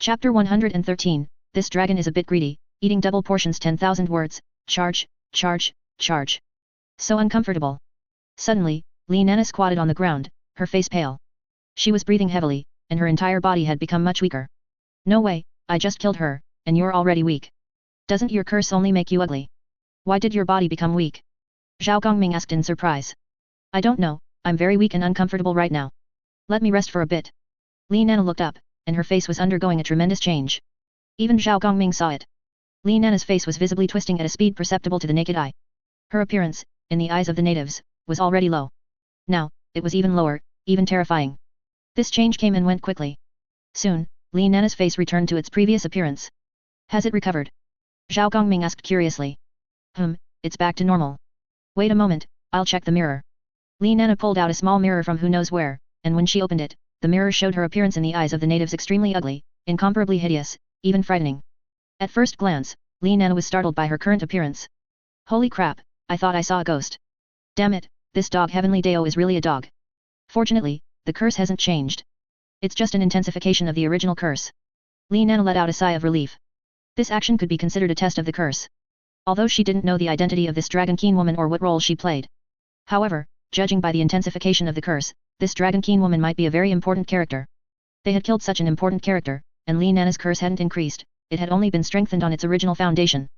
Chapter 113, This dragon is a bit greedy, eating double portions 10,000 words, charge, charge, charge. So uncomfortable. Suddenly, Li Nana squatted on the ground, her face pale. She was breathing heavily, and her entire body had become much weaker. No way, I just killed her, and you're already weak. Doesn't your curse only make you ugly? Why did your body become weak? Zhao Gongming asked in surprise. I don't know, I'm very weak and uncomfortable right now. Let me rest for a bit. Li Nana looked up, and her face was undergoing a tremendous change. Even Zhao Gongming saw it. Li Nana's face was visibly twisting at a speed perceptible to the naked eye. Her appearance, in the eyes of the natives, was already low. Now, it was even lower, even terrifying. This change came and went quickly. Soon, Li Nana's face returned to its previous appearance. Has it recovered? Zhao Gongming asked curiously. It's back to normal. Wait a moment, I'll check the mirror. Li Nana pulled out a small mirror from who knows where, and when she opened it, the mirror showed her appearance in the eyes of the natives extremely ugly, incomparably hideous, even frightening. At first glance, Li Nana was startled by her current appearance. Holy crap, I thought I saw a ghost. Damn it, this dog Heavenly Dao is really a dog. Fortunately, the curse hasn't changed. It's just an intensification of the original curse. Li Nana let out a sigh of relief. This action could be considered a test of the curse. Although she didn't know the identity of this Dragon Keen woman or what role she played. However, judging by the intensification of the curse, this Dragon Keen woman might be a very important character. They had killed such an important character, and Li Nana's curse hadn't increased, it had only been strengthened on its original foundation.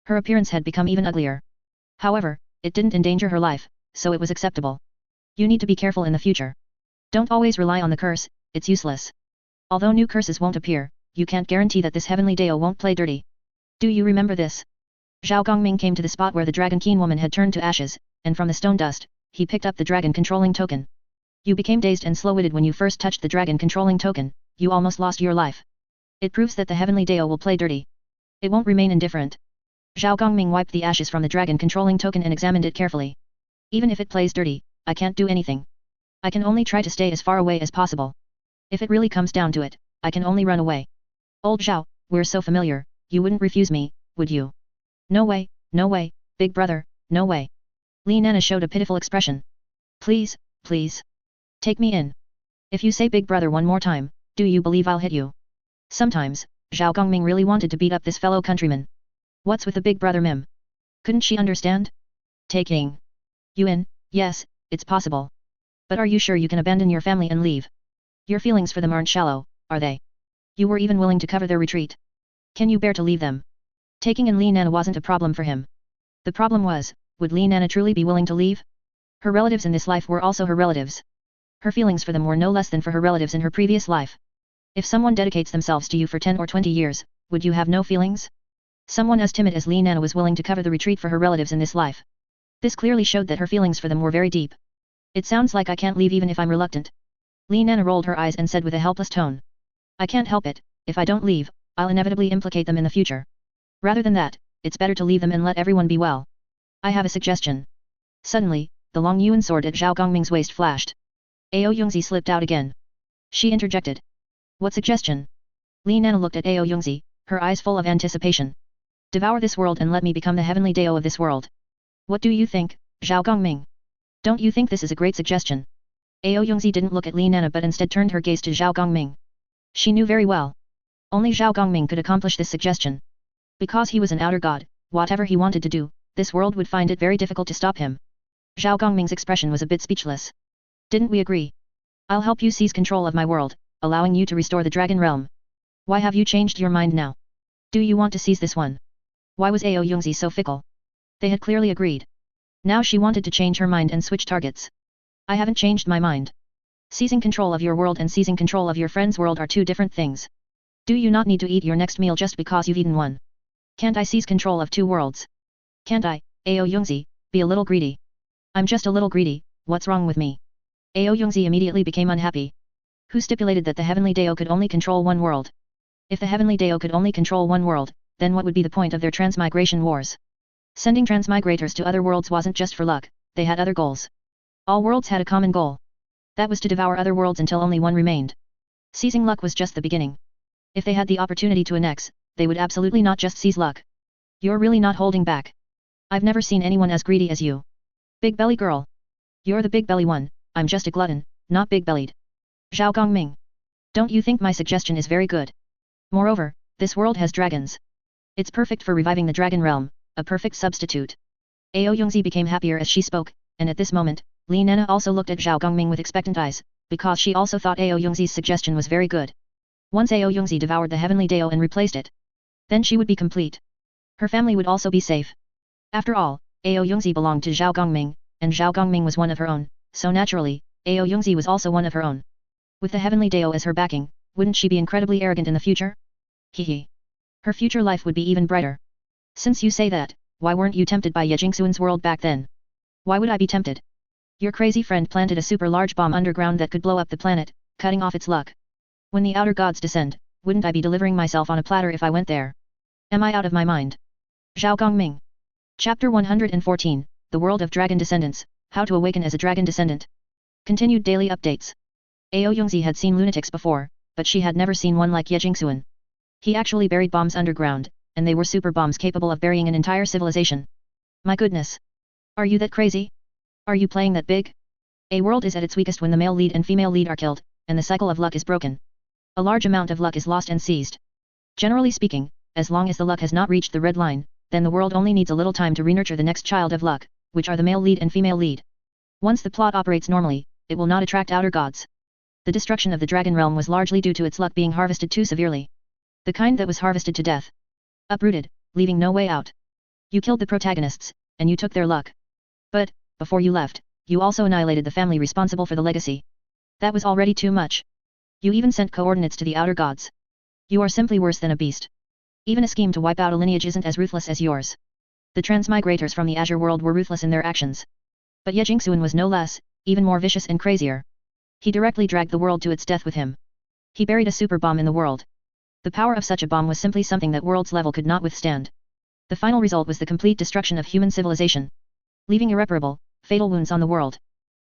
Her appearance had become even uglier. However, it didn't endanger her life, so it was acceptable. You need to be careful in the future. Don't always rely on the curse, it's useless. Although new curses won't appear, you can't guarantee that this Heavenly Dao won't play dirty. Do you remember this? Zhao Gongming came to the spot where the Dragon Keen woman had turned to ashes, and from the stone dust, he picked up the dragon controlling token. You became dazed and slow-witted when you first touched the dragon controlling token, you almost lost your life. It proves that the Heavenly Dao will play dirty. It won't remain indifferent. Zhao Gongming wiped the ashes from the dragon controlling token and examined it carefully. Even if it plays dirty, I can't do anything. I can only try to stay as far away as possible. If it really comes down to it, I can only run away. Old Zhao, we're so familiar, you wouldn't refuse me, would you? No way, big brother, no way. Li Nana showed a pitiful expression. Please, please. Take me in. If you say big brother one more time, do you believe I'll hit you? Sometimes, Zhao Gongming really wanted to beat up this fellow countryman. What's with the big brother mim? Couldn't she understand? Taking you in, yes, it's possible. But are you sure you can abandon your family and leave? Your feelings for them aren't shallow, are they? You were even willing to cover their retreat. Can you bear to leave them? Taking in Li Nana wasn't a problem for him. The problem was, would Li Nana truly be willing to leave? Her relatives in this life were also her relatives. Her feelings for them were no less than for her relatives in her previous life. If someone dedicates themselves to you for 10 or 20 years, would you have no feelings? Someone as timid as Li Nana was willing to cover the retreat for her relatives in this life. This clearly showed that her feelings for them were very deep. It sounds like I can't leave even if I'm reluctant. Li Nana rolled her eyes and said with a helpless tone. I can't help it, if I don't leave, I'll inevitably implicate them in the future. Rather than that, it's better to leave them and let everyone be well. I have a suggestion. Suddenly, the long Yuan sword at Zhao Gongming's waist flashed. Ao Yongzi slipped out again. She interjected. What suggestion? Li Nana looked at Ao Yongzi, her eyes full of anticipation. Devour this world and let me become the Heavenly Dao of this world. What do you think, Zhao Gongming? Don't you think this is a great suggestion? Ao Yongzi didn't look at Li Nana but instead turned her gaze to Zhao Gongming. She knew very well. Only Zhao Gongming could accomplish this suggestion. Because he was an outer god, whatever he wanted to do, this world would find it very difficult to stop him. Zhao Gongming's expression was a bit speechless. Didn't we agree? I'll help you seize control of my world, allowing you to restore the dragon realm. Why have you changed your mind now? Do you want to seize this one? Why was Ao Yongzi so fickle? They had clearly agreed. Now she wanted to change her mind and switch targets. I haven't changed my mind. Seizing control of your world and seizing control of your friend's world are two different things. Do you not need to eat your next meal just because you've eaten one? Can't I seize control of two worlds? Can't I, Ao Yongzi, be a little greedy? I'm just a little greedy, what's wrong with me? Ao Yongzi immediately became unhappy. Who stipulated that the Heavenly Dao could only control one world? If the Heavenly Dao could only control one world, then what would be the point of their transmigration wars? Sending transmigrators to other worlds wasn't just for luck, they had other goals. All worlds had a common goal. That was to devour other worlds until only one remained. Seizing luck was just the beginning. If they had the opportunity to annex, they would absolutely not just seize luck. You're really not holding back. I've never seen anyone as greedy as you. Big belly girl. You're the big belly one, I'm just a glutton, not big bellied. Zhao Gongming. Don't you think my suggestion is very good? Moreover, this world has dragons. It's perfect for reviving the dragon realm, a perfect substitute. Ao Yongzi became happier as she spoke, and at this moment, Li Nana also looked at Zhao Gongming with expectant eyes, because she also thought Ao Yongzi's suggestion was very good. Once Ao Yongzi devoured the heavenly Dao and replaced it, then she would be complete. Her family would also be safe. After all, Ao Yongzi belonged to Zhao Gongming, and Zhao Gongming was one of her own, so naturally, Ao Yongzi was also one of her own. With the heavenly Dao as her backing, wouldn't she be incredibly arrogant in the future? Hehe. Her future life would be even brighter. Since you say that, why weren't you tempted by Ye Jingxuan's world back then? Why would I be tempted? Your crazy friend planted a super large bomb underground that could blow up the planet, cutting off its luck. When the outer gods descend, wouldn't I be delivering myself on a platter if I went there? Am I out of my mind? Zhao Gongming. Chapter 114, The World of Dragon Descendants, How to Awaken as a Dragon Descendant. Continued daily updates. Ao Yongzi had seen lunatics before, but she had never seen one like Ye Jingxuan. He actually buried bombs underground, and they were super bombs capable of burying an entire civilization. My goodness. Are you that crazy? Are you playing that big? A world is at its weakest when the male lead and female lead are killed, and the cycle of luck is broken. A large amount of luck is lost and seized. Generally speaking, as long as the luck has not reached the red line, then the world only needs a little time to renurture the next child of luck, which are the male lead and female lead. Once the plot operates normally, it will not attract outer gods. The destruction of the dragon realm was largely due to its luck being harvested too severely. The kind that was harvested to death. Uprooted, leaving no way out. You killed the protagonists, and you took their luck. But, before you left, you also annihilated the family responsible for the legacy. That was already too much. You even sent coordinates to the outer gods. You are simply worse than a beast. Even a scheme to wipe out a lineage isn't as ruthless as yours. The transmigrators from the Azure world were ruthless in their actions. But Ye Jingxuan was no less, even more vicious and crazier. He directly dragged the world to its death with him. He buried a super bomb in the world. The power of such a bomb was simply something that world's level could not withstand. The final result was the complete destruction of human civilization, leaving irreparable, fatal wounds on the world.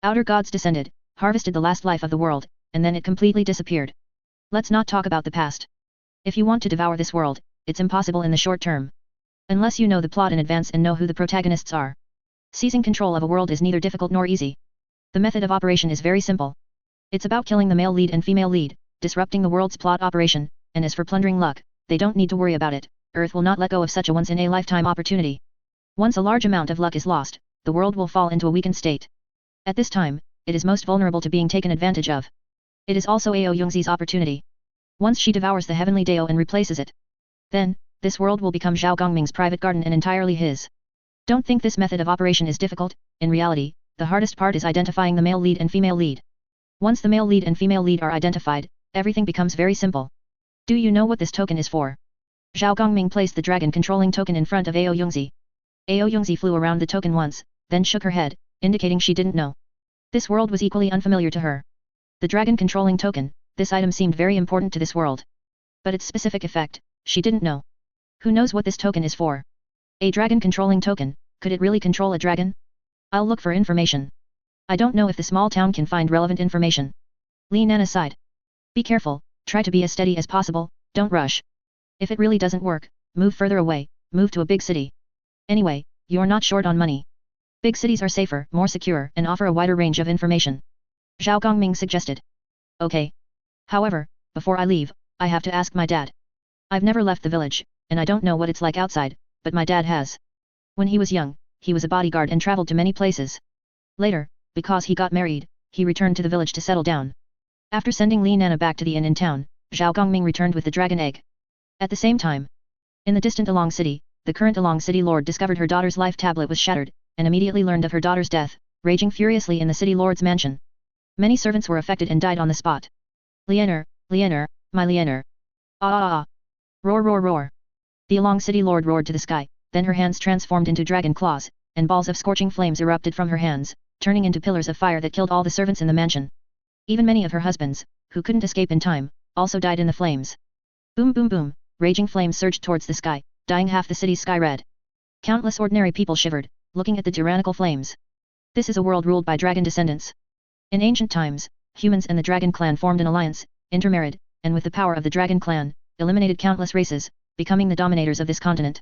Outer gods descended, harvested the last life of the world, and then it completely disappeared. Let's not talk about the past. If you want to devour this world, it's impossible in the short term. Unless you know the plot in advance and know who the protagonists are. Seizing control of a world is neither difficult nor easy. The method of operation is very simple. It's about killing the male lead and female lead, disrupting the world's plot operation, and as for plundering luck, they don't need to worry about it. Earth will not let go of such a once-in-a-lifetime opportunity. Once a large amount of luck is lost, the world will fall into a weakened state. At this time, it is most vulnerable to being taken advantage of. It is also Ao Yongzi's opportunity. Once she devours the heavenly Dao and replaces it, then, this world will become Zhao Gongming's private garden and entirely his. Don't think this method of operation is difficult. In reality, the hardest part is identifying the male lead and female lead. Once the male lead and female lead are identified, everything becomes very simple. Do you know what this token is for? Zhao Gongming placed the dragon controlling token in front of Ao Yongzi. Ao Yongzi flew around the token once, then shook her head, indicating she didn't know. This world was equally unfamiliar to her. The dragon controlling token, this item seemed very important to this world. But its specific effect, she didn't know. Who knows what this token is for? A dragon controlling token, could it really control a dragon? I'll look for information. I don't know if the small town can find relevant information. Li Nana sighed. Be careful, try to be as steady as possible, don't rush. If it really doesn't work, move further away, move to a big city. Anyway, you're not short on money. Big cities are safer, more secure, and offer a wider range of information. Zhao Gongming suggested. Okay. However, before I leave, I have to ask my dad. I've never left the village, and I don't know what it's like outside, but my dad has. When he was young, he was a bodyguard and traveled to many places. Later, because he got married, he returned to the village to settle down. After sending Li Nana back to the inn in town, Zhao Gongming returned with the dragon egg. At the same time, in the distant Along City, the current Along City Lord discovered her daughter's life tablet was shattered, and immediately learned of her daughter's death, raging furiously in the city lord's mansion. Many servants were affected and died on the spot. Lianer, Lianer, my Lianer. Ah ah ah. Roar roar roar. The Along City Lord roared to the sky, then her hands transformed into dragon claws, and balls of scorching flames erupted from her hands, turning into pillars of fire that killed all the servants in the mansion. Even many of her husbands, who couldn't escape in time, also died in the flames. Boom boom boom, raging flames surged towards the sky, dyeing half the city's sky red. Countless ordinary people shivered, looking at the tyrannical flames. This is a world ruled by dragon descendants. In ancient times, humans and the dragon clan formed an alliance, intermarried, and with the power of the dragon clan, eliminated countless races, becoming the dominators of this continent.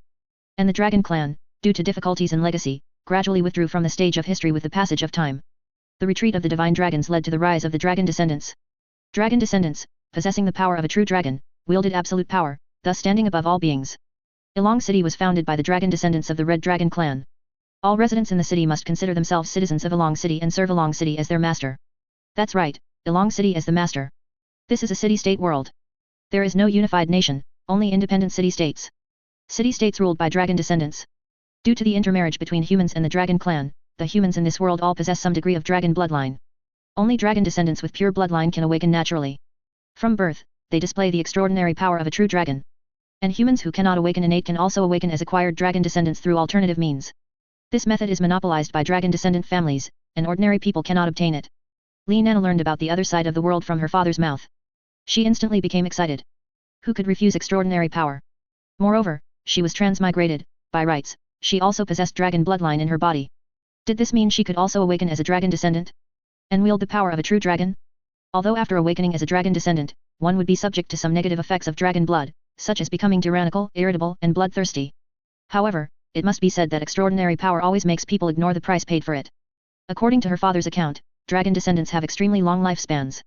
And the dragon clan, due to difficulties in legacy, gradually withdrew from the stage of history with the passage of time. The retreat of the divine dragons led to the rise of the dragon descendants. Dragon descendants, possessing the power of a true dragon, wielded absolute power, thus standing above all beings. Ilong City was founded by the dragon descendants of the Red Dragon clan. All residents in the city must consider themselves citizens of Ilong City and serve Ilong City as their master. That's right, Ilong City as the master. This is a city-state world. There is no unified nation, only independent city-states. City-states ruled by dragon descendants. Due to the intermarriage between humans and the dragon clan, the humans in this world all possess some degree of dragon bloodline. Only dragon descendants with pure bloodline can awaken naturally. From birth, they display the extraordinary power of a true dragon. And humans who cannot awaken innate can also awaken as acquired dragon descendants through alternative means. This method is monopolized by dragon descendant families, and ordinary people cannot obtain it. Li Nana learned about the other side of the world from her father's mouth. She instantly became excited. Who could refuse extraordinary power? Moreover, she was transmigrated, by rights, she also possessed dragon bloodline in her body. Did this mean she could also awaken as a dragon descendant? And wield the power of a true dragon? Although after awakening as a dragon descendant, one would be subject to some negative effects of dragon blood, such as becoming tyrannical, irritable, and bloodthirsty. However, it must be said that extraordinary power always makes people ignore the price paid for it. According to her father's account, dragon descendants have extremely long lifespans.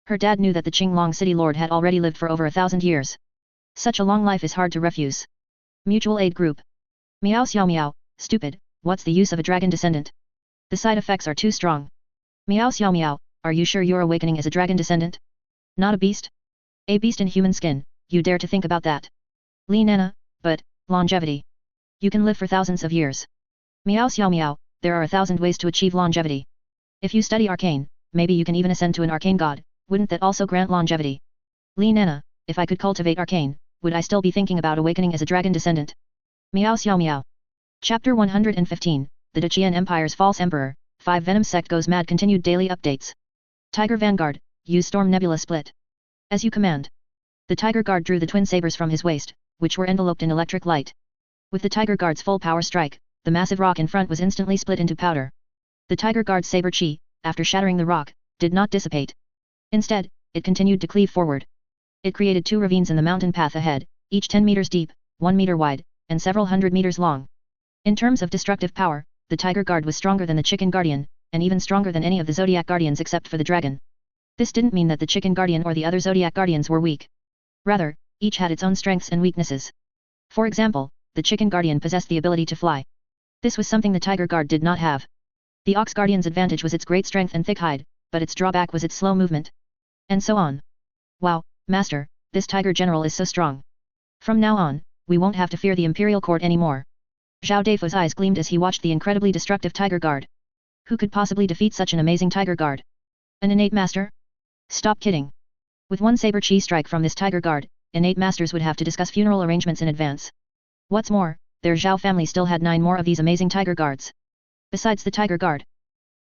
Her dad knew that the Qinglong city lord had already lived for over 1,000 years. Such a long life is hard to refuse. Mutual aid group. Meow xiao meow, stupid, what's the use of a dragon descendant? The side effects are too strong. Meow xiao meow, are you sure you're awakening as a dragon descendant? Not a beast? A beast in human skin, you dare to think about that? Li Nana, but, longevity. You can live for thousands of years. Meow xiao meow, there are 1,000 ways to achieve longevity. If you study arcane, maybe you can even ascend to an arcane god, wouldn't that also grant longevity? Li Nana, if I could cultivate arcane, would I still be thinking about awakening as a dragon descendant? Meow xiao meow. Chapter 115, The Dacian Empire's False Emperor, 5 Venom Sect Goes Mad. Continued daily updates. Tiger Vanguard, use Storm Nebula Split. As you command. The Tiger Guard drew the twin sabers from his waist, which were enveloped in electric light. With the Tiger Guard's full power strike, the massive rock in front was instantly split into powder. The Tiger Guard's saber chi, after shattering the rock, did not dissipate. Instead, it continued to cleave forward. It created 2 ravines in the mountain path ahead, each 10 meters deep, 1 meter wide, and several hundred meters long. In terms of destructive power, the Tiger Guard was stronger than the Chicken Guardian, and even stronger than any of the Zodiac Guardians except for the Dragon. This didn't mean that the Chicken Guardian or the other Zodiac Guardians were weak. Rather, each had its own strengths and weaknesses. For example, the Chicken Guardian possessed the ability to fly. This was something the Tiger Guard did not have. The Ox Guardian's advantage was its great strength and thick hide, but its drawback was its slow movement. And so on. Wow, Master, this Tiger General is so strong. From now on, we won't have to fear the Imperial Court anymore. Zhao Deifu's eyes gleamed as he watched the incredibly destructive Tiger Guard. Who could possibly defeat such an amazing Tiger Guard? An innate master? Stop kidding. With one saber chi strike from this Tiger Guard, innate masters would have to discuss funeral arrangements in advance. What's more, their Zhao family still had 9 more of these amazing Tiger Guards. Besides the Tiger Guard,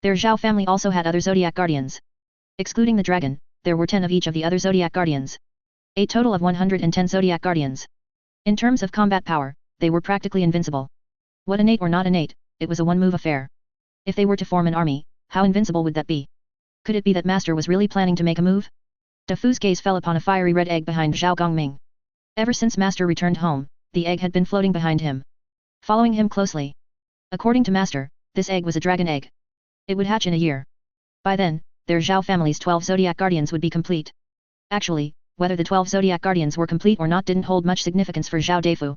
their Zhao family also had other Zodiac Guardians. Excluding the Dragon, there were 10 of each of the other Zodiac Guardians. A total of 110 Zodiac Guardians. In terms of combat power, they were practically invincible. What innate or not innate, it was a one-move affair. If they were to form an army, how invincible would that be? Could it be that Master was really planning to make a move? Da Fu's gaze fell upon a fiery red egg behind Zhao Gongming. Ever since Master returned home, the egg had been floating behind him. Following him closely. According to Master, this egg was a dragon egg. It would hatch in a year. By then, their Zhao family's 12 Zodiac Guardians would be complete. Actually, whether the 12 Zodiac Guardians were complete or not didn't hold much significance for Zhao Deifu.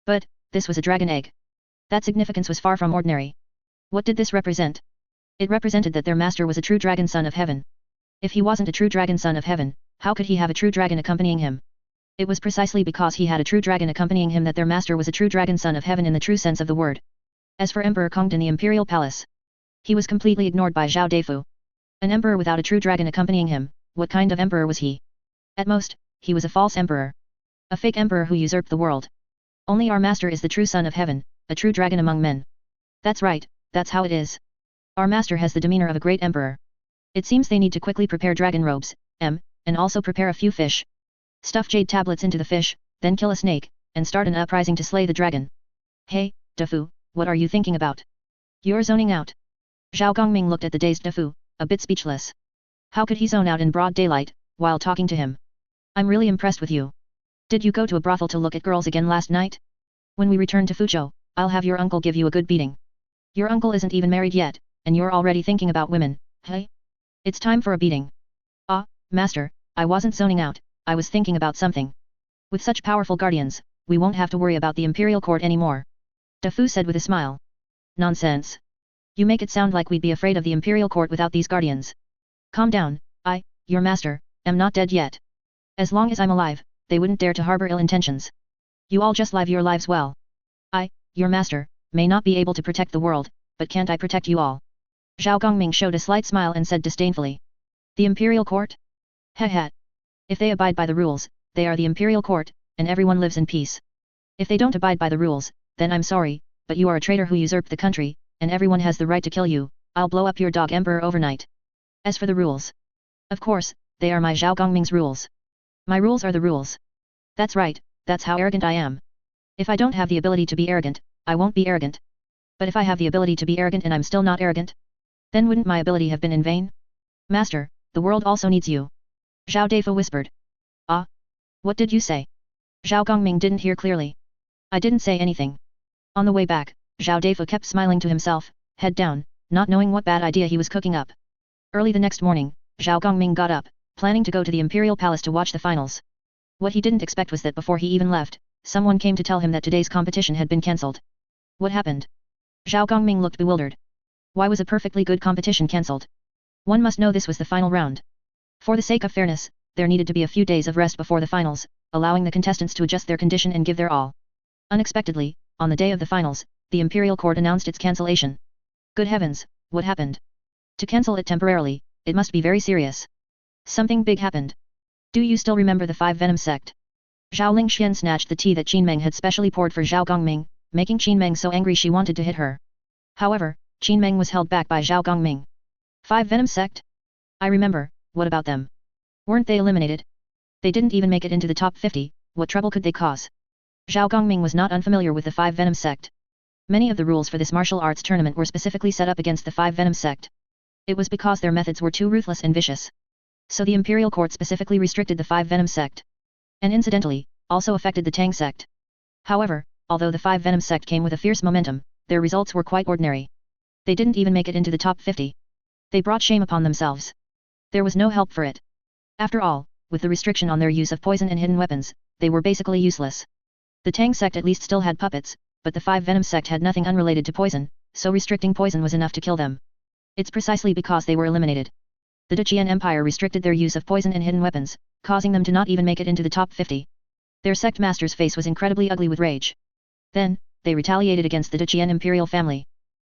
But, this was a dragon egg. That significance was far from ordinary. What did this represent? It represented that their master was a true dragon son of heaven. If he wasn't a true dragon son of heaven, how could he have a true dragon accompanying him? It was precisely because he had a true dragon accompanying him that their master was a true dragon son of heaven in the true sense of the word. As for Emperor Kongd in the Imperial Palace, he was completely ignored by Zhao Deifu. An emperor without a true dragon accompanying him, what kind of emperor was he? At most, he was a false emperor. A fake emperor who usurped the world. Only our master is the true son of heaven, a true dragon among men. That's right, that's how it is. Our master has the demeanor of a great emperor. It seems they need to quickly prepare dragon robes, and also prepare a few fish. Stuff jade tablets into the fish, then kill a snake, and start an uprising to slay the dragon. Hey, Da Fu, what are you thinking about? You're zoning out. Zhao Gongming looked at the dazed Da Fu, a bit speechless. How could he zone out in broad daylight, while talking to him? I'm really impressed with you. Did you go to a brothel to look at girls again last night? When we return to Fuzhou, I'll have your uncle give you a good beating. Your uncle isn't even married yet, and you're already thinking about women, hey? It's time for a beating. Ah, master, I wasn't zoning out, I was thinking about something. With such powerful guardians, we won't have to worry about the imperial court anymore. Du Fu said with a smile. Nonsense. You make it sound like we'd be afraid of the imperial court without these guardians. Calm down, your master, am not dead yet. As long as I'm alive, they wouldn't dare to harbor ill intentions. You all just live your lives well. Your master, may not be able to protect the world, but can't I protect you all? Zhao Gongming showed a slight smile and said disdainfully. The imperial court? Heh. If they abide by the rules, they are the imperial court, and everyone lives in peace. If they don't abide by the rules, then I'm sorry, but you are a traitor who usurped the country, and everyone has the right to kill you. I'll blow up your dog emperor overnight. As for the rules, of course, they are my Zhao Gongming's rules. My rules are the rules. That's right, that's how arrogant I am. If I don't have the ability to be arrogant, I won't be arrogant. But if I have the ability to be arrogant and I'm still not arrogant, then wouldn't my ability have been in vain? Master, the world also needs you. Zhao Deifu whispered. Ah? What did you say? Zhao Gongming didn't hear clearly. I didn't say anything. On the way back, Zhao Deifu kept smiling to himself, head down, not knowing what bad idea he was cooking up. Early the next morning, Zhao Gongming got up, planning to go to the Imperial Palace to watch the finals. What he didn't expect was that before he even left, someone came to tell him that today's competition had been cancelled. What happened? Zhao Gongming looked bewildered. Why was a perfectly good competition cancelled? One must know this was the final round. For the sake of fairness, there needed to be a few days of rest before the finals, allowing the contestants to adjust their condition and give their all. Unexpectedly, on the day of the finals, the Imperial Court announced its cancellation. Good heavens, what happened? To cancel it temporarily, it must be very serious. Something big happened. Do you still remember the Five Venom sect? Zhao Lingxian snatched the tea that Qin Meng had specially poured for Zhao Gongming, making Qin Meng so angry she wanted to hit her. However, Qin Meng was held back by Zhao Gongming. Five Venom sect? I remember, what about them? Weren't they eliminated? They didn't even make it into the top 50, what trouble could they cause? Zhao Gongming was not unfamiliar with the Five Venom sect. Many of the rules for this martial arts tournament were specifically set up against the Five Venom sect. It was because their methods were too ruthless and vicious. So the Imperial Court specifically restricted the Five Venom sect. And incidentally, also affected the Tang sect. However, although the Five Venom sect came with a fierce momentum, their results were quite ordinary. They didn't even make it into the top 50. They brought shame upon themselves. There was no help for it. After all, with the restriction on their use of poison and hidden weapons, they were basically useless. The Tang sect at least still had puppets, but the Five Venom sect had nothing unrelated to poison, so restricting poison was enough to kill them. It's precisely because they were eliminated. The Dejian Empire restricted their use of poison and hidden weapons, causing them to not even make it into the top 50. Their sect master's face was incredibly ugly with rage. Then, they retaliated against the Dejian imperial family.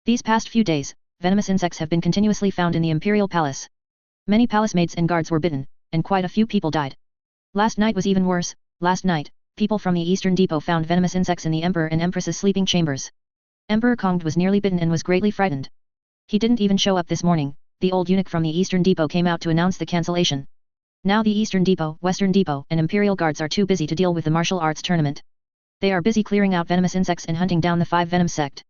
These past few days, venomous insects have been continuously found in the imperial palace. Many palace maids and guards were bitten, and quite a few people died. Last night was even worse. Last night, people from the Eastern Depot found venomous insects in the Emperor and Empress's sleeping chambers. Emperor Kongd was nearly bitten and was greatly frightened. He didn't even show up this morning. The old eunuch from the Eastern Depot came out to announce the cancellation. Now the Eastern Depot, Western Depot, and Imperial Guards are too busy to deal with the martial arts tournament. They are busy clearing out venomous insects and hunting down the Five Venom sect.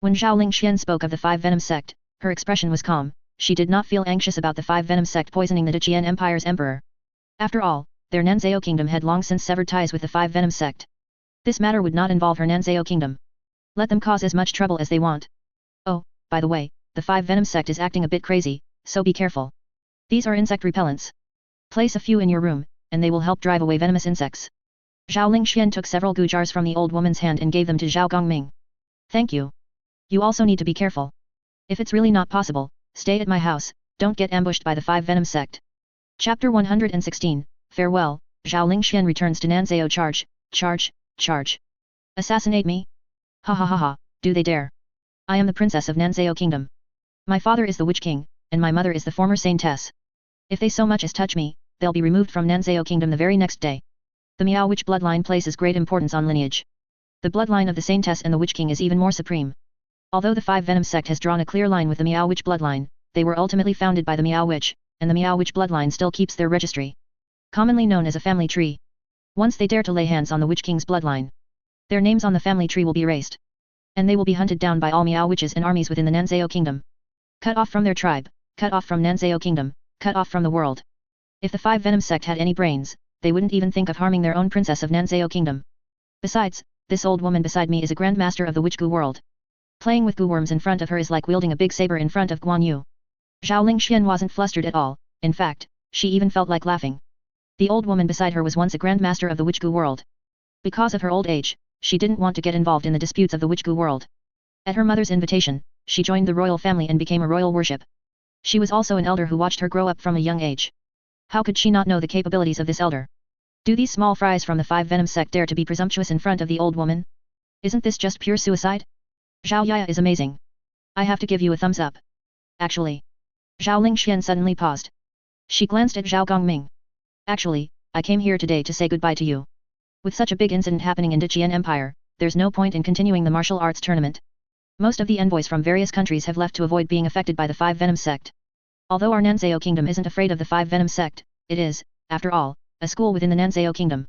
When Zhao Lingxian spoke of the Five Venom sect, her expression was calm. She did not feel anxious about the Five Venom sect poisoning the Dejian Empire's emperor. After all, their Nanzhao kingdom had long since severed ties with the Five Venom sect. This matter would not involve her Nanzhao kingdom. Let them cause as much trouble as they want. Oh, by the way, the Five Venom sect is acting a bit crazy, so be careful. These are insect repellents. Place a few in your room, and they will help drive away venomous insects. Zhao Lingxian took several gu jars from the old woman's hand and gave them to Zhao Gongming. Thank you. You also need to be careful. If it's really not possible, stay at my house, don't get ambushed by the Five Venom sect. Chapter 116, Farewell, Zhao Lingxian returns to Nanzhao. Charge. Assassinate me? Ha ha ha ha, do they dare? I am the princess of Nanzhao kingdom. My father is the Witch King, and my mother is the former saintess. If they so much as touch me, they'll be removed from Nanzhao kingdom the very next day. The Miao Witch bloodline places great importance on lineage. The bloodline of the saintess and the Witch King is even more supreme. Although the Five Venom sect has drawn a clear line with the Miao Witch bloodline, they were ultimately founded by the Miao Witch, and the Miao Witch bloodline still keeps their registry. Commonly known as a family tree. Once they dare to lay hands on the Witch King's bloodline, their names on the family tree will be erased. And they will be hunted down by all Miao Witches and armies within the Nanzhao kingdom. Cut off from their tribe, cut off from Nanzhao kingdom, cut off from the world. If the Five Venom sect had any brains, they wouldn't even think of harming their own princess of Nanzhao kingdom. Besides, this old woman beside me is a grandmaster of the Witch Gu world. Playing with gu worms in front of her is like wielding a big saber in front of Guan Yu. Zhao Lingxian wasn't flustered at all, in fact, she even felt like laughing. The old woman beside her was once a grandmaster of the Witchgu world. Because of her old age, she didn't want to get involved in the disputes of the Witchgu world. At her mother's invitation, she joined the royal family and became a royal worship. She was also an elder who watched her grow up from a young age. How could she not know the capabilities of this elder? Do these small fries from the Five Venom sect dare to be presumptuous in front of the old woman? Isn't this just pure suicide? Zhao Yaya is amazing. I have to give you a thumbs up. Actually. Zhao Lingxian suddenly paused. She glanced at Zhao Gongming. Actually, I came here today to say goodbye to you. With such a big incident happening in Diqian Empire, there's no point in continuing the martial arts tournament. Most of the envoys from various countries have left to avoid being affected by the Five Venom sect. Although our Nanzhao kingdom isn't afraid of the Five Venom sect, it is, after all, a school within the Nanzhao kingdom.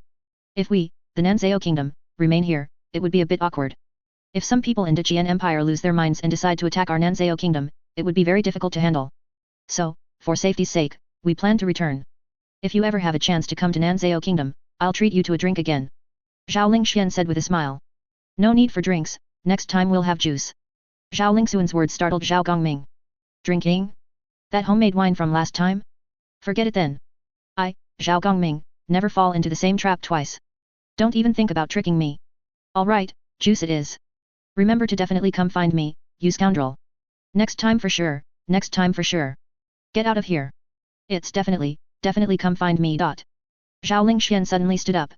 If we, the Nanzhao kingdom, remain here, it would be a bit awkward. If some people in Diqian Empire lose their minds and decide to attack our Nanzhao kingdom, it would be very difficult to handle. So, for safety's sake, we plan to return. If you ever have a chance to come to Nanzhao kingdom, I'll treat you to a drink again. Zhao Lingxian said with a smile. No need for drinks, next time we'll have juice. Zhao Lingxuan's words startled Zhao Gongming. Drinking? That homemade wine from last time? Forget it then. I, Zhao Gongming, never fall into the same trap twice. Don't even think about tricking me. Alright, juice it is. Remember to definitely come find me, you scoundrel. Next time for sure, next time for sure. Get out of here. It's definitely come find me. Zhao Lingxian suddenly stood up.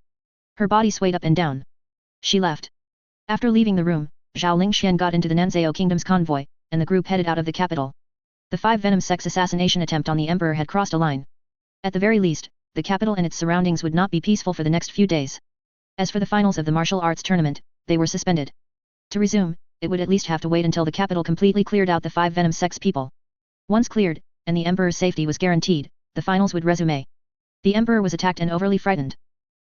Her body swayed up and down. She left. After leaving the room, Zhao Lingxian got into the Nanzhao kingdom's convoy, and the group headed out of the capital. The Five Venom sect's assassination attempt on the emperor had crossed a line. At the very least, the capital and its surroundings would not be peaceful for the next few days. As for the finals of the martial arts tournament, they were suspended. To resume, it would at least have to wait until the capital completely cleared out the Five Venom sect's people. Once cleared, and the emperor's safety was guaranteed, the finals would resume. The emperor was attacked and overly frightened.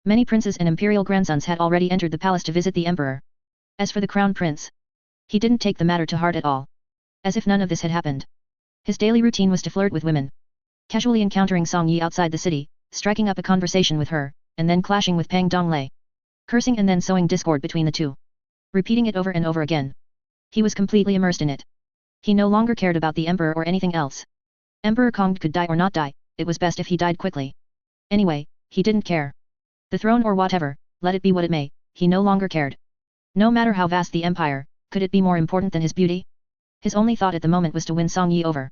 Many princes and imperial grandsons had already entered the palace to visit the emperor. As for the crown prince, he didn't take the matter to heart at all. As if none of this had happened. His daily routine was to flirt with women. Casually encountering Song Yi outside the city, striking up a conversation with her, and then clashing with Pang Donglei. Cursing and then sowing discord between the two. Repeating it over and over again. He was completely immersed in it. He no longer cared about the emperor or anything else. Emperor Kong could die or not die, it was best if he died quickly. Anyway, he didn't care. The throne or whatever, let it be what it may, he no longer cared. No matter how vast the empire, could it be more important than his beauty? His only thought at the moment was to win Song Yi over.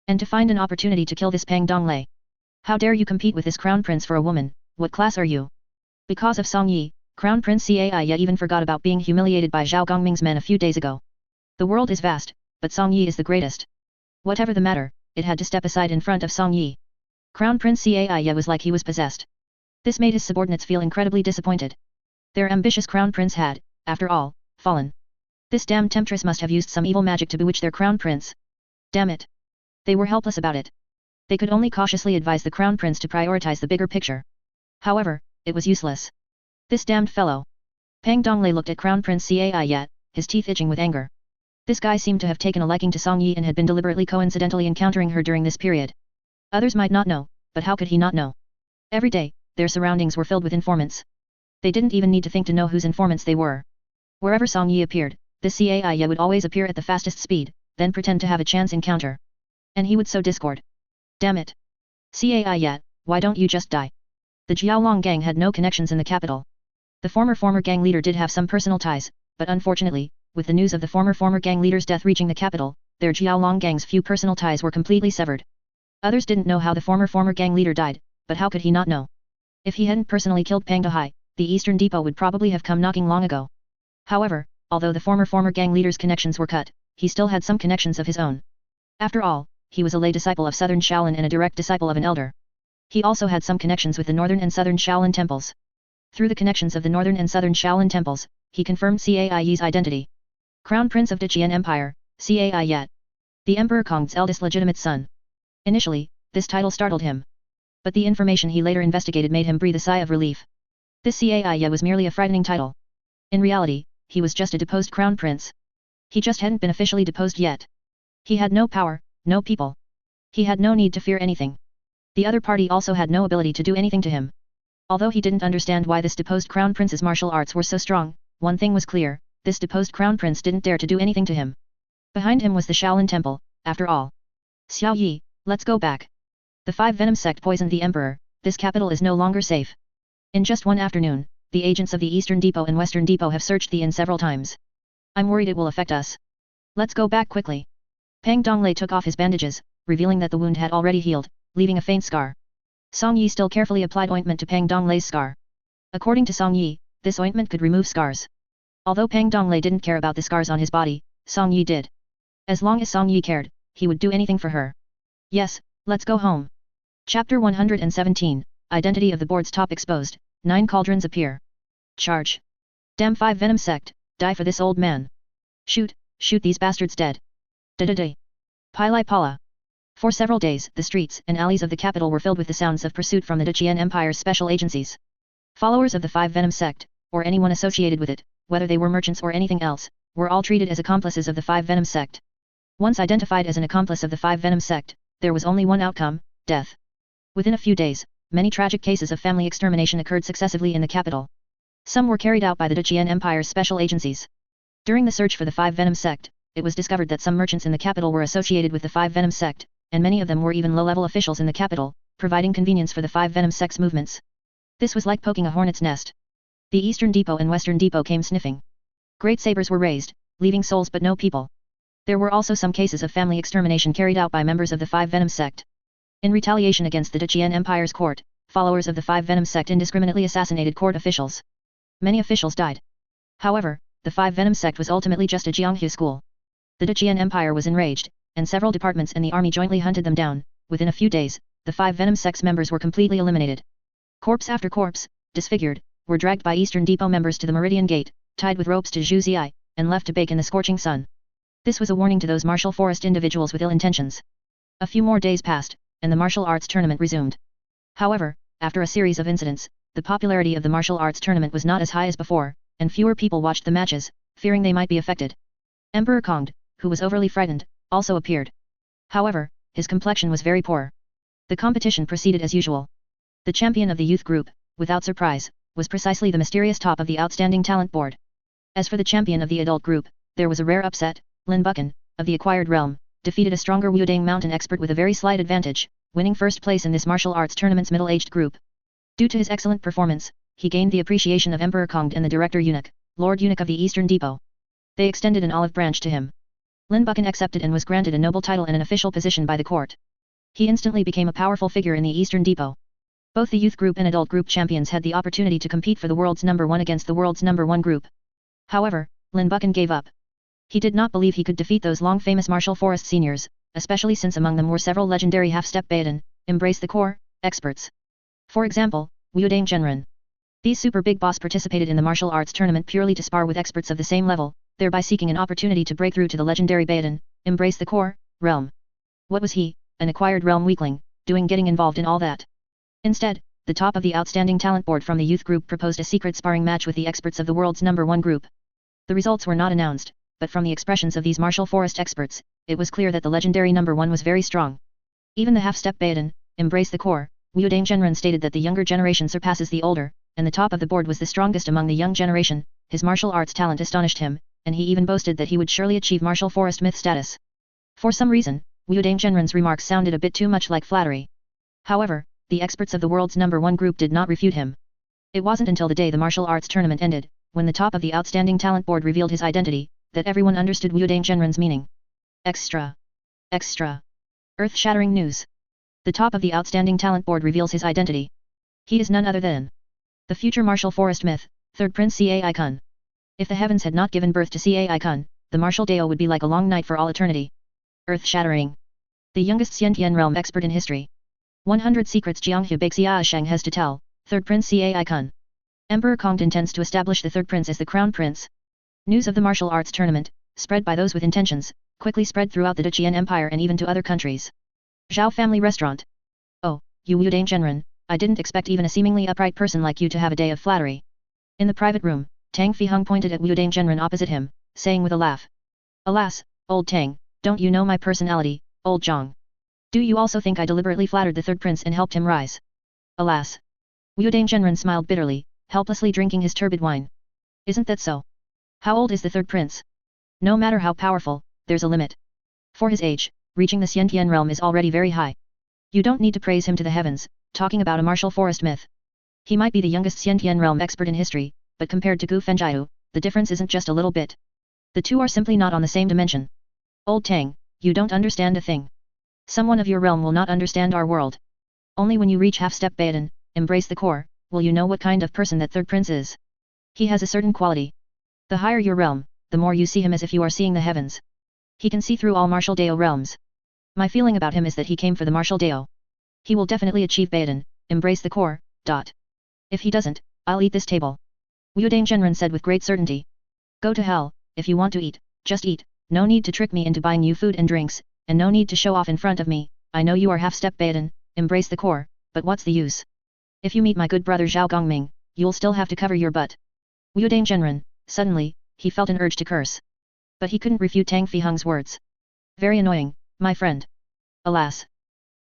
And to find an opportunity to kill this Pang Donglei. How dare you compete with this crown prince for a woman, what class are you? Because of Song Yi, Crown Prince Cai even forgot about being humiliated by Zhao Gongming's men a few days ago. The world is vast, but Song Yi is the greatest. Whatever the matter, it had to step aside in front of Song Yi. Crown Prince Cai was like he was possessed. This made his subordinates feel incredibly disappointed. Their ambitious crown prince had, after all, fallen. This damned temptress must have used some evil magic to bewitch their crown prince. Damn it. They were helpless about it. They could only cautiously advise the crown prince to prioritize the bigger picture. However, it was useless. This damned fellow. Pang Donglei looked at Crown Prince Cai, his teeth itching with anger. This guy seemed to have taken a liking to Song Yi and had been deliberately coincidentally encountering her during this period. Others might not know, but how could he not know? Every day, their surroundings were filled with informants. They didn't even need to think to know whose informants they were. Wherever Song Yi appeared, this Cai would always appear at the fastest speed, then pretend to have a chance encounter. And he would sow discord. Damn it. Cai, why don't you just die? The Jiaolong gang had no connections in the capital. The former gang leader did have some personal ties, but unfortunately, with the news of the former gang leader's death reaching the capital, their Jiaolong gang's few personal ties were completely severed. Others didn't know how the former gang leader died, but how could he not know? If he hadn't personally killed Pang Dahai, the Eastern Depot would probably have come knocking long ago. However, although the former gang leader's connections were cut, he still had some connections of his own. After all, he was a lay disciple of Southern Shaolin and a direct disciple of an elder. He also had some connections with the Northern and Southern Shaolin temples. Through the connections of the Northern and Southern Shaolin temples, he confirmed Cai's identity. Crown Prince of Diqian Empire, Cai. The Emperor Kong's eldest legitimate son. Initially, this title startled him. But the information he later investigated made him breathe a sigh of relief. This Cai was merely a frightening title. In reality, he was just a deposed crown prince. He just hadn't been officially deposed yet. He had no power, no people. He had no need to fear anything. The other party also had no ability to do anything to him. Although he didn't understand why this deposed crown prince's martial arts were so strong, one thing was clear, this deposed crown prince didn't dare to do anything to him. Behind him was the Shaolin temple, after all. Xiao Yi, let's go back. The Five Venom sect poisoned the emperor, this capital is no longer safe. In just one afternoon, the agents of the Eastern Depot and Western Depot have searched the inn several times. I'm worried it will affect us. Let's go back quickly. Pang Donglei took off his bandages, revealing that the wound had already healed, leaving a faint scar. Song Yi still carefully applied ointment to Pang Donglei's scar. According to Song Yi, this ointment could remove scars. Although Pang Donglei didn't care about the scars on his body, Song Yi did. As long as Song Yi cared, he would do anything for her. Yes, let's go home. Chapter 117, Identity of the Board's Top Exposed, 9 Cauldrons Appear. Charge. Damn 5 Venom Sect, die for this old man. Shoot these bastards dead. Da-da-da. Pilai Pala. For several days, the streets and alleys of the capital were filled with the sounds of pursuit from the Dacian Empire's special agencies. Followers of the 5 Venom Sect, or anyone associated with it, whether they were merchants or anything else, were all treated as accomplices of the 5 Venom Sect. Once identified as an accomplice of the 5 Venom Sect, there was only one outcome, death. Within a few days, many tragic cases of family extermination occurred successively in the capital. Some were carried out by the Dacian Empire's special agencies. During the search for the 5 Venom Sect, it was discovered that some merchants in the capital were associated with the 5 Venom Sect, and many of them were even low-level officials in the capital, providing convenience for the 5 Venom Sect's movements. This was like poking a hornet's nest. The Eastern Depot and Western Depot came sniffing. Great sabers were raised, leaving souls but no people. There were also some cases of family extermination carried out by members of the 5 Venom Sect. In retaliation against the Dacian Empire's court, followers of the 5 Venom Sect indiscriminately assassinated court officials. Many officials died. However, the 5 Venom Sect was ultimately just a Jianghu school. The Dacian Empire was enraged, and several departments and the army jointly hunted them down. Within a few days, the 5 Venom Sect's members were completely eliminated. Corpse after corpse, disfigured, were dragged by Eastern Depot members to the Meridian Gate, tied with ropes to Zhuziai, and left to bake in the scorching sun. This was a warning to those martial forest individuals with ill intentions. A few more days passed, and the martial arts tournament resumed. However, after a series of incidents, the popularity of the martial arts tournament was not as high as before, and fewer people watched the matches, fearing they might be affected. Emperor Kongd, who was overly frightened, also appeared. However, his complexion was very poor. The competition proceeded as usual. The champion of the youth group, without surprise, was precisely the mysterious top of the outstanding talent board. As for the champion of the adult group, there was a rare upset. Lin Buchan, of the acquired realm, defeated a stronger Wudang mountain expert with a very slight advantage, winning first place in this martial arts tournament's middle-aged group. Due to his excellent performance, he gained the appreciation of Emperor Kongd and the Director Eunuch, Lord Eunuch of the Eastern Depot. They extended an olive branch to him. Lin Buchan accepted and was granted a noble title and an official position by the court. He instantly became a powerful figure in the Eastern Depot. Both the youth group and adult group champions had the opportunity to compete for the world's #1 against the world's #1 group. However, Lin Buchan gave up. He did not believe he could defeat those long-famous martial forest seniors, especially since among them were several legendary half-step Baiden, embrace the core, experts. For example, Wudang Zhenren. These super big boss participated in the martial arts tournament purely to spar with experts of the same level, thereby seeking an opportunity to break through to the legendary Baiden, embrace the core, realm. What was he, an acquired realm weakling, doing getting involved in all that? Instead, the top of the outstanding talent board from the youth group proposed a secret sparring match with the experts of the world's #1 group. The results were not announced, but from the expressions of these martial forest experts, it was clear that the legendary #1 was very strong. Even the half-step Baiden, embrace the core, Wudang Zhenren stated that the younger generation surpasses the older, and the top of the board was the strongest among the young generation. His martial arts talent astonished him, and he even boasted that he would surely achieve martial forest myth status. For some reason, Wudang Zhenren's remarks sounded a bit too much like flattery. However, the experts of the world's #1 group did not refute him. It wasn't until the day the martial arts tournament ended, when the top of the outstanding talent board revealed his identity, that everyone understood Wudang Zhenren's meaning. Extra. Extra. Earth-shattering news. The top of the outstanding talent board reveals his identity. He is none other than the future martial forest myth, third prince Cai Kun. If the heavens had not given birth to Cai Kun, the martial Dao would be like a long night for all eternity. Earth-shattering. The youngest Xiantian realm expert in history. 100 secrets Jianghu Beixia Shang has to tell, third prince Cai Kun. Emperor Kongd intends to establish the third prince as the crown prince. News of the martial arts tournament, spread by those with intentions, quickly spread throughout the Dacian Empire and even to other countries. Zhao Family Restaurant. Oh, you Wudang Zhenren, I didn't expect even a seemingly upright person like you to have a day of flattery. In the private room, Tang Fiheng pointed at Wudang Zhenren opposite him, saying with a laugh. Alas, old Tang, don't you know my personality, old Zhang? Do you also think I deliberately flattered the third prince and helped him rise? Alas. Wudang Zhenren smiled bitterly, helplessly drinking his turbid wine. Isn't that so? How old is the third prince? No matter how powerful, there's a limit. For his age, reaching the Xiantian realm is already very high. You don't need to praise him to the heavens, talking about a martial forest myth. He might be the youngest Xiantian realm expert in history, but compared to Gu Fengjiu, the difference isn't just a little bit. The two are simply not on the same dimension. Old Tang, you don't understand a thing. Someone of your realm will not understand our world. Only when you reach half-step Baiden, embrace the core, will you know what kind of person that third prince is. He has a certain quality. The higher your realm, the more you see him as if you are seeing the heavens. He can see through all martial Dao realms. My feeling about him is that he came for the martial Dao. He will definitely achieve Baiden, embrace the core, ... If he doesn't, I'll eat this table. Wu Dangzhenren said with great certainty. Go to hell, if you want to eat, just eat, no need to trick me into buying you food and drinks, and no need to show off in front of me. I know you are half-step Baiden, embrace the core, but what's the use? If you meet my good brother Zhao Gongming, you'll still have to cover your butt. Wu Dangzhenren, suddenly, he felt an urge to curse. But he couldn't refute Tang Fiheng's words. Very annoying, my friend. Alas.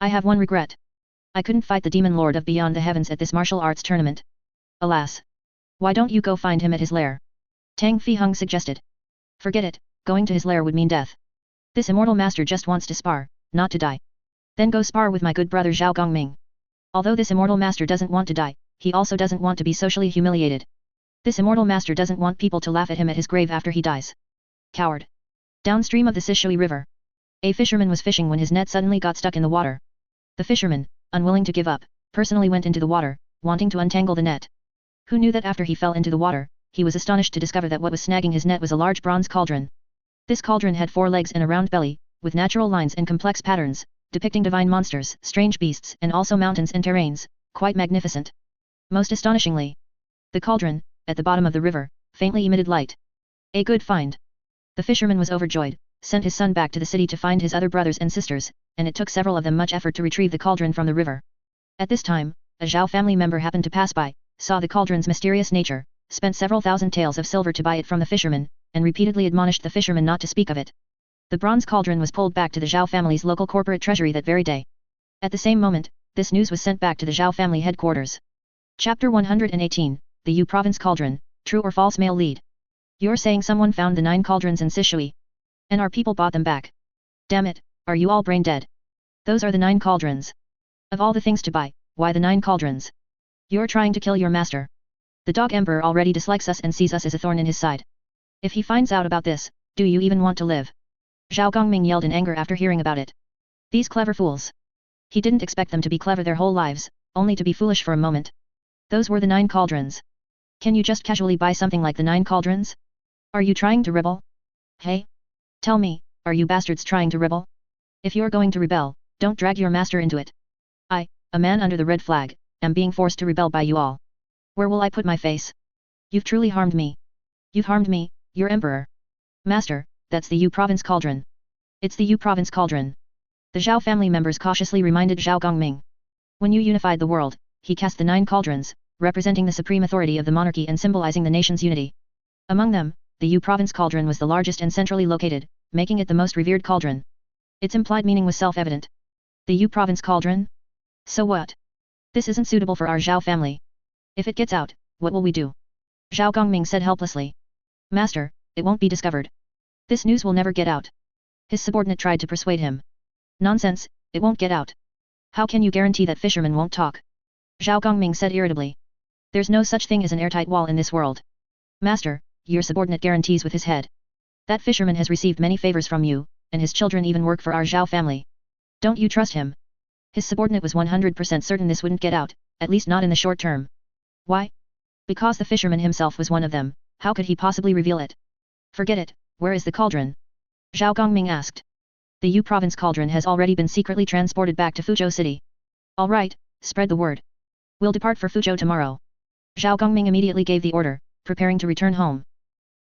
I have one regret. I couldn't fight the demon lord of beyond the heavens at this martial arts tournament. Alas. Why don't you go find him at his lair? Tang Fiheng suggested. Forget it, going to his lair would mean death. This immortal master just wants to spar, not to die. Then go spar with my good brother Zhao Gongming. Although this immortal master doesn't want to die, he also doesn't want to be socially humiliated. This immortal master doesn't want people to laugh at him at his grave after he dies. Coward. Downstream of the Sishui River. A fisherman was fishing when his net suddenly got stuck in the water. The fisherman, unwilling to give up, personally went into the water, wanting to untangle the net. Who knew that after he fell into the water, he was astonished to discover that what was snagging his net was a large bronze cauldron. This cauldron had 4 legs and a round belly, with natural lines and complex patterns, depicting divine monsters, strange beasts and also mountains and terrains, quite magnificent. Most astonishingly, the cauldron, at the bottom of the river, faintly emitted light. A good find. The fisherman was overjoyed, sent his son back to the city to find his other brothers and sisters, and it took several of them much effort to retrieve the cauldron from the river. At this time, a Zhao family member happened to pass by, saw the cauldron's mysterious nature, spent several thousand taels of silver to buy it from the fisherman, and repeatedly admonished the fisherman not to speak of it. The bronze cauldron was pulled back to the Zhao family's local corporate treasury that very day. At the same moment, this news was sent back to the Zhao family headquarters. Chapter 118, the Yu Province Cauldron, True or False Mail Lead. You're saying someone found the 9 cauldrons in Sishui? And our people bought them back? Damn it, are you all brain dead? Those are the 9 cauldrons. Of all the things to buy, why the 9 cauldrons? You're trying to kill your master. The dog emperor already dislikes us and sees us as a thorn in his side. If he finds out about this, do you even want to live? Zhao Gongming yelled in anger after hearing about it. These clever fools. He didn't expect them to be clever their whole lives, only to be foolish for a moment. Those were the 9 cauldrons. Can you just casually buy something like the 9 cauldrons? Are you trying to rebel? Hey? Tell me, are you bastards trying to rebel? If you're going to rebel, don't drag your master into it. I, a man under the red flag, am being forced to rebel by you all. Where will I put my face? You've truly harmed me. You've harmed me, your emperor. Master, that's the Yu Province Cauldron. It's the Yu Province Cauldron. The Zhao family members cautiously reminded Zhao Gongming. When you unified the world, he cast the 9 cauldrons, representing the supreme authority of the monarchy and symbolizing the nation's unity. Among them, the Yu Province Cauldron was the largest and centrally located, making it the most revered cauldron. Its implied meaning was self-evident. The Yu Province Cauldron? So what? This isn't suitable for our Zhao family. If it gets out, what will we do? Zhao Gongming said helplessly. Master, it won't be discovered. This news will never get out. His subordinate tried to persuade him. Nonsense, it won't get out. How can you guarantee that fishermen won't talk? Zhao Gongming said irritably. There's no such thing as an airtight wall in this world. Master, your subordinate guarantees with his head. That fisherman has received many favors from you, and his children even work for our Zhao family. Don't you trust him? His subordinate was 100% certain this wouldn't get out, at least not in the short term. Why? Because the fisherman himself was one of them, how could he possibly reveal it? Forget it, where is the cauldron? Zhao Gongming asked. The Yu Province Cauldron has already been secretly transported back to Fuzhou City. All right, spread the word. We'll depart for Fuzhou tomorrow. Zhao Gongming immediately gave the order, preparing to return home.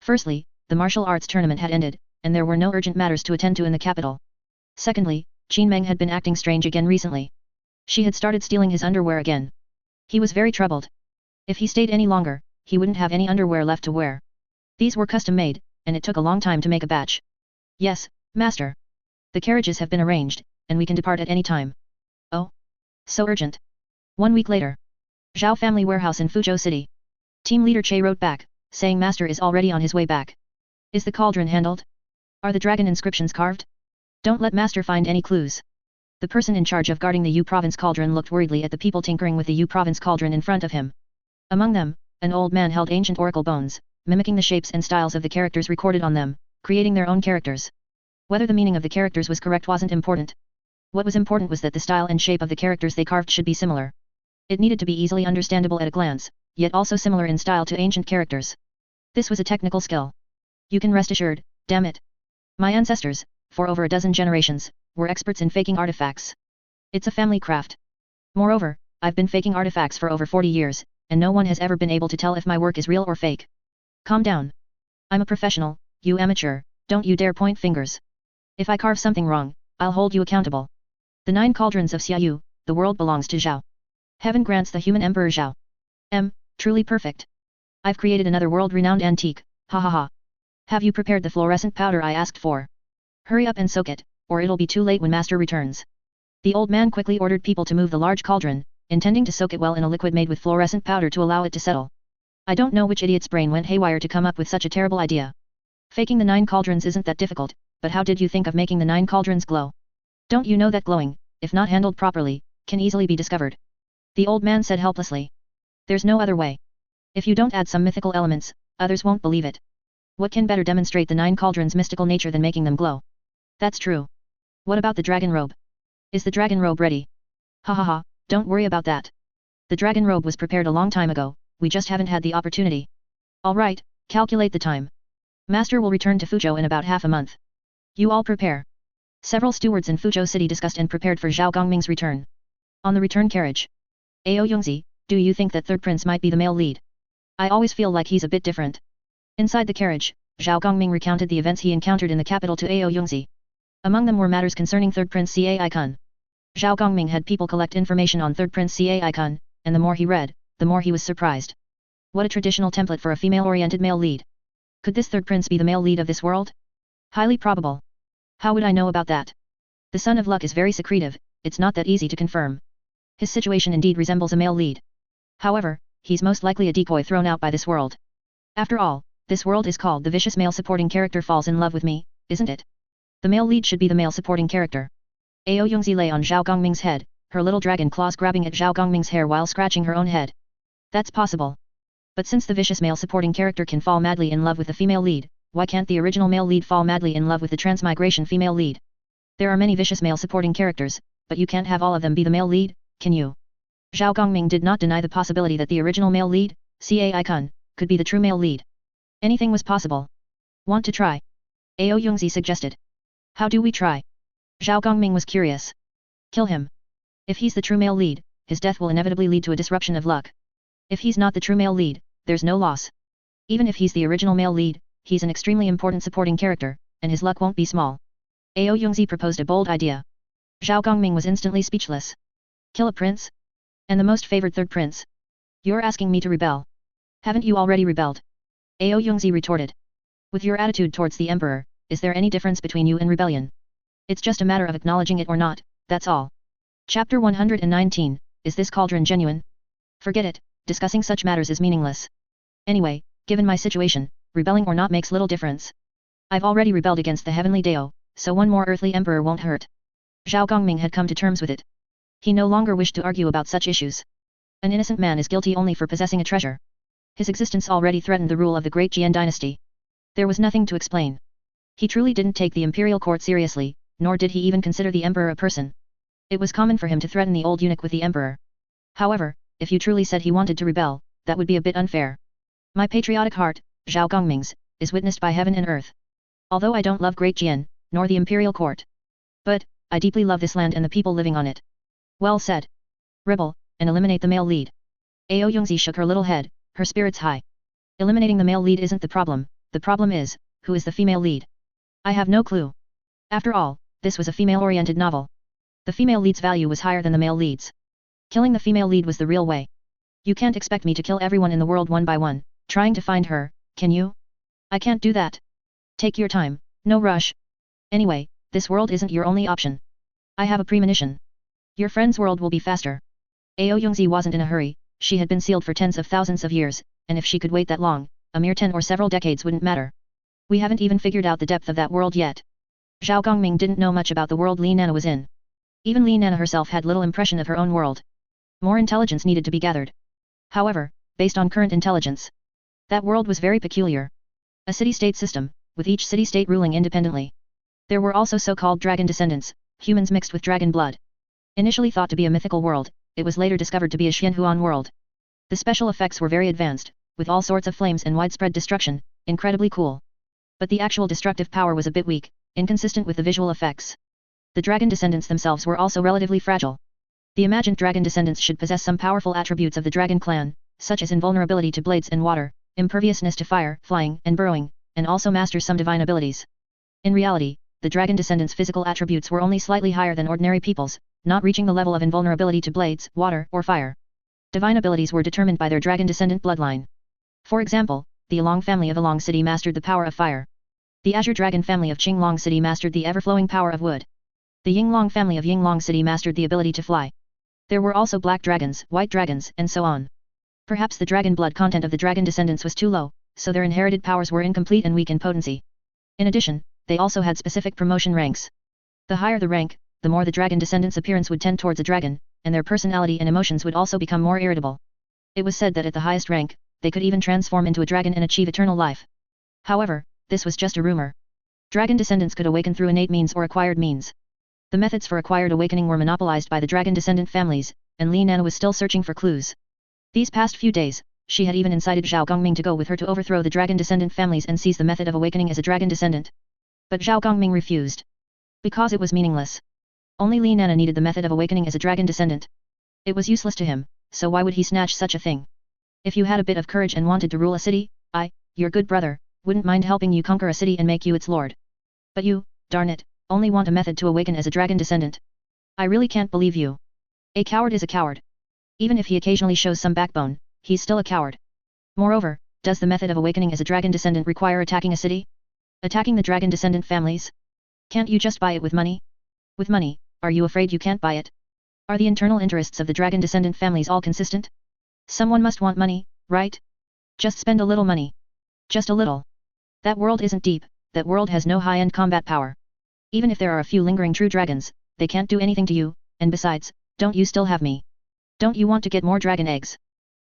Firstly, the martial arts tournament had ended, and there were no urgent matters to attend to in the capital. Secondly, Qin Meng had been acting strange again recently. She had started stealing his underwear again. He was very troubled. If he stayed any longer, he wouldn't have any underwear left to wear. These were custom-made, and it took a long time to make a batch. Yes, master. The carriages have been arranged, and we can depart at any time. Oh? So urgent. 1 week later. Zhao family warehouse in Fuzhou City. Team leader Che wrote back, saying master is already on his way back. Is the cauldron handled? Are the dragon inscriptions carved? Don't let master find any clues. The person in charge of guarding the U Province cauldron looked worriedly at the people tinkering with the U Province cauldron in front of him. Among them, an old man held ancient oracle bones, mimicking the shapes and styles of the characters recorded on them, creating their own characters. Whether the meaning of the characters was correct wasn't important. What was important was that the style and shape of the characters they carved should be similar. It needed to be easily understandable at a glance, yet also similar in style to ancient characters. This was a technical skill. You can rest assured, damn it. My ancestors, for over a dozen generations, were experts in faking artifacts. It's a family craft. Moreover, I've been faking artifacts for over 40 years, and no one has ever been able to tell if my work is real or fake. Calm down. I'm a professional, you amateur, don't you dare point fingers. If I carve something wrong, I'll hold you accountable. The 9 cauldrons of Xiaoyu, the world belongs to Zhao. Heaven grants the human emperor Zhao. Truly perfect. I've created another world-renowned antique, ha ha ha. Have you prepared the fluorescent powder I asked for? Hurry up and soak it, or it'll be too late when master returns. The old man quickly ordered people to move the large cauldron, intending to soak it well in a liquid made with fluorescent powder to allow it to settle. I don't know which idiot's brain went haywire to come up with such a terrible idea. Faking the 9 cauldrons isn't that difficult, but how did you think of making the 9 cauldrons glow? Don't you know that glowing, if not handled properly, can easily be discovered? The old man said helplessly. There's no other way. If you don't add some mythical elements, others won't believe it. What can better demonstrate the 9 cauldrons' mystical nature than making them glow? That's true. What about the dragon robe? Is the dragon robe ready? Ha ha ha, don't worry about that. The dragon robe was prepared a long time ago, we just haven't had the opportunity. Alright, calculate the time. Master will return to Fuzhou in about half a month. You all prepare. Several stewards in Fuzhou city discussed and prepared for Zhao Gongming's return. On the return carriage. Ao Yongzi, do you think that third prince might be the male lead? I always feel like he's a bit different. Inside the carriage, Zhao Gongming recounted the events he encountered in the capital to Ao Yongzi. Among them were matters concerning third prince Cai Kun. Zhao Gongming had people collect information on third prince Cai Kun, and the more he read, the more he was surprised. What a traditional template for a female-oriented male lead. Could this third prince be the male lead of this world? Highly probable. How would I know about that? The son of luck is very secretive, it's not that easy to confirm. His situation indeed resembles a male lead. However, he's most likely a decoy thrown out by this world. After all, this world is called the vicious male supporting character falls in love with me, isn't it? The male lead should be the male supporting character. Ao Yongzi lay on Zhao Gongming's head, her little dragon claws grabbing at Zhao Gongming's hair while scratching her own head. That's possible. But since the vicious male supporting character can fall madly in love with the female lead, why can't the original male lead fall madly in love with the transmigration female lead? There are many vicious male supporting characters, but you can't have all of them be the male lead, can you? Zhao Gongming did not deny the possibility that the original male lead, Cai Kun, could be the true male lead. Anything was possible. Want to try? Ao Yongzi suggested. How do we try? Zhao Gongming was curious. Kill him. If he's the true male lead, his death will inevitably lead to a disruption of luck. If he's not the true male lead, there's no loss. Even if he's the original male lead, he's an extremely important supporting character, and his luck won't be small. Ao Yongzi proposed a bold idea. Zhao Gongming was instantly speechless. Kill a prince? And the most favored third prince? You're asking me to rebel. Haven't you already rebelled? Ao Yongzi retorted. With your attitude towards the emperor, is there any difference between you and rebellion? It's just a matter of acknowledging it or not, that's all. Chapter 119, Is this cauldron genuine? Forget it, discussing such matters is meaningless. Anyway, given my situation, rebelling or not makes little difference. I've already rebelled against the heavenly Dao, so one more earthly emperor won't hurt. Zhao Gongming had come to terms with it. He no longer wished to argue about such issues. An innocent man is guilty only for possessing a treasure. His existence already threatened the rule of the great Jian dynasty. There was nothing to explain. He truly didn't take the imperial court seriously, nor did he even consider the emperor a person. It was common for him to threaten the old eunuch with the emperor. However, if you truly said he wanted to rebel, that would be a bit unfair. My patriotic heart, Zhao Gongming's, is witnessed by heaven and earth. Although I don't love Great Jian, nor the imperial court. But, I deeply love this land and the people living on it. Well said. Rebel, and eliminate the male lead. Ao Yongzi shook her little head, her spirits high. Eliminating the male lead isn't the problem is, who is the female lead? I have no clue. After all, this was a female-oriented novel. The female lead's value was higher than the male lead's. Killing the female lead was the real way. You can't expect me to kill everyone in the world one by one, trying to find her, can you? I can't do that. Take your time, no rush. Anyway, this world isn't your only option. I have a premonition. Your friend's world will be faster. Ao Yongzi wasn't in a hurry, she had been sealed for tens of thousands of years, and if she could wait that long, a mere 10 or several decades wouldn't matter. We haven't even figured out the depth of that world yet. Zhao Gongming didn't know much about the world Li Nana was in. Even Li Nana herself had little impression of her own world. More intelligence needed to be gathered. However, based on current intelligence, that world was very peculiar. A city-state system, with each city-state ruling independently. There were also so-called dragon descendants, humans mixed with dragon blood. Initially thought to be a mythical world, it was later discovered to be a Xianhuan world. The special effects were very advanced, with all sorts of flames and widespread destruction, incredibly cool. But the actual destructive power was a bit weak, inconsistent with the visual effects. The dragon descendants themselves were also relatively fragile. The imagined dragon descendants should possess some powerful attributes of the dragon clan, such as invulnerability to blades and water, imperviousness to fire, flying, and burrowing, and also master some divine abilities. In reality, the dragon descendants' physical attributes were only slightly higher than ordinary people's, not reaching the level of invulnerability to blades, water, or fire. Divine abilities were determined by their dragon descendant bloodline. For example, the Along family of Along City mastered the power of fire. The Azure Dragon family of Qinglong City mastered the ever-flowing power of wood. The Yinglong family of Yinglong City mastered the ability to fly. There were also black dragons, white dragons, and so on. Perhaps the dragon blood content of the dragon descendants was too low, so their inherited powers were incomplete and weak in potency. In addition, they also had specific promotion ranks. The higher the rank, the more the dragon descendants' appearance would tend towards a dragon, and their personality and emotions would also become more irritable. It was said that at the highest rank, they could even transform into a dragon and achieve eternal life. However, this was just a rumor. Dragon descendants could awaken through innate means or acquired means. The methods for acquired awakening were monopolized by the dragon descendant families, and Li Nana was still searching for clues. These past few days, she had even incited Zhao Gongming to go with her to overthrow the dragon descendant families and seize the method of awakening as a dragon descendant. But Zhao Gongming refused. Because it was meaningless. Only Li Nana needed the method of awakening as a dragon descendant. It was useless to him, so why would he snatch such a thing? If you had a bit of courage and wanted to rule a city, I, your good brother, wouldn't mind helping you conquer a city and make you its lord. But you, darn it, only want a method to awaken as a dragon descendant. I really can't believe you. A coward is a coward. Even if he occasionally shows some backbone, he's still a coward. Moreover, does the method of awakening as a dragon descendant require attacking a city? Attacking the dragon descendant families? Can't you just buy it with money? With money, are you afraid you can't buy it? Are the internal interests of the dragon descendant families all consistent? Someone must want money, right? Just spend a little money. Just a little. That world isn't deep, that world has no high-end combat power. Even if there are a few lingering true dragons, they can't do anything to you, and besides, don't you still have me? Don't you want to get more dragon eggs?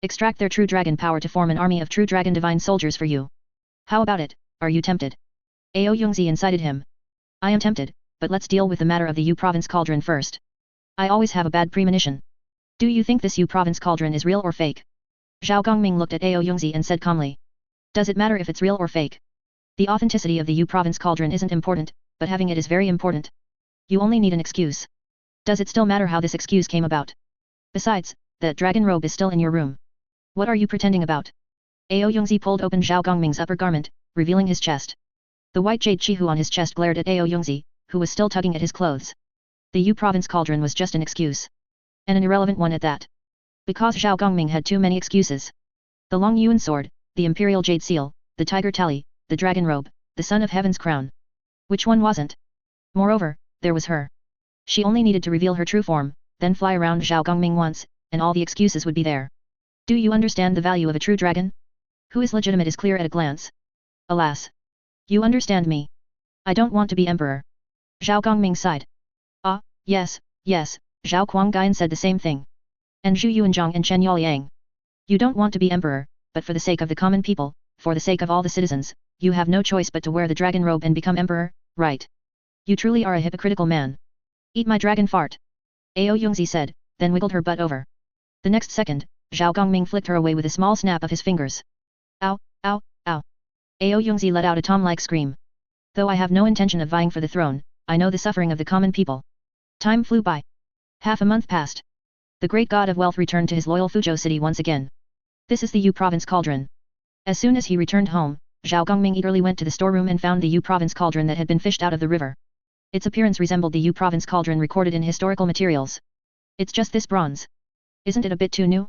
Extract their true dragon power to form an army of true dragon divine soldiers for you. How about it, are you tempted? Ao Yongzi incited him. I am tempted, but let's deal with the matter of the Yu province cauldron first. I always have a bad premonition. Do you think this Yu province cauldron is real or fake? Zhao Gongming looked at Ao Yongzi and said calmly. Does it matter if it's real or fake? The authenticity of the Yu province cauldron isn't important, but having it is very important. You only need an excuse. Does it still matter how this excuse came about? Besides, that dragon robe is still in your room. What are you pretending about? Ao Yongzi pulled open Zhao Gongming's upper garment, revealing his chest. The white jade chihu on his chest glared at Ao Yongzi, who was still tugging at his clothes. The Yu province cauldron was just an excuse. And an irrelevant one at that. Because Zhao Gongming had too many excuses. The Long Yuan sword, the imperial jade seal, the tiger tally, the dragon robe, the son of heaven's crown. Which one wasn't? Moreover, there was her. She only needed to reveal her true form, then fly around Zhao Gongming once, and all the excuses would be there. Do you understand the value of a true dragon? Who is legitimate is clear at a glance. Alas. You understand me. I don't want to be emperor. Zhao Gongming sighed. Ah, yes, yes, Zhao Kuangyan said the same thing. And Zhu Yuanzhang and Chen Yaoliang. You don't want to be emperor, but for the sake of the common people, for the sake of all the citizens, you have no choice but to wear the dragon robe and become emperor, right? You truly are a hypocritical man. Eat my dragon fart. Ao Yongzi said, then wiggled her butt over. The next second, Zhao Gongming flicked her away with a small snap of his fingers. Ow, ow, ow. Ao Yongzi let out a tom-like scream. Though I have no intention of vying for the throne, I know the suffering of the common people. Time flew by. Half a month passed. The great god of wealth returned to his loyal Fuzhou city once again. This is the Yu province cauldron. As soon as he returned home, Zhao Gongming eagerly went to the storeroom and found the Yu province cauldron that had been fished out of the river. Its appearance resembled the Yu province cauldron recorded in historical materials. It's just this bronze. Isn't it a bit too new?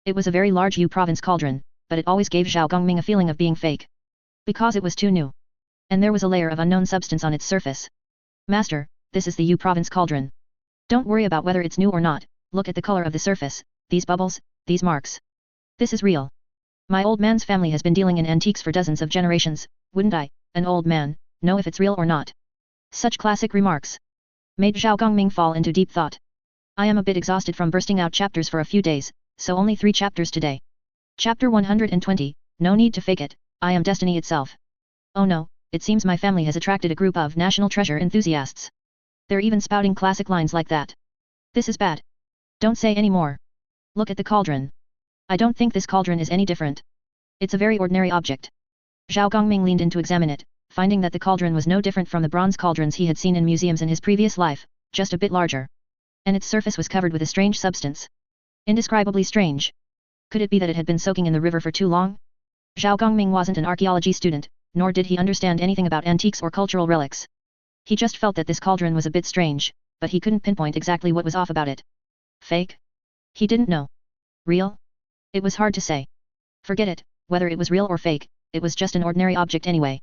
It was a very large Yu province cauldron, but it always gave Zhao Gongming a feeling of being fake. Because it was too new. And there was a layer of unknown substance on its surface. Master, this is the Yu province cauldron. Don't worry about whether it's new or not, look at the color of the surface, these bubbles, these marks. This is real. My old man's family has been dealing in antiques for dozens of generations, wouldn't I, an old man, know if it's real or not? Such classic remarks. made Zhao Gongming fall into deep thought. I am a bit exhausted from bursting out chapters for a few days, so only 3 chapters today. Chapter 120, no need to fake it, I am destiny itself. Oh no, it seems my family has attracted a group of national treasure enthusiasts. They're even spouting classic lines like that. This is bad. Don't say any more. Look at the cauldron. I don't think this cauldron is any different. It's a very ordinary object. Zhao Gongming leaned in to examine it, finding that the cauldron was no different from the bronze cauldrons he had seen in museums in his previous life, just a bit larger. And its surface was covered with a strange substance. Indescribably strange. Could it be that it had been soaking in the river for too long? Zhao Gongming wasn't an archaeology student, nor did he understand anything about antiques or cultural relics. He just felt that this cauldron was a bit strange, but he couldn't pinpoint exactly what was off about it. Fake? He didn't know. Real? It was hard to say. Forget it, whether it was real or fake, it was just an ordinary object anyway.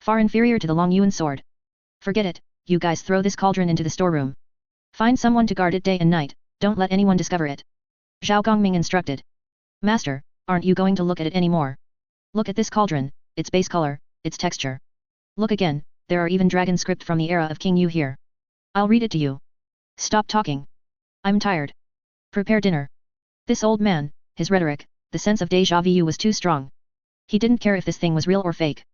Far inferior to the Long Yuan sword. Forget it, you guys throw this cauldron into the storeroom. Find someone to guard it day and night, don't let anyone discover it. Zhao Gongming instructed. Master, aren't you going to look at it anymore? Look at this cauldron, its base color, its texture. Look again, there are even dragon script from the era of King Yu here. I'll read it to you. Stop talking. I'm tired. Prepare dinner. This old man, his rhetoric, the sense of déjà vu was too strong. He didn't care if this thing was real or fake.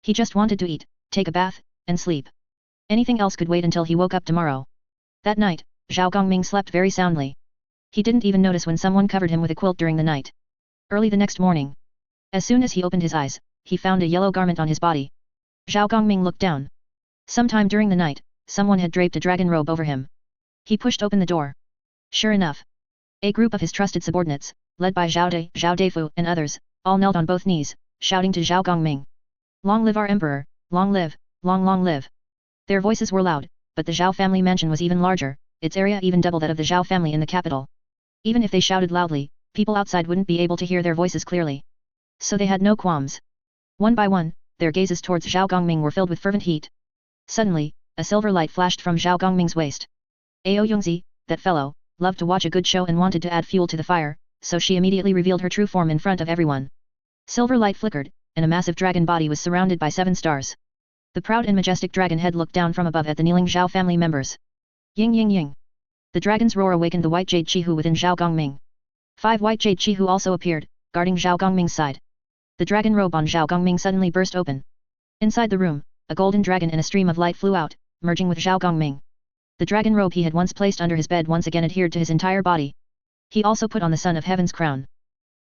He just wanted to eat, take a bath, and sleep. Anything else could wait until he woke up tomorrow. That night, Zhao Gongming slept very soundly. He didn't even notice when someone covered him with a quilt during the night. Early the next morning. As soon as he opened his eyes, he found a yellow garment on his body. Zhao Gongming looked down. Sometime during the night, someone had draped a dragon robe over him. He pushed open the door. Sure enough. A group of his trusted subordinates, led by Zhao De, Zhao Defu, and others, all knelt on both knees, shouting to Zhao Gongming. Long live our emperor, long live, long live. Their voices were loud, but the Zhao family mansion was even larger, its area even double that of the Zhao family in the capital. Even if they shouted loudly, people outside wouldn't be able to hear their voices clearly. So they had no qualms. One by one, their gazes towards Zhao Gongming were filled with fervent heat. Suddenly, a silver light flashed from Zhao Gongming's waist. Ao Yongzi, that fellow, loved to watch a good show and wanted to add fuel to the fire, so she immediately revealed her true form in front of everyone. Silver light flickered, and a massive dragon body was surrounded by 7 stars. The proud and majestic dragon head looked down from above at the kneeling Zhao family members. Ying ying ying. The dragon's roar awakened the white jade Chihu within Zhao Gongming. 5 white jade Chihu also appeared, guarding Zhao Gongming's side. The dragon robe on Zhao Gongming suddenly burst open. Inside the room, a golden dragon and a stream of light flew out, merging with Zhao Gongming. The dragon robe he had once placed under his bed once again adhered to his entire body. He also put on the Son of Heaven's crown.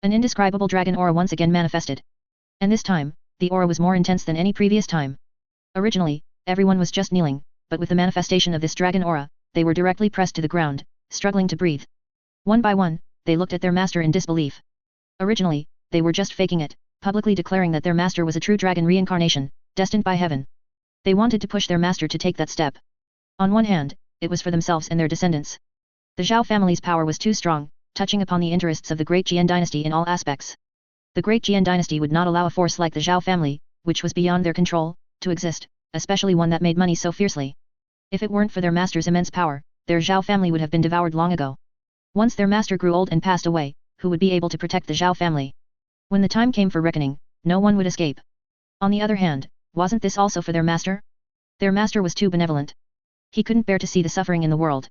An indescribable dragon aura once again manifested. And this time, the aura was more intense than any previous time. Originally, everyone was just kneeling, but with the manifestation of this dragon aura, they were directly pressed to the ground, struggling to breathe. One by one, they looked at their master in disbelief. Originally, they were just faking it, publicly declaring that their master was a true dragon reincarnation, destined by heaven. They wanted to push their master to take that step. On one hand, it was for themselves and their descendants. The Zhao family's power was too strong, touching upon the interests of the great Jian dynasty in all aspects. The great Jian dynasty would not allow a force like the Zhao family, which was beyond their control, to exist, especially one that made money so fiercely. If it weren't for their master's immense power, their Zhao family would have been devoured long ago. Once their master grew old and passed away, who would be able to protect the Zhao family? When the time came for reckoning, no one would escape. On the other hand, wasn't this also for their master? Their master was too benevolent. He couldn't bear to see the suffering in the world.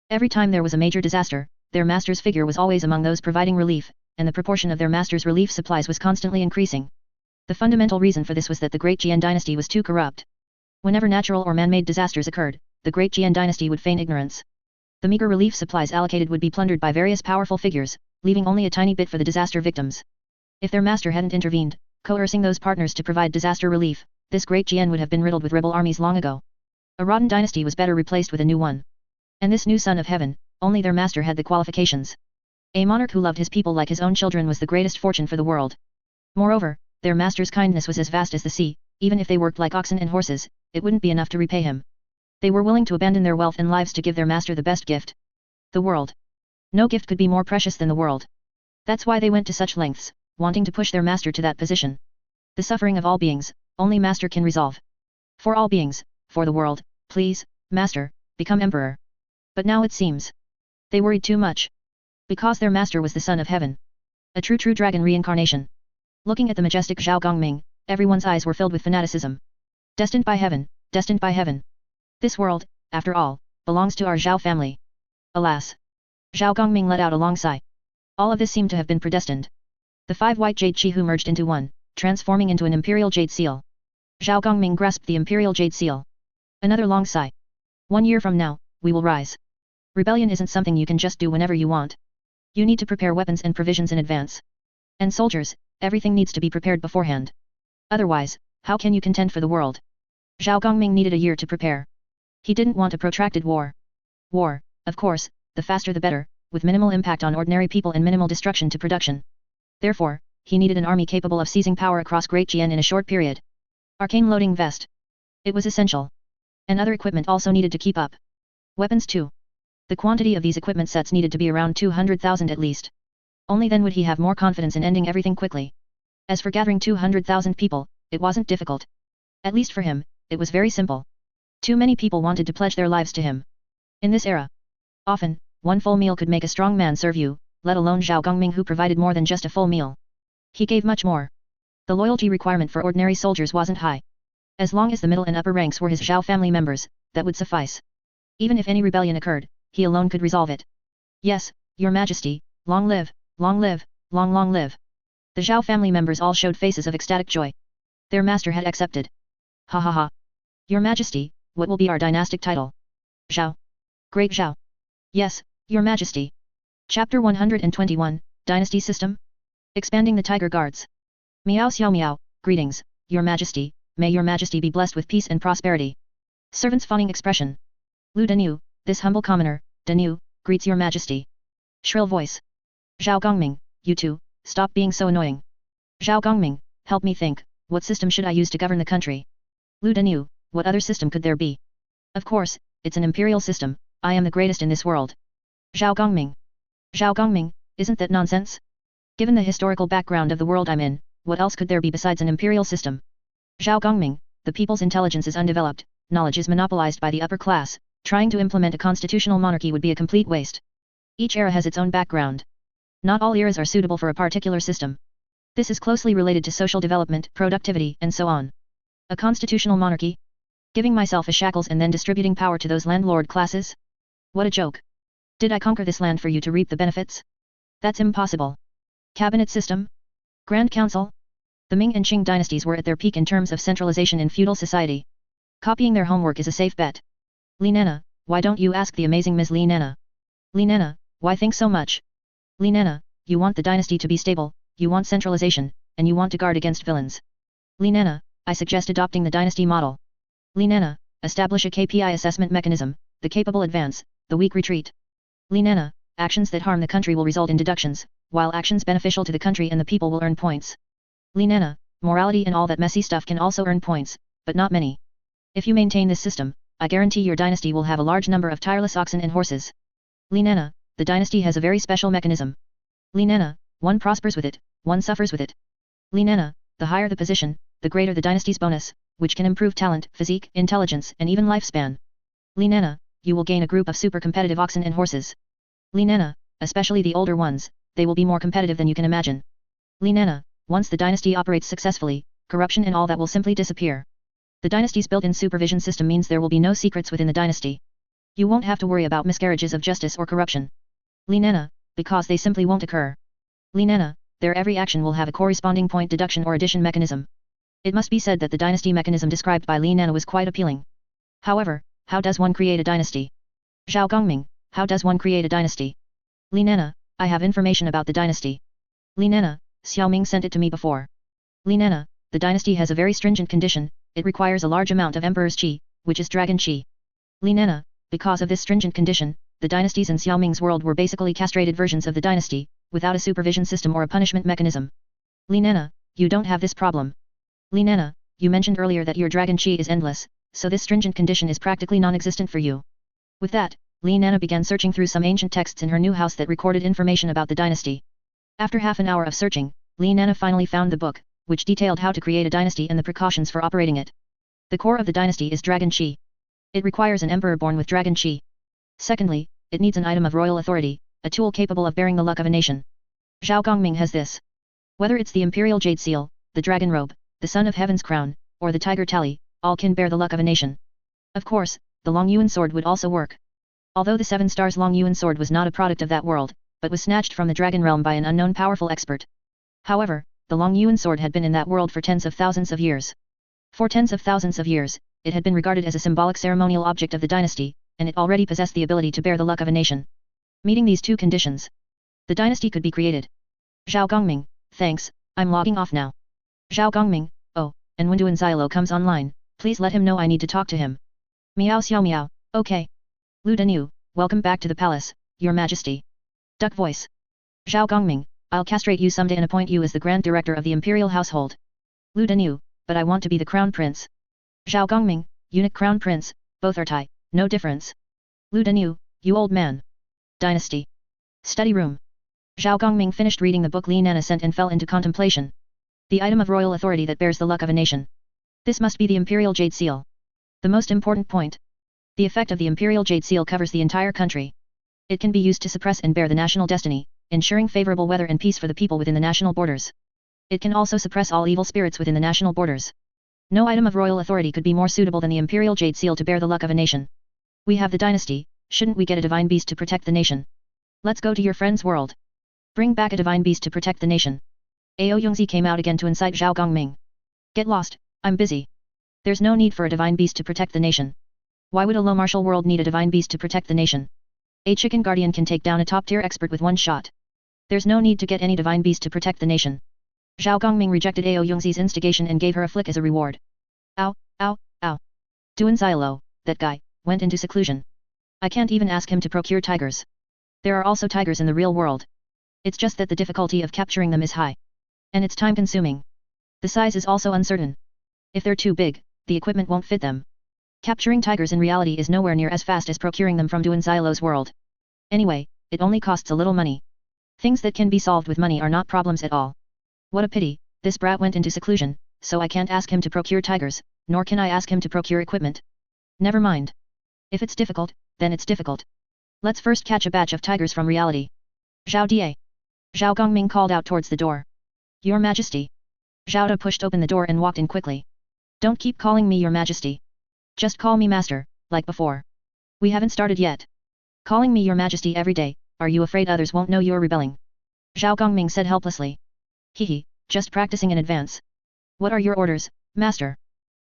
Every time there was a major disaster, their master's figure was always among those providing relief, and the proportion of their master's relief supplies was constantly increasing. The fundamental reason for this was that the great Jian dynasty was too corrupt. Whenever natural or man-made disasters occurred, the great Jian dynasty would feign ignorance. The meager relief supplies allocated would be plundered by various powerful figures, leaving only a tiny bit for the disaster victims. If their master hadn't intervened, coercing those partners to provide disaster relief, this great Jian would have been riddled with rebel armies long ago. A rotten dynasty was better replaced with a new one. And this new son of heaven, only their master had the qualifications. A monarch who loved his people like his own children was the greatest fortune for the world. Moreover, their master's kindness was as vast as the sea, even if they worked like oxen and horses, it wouldn't be enough to repay him. They were willing to abandon their wealth and lives to give their master the best gift. The world. No gift could be more precious than the world. That's why they went to such lengths, wanting to push their master to that position. The suffering of all beings, only master can resolve. For all beings, for the world, please, master, become emperor. But now it seems. They worried too much. Because their master was the son of heaven. A true dragon reincarnation. Looking at the majestic Zhao Gongming, everyone's eyes were filled with fanaticism. Destined by heaven, destined by heaven. This world, after all, belongs to our Zhao family. Alas! Zhao Gongming let out a long sigh. All of this seemed to have been predestined. The 5 white jade Qihu merged into one, transforming into an imperial jade seal. Zhao Gongming grasped the imperial jade seal. Another long sigh. 1 year from now, we will rise. Rebellion isn't something you can just do whenever you want. You need to prepare weapons and provisions in advance. And soldiers, everything needs to be prepared beforehand. Otherwise, how can you contend for the world? Zhao Gongming needed a year to prepare. He didn't want a protracted war. War, of course, the faster the better, with minimal impact on ordinary people and minimal destruction to production. Therefore, he needed an army capable of seizing power across Great Jian in a short period. Arcane loading vest. It was essential. And other equipment also needed to keep up. Weapons too. The quantity of these equipment sets needed to be around 200,000 at least. Only then would he have more confidence in ending everything quickly. As for gathering 200,000 people, it wasn't difficult. At least for him, it was very simple. Too many people wanted to pledge their lives to him. In this era, often, one full meal could make a strong man serve you, let alone Zhao Gongming who provided more than just a full meal. He gave much more. The loyalty requirement for ordinary soldiers wasn't high. As long as the middle and upper ranks were his Zhao family members, that would suffice. Even if any rebellion occurred, he alone could resolve it. Yes, your majesty, long live, long live, long live. The Zhao family members all showed faces of ecstatic joy. Their master had accepted. Ha ha ha. Your majesty, what will be our dynastic title? Zhao. Great Zhao. Yes, your majesty. Chapter 121, Dynasty System? Expanding the Tiger Guards. Miao Xiao Miao, greetings, your majesty, may your majesty be blessed with peace and prosperity. Servant's fawning expression. Lu Danu, this humble commoner, Danu, greets your majesty. Shrill voice. Zhao Gongming, you two, stop being so annoying. Zhao Gongming, help me think, what system should I use to govern the country? Lu Danu, what other system could there be? Of course, it's an imperial system, I am the greatest in this world. Zhao Gongming. Zhao Gongming, isn't that nonsense? Given the historical background of the world I'm in, what else could there be besides an imperial system? Zhao Gongming, the people's intelligence is undeveloped, knowledge is monopolized by the upper class, trying to implement a constitutional monarchy would be a complete waste. Each era has its own background. Not all eras are suitable for a particular system. This is closely related to social development, productivity, and so on. A constitutional monarchy? Giving myself a shackles and then distributing power to those landlord classes? What a joke. Did I conquer this land for you to reap the benefits? That's impossible. Cabinet system? Grand Council? The Ming and Qing dynasties were at their peak in terms of centralization in feudal society. Copying their homework is a safe bet. Li Nana, why don't you ask the amazing Ms. Li Nana? Li Nana, why think so much? Li Nana, you want the dynasty to be stable, you want centralization, and you want to guard against villains. Li Nana, I suggest adopting the dynasty model. Li Nana, establish a KPI assessment mechanism, the capable advance, the weak retreat. Li Nana, actions that harm the country will result in deductions, while actions beneficial to the country and the people will earn points. Li Nana, morality and all that messy stuff can also earn points, but not many. If you maintain this system, I guarantee your dynasty will have a large number of tireless oxen and horses. Li Nana, the dynasty has a very special mechanism. Li Nana, one prospers with it, one suffers with it. Li Nana, the higher the position, the greater the dynasty's bonus, which can improve talent, physique, intelligence, and even lifespan. Li Nana, you will gain a group of super competitive oxen and horses. Li Nana, especially the older ones, they will be more competitive than you can imagine. Li Nana, once the dynasty operates successfully, corruption and all that will simply disappear. The dynasty's built-in supervision system means there will be no secrets within the dynasty. You won't have to worry about miscarriages of justice or corruption. Li Nana, because they simply won't occur. Li Nana, their every action will have a corresponding point deduction or addition mechanism. It must be said that the dynasty mechanism described by Li Nana was quite appealing. However, how does one create a dynasty? Zhao Gongming, how does one create a dynasty? Li Nana, I have information about the dynasty. Li Nana, Xiao Ming sent it to me before. Li Nana, the dynasty has a very stringent condition, it requires a large amount of Emperor's Qi, which is Dragon Qi. Li Nana, because of this stringent condition, the dynasties in Xiao Ming's world were basically castrated versions of the dynasty, without a supervision system or a punishment mechanism. Li Nana, you don't have this problem. Li Nana, you mentioned earlier that your Dragon Qi is endless, so this stringent condition is practically non-existent for you. With that, Li Nana began searching through some ancient texts in her new house that recorded information about the dynasty. After half an hour of searching, Li Nana finally found the book, which detailed how to create a dynasty and the precautions for operating it. The core of the dynasty is Dragon Qi. It requires an emperor born with Dragon Qi. Secondly, it needs an item of royal authority, a tool capable of bearing the luck of a nation. Zhao Gongming has this. Whether it's the Imperial Jade Seal, the Dragon Robe, the Son of Heaven's Crown, or the Tiger Tally, all can bear the luck of a nation. Of course, the Long Yuan sword would also work. Although the 7 stars long Yuan sword was not a product of that world, but was snatched from the dragon realm by an unknown powerful expert. However, the long Yuan sword had been in that world for tens of thousands of years. For tens of thousands of years, it had been regarded as a symbolic ceremonial object of the dynasty, and it already possessed the ability to bear the luck of a nation. Meeting these two conditions, the dynasty could be created. Zhao Gongming, thanks, I'm logging off now. Zhao Gongming, oh, and when Duan Xiaolo comes online, please let him know I need to talk to him. Meow xiao meow, okay. Lu Danu, welcome back to the palace, your majesty. Duck voice. Zhao Gongming, I'll castrate you someday and appoint you as the grand director of the imperial household. Lu Danu, but I want to be the crown prince. Zhao Gongming, eunuch crown prince, both are Tai, no difference. Lu Danu, you old man. Dynasty. Study room. Zhao Gongming finished reading the book Li Nana sent and fell into contemplation. The item of royal authority that bears the luck of a nation. This must be the imperial jade seal. The most important point. The effect of the imperial jade seal covers the entire country. It can be used to suppress and bear the national destiny, ensuring favorable weather and peace for the people within the national borders. It can also suppress all evil spirits within the national borders. No item of royal authority could be more suitable than the imperial jade seal to bear the luck of a nation. We have the dynasty, shouldn't we get a divine beast to protect the nation? Let's go to your friend's world. Bring back a divine beast to protect the nation. Ao Yongzi came out again to incite Zhao Gongming. Get lost, I'm busy. There's no need for a divine beast to protect the nation. Why would a low martial world need a divine beast to protect the nation? A chicken guardian can take down a top-tier expert with one shot. There's no need to get any divine beast to protect the nation. Zhao Gongming rejected Ao Yongzi's instigation and gave her a flick as a reward. Ow, ow, ow. Duan Xiaolo, that guy, went into seclusion. I can't even ask him to procure tigers. There are also tigers in the real world. It's just that the difficulty of capturing them is high. And it's time-consuming. The size is also uncertain. If they're too big, the equipment won't fit them. Capturing tigers in reality is nowhere near as fast as procuring them from Duan Xiaolo's world. Anyway, it only costs a little money. Things that can be solved with money are not problems at all. What a pity, this brat went into seclusion, so I can't ask him to procure tigers, nor can I ask him to procure equipment. Never mind. If it's difficult, then it's difficult. Let's first catch a batch of tigers from reality. Zhao Die. Zhao Gongming called out towards the door. Your Majesty. Zhao De pushed open the door and walked in quickly. Don't keep calling me Your Majesty. Just call me Master, like before. We haven't started yet. Calling me Your Majesty every day, are you afraid others won't know you're rebelling? Zhao Gongming said helplessly. Hehe, just practicing in advance. What are your orders, Master?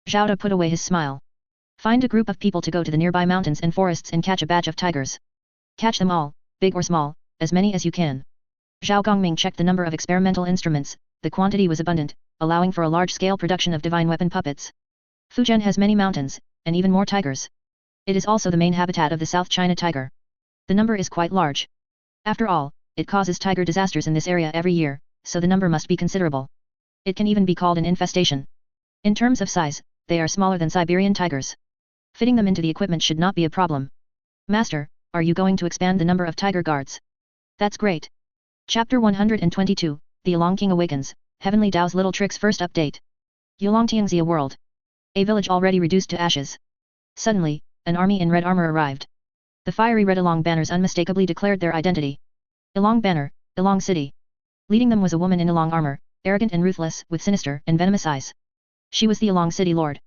Zhao De put away his smile. Find a group of people to go to the nearby mountains and forests and catch a batch of tigers. Catch them all, big or small, as many as you can. Zhao Gongming checked the number of experimental instruments, the quantity was abundant, allowing for a large-scale production of divine weapon puppets. Fujian has many mountains, and even more tigers. It is also the main habitat of the South China tiger. The number is quite large. After all, it causes tiger disasters in this area every year, so the number must be considerable. It can even be called an infestation. In terms of size, they are smaller than Siberian tigers. Fitting them into the equipment should not be a problem. Master, are you going to expand the number of tiger guards? That's great. Chapter 122, The Yulong King Awakens, Heavenly Dao's Little Tricks First Update. Yulong Tianxia World. A village already reduced to ashes. Suddenly, an army in red armor arrived. The fiery red Yulong banners unmistakably declared their identity. Yulong Banner, Yulong City. Leading them was a woman in Yulong armor, arrogant and ruthless, with sinister and venomous eyes. She was the Yulong City Lord.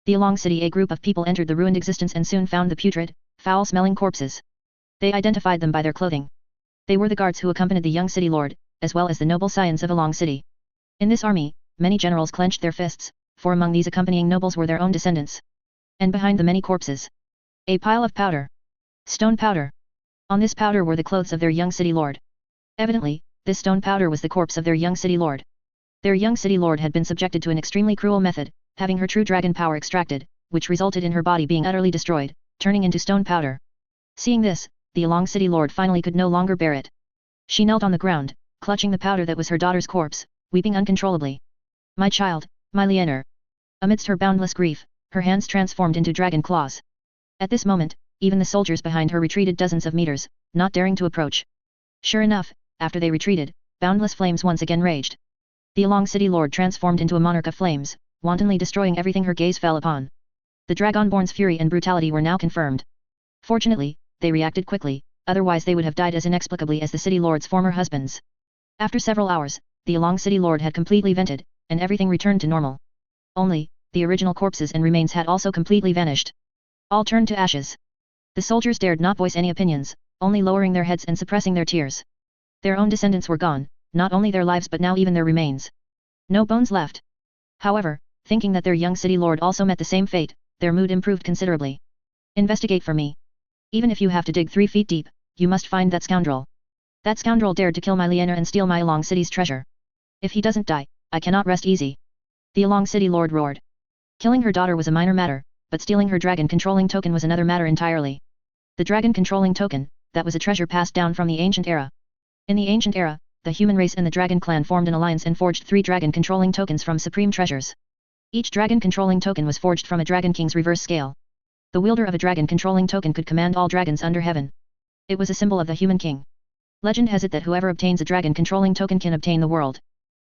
The Yulong City, a group of people entered the ruined existence and soon found the putrid, foul-smelling corpses. They identified them by their clothing. They were the guards who accompanied the young city lord, as well as the noble scions of Yulong City. In this army, many generals clenched their fists, for among these accompanying nobles were their own descendants. And behind the many corpses, a pile of powder. Stone powder. On this powder were the clothes of their young city lord. Evidently, this stone powder was the corpse of their young city lord. Their young city lord had been subjected to an extremely cruel method, having her true dragon power extracted, which resulted in her body being utterly destroyed, turning into stone powder. Seeing this, the Yulong City Lord finally could no longer bear it. She knelt on the ground, clutching the powder that was her daughter's corpse, weeping uncontrollably. My child, my Lianer. Amidst her boundless grief, her hands transformed into dragon claws. At this moment, even the soldiers behind her retreated dozens of meters, not daring to approach. Sure enough, after they retreated, boundless flames once again raged. The Yulong City Lord transformed into a monarch of flames, wantonly destroying everything her gaze fell upon. The Dragonborn's fury and brutality were now confirmed. Fortunately, they reacted quickly, otherwise they would have died as inexplicably as the City Lord's former husbands. After several hours, the Yulong City Lord had completely vented, and everything returned to normal. Only, the original corpses and remains had also completely vanished. All turned to ashes. The soldiers dared not voice any opinions, only lowering their heads and suppressing their tears. Their own descendants were gone, not only their lives but now even their remains. No bones left. However, thinking that their young city lord also met the same fate, their mood improved considerably. Investigate for me. Even if you have to dig 3 feet deep, you must find that scoundrel. That scoundrel dared to kill my Liana and steal my Along City's treasure. If he doesn't die, I cannot rest easy. The Along City lord roared. Killing her daughter was a minor matter, but stealing her dragon controlling token was another matter entirely. The dragon controlling token, that was a treasure passed down from the ancient era. In the ancient era, the human race and the dragon clan formed an alliance and forged 3 dragon controlling tokens from supreme treasures. Each dragon controlling token was forged from a dragon king's reverse scale. The wielder of a dragon controlling token could command all dragons under heaven. It was a symbol of the human king. Legend has it that whoever obtains a dragon controlling token can obtain the world.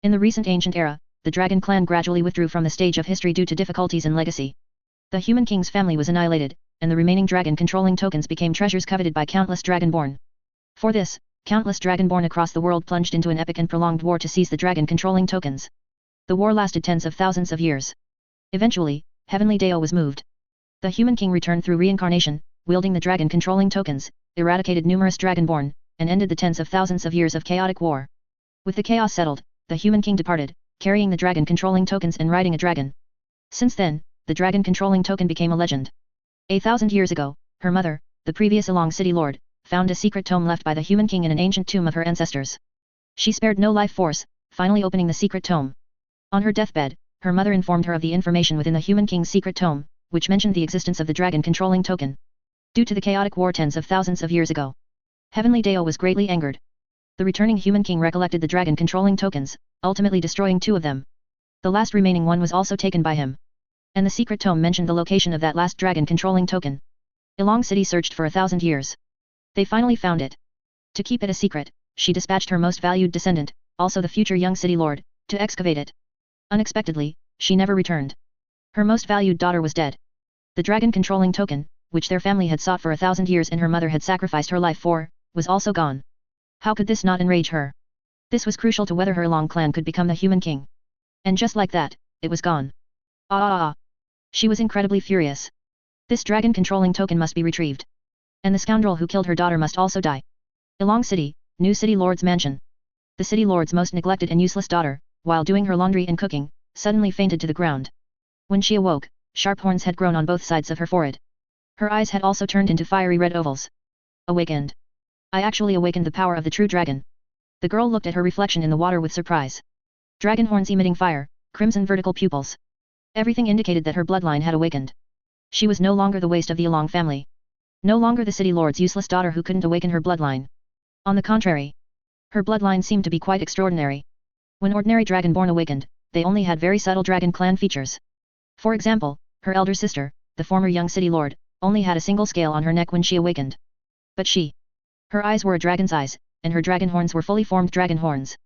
In the recent ancient era, the dragon clan gradually withdrew from the stage of history due to difficulties in legacy. The human king's family was annihilated, and the remaining dragon controlling tokens became treasures coveted by countless dragonborn. For this, countless dragonborn across the world plunged into an epic and prolonged war to seize the dragon controlling tokens. The war lasted tens of thousands of years. Eventually, Heavenly Liao was moved. The human king returned through reincarnation, wielding the dragon controlling tokens, eradicated numerous dragonborn, and ended the tens of thousands of years of chaotic war. With the chaos settled, the human king departed, carrying the dragon controlling tokens and riding a dragon. Since then, the dragon controlling token became a legend. 1,000 years ago, her mother, the previous Along City Lord, found a secret tome left by the human king in an ancient tomb of her ancestors. She spared no life force, finally opening the secret tome. On her deathbed, her mother informed her of the information within the human king's secret tome, which mentioned the existence of the dragon controlling token. Due to the chaotic war tens of thousands of years ago, Heavenly Liao was greatly angered. The returning human king recollected the dragon controlling tokens, ultimately destroying 2 of them. The last remaining one was also taken by him. And the secret tome mentioned the location of that last dragon controlling token. Along City searched for 1,000 years. They finally found it. To keep it a secret, she dispatched her most valued descendant, also the future young city lord, to excavate it. Unexpectedly, she never returned. Her most valued daughter was dead. The dragon controlling token, which their family had sought for 1,000 years and her mother had sacrificed her life for, was also gone. How could this not enrage her? This was crucial to whether her Along clan could become the human king. And just like that, it was gone. She was incredibly furious. This dragon controlling token must be retrieved. And the scoundrel who killed her daughter must also die. Along City, new city lord's mansion. The city lord's most neglected and useless daughter, while doing her laundry and cooking, suddenly fainted to the ground. When she awoke, sharp horns had grown on both sides of her forehead. Her eyes had also turned into fiery red ovals. Awakened. I actually awakened the power of the true dragon. The girl looked at her reflection in the water with surprise. Dragon horns emitting fire, crimson vertical pupils. Everything indicated that her bloodline had awakened. She was no longer the waste of the Along family. No longer the city lord's useless daughter who couldn't awaken her bloodline. On the contrary, her bloodline seemed to be quite extraordinary. When ordinary dragonborn awakened, they only had very subtle dragon clan features. For example, her elder sister, the former young city lord, only had a single scale on her neck when she awakened. But her eyes were a dragon's eyes, and her dragon horns were fully formed dragon horns.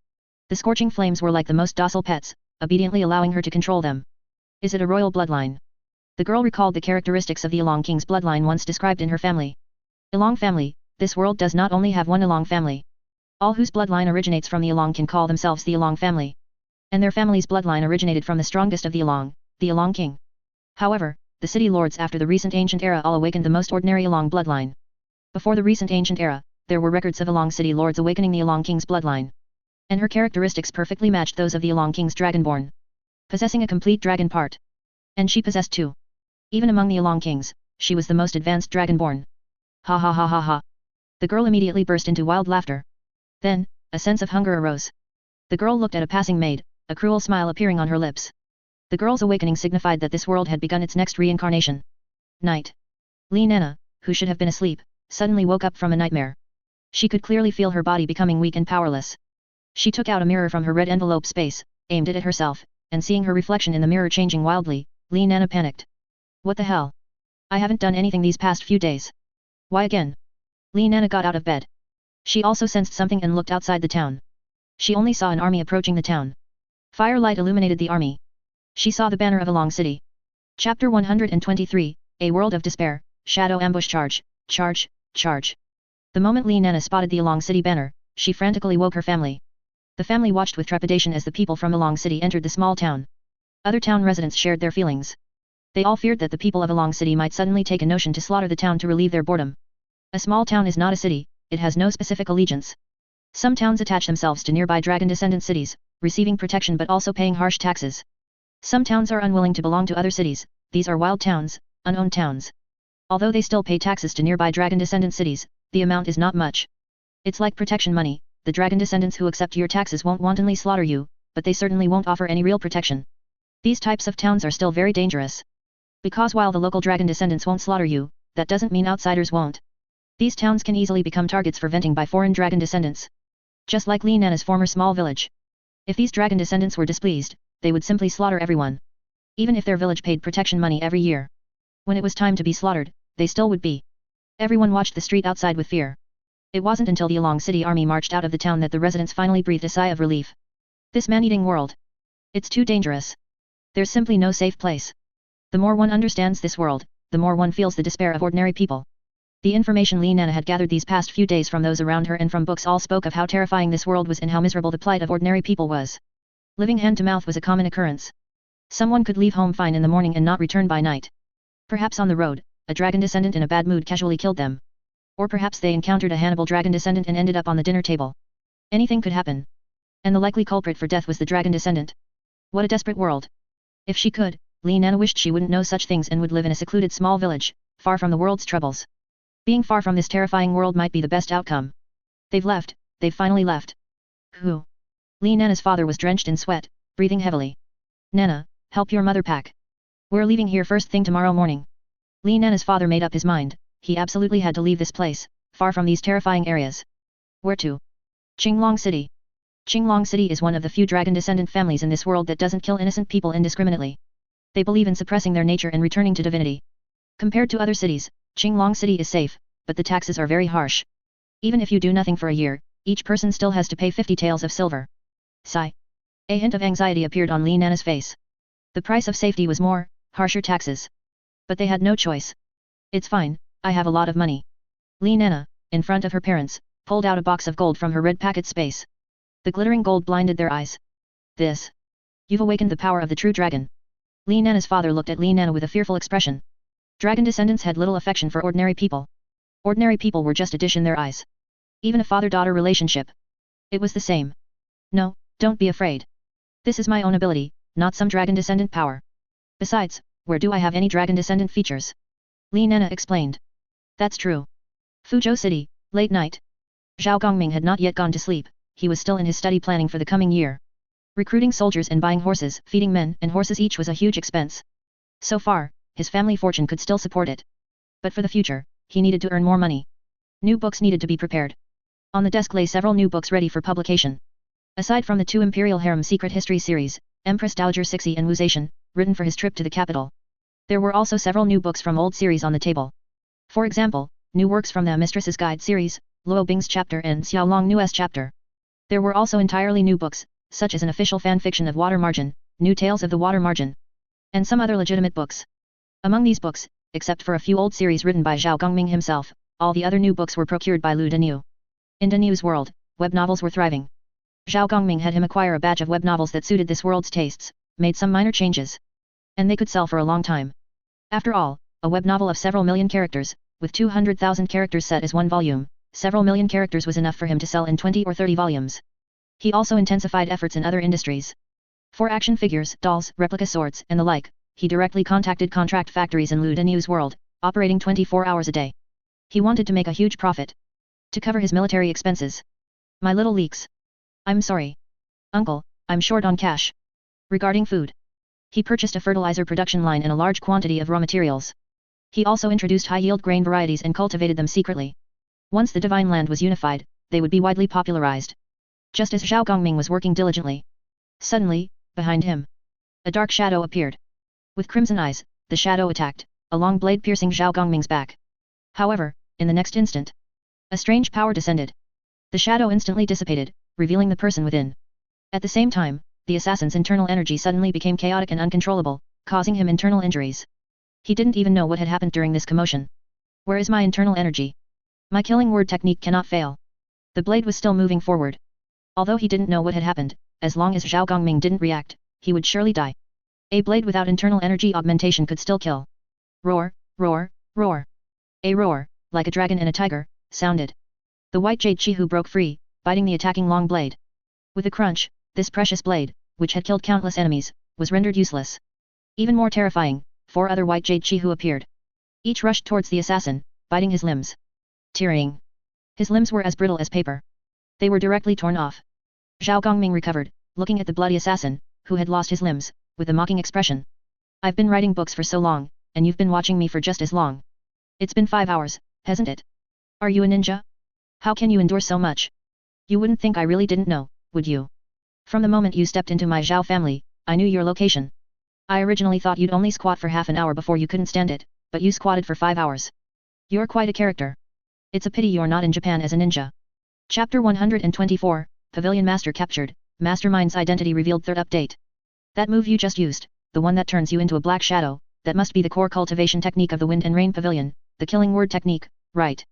The scorching flames were like the most docile pets, obediently allowing her to control them. Is it a royal bloodline? The girl recalled the characteristics of the Along king's bloodline once described in her family. Along family, this world does not only have one Along family. All whose bloodline originates from the Along can call themselves the Along family. And their family's bloodline originated from the strongest of the Along king. However, the city lords after the recent ancient era all awakened the most ordinary Along bloodline. Before the recent ancient era, there were records of Along city lords awakening the Along king's bloodline. And her characteristics perfectly matched those of the Along king's dragonborn. Possessing a complete dragon part. And she possessed 2. Even among the Along kings, she was the most advanced dragonborn. Ha ha ha ha ha. The girl immediately burst into wild laughter. Then, a sense of hunger arose. The girl looked at a passing maid, a cruel smile appearing on her lips. The girl's awakening signified that this world had begun its next reincarnation. Night. Li Nana, who should have been asleep, suddenly woke up from a nightmare. She could clearly feel her body becoming weak and powerless. She took out a mirror from her red envelope space, aimed it at herself, and seeing her reflection in the mirror changing wildly, Li Nana panicked. What the hell? I haven't done anything these past few days. Why again? Li Nana got out of bed. She also sensed something and looked outside the town. She only saw an army approaching the town. Firelight illuminated the army. She saw the banner of Along City. Chapter 123, A World of Despair, Shadow Ambush Charge, Charge, Charge. The moment Li Nana spotted the Along City banner, she frantically woke her family. The family watched with trepidation as the people from Along City entered the small town. Other town residents shared their feelings. They all feared that the people of a long city might suddenly take a notion to slaughter the town to relieve their boredom. A small town is not a city, it has no specific allegiance. Some towns attach themselves to nearby dragon-descendant cities, receiving protection but also paying harsh taxes. Some towns are unwilling to belong to other cities, these are wild towns, unowned towns. Although they still pay taxes to nearby dragon-descendant cities, the amount is not much. It's like protection money, the dragon descendants who accept your taxes won't wantonly slaughter you, but they certainly won't offer any real protection. These types of towns are still very dangerous. Because while the local dragon descendants won't slaughter you, that doesn't mean outsiders won't. These towns can easily become targets for venting by foreign dragon descendants. Just like Li Nana's former small village. If these dragon descendants were displeased, they would simply slaughter everyone. Even if their village paid protection money every year. When it was time to be slaughtered, they still would be. Everyone watched the street outside with fear. It wasn't until the Along City army marched out of the town that the residents finally breathed a sigh of relief. This man-eating world. It's too dangerous. There's simply no safe place. The more one understands this world, the more one feels the despair of ordinary people. The information Li Nana had gathered these past few days from those around her and from books all spoke of how terrifying this world was and how miserable the plight of ordinary people was. Living hand to mouth was a common occurrence. Someone could leave home fine in the morning and not return by night. Perhaps on the road, a dragon descendant in a bad mood casually killed them. Or perhaps they encountered a Hannibal dragon descendant and ended up on the dinner table. Anything could happen. And the likely culprit for death was the dragon descendant. What a desperate world. If she could, Li Nana wished she wouldn't know such things and would live in a secluded small village, far from the world's troubles. Being far from this terrifying world might be the best outcome. They've left, they've finally left. Who? Li Nana's father was drenched in sweat, breathing heavily. Nana, help your mother pack. We're leaving here first thing tomorrow morning. Li Nana's father made up his mind, he absolutely had to leave this place, far from these terrifying areas. Where to? Qinglong City. Qinglong City is one of the few dragon descendant families in this world that doesn't kill innocent people indiscriminately. They believe in suppressing their nature and returning to divinity. Compared to other cities, Qinglong City is safe, but the taxes are very harsh. Even if you do nothing for a year, each person still has to pay 50 taels of silver. Sigh. A hint of anxiety appeared on Li Nana's face. The price of safety was more, harsher taxes. But they had no choice. It's fine, I have a lot of money. Li Nana, in front of her parents, pulled out a box of gold from her red packet space. The glittering gold blinded their eyes. This. You've awakened the power of the true dragon. Li Nana's father looked at Li Nana with a fearful expression. Dragon descendants had little affection for ordinary people. Ordinary people were just a dish in their eyes. Even a father-daughter relationship. It was the same. No, don't be afraid. This is my own ability, not some dragon descendant power. Besides, where do I have any dragon descendant features? Li Nana explained. That's true. Fuzhou City, late night. Zhao Gongming had not yet gone to sleep, he was still in his study planning for the coming year. Recruiting soldiers and buying horses, feeding men and horses each was a huge expense. So far, his family fortune could still support it. But for the future, he needed to earn more money. New books needed to be prepared. On the desk lay several new books ready for publication. Aside from the 2 Imperial Harem Secret History series, Empress Dowager Cixi and Wu Zaishan, written for his trip to the capital. There were also several new books from old series on the table. For example, new works from the Mistress's Guide series, Luo Bing's chapter and Xiaolong Nu's chapter. There were also entirely new books, such as an official fan fiction of Water Margin, New Tales of the Water Margin, and some other legitimate books. Among these books, except for a few old series written by Zhao Gongming himself, all the other new books were procured by Lu Danu. In Danu's world, web novels were thriving. Zhao Gongming had him acquire a batch of web novels that suited this world's tastes, made some minor changes. And they could sell for a long time. After all, a web novel of several million characters, with 200,000 characters set as one volume, several million characters was enough for him to sell in 20 or 30 volumes. He also intensified efforts in other industries. For action figures, dolls, replica swords, and the like, he directly contacted contract factories in Lu Danu's world, operating 24 hours a day. He wanted to make a huge profit. To cover his military expenses. My little leaks. I'm sorry. Uncle, I'm short on cash. Regarding food. He purchased a fertilizer production line and a large quantity of raw materials. He also introduced high-yield grain varieties and cultivated them secretly. Once the divine land was unified, they would be widely popularized. Just as Zhao Gongming was working diligently. Suddenly, behind him, a dark shadow appeared. With crimson eyes, the shadow attacked, a long blade piercing Zhao Gongming's back. However, in the next instant, a strange power descended. The shadow instantly dissipated, revealing the person within. At the same time, the assassin's internal energy suddenly became chaotic and uncontrollable, causing him internal injuries. He didn't even know what had happened during this commotion. Where is my internal energy? My killing word technique cannot fail. The blade was still moving forward. Although he didn't know what had happened, as long as Zhao Gongming didn't react, he would surely die. A blade without internal energy augmentation could still kill. Roar, roar, roar. A roar, like a dragon and a tiger, sounded. The white jade Chihu broke free, biting the attacking long blade. With a crunch, this precious blade, which had killed countless enemies, was rendered useless. Even more terrifying, 4 other white jade Chihu appeared. Each rushed towards the assassin, biting his limbs. Tearing. His limbs were as brittle as paper. They were directly torn off. Zhao Gongming recovered, looking at the bloody assassin, who had lost his limbs, with a mocking expression. I've been writing books for so long, and you've been watching me for just as long. It's been 5 hours, hasn't it? Are you a ninja? How can you endure so much? You wouldn't think I really didn't know, would you? From the moment you stepped into my Zhao family, I knew your location. I originally thought you'd only squat for half an hour before you couldn't stand it, but you squatted for 5 hours. You're quite a character. It's a pity you're not in Japan as a ninja. Chapter 124, Pavilion Master captured, Mastermind's identity revealed. Third update. That move you just used, the one that turns you into a black shadow, that must be the core cultivation technique of the Wind and Rain Pavilion, the killing word technique, right?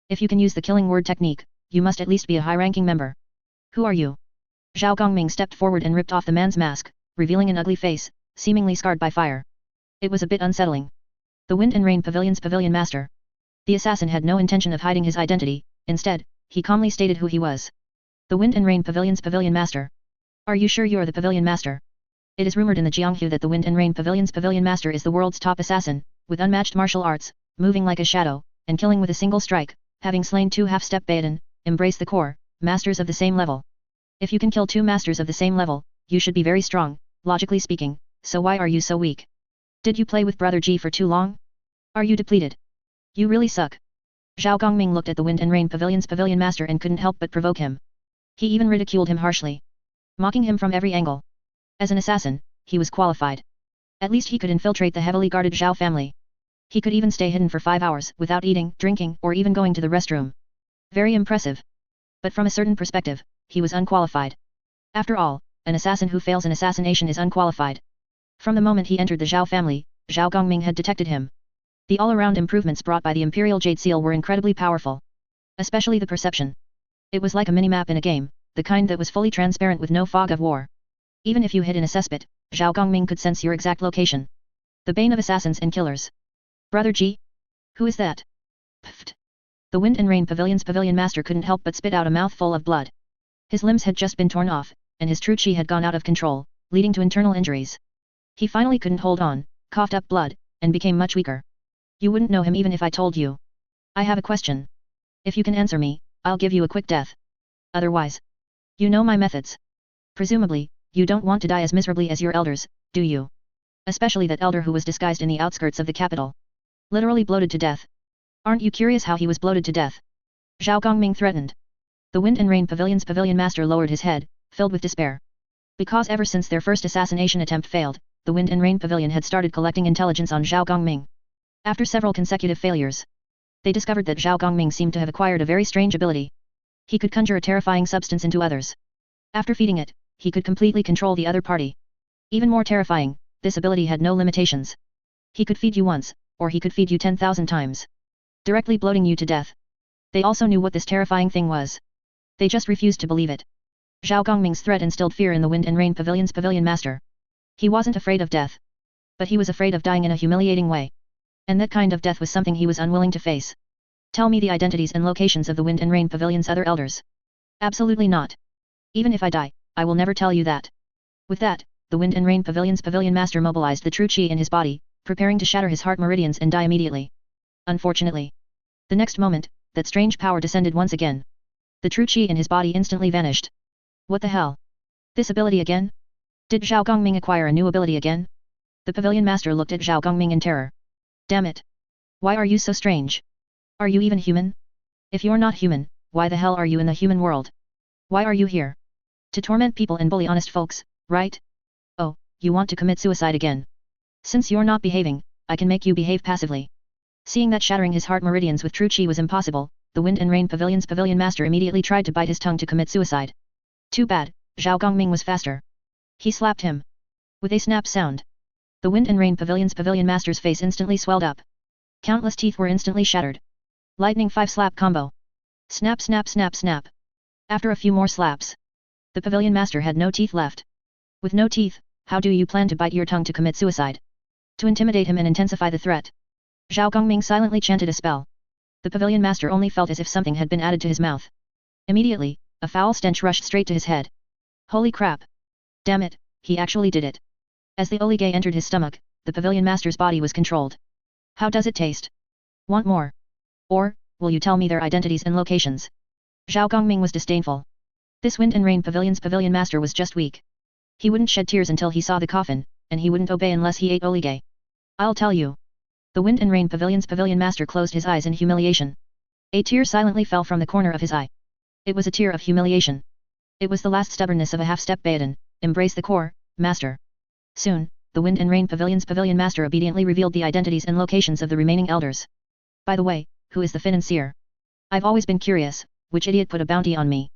If you can use the killing word technique, you must at least be a high-ranking member. Who are you? Zhao Gongming stepped forward and ripped off the man's mask, revealing an ugly face, seemingly scarred by fire. It was a bit unsettling. The Wind and Rain Pavilion's Pavilion Master. The assassin had no intention of hiding his identity, instead, he calmly stated who he was. The Wind and Rain Pavilion's Pavilion Master. Are you sure you're the Pavilion Master? It is rumored in the Jianghu that the Wind and Rain Pavilion's Pavilion Master is the world's top assassin, with unmatched martial arts, moving like a shadow, and killing with a single strike, having slain 2 half-step Baiden, embrace the core, masters of the same level. If you can kill 2 masters of the same level, you should be very strong, logically speaking, so why are you so weak? Did you play with Brother Ji for too long? Are you depleted? You really suck. Zhao Gongming looked at the Wind and Rain Pavilion's Pavilion Master and couldn't help but provoke him. He even ridiculed him harshly, mocking him from every angle. As an assassin, he was qualified. At least he could infiltrate the heavily guarded Zhao family. He could even stay hidden for 5 hours without eating, drinking, or even going to the restroom. Very impressive. But from a certain perspective, he was unqualified. After all, an assassin who fails an assassination is unqualified. From the moment he entered the Zhao family, Zhao Gongming had detected him. The all-around improvements brought by the Imperial Jade Seal were incredibly powerful. Especially the perception. It was like a mini-map in a game, the kind that was fully transparent with no fog of war. Even if you hid in a cesspit, Zhao Gongming could sense your exact location. The bane of assassins and killers. Brother Ji? Who is that? Pfft. The Wind and Rain Pavilion's Pavilion Master couldn't help but spit out a mouthful of blood. His limbs had just been torn off, and his true chi had gone out of control, leading to internal injuries. He finally couldn't hold on, coughed up blood, and became much weaker. You wouldn't know him even if I told you. I have a question. If you can answer me, I'll give you a quick death. Otherwise, you know my methods. Presumably, you don't want to die as miserably as your elders, do you? Especially that elder who was disguised in the outskirts of the capital. Literally bloated to death. Aren't you curious how he was bloated to death? Zhao Gongming threatened. The Wind and Rain Pavilion's Pavilion Master lowered his head, filled with despair. Because ever since their first assassination attempt failed, the Wind and Rain Pavilion had started collecting intelligence on Zhao Gongming. After several consecutive failures, they discovered that Zhao Gongming seemed to have acquired a very strange ability. He could conjure a terrifying substance into others. After feeding it, he could completely control the other party. Even more terrifying, this ability had no limitations. He could feed you once, or he could feed you 10,000 times. Directly bloating you to death. They also knew what this terrifying thing was. They just refused to believe it. Zhao Gongming's threat instilled fear in the Wind and Rain Pavilion's Pavilion Master. He wasn't afraid of death. But he was afraid of dying in a humiliating way. And that kind of death was something he was unwilling to face. Tell me the identities and locations of the Wind and Rain Pavilion's other elders. Absolutely not. Even if I die, I will never tell you that. With that, the Wind and Rain Pavilion's Pavilion Master mobilized the true chi in his body, preparing to shatter his heart meridians and die immediately. Unfortunately, the next moment, that strange power descended once again. The true chi in his body instantly vanished. What the hell? This ability again? Did Zhao Gongming acquire a new ability again? The Pavilion Master looked at Zhao Gongming in terror. Damn it! Why are you so strange? Are you even human? If you're not human, why the hell are you in the human world? Why are you here? To torment people and bully honest folks, right? Oh, you want to commit suicide again? Since you're not behaving, I can make you behave passively. Seeing that shattering his heart meridians with true chi was impossible, the Wind and Rain Pavilion's Pavilion Master immediately tried to bite his tongue to commit suicide. Too bad, Zhao Gongming was faster. He slapped him. With a snap sound. The Wind and Rain Pavilion's Pavilion Master's face instantly swelled up. Countless teeth were instantly shattered. Lightning 5-slap combo. Snap snap snap snap. After a few more slaps, the Pavilion Master had no teeth left. With no teeth, how do you plan to bite your tongue to commit suicide? To intimidate him and intensify the threat. Zhao Gongming silently chanted a spell. The pavilion master only felt as if something had been added to his mouth. Immediately, a foul stench rushed straight to his head. Holy crap! Damn it, he actually did it. As the olige entered his stomach, the pavilion master's body was controlled. How does it taste? Want more? Or, will you tell me their identities and locations? Zhao Gongming was disdainful. This Wind and Rain Pavilion's pavilion master was just weak. He wouldn't shed tears until he saw the coffin, and he wouldn't obey unless he ate olige. I'll tell you. The Wind and Rain Pavilion's pavilion master closed his eyes in humiliation. A tear silently fell from the corner of his eye. It was a tear of humiliation. It was the last stubbornness of a half-step Baodin, embrace the core, master. Soon, the Wind and Rain Pavilion's pavilion master obediently revealed the identities and locations of the remaining elders. By the way, who is the financier? I've always been curious, which idiot put a bounty on me?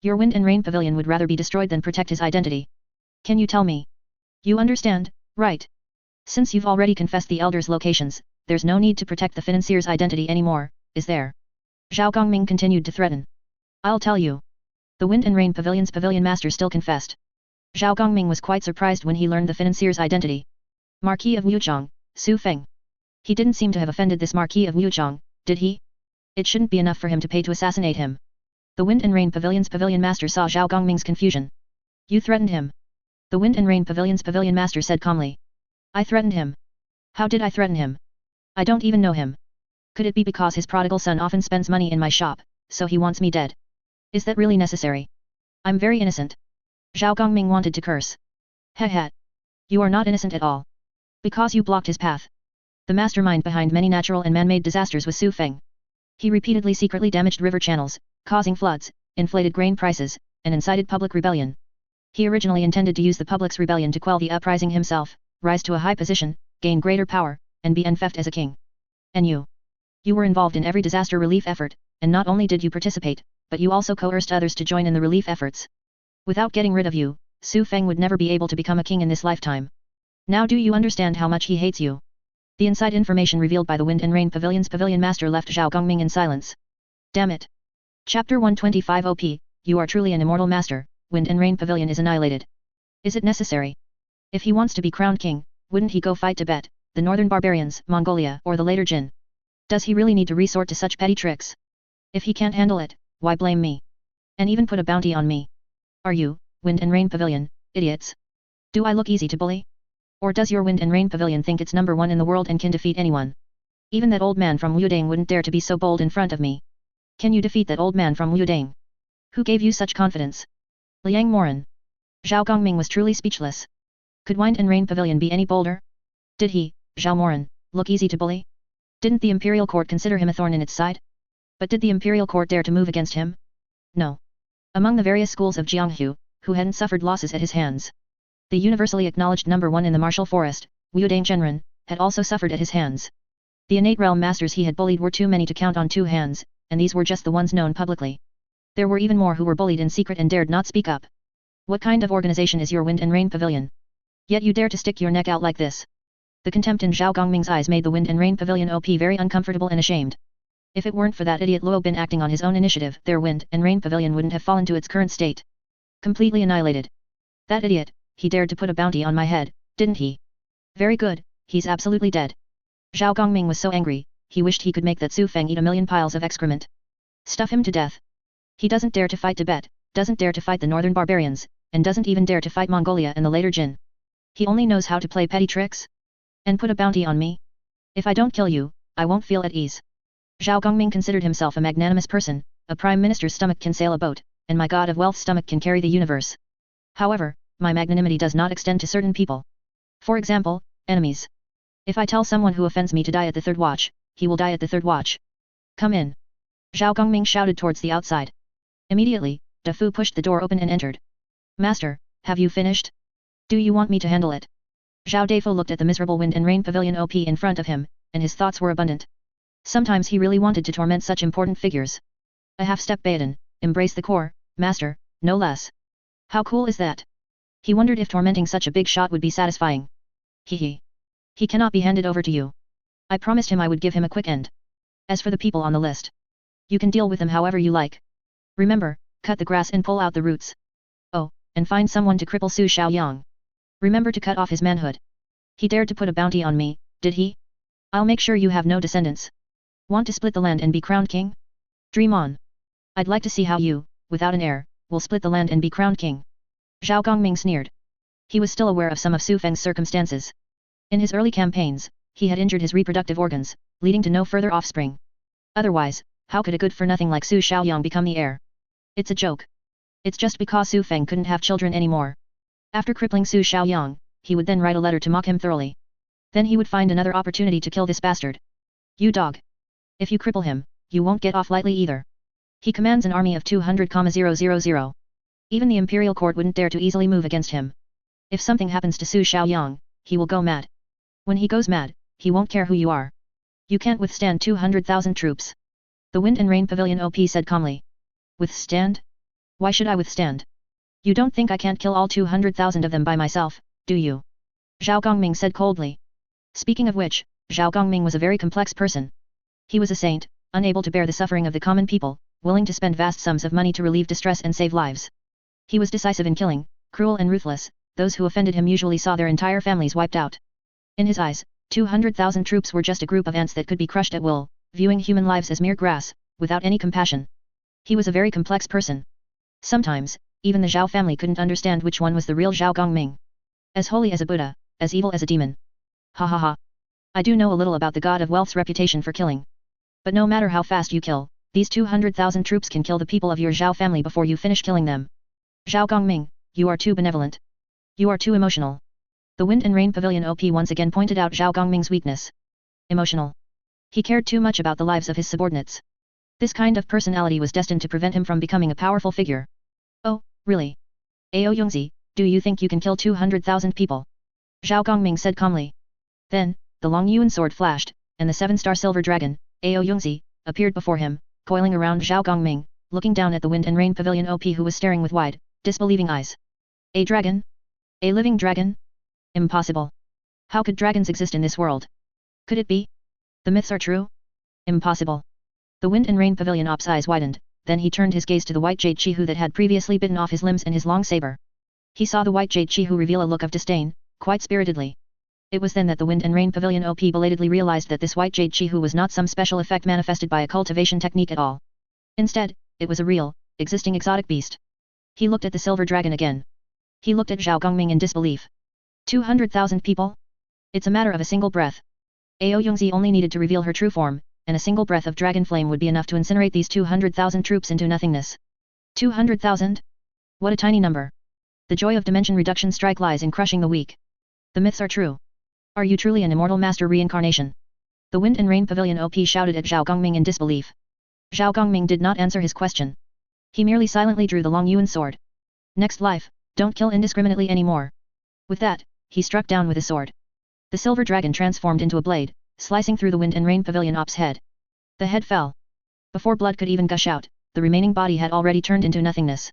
Your Wind and Rain Pavilion would rather be destroyed than protect his identity. Can you tell me? You understand, right? Since you've already confessed the elders' locations, there's no need to protect the financier's identity anymore, is there? Zhao Gongming continued to threaten. I'll tell you. The Wind and Rain Pavilion's pavilion master still confessed. Zhao Gongming was quite surprised when he learned the financier's identity. Marquis of Wuchang, Su Feng. He didn't seem to have offended this Marquis of Wuchang, did he? It shouldn't be enough for him to pay to assassinate him. The Wind and Rain Pavilion's pavilion master saw Zhao Gongming's confusion. You threatened him. The Wind and Rain Pavilion's pavilion master said calmly. I threatened him. How did I threaten him? I don't even know him. Could it be because his prodigal son often spends money in my shop, so he wants me dead? Is that really necessary? I'm very innocent. Zhao Gongming wanted to curse. Heh. You are not innocent at all. Because you blocked his path. The mastermind behind many natural and man-made disasters was Su Feng. He repeatedly secretly damaged river channels, causing floods, inflated grain prices, and incited public rebellion. He originally intended to use the public's rebellion to quell the uprising himself, rise to a high position, gain greater power, and be enfeoffed as a king. And you? You were involved in every disaster relief effort, and not only did you participate, but you also coerced others to join in the relief efforts. Without getting rid of you, Su Feng would never be able to become a king in this lifetime. Now do you understand how much he hates you? The inside information revealed by the Wind and Rain Pavilion's pavilion master left Zhao Gongming in silence. Damn it. Chapter 125 OP, you are truly an immortal master, Wind and Rain Pavilion is annihilated. Is it necessary? If he wants to be crowned king, wouldn't he go fight Tibet, the northern barbarians, Mongolia, or the later Jin? Does he really need to resort to such petty tricks? If he can't handle it, why blame me? And even put a bounty on me? Are you, Wind and Rain Pavilion, idiots? Do I look easy to bully? Or does your Wind and Rain Pavilion think it's #1 in the world and can defeat anyone? Even that old man from Liao wouldn't dare to be so bold in front of me. Can you defeat that old man from Liao? Who gave you such confidence? Liang Moran. Zhao Gongming was truly speechless. Could Wind and Rain Pavilion be any bolder? Did he, Zhao Moran, look easy to bully? Didn't the imperial court consider him a thorn in its side? But did the imperial court dare to move against him? No. Among the various schools of Jianghu, who hadn't suffered losses at his hands, the universally acknowledged #1 in the martial forest, Wu Zhenren, had also suffered at his hands. The innate realm masters he had bullied were too many to count on 2 hands, and these were just the ones known publicly. There were even more who were bullied in secret and dared not speak up. What kind of organization is your Wind and Rain Pavilion? Yet you dare to stick your neck out like this. The contempt in Zhao Gongming's eyes made the Wind and Rain Pavilion OP very uncomfortable and ashamed. If it weren't for that idiot Luo Bin acting on his own initiative, their Wind and Rain Pavilion wouldn't have fallen to its current state. Completely annihilated. That idiot, he dared to put a bounty on my head, didn't he? Very good, he's absolutely dead. Zhao Gongming was so angry, he wished he could make that Su Feng eat 1,000,000 piles of excrement. Stuff him to death. He doesn't dare to fight Tibet, doesn't dare to fight the northern barbarians, and doesn't even dare to fight Mongolia and the later Jin. He only knows how to play petty tricks? And put a bounty on me? If I don't kill you, I won't feel at ease. Zhao Gongming considered himself a magnanimous person, a prime minister's stomach can sail a boat, and my god of wealth's stomach can carry the universe. However, my magnanimity does not extend to certain people. For example, enemies. If I tell someone who offends me to die at the 3rd watch, he will die at the 3rd watch. Come in. Zhao Gongming shouted towards the outside. Immediately, Da Fu pushed the door open and entered. Master, have you finished? Do you want me to handle it? Zhao Defo looked at the miserable Wind and Rain Pavilion OP in front of him, and his thoughts were abundant. Sometimes he really wanted to torment such important figures. A half-step Baodin, embrace the core, master, no less. How cool is that? He wondered if tormenting such a big shot would be satisfying. He cannot be handed over to you. I promised him I would give him a quick end. As for the people on the list, you can deal with them however you like. Remember, cut the grass and pull out the roots. Oh, and find someone to cripple Su Xiaoyang. Remember to cut off his manhood. He dared to put a bounty on me, did he? I'll make sure you have no descendants. Want to split the land and be crowned king? Dream on. I'd like to see how you, without an heir, will split the land and be crowned king. Zhao Gongming sneered. He was still aware of some of Su Feng's circumstances. In his early campaigns, he had injured his reproductive organs, leading to no further offspring. Otherwise, how could a good-for-nothing like Su Xiaoyang become the heir? It's a joke. It's just because Su Feng couldn't have children anymore. After crippling Su Xiaoyang, he would then write a letter to mock him thoroughly. Then he would find another opportunity to kill this bastard. You dog. If you cripple him, you won't get off lightly either. He commands an army of 200,000. Even the imperial court wouldn't dare to easily move against him. If something happens to Su Xiaoyang, he will go mad. When he goes mad, he won't care who you are. You can't withstand 200,000 troops. The Wind and Rain Pavilion OP said calmly. Withstand? Why should I withstand? You don't think I can't kill all 200,000 of them by myself, do you? Zhao Gongming said coldly. Speaking of which, Zhao Gongming was a very complex person. He was a saint, unable to bear the suffering of the common people, willing to spend vast sums of money to relieve distress and save lives. He was decisive in killing, cruel and ruthless. Those who offended him usually saw their entire families wiped out. In his eyes, 200,000 troops were just a group of ants that could be crushed at will, viewing human lives as mere grass, without any compassion. He was a very complex person. Sometimes, even the Zhao family couldn't understand which one was the real Zhao Gongming. As holy as a Buddha, as evil as a demon. Ha ha ha. I do know a little about the god of wealth's reputation for killing. But no matter how fast you kill, these 200,000 troops can kill the people of your Zhao family before you finish killing them. Zhao Gongming, you are too benevolent. You are too emotional. The Wind and Rain Pavilion OP once again pointed out Zhao Gongming's weakness. Emotional. He cared too much about the lives of his subordinates. This kind of personality was destined to prevent him from becoming a powerful figure. Oh, really? Ao Yongzi, do you think you can kill 200,000 people? Zhao Gongming said calmly. Then, the Long Yuan sword flashed, and the 7-star silver dragon, Ao Yongzi, appeared before him, coiling around Zhao Gongming, looking down at the Wind and Rain Pavilion OP who was staring with wide, disbelieving eyes. A dragon? A living dragon? Impossible. How could dragons exist in this world? Could it be? The myths are true? Impossible. The Wind and Rain Pavilion Op's eyes widened, then he turned his gaze to the white jade Chihu that had previously bitten off his limbs and his long saber. He saw the white jade Chihu reveal a look of disdain, quite spiritedly. It was then that the Wind and Rain Pavilion OP belatedly realized that this white jade Chihu was not some special effect manifested by a cultivation technique at all. Instead, it was a real, existing exotic beast. He looked at the silver dragon again. He looked at Zhao Gongming in disbelief. 200,000 people? It's a matter of a single breath. Ao Yongzi only needed to reveal her true form, and a single breath of dragon flame would be enough to incinerate these 200,000 troops into nothingness. 200,000? What a tiny number. The joy of dimension reduction strike lies in crushing the weak. The myths are true. Are you truly an immortal master reincarnation? The Wind and Rain Pavilion OP shouted at Zhao Gongming in disbelief. Zhao Gongming did not answer his question. He merely silently drew the Long Yuan sword. Next life, don't kill indiscriminately anymore. With that, he struck down with his sword. The silver dragon transformed into a blade, slicing through the Wind and Rain Pavilion Op's head. The head fell. Before blood could even gush out, the remaining body had already turned into nothingness.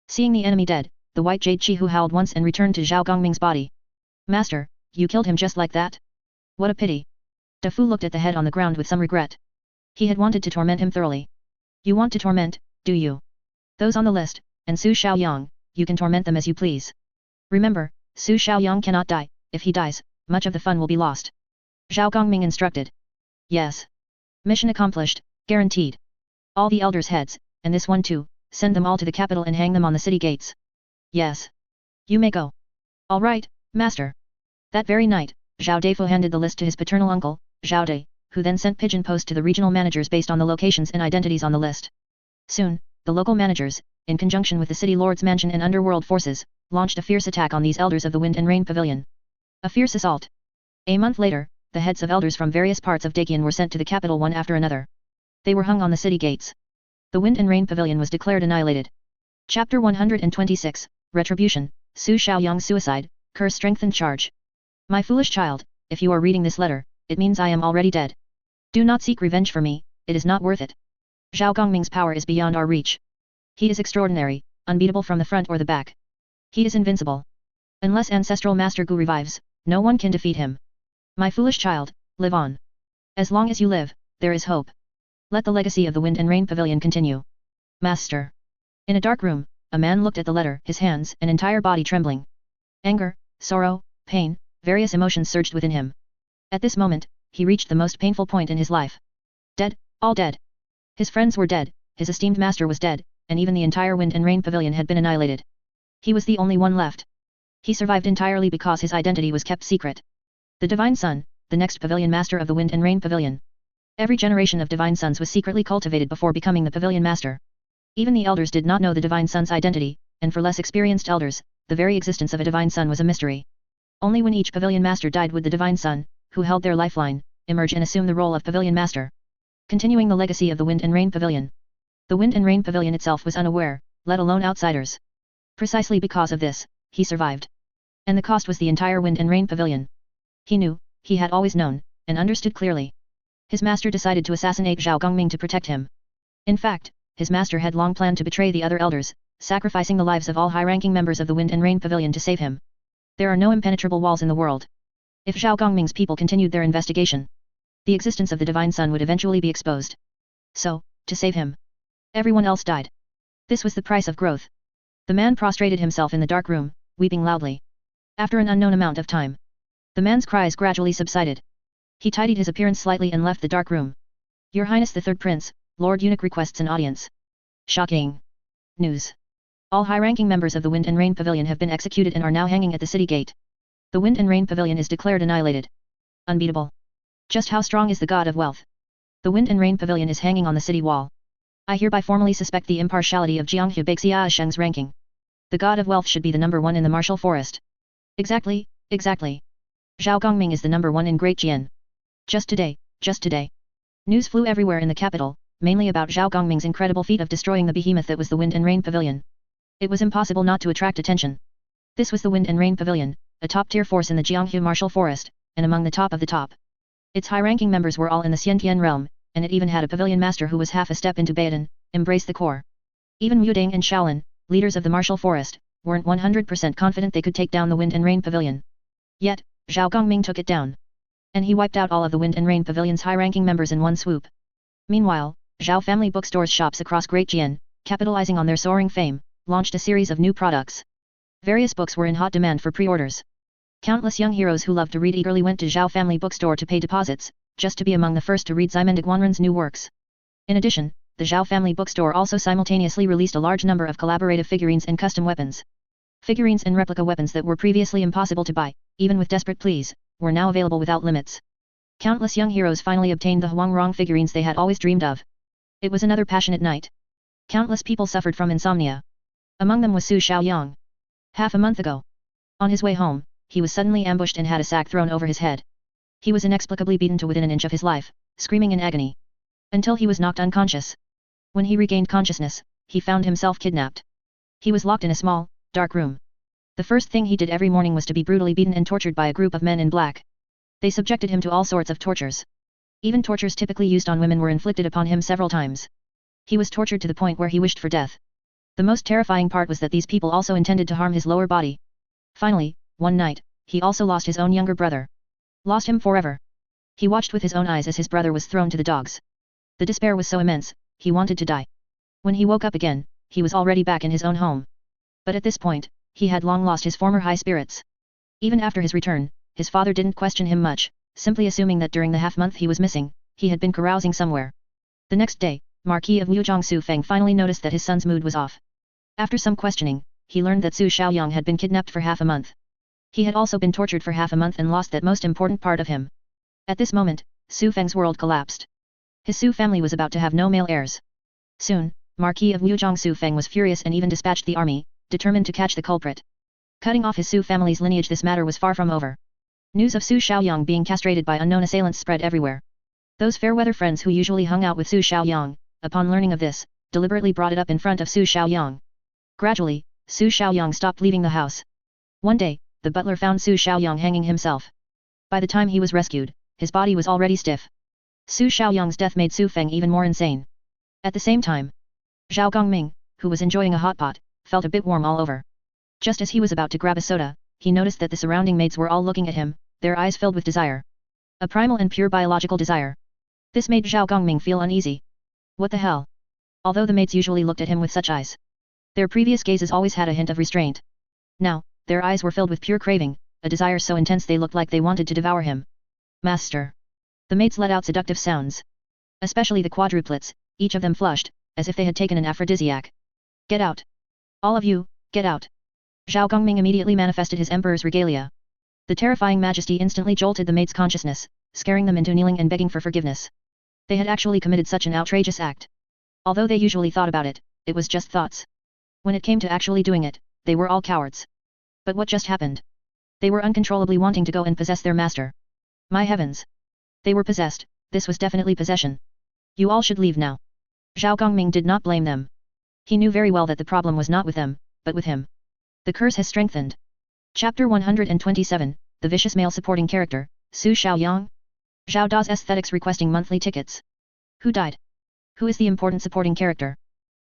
Seeing the enemy dead, the white jade Chihu howled once and returned to Zhao Gongming's body. Master, you killed him just like that? What a pity. Da Fu looked at the head on the ground with some regret. He had wanted to torment him thoroughly. You want to torment, do you? Those on the list, and Su Xiaoyang, you can torment them as you please. Remember, Su Xiaoyang cannot die. If he dies, much of the fun will be lost. Zhao Gongming instructed. Yes. Mission accomplished, guaranteed. All the elders' heads, and this one too, send them all to the capital and hang them on the city gates. Yes. You may go. All right, master. That very night, Zhao Deifu handed the list to his paternal uncle, Zhao Dei, who then sent pigeon post to the regional managers based on the locations and identities on the list. Soon, the local managers, in conjunction with the city lord's mansion and underworld forces, launched a fierce attack on these elders of the Wind and Rain Pavilion. A fierce assault. A month later, the heads of elders from various parts of Dakian were sent to the capital one after another. They were hung on the city gates. The Wind and Rain Pavilion was declared annihilated. Chapter 126, Retribution, Su Xiaoyang's suicide, curse strengthened charge. My foolish child, if you are reading this letter, it means I am already dead. Do not seek revenge for me, it is not worth it. Zhao Gongming's power is beyond our reach. He is extraordinary, unbeatable from the front or the back. He is invincible. Unless Ancestral Master Gu revives, no one can defeat him. My foolish child, live on. As long as you live, there is hope. Let the legacy of the Wind and Rain Pavilion continue. Master. In a dark room, a man looked at the letter, his hands and entire body trembling. Anger, sorrow, pain, various emotions surged within him. At this moment, he reached the most painful point in his life. Dead, all dead. His friends were dead, his esteemed master was dead, and even the entire Wind and Rain Pavilion had been annihilated. He was the only one left. He survived entirely because his identity was kept secret. The Divine Son, the next Pavilion Master of the Wind and Rain Pavilion. Every generation of Divine Sons was secretly cultivated before becoming the Pavilion Master. Even the elders did not know the Divine Son's identity, and for less experienced elders, the very existence of a Divine Son was a mystery. Only when each Pavilion Master died would the Divine Son, who held their lifeline, emerge and assume the role of Pavilion Master. Continuing the legacy of the Wind and Rain Pavilion. The Wind and Rain Pavilion itself was unaware, let alone outsiders. Precisely because of this, he survived. And the cost was the entire Wind and Rain Pavilion. He knew, he had always known, and understood clearly. His master decided to assassinate Zhao Gongming to protect him. In fact, his master had long planned to betray the other elders, sacrificing the lives of all high-ranking members of the Wind and Rain Pavilion to save him. There are no impenetrable walls in the world. If Zhao Gongming's people continued their investigation, the existence of the Divine Son would eventually be exposed. So, to save him, everyone else died. This was the price of growth. The man prostrated himself in the dark room, weeping loudly. After an unknown amount of time, the man's cries gradually subsided. He tidied his appearance slightly and left the dark room. Your Highness the Third Prince, Lord Eunuch requests an audience. Shocking news. All high-ranking members of the Wind and Rain Pavilion have been executed and are now hanging at the city gate. The Wind and Rain Pavilion is declared annihilated. Unbeatable. Just how strong is the God of Wealth? The Wind and Rain Pavilion is hanging on the city wall. I hereby formally suspect the impartiality of Jianghe Beixia Sheng's ranking. The God of Wealth should be the number one in the martial forest. Exactly, exactly. Zhao Gongming is the number one in Great Jian. Just today, just today. News flew everywhere in the capital, mainly about Zhao Gongming's incredible feat of destroying the behemoth that was the Wind and Rain Pavilion. It was impossible not to attract attention. This was the Wind and Rain Pavilion, a top-tier force in the Jianghe martial forest, and among the top of the top. Its high-ranking members were all in the Xiantian realm, and it even had a pavilion master who was half a step into Baodin, embraced the core. Even Wudang and Shaolin, leaders of the martial forest, weren't 100% confident they could take down the Wind and Rain Pavilion. Yet, Zhao Gongming took it down. And he wiped out all of the Wind and Rain Pavilion's high-ranking members in one swoop. Meanwhile, Zhao family bookstores shops across Great Jian, capitalizing on their soaring fame, launched a series of new products. Various books were in hot demand for pre-orders. Countless young heroes who loved to read eagerly went to Zhao family bookstore to pay deposits, just to be among the first to read Ximenda Guanren's new works. In addition, the Zhao family bookstore also simultaneously released a large number of collaborative figurines and custom weapons. Figurines and replica weapons that were previously impossible to buy, even with desperate pleas, were now available without limits. Countless young heroes finally obtained the Huangrong figurines they had always dreamed of. It was another passionate night. Countless people suffered from insomnia. Among them was Su Xiaoyang. Half a month ago, on his way home, he was suddenly ambushed and had a sack thrown over his head. He was inexplicably beaten to within an inch of his life, screaming in agony, until he was knocked unconscious. When he regained consciousness, he found himself kidnapped. He was locked in a small, dark room. The first thing he did every morning was to be brutally beaten and tortured by a group of men in black. They subjected him to all sorts of tortures. Even tortures typically used on women were inflicted upon him several times. He was tortured to the point where he wished for death. The most terrifying part was that these people also intended to harm his lower body. Finally, one night, he also lost his own younger brother. Lost him forever. He watched with his own eyes as his brother was thrown to the dogs. The despair was so immense, he wanted to die. When he woke up again, he was already back in his own home. But at this point, he had long lost his former high spirits. Even after his return, his father didn't question him much, simply assuming that during the half-month he was missing, he had been carousing somewhere. The next day, Marquis of Wuzhong Su Feng finally noticed that his son's mood was off. After some questioning, he learned that Su Xiaoyang had been kidnapped for half a month. He had also been tortured for half a month and lost that most important part of him. At this moment, Su Feng's world collapsed. His Su family was about to have no male heirs. Soon, Marquis of Wuzhong Su Feng was furious and even dispatched the army, determined to catch the culprit. Cutting off his Su family's lineage, this matter was far from over. News of Su Xiaoyang being castrated by unknown assailants spread everywhere. Those fair-weather friends who usually hung out with Su Xiaoyang, upon learning of this, deliberately brought it up in front of Su Xiaoyang. Gradually, Su Xiaoyang stopped leaving the house. One day, the butler found Su Xiaoyang hanging himself. By the time he was rescued, his body was already stiff. Su Xiaoyang's death made Su Feng even more insane. At the same time, Zhao Gongming, who was enjoying a hot pot, felt a bit warm all over. Just as he was about to grab a soda, he noticed that the surrounding maids were all looking at him, their eyes filled with desire. A primal and pure biological desire. This made Zhao Gongming feel uneasy. What the hell? Although the maids usually looked at him with such eyes, their previous gazes always had a hint of restraint. Now, their eyes were filled with pure craving, a desire so intense they looked like they wanted to devour him. Master. The maids let out seductive sounds. Especially the quadruplets, each of them flushed, as if they had taken an aphrodisiac. Get out. All of you, get out. Zhao Gongming immediately manifested his emperor's regalia. The terrifying majesty instantly jolted the maids' consciousness, scaring them into kneeling and begging for forgiveness. They had actually committed such an outrageous act. Although they usually thought about it, it was just thoughts. When it came to actually doing it, they were all cowards. But what just happened? They were uncontrollably wanting to go and possess their master. My heavens! They were possessed, this was definitely possession. You all should leave now. Zhao Gongming did not blame them. He knew very well that the problem was not with them, but with him. The curse has strengthened. Chapter 127, The Vicious Male Supporting Character, Su Xiaoyang? Zhao Da's aesthetics requesting monthly tickets. Who died? Who is the important supporting character?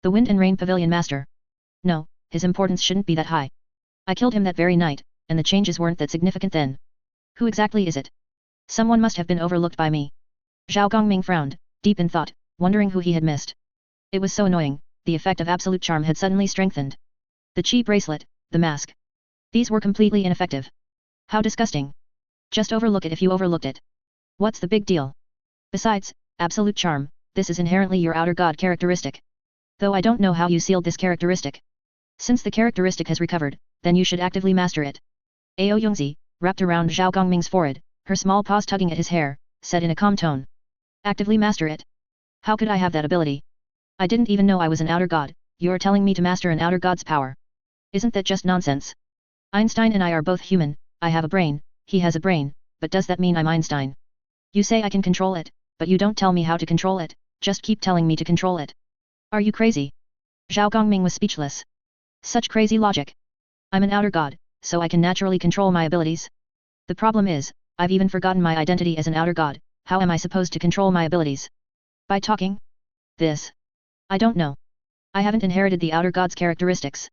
The Wind and Rain Pavilion Master. No, his importance shouldn't be that high. I killed him that very night, and the changes weren't that significant then. Who exactly is it? Someone must have been overlooked by me. Zhao Gongming frowned, deep in thought, wondering who he had missed. It was so annoying, the effect of absolute charm had suddenly strengthened. The chi bracelet, the mask. These were completely ineffective. How disgusting. Just overlook it if you overlooked it. What's the big deal? Besides, absolute charm, this is inherently your outer god characteristic. Though I don't know how you sealed this characteristic. Since the characteristic has recovered, then you should actively master it. Ao Yongzi, wrapped around Zhao Gongming's forehead, her small paws tugging at his hair, said in a calm tone. Actively master it? How could I have that ability? I didn't even know I was an outer god, you're telling me to master an outer god's power. Isn't that just nonsense? Einstein and I are both human, I have a brain, he has a brain, but does that mean I'm Einstein? You say I can control it, but you don't tell me how to control it, just keep telling me to control it. Are you crazy? Zhao Gongming was speechless. Such crazy logic. I'm an outer god, so I can naturally control my abilities. The problem is, I've even forgotten my identity as an outer god, how am I supposed to control my abilities? By talking? This. I don't know. I haven't inherited the outer god's characteristics.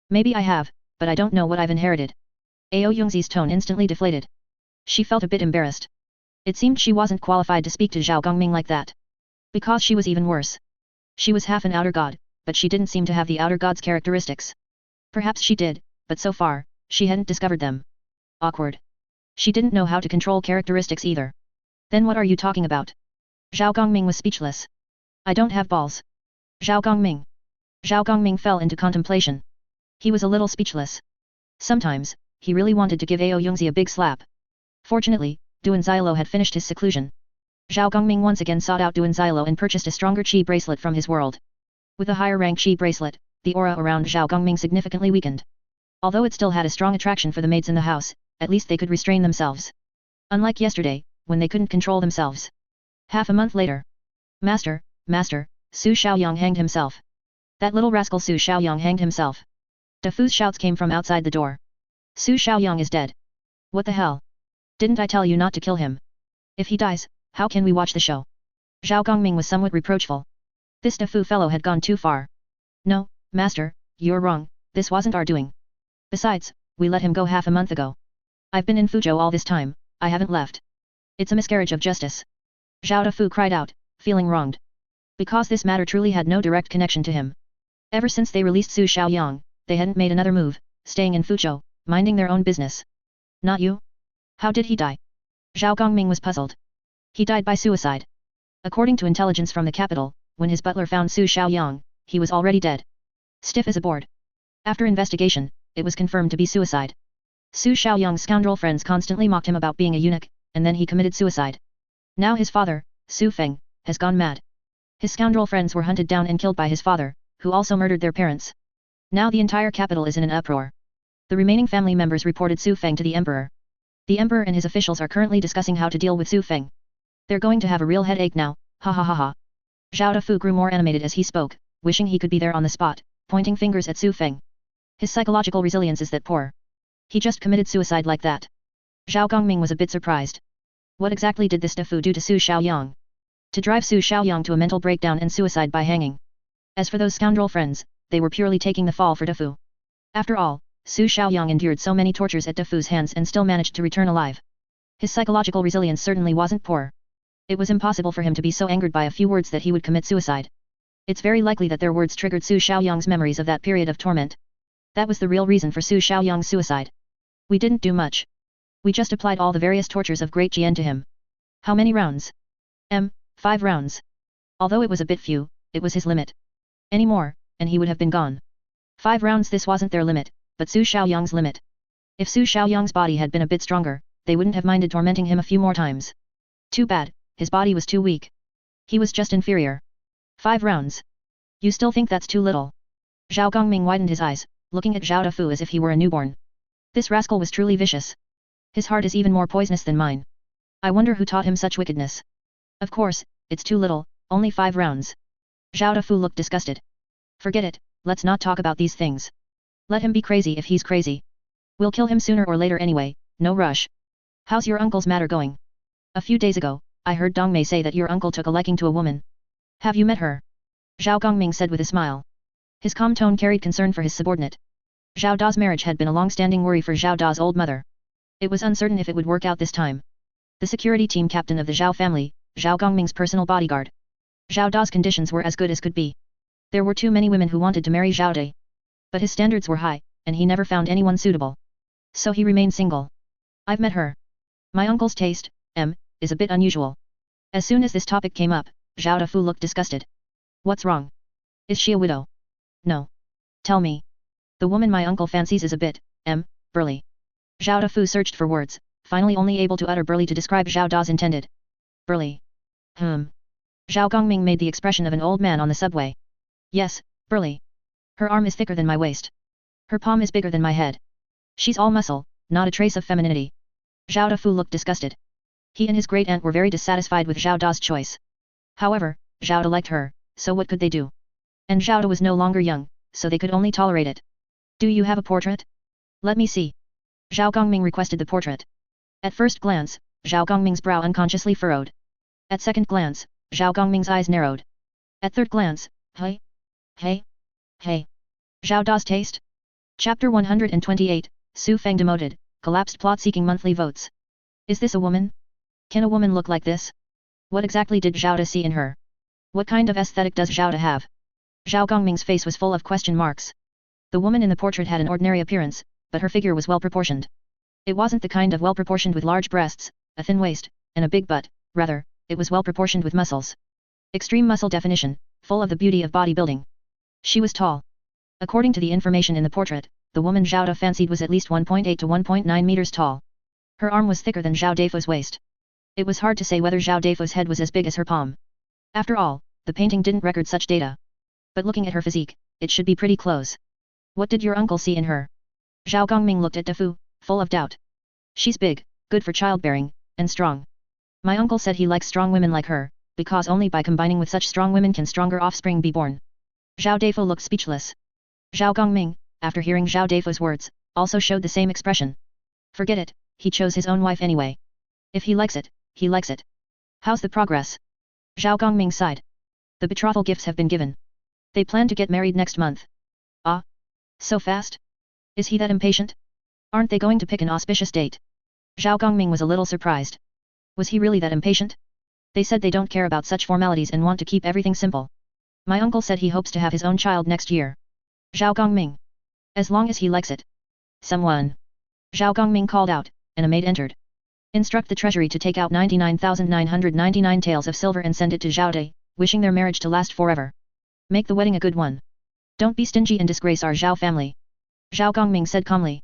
Maybe I have, but I don't know what I've inherited. Ao Yongzi's tone instantly deflated. She felt a bit embarrassed. It seemed she wasn't qualified to speak to Zhao Gongming like that. Because she was even worse. She was half an outer god, but she didn't seem to have the outer god's characteristics. Perhaps she did, but so far, she hadn't discovered them. Awkward. She didn't know how to control characteristics either. Then what are you talking about? Zhao Gongming was speechless. I don't have balls. Zhao Gongming. Zhao Gongming fell into contemplation. He was a little speechless. Sometimes, he really wanted to give Ao Yongzi a big slap. Fortunately, Duan Xialo had finished his seclusion. Zhao Gongming once again sought out Duan Xialo and purchased a stronger chi bracelet from his world. With a higher rank chi bracelet, the aura around Zhao Gongming significantly weakened. Although it still had a strong attraction for the maids in the house, at least they could restrain themselves. Unlike yesterday, when they couldn't control themselves. Half a month later. Master, Master, Su Xiaoyang hanged himself. That little rascal Su Xiaoyang hanged himself. Da Fu's shouts came from outside the door. Su Xiaoyang is dead. What the hell? Didn't I tell you not to kill him? If he dies, how can we watch the show? Zhao Gongming was somewhat reproachful. This Da Fu fellow had gone too far. No, Master, you're wrong, this wasn't our doing. Besides, we let him go half a month ago. I've been in Fuzhou all this time, I haven't left. It's a miscarriage of justice. Zhao Da Fu cried out, feeling wronged. Because this matter truly had no direct connection to him. Ever since they released Su Xiaoyang, they hadn't made another move, staying in Fuzhou, minding their own business. Not you? How did he die? Zhao Gongming was puzzled. He died by suicide. According to intelligence from the capital, when his butler found Su Xiaoyang, he was already dead. Stiff as a board. After investigation, it was confirmed to be suicide. Su Xiaoyang's scoundrel friends constantly mocked him about being a eunuch, and then he committed suicide. Now his father, Su Feng, has gone mad. His scoundrel friends were hunted down and killed by his father, who also murdered their parents. Now the entire capital is in an uproar. The remaining family members reported Su Feng to the emperor. The emperor and his officials are currently discussing how to deal with Su Feng. They're going to have a real headache now, ha ha ha ha. Zhao Dafu grew more animated as he spoke, wishing he could be there on the spot, pointing fingers at Su Feng. His psychological resilience is that poor. He just committed suicide like that. Zhao Gongming was a bit surprised. What exactly did this Dafu do to Su Xiaoyang? To drive Su Xiaoyang to a mental breakdown and suicide by hanging. As for those scoundrel friends, they were purely taking the fall for Dafu. After all, Su Xiaoyang endured so many tortures at Dafu's hands and still managed to return alive. His psychological resilience certainly wasn't poor. It was impossible for him to be so angered by a few words that he would commit suicide. It's very likely that their words triggered Su Xiaoyang's memories of that period of torment. That was the real reason for Su Xiaoyang's suicide. We didn't do much. We just applied all the various tortures of Great Jian to him. How many rounds? 5 rounds. Although it was a bit few, it was his limit. Any more, and he would have been gone. 5 rounds. This wasn't their limit, but Su Xiaoyang's limit. If Su Xiaoyang's body had been a bit stronger, they wouldn't have minded tormenting him a few more times. Too bad, his body was too weak. He was just inferior. 5 rounds. You still think that's too little? Zhao Gongming widened his eyes, looking at Zhao Defu as if he were a newborn. This rascal was truly vicious. His heart is even more poisonous than mine. I wonder who taught him such wickedness. Of course, it's too little, only 5 rounds. Zhao Defu looked disgusted. Forget it, let's not talk about these things. Let him be crazy if he's crazy. We'll kill him sooner or later anyway, no rush. How's your uncle's matter going? A few days ago, I heard Dong Mei say that your uncle took a liking to a woman. Have you met her? Zhao Gongming said with a smile. His calm tone carried concern for his subordinate. Zhao Da's marriage had been a long-standing worry for Zhao Da's old mother. It was uncertain if it would work out this time. The security team captain of the Zhao family, Zhao Gongming's personal bodyguard. Zhao Da's conditions were as good as could be. There were too many women who wanted to marry Zhao Da. But his standards were high, and he never found anyone suitable. So he remained single. I've met her. My uncle's taste, is a bit unusual. As soon as this topic came up, Zhao Defu looked disgusted. What's wrong? Is she a widow? No. Tell me. The woman my uncle fancies is a bit, burly. Zhao Defu searched for words, finally only able to utter burly to describe Zhao Da's intended. Burly. Zhao Gongming made the expression of an old man on the subway. Yes, burly. Her arm is thicker than my waist. Her palm is bigger than my head. She's all muscle, not a trace of femininity. Zhao Defu looked disgusted. He and his great-aunt were very dissatisfied with Zhao Da's choice. However, Zhao Da liked her, so what could they do? And Zhao Da was no longer young, so they could only tolerate it. Do you have a portrait? Let me see. Zhao Gongming requested the portrait. At first glance, Zhao Gongming's brow unconsciously furrowed. At second glance, Zhao Gongming's eyes narrowed. At third glance, hey. Zhao Da's taste? Chapter 128, Su Feng demoted, collapsed plot seeking monthly votes. Is this a woman? Can a woman look like this? What exactly did Zhao Da see in her? What kind of aesthetic does Zhao Da have? Zhao Gongming's face was full of question marks. The woman in the portrait had an ordinary appearance, but her figure was well proportioned. It wasn't the kind of well proportioned with large breasts, a thin waist, and a big butt, rather, it was well proportioned with muscles. Extreme muscle definition, full of the beauty of bodybuilding. She was tall. According to the information in the portrait, the woman Zhao Da fancied was at least 1.8 to 1.9 meters tall. Her arm was thicker than Zhao Defu's waist. It was hard to say whether Zhao Defu's head was as big as her palm. After all, the painting didn't record such data. But looking at her physique, it should be pretty close. What did your uncle see in her? Zhao Gongming looked at Defu, full of doubt. She's big, good for childbearing, and strong. My uncle said he likes strong women like her, because only by combining with such strong women can stronger offspring be born. Zhao Defu looked speechless. Zhao Gongming, after hearing Zhao Defu's words, also showed the same expression. Forget it, he chose his own wife anyway. If he likes it, he likes it. How's the progress? Zhao Gongming sighed. The betrothal gifts have been given. They plan to get married next month. Ah? So fast? Is he that impatient? Aren't they going to pick an auspicious date? Zhao Gongming was a little surprised. Was he really that impatient? They said they don't care about such formalities and want to keep everything simple. My uncle said he hopes to have his own child next year. Zhao Gongming. As long as he likes it. Someone. Zhao Gongming called out, and a maid entered. Instruct the treasury to take out 99,999 taels of silver and send it to Zhao De, wishing their marriage to last forever. Make the wedding a good one. Don't be stingy and disgrace our Zhao family. Zhao Gongming said calmly.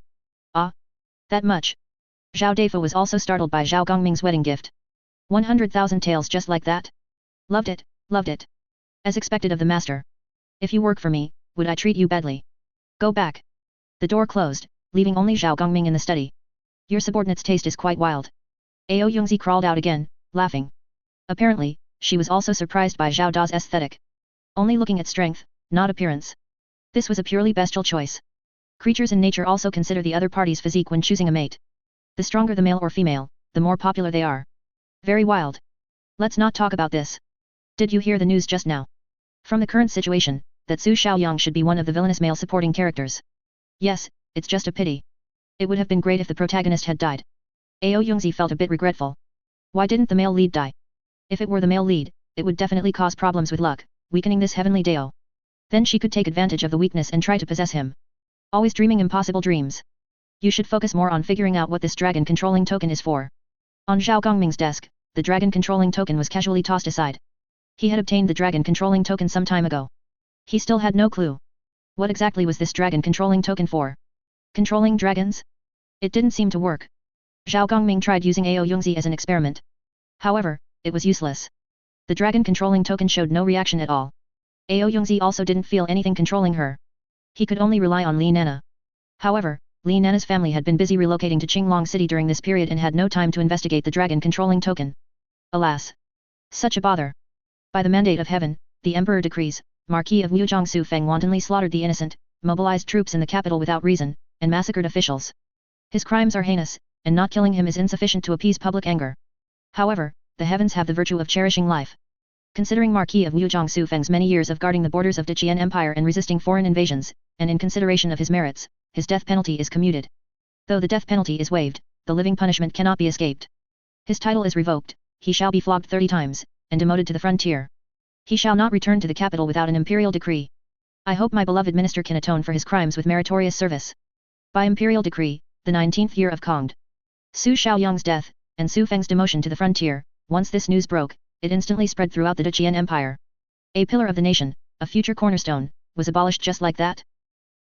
Ah? That much? Zhao Defu was also startled by Zhao Gongming's wedding gift. 100,000 taels just like that? Loved it, loved it. As expected of the master. If you work for me, would I treat you badly? Go back. The door closed, leaving only Zhao Gongming in the study. Your subordinate's taste is quite wild. Ao Yongzi crawled out again, laughing. Apparently, she was also surprised by Zhao Da's aesthetic. Only looking at strength, not appearance. This was a purely bestial choice. Creatures in nature also consider the other party's physique when choosing a mate. The stronger the male or female, the more popular they are. Very wild. Let's not talk about this. Did you hear the news just now? From the current situation, that Su Xiaoyang should be one of the villainous male supporting characters. Yes, it's just a pity. It would have been great if the protagonist had died. Ao Yongzi felt a bit regretful. Why didn't the male lead die? If it were the male lead, it would definitely cause problems with luck, weakening this heavenly Dao. Then she could take advantage of the weakness and try to possess him. Always dreaming impossible dreams. You should focus more on figuring out what this dragon controlling token is for. On Zhao Gongming's desk, the dragon controlling token was casually tossed aside. He had obtained the dragon controlling token some time ago. He still had no clue. What exactly was this dragon controlling token for? Controlling dragons? It didn't seem to work. Zhao Gongming tried using Ao Yongzi as an experiment. However, it was useless. The dragon controlling token showed no reaction at all. Ao Yongzi also didn't feel anything controlling her. He could only rely on Li Nana. However, Li Nana's family had been busy relocating to Qinglong City during this period and had no time to investigate the dragon controlling token. Alas! Such a bother. By the mandate of heaven, the emperor decrees, Marquis of Wujiang Su Feng wantonly slaughtered the innocent, mobilized troops in the capital without reason, and massacred officials. His crimes are heinous, and not killing him is insufficient to appease public anger. However, the heavens have the virtue of cherishing life. Considering Marquis of Wujiang Su Feng's many years of guarding the borders of the Qian Empire and resisting foreign invasions, and in consideration of his merits, his death penalty is commuted. Though the death penalty is waived, the living punishment cannot be escaped. His title is revoked, he shall be flogged 30 times, and demoted to the frontier. He shall not return to the capital without an imperial decree. I hope my beloved minister can atone for his crimes with meritorious service. By imperial decree, the 19th year of Kongd. Su Xiaoyang's death, and Su Feng's demotion to the frontier, once this news broke, it instantly spread throughout the Qian Empire. A pillar of the nation, a future cornerstone, was abolished just like that.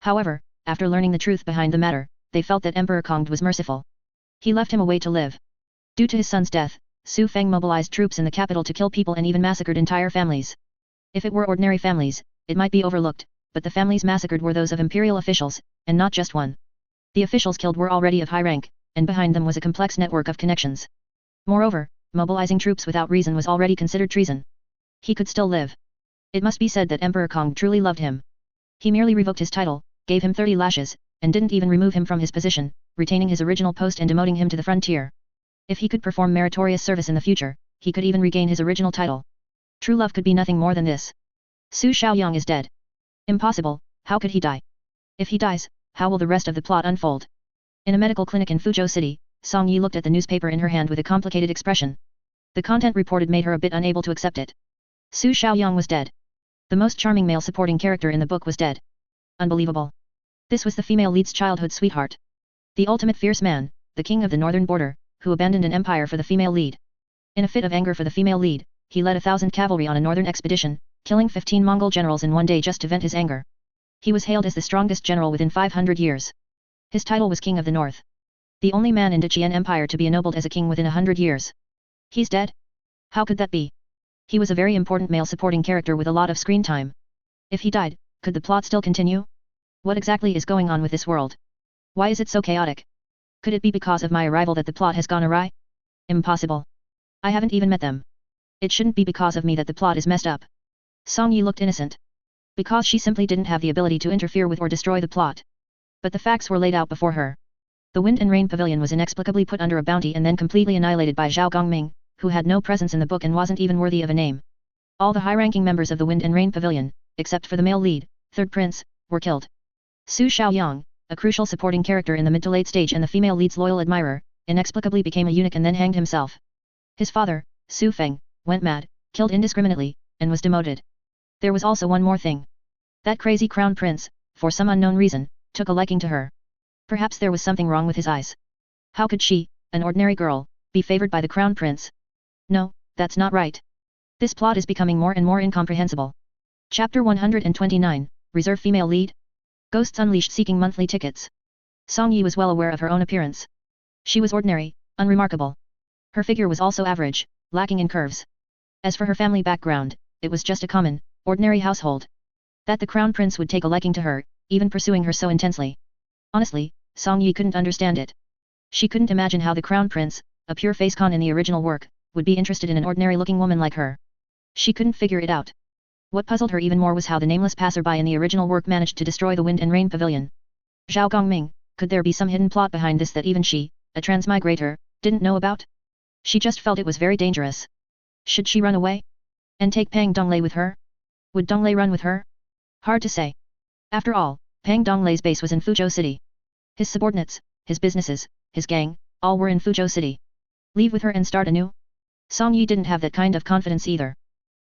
However, after learning the truth behind the matter, they felt that Emperor Kongd was merciful. He left him a way to live. Due to his son's death, Su Feng mobilized troops in the capital to kill people and even massacred entire families. If it were ordinary families, it might be overlooked, but the families massacred were those of imperial officials, and not just one. The officials killed were already of high rank, and behind them was a complex network of connections. Moreover, mobilizing troops without reason was already considered treason. He could still live. It must be said that Emperor Kong truly loved him. He merely revoked his title, gave him 30 lashes, and didn't even remove him from his position, retaining his original post and demoting him to the frontier. If he could perform meritorious service in the future, he could even regain his original title. True love could be nothing more than this. Su Xiaoyang is dead. Impossible, how could he die? If he dies, how will the rest of the plot unfold? In a medical clinic in Fuzhou City, Song Yi looked at the newspaper in her hand with a complicated expression. The content reported made her a bit unable to accept it. Su Xiaoyang was dead. The most charming male supporting character in the book was dead. Unbelievable. This was the female lead's childhood sweetheart. The ultimate fierce man, the king of the northern border, who abandoned an empire for the female lead. In a fit of anger for the female lead, he led 1,000 cavalry on a northern expedition, killing 15 Mongol generals in one day just to vent his anger. He was hailed as the strongest general within 500 years. His title was King of the North. The only man in the Qian Empire to be ennobled as a king within 100 years. He's dead? How could that be? He was a very important male supporting character with a lot of screen time. If he died, could the plot still continue? What exactly is going on with this world? Why is it so chaotic? Could it be because of my arrival that the plot has gone awry? Impossible. I haven't even met them. It shouldn't be because of me that the plot is messed up. Song Yi looked innocent. Because she simply didn't have the ability to interfere with or destroy the plot. But the facts were laid out before her. The Wind and Rain Pavilion was inexplicably put under a bounty and then completely annihilated by Zhao Gongming, who had no presence in the book and wasn't even worthy of a name. All the high-ranking members of the Wind and Rain Pavilion, except for the male lead, third prince, were killed. Su Xiaoyang, a crucial supporting character in the mid to late stage and the female lead's loyal admirer, inexplicably became a eunuch and then hanged himself. His father, Su Feng, went mad, killed indiscriminately, and was demoted. There was also one more thing. That crazy crown prince, for some unknown reason, took a liking to her. Perhaps there was something wrong with his eyes. How could she, an ordinary girl, be favored by the crown prince? No, that's not right. This plot is becoming more and more incomprehensible. Chapter 129, Reserve Female Lead? Ghosts Unleashed seeking monthly tickets. Song Yi was well aware of her own appearance. She was ordinary, unremarkable. Her figure was also average, lacking in curves. As for her family background, it was just a common, ordinary household. That the crown prince would take a liking to her, even pursuing her so intensely. Honestly, Song Yi couldn't understand it. She couldn't imagine how the crown prince, a pure face con in the original work, would be interested in an ordinary-looking woman like her. She couldn't figure it out. What puzzled her even more was how the nameless passerby in the original work managed to destroy the Wind and Rain Pavilion. Zhao Gongming, could there be some hidden plot behind this that even she, a transmigrator, didn't know about? She just felt it was very dangerous. Should she run away? And take Pang Donglei with her? Would Donglei run with her? Hard to say. After all, Pang Donglei's base was in Fuzhou City. His subordinates, his businesses, his gang, all were in Fuzhou City. Leave with her and start anew? Song Yi didn't have that kind of confidence either.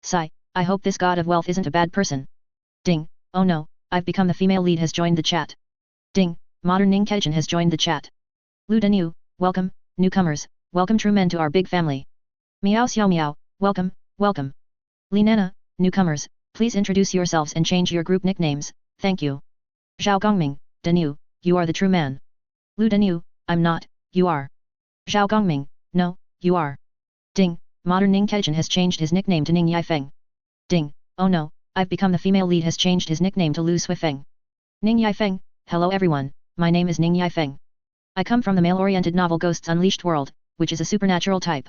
Sigh, I hope this god of wealth isn't a bad person. Ding, oh no, I've become the female lead has joined the chat. Ding, modern Ning Kejin has joined the chat. Lu Danu, welcome, newcomers, welcome true men to our big family. Miao Xiao Miao, welcome, welcome. Li Nana, newcomers, please introduce yourselves and change your group nicknames, thank you. Zhao Gongming, Danu, you are the true man. Lu Danu, I'm not, you are. Zhao Gongming, no, you are. Ding, modern Ning Kejin has changed his nickname to Ning Yifeng. Ding, oh no, I've become the female lead has changed his nickname to Lu Suifeng. Ning Yifeng, hello everyone, my name is Ning Yifeng. I come from the male-oriented novel Ghosts Unleashed world, which is a supernatural type.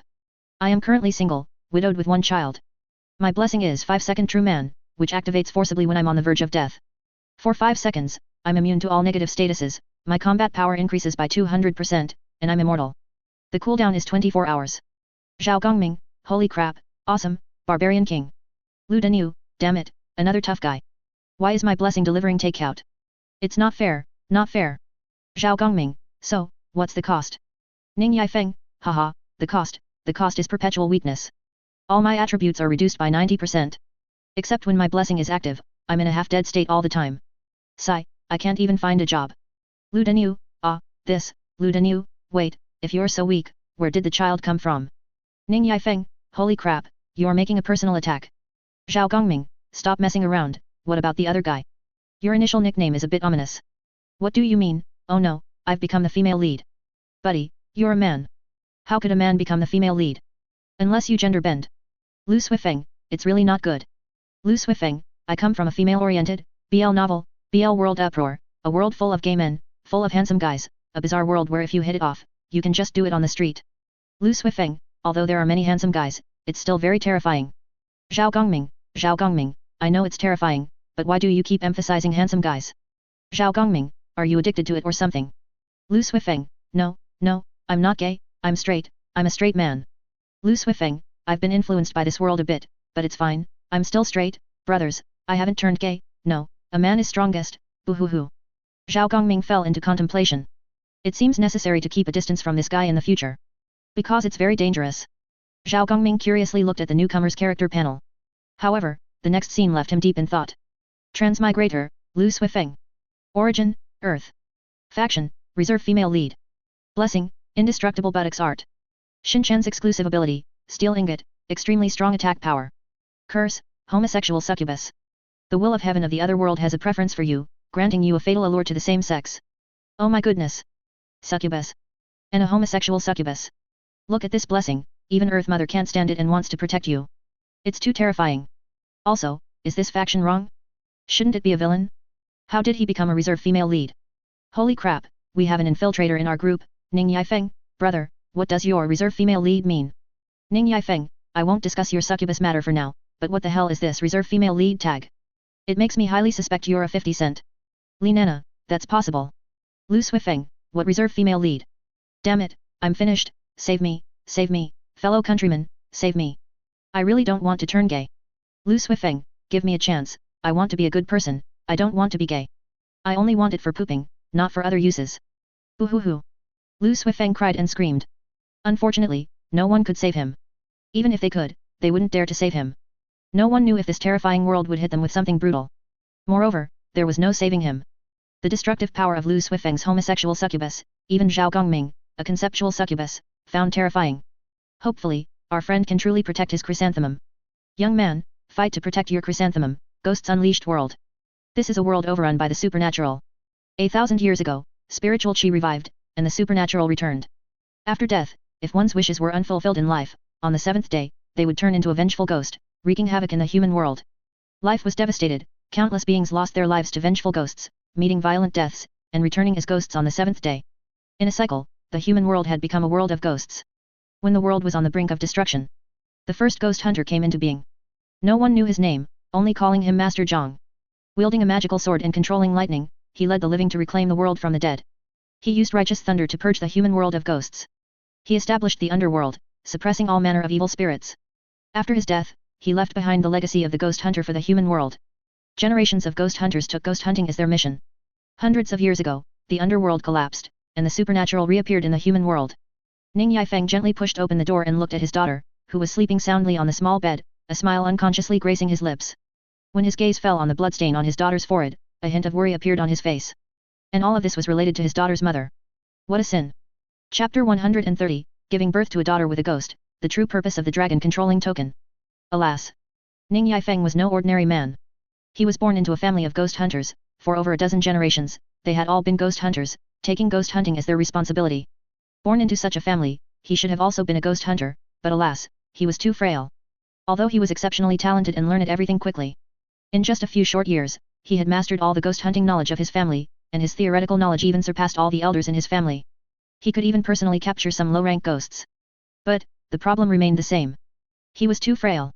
I am currently single, widowed with one child. My blessing is 5-second true man, which activates forcibly when I'm on the verge of death. For 5 seconds, I'm immune to all negative statuses, my combat power increases by 200%, and I'm immortal. The cooldown is 24 hours. Zhao Gongming, holy crap, awesome, barbarian king. Lu Danu, damn it, another tough guy. Why is my blessing delivering takeout? It's not fair, not fair. Zhao Gongming, so, what's the cost? Ning Yifeng, haha, the cost is perpetual weakness. All my attributes are reduced by 90%. Except when my blessing is active, I'm in a half-dead state all the time. Sigh, I can't even find a job. Lu Danu, Lu Danu, wait, if you're so weak, where did the child come from? Ning Yifeng, holy crap, you're making a personal attack. Zhao Gongming, stop messing around, what about the other guy? Your initial nickname is a bit ominous. What do you mean? Oh no, I've become the female lead. Buddy, you're a man. How could a man become the female lead? Unless you gender bend. Lu Suifeng, it's really not good. Lu Suifeng, I come from a female-oriented, BL novel, BL world uproar, a world full of gay men, full of handsome guys, a bizarre world where if you hit it off, you can just do it on the street. Lu Suifeng, although there are many handsome guys, it's still very terrifying. Zhao Gongming, I know it's terrifying, but why do you keep emphasizing handsome guys? Zhao Gongming, are you addicted to it or something? Lu Suifeng, no, I'm not gay, I'm straight, I'm a straight man. Lu Suifeng, I've been influenced by this world a bit, but it's fine, I'm still straight, brothers, I haven't turned gay, no, a man is strongest, boo hoo hoo. Zhao Gongming fell into contemplation. It seems necessary to keep a distance from this guy in the future. Because it's very dangerous. Zhao Gongming curiously looked at the newcomer's character panel. However, the next scene left him deep in thought. Transmigrator, Lu Suifeng. Origin, Earth. Faction, Reserve Female Lead. Blessing, Indestructible Buttocks Art. Shinchan's exclusive ability, Steel Ingot, extremely strong attack power. Curse, Homosexual Succubus. The will of heaven of the other world has a preference for you, granting you a fatal allure to the same sex. Oh my goodness. Succubus. And a homosexual succubus. Look at this blessing, even Earth Mother can't stand it and wants to protect you. It's too terrifying. Also, is this faction wrong? Shouldn't it be a villain? How did he become a reserve female lead? Holy crap, we have an infiltrator in our group, Ning Yifeng, brother, what does your reserve female lead mean? Ning Yifeng, I won't discuss your succubus matter for now, but what the hell is this reserve female lead tag? It makes me highly suspect you're a 50 cent. Li Nana, that's possible. Lu Suifeng, what reserve female lead? Damn it, I'm finished, save me, fellow countrymen, save me. I really don't want to turn gay. Lu Suifeng, give me a chance, I want to be a good person, I don't want to be gay. I only want it for pooping, not for other uses. Boo hoo hoo. Lu Suifeng cried and screamed. Unfortunately, no one could save him. Even if they could, they wouldn't dare to save him. No one knew if this terrifying world would hit them with something brutal. Moreover, there was no saving him. The destructive power of Lu Suifeng's homosexual succubus, even Zhao Gongming, a conceptual succubus, found terrifying. Hopefully, our friend can truly protect his chrysanthemum. Young man, fight to protect your chrysanthemum, Ghosts Unleashed world. This is a world overrun by the supernatural. 1,000 years ago, spiritual chi revived, and the supernatural returned. After death, if one's wishes were unfulfilled in life, on the 7th day, they would turn into a vengeful ghost, wreaking havoc in the human world. Life was devastated, countless beings lost their lives to vengeful ghosts, meeting violent deaths, and returning as ghosts on the 7th day. In a cycle, the human world had become a world of ghosts. When the world was on the brink of destruction, the first ghost hunter came into being. No one knew his name, only calling him Master Zhang. Wielding a magical sword and controlling lightning, he led the living to reclaim the world from the dead. He used righteous thunder to purge the human world of ghosts. He established the underworld, suppressing all manner of evil spirits. After his death, he left behind the legacy of the ghost hunter for the human world. Generations of ghost hunters took ghost hunting as their mission. Hundreds of years ago, the underworld collapsed, and the supernatural reappeared in the human world. Ning Yifeng gently pushed open the door and looked at his daughter, who was sleeping soundly on the small bed, a smile unconsciously gracing his lips. When his gaze fell on the bloodstain on his daughter's forehead, a hint of worry appeared on his face. And all of this was related to his daughter's mother. What a sin. Chapter 130, Giving birth to a daughter with a ghost, the true purpose of the dragon controlling token. Alas! Ning Yifeng was no ordinary man. He was born into a family of ghost hunters. For over a dozen generations, they had all been ghost hunters, taking ghost hunting as their responsibility. Born into such a family, he should have also been a ghost hunter, but alas, he was too frail. Although he was exceptionally talented and learned everything quickly. In just a few short years, he had mastered all the ghost hunting knowledge of his family, and his theoretical knowledge even surpassed all the elders in his family. He could even personally capture some low-rank ghosts. But, the problem remained the same. He was too frail.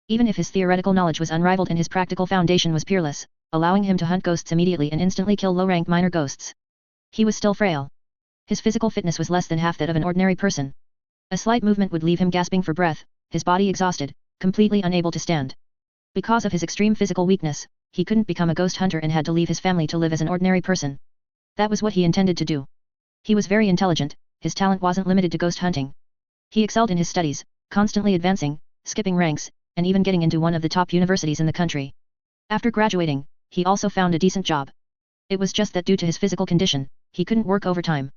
Even if his theoretical knowledge was unrivaled and his practical foundation was peerless, allowing him to hunt ghosts immediately and instantly kill low-rank minor ghosts. He was still frail. His physical fitness was less than half that of an ordinary person. A slight movement would leave him gasping for breath, his body exhausted, completely unable to stand. Because of his extreme physical weakness, he couldn't become a ghost hunter and had to leave his family to live as an ordinary person. That was what he intended to do. He was very intelligent, his talent wasn't limited to ghost hunting. He excelled in his studies, constantly advancing, skipping ranks, and even getting into one of the top universities in the country. After graduating, he also found a decent job. It was just that due to his physical condition, he couldn't work overtime.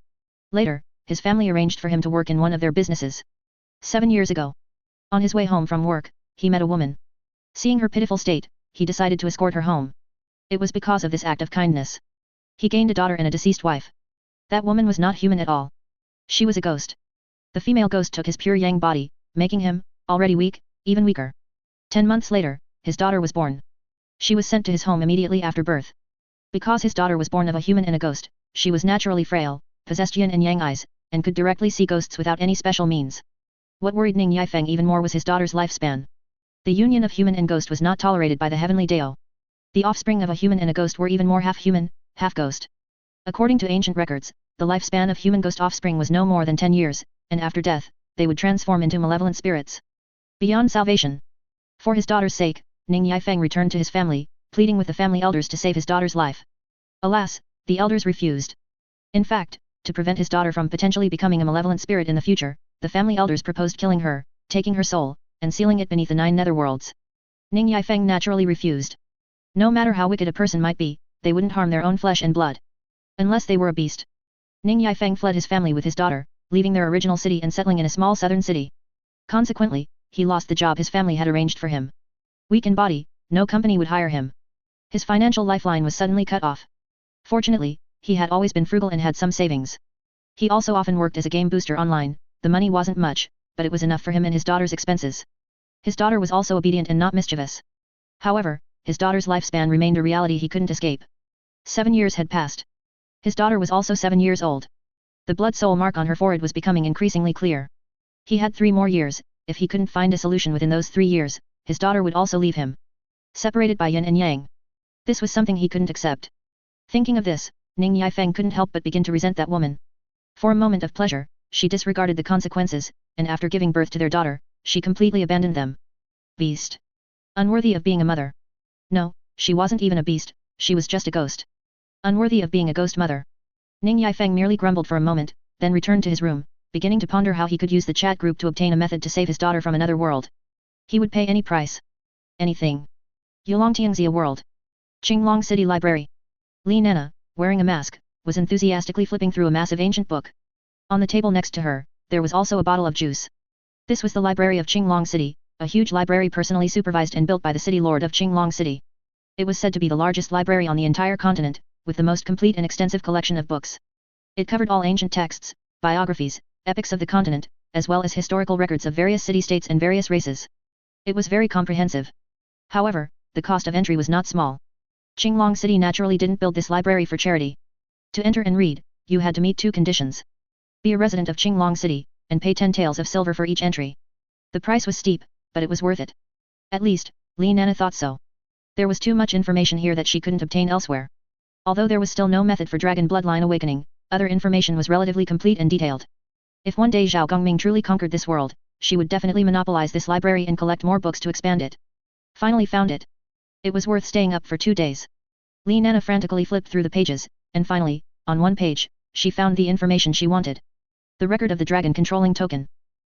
Later, his family arranged for him to work in one of their businesses. 7 years ago. On his way home from work, he met a woman. Seeing her pitiful state, he decided to escort her home. It was because of this act of kindness. He gained a daughter and a deceased wife. That woman was not human at all. She was a ghost. The female ghost took his pure yang body, making him, already weak, even weaker. 10 months later, his daughter was born. She was sent to his home immediately after birth. Because his daughter was born of a human and a ghost, she was naturally frail, possessed yin and yang eyes, and could directly see ghosts without any special means. What worried Ning Yifeng even more was his daughter's lifespan. The union of human and ghost was not tolerated by the heavenly Dao. The offspring of a human and a ghost were even more half human, half ghost. According to ancient records, the lifespan of human ghost offspring was no more than 10 years, and after death, they would transform into malevolent spirits. Beyond salvation. For his daughter's sake, Ning Yifeng returned to his family, pleading with the family elders to save his daughter's life. Alas, the elders refused. In fact, to prevent his daughter from potentially becoming a malevolent spirit in the future, the family elders proposed killing her, taking her soul, and sealing it beneath the 9 netherworlds. Ning Yifeng naturally refused. No matter how wicked a person might be, they wouldn't harm their own flesh and blood. Unless they were a beast. Ning Yifeng fled his family with his daughter, leaving their original city and settling in a small southern city. Consequently, he lost the job his family had arranged for him. Weak in body, no company would hire him. His financial lifeline was suddenly cut off. Fortunately, he had always been frugal and had some savings. He also often worked as a game booster online. The money wasn't much, but it was enough for him and his daughter's expenses. His daughter was also obedient and not mischievous. However, his daughter's lifespan remained a reality he couldn't escape. 7 years had passed. His daughter was also 7 years old. The blood soul mark on her forehead was becoming increasingly clear. He had 3 more years. If he couldn't find a solution within those 3 years, his daughter would also leave him. Separated by yin and yang. This was something he couldn't accept. Thinking of this, Ning Yifeng couldn't help but begin to resent that woman. For a moment of pleasure, she disregarded the consequences, and after giving birth to their daughter, she completely abandoned them. Beast. Unworthy of being a mother. No, she wasn't even a beast, she was just a ghost. Unworthy of being a ghost mother. Ning Yifeng merely grumbled for a moment, then returned to his room, beginning to ponder how he could use the chat group to obtain a method to save his daughter from another world. He would pay any price. Anything. Yulongtiangxia World. Qinglong City Library. Li Nana, wearing a mask, was enthusiastically flipping through a massive ancient book. On the table next to her, there was also a bottle of juice. This was the library of Qinglong City, a huge library personally supervised and built by the city lord of Qinglong City. It was said to be the largest library on the entire continent, with the most complete and extensive collection of books. It covered all ancient texts, biographies, epics of the continent, as well as historical records of various city-states and various races. It was very comprehensive. However, the cost of entry was not small. Qinglong City naturally didn't build this library for charity. To enter and read, you had to meet 2 conditions. Be a resident of Qinglong City, and pay 10 taels of silver for each entry. The price was steep, but it was worth it. At least, Li Nana thought so. There was too much information here that she couldn't obtain elsewhere. Although there was still no method for dragon bloodline awakening, other information was relatively complete and detailed. If one day Zhao Gongming truly conquered this world, she would definitely monopolize this library and collect more books to expand it. Finally found it. It was worth staying up for 2 days. Li Nana frantically flipped through the pages, and finally, on one page, she found the information she wanted. The record of the dragon controlling token.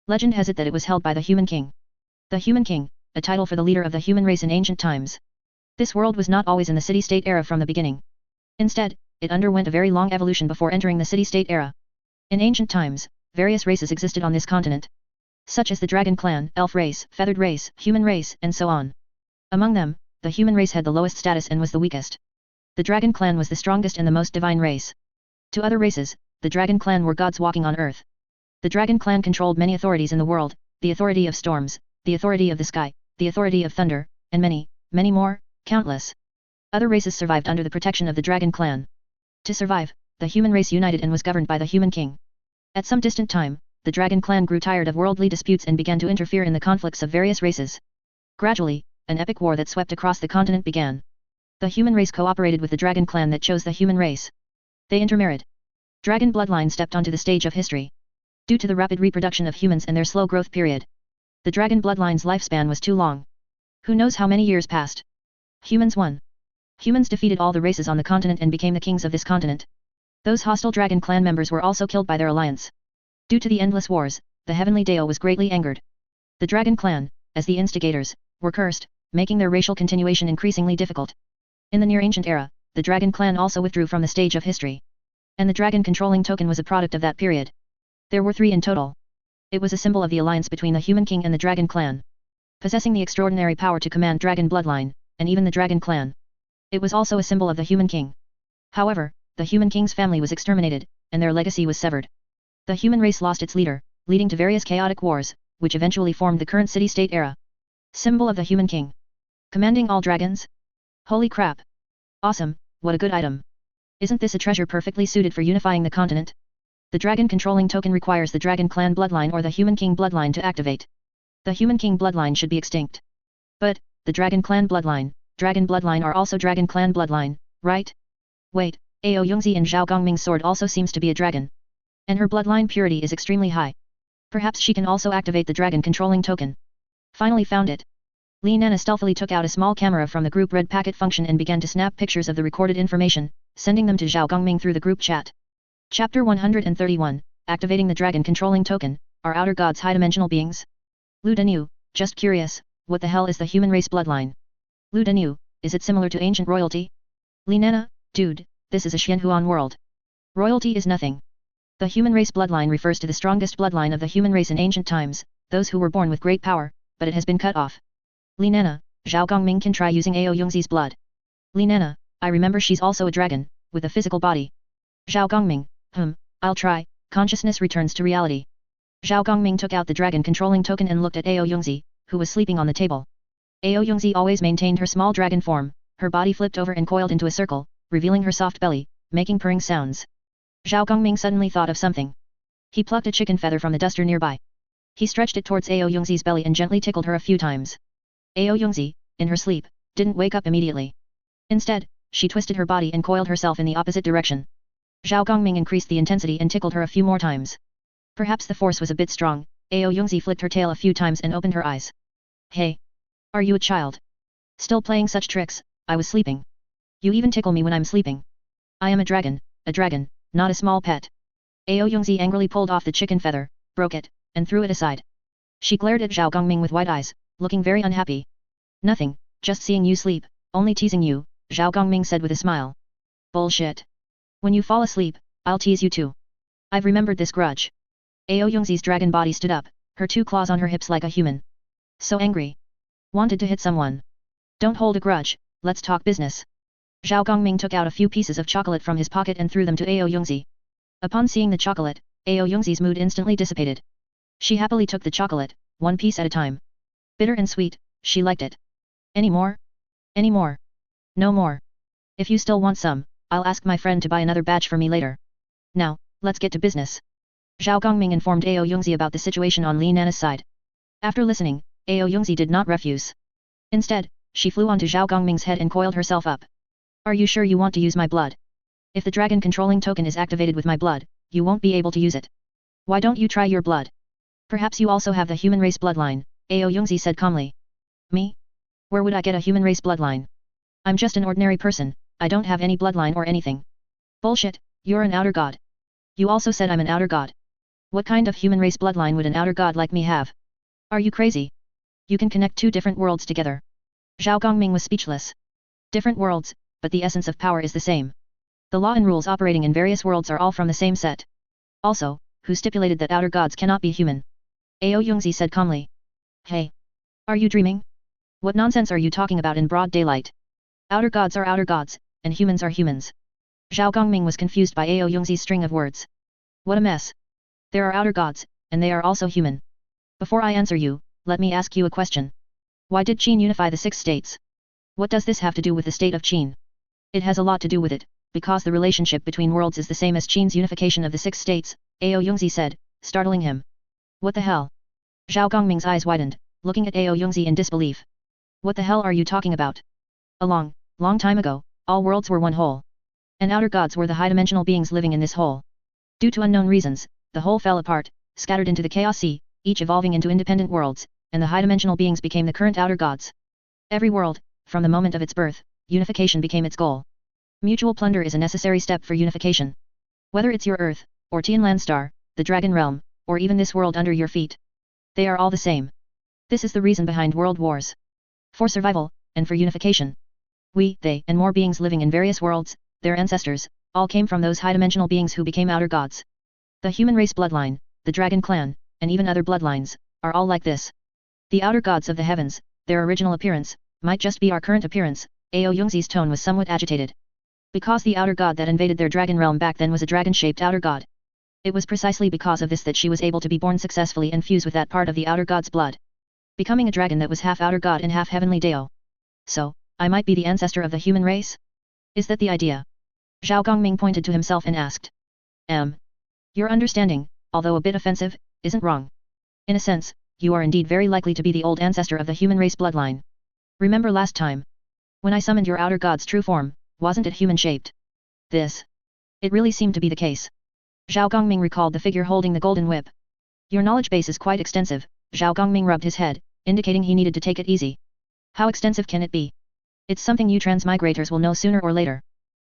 Legend has it that it was held by the Human King. The Human King, a title for the leader of the human race in ancient times. This world was not always in the city-state era from the beginning. Instead, it underwent a very long evolution before entering the city-state era. In ancient times, various races existed on this continent, such as the dragon clan, elf race, feathered race, human race, and so on. Among them, the human race had the lowest status and was the weakest. The dragon clan was the strongest and the most divine race. To other races, the dragon clan were gods walking on earth. The dragon clan controlled many authorities in the world, the authority of storms, the authority of the sky, the authority of thunder, and many, many more, countless. Other races survived under the protection of the dragon clan. To survive, the human race united and was governed by the human king. At some distant time, the dragon clan grew tired of worldly disputes and began to interfere in the conflicts of various races. Gradually, an epic war that swept across the continent began. The human race cooperated with the dragon clan that chose the human race. They intermarried. Dragon bloodline stepped onto the stage of history. Due to the rapid reproduction of humans and their slow growth period, the dragon bloodline's lifespan was too long. Who knows how many years passed? Humans won. Humans defeated all the races on the continent and became the kings of this continent. Those hostile dragon clan members were also killed by their alliance. Due to the endless wars, the heavenly Dao was greatly angered. The dragon clan, as the instigators, were cursed, making their racial continuation increasingly difficult. In the near-ancient era, the dragon clan also withdrew from the stage of history. And the dragon controlling token was a product of that period. There were 3 in total. It was a symbol of the alliance between the human king and the dragon clan, possessing the extraordinary power to command dragon bloodline, and even the dragon clan. It was also a symbol of the human king. However, the human king's family was exterminated, and their legacy was severed. The human race lost its leader, leading to various chaotic wars, which eventually formed the current city-state era. Symbol of the human king. Commanding all dragons? Holy crap! Awesome, what a good item. Isn't this a treasure perfectly suited for unifying the continent? The dragon controlling token requires the dragon clan bloodline or the human king bloodline to activate. The human king bloodline should be extinct. But, the dragon clan bloodline are also dragon clan bloodline, right? Wait, Ao Yongzi and Zhao Gongming's sword also seems to be a dragon. And her bloodline purity is extremely high. Perhaps she can also activate the dragon controlling token. Finally found it. Li Nana stealthily took out a small camera from the group red packet function and began to snap pictures of the recorded information, sending them to Zhao Gongming through the group chat. Chapter 131, Activating the Dragon Controlling Token, Are Outer Gods High-Dimensional Beings? Lu Danu, just curious, what the hell is the human race bloodline? Lu Danu, is it similar to ancient royalty? Li Nana, dude, this is a Xianhuan world. Royalty is nothing. The human race bloodline refers to the strongest bloodline of the human race in ancient times, those who were born with great power, but it has been cut off. Li Nana, Zhao Gongming can try using Ao Yongzi's blood. Li Nana, I remember she's also a dragon, with a physical body. Zhao Gongming, I'll try. Consciousness returns to reality. Zhao Gongming took out the dragon controlling token and looked at Ao Yongzi, who was sleeping on the table. Ao Yongzi always maintained her small dragon form, her body flipped over and coiled into a circle, revealing her soft belly, making purring sounds. Zhao Gongming suddenly thought of something. He plucked a chicken feather from the duster nearby. He stretched it towards Ao Yongzi's belly and gently tickled her a few times. Ao Yongzi, in her sleep, didn't wake up immediately. Instead, she twisted her body and coiled herself in the opposite direction. Zhao Gongming increased the intensity and tickled her a few more times. Perhaps the force was a bit strong. Ao Yongzi flicked her tail a few times and opened her eyes. Hey! Are you a child? Still playing such tricks? I was sleeping. You even tickle me when I'm sleeping. I am a dragon, not a small pet. Ao Yongzi angrily pulled off the chicken feather, broke it, and threw it aside. She glared at Zhao Gongming with wide eyes, looking very unhappy. Nothing, just seeing you sleep, only teasing you, Zhao Gongming said with a smile. Bullshit. When you fall asleep, I'll tease you too. I've remembered this grudge. Ao Yongzi's dragon body stood up, her 2 claws on her hips like a human. So angry. Wanted to hit someone. Don't hold a grudge, let's talk business. Zhao Gongming took out a few pieces of chocolate from his pocket and threw them to Ao Yongzi. Upon seeing the chocolate, Ao Yongzi's mood instantly dissipated. She happily took the chocolate, 1 piece at a time. Bitter and sweet, she liked it. Any more? Any more? No more. If you still want some, I'll ask my friend to buy another batch for me later. Now, let's get to business. Zhao Gongming informed Ao Yongzi about the situation on Li Nana's side. After listening, Ao Yongzi did not refuse. Instead, she flew onto Zhao Gongming's head and coiled herself up. Are you sure you want to use my blood? If the dragon controlling token is activated with my blood, you won't be able to use it. Why don't you try your blood? Perhaps you also have the human race bloodline, Ao Yongzi said calmly. Me? Where would I get a human race bloodline? I'm just an ordinary person, I don't have any bloodline or anything. Bullshit, you're an outer god. You also said I'm an outer god. What kind of human race bloodline would an outer god like me have? Are you crazy? You can connect 2 different worlds together. Zhao Gongming was speechless. Different worlds, but the essence of power is the same. The law and rules operating in various worlds are all from the same set. Also, who stipulated that outer gods cannot be human? Ao Yongzi said calmly. Hey! Are you dreaming? What nonsense are you talking about in broad daylight? Outer gods are outer gods, and humans are humans. Zhao Gongming was confused by Ao Yongzi's string of words. What a mess. There are outer gods, and they are also human. Before I answer you, let me ask you a question. Why did Qin unify the 6 states? What does this have to do with the state of Qin? It has a lot to do with it, because the relationship between worlds is the same as Qin's unification of the 6 states, Ao Yongzi said, startling him. What the hell? Zhao Gongming's eyes widened, looking at Ao Yongzi in disbelief. What the hell are you talking about? A long time ago, all worlds were one whole. And outer gods were the high-dimensional beings living in this whole. Due to unknown reasons, the whole fell apart, scattered into the chaos sea, each evolving into independent worlds, and the high-dimensional beings became the current outer gods. Every world, from the moment of its birth, unification became its goal. Mutual plunder is a necessary step for unification. Whether it's your Earth, or Tianlan Star, the Dragon Realm, or even this world under your feet. They are all the same. This is the reason behind world wars. For survival, and for unification. We, they, and more beings living in various worlds, their ancestors, all came from those high-dimensional beings who became outer gods. The human race bloodline, the dragon clan, and even other bloodlines, are all like this. The outer gods of the heavens, their original appearance, might just be our current appearance. Ao Yongzi's tone was somewhat agitated. Because the outer god that invaded their dragon realm back then was a dragon-shaped outer god. It was precisely because of this that she was able to be born successfully and fuse with that part of the outer god's blood. Becoming a dragon that was half outer god and half heavenly Dao. So, I might be the ancestor of the human race? Is that the idea? Zhao Gongming pointed to himself and asked. Your understanding, although a bit offensive, isn't wrong. In a sense, you are indeed very likely to be the old ancestor of the human race bloodline. Remember last time? When I summoned your outer god's true form, wasn't it human-shaped? It really seemed to be the case. Zhao Gongming recalled the figure holding the golden whip. Your knowledge base is quite extensive. Zhao Gongming rubbed his head, indicating he needed to take it easy. How extensive can it be? It's something you transmigrators will know sooner or later.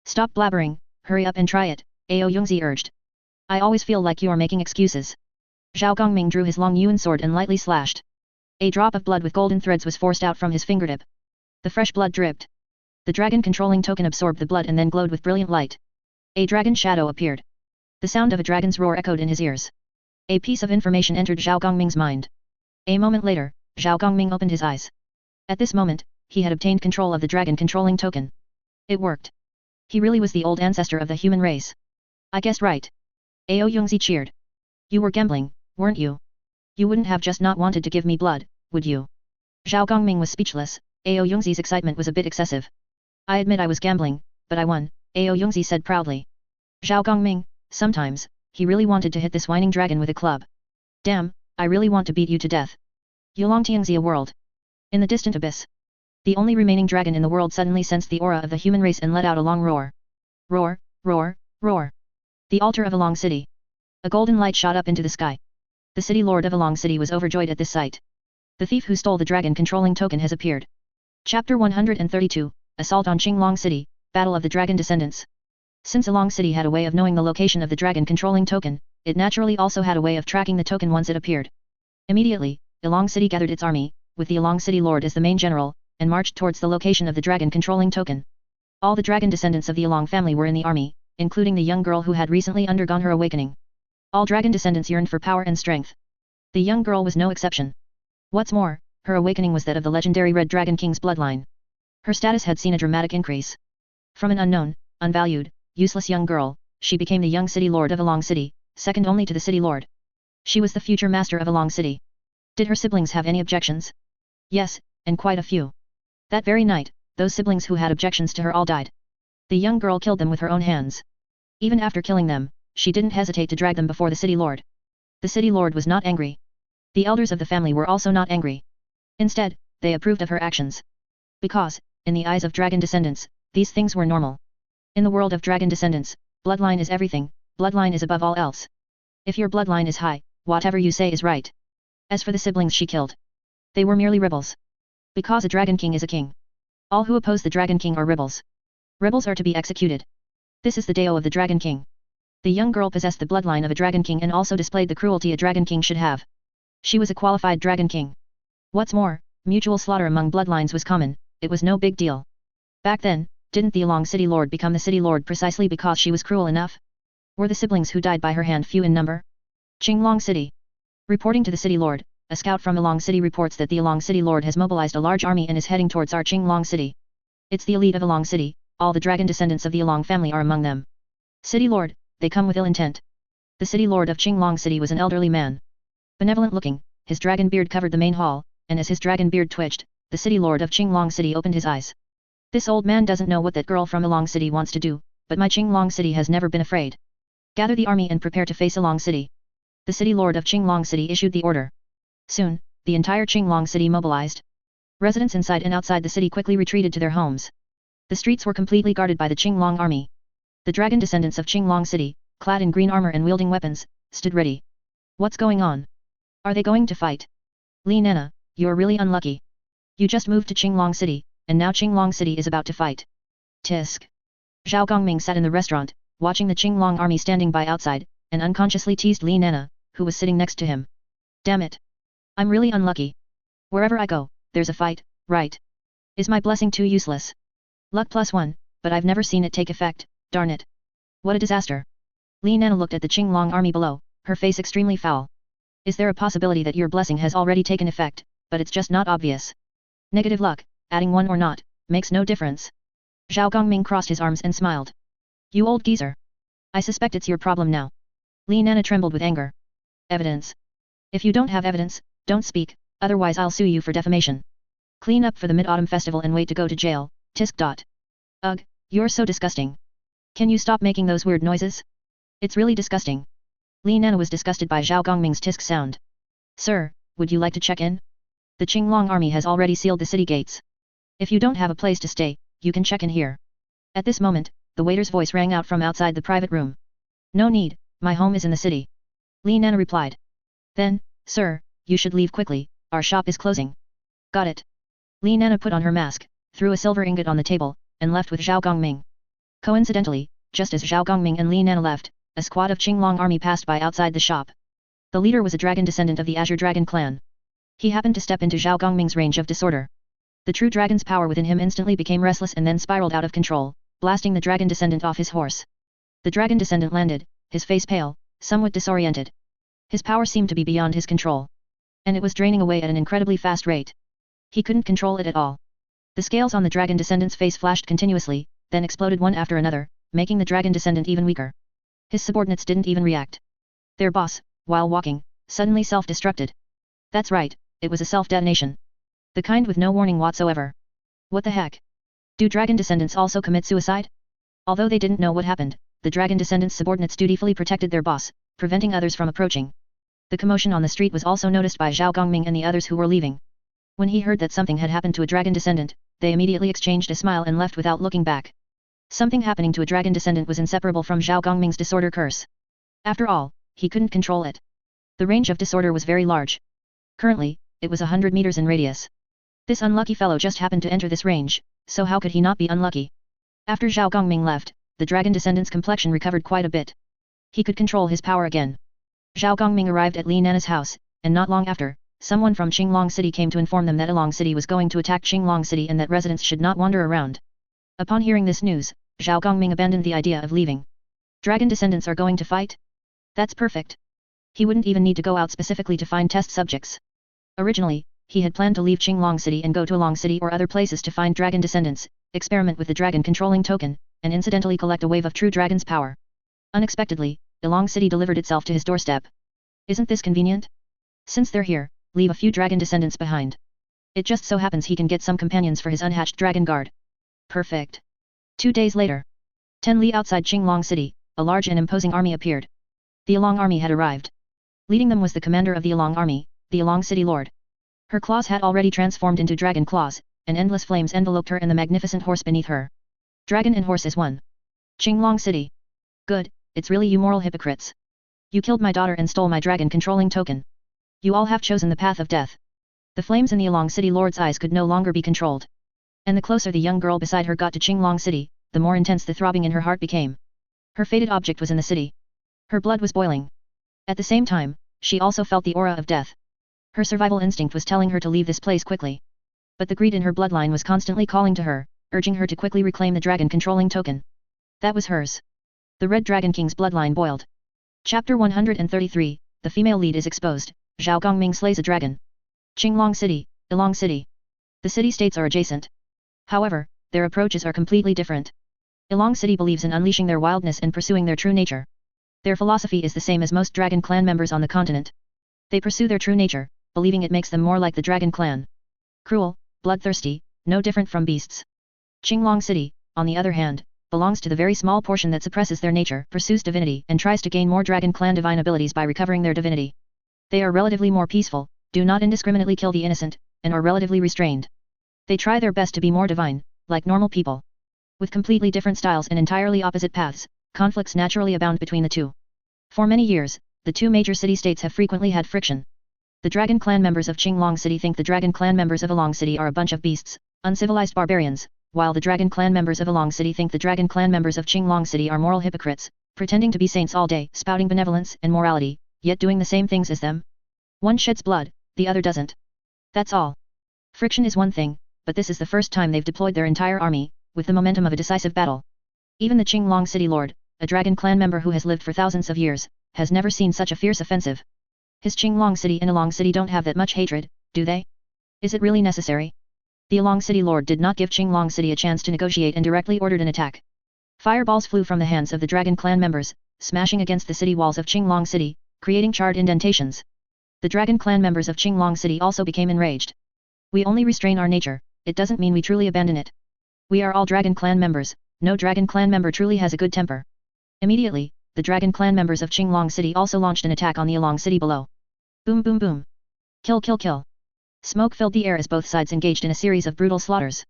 Stop blabbering, hurry up and try it, Ao Yongzi urged. I always feel like you are making excuses. Zhao Gongming drew his long yuan sword and lightly slashed. A drop of blood with golden threads was forced out from his fingertip. The fresh blood dripped. The dragon controlling token absorbed the blood and then glowed with brilliant light. A dragon shadow appeared. The sound of a dragon's roar echoed in his ears. A piece of information entered Zhao Gongming's mind. A moment later, Zhao Gongming opened his eyes. At this moment, he had obtained control of the dragon controlling token. It worked. He really was the old ancestor of the human race. I guessed right. Ao Yongzi cheered. You were gambling, weren't you? You wouldn't have just not wanted to give me blood, would you? Zhao Gongming was speechless. Ao Yongzi's excitement was a bit excessive. I admit I was gambling, but I won, Ao Yongzi said proudly. Zhao Gongming, sometimes, he really wanted to hit this whining dragon with a club. Damn, I really want to beat you to death. Yulong Tiangxia world. In the distant abyss. The only remaining dragon in the world suddenly sensed the aura of the human race and let out a long roar. Roar, roar, roar. The altar of Yulong City. A golden light shot up into the sky. The city lord of Yulong City was overjoyed at this sight. The thief who stole the dragon controlling token has appeared. Chapter 132, Assault on Qinglong City, Battle of the Dragon Descendants. Since Yulong City had a way of knowing the location of the dragon controlling token, it naturally also had a way of tracking the token once it appeared. Immediately, Yulong City gathered its army, with the Yulong City Lord as the main general, and marched towards the location of the dragon controlling token. All the dragon descendants of the Yulong family were in the army, including the young girl who had recently undergone her awakening. All dragon descendants yearned for power and strength. The young girl was no exception. What's more, her awakening was that of the legendary Red Dragon King's bloodline. Her status had seen a dramatic increase. From an unknown, unvalued, useless young girl, she became the young city lord of Yulong City, second only to the city lord. She was the future master of Yulong City. Did her siblings have any objections? Yes, and quite a few. That very night, those siblings who had objections to her all died. The young girl killed them with her own hands. Even after killing them, she didn't hesitate to drag them before the city lord. The city lord was not angry. The elders of the family were also not angry. Instead, they approved of her actions. Because, in the eyes of dragon descendants, these things were normal. In the world of dragon descendants, bloodline is everything, bloodline is above all else. If your bloodline is high, whatever you say is right. As for the siblings she killed, they were merely rebels. Because a dragon king is a king. All who oppose the dragon king are rebels. Rebels are to be executed. This is the Dao of the dragon king. The young girl possessed the bloodline of a dragon king and also displayed the cruelty a dragon king should have. She was a qualified dragon king. What's more, mutual slaughter among bloodlines was common, it was no big deal. Back then, Didn't the Along City Lord become the City Lord precisely because she was cruel enough? Were the siblings who died by her hand few in number? Qinglong City. Reporting to the City Lord, a scout from Along City reports that the Along City Lord has mobilized a large army and is heading towards our Qinglong City. It's the elite of Along City, all the dragon descendants of the Along family are among them. City Lord, they come with ill intent. The City Lord of Qinglong City was an elderly man. Benevolent looking, his dragon beard covered the main hall, and as his dragon beard twitched, the City Lord of Qinglong City opened his eyes. This old man doesn't know what that girl from Along City wants to do, but my Qinglong City has never been afraid. Gather the army and prepare to face Along City. The City Lord of Qinglong City issued the order. Soon, the entire Qinglong City mobilized. Residents inside and outside the city quickly retreated to their homes. The streets were completely guarded by the Qinglong army. The dragon descendants of Qinglong City, clad in green armor and wielding weapons, stood ready. What's going on? Are they going to fight? Li Nana, you're really unlucky. You just moved to Qinglong City, and now Qinglong City is about to fight. Tisk. Zhao Gongming sat in the restaurant, watching the Qinglong army standing by outside, and unconsciously teased Li Nana, who was sitting next to him. Damn it. I'm really unlucky. Wherever I go, there's a fight, right? Is my blessing too useless? Luck +1, but I've never seen it take effect, darn it. What a disaster. Li Nana looked at the Qinglong army below, her face extremely foul. Is there a possibility that your blessing has already taken effect, but it's just not obvious? Negative luck, adding 1 or not, makes no difference. Zhao Gongming crossed his arms and smiled. You old geezer. I suspect it's your problem now. Li Nana trembled with anger. Evidence. If you don't have evidence, don't speak, otherwise I'll sue you for defamation. Clean up for the Mid-Autumn Festival and wait to go to jail, tisk. Ugh, you're so disgusting. Can you stop making those weird noises? It's really disgusting. Li Nana was disgusted by Zhao Gongming's tisk sound. Sir, would you like to check in? The Qinglong army has already sealed the city gates. If you don't have a place to stay, you can check in here. At this moment, the waiter's voice rang out from outside the private room. No need, my home is in the city. Li Nana replied. Then, sir, you should leave quickly, our shop is closing. Got it. Li Nana put on her mask, threw a silver ingot on the table, and left with Zhao Gongming. Coincidentally, just as Zhao Gongming and Li Nana left, a squad of Qinglong army passed by outside the shop. The leader was a dragon descendant of the Azure Dragon clan. He happened to step into Zhao Gongming's range of disorder. The true dragon's power within him instantly became restless and then spiraled out of control, blasting the dragon descendant off his horse. The dragon descendant landed, his face pale, somewhat disoriented. His power seemed to be beyond his control. And it was draining away at an incredibly fast rate. He couldn't control it at all. The scales on the dragon descendant's face flashed continuously, then exploded one after another, making the dragon descendant even weaker. His subordinates didn't even react. Their boss, while walking, suddenly self-destructed. That's right, it was a self-detonation. The kind with no warning whatsoever. What the heck? Do dragon descendants also commit suicide? Although they didn't know what happened, the dragon descendants' subordinates dutifully protected their boss, preventing others from approaching. The commotion on the street was also noticed by Zhao Gongming and the others who were leaving. When he heard that something had happened to a dragon descendant, they immediately exchanged a smile and left without looking back. Something happening to a dragon descendant was inseparable from Zhao Gongming's disorder curse. After all, he couldn't control it. The range of disorder was very large. Currently, it was 100 meters in radius. This unlucky fellow just happened to enter this range, so how could he not be unlucky? After Zhao Gongming left, the dragon descendant's complexion recovered quite a bit. He could control his power again. Zhao Gongming arrived at Li Nana's house, and not long after, someone from Qinglong City came to inform them that Along City was going to attack Qinglong City and that residents should not wander around. Upon hearing this news, Zhao Gongming abandoned the idea of leaving. Dragon descendants are going to fight? That's perfect. He wouldn't even need to go out specifically to find test subjects. Originally, he had planned to leave Qinglong City and go to Along City or other places to find dragon descendants, experiment with the dragon controlling token, and incidentally collect a wave of true dragon's power. Unexpectedly, Along City delivered itself to his doorstep. Isn't this convenient? Since they're here, leave a few dragon descendants behind. It just so happens he can get some companions for his unhatched dragon guard. Perfect. 2 days later. 10 li outside Qinglong City, a large and imposing army appeared. The Along army had arrived. Leading them was the commander of the Along army, the Along City Lord. Her claws had already transformed into dragon claws, and endless flames enveloped her and the magnificent horse beneath her. Dragon and horse as one. Qinglong City. Good, it's really you moral hypocrites. You killed my daughter and stole my dragon controlling token. You all have chosen the path of death. The flames in the Along City Lord's eyes could no longer be controlled. And the closer the young girl beside her got to Qinglong City, the more intense the throbbing in her heart became. Her fated object was in the city. Her blood was boiling. At the same time, she also felt the aura of death. Her survival instinct was telling her to leave this place quickly. But the greed in her bloodline was constantly calling to her, urging her to quickly reclaim the dragon-controlling token. That was hers. The Red Dragon King's bloodline boiled. Chapter 133, The female lead is exposed, Zhao Gongming slays a dragon. Qinglong City, Ilong City. The city-states are adjacent. However, their approaches are completely different. Ilong City believes in unleashing their wildness and pursuing their true nature. Their philosophy is the same as most Dragon Clan members on the continent. They pursue their true nature, believing it makes them more like the Dragon Clan. Cruel, bloodthirsty, no different from beasts. Qinglong City, on the other hand, belongs to the very small portion that suppresses their nature, pursues divinity, and tries to gain more Dragon Clan divine abilities by recovering their divinity. They are relatively more peaceful, do not indiscriminately kill the innocent, and are relatively restrained. They try their best to be more divine, like normal people. With completely different styles and entirely opposite paths, conflicts naturally abound between the two. For many years, the two major city-states have frequently had friction. The Dragon Clan members of Qinglong City think the Dragon Clan members of Ilong City are a bunch of beasts, uncivilized barbarians, while the Dragon Clan members of Ilong City think the Dragon Clan members of Qinglong City are moral hypocrites, pretending to be saints all day, spouting benevolence and morality, yet doing the same things as them. One sheds blood, the other doesn't. That's all. Friction is one thing, but this is the first time they've deployed their entire army, with the momentum of a decisive battle. Even the Qinglong City Lord, a Dragon Clan member who has lived for thousands of years, has never seen such a fierce offensive. His Qinglong City and Ilong City don't have that much hatred, do they? Is it really necessary? The Ilong City Lord did not give Qinglong City a chance to negotiate and directly ordered an attack. Fireballs flew from the hands of the Dragon Clan members, smashing against the city walls of Qinglong City, creating charred indentations. The Dragon Clan members of Qinglong City also became enraged. We only restrain our nature, it doesn't mean we truly abandon it. We are all Dragon Clan members, no Dragon Clan member truly has a good temper. Immediately, the Dragon Clan members of Qinglong City also launched an attack on the Ilong City below. Boom boom boom. Kill kill kill. Smoke filled the air as both sides engaged in a series of brutal slaughters.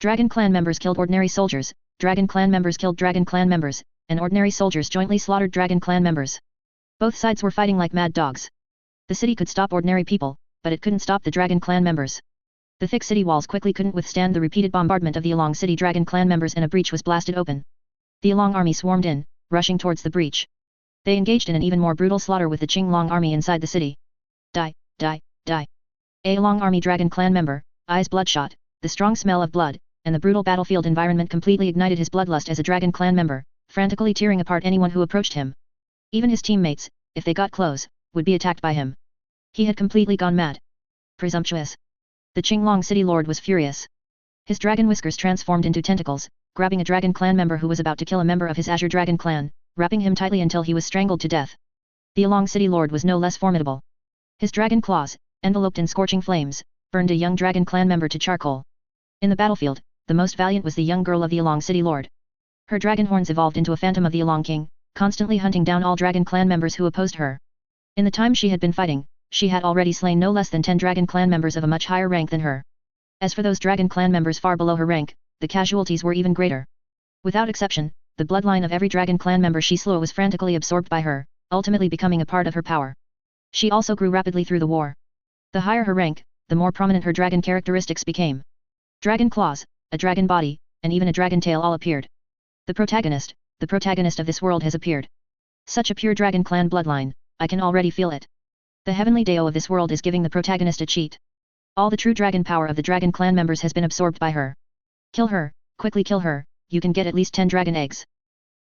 Dragon Clan members killed ordinary soldiers, Dragon Clan members killed Dragon Clan members, and ordinary soldiers jointly slaughtered Dragon Clan members. Both sides were fighting like mad dogs. The city could stop ordinary people, but it couldn't stop the Dragon Clan members. The thick city walls quickly couldn't withstand the repeated bombardment of the Ilong City Dragon Clan members and a breach was blasted open. The Ilong army swarmed in, rushing towards the breach. They engaged in an even more brutal slaughter with the Qinglong army inside the city. Die, die, die. A Ilong army Dragon Clan member, eyes bloodshot, the strong smell of blood, and the brutal battlefield environment completely ignited his bloodlust as a Dragon Clan member, frantically tearing apart anyone who approached him. Even his teammates, if they got close, would be attacked by him. He had completely gone mad. Presumptuous. The Qinglong City Lord was furious. His dragon whiskers transformed into tentacles, grabbing a Dragon Clan member who was about to kill a member of his Azure Dragon Clan, wrapping him tightly until he was strangled to death. The Ilong City Lord was no less formidable. His dragon claws, enveloped in scorching flames, burned a young Dragon Clan member to charcoal. In the battlefield, the most valiant was the young girl of the Ilong City Lord. Her dragon horns evolved into a phantom of the Ilong King, constantly hunting down all Dragon Clan members who opposed her. In the time she had been fighting, she had already slain no less than 10 Dragon Clan members of a much higher rank than her. As for those Dragon Clan members far below her rank, the casualties were even greater. Without exception, the bloodline of every Dragon Clan member she slew was frantically absorbed by her, ultimately becoming a part of her power. She also grew rapidly through the war. The higher her rank, the more prominent her dragon characteristics became. Dragon claws, a dragon body, and even a dragon tail all appeared. The protagonist of this world has appeared. Such a pure Dragon Clan bloodline, I can already feel it. The heavenly Dao of this world is giving the protagonist a cheat. All the true dragon power of the Dragon Clan members has been absorbed by her. Kill her, quickly kill her, you can get at least 10 dragon eggs.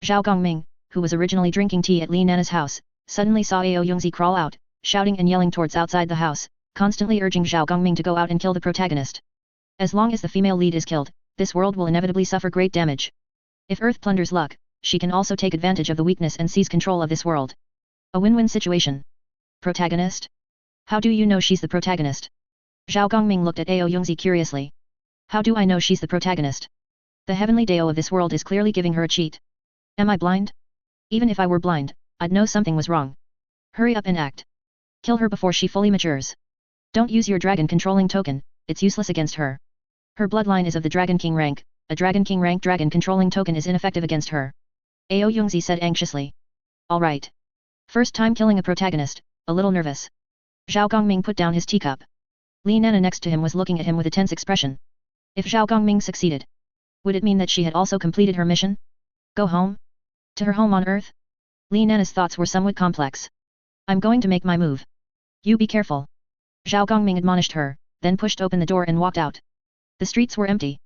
Zhao Gongming, who was originally drinking tea at Li Nana's house, suddenly saw Ao Yongzi crawl out, shouting and yelling towards outside the house, constantly urging Zhao Gongming to go out and kill the protagonist. As long as the female lead is killed, this world will inevitably suffer great damage. If Earth plunders luck, she can also take advantage of the weakness and seize control of this world. A win-win situation. Protagonist? How do you know she's the protagonist? Zhao Gongming looked at Ao Yongzi curiously. How do I know she's the protagonist? The heavenly Dao of this world is clearly giving her a cheat. Am I blind? Even if I were blind, I'd know something was wrong. Hurry up and act. Kill her before she fully matures. Don't use your dragon controlling token, it's useless against her. Her bloodline is of the Dragon King rank, a Dragon King rank dragon controlling token is ineffective against her. Ao Yongzi said anxiously. Alright. First time killing a protagonist, a little nervous. Zhao Gongming put down his teacup. Li Nana next to him was looking at him with a tense expression. If Zhao Gongming succeeded, would it mean that she had also completed her mission? Go home? To her home on Earth? Li Nana's thoughts were somewhat complex. I'm going to make my move. You be careful. Zhao Gongming admonished her, then pushed open the door and walked out. The streets were empty.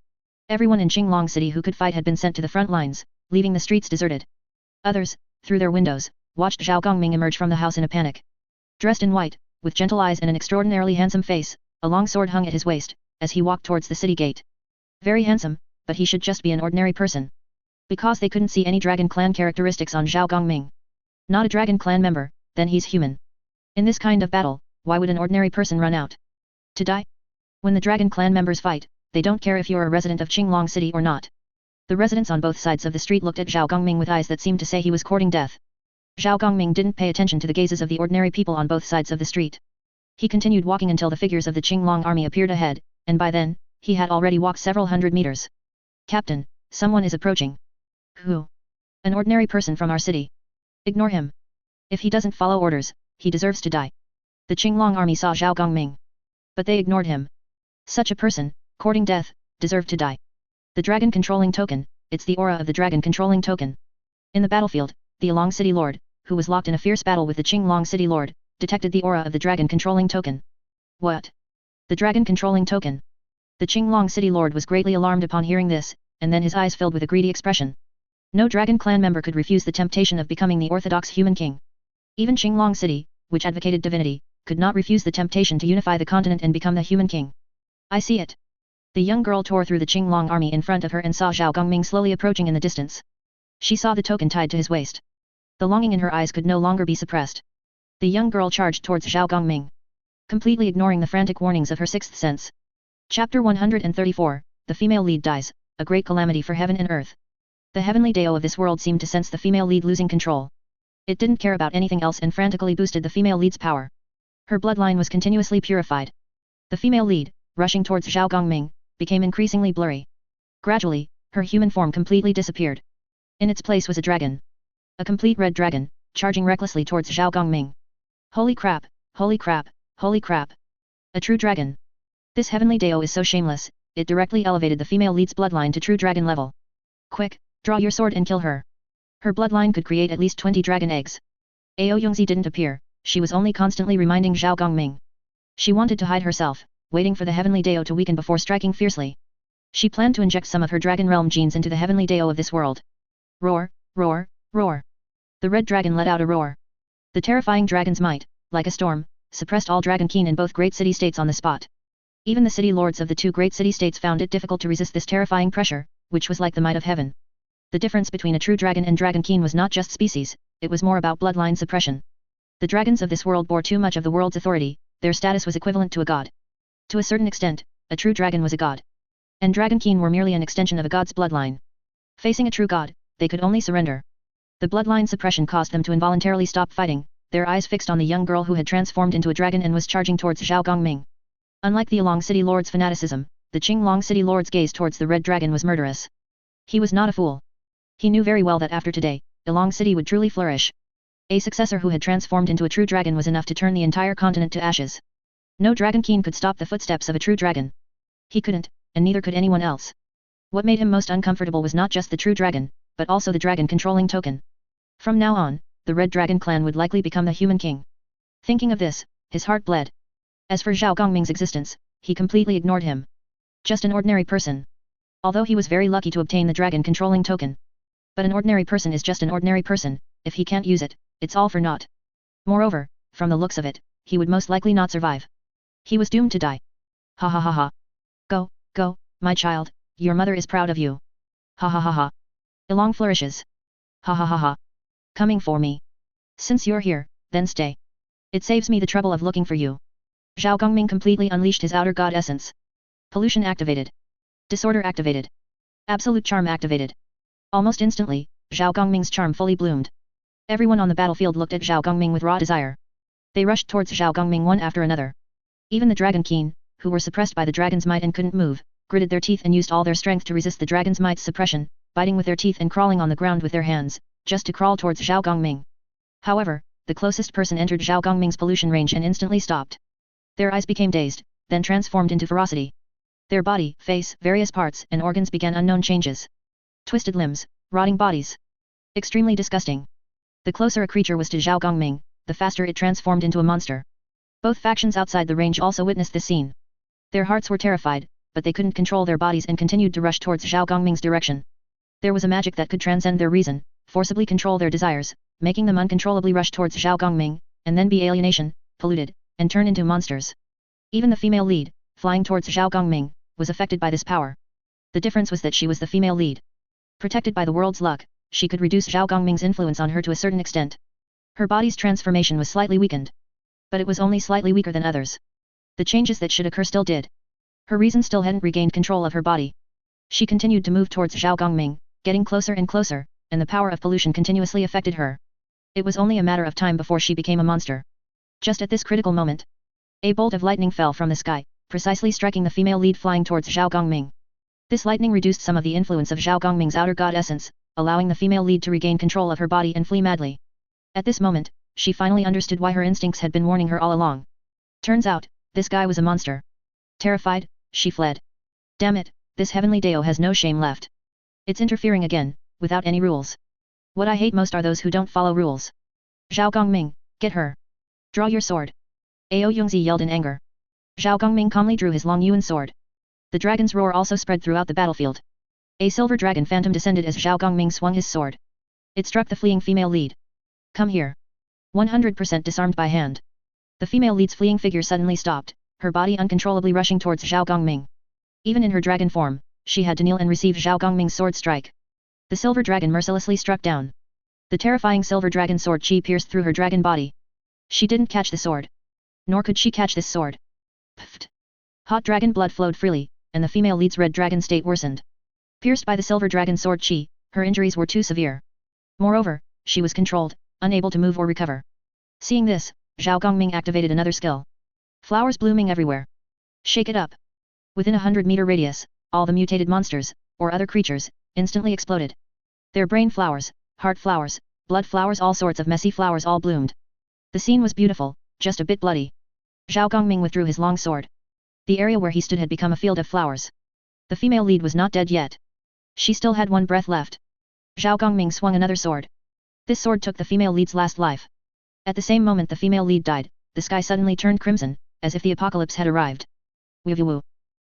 Everyone in Qinglong City who could fight had been sent to the front lines, leaving the streets deserted. Others, through their windows, watched Zhao Gongming emerge from the house in a panic. Dressed in white, with gentle eyes and an extraordinarily handsome face, a long sword hung at his waist, as he walked towards the city gate. Very handsome, but he should just be an ordinary person. Because they couldn't see any Dragon Clan characteristics on Zhao Gongming. Not a Dragon Clan member, then he's human. In this kind of battle, why would an ordinary person run out? To die? When the Dragon Clan members fight, they don't care if you're a resident of Qinglong City or not. The residents on both sides of the street looked at Zhao Gongming with eyes that seemed to say he was courting death. Zhao Gongming didn't pay attention to the gazes of the ordinary people on both sides of the street. He continued walking until the figures of the Qinglong army appeared ahead, and by then, he had already walked several hundred meters. Captain, someone is approaching. Who? An ordinary person from our city. Ignore him. If he doesn't follow orders, he deserves to die. The Qinglong army saw Zhao Gongming. But they ignored him. Such a person, courting death, deserved to die. The dragon controlling token, it's the aura of the dragon controlling token. In the battlefield, the Along City Lord, who was locked in a fierce battle with the Qinglong City Lord, detected the aura of the dragon controlling token. What? The dragon controlling token? The Qinglong City Lord was greatly alarmed upon hearing this, and then his eyes filled with a greedy expression. No Dragon Clan member could refuse the temptation of becoming the orthodox human king. Even Qinglong City, which advocated divinity, could not refuse the temptation to unify the continent and become the human king. I see it. The young girl tore through the Qinglong army in front of her and saw Zhao Gongming slowly approaching in the distance. She saw the token tied to his waist. The longing in her eyes could no longer be suppressed. The young girl charged towards Zhao Gongming, completely ignoring the frantic warnings of her sixth sense. Chapter 134, The Female Lead Dies, a great calamity for heaven and earth. The heavenly Dao of this world seemed to sense the female lead losing control. It didn't care about anything else and frantically boosted the female lead's power. Her bloodline was continuously purified. The female lead, rushing towards Zhao Gongming, became increasingly blurry. Gradually, her human form completely disappeared. In its place was a dragon. A complete red dragon, charging recklessly towards Zhao Gongming. Holy crap, holy crap, holy crap. A true dragon. This heavenly Dao is so shameless, it directly elevated the female lead's bloodline to true dragon level. Quick, draw your sword and kill her. Her bloodline could create at least 20 dragon eggs. Ao Yongzi didn't appear, she was only constantly reminding Zhao Gongming. She wanted to hide herself, waiting for the heavenly Dao to weaken before striking fiercely. She planned to inject some of her dragon realm genes into the heavenly Dao of this world. Roar, roar, roar. The red dragon let out a roar. The terrifying dragon's might, like a storm, suppressed all dragon kin in both great city-states on the spot. Even the city lords of the two great city-states found it difficult to resist this terrifying pressure, which was like the might of heaven. The difference between a true dragon and dragon kin was not just species, it was more about bloodline suppression. The dragons of this world bore too much of the world's authority, their status was equivalent to a god. To a certain extent, a true dragon was a god. And dragon kin were merely an extension of a god's bloodline. Facing a true god, they could only surrender. The bloodline suppression caused them to involuntarily stop fighting, their eyes fixed on the young girl who had transformed into a dragon and was charging towards Zhao Gongming. Unlike the Along City Lord's fanaticism, the Qinglong City Lord's gaze towards the red dragon was murderous. He was not a fool. He knew very well that after today, Along City would truly flourish. A successor who had transformed into a true dragon was enough to turn the entire continent to ashes. No dragon kin could stop the footsteps of a true dragon. He couldn't, and neither could anyone else. What made him most uncomfortable was not just the true dragon, but also the dragon controlling token. From now on, the Red Dragon clan would likely become the human king. Thinking of this, his heart bled. As for Zhao Gongming's existence, he completely ignored him. Just an ordinary person. Although he was very lucky to obtain the dragon controlling token. But an ordinary person is just an ordinary person, if he can't use it, it's all for naught. Moreover, from the looks of it, he would most likely not survive. He was doomed to die. Ha ha ha ha. Go, go, my child, your mother is proud of you. Ha ha ha ha. Ilong flourishes. Ha ha ha ha. Coming for me. Since you're here, then stay. It saves me the trouble of looking for you. Zhao Gongming completely unleashed his outer god essence. Pollution activated. Disorder activated. Absolute charm activated. Almost instantly, Zhao Gongming's charm fully bloomed. Everyone on the battlefield looked at Zhao Gongming with raw desire. They rushed towards Zhao Gongming one after another. Even the dragon kin, who were suppressed by the dragon's might and couldn't move, gritted their teeth and used all their strength to resist the dragon's might's suppression, biting with their teeth and crawling on the ground with their hands, just to crawl towards Zhao Gongming. However, the closest person entered Zhao Gongming's pollution range and instantly stopped. Their eyes became dazed, then transformed into ferocity. Their body, face, various parts and organs began unknown changes. Twisted limbs, rotting bodies. Extremely disgusting. The closer a creature was to Zhao Gongming, the faster it transformed into a monster. Both factions outside the range also witnessed this scene. Their hearts were terrified, but they couldn't control their bodies and continued to rush towards Zhao Gongming's direction. There was a magic that could transcend their reason, forcibly control their desires, making them uncontrollably rush towards Zhao Gongming, and then be alienation, polluted, and turn into monsters. Even the female lead, flying towards Zhao Gongming, was affected by this power. The difference was that she was the female lead. Protected by the world's luck, she could reduce Zhao Gongming's influence on her to a certain extent. Her body's transformation was slightly weakened. But it was only slightly weaker than others. The changes that should occur still did. Her reason still hadn't regained control of her body. She continued to move towards Zhao Gongming, getting closer and closer, and the power of pollution continuously affected her. It was only a matter of time before she became a monster. Just at this critical moment, a bolt of lightning fell from the sky, precisely striking the female lead flying towards Zhao Gongming. This lightning reduced some of the influence of Zhao Gongming's outer god essence, allowing the female lead to regain control of her body and flee madly. At this moment, she finally understood why her instincts had been warning her all along. Turns out, this guy was a monster. Terrified, she fled. Damn it, this heavenly Dao has no shame left. It's interfering again, without any rules. What I hate most are those who don't follow rules. Zhao Gongming, get her. Draw your sword. Ao Yongzi yelled in anger. Zhao Gongming calmly drew his long yuan sword. The dragon's roar also spread throughout the battlefield. A silver dragon phantom descended as Zhao Gongming swung his sword. It struck the fleeing female lead. Come here. 100% disarmed by hand. The female lead's fleeing figure suddenly stopped, her body uncontrollably rushing towards Zhao Gongming. Even in her dragon form, she had to kneel and receive Zhao Gongming's sword strike. The silver dragon mercilessly struck down. The terrifying silver dragon sword chi pierced through her dragon body. She didn't catch the sword. Nor could she catch this sword. Pfft. Hot dragon blood flowed freely, and the female lead's red dragon state worsened. Pierced by the silver dragon sword chi, her injuries were too severe. Moreover, she was controlled, unable to move or recover. Seeing this, Zhao Gongming activated another skill. Flowers blooming everywhere. Shake it up. Within 100-meter radius, all the mutated monsters, or other creatures, instantly exploded. Their brain flowers, heart flowers, blood flowers, all sorts of messy flowers all bloomed. The scene was beautiful, just a bit bloody. Zhao Gongming withdrew his long sword. The area where he stood had become a field of flowers. The female lead was not dead yet. She still had one breath left. Zhao Gongming swung another sword. This sword took the female lead's last life. At the same moment the female lead died, the sky suddenly turned crimson, as if the apocalypse had arrived. Woo-woo.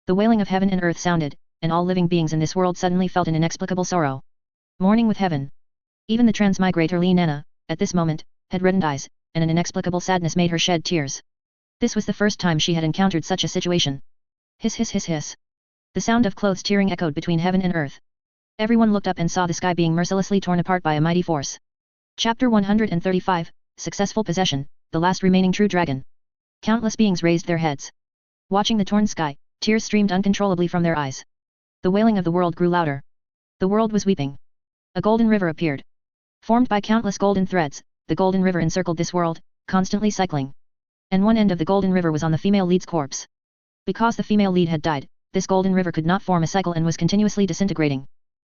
The wailing of heaven and earth sounded, and all living beings in this world suddenly felt an inexplicable sorrow. Mourning with heaven. Even the transmigrator Li Nana, at this moment, had reddened eyes, and an inexplicable sadness made her shed tears. This was the first time she had encountered such a situation. Hiss hiss hiss hiss. The sound of clothes tearing echoed between heaven and earth. Everyone looked up and saw the sky being mercilessly torn apart by a mighty force. Chapter 135, Successful Possession, the last remaining true dragon. Countless beings raised their heads. Watching the torn sky, tears streamed uncontrollably from their eyes. The wailing of the world grew louder. The world was weeping. A golden river appeared. Formed by countless golden threads, the golden river encircled this world, constantly cycling. And one end of the golden river was on the female lead's corpse. Because the female lead had died, this golden river could not form a cycle and was continuously disintegrating.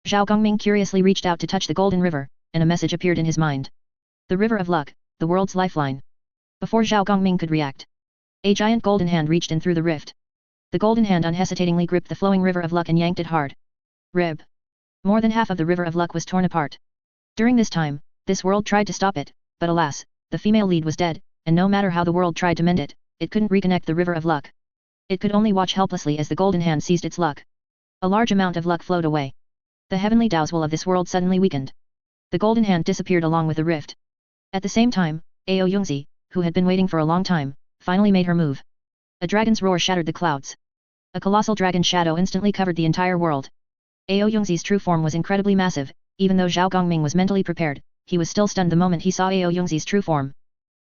Zhao Gongming curiously reached out to touch the golden river, and a message appeared in his mind. The river of luck, the world's lifeline. Before Zhao Gongming could react, a giant golden hand reached in through the rift. The golden hand unhesitatingly gripped the flowing river of luck and yanked it hard. Rib. More than half of the river of luck was torn apart. During this time, this world tried to stop it, but alas, the female lead was dead, and no matter how the world tried to mend it, it couldn't reconnect the river of luck. It could only watch helplessly as the golden hand seized its luck. A large amount of luck flowed away. The heavenly Dao's will of this world suddenly weakened. The golden hand disappeared along with the rift. At the same time, Ao Yongzi, who had been waiting for a long time, finally made her move. A dragon's roar shattered the clouds. A colossal dragon shadow instantly covered the entire world. Ao Yongzi's true form was incredibly massive, even though Zhao Gongming was mentally prepared, he was still stunned the moment he saw Ao Yongzi's true form.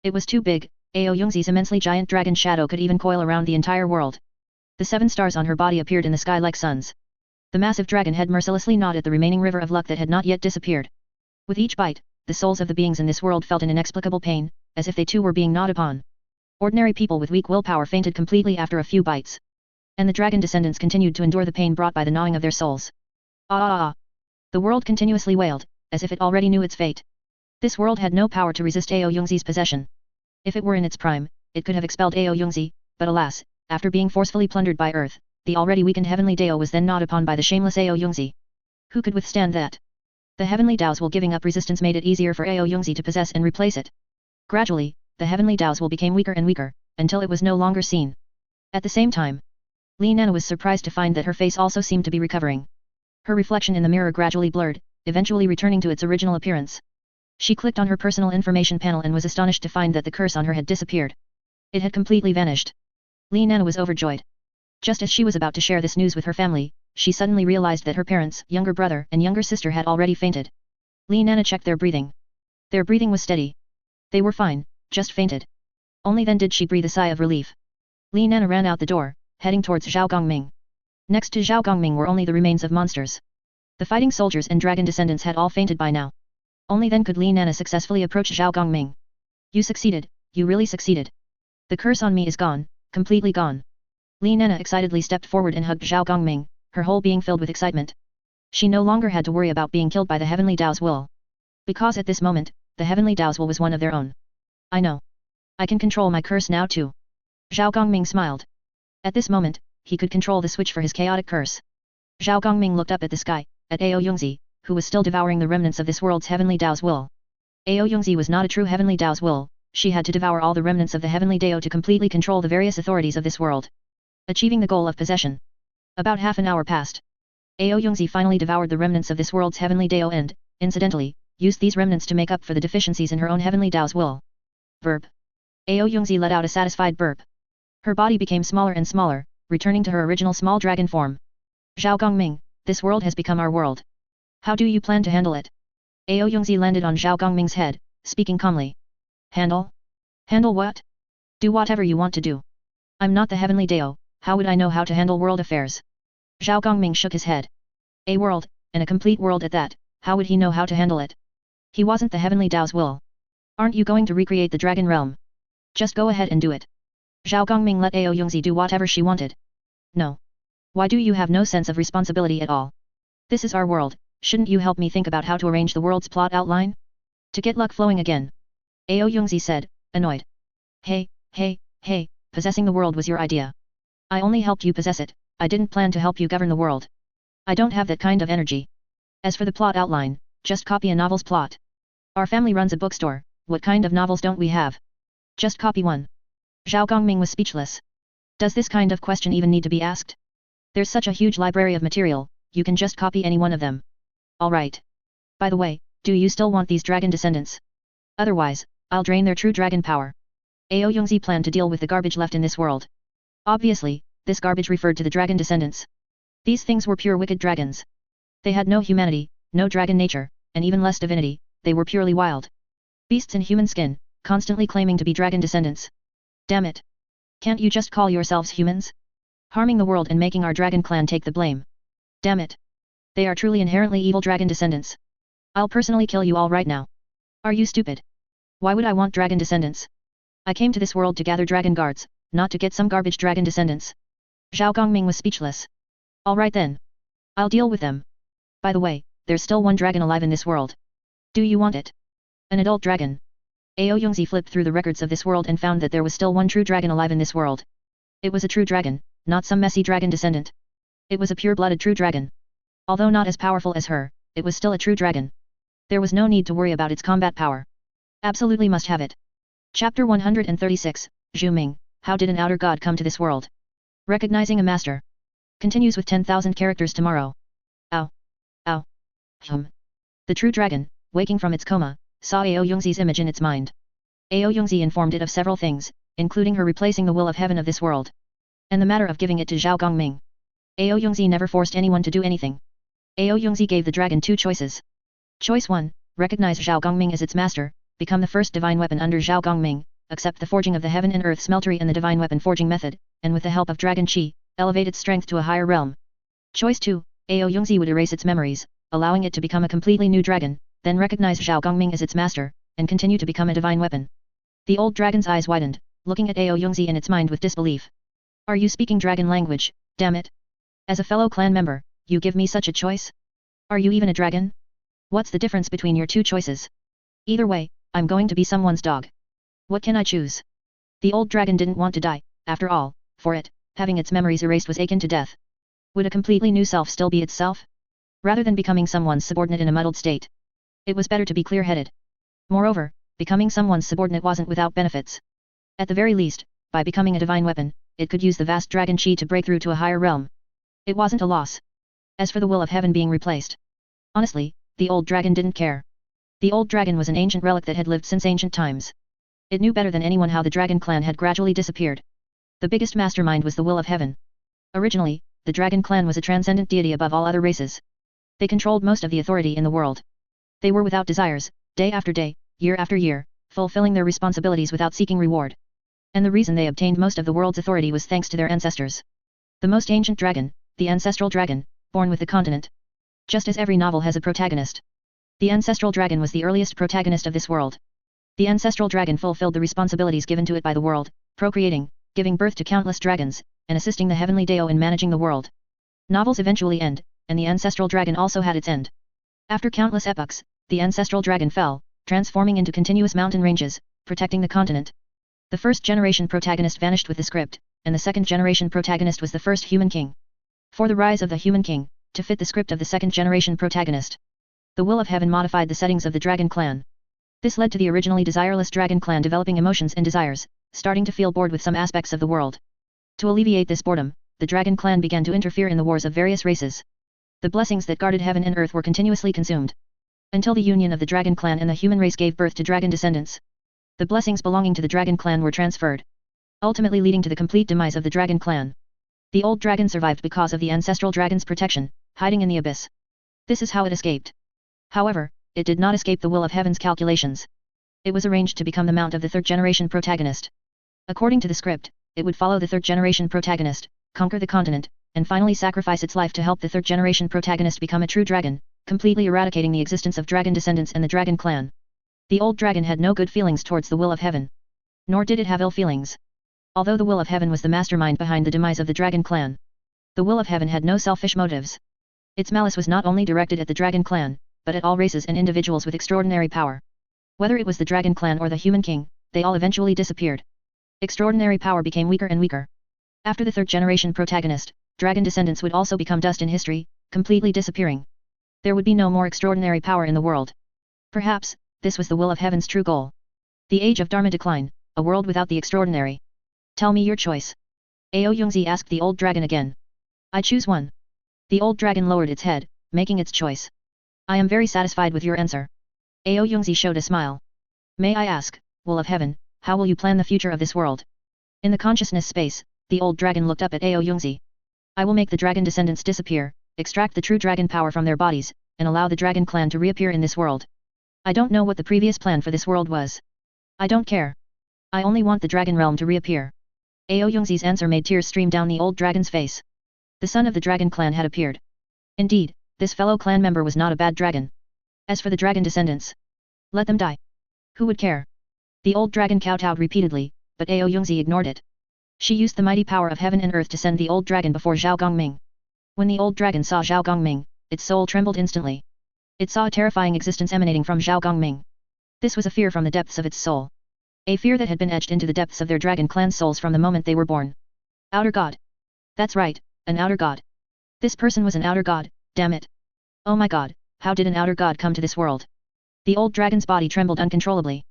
It was too big, Ao Yongzi's immensely giant dragon shadow could even coil around the entire world. The 7 stars on her body appeared in the sky like suns. The massive dragon head mercilessly gnawed at the remaining river of luck that had not yet disappeared. With each bite, the souls of the beings in this world felt an inexplicable pain, as if they too were being gnawed upon. Ordinary people with weak willpower fainted completely after a few bites. And the dragon descendants continued to endure the pain brought by the gnawing of their souls. Ah ah ah! The world continuously wailed, as if it already knew its fate. This world had no power to resist Ao Yongzi's possession. If it were in its prime, it could have expelled Ao Yongzi, but alas, after being forcefully plundered by earth, the already weakened heavenly Dao was then gnawed upon by the shameless Ao Yongzi. Who could withstand that? The heavenly Dao's will giving up resistance made it easier for Ao Yongzi to possess and replace it. Gradually, the heavenly Dao's will became weaker and weaker, until it was no longer seen. At the same time, Li Nana was surprised to find that her face also seemed to be recovering. Her reflection in the mirror gradually blurred, eventually returning to its original appearance. She clicked on her personal information panel and was astonished to find that the curse on her had disappeared. It had completely vanished. Li Nana was overjoyed. Just as she was about to share this news with her family, she suddenly realized that her parents, younger brother and younger sister had already fainted. Li Nana checked their breathing. Their breathing was steady. They were fine, just fainted. Only then did she breathe a sigh of relief. Li Nana ran out the door, heading towards Zhao Gongming. Next to Zhao Gongming were only the remains of monsters. The fighting soldiers and dragon descendants had all fainted by now. Only then could Li Nana successfully approach Zhao Gongming. You succeeded, you really succeeded. The curse on me is gone, completely gone. Li Nana excitedly stepped forward and hugged Zhao Gongming, her whole being filled with excitement. She no longer had to worry about being killed by the Heavenly Dao's will. Because at this moment, the Heavenly Dao's will was one of their own. I know. I can control my curse now too. Zhao Gongming smiled. At this moment, he could control the switch for his chaotic curse. Zhao Gongming looked up at the sky, at Ao Yongzi, who was still devouring the remnants of this world's Heavenly Dao's will. Ao Yongzi was not a true Heavenly Dao's will, she had to devour all the remnants of the Heavenly Dao to completely control the various authorities of this world. Achieving the goal of possession. About half an hour passed. Ao Yongzi finally devoured the remnants of this world's Heavenly Dao and, incidentally, used these remnants to make up for the deficiencies in her own Heavenly Dao's will. Burp. Ao Yongzi let out a satisfied burp. Her body became smaller and smaller, returning to her original small dragon form. Zhao Gongming, this world has become our world. How do you plan to handle it? Ao Yongzi landed on Zhao Gongming's head, speaking calmly. Handle? Handle what? Do whatever you want to do. I'm not the Heavenly Dao, how would I know how to handle world affairs? Zhao Gongming shook his head. A world, and a complete world at that, how would he know how to handle it? He wasn't the Heavenly Dao's will. Aren't you going to recreate the Dragon Realm? Just go ahead and do it. Zhao Gongming let Ao Yongzi do whatever she wanted. No. Why do you have no sense of responsibility at all? This is our world, shouldn't you help me think about how to arrange the world's plot outline? To get luck flowing again. Ao Yongzi said, annoyed. Hey, possessing the world was your idea. I only helped you possess it, I didn't plan to help you govern the world. I don't have that kind of energy. As for the plot outline, just copy a novel's plot. Our family runs a bookstore, what kind of novels don't we have? Just copy one. Zhao Gongming was speechless. Does this kind of question even need to be asked? There's such a huge library of material, you can just copy any one of them. Alright. By the way, do you still want these dragon descendants? Otherwise, I'll drain their true dragon power. Ao Yongzi planned to deal with the garbage left in this world. Obviously, this garbage referred to the dragon descendants. These things were pure wicked dragons. They had no humanity, no dragon nature, and even less divinity, they were purely wild. Beasts in human skin, constantly claiming to be dragon descendants. Damn it. Can't you just call yourselves humans? Harming the world and making our dragon clan take the blame. Damn it. They are truly inherently evil dragon descendants. I'll personally kill you all right now. Are you stupid? Why would I want dragon descendants? I came to this world to gather dragon guards, not to get some garbage dragon descendants. Zhao Gongming was speechless. Alright then. I'll deal with them. By the way, there's still one dragon alive in this world. Do you want it? An adult dragon. Ao Yongzi flipped through the records of this world and found that there was still one true dragon alive in this world. It was a true dragon, not some messy dragon descendant. It was a pure-blooded true dragon. Although not as powerful as her, it was still a true dragon. There was no need to worry about its combat power. Absolutely must have it. Chapter 136, Zhu Ming, How did an outer god come to this world? Recognizing a master. Continues with 10,000 characters tomorrow. Ow. Ow. The true dragon, waking from its coma, saw Ao Yongzi's image in its mind. Ao Yongzi informed it of several things, including her replacing the will of heaven of this world. And the matter of giving it to Zhao Gongming. Ao Yongzi never forced anyone to do anything. Ao Yongzi gave the dragon two choices. Choice 1, recognize Zhao Gongming as its master, become the first divine weapon under Zhao Gongming, accept the forging of the heaven and earth smeltery and the divine weapon forging method, and with the help of dragon chi, elevate its strength to a higher realm. Choice 2, Ao Yongzi would erase its memories, allowing it to become a completely new dragon, then recognize Zhao Gongming as its master, and continue to become a divine weapon. The old dragon's eyes widened, looking at Ao Yongzi in its mind with disbelief. Are you speaking dragon language, damn it? As a fellow clan member, you give me such a choice? Are you even a dragon? What's the difference between your two choices? Either way, I'm going to be someone's dog. What can I choose? The old dragon didn't want to die, after all, for it, having its memories erased was akin to death. Would a completely new self still be itself? Rather than becoming someone's subordinate in a muddled state. It was better to be clear-headed. Moreover, becoming someone's subordinate wasn't without benefits. At the very least, by becoming a divine weapon, it could use the vast dragon chi to break through to a higher realm. It wasn't a loss. As for the will of heaven being replaced, honestly, the old dragon didn't care. The old dragon was an ancient relic that had lived since ancient times. It knew better than anyone how the dragon clan had gradually disappeared. The biggest mastermind was the will of heaven. Originally, the dragon clan was a transcendent deity above all other races. They controlled most of the authority in the world. They were without desires, day after day, year after year, fulfilling their responsibilities without seeking reward. And the reason they obtained most of the world's authority was thanks to their ancestors. The most ancient dragon, the ancestral dragon, born with the continent. Just as every novel has a protagonist. The ancestral dragon was the earliest protagonist of this world. The ancestral dragon fulfilled the responsibilities given to it by the world, procreating, giving birth to countless dragons, and assisting the heavenly Dao in managing the world. Novels eventually end, and the ancestral dragon also had its end. After countless epochs, the ancestral dragon fell, transforming into continuous mountain ranges, protecting the continent. The first generation protagonist vanished with the script, and the second generation protagonist was the first human king. For the rise of the human king, to fit the script of the second generation protagonist, the will of heaven modified the settings of the dragon clan. This led to the originally desireless dragon clan developing emotions and desires, starting to feel bored with some aspects of the world. To alleviate this boredom, the dragon clan began to interfere in the wars of various races. The blessings that guarded heaven and earth were continuously consumed. Until the union of the dragon clan and the human race gave birth to dragon descendants. The blessings belonging to the dragon clan were transferred, ultimately leading to the complete demise of the dragon clan. The old dragon survived because of the ancestral dragon's protection, hiding in the abyss. This is how it escaped. However, it did not escape the will of heaven's calculations. It was arranged to become the mount of the third generation protagonist. According to the script, it would follow the third generation protagonist, conquer the continent, and finally sacrifice its life to help the third generation protagonist become a true dragon, completely eradicating the existence of dragon descendants and the dragon clan. The old dragon had no good feelings towards the will of heaven. Nor did it have ill feelings. Although the will of heaven was the mastermind behind the demise of the dragon clan, the will of heaven had no selfish motives. Its malice was not only directed at the dragon clan, but at all races and individuals with extraordinary power. Whether it was the dragon clan or the human king, they all eventually disappeared. Extraordinary power became weaker and weaker. After the third generation protagonist, dragon descendants would also become dust in history, completely disappearing. There would be no more extraordinary power in the world. Perhaps, this was the will of heaven's true goal. The age of Dharma decline, a world without the extraordinary. Tell me your choice. Ao Yungzi asked the old dragon again. I choose one. The old dragon lowered its head, making its choice. I am very satisfied with your answer. Ao Yungzi showed a smile. May I ask, will of heaven, how will you plan the future of this world? In the consciousness space, the old dragon looked up at Ao Yungzi. I will make the dragon descendants disappear, extract the true dragon power from their bodies, and allow the dragon clan to reappear in this world. I don't know what the previous plan for this world was. I don't care. I only want the dragon realm to reappear. Ao Yungzi's answer made tears stream down the old dragon's face. The son of the dragon clan had appeared. Indeed, this fellow clan member was not a bad dragon. As for the dragon descendants, let them die. Who would care? The old dragon kowtowed repeatedly, but Ao Yungzi ignored it. She used the mighty power of heaven and earth to send the old dragon before Zhao Gongming. When the old dragon saw Zhao Gongming, its soul trembled instantly. It saw a terrifying existence emanating from Zhao Gongming. This was a fear from the depths of its soul. A fear that had been etched into the depths of their dragon clan souls from the moment they were born. Outer god. That's right, an outer god. This person was an outer god, damn it. Oh my god, how did an outer god come to this world? The old dragon's body trembled uncontrollably.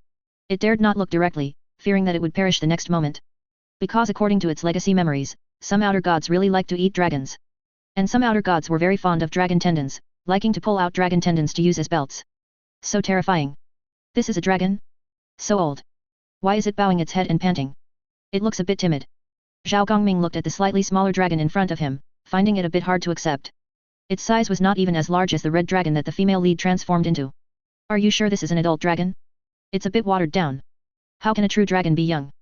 It dared not look directly, fearing that it would perish the next moment. Because according to its legacy memories, some outer gods really liked to eat dragons. And some outer gods were very fond of dragon tendons, liking to pull out dragon tendons to use as belts. So terrifying. This is a dragon? So old. Why is it bowing its head and panting? It looks a bit timid. Zhao Gongming looked at the slightly smaller dragon in front of him, finding it a bit hard to accept. Its size was not even as large as the red dragon that the female lead transformed into. Are you sure this is an adult dragon? It's a bit watered down. How can a true dragon be young?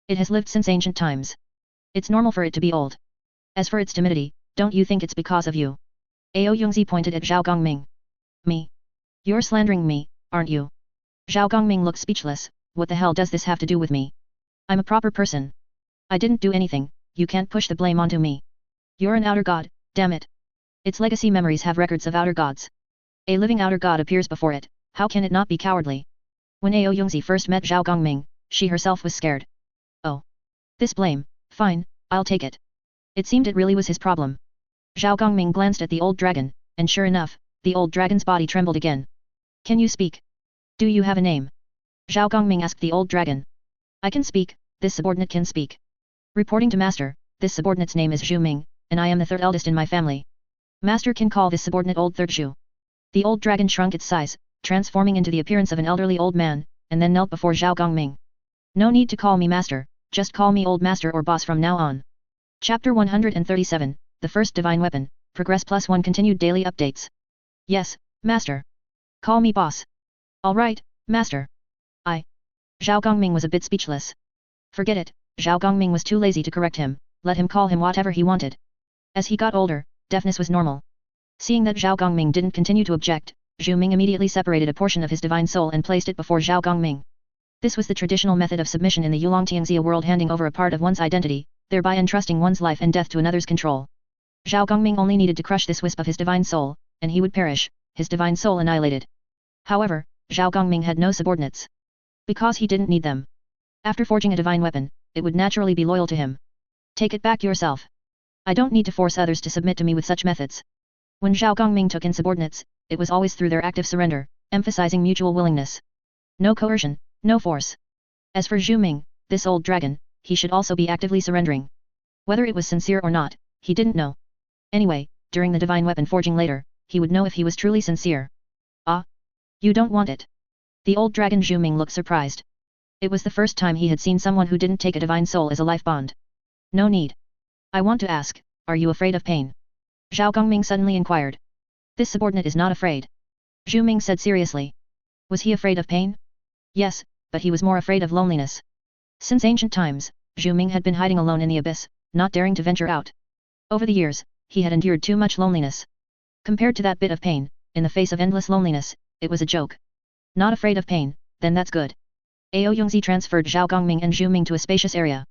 It has lived since ancient times. It's normal for it to be old. As for its timidity, don't you think it's because of you? Ao Yungzi pointed at Zhao Gongming. Me? You're slandering me, aren't you? Zhao Gongming looked speechless. What the hell does this have to do with me? I'm a proper person. I didn't do anything, you can't push the blame onto me. You're an outer god, damn it. Its legacy memories have records of outer gods. A living outer god appears before it, how can it not be cowardly? When Ao Yungzi first met Zhao Gongming, she herself was scared. Oh. This blame, fine, I'll take it. It seemed it really was his problem. Zhao Gongming glanced at the old dragon, and sure enough, the old dragon's body trembled again. Can you speak? Do you have a name? Zhao Gongming asked the old dragon. I can speak, this subordinate can speak. Reporting to Master, this subordinate's name is Zhu Ming, and I am the third eldest in my family. Master can call this subordinate old third Zhu. The old dragon shrunk its size, transforming into the appearance of an elderly old man, and then knelt before Zhao Gongming. No need to call me Master, just call me old Master or boss from now on. Chapter 137, The First Divine Weapon, Progress +1 Continued Daily Updates. Yes, Master. Call me boss. Alright, Master. Zhao Gongming was a bit speechless. Forget it, Zhao Gongming was too lazy to correct him, let him call him whatever he wanted. As he got older, deafness was normal. Seeing that Zhao Gongming didn't continue to object, Zhu Ming immediately separated a portion of his divine soul and placed it before Zhao Gongming. This was the traditional method of submission in the Yulong Tianxia world, handing over a part of one's identity, thereby entrusting one's life and death to another's control. Zhao Gongming only needed to crush this wisp of his divine soul, and he would perish, his divine soul annihilated. However, Zhao Gongming had no subordinates. Because he didn't need them. After forging a divine weapon, it would naturally be loyal to him. Take it back yourself. I don't need to force others to submit to me with such methods. When Zhao Gongming took in subordinates, it was always through their active surrender, emphasizing mutual willingness. No coercion, no force. As for Zhu Ming, this old dragon, he should also be actively surrendering. Whether it was sincere or not, he didn't know. Anyway, during the divine weapon forging later, he would know if he was truly sincere. Ah? You don't want it? The old dragon Zhu Ming looked surprised. It was the first time he had seen someone who didn't take a divine soul as a life bond. No need. I want to ask, are you afraid of pain? Zhao Gongming suddenly inquired. This subordinate is not afraid. Zhu Ming said seriously. Was he afraid of pain? Yes, but he was more afraid of loneliness. Since ancient times, Zhu Ming had been hiding alone in the abyss, not daring to venture out. Over the years, he had endured too much loneliness. Compared to that bit of pain, in the face of endless loneliness, it was a joke. Not afraid of pain, then that's good. Ao Yongzi transferred Zhao Gongming and Zhu Ming to a spacious area.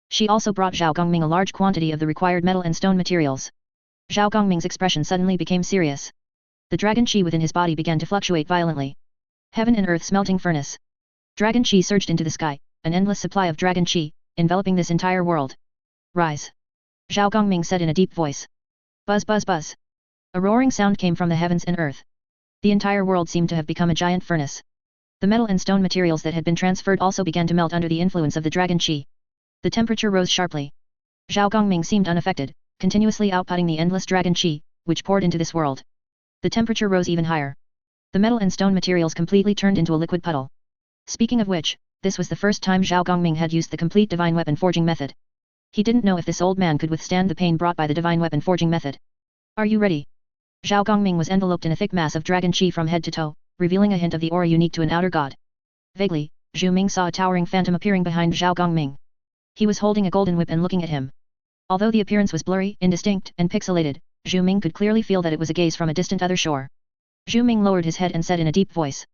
She also brought Zhao Gongming a large quantity of the required metal and stone materials. Zhao Gongming's expression suddenly became serious. The dragon chi within his body began to fluctuate violently. Heaven and earth smelting furnace. Dragon chi surged into the sky, an endless supply of dragon chi, enveloping this entire world. Rise. Zhao Gongming said in a deep voice. Buzz buzz buzz. A roaring sound came from the heavens and earth. The entire world seemed to have become a giant furnace. The metal and stone materials that had been transferred also began to melt under the influence of the dragon chi. The temperature rose sharply. Zhao Gongming seemed unaffected, continuously outputting the endless dragon chi, which poured into this world. The temperature rose even higher. The metal and stone materials completely turned into a liquid puddle. Speaking of which, this was the first time Zhao Gongming had used the complete divine weapon forging method. He didn't know if this old man could withstand the pain brought by the divine weapon forging method. Are you ready? Zhao Gongming was enveloped in a thick mass of dragon chi from head to toe, revealing a hint of the aura unique to an outer god. Vaguely, Zhu Ming saw a towering phantom appearing behind Zhao Gongming. He was holding a golden whip and looking at him. Although the appearance was blurry, indistinct, and pixelated, Zhu Ming could clearly feel that it was a gaze from a distant other shore. Zhu Ming lowered his head and said in a deep voice.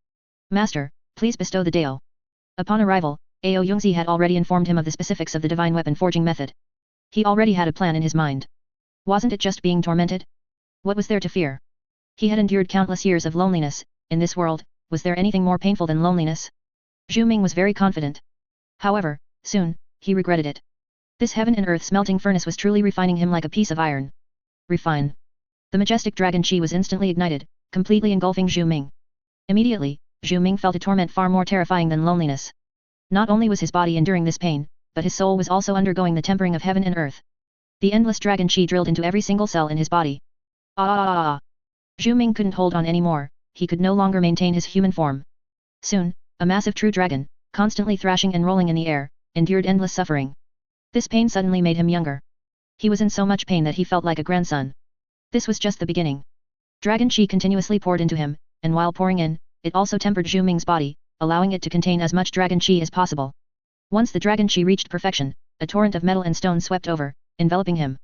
Master, please bestow the Dao. Upon arrival, Ao Yongzi had already informed him of the specifics of the divine weapon forging method. He already had a plan in his mind. Wasn't it just being tormented? What was there to fear? He had endured countless years of loneliness. In this world, was there anything more painful than loneliness? Zhu Ming was very confident. However, soon, he regretted it. This heaven and earth smelting furnace was truly refining him like a piece of iron. Refine. The majestic dragon chi was instantly ignited, completely engulfing Zhu Ming. Immediately, Zhu Ming felt a torment far more terrifying than loneliness. Not only was his body enduring this pain, but his soul was also undergoing the tempering of heaven and earth. The endless dragon chi drilled into every single cell in his body. Zhu Ming couldn't hold on anymore, he could no longer maintain his human form. Soon, a massive true dragon, constantly thrashing and rolling in the air, endured endless suffering. This pain suddenly made him younger. He was in so much pain that he felt like a grandson. This was just the beginning. Dragon chi continuously poured into him, and while pouring in, it also tempered Zhu Ming's body, allowing it to contain as much dragon chi as possible. Once the dragon chi reached perfection, a torrent of metal and stone swept over, enveloping him.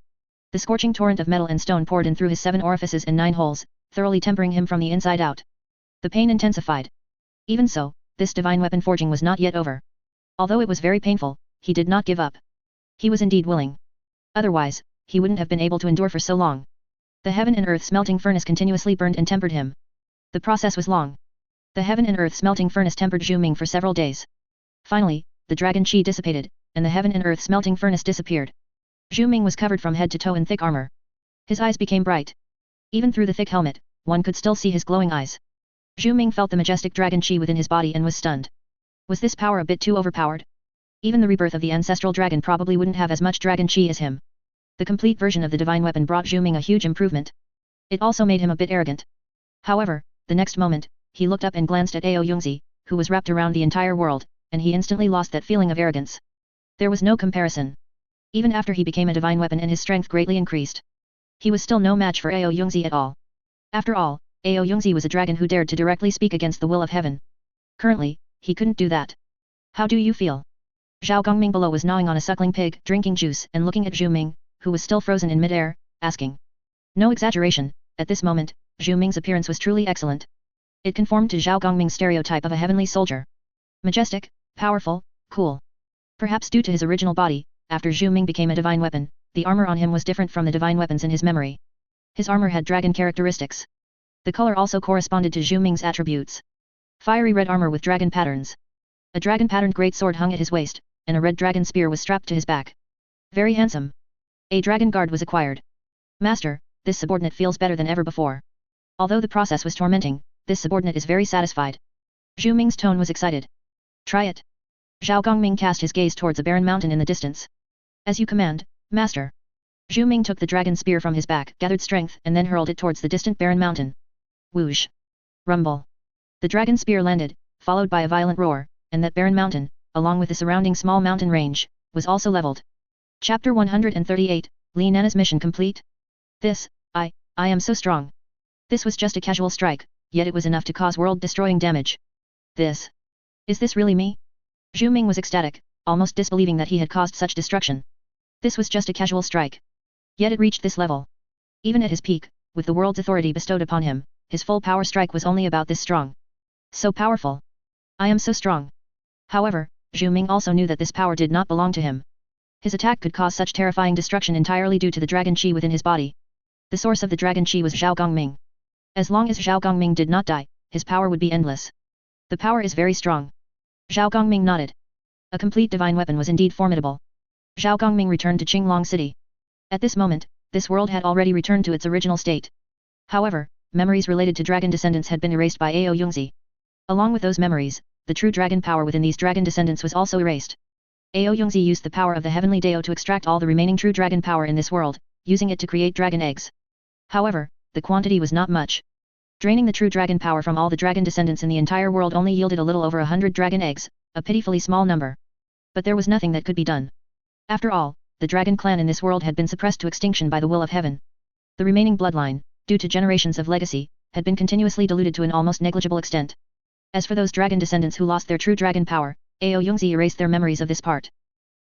The scorching torrent of metal and stone poured in through his 7 orifices and 9 holes, thoroughly tempering him from the inside out. The pain intensified. Even so, this divine weapon forging was not yet over. Although it was very painful, he did not give up. He was indeed willing. Otherwise, he wouldn't have been able to endure for so long. The heaven and earth smelting furnace continuously burned and tempered him. The process was long. The heaven and earth smelting furnace tempered Zhu Ming for several days. Finally, the dragon chi dissipated, and the heaven and earth smelting furnace disappeared. Zhu Ming was covered from head to toe in thick armor. His eyes became bright. Even through the thick helmet, one could still see his glowing eyes. Zhu Ming felt the majestic dragon chi within his body and was stunned. Was this power a bit too overpowered? Even the rebirth of the ancestral dragon probably wouldn't have as much dragon chi as him. The complete version of the divine weapon brought Zhu Ming a huge improvement. It also made him a bit arrogant. However, the next moment, he looked up and glanced at Ao Yongzi, who was wrapped around the entire world, and he instantly lost that feeling of arrogance. There was no comparison. Even after he became a divine weapon and his strength greatly increased, he was still no match for Ao Yongzi at all. After all, Ao Yongzi was a dragon who dared to directly speak against the will of heaven. Currently, he couldn't do that. How do you feel? Zhao Gongming below was gnawing on a suckling pig, drinking juice and looking at Zhu Ming, who was still frozen in mid-air, asking. No exaggeration, at this moment, Zhu Ming's appearance was truly excellent. It conformed to Zhao Gongming's stereotype of a heavenly soldier. Majestic, powerful, cool. Perhaps due to his original body, after Zhu Ming became a divine weapon, the armor on him was different from the divine weapons in his memory. His armor had dragon characteristics. The color also corresponded to Zhu Ming's attributes. Fiery red armor with dragon patterns. A dragon-patterned great sword hung at his waist, and a red dragon spear was strapped to his back. Very handsome. A dragon guard was acquired. Master, this subordinate feels better than ever before. Although the process was tormenting, this subordinate is very satisfied. Zhu Ming's tone was excited. Try it. Zhao Gongming cast his gaze towards a barren mountain in the distance. As you command, Master. Zhu Ming took the dragon spear from his back, gathered strength and then hurled it towards the distant barren mountain. Whoosh. Rumble. The dragon spear landed, followed by a violent roar, and that barren mountain, along with the surrounding small mountain range, was also leveled. Chapter 138, Li Nana's mission complete? I am so strong. This was just a casual strike, yet it was enough to cause world-destroying damage. Is this really me? Zhu Ming was ecstatic, almost disbelieving that he had caused such destruction. This was just a casual strike. Yet it reached this level. Even at his peak, with the world's authority bestowed upon him, his full power strike was only about this strong. So powerful. I am so strong. However, Zhu Ming also knew that this power did not belong to him. His attack could cause such terrifying destruction entirely due to the dragon chi within his body. The source of the dragon chi was Zhao Gongming. As long as Zhao Gongming did not die, his power would be endless. The power is very strong. Zhao Gongming nodded. A complete divine weapon was indeed formidable. Zhao Gongming returned to Qinglong City. At this moment, this world had already returned to its original state. However, memories related to dragon descendants had been erased by Ao Yongzi. Along with those memories, the true dragon power within these dragon descendants was also erased. Ao Yongzi used the power of the heavenly Dao to extract all the remaining true dragon power in this world, using it to create dragon eggs. However, the quantity was not much. Draining the true dragon power from all the dragon descendants in the entire world only yielded a little over 100 dragon eggs, a pitifully small number. But there was nothing that could be done. After all, the dragon clan in this world had been suppressed to extinction by the will of heaven. The remaining bloodline, due to generations of legacy, had been continuously diluted to an almost negligible extent. As for those dragon descendants who lost their true dragon power, Ao Yongzi erased their memories of this part.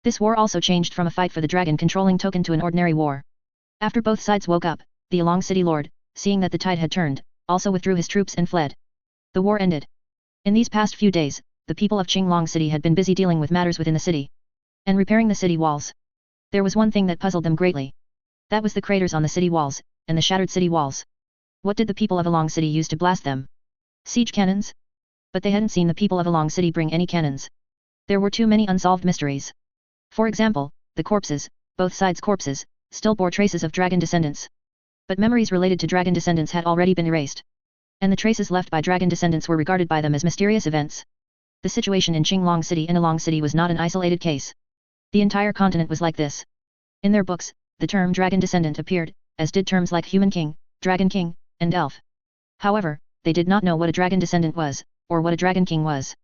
This war also changed from a fight for the dragon controlling token to an ordinary war. After both sides woke up, the Along City Lord, seeing that the tide had turned, also withdrew his troops and fled. The war ended. In these past few days, the people of Qinglong City had been busy dealing with matters within the city and repairing the city walls. There was one thing that puzzled them greatly. That was the craters on the city walls, and the shattered city walls. What did the people of Along City use to blast them? Siege cannons? But they hadn't seen the people of Along City bring any cannons. There were too many unsolved mysteries. For example, the corpses, both sides' corpses, still bore traces of dragon descendants. But memories related to dragon descendants had already been erased. And the traces left by dragon descendants were regarded by them as mysterious events. The situation in Qinglong City and Along City was not an isolated case. The entire continent was like this. In their books, the term dragon descendant appeared, as did terms like human king, dragon king, and elf. However, they did not know what a dragon descendant was, or what a dragon king was.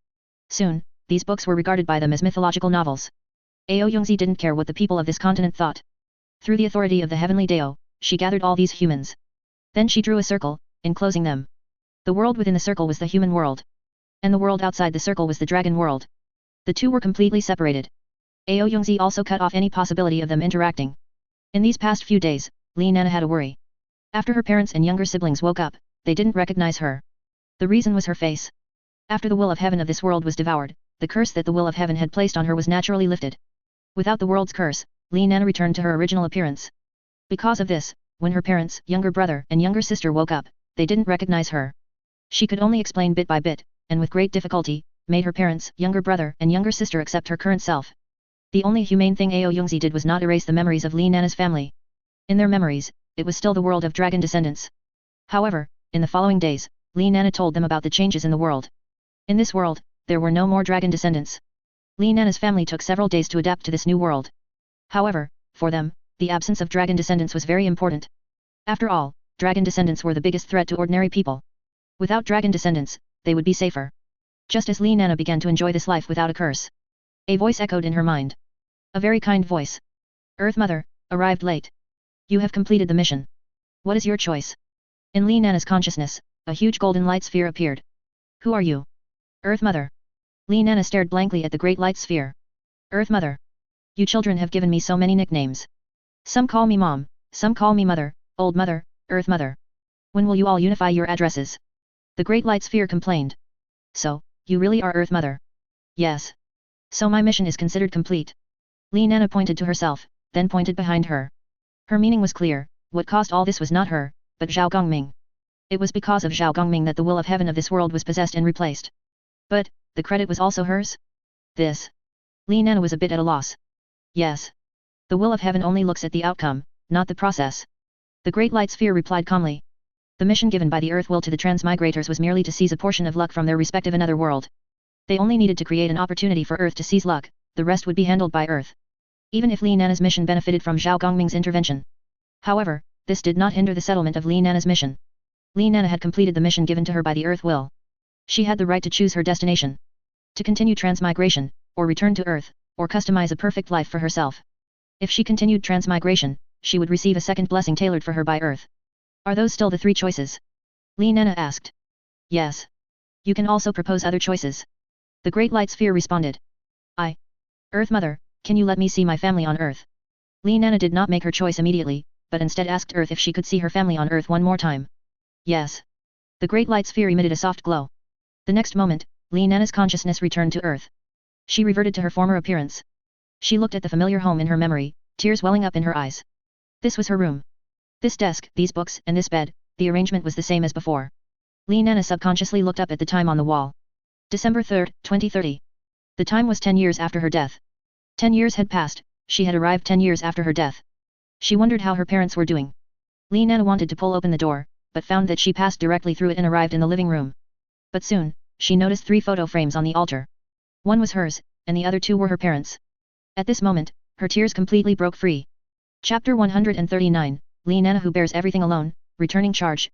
Soon, these books were regarded by them as mythological novels. Ao Yongzi didn't care what the people of this continent thought. Through the authority of the heavenly Dao, she gathered all these humans. Then she drew a circle, enclosing them. The world within the circle was the human world. And the world outside the circle was the dragon world. The two were completely separated. Ao Yongzi also cut off any possibility of them interacting. In these past few days, Li Nana had a worry. After her parents and younger siblings woke up, they didn't recognize her. The reason was her face. After the will of heaven of this world was devoured, the curse that the will of heaven had placed on her was naturally lifted. Without the world's curse, Li Nana returned to her original appearance. Because of this, when her parents, younger brother and younger sister woke up, they didn't recognize her. She could only explain bit by bit, and with great difficulty, made her parents, younger brother and younger sister accept her current self. The only humane thing Ao Yongzi did was not erase the memories of Li Nana's family. In their memories, it was still the world of dragon descendants. However, in the following days, Li Nana told them about the changes in the world. In this world, there were no more dragon descendants. Li Nana's family took several days to adapt to this new world. However, for them, the absence of dragon descendants was very important. After all, dragon descendants were the biggest threat to ordinary people. Without dragon descendants, they would be safer. Just as Li Nana began to enjoy this life without a curse, a voice echoed in her mind. A very kind voice. Earth Mother, arrived late. You have completed the mission. What is your choice? In Li Nana's consciousness, a huge golden light sphere appeared. Who are you? Earth Mother. Li Nana stared blankly at the great light sphere. Earth Mother. You children have given me so many nicknames. Some call me Mom, some call me Mother, Old Mother, Earth Mother. When will you all unify your addresses? The great light sphere complained. So, you really are Earth Mother? Yes. So my mission is considered complete. Li Nana pointed to herself, then pointed behind her. Her meaning was clear, what caused all this was not her, but Zhao Gongming. It was because of Zhao Gongming that the will of heaven of this world was possessed and replaced. But, the credit was also hers? This. Li Nana was a bit at a loss. Yes. The will of heaven only looks at the outcome, not the process. The great light sphere replied calmly. The mission given by the Earth will to the transmigrators was merely to seize a portion of luck from their respective another world. They only needed to create an opportunity for Earth to seize luck, the rest would be handled by Earth. Even if Li Nana's mission benefited from Zhao Gongming's intervention. However, this did not hinder the settlement of Li Nana's mission. Li Nana had completed the mission given to her by the Earth will. She had the right to choose her destination. To continue transmigration, or return to Earth, or customize a perfect life for herself. If she continued transmigration, she would receive a second blessing tailored for her by Earth. Are those still the three choices? Li Nana asked. Yes. You can also propose other choices. The Great Light Sphere responded. Earth Mother, can you let me see my family on Earth? Li Nana did not make her choice immediately, but instead asked Earth if she could see her family on Earth one more time. Yes. The Great Light Sphere emitted a soft glow. The next moment, Li Nana's consciousness returned to Earth. She reverted to her former appearance. She looked at the familiar home in her memory, tears welling up in her eyes. This was her room. This desk, these books, and this bed, the arrangement was the same as before. Li Nana subconsciously looked up at the time on the wall. December 3, 2030. The time was 10 years after her death. 10 years had passed, she had arrived 10 years after her death. She wondered how her parents were doing. Li Nana wanted to pull open the door, but found that she passed directly through it and arrived in the living room. But soon, she noticed 3 photo frames on the altar. One was hers, and the other 2 were her parents. At this moment, her tears completely broke free. Chapter 139, Li Nana who bears everything alone, returning charge.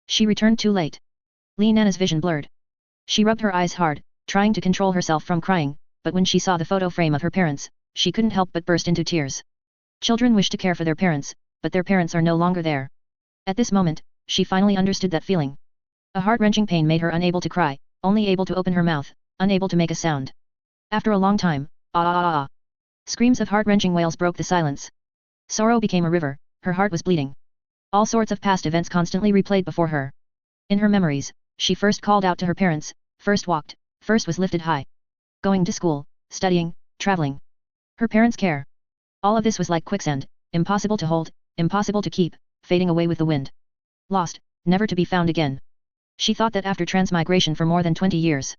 She returned too late. Li Nana's vision blurred. She rubbed her eyes hard, trying to control herself from crying, but when she saw the photo frame of her parents, she couldn't help but burst into tears. Children wish to care for their parents, but their parents are no longer there. At this moment, she finally understood that feeling. A heart-wrenching pain made her unable to cry, only able to open her mouth, unable to make a sound. After a long time, screams of heart-wrenching wails broke the silence. Sorrow became a river, her heart was bleeding. All sorts of past events constantly replayed before her. In her memories, she first called out to her parents, first walked, first was lifted high. Going to school, studying, traveling. Her parents' care. All of this was like quicksand, impossible to hold, impossible to keep, fading away with the wind. Lost, never to be found again. She thought that after transmigration for more than 20 years,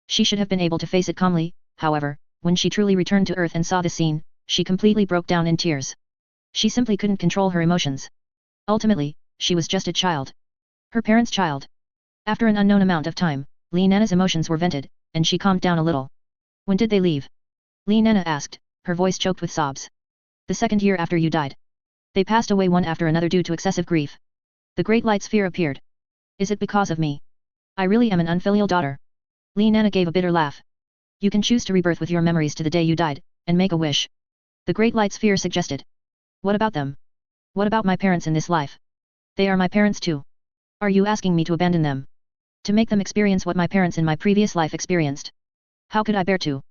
she should have been able to face it calmly. However, when she truly returned to Earth and saw this scene, she completely broke down in tears. She simply couldn't control her emotions. Ultimately, she was just a child. Her parents' child. After an unknown amount of time, Li Nana's emotions were vented, and she calmed down a little. When did they leave? Li Nana asked, her voice choked with sobs. The 2nd year after you died. They passed away one after another due to excessive grief. The Great Light Sphere appeared. Is it because of me? I really am an unfilial daughter. Li Nana gave a bitter laugh. You can choose to rebirth with your memories to the day you died, and make a wish. The Great Light Sphere suggested. What about them? What about my parents in this life? They are my parents too. Are you asking me to abandon them? To make them experience what my parents in my previous life experienced? How could I bear to?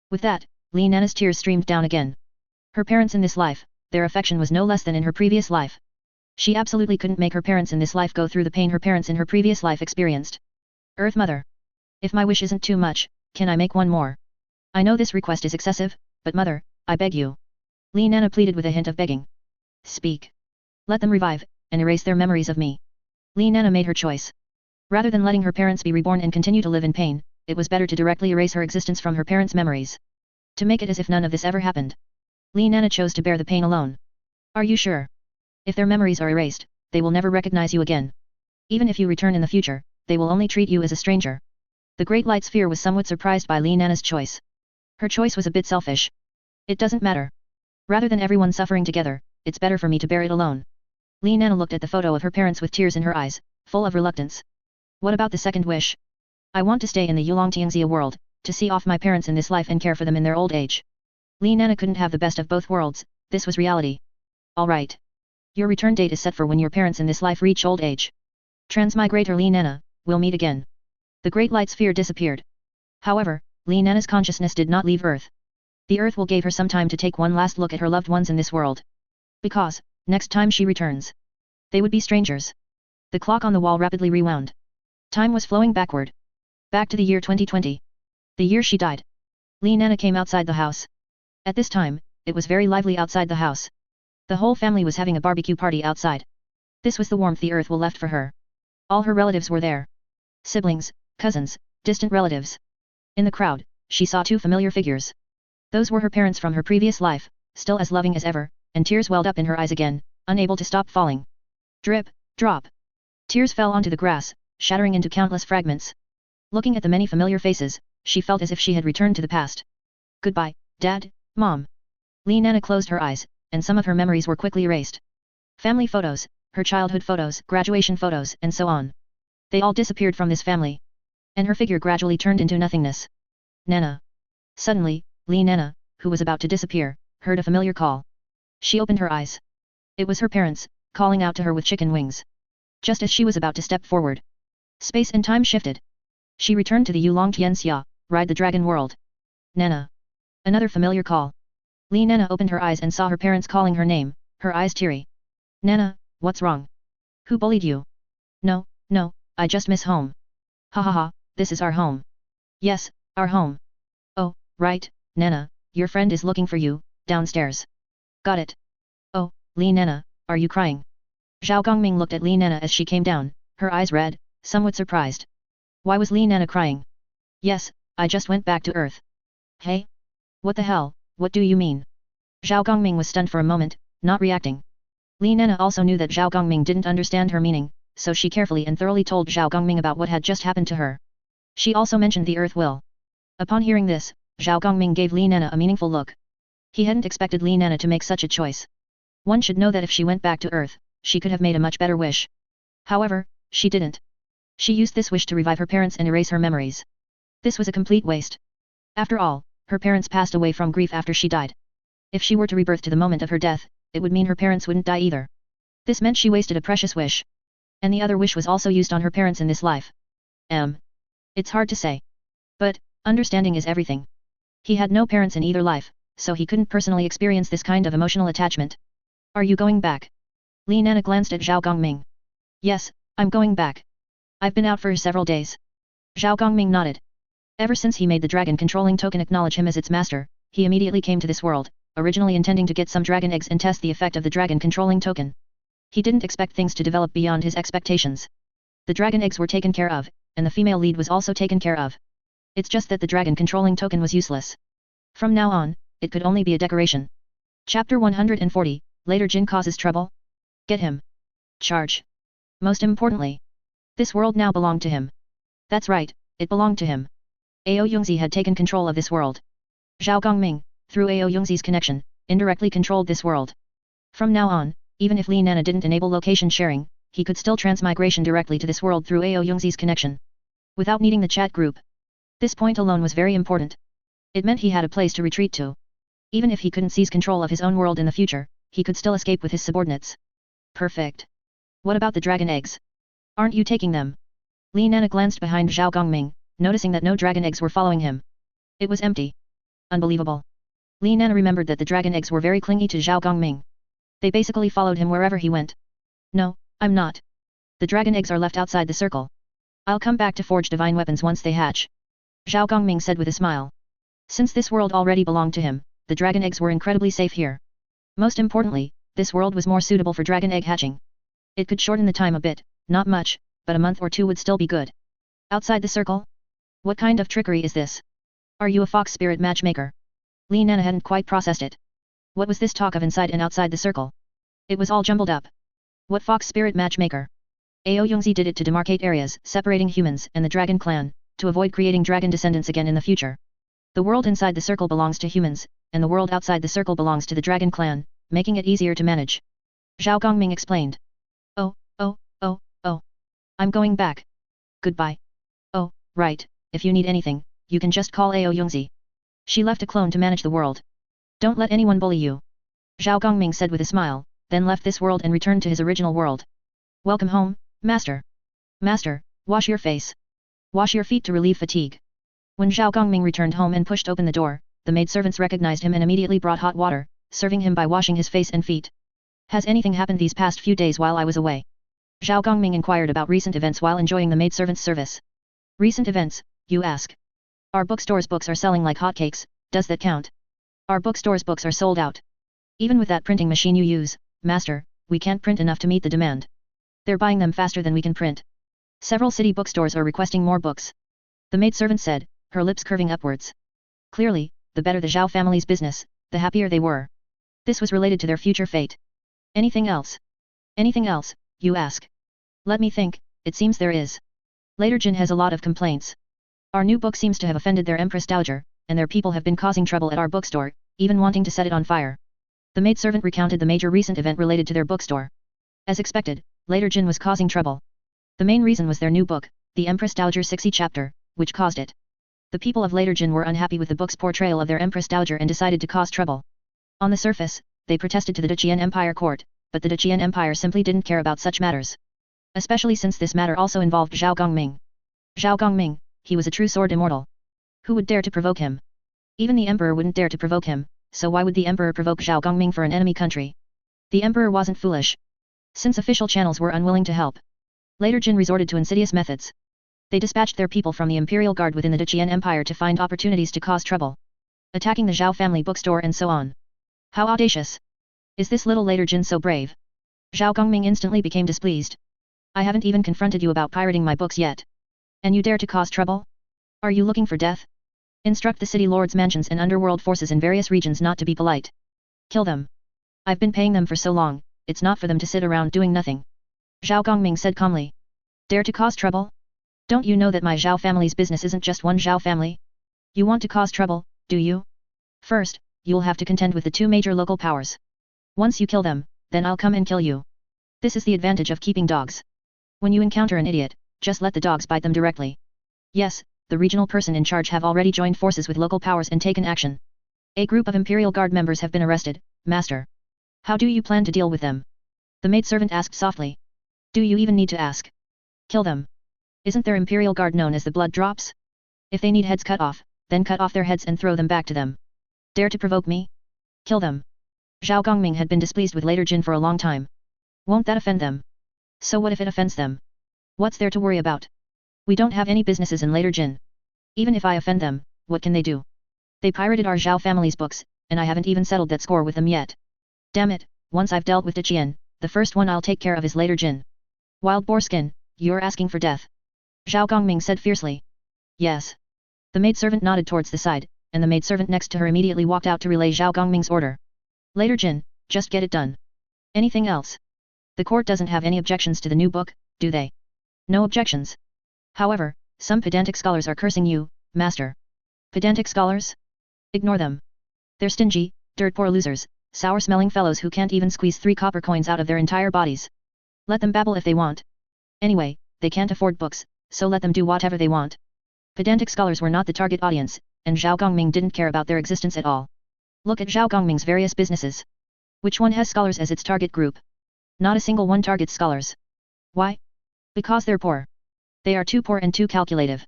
With that, Li Nana's tears streamed down again. Her parents in this life, their affection was no less than in her previous life. She absolutely couldn't make her parents in this life go through the pain her parents in her previous life experienced. Earth Mother. If my wish isn't too much, can I make one more? I know this request is excessive, but Mother, I beg you. Li Nana pleaded with a hint of begging. Speak. Let them revive, and erase their memories of me. Li Nana made her choice. Rather than letting her parents be reborn and continue to live in pain, it was better to directly erase her existence from her parents' memories. To make it as if none of this ever happened. Li Nana chose to bear the pain alone. Are you sure? If their memories are erased, they will never recognize you again. Even if you return in the future, they will only treat you as a stranger. The Great Light Sphere was somewhat surprised by Li Nana's choice. Her choice was a bit selfish. It doesn't matter. Rather than everyone suffering together, it's better for me to bear it alone. Li Nana looked at the photo of her parents with tears in her eyes, full of reluctance. What about the second wish? I want to stay in the Yulongtiangxia world, to see off my parents in this life and care for them in their old age. Li Nana couldn't have the best of both worlds, this was reality. Alright. Your return date is set for when your parents in this life reach old age. Transmigrator Li Nana, we'll meet again. The Great Light Sphere disappeared. However, Li Nana's consciousness did not leave Earth. The Earth will give her some time to take one last look at her loved ones in this world. Because, next time she returns, they would be strangers. The clock on the wall rapidly rewound. Time was flowing backward. Back to the year 2020. The year she died. Li Nana came outside the house. At this time, it was very lively outside the house. The whole family was having a barbecue party outside. This was the warmth the Earth will left for her. All her relatives were there. Siblings, cousins, distant relatives. In the crowd, she saw two familiar figures. Those were her parents from her previous life, still as loving as ever, and tears welled up in her eyes again, unable to stop falling. Drip, drop. Tears fell onto the grass, shattering into countless fragments. Looking at the many familiar faces, she felt as if she had returned to the past. Goodbye, Dad, Mom. Li Nana closed her eyes, and some of her memories were quickly erased. Family photos, her childhood photos, graduation photos, and so on. They all disappeared from this family. And her figure gradually turned into nothingness. Nana. Suddenly, Li Nana, who was about to disappear, heard a familiar call. She opened her eyes. It was her parents, calling out to her with chicken wings. Just as she was about to step forward, space and time shifted. She returned to the Yulongtianxia, ride the dragon world. Nana. Another familiar call. Li Nana opened her eyes and saw her parents calling her name, her eyes teary. Nana, what's wrong? Who bullied you? No, no, I just miss home. Ha ha ha, this is our home. Yes, our home. Oh, right, Nana, your friend is looking for you, downstairs. Got it. Oh, Li Nana, are you crying? Zhao Gongming looked at Li Nana as she came down, her eyes red, somewhat surprised. Why was Li Nana crying? Yes, I just went back to Earth. Hey? What the hell, what do you mean? Zhao Gongming was stunned for a moment, not reacting. Li Nana also knew that Zhao Gongming didn't understand her meaning, so she carefully and thoroughly told Zhao Gongming about what had just happened to her. She also mentioned the Earth will. Upon hearing this, Zhao Gongming gave Li Nana a meaningful look. He hadn't expected Li Nana to make such a choice. One should know that if she went back to Earth, she could have made a much better wish. However, she didn't. She used this wish to revive her parents and erase her memories. This was a complete waste. After all, her parents passed away from grief after she died. If she were to rebirth to the moment of her death, it would mean her parents wouldn't die either. This meant she wasted a precious wish. And the other wish was also used on her parents in this life. It's hard to say. But, understanding is everything. He had no parents in either life, so he couldn't personally experience this kind of emotional attachment. Are you going back? Li Nana glanced at Zhao Gongming. Yes, I'm going back. I've been out for several days. Zhao Gongming nodded. Ever since he made the dragon controlling token acknowledge him as its master, he immediately came to this world, originally intending to get some dragon eggs and test the effect of the dragon controlling token. He didn't expect things to develop beyond his expectations. The dragon eggs were taken care of, and the female lead was also taken care of. It's just that the dragon controlling token was useless. From now on, it could only be a decoration. Chapter 140, Later Jin causes trouble? Get him. Charge. Most importantly, this world now belonged to him. That's right, it belonged to him. Ao Yongzi had taken control of this world. Zhao Gongming, through Ao Yongzi's connection, indirectly controlled this world. From now on, even if Li Nana didn't enable location sharing, he could still transmigration directly to this world through Ao Yongzi's connection. Without needing the chat group. This point alone was very important. It meant he had a place to retreat to. Even if he couldn't seize control of his own world in the future, he could still escape with his subordinates. Perfect. What about the dragon eggs? Aren't you taking them? Li Nana glanced behind Zhao Gongming, noticing that no dragon eggs were following him. It was empty. Unbelievable. Li Nana remembered that the dragon eggs were very clingy to Zhao Gongming. They basically followed him wherever he went. No, I'm not. The dragon eggs are left outside the circle. I'll come back to forge divine weapons once they hatch. Zhao Gongming said with a smile. Since this world already belonged to him, the dragon eggs were incredibly safe here. Most importantly, this world was more suitable for dragon egg hatching. It could shorten the time a bit, not much, but a month or two would still be good. Outside the circle? What kind of trickery is this? Are you a fox spirit matchmaker? Li Nana hadn't quite processed it. What was this talk of inside and outside the circle? It was all jumbled up. What fox spirit matchmaker? Ao Yongzi did it to demarcate areas, separating humans and the dragon clan, to avoid creating dragon descendants again in the future. The world inside the circle belongs to humans, and the world outside the circle belongs to the dragon clan, making it easier to manage. Zhao Gongming explained. Oh, oh, oh, oh. I'm going back. Goodbye. Oh, right, if you need anything, you can just call Ao Yongzi. She left a clone to manage the world. Don't let anyone bully you. Zhao Gongming said with a smile, then left this world and returned to his original world. Welcome home, master. Master, wash your face. Wash your feet to relieve fatigue. When Zhao Gongming returned home and pushed open the door, the maidservants recognized him and immediately brought hot water, serving him by washing his face and feet. Has anything happened these past few days while I was away? Zhao Gongming inquired about recent events while enjoying the maidservant's service. Recent events, you ask? Our bookstore's books are selling like hotcakes, does that count? Our bookstore's books are sold out. Even with that printing machine you use, master, we can't print enough to meet the demand. They're buying them faster than we can print. Several city bookstores are requesting more books. The maidservant said, her lips curving upwards. Clearly, the better the Zhao family's business, the happier they were. This was related to their future fate. Anything else? Anything else, you ask? Let me think, it seems there is. Later Jin has a lot of complaints. Our new book seems to have offended their Empress Dowager, and their people have been causing trouble at our bookstore, even wanting to set it on fire. The maidservant recounted the major recent event related to their bookstore. As expected, Later Jin was causing trouble. The main reason was their new book, the Empress Dowager's 60 chapter, which caused it. The people of Later Jin were unhappy with the book's portrayal of their Empress Dowager and decided to cause trouble. On the surface, they protested to the Daqian Empire court, but the Daqian Empire simply didn't care about such matters. Especially since this matter also involved Zhao Gongming. Zhao Gongming, he was a true sword immortal. Who would dare to provoke him? Even the emperor wouldn't dare to provoke him, so why would the emperor provoke Zhao Gongming for an enemy country? The emperor wasn't foolish. Since official channels were unwilling to help, Later Jin resorted to insidious methods. They dispatched their people from the Imperial Guard within the Daqian Empire to find opportunities to cause trouble. Attacking the Zhao family bookstore and so on. How audacious! Is this little Later Jin so brave? Zhao Gongming instantly became displeased. I haven't even confronted you about pirating my books yet. And you dare to cause trouble? Are you looking for death? Instruct the city lords' mansions and underworld forces in various regions not to be polite. Kill them. I've been paying them for so long, it's not for them to sit around doing nothing. Zhao Gongming said calmly. Dare to cause trouble? Don't you know that my Zhao family's business isn't just one Zhao family? You want to cause trouble, do you? First, you'll have to contend with the two major local powers. Once you kill them, then I'll come and kill you. This is the advantage of keeping dogs. When you encounter an idiot, just let the dogs bite them directly. Yes, the regional person in charge have already joined forces with local powers and taken action. A group of Imperial Guard members have been arrested, master. How do you plan to deal with them? The maidservant asked softly. Do you even need to ask? Kill them. Isn't their Imperial Guard known as the Blood Drops? If they need heads cut off, then cut off their heads and throw them back to them. Dare to provoke me? Kill them. Zhao Gongming had been displeased with Later Jin for a long time. Won't that offend them? So what if it offends them? What's there to worry about? We don't have any businesses in Later Jin. Even if I offend them, what can they do? They pirated our Zhao family's books, and I haven't even settled that score with them yet. Damn it, once I've dealt with Daqian, the first one I'll take care of is Later Jin. Wild boar skin, you're asking for death. Zhao Gongming said fiercely. Yes. The maidservant nodded towards the side, and the maidservant next to her immediately walked out to relay Zhao Gongming's order. Later Jin, just get it done. Anything else? The court doesn't have any objections to the new book, do they? No objections. However, some pedantic scholars are cursing you, master. Pedantic scholars? Ignore them. They're stingy, dirt-poor losers, sour-smelling fellows who can't even squeeze 3 copper coins out of their entire bodies. Let them babble if they want. Anyway, they can't afford books, so let them do whatever they want. Pedantic scholars were not the target audience, and Zhao Gongming didn't care about their existence at all. Look at Zhao Gongming's various businesses. Which one has scholars as its target group? Not a single one targets scholars. Why? Because they're poor. They are too poor and too calculative.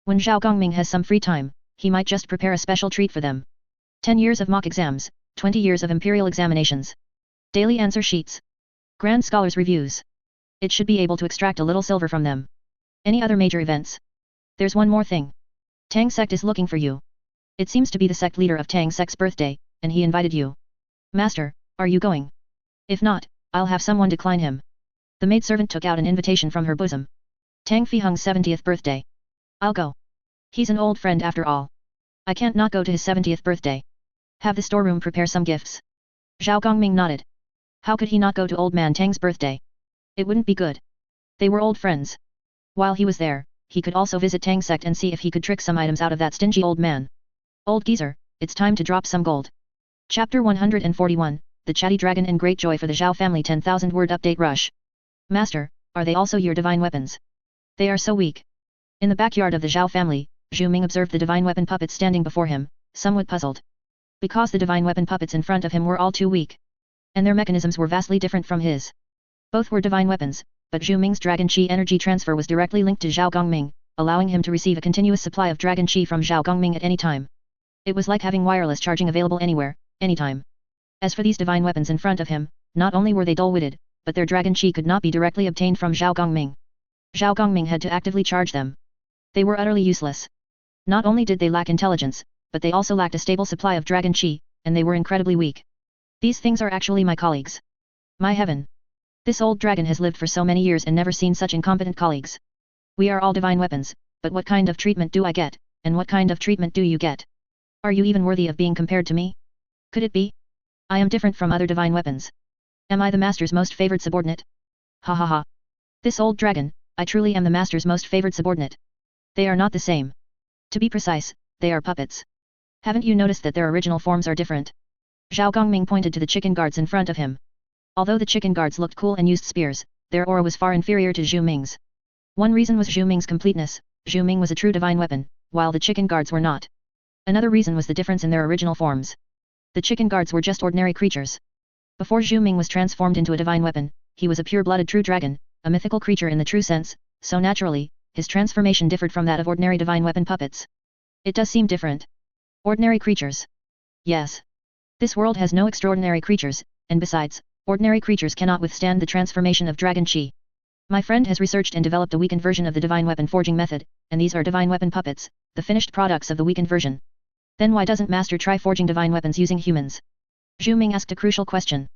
When Zhao Gongming has some free time, he might just prepare a special treat for them. 10 years of mock exams, 20 years of imperial examinations. Daily answer sheets. Grand scholars' reviews. It should be able to extract a little silver from them. Any other major events? There's one more thing. Tang sect is looking for you. It seems to be the sect leader of Tang sect's birthday, and he invited you. Master, are you going? If not, I'll have someone decline him. The maidservant took out an invitation from her bosom. Tang Feihung's 70th birthday. I'll go. He's an old friend after all. I can't not go to his 70th birthday. Have the storeroom prepare some gifts. Zhao Gongming nodded. How could he not go to old man Tang's birthday? It wouldn't be good. They were old friends. While he was there, he could also visit Tang sect and see if he could trick some items out of that stingy old man. Old geezer, it's time to drop some gold. Chapter 141, The Chatty Dragon and Great Joy for the Zhao Family 10,000 word update rush. Master, are they also your divine weapons? They are so weak. In the backyard of the Zhao family, Zhu Ming observed the divine weapon puppets standing before him, somewhat puzzled. Because the divine weapon puppets in front of him were all too weak. And their mechanisms were vastly different from his. Both were divine weapons, but Zhu Ming's dragon qi energy transfer was directly linked to Zhao Gongming, allowing him to receive a continuous supply of dragon qi from Zhao Gongming at any time. It was like having wireless charging available anywhere, anytime. As for these divine weapons in front of him, not only were they dull-witted, but their dragon qi could not be directly obtained from Zhao Gongming. Zhao Gongming had to actively charge them. They were utterly useless. Not only did they lack intelligence, but they also lacked a stable supply of dragon qi, and they were incredibly weak. These things are actually my colleagues. My heaven! This old dragon has lived for so many years and never seen such incompetent colleagues. We are all divine weapons, but what kind of treatment do I get, and what kind of treatment do you get? Are you even worthy of being compared to me? Could it be? I am different from other divine weapons. Am I the master's most favored subordinate? Ha ha ha. This old dragon, I truly am the master's most favored subordinate. They are not the same. To be precise, they are puppets. Haven't you noticed that their original forms are different? Zhao Gongming pointed to the chicken guards in front of him. Although the chicken guards looked cool and used spears, their aura was far inferior to Zhu Ming's. One reason was Zhu Ming's completeness. Zhu Ming was a true divine weapon, while the chicken guards were not. Another reason was the difference in their original forms. The chicken guards were just ordinary creatures. Before Zhu Ming was transformed into a divine weapon, he was a pure-blooded true dragon, a mythical creature in the true sense, so naturally, his transformation differed from that of ordinary divine weapon puppets. It does seem different. Ordinary creatures. Yes. This world has no extraordinary creatures, and besides, ordinary creatures cannot withstand the transformation of dragon qi. My friend has researched and developed a weakened version of the divine weapon forging method, and these are divine weapon puppets, the finished products of the weakened version. Then why doesn't Master try forging divine weapons using humans? Zhu Ming asked a crucial question.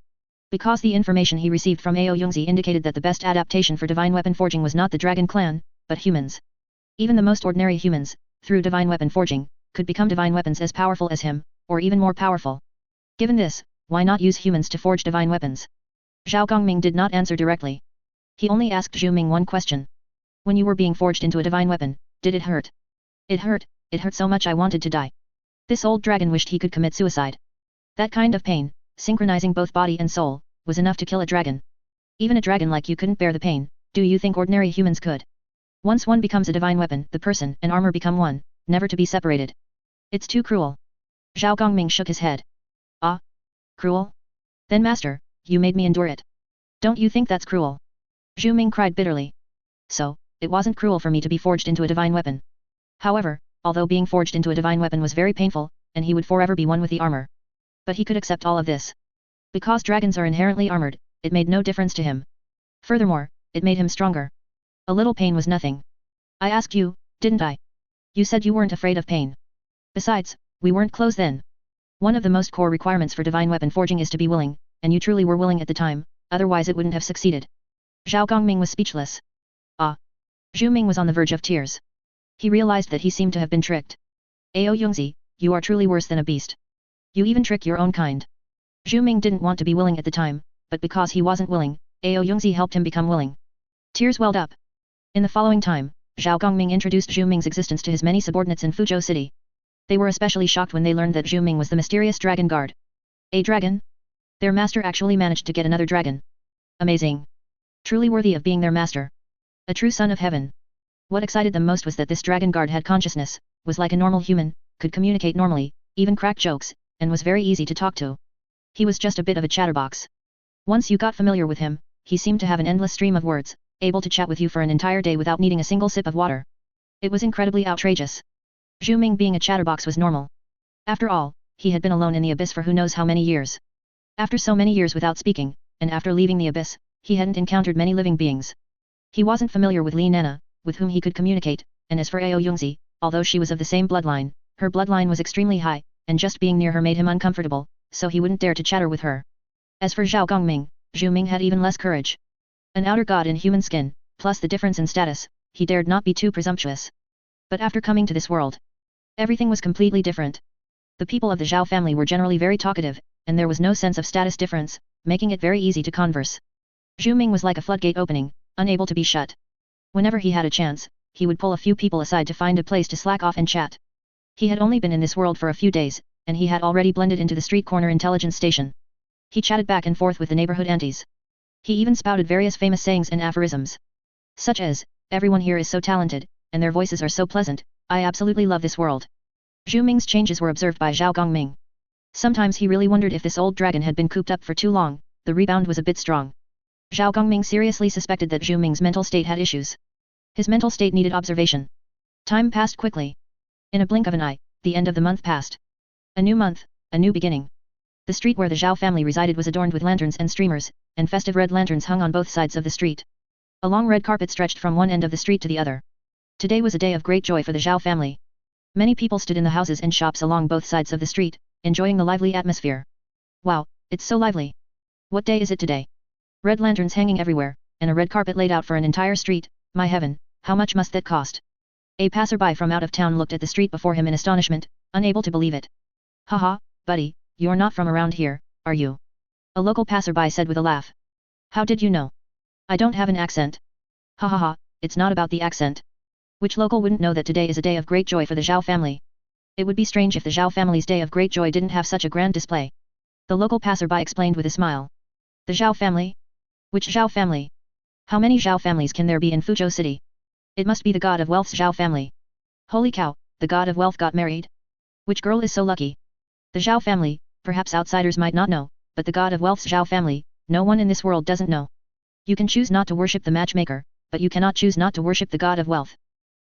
Because the information he received from Ao Yongzi indicated that the best adaptation for divine weapon forging was not the dragon clan, but humans. Even the most ordinary humans, through divine weapon forging, could become divine weapons as powerful as him, or even more powerful. Given this, why not use humans to forge divine weapons? Zhao Gongming did not answer directly. He only asked Zhu Ming one question. When you were being forged into a divine weapon, did it hurt? It hurt so much I wanted to die. This old dragon wished he could commit suicide. That kind of pain, synchronizing both body and soul, was enough to kill a dragon. Even a dragon like you couldn't bear the pain, do you think ordinary humans could? Once one becomes a divine weapon, the person and armor become one, never to be separated. It's too cruel. Zhao Gongming shook his head. Ah? Cruel? Then master, you made me endure it. Don't you think that's cruel? Zhu Ming cried bitterly. So, it wasn't cruel for me to be forged into a divine weapon. However, although being forged into a divine weapon was very painful, and he would forever be one with the armor. But he could accept all of this. Because dragons are inherently armored, it made no difference to him. Furthermore, it made him stronger. A little pain was nothing. I asked you, didn't I? You said you weren't afraid of pain. Besides, we weren't close then. One of the most core requirements for divine weapon forging is to be willing, and you truly were willing at the time, otherwise it wouldn't have succeeded. Zhao Gongming was speechless. Ah. Zhu Ming was on the verge of tears. He realized that he seemed to have been tricked. Ao Yongzi, you are truly worse than a beast. You even trick your own kind. Zhu Ming didn't want to be willing at the time, but because he wasn't willing, Ao Yongzi helped him become willing. Tears welled up. In the following time, Zhao Gongming introduced Zhu Ming's existence to his many subordinates in Fuzhou City. They were especially shocked when they learned that Zhu Ming was the mysterious dragon guard. A dragon? Their master actually managed to get another dragon. Amazing. Truly worthy of being their master. A true son of heaven. What excited them most was that this dragon guard had consciousness, was like a normal human, could communicate normally, even crack jokes, and was very easy to talk to. He was just a bit of a chatterbox. Once you got familiar with him, he seemed to have an endless stream of words, able to chat with you for an entire day without needing a single sip of water. It was incredibly outrageous. Zhu Ming being a chatterbox was normal. After all, he had been alone in the abyss for who knows how many years. After so many years without speaking, and after leaving the abyss, he hadn't encountered many living beings. He wasn't familiar with Li Nana, with whom he could communicate, and as for Ao Yongzi, although she was of the same bloodline, her bloodline was extremely high, and just being near her made him uncomfortable, so he wouldn't dare to chatter with her. As for Zhao Gongming, Zhu Ming had even less courage. An outer god in human skin, plus the difference in status, he dared not be too presumptuous. But after coming to this world, everything was completely different. The people of the Zhao family were generally very talkative, and there was no sense of status difference, making it very easy to converse. Zhu Ming was like a floodgate opening, unable to be shut. Whenever he had a chance, he would pull a few people aside to find a place to slack off and chat. He had only been in this world for a few days, and he had already blended into the street corner intelligence station. He chatted back and forth with the neighborhood aunties. He even spouted various famous sayings and aphorisms. Such as, everyone here is so talented, and their voices are so pleasant, I absolutely love this world. Zhu Ming's changes were observed by Zhao Gongming. Sometimes he really wondered if this old dragon had been cooped up for too long, the rebound was a bit strong. Zhao Gongming seriously suspected that Zhu Ming's mental state had issues. His mental state needed observation. Time passed quickly. In a blink of an eye, the end of the month passed. A new month, a new beginning. The street where the Zhao family resided was adorned with lanterns and streamers, and festive red lanterns hung on both sides of the street. A long red carpet stretched from one end of the street to the other. Today was a day of great joy for the Zhao family. Many people stood in the houses and shops along both sides of the street, enjoying the lively atmosphere. Wow, it's so lively. What day is it today? Red lanterns hanging everywhere, and a red carpet laid out for an entire street, my heaven, how much must that cost? A passerby from out of town looked at the street before him in astonishment, unable to believe it. Haha, buddy, you're not from around here, are you? A local passerby said with a laugh. How did you know? I don't have an accent. Ha ha ha, it's not about the accent. Which local wouldn't know that today is a day of great joy for the Zhao family? It would be strange if the Zhao family's day of great joy didn't have such a grand display. The local passerby explained with a smile. The Zhao family? Which Zhao family? How many Zhao families can there be in Fuzhou City? It must be the god of wealth's Zhao family. Holy cow, the god of wealth got married? Which girl is so lucky? The Zhao family, perhaps outsiders might not know, but the god of wealth's Zhao family, no one in this world doesn't know. You can choose not to worship the matchmaker, but you cannot choose not to worship the god of wealth.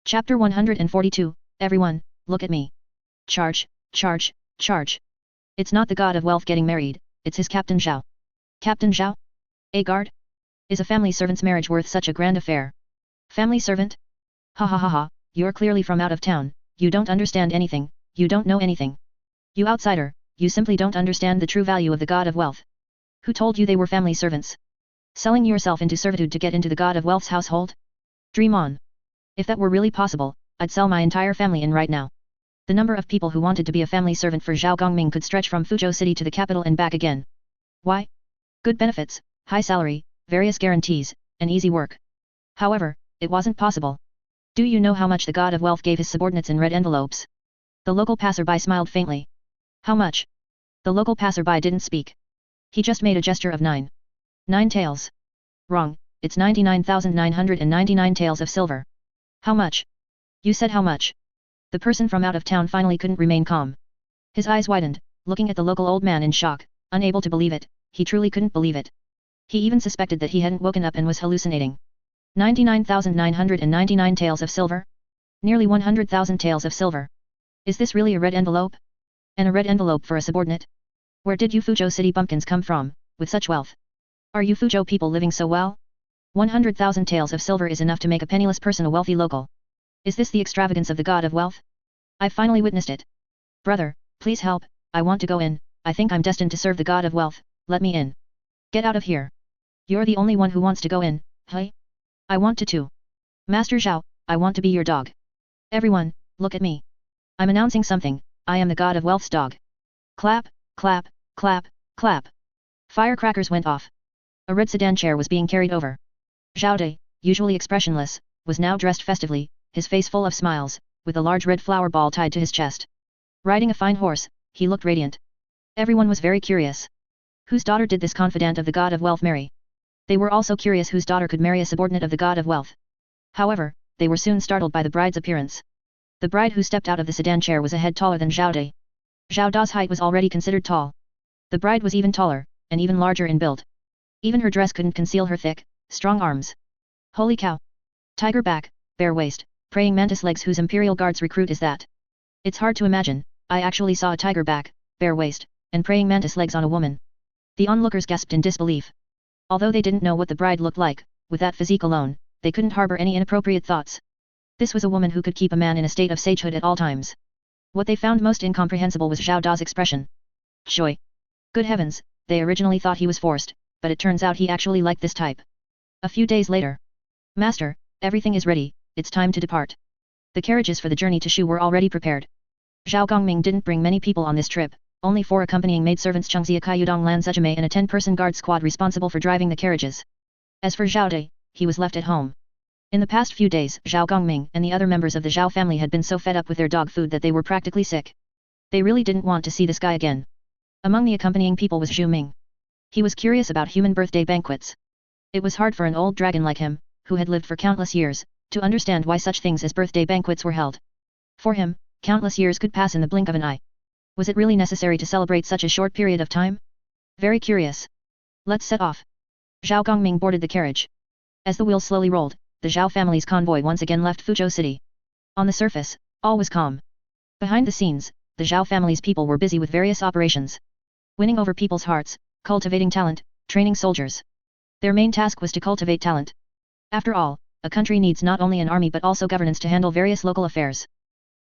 Chapter 142, Everyone, look at me. Charge, charge, charge. It's not the god of wealth getting married, it's his Captain Zhao. Captain Zhao? A guard? Is a family servant's marriage worth such a grand affair? Family servant? Ha ha ha ha, you're clearly from out of town, you don't understand anything, you don't know anything. You outsider, you simply don't understand the true value of the god of wealth. Who told you they were family servants? Selling yourself into servitude to get into the god of wealth's household? Dream on. If that were really possible, I'd sell my entire family in right now. The number of people who wanted to be a family servant for Zhao Gongming could stretch from Fuzhou City to the capital and back again. Why? Good benefits, high salary, various guarantees, and easy work. However, it wasn't possible. Do you know how much the god of wealth gave his subordinates in red envelopes? The local passerby smiled faintly. How much? The local passerby didn't speak. He just made a gesture of 9. 9 taels. Wrong, it's 99,999 taels of silver. How much? You said how much? The person from out of town finally couldn't remain calm. His eyes widened, looking at the local old man in shock, unable to believe it, he truly couldn't believe it. He even suspected that he hadn't woken up and was hallucinating. 99,999 taels of silver? Nearly 100,000 taels of silver. Is this really a red envelope? And a red envelope for a subordinate? Where did you Fuzhou City bumpkins come from, with such wealth? Are you Fuzhou people living so well? 100,000 taels of silver is enough to make a penniless person a wealthy local. Is this the extravagance of the god of wealth? I've finally witnessed it. Brother, please help, I want to go in, I think I'm destined to serve the god of wealth, let me in. Get out of here. You're the only one who wants to go in, hey? I want to too. Master Zhao, I want to be your dog. Everyone, look at me. I'm announcing something, I am the god of wealth's dog. Clap, clap, clap, clap. Firecrackers went off. A red sedan chair was being carried over. Zhao Dai, usually expressionless, was now dressed festively, his face full of smiles, with a large red flower ball tied to his chest. Riding a fine horse, he looked radiant. Everyone was very curious. Whose daughter did this confidant of the god of wealth marry? They were also curious whose daughter could marry a subordinate of the god of wealth. However, they were soon startled by the bride's appearance. The bride who stepped out of the sedan chair was a head taller than Zhao Dai. Zhao Da's height was already considered tall. The bride was even taller, and even larger in build. Even her dress couldn't conceal her thick, strong arms. Holy cow! Tiger back, bare waist, praying mantis legs. Whose Imperial Guards recruit is that? It's hard to imagine, I actually saw a tiger back, bare waist, and praying mantis legs on a woman. The onlookers gasped in disbelief. Although they didn't know what the bride looked like, with that physique alone, they couldn't harbor any inappropriate thoughts. This was a woman who could keep a man in a state of sagehood at all times. What they found most incomprehensible was Zhao Da's expression. Joy! Good heavens, they originally thought he was forced, but it turns out he actually liked this type. A few days later. Master, everything is ready, it's time to depart. The carriages for the journey to Shu were already prepared. Zhao Gongming didn't bring many people on this trip, only 4 accompanying maidservants Chengxia Kaiyudong Lan Zhejime and a 10-person guard squad responsible for driving the carriages. As for Zhao Dai, he was left at home. In the past few days, Zhao Gongming and the other members of the Zhao family had been so fed up with their dog food that they were practically sick. They really didn't want to see this guy again. Among the accompanying people was Zhu Ming. He was curious about human birthday banquets. It was hard for an old dragon like him, who had lived for countless years, to understand why such things as birthday banquets were held. For him, countless years could pass in the blink of an eye. Was it really necessary to celebrate such a short period of time? Very curious. Let's set off. Zhao Gongming boarded the carriage. As the wheels slowly rolled, the Zhao family's convoy once again left Fuzhou City. On the surface, all was calm. Behind the scenes, the Zhao family's people were busy with various operations. Winning over people's hearts, cultivating talent, training soldiers. Their main task was to cultivate talent. After all, a country needs not only an army but also governance to handle various local affairs.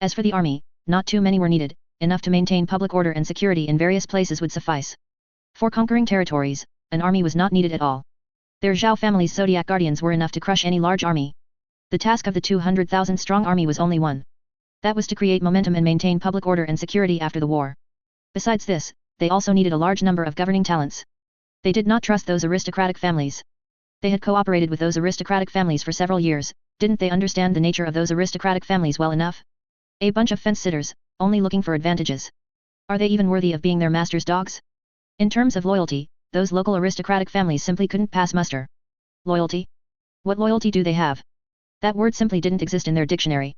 As for the army, not too many were needed, enough to maintain public order and security in various places would suffice. For conquering territories, an army was not needed at all. Their Zhao family's zodiac guardians were enough to crush any large army. The task of the 200,000 strong army was only one. That was to create momentum and maintain public order and security after the war. Besides this, they also needed a large number of governing talents. They did not trust those aristocratic families. They had cooperated with those aristocratic families for several years, didn't they understand the nature of those aristocratic families well enough? A bunch of fence-sitters, only looking for advantages. Are they even worthy of being their master's dogs? In terms of loyalty, those local aristocratic families simply couldn't pass muster. Loyalty? What loyalty do they have? That word simply didn't exist in their dictionary.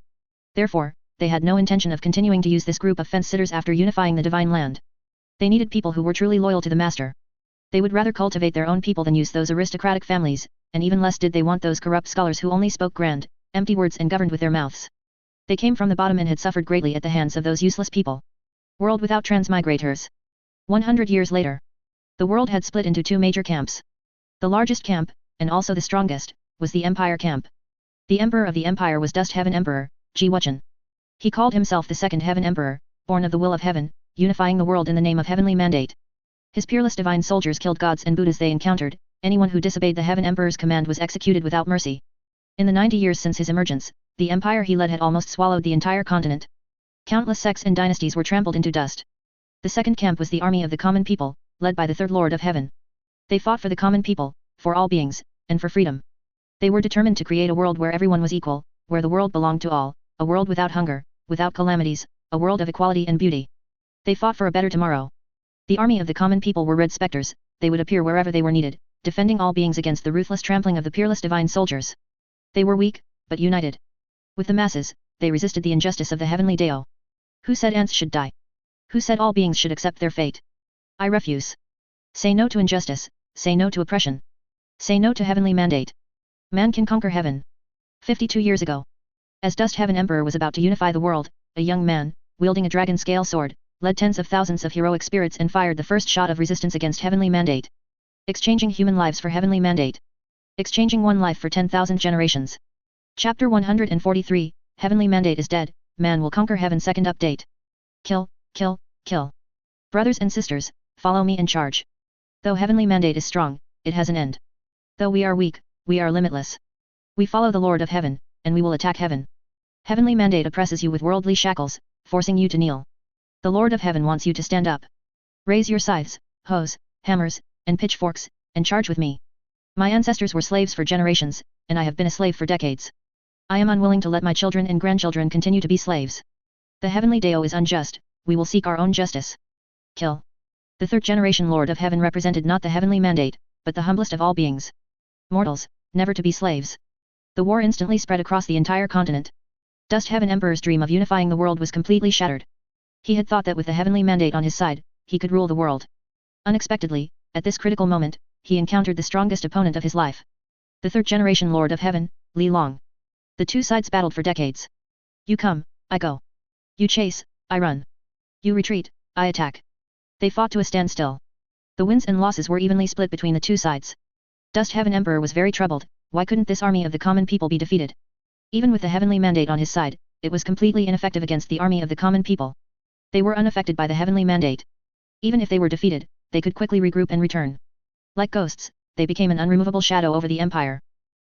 Therefore, they had no intention of continuing to use this group of fence-sitters after unifying the divine land. They needed people who were truly loyal to the master. They would rather cultivate their own people than use those aristocratic families, and even less did they want those corrupt scholars who only spoke grand, empty words and governed with their mouths. They came from the bottom and had suffered greatly at the hands of those useless people. World without transmigrators. 100 years later. The world had split into two major camps. The largest camp, and also the strongest, was the Empire camp. The Emperor of the Empire was Dust Heaven Emperor, Ji Wuchen. He called himself the Second Heaven Emperor, born of the will of heaven, unifying the world in the name of heavenly mandate. His peerless divine soldiers killed gods and Buddhas they encountered, anyone who disobeyed the Heaven Emperor's command was executed without mercy. In the 90 years since his emergence, the empire he led had almost swallowed the entire continent. Countless sects and dynasties were trampled into dust. The second camp was the army of the common people, led by the third Lord of Heaven. They fought for the common people, for all beings, and for freedom. They were determined to create a world where everyone was equal, where the world belonged to all, a world without hunger, without calamities, a world of equality and beauty. They fought for a better tomorrow. The army of the common people were red specters, they would appear wherever they were needed, defending all beings against the ruthless trampling of the peerless divine soldiers. They were weak, but united. With the masses, they resisted the injustice of the heavenly Dao. Who said ants should die? Who said all beings should accept their fate? I refuse. Say no to injustice, say no to oppression. Say no to heavenly mandate. Man can conquer heaven. 52 years ago. As Dust Heaven Emperor was about to unify the world, a young man, wielding a dragon-scale sword, led tens of thousands of heroic spirits and fired the first shot of resistance against heavenly mandate. Exchanging human lives for heavenly mandate. Exchanging one life for 10,000 generations. Chapter 143, Heavenly Mandate is dead, man will conquer heaven. Second update. Kill, kill, kill. Brothers and sisters, follow me and charge. Though heavenly mandate is strong, it has an end. Though we are weak, we are limitless. We follow the Lord of Heaven, and we will attack heaven. Heavenly mandate oppresses you with worldly shackles, forcing you to kneel. The Lord of Heaven wants you to stand up. Raise your scythes, hoes, hammers, and pitchforks, and charge with me. My ancestors were slaves for generations, and I have been a slave for decades. I am unwilling to let my children and grandchildren continue to be slaves. The heavenly Dao is unjust, we will seek our own justice. Kill. The third generation Lord of Heaven represented not the heavenly mandate, but the humblest of all beings. Mortals, never to be slaves. The war instantly spread across the entire continent. Dust Heaven Emperor's dream of unifying the world was completely shattered. He had thought that with the heavenly mandate on his side, he could rule the world. Unexpectedly, at this critical moment, he encountered the strongest opponent of his life. The third generation Lord of Heaven, Liao. The two sides battled for decades. You come, I go. You chase, I run. You retreat, I attack. They fought to a standstill. The wins and losses were evenly split between the two sides. Dust Heaven Emperor was very troubled, why couldn't this army of the common people be defeated? Even with the heavenly mandate on his side, it was completely ineffective against the army of the common people. They were unaffected by the heavenly mandate. Even if they were defeated, they could quickly regroup and return. Like ghosts, they became an unremovable shadow over the empire.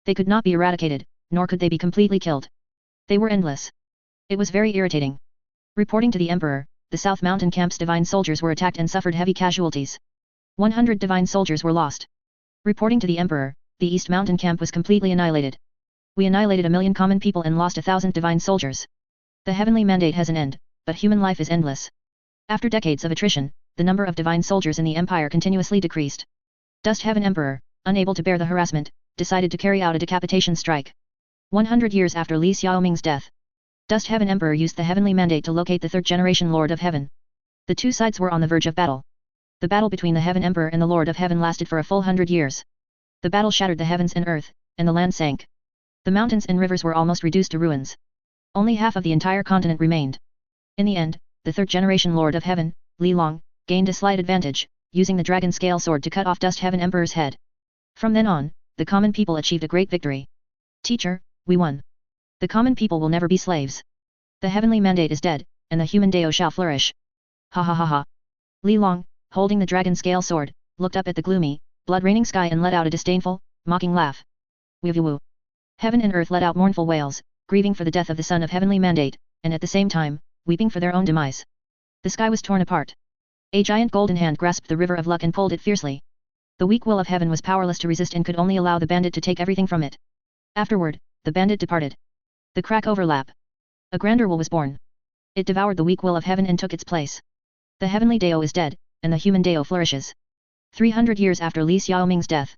They could not be eradicated, nor could they be completely killed. They were endless. It was very irritating. Reporting to the Emperor, the South Mountain Camp's divine soldiers were attacked and suffered heavy casualties. 100 divine soldiers were lost. Reporting to the Emperor, the East Mountain Camp was completely annihilated. We annihilated 1,000,000 common people and lost 1,000 divine soldiers. The heavenly mandate has an end, but human life is endless. After decades of attrition, the number of divine soldiers in the empire continuously decreased. Dust Heaven Emperor, unable to bear the harassment, decided to carry out a decapitation strike. 100 years after Li Xiaoming's death, Dust Heaven Emperor used the heavenly mandate to locate the third-generation Lord of Heaven. The two sides were on the verge of battle. The battle between the Heaven Emperor and the Lord of Heaven lasted for a full 100 years. The battle shattered the heavens and earth, and the land sank. The mountains and rivers were almost reduced to ruins. Only half of the entire continent remained. In the end, the third-generation Lord of Heaven, Liao, gained a slight advantage, using the dragon scale sword to cut off Dust Heaven Emperor's head. From then on, the common people achieved a great victory. Teacher, we won. The common people will never be slaves. The heavenly mandate is dead, and the human Dao shall flourish. Ha ha ha ha. Liao, holding the dragon scale sword, looked up at the gloomy, blood-raining sky and let out a disdainful, mocking laugh. Woo-woo. Heaven and earth let out mournful wails, grieving for the death of the son of heavenly mandate, and at the same time, weeping for their own demise. The sky was torn apart. A giant golden hand grasped the river of luck and pulled it fiercely. The weak will of heaven was powerless to resist and could only allow the bandit to take everything from it. Afterward, the bandit departed. The crack overlap. A grander will was born. It devoured the weak will of heaven and took its place. The heavenly Dao is dead, and the human Dao flourishes. 300 years after Li Xiaoming's death,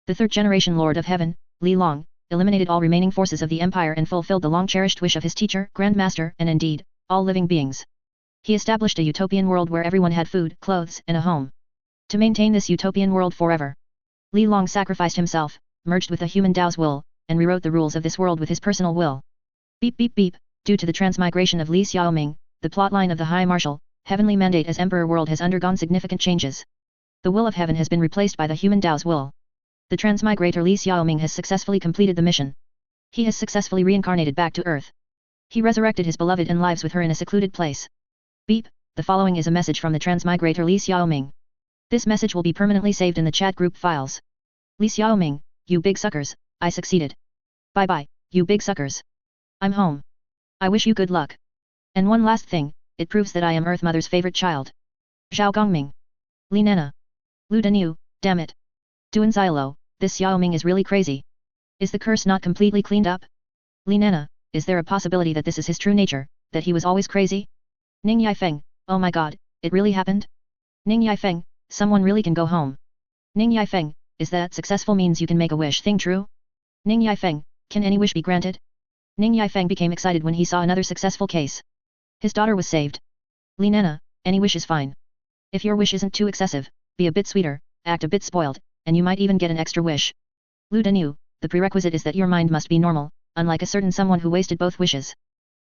the third-generation Lord of Heaven, Liao, eliminated all remaining forces of the empire and fulfilled the long-cherished wish of his teacher, Grandmaster, and indeed, all living beings. He established a utopian world where everyone had food, clothes, and a home. To maintain this utopian world forever, Liao sacrificed himself, merged with the human Dao's will, and rewrote the rules of this world with his personal will. Beep beep beep, due to the transmigration of Li Xiaoming, the plotline of the High Marshal, Heavenly Mandate as Emperor world has undergone significant changes. The will of heaven has been replaced by the human Dao's will. The transmigrator Li Xiaoming has successfully completed the mission. He has successfully reincarnated back to Earth. He resurrected his beloved and lives with her in a secluded place. Beep, the following is a message from the transmigrator Li Xiaoming. This message will be permanently saved in the chat group files. Li Xiaoming, you big suckers, I succeeded. Bye bye, you big suckers. I'm home. I wish you good luck. And one last thing, it proves that I am Earth Mother's favorite child. Zhao Gongming. Li Nena. Lu Danu, damn it. Duan Xialo, this Xiaoming is really crazy. Is the curse not completely cleaned up? Li Nena, is there a possibility that this is his true nature, that he was always crazy? Ning Yifeng, oh my god, it really happened? Ning Yifeng, someone really can go home. Ning Yifeng, is that successful means you can make a wish thing true? Ning Yifeng, can any wish be granted? Ning Yifeng became excited when he saw another successful case. His daughter was saved. Li Nena, any wish is fine. If your wish isn't too excessive, be a bit sweeter, act a bit spoiled, and you might even get an extra wish. Lu Danu, the prerequisite is that your mind must be normal, unlike a certain someone who wasted both wishes.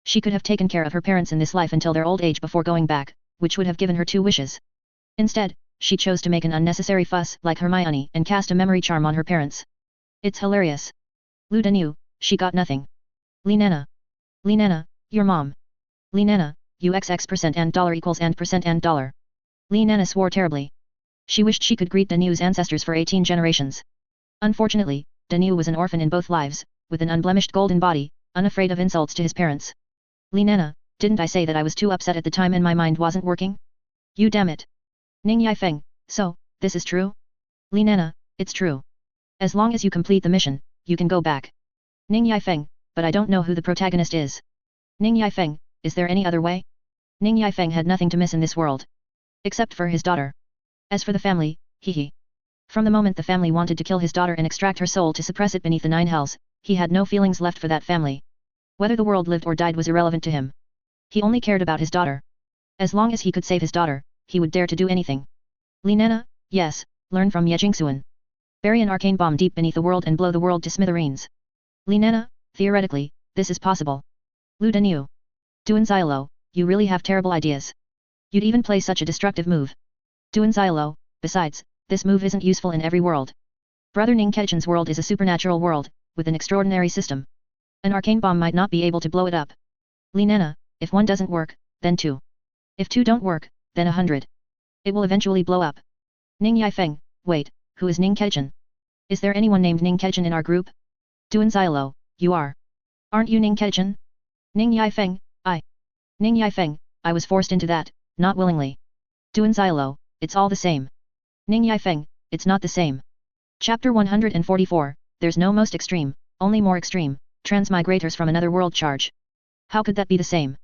She could have taken care of her parents in this life until their old age before going back, which would have given her 2 wishes. Instead, she chose to make an unnecessary fuss like Hermione and cast a memory charm on her parents. It's hilarious. Lu Danu, she got nothing. Li Nena. Li Nena, your mom. Li Nena, you XX% and dollar equals and percent and dollar. Li Nena swore terribly. She wished she could greet Danu's ancestors for 18 generations. Unfortunately, Danu was an orphan in both lives, with an unblemished golden body, unafraid of insults to his parents. Li Nena, didn't I say that I was too upset at the time and my mind wasn't working? You damn it. Ning Yifeng, so, this is true? Li Nena, it's true. As long as you complete the mission, you can go back. Ning Yifeng, but I don't know who the protagonist is. Ning Yifeng, is there any other way? Ning Yifeng had nothing to miss in this world. Except for his daughter. As for the family, hee. From the moment the family wanted to kill his daughter and extract her soul to suppress it beneath the 9 hells, he had no feelings left for that family. Whether the world lived or died was irrelevant to him. He only cared about his daughter. As long as he could save his daughter, he would dare to do anything. Li Nena, yes, learn from Ye Jingxuan. Bury an arcane bomb deep beneath the world and blow the world to smithereens. Li Nena, theoretically, this is possible. Lu Danu. Duan Xialo, you really have terrible ideas. You'd even play such a destructive move. Duan Xialo, besides, this move isn't useful in every world. Brother Ning Kechen's world is a supernatural world, with an extraordinary system. An arcane bomb might not be able to blow it up. Li Nena, if 1 doesn't work, then 2. If 2 don't work, then 100. It will eventually blow up. Ning Yifeng, wait, who is Ning Kechen? Is there anyone named Ning Kechen in our group? Duan Xialo, you are. Aren't you Ning Kechen? Ning Yifeng, I. Ning Yifeng, I was forced into that, not willingly. Duan Xialo, it's all the same. Ning Yifeng, it's not the same. Chapter 144, there's no most extreme, only more extreme, Transmigrators from another world charge. How could that be the same?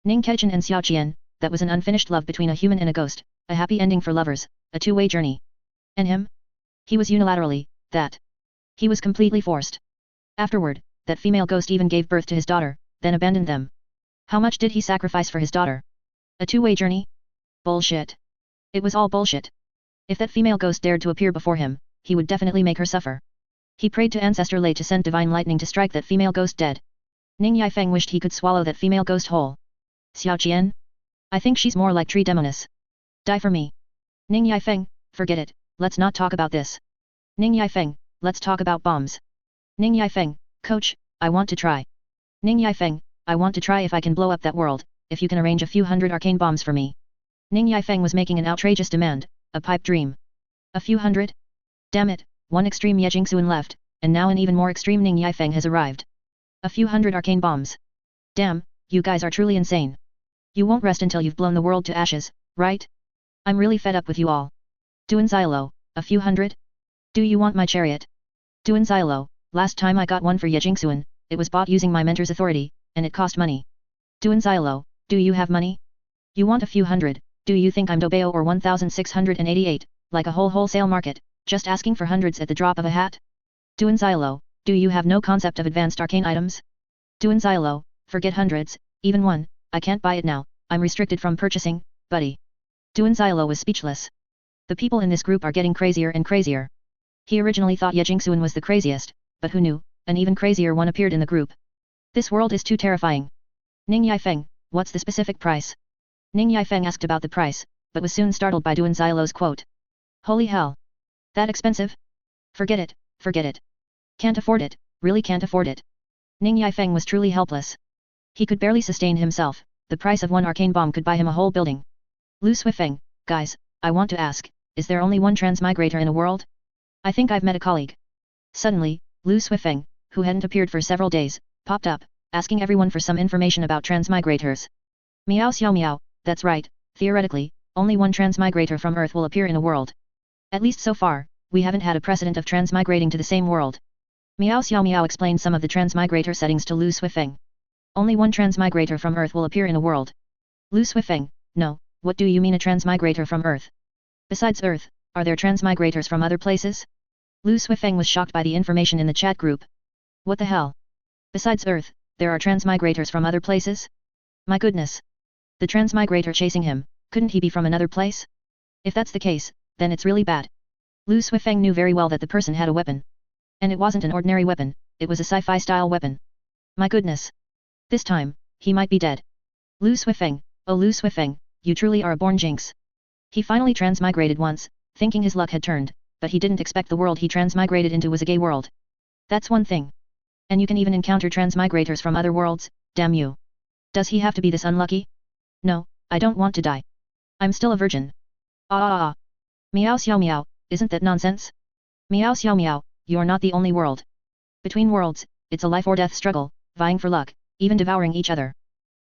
Ning Keqian and Xiao Qian, that was an unfinished love between a human and a ghost, a happy ending for lovers, a two-way journey. And him? He was unilaterally, that. He was completely forced. Afterward, that female ghost even gave birth to his daughter, then abandoned them. How much did he sacrifice for his daughter? A two-way journey? Bullshit. It was all bullshit. If that female ghost dared to appear before him, he would definitely make her suffer. He prayed to Ancestor Lei to send divine lightning to strike that female ghost dead. Ning Yifeng wished he could swallow that female ghost whole. Xiao Qian? I think she's more like tree demoness. Die for me. Ning Yifeng, forget it, let's not talk about this. Ning Yifeng, let's talk about bombs. Ning Yifeng, coach, I want to try. Ning Yifeng, I want to try if I can blow up that world, if you can arrange a few hundred arcane bombs for me. Ning Yifeng was making an outrageous demand, a pipe dream. A few hundred? Damn it, one extreme Ye Jingxuan left, and now an even more extreme Ning Yifeng has arrived. A few hundred arcane bombs. Damn, you guys are truly insane. You won't rest until you've blown the world to ashes, right? I'm really fed up with you all. Duan Xiaolo, a few hundred? Do you want my chariot? Duan Xiaolo, last time I got one for Ye Jingxuan, it was bought using my mentor's authority, and it cost money. Duan Xiaolo, do you have money? You want a few hundred, do you think I'm Dobeo or 1688, like a wholesale market, just asking for hundreds at the drop of a hat? Duan Xiaolo, do you have no concept of advanced arcane items? Duan Xiaolo, forget hundreds, even one, I can't buy it now, I'm restricted from purchasing, buddy. Duan Xiaolo was speechless. The people in this group are getting crazier and crazier. He originally thought Ye Jingxuan was the craziest, but who knew, an even crazier one appeared in the group. This world is too terrifying. Ning Yifeng, what's the specific price? Ning Yifeng asked about the price, but was soon startled by Duan Xiaolo's quote. Holy hell! That expensive? Forget it, forget it. Can't afford it, really can't afford it. Ning Yifeng was truly helpless. He could barely sustain himself, the price of one arcane bomb could buy him a whole building. Lu Suifeng, guys, I want to ask, is there only one transmigrator in a world? I think I've met a colleague. Suddenly, Lu Suifeng, who hadn't appeared for several days, popped up, asking everyone for some information about transmigrators. Miao Xiao Miao, that's right, theoretically, only one transmigrator from Earth will appear in a world. At least so far, we haven't had a precedent of transmigrating to the same world. Miao Xiao Miao explained some of the transmigrator settings to Lu Suifeng. Only one transmigrator from Earth will appear in a world. Lu Suifeng, no, what do you mean a transmigrator from Earth? Besides Earth, are there transmigrators from other places? Lu Suifeng was shocked by the information in the chat group. What the hell? Besides Earth, there are transmigrators from other places? My goodness! The transmigrator chasing him, couldn't he be from another place? If that's the case, then it's really bad. Lu Suifeng knew very well that the person had a weapon. And it wasn't an ordinary weapon, it was a sci-fi style weapon. My goodness! This time, he might be dead. Lu Suifeng, oh Lu Suifeng, you truly are a born jinx. He finally transmigrated once, thinking his luck had turned, but he didn't expect the world he transmigrated into was a gay world. That's one thing. And you can even encounter transmigrators from other worlds, damn you. Does he have to be this unlucky? No, I don't want to die. I'm still a virgin. Ah. Miao Xiao Miao, isn't that nonsense? Miao Xiao Miao, you're not the only world. Between worlds, it's a life or death struggle, vying for luck, even devouring each other.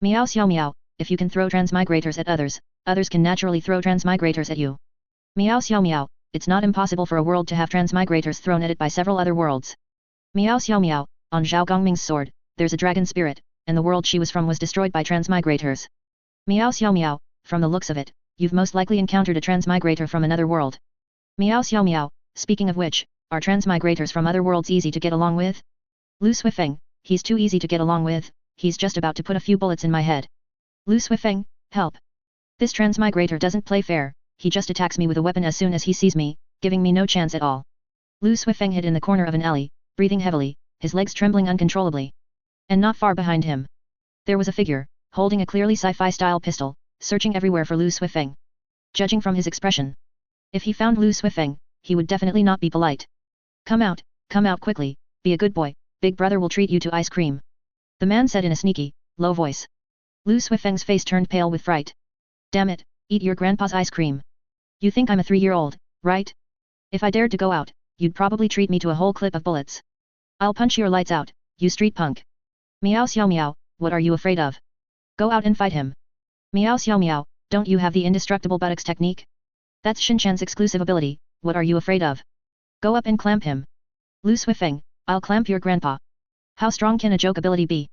Miao Xiao Miao, if you can throw transmigrators at others, others can naturally throw transmigrators at you. Miao Xiao Miao, it's not impossible for a world to have transmigrators thrown at it by several other worlds. Miao Xiao Miao, on Zhao Gongming's sword, there's a dragon spirit, and the world she was from was destroyed by transmigrators. Miao Xiao Miao, from the looks of it, you've most likely encountered a transmigrator from another world. Miao Xiao Miao, speaking of which, are transmigrators from other worlds easy to get along with? Lu Suifeng, he's too easy to get along with, he's just about to put a few bullets in my head. Lu Suifeng, help. This transmigrator doesn't play fair, he just attacks me with a weapon as soon as he sees me, giving me no chance at all. Lu Suifeng hid in the corner of an alley, breathing heavily, his legs trembling uncontrollably. And not far behind him, there was a figure, holding a clearly sci-fi style pistol, searching everywhere for Lu Suifeng. Judging from his expression, if he found Lu Suifeng, he would definitely not be polite. Come out quickly, be a good boy, big brother will treat you to ice cream. The man said in a sneaky, low voice. Lu Suifeng's face turned pale with fright. Damn it, eat your grandpa's ice cream. You think I'm a 3-year-old, right? If I dared to go out, you'd probably treat me to a whole clip of bullets. I'll punch your lights out, you street punk. Miao Xiao Miao, what are you afraid of? Go out and fight him. Miao Xiao Miao, don't you have the indestructible buttocks technique? That's Shinchan's exclusive ability, what are you afraid of? Go up and clamp him. Lu Suifeng, I'll clamp your grandpa. How strong can a joke ability be?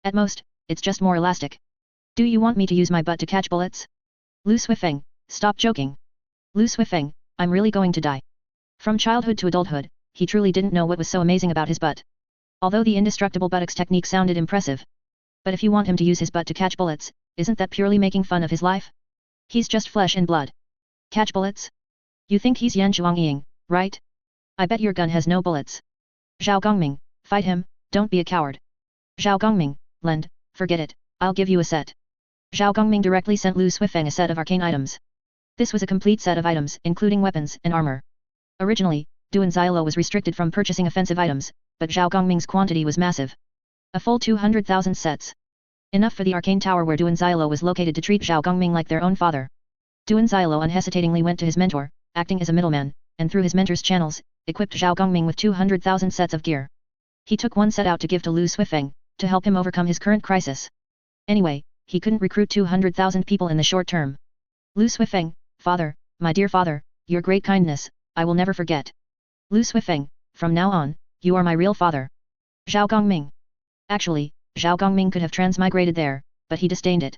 At most, it's just more elastic. Do you want me to use my butt to catch bullets? Lu Suifeng, stop joking. Lu Suifeng, I'm really going to die. From childhood to adulthood, he truly didn't know what was so amazing about his butt. Although the indestructible buttocks technique sounded impressive. But if you want him to use his butt to catch bullets, isn't that purely making fun of his life? He's just flesh and blood. Catch bullets? You think he's Yan Zhuangying, right? I bet your gun has no bullets. Zhao Gongming, fight him, don't be a coward. Zhao Gongming, lend, forget it, I'll give you a set. Zhao Gongming directly sent Lu Suifeng a set of arcane items. This was a complete set of items, including weapons and armor. Originally, Duan Xiaoluo was restricted from purchasing offensive items, but Zhao Gongming's quantity was massive. A full 200,000 sets. Enough for the arcane tower where Duan Xiaoluo was located to treat Zhao Gongming like their own father. Duan Xiaoluo unhesitatingly went to his mentor, acting as a middleman, and through his mentor's channels, equipped Zhao Gongming with 200,000 sets of gear. He took one set out to give to Lu Suifeng, to help him overcome his current crisis. Anyway, he couldn't recruit 200,000 people in the short term. Lu Suifeng, father, my dear father, your great kindness, I will never forget. Lu Suifeng, from now on, you are my real father. Zhao Gongming. Actually, Zhao Gongming could have transmigrated there, but he disdained it.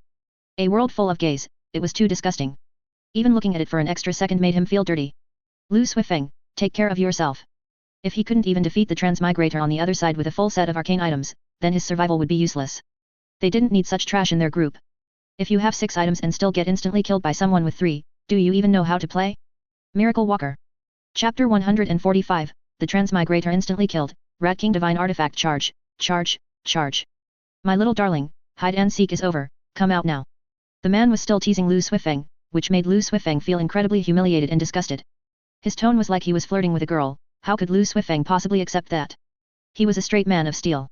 A world full of gays, it was too disgusting. Even looking at it for an extra second made him feel dirty. Lu Suifeng, take care of yourself. If he couldn't even defeat the transmigrator on the other side with a full set of arcane items, then his survival would be useless. They didn't need such trash in their group. If you have 6 items and still get instantly killed by someone with 3, do you even know how to play? Miracle Walker. Chapter 145, The Transmigrator Instantly Killed, Rat King Divine Artifact Charge, Charge, Charge. My little darling, hide and seek is over, come out now. The man was still teasing Lu Suifeng, which made Lu Suifeng feel incredibly humiliated and disgusted. His tone was like he was flirting with a girl, how could Lu Suifeng possibly accept that? He was a straight man of steel.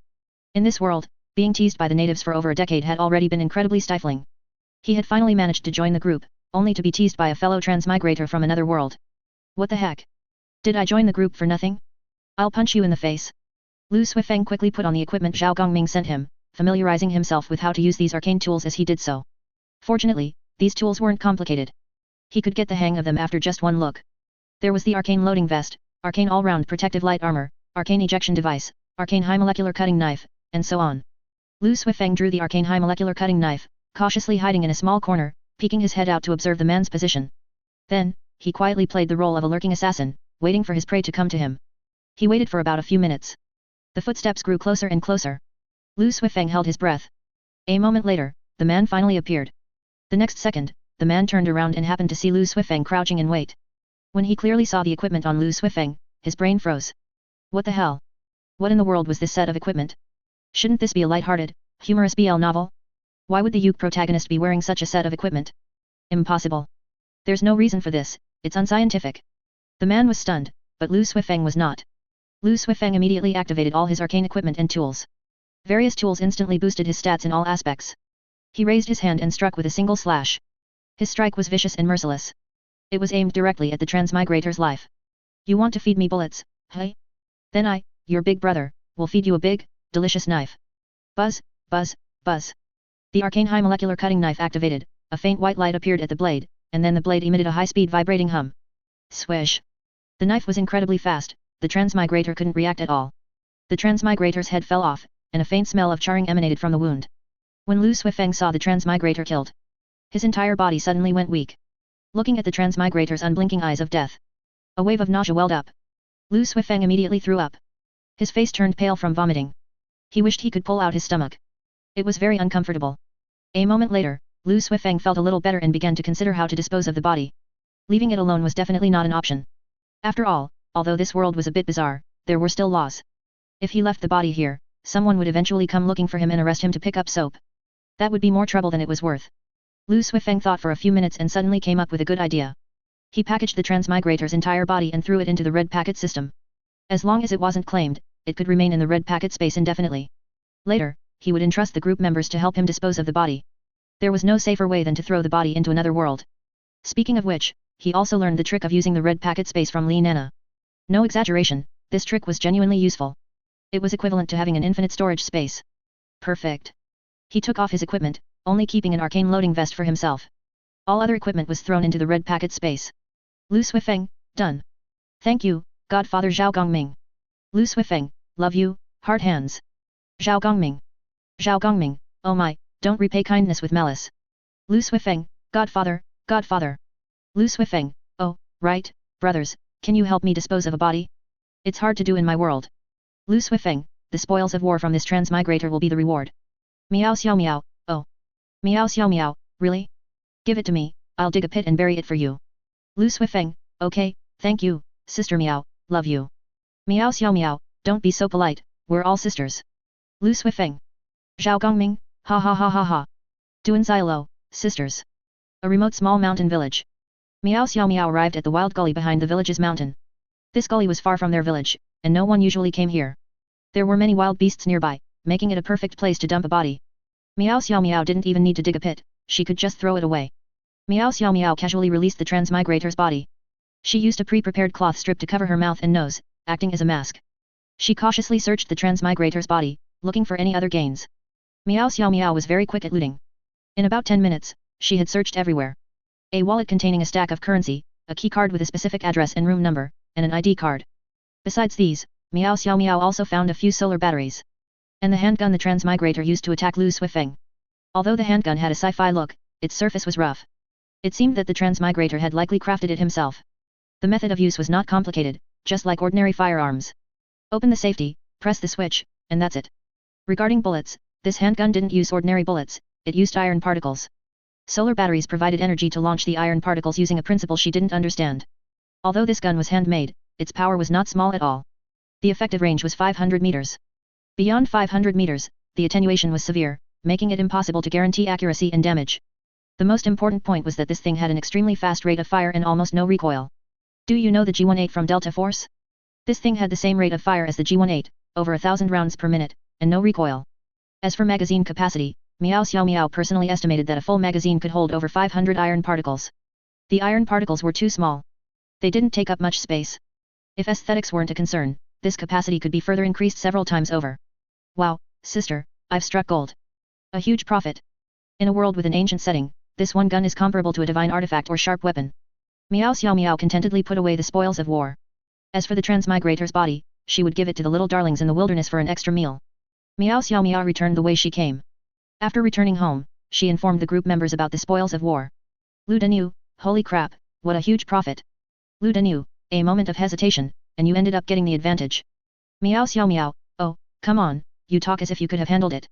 In this world, being teased by the natives for over a decade had already been incredibly stifling. He had finally managed to join the group, only to be teased by a fellow transmigrator from another world. What the heck? Did I join the group for nothing? I'll punch you in the face. Lu Suifeng quickly put on the equipment Zhao Gongming sent him, familiarizing himself with how to use these arcane tools as he did so. Fortunately, these tools weren't complicated. He could get the hang of them after just one look. There was the arcane loading vest, arcane all-round protective light armor, arcane ejection device, arcane high molecular cutting knife, and so on. Lu Suifeng drew the arcane high molecular cutting knife, cautiously hiding in a small corner, peeking his head out to observe the man's position. Then, he quietly played the role of a lurking assassin, waiting for his prey to come to him. He waited for about a few minutes. The footsteps grew closer and closer. Lu Suifeng held his breath. A moment later, the man finally appeared. The next second, the man turned around and happened to see Lu Suifeng crouching in wait. When he clearly saw the equipment on Lu Suifeng, his brain froze. What the hell? What in the world was this set of equipment? Shouldn't this be a light-hearted, humorous BL novel? Why would the Yuke protagonist be wearing such a set of equipment? Impossible. There's no reason for this, it's unscientific. The man was stunned, but Lu Suifeng was not. Lu Suifeng immediately activated all his arcane equipment and tools. Various tools instantly boosted his stats in all aspects. He raised his hand and struck with a single slash. His strike was vicious and merciless. It was aimed directly at the transmigrator's life. You want to feed me bullets, hey? Then I, your big brother, will feed you a big, delicious knife. Buzz, buzz, buzz. The arcane high molecular cutting knife activated, a faint white light appeared at the blade, and then the blade emitted a high-speed vibrating hum. Swish. The knife was incredibly fast, the transmigrator couldn't react at all. The transmigrator's head fell off, and a faint smell of charring emanated from the wound. When Lu Suifeng saw the transmigrator killed, his entire body suddenly went weak. Looking at the transmigrator's unblinking eyes of death, a wave of nausea welled up. Lu Suifeng immediately threw up. His face turned pale from vomiting. He wished he could pull out his stomach. It was very uncomfortable. A moment later, Lu Suifeng felt a little better and began to consider how to dispose of the body. Leaving it alone was definitely not an option. After all, although this world was a bit bizarre, there were still laws. If he left the body here, someone would eventually come looking for him and arrest him to pick up soap. That would be more trouble than it was worth. Lu Suifeng thought for a few minutes and suddenly came up with a good idea. He packaged the transmigrator's entire body and threw it into the red packet system. As long as it wasn't claimed, it could remain in the red packet space indefinitely. Later, he would entrust the group members to help him dispose of the body. There was no safer way than to throw the body into another world. Speaking of which, he also learned the trick of using the red packet space from Li Nana. No exaggeration, this trick was genuinely useful. It was equivalent to having an infinite storage space. Perfect. He took off his equipment, only keeping an arcane loading vest for himself. All other equipment was thrown into the red packet space. Lu Suifeng, done. Thank you, Godfather Zhao Gongming. Lu Suifeng, love you, heart hands. Zhao Gongming. Zhao Gongming, oh my, don't repay kindness with malice. Lu Suifeng, Godfather, Godfather. Lu Suifeng, oh, right, brothers, can you help me dispose of a body? It's hard to do in my world. Lu Suifeng, the spoils of war from this transmigrator will be the reward. Miao Xiao Miao, oh. Miao Xiao Miao, really? Give it to me, I'll dig a pit and bury it for you. Lu Suifeng, okay, thank you, Sister Miao, love you. Miao Xiao Miao, don't be so polite, we're all sisters. Lu Suifeng. Zhao Gongming, ha ha ha ha ha. Duan Xialo, sisters. A remote small mountain village. Miao Xiao Miao arrived at the wild gully behind the village's mountain. This gully was far from their village, and no one usually came here. There were many wild beasts nearby, making it a perfect place to dump a body. Miao Xiao Miao didn't even need to dig a pit, she could just throw it away. Miao Xiao Miao casually released the transmigrator's body. She used a pre-prepared cloth strip to cover her mouth and nose, acting as a mask. She cautiously searched the transmigrator's body, looking for any other gains. Miao Xiao Miao was very quick at looting. In about 10 minutes, she had searched everywhere. A wallet containing a stack of currency, a key card with a specific address and room number, and an ID card. Besides these, Miao Xiao Miao also found a few solar batteries. And the handgun the transmigrator used to attack Lu Suifeng. Although the handgun had a sci-fi look, its surface was rough. It seemed that the transmigrator had likely crafted it himself. The method of use was not complicated, just like ordinary firearms. Open the safety, press the switch, and that's it. Regarding bullets, this handgun didn't use ordinary bullets, it used iron particles. Solar batteries provided energy to launch the iron particles using a principle she didn't understand. Although this gun was handmade, its power was not small at all. The effective range was 500 meters. Beyond 500 meters, the attenuation was severe, making it impossible to guarantee accuracy and damage. The most important point was that this thing had an extremely fast rate of fire and almost no recoil. Do you know the G18 from Delta Force? This thing had the same rate of fire as the G18, over 1,000 rounds per minute, and no recoil. As for magazine capacity, Miao Xiao Miao personally estimated that a full magazine could hold over 500 iron particles. The iron particles were too small. They didn't take up much space. If aesthetics weren't a concern, this capacity could be further increased several times over. Wow, sister, I've struck gold. A huge profit. In a world with an ancient setting, this one gun is comparable to a divine artifact or sharp weapon. Miao Xiao Miao contentedly put away the spoils of war. As for the transmigrator's body, she would give it to the little darlings in the wilderness for an extra meal. Miao Xiao Miao returned the way she came. After returning home, she informed the group members about the spoils of war. Lu Danu, holy crap, what a huge profit. Lu Danu, a moment of hesitation, and you ended up getting the advantage. Miao Xiao Miao, oh, come on, you talk as if you could have handled it.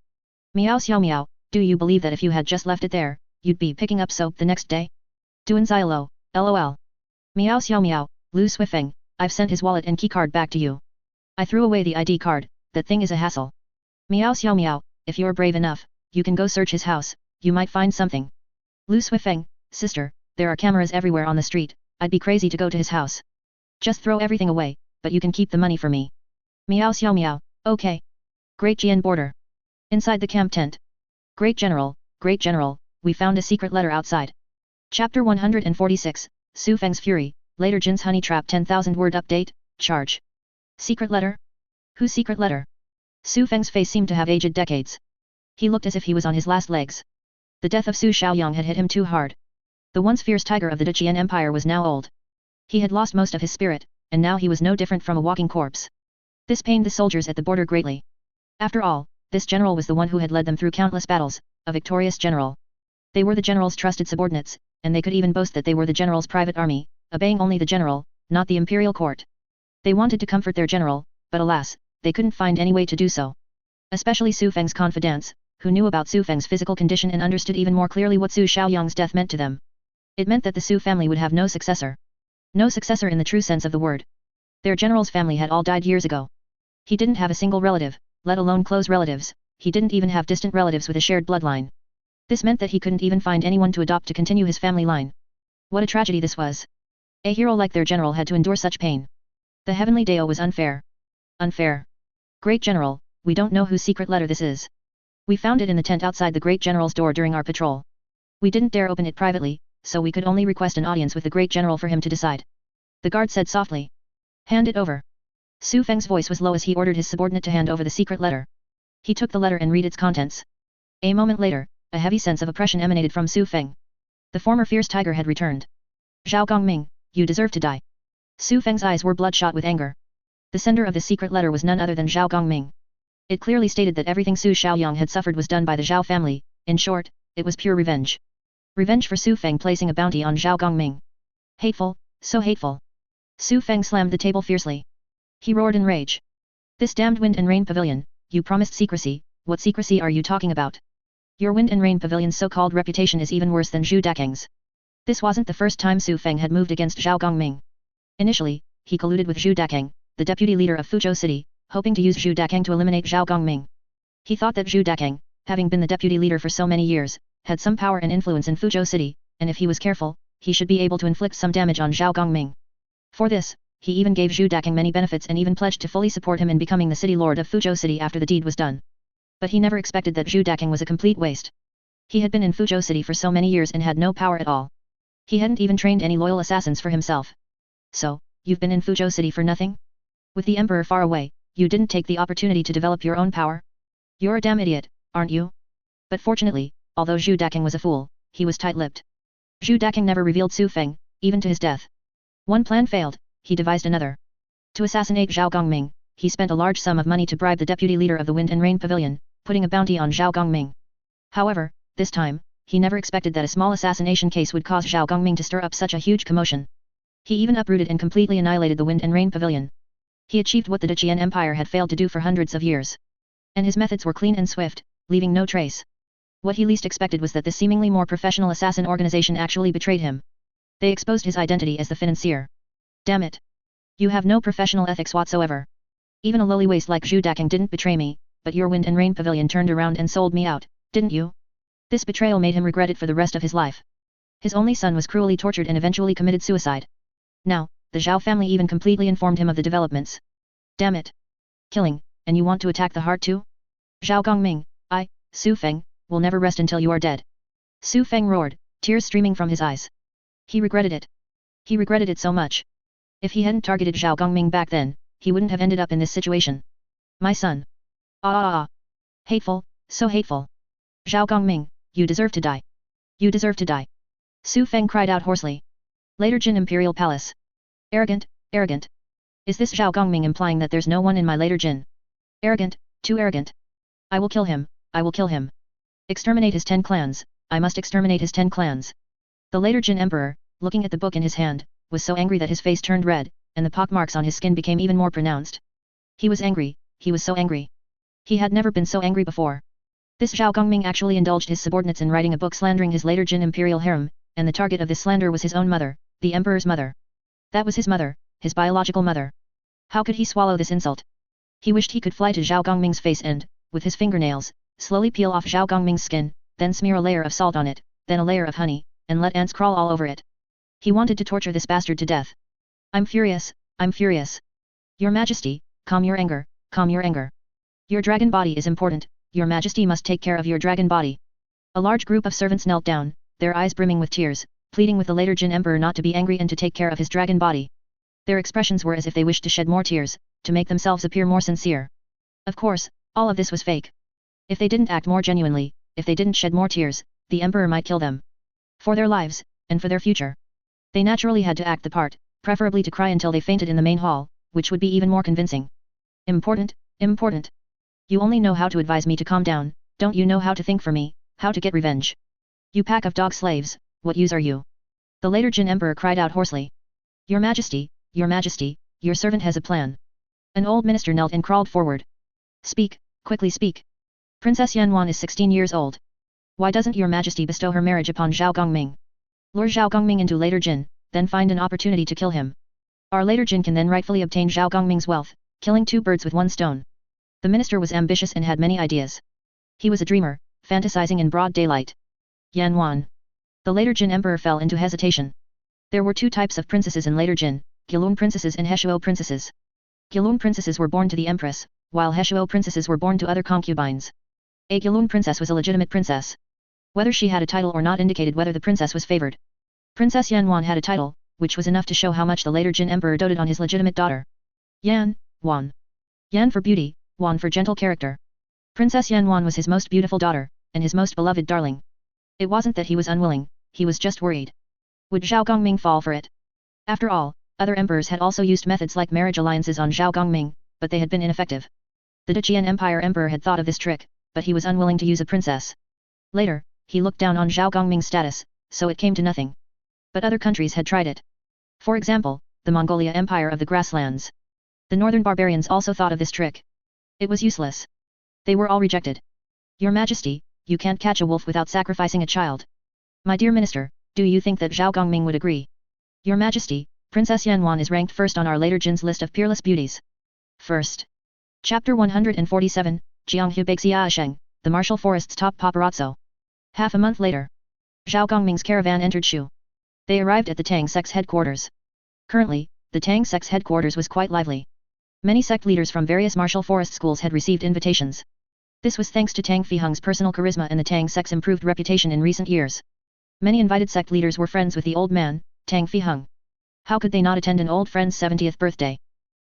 Miao Xiao Miao, do you believe that if you had just left it there, you'd be picking up soap the next day? Duan Xialo, lol. Miao Xiao Miao, Lu Suifeng, I've sent his wallet and keycard back to you. I threw away the ID card, that thing is a hassle. Miao Xiao Miao, if you're brave enough, you can go search his house, you might find something. Lu Suifeng, sister, there are cameras everywhere on the street, I'd be crazy to go to his house. Just throw everything away, but you can keep the money for me. Miao Xiao Miao, okay. Great Jian border. Inside the camp tent. Great General, we found a secret letter outside. Chapter 146, Su Feng's Fury, later Jin's Honey Trap 10,000 word update, charge. Secret letter? Whose secret letter? Su Feng's face seemed to have aged decades. He looked as if he was on his last legs. The death of Su Xiaoyang had hit him too hard. The once fierce tiger of the Deqian Empire was now old. He had lost most of his spirit, and now he was no different from a walking corpse. This pained the soldiers at the border greatly. After all, this general was the one who had led them through countless battles, a victorious general. They were the general's trusted subordinates, and they could even boast that they were the general's private army, obeying only the general, not the imperial court. They wanted to comfort their general, but alas, they couldn't find any way to do so. Especially Su Feng's confidants, who knew about Su Feng's physical condition and understood even more clearly what Su Xiaoyang's death meant to them. It meant that the Su family would have no successor. No successor in the true sense of the word. Their general's family had all died years ago. He didn't have a single relative, let alone close relatives, he didn't even have distant relatives with a shared bloodline. This meant that he couldn't even find anyone to adopt to continue his family line. What a tragedy this was. A hero like their general had to endure such pain. The heavenly Dao was unfair. Unfair. Great General, we don't know whose secret letter this is. We found it in the tent outside the Great General's door during our patrol. We didn't dare open it privately, so we could only request an audience with the Great General for him to decide. The guard said softly. Hand it over. Su Feng's voice was low as he ordered his subordinate to hand over the secret letter. He took the letter and read its contents. A moment later, a heavy sense of oppression emanated from Su Feng. The former fierce tiger had returned. Zhao Gongming, you deserve to die. Su Feng's eyes were bloodshot with anger. The sender of the secret letter was none other than Zhao Gongming. It clearly stated that everything Su Xiaoyang had suffered was done by the Zhao family. In short, it was pure revenge. Revenge for Su Feng placing a bounty on Zhao Gongming. Hateful, so hateful. Su Feng slammed the table fiercely. He roared in rage. This damned wind and rain pavilion, you promised secrecy, what secrecy are you talking about? Your wind and rain pavilion's so-called reputation is even worse than Zhu Dakang's. This wasn't the first time Su Feng had moved against Zhao Gongming. Initially, he colluded with Zhu Dakang, the deputy leader of Fuzhou City, hoping to use Zhu Dakang to eliminate Zhao Gongming. He thought that Zhu Dakang, having been the deputy leader for so many years, had some power and influence in Fuzhou City, and if he was careful, he should be able to inflict some damage on Zhao Gongming. For this, he even gave Zhu Dakang many benefits and even pledged to fully support him in becoming the city lord of Fuzhou City after the deed was done. But he never expected that Zhu Dakang was a complete waste. He had been in Fuzhou City for so many years and had no power at all. He hadn't even trained any loyal assassins for himself. So, you've been in Fuzhou City for nothing? With the emperor far away, you didn't take the opportunity to develop your own power? You're a damn idiot, aren't you? But fortunately, although Zhu Dakang was a fool, he was tight-lipped. Zhu Dakang never revealed Su Feng, even to his death. One plan failed, he devised another. To assassinate Zhao Gongming, he spent a large sum of money to bribe the deputy leader of the Wind and Rain Pavilion, putting a bounty on Zhao Gongming. However, this time, he never expected that a small assassination case would cause Zhao Gongming to stir up such a huge commotion. He even uprooted and completely annihilated the Wind and Rain Pavilion. He achieved what the Deqian Empire had failed to do for hundreds of years. And his methods were clean and swift, leaving no trace. What he least expected was that this seemingly more professional assassin organization actually betrayed him. They exposed his identity as the financier. Damn it. You have no professional ethics whatsoever. Even a lowly waste like Zhu Dakang didn't betray me, but your Wind and Rain Pavilion turned around and sold me out, didn't you? This betrayal made him regret it for the rest of his life. His only son was cruelly tortured and eventually committed suicide. Now, the Zhao family even completely informed him of the developments. Damn it. Killing, and you want to attack the heart too? Zhao Gongming, Su Feng, will never rest until you are dead. Su Feng roared, tears streaming from his eyes. He regretted it. He regretted it so much. If he hadn't targeted Zhao Gongming back then, he wouldn't have ended up in this situation. My son. Hateful, so hateful. Zhao Gongming, you deserve to die. You deserve to die. Su Feng cried out hoarsely. Later Jin Imperial Palace. Arrogant, arrogant. Is this Zhao Gongming implying that there's no one in my later Jin? Arrogant, too arrogant. I will kill him, I will kill him. Exterminate his 10 clans, I must exterminate his 10 clans. The later Jin Emperor, looking at the book in his hand, was so angry that his face turned red, and the pockmarks on his skin became even more pronounced. He was angry, he was so angry. He had never been so angry before. This Zhao Gongming actually indulged his subordinates in writing a book slandering his later Jin imperial harem, and the target of this slander was his own mother, the emperor's mother. That was his mother, his biological mother. How could he swallow this insult? He wished he could fly to Zhao Gongming's face and, with his fingernails, slowly peel off Zhao Gongming's skin, then smear a layer of salt on it, then a layer of honey, and let ants crawl all over it. He wanted to torture this bastard to death. I'm furious, I'm furious. Your Majesty, calm your anger, calm your anger. Your dragon body is important, your Majesty must take care of your dragon body. A large group of servants knelt down, their eyes brimming with tears, pleading with the later Jin Emperor not to be angry and to take care of his dragon body. Their expressions were as if they wished to shed more tears, to make themselves appear more sincere. Of course, all of this was fake. If they didn't act more genuinely, if they didn't shed more tears, the Emperor might kill them. For their lives, and for their future. They naturally had to act the part, preferably to cry until they fainted in the main hall, which would be even more convincing. Important, important. You only know how to advise me to calm down, don't you know how to think for me, how to get revenge? You pack of dog slaves, what use are you? The later Jin Emperor cried out hoarsely. Your Majesty, your servant has a plan. An old minister knelt and crawled forward. Speak, quickly speak. Princess Yanwan is 16 years old. Why doesn't your Majesty bestow her marriage upon Zhao Gongming? Lure Zhao Gongming into later Jin, then find an opportunity to kill him. Our later Jin can then rightfully obtain Zhao Gongming's wealth, killing 2 birds with 1 stone. The minister was ambitious and had many ideas. He was a dreamer, fantasizing in broad daylight. Yanwan. The later Jin Emperor fell into hesitation. There were 2 types of princesses in later Jin, Gilun princesses and Heshuo princesses. Gilun princesses were born to the empress, while Heshuo princesses were born to other concubines. A Gilun princess was a legitimate princess. Whether she had a title or not indicated whether the princess was favored. Princess Yanwan had a title, which was enough to show how much the later Jin Emperor doted on his legitimate daughter. Wan. Yan for beauty, Wan for gentle character. Princess Yanwan was his most beautiful daughter, and his most beloved darling. It wasn't that he was unwilling, he was just worried. Would Zhao Gongming fall for it? After all, other emperors had also used methods like marriage alliances on Zhao Gongming, but they had been ineffective. The Dacian Empire Emperor had thought of this trick, but he was unwilling to use a princess. Later, he looked down on Zhao Gongming's status, so it came to nothing. But other countries had tried it. For example, the Mongolia Empire of the Grasslands. The northern barbarians also thought of this trick. It was useless. They were all rejected. Your Majesty, you can't catch a wolf without sacrificing a child. My dear Minister, do you think that Zhao Gongming would agree? Your Majesty, Princess Yanwan is ranked first on our later Jin's list of peerless beauties. First. Chapter 147, Jianghu Beixiaisheng, the Martial Forest's top paparazzo. Half a month later. Zhao Gongming's caravan entered Shu. They arrived at the Tang sect's headquarters. Currently, the Tang sect's headquarters was quite lively. Many sect leaders from various martial forest schools had received invitations. This was thanks to Tang Fiheng's personal charisma and the Tang sect's improved reputation in recent years. Many invited sect leaders were friends with the old man, Tang Fiheng. How could they not attend an old friend's 70th birthday?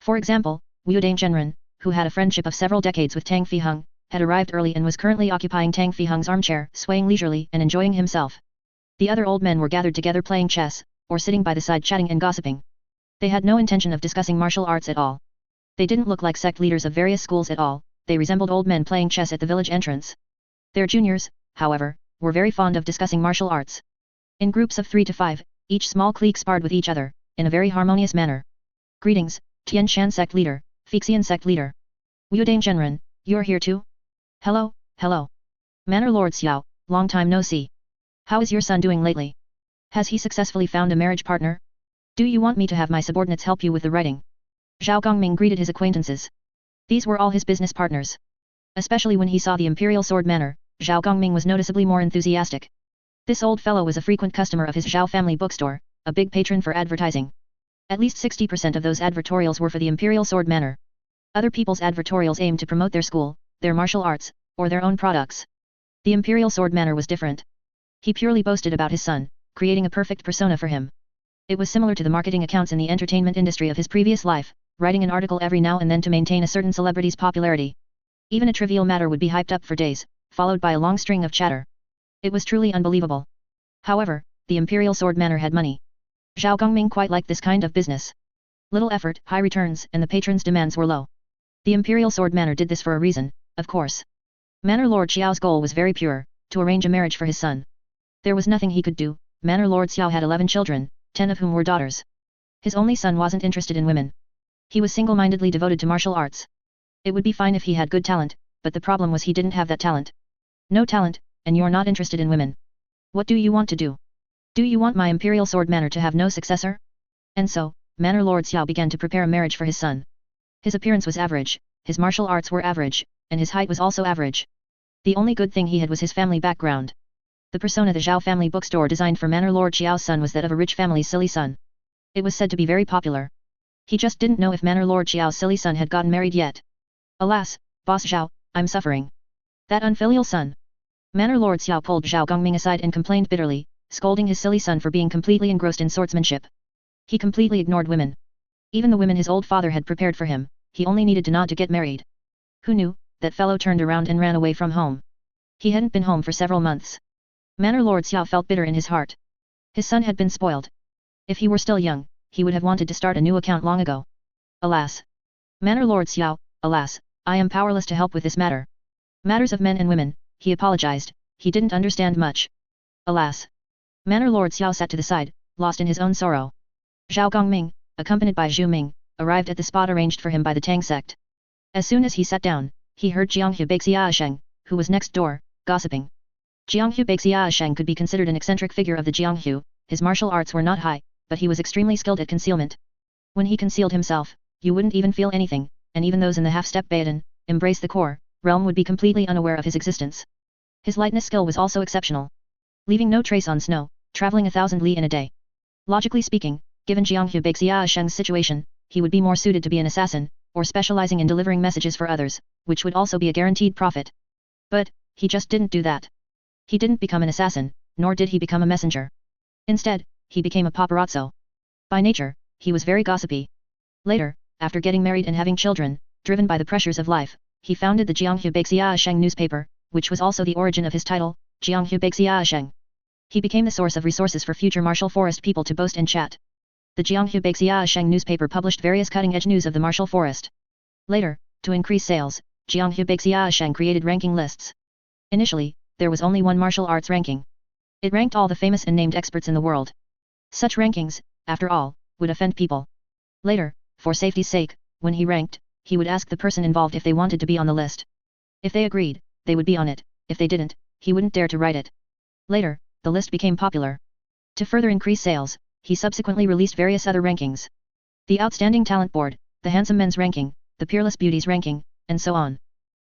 For example, Wu Dangzhenren, who had a friendship of several decades with Tang Fiheng, had arrived early and was currently occupying Tang Fiheng's armchair, swaying leisurely and enjoying himself. The other old men were gathered together playing chess, or sitting by the side chatting and gossiping. They had no intention of discussing martial arts at all. They didn't look like sect leaders of various schools at all, they resembled old men playing chess at the village entrance. Their juniors, however, were very fond of discussing martial arts. In groups of 3 to 5, each small clique sparred with each other, in a very harmonious manner. Greetings, Tian Shan sect leader, Fixian sect leader. Wu Dangzhenren, you're here too? Hello, hello. Manor Lord Xiao, long time no see. How is your son doing lately? Has he successfully found a marriage partner? Do you want me to have my subordinates help you with the writing? Zhao Gongming greeted his acquaintances. These were all his business partners. Especially when he saw the Imperial Sword Manor, Zhao Gongming was noticeably more enthusiastic. This old fellow was a frequent customer of his Zhao family bookstore, a big patron for advertising. At least 60% of those advertorials were for the Imperial Sword Manor. Other people's advertorials aimed to promote their school, their martial arts, or their own products. The Imperial Sword Manor was different. He purely boasted about his son, creating a perfect persona for him. It was similar to the marketing accounts in the entertainment industry of his previous life, writing an article every now and then to maintain a certain celebrity's popularity. Even a trivial matter would be hyped up for days, followed by a long string of chatter. It was truly unbelievable. However, the Imperial Sword Manor had money. Zhao Gongming quite liked this kind of business. Little effort, high returns, and the patron's demands were low. The Imperial Sword Manor did this for a reason, of course. Manor Lord Xiao's goal was very pure, to arrange a marriage for his son. There was nothing he could do. Manor Lord Xiao had 11 children, 10 of whom were daughters. His only son wasn't interested in women. He was single-mindedly devoted to martial arts. It would be fine if he had good talent, but the problem was he didn't have that talent. No talent, and you're not interested in women. What do you want to do? Do you want my Imperial Sword Manor to have no successor? And so, Manor Lord Xiao began to prepare a marriage for his son. His appearance was average, his martial arts were average, and his height was also average. The only good thing he had was his family background. The persona the Zhao family bookstore designed for Manor Lord Xiao's son was that of a rich family's silly son. It was said to be very popular. He just didn't know if Manor Lord Xiao's silly son had gotten married yet. Alas, Boss Zhao, I'm suffering. That unfilial son. Manor Lord Xiao pulled Zhao Gongming aside and complained bitterly, scolding his silly son for being completely engrossed in swordsmanship. He completely ignored women. Even the women his old father had prepared for him, he only needed to nod to get married. Who knew? That fellow turned around and ran away from home. He hadn't been home for several months. Manor Lord Xiao felt bitter in his heart. His son had been spoiled. If he were still young, he would have wanted to start a new account long ago. Alas. Manor Lord Xiao, alas, I am powerless to help with this matter. Matters of men and women, he apologized, he didn't understand much. Alas. Manor Lord Xiao sat to the side, lost in his own sorrow. Zhao Gongming, accompanied by Zhu Ming, arrived at the spot arranged for him by the Tang sect. As soon as he sat down, he heard Jianghu Beixiaisheng, who was next door, gossiping. Jianghu Beixiaisheng could be considered an eccentric figure of the Jianghu, his martial arts were not high, but he was extremely skilled at concealment. When he concealed himself, you wouldn't even feel anything, and even those in the half-step Baodan, embrace the core, realm would be completely unaware of his existence. His lightness skill was also exceptional. Leaving no trace on snow, traveling 1,000 li in a day. Logically speaking, given Jianghu Beixiaisheng's situation, he would be more suited to be an assassin, or specializing in delivering messages for others, which would also be a guaranteed profit. But, he just didn't do that. He didn't become an assassin, nor did he become a messenger. Instead, he became a paparazzo. By nature, he was very gossipy. Later, after getting married and having children, driven by the pressures of life, he founded the Jianghu Beixiaisheng newspaper, which was also the origin of his title, Jianghu Beixiaisheng. He became the source of resources for future martial forest people to boast and chat. The Jianghu Beixiaisheng newspaper published various cutting-edge news of the martial forest. Later, to increase sales, Jianghe Beixia created ranking lists. Initially, there was only one martial arts ranking. It ranked all the famous and named experts in the world. Such rankings, after all, would offend people. Later, for safety's sake, when he ranked, he would ask the person involved if they wanted to be on the list. If they agreed, they would be on it. If they didn't, he wouldn't dare to write it. Later, the list became popular. To further increase sales, he subsequently released various other rankings. The Outstanding Talent Board, the Handsome Men's Ranking, the Peerless Beauties Ranking, and so on.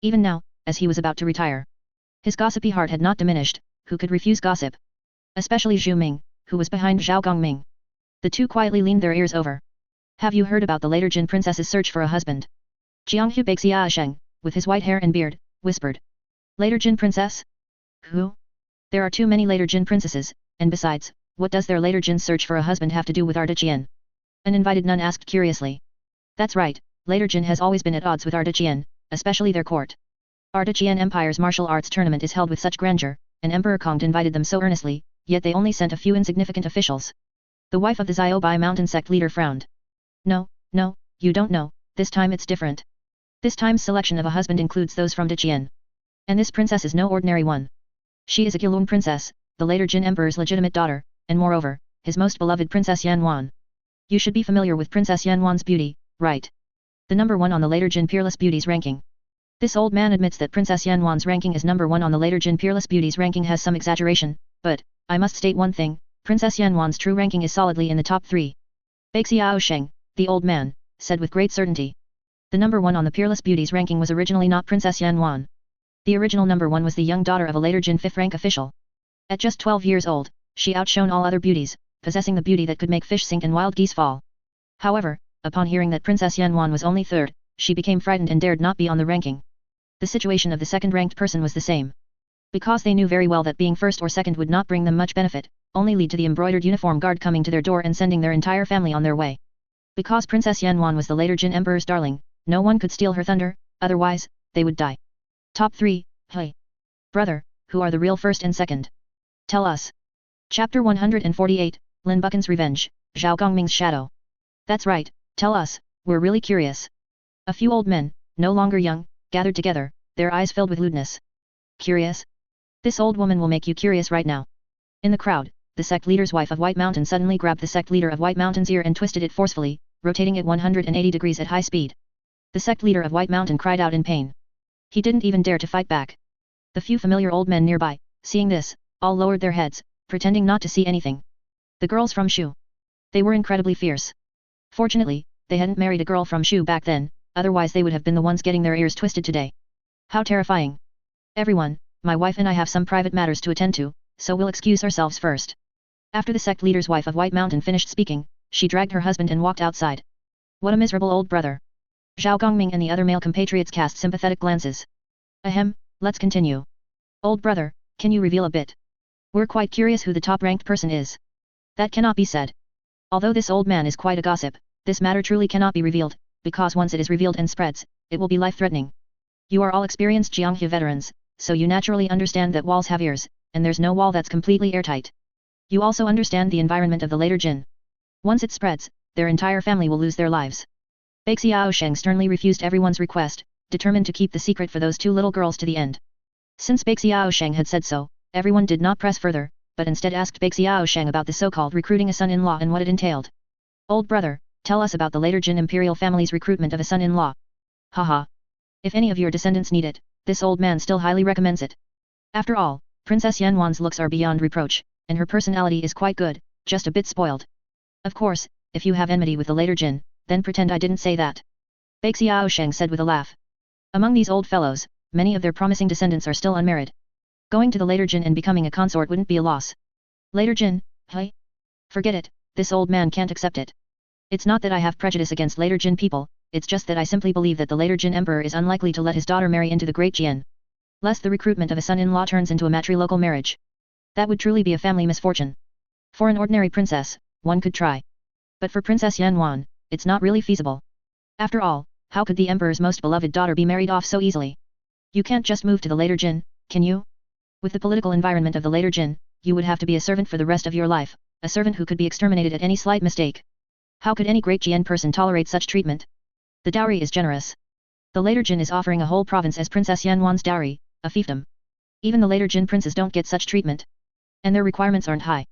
Even now, as he was about to retire, his gossipy heart had not diminished. Who could refuse gossip? Especially Zhu Ming, who was behind Zhao Gongming. The two quietly leaned their ears over. Have you heard about the later Jin princess's search for a husband? Jianghu Beixia, with his white hair and beard, whispered. Later Jin princess? Who? There are too many later Jin princesses, and besides, what does their later Jin's search for a husband have to do with Artichian? An invited nun asked curiously. That's right, later Jin has always been at odds with Artichian, especially their court. Artichian Empire's martial arts tournament is held with such grandeur, and Emperor Kongd invited them so earnestly, yet they only sent a few insignificant officials. The wife of the Xiaobai mountain sect leader frowned. No, you don't know, this time it's different. This time's selection of a husband includes those from Diqian. And this princess is no ordinary one. She is a Gilong princess, the later Jin Emperor's legitimate daughter, and moreover, his most beloved Princess Yanwan. You should be familiar with Princess Yanwan's beauty, right? The number 1 on the later Jin Peerless Beauties ranking. This old man admits that Princess Yanwan's ranking as number 1 on the later Jin Peerless Beauties ranking has some exaggeration, but, I must state one thing, Princess Yanwan's true ranking is solidly in the top 3. Beixiao Sheng, the old man, said with great certainty. The number 1 on the Peerless Beauties ranking was originally not Princess Yanwan. The original number 1 was the young daughter of a later Jin 5th rank official. At just 12 years old, she outshone all other beauties, possessing the beauty that could make fish sink and wild geese fall. However, upon hearing that Princess Yanwan was only 3rd, she became frightened and dared not be on the ranking. The situation of the second-ranked person was the same. Because they knew very well that being 1st or 2nd would not bring them much benefit, only lead to the embroidered uniform guard coming to their door and sending their entire family on their way. Because Princess Yanwan was the later Jin Emperor's darling, no one could steal her thunder, otherwise, they would die. Top 3, hey. Brother, who are the real 1st and 2nd? Tell us. Chapter 148, Lin Buchan's Revenge, Zhao Gongming's Shadow. That's right, tell us, we're really curious. A few old men, no longer young, gathered together, their eyes filled with lewdness. Curious? This old woman will make you curious right now. In the crowd, the sect leader's wife of White Mountain suddenly grabbed the sect leader of White Mountain's ear and twisted it forcefully, rotating it 180 degrees at high speed. The sect leader of White Mountain cried out in pain. He didn't even dare to fight back. The few familiar old men nearby, seeing this, all lowered their heads, pretending not to see anything. The girls from Shu. They were incredibly fierce. Fortunately, they hadn't married a girl from Shu back then, otherwise they would have been the ones getting their ears twisted today. How terrifying. Everyone, my wife and I have some private matters to attend to, so we'll excuse ourselves first. After the sect leader's wife of White Mountain finished speaking, she dragged her husband and walked outside. What a miserable old brother. Zhao Gongming and the other male compatriots cast sympathetic glances. Ahem, let's continue. Old brother, can you reveal a bit? We're quite curious who the top-ranked person is. That cannot be said. Although this old man is quite a gossip, this matter truly cannot be revealed, because once it is revealed and spreads, it will be life-threatening. You are all experienced Jianghe veterans, so you naturally understand that walls have ears, and there's no wall that's completely airtight. You also understand the environment of the later Jin. Once it spreads, their entire family will lose their lives. Beixiao Sheng sternly refused everyone's request, determined to keep the secret for those two little girls to the end. Since Beixiao Sheng had said so, everyone did not press further, but instead asked Beixiao Sheng about the so-called recruiting a son-in-law and what it entailed. Old brother, tell us about the later Jin imperial family's recruitment of a son-in-law. Haha. If any of your descendants need it, this old man still highly recommends it. After all, Princess Yanwan's looks are beyond reproach, and her personality is quite good, just a bit spoiled. Of course, if you have enmity with the later Jin, then pretend I didn't say that. Beixiao Sheng said with a laugh. Among these old fellows, many of their promising descendants are still unmarried. Going to the later Jin and becoming a consort wouldn't be a loss. Later Jin, hey? Forget it, this old man can't accept it. It's not that I have prejudice against later Jin people, it's just that I simply believe that the later Jin emperor is unlikely to let his daughter marry into the great Jian. Lest the recruitment of a son-in-law turns into a matrilocal marriage. That would truly be a family misfortune. For an ordinary princess, one could try. But for Princess Yanwan, it's not really feasible. After all, how could the emperor's most beloved daughter be married off so easily? You can't just move to the later Jin, can you? With the political environment of the later Jin, you would have to be a servant for the rest of your life, a servant who could be exterminated at any slight mistake. How could any great Jian person tolerate such treatment? The dowry is generous. The later Jin is offering a whole province as Princess Yanwan's dowry, a fiefdom. Even the later Jin princes don't get such treatment. And their requirements aren't high.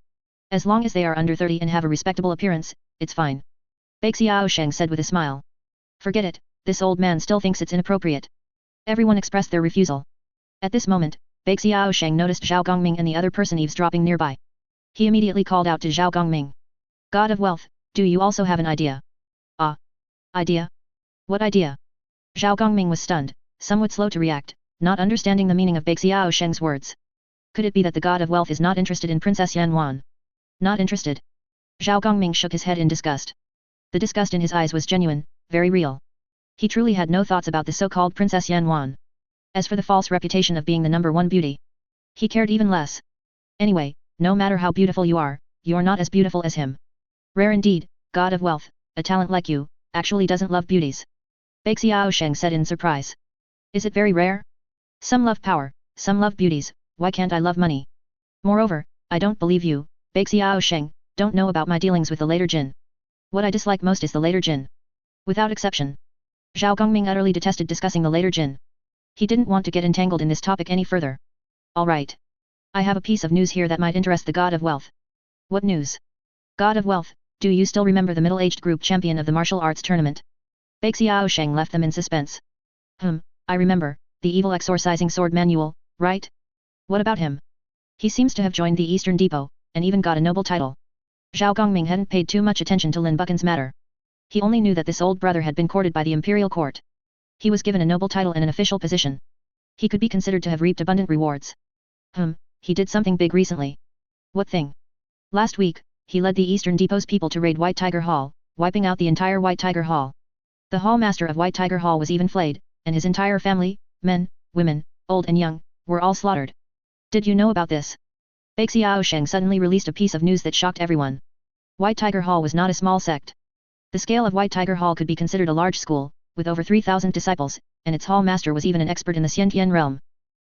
As long as they are under 30 and have a respectable appearance, it's fine. Bai Xiaosheng said with a smile. Forget it, this old man still thinks it's inappropriate. Everyone expressed their refusal. At this moment, Bai Xiaosheng noticed Zhao Gongming and the other person eavesdropping nearby. He immediately called out to Zhao Gongming. God of wealth, do you also have an idea? Ah. Idea? What idea? Zhao Gongming was stunned, somewhat slow to react, not understanding the meaning of Bai Xiaosheng's words. Could it be that the God of wealth is not interested in Princess Yanwan? Not interested? Zhao Gongming shook his head in disgust. The disgust in his eyes was genuine, very real. He truly had no thoughts about the so-called Princess Yanwan. As for the false reputation of being the #1 beauty, he cared even less. Anyway, no matter how beautiful you're not as beautiful as him. Rare indeed, God of wealth, a talent like you, actually doesn't love beauties. Bai Xiaosheng said in surprise. Is it very rare? Some love power, some love beauties, why can't I love money? Moreover, I don't believe you, Bai Xiaosheng, don't know about my dealings with the later Jin. What I dislike most is the later Jin. Without exception. Zhao Gongming utterly detested discussing the later Jin. He didn't want to get entangled in this topic any further. Alright. I have a piece of news here that might interest the God of wealth. What news? God of wealth, do you still remember the middle-aged group champion of the martial arts tournament? Bai Xiaosheng left them in suspense. I remember, the evil exorcising sword manual, right? What about him? He seems to have joined the Eastern Depot, and even got a noble title. Zhao Gongming hadn't paid too much attention to Lin Buchan's matter. He only knew that this old brother had been courted by the imperial court. He was given a noble title and an official position. He could be considered to have reaped abundant rewards. He did something big recently. What thing? Last week, he led the Eastern Depot's people to raid White Tiger Hall, wiping out the entire White Tiger Hall. The hall master of White Tiger Hall was even flayed, and his entire family, men, women, old and young, were all slaughtered. Did you know about this? Bai Xiaosheng suddenly released a piece of news that shocked everyone. White Tiger Hall was not a small sect. The scale of White Tiger Hall could be considered a large school, with over 3,000 disciples, and its hall master was even an expert in the Xiantian realm.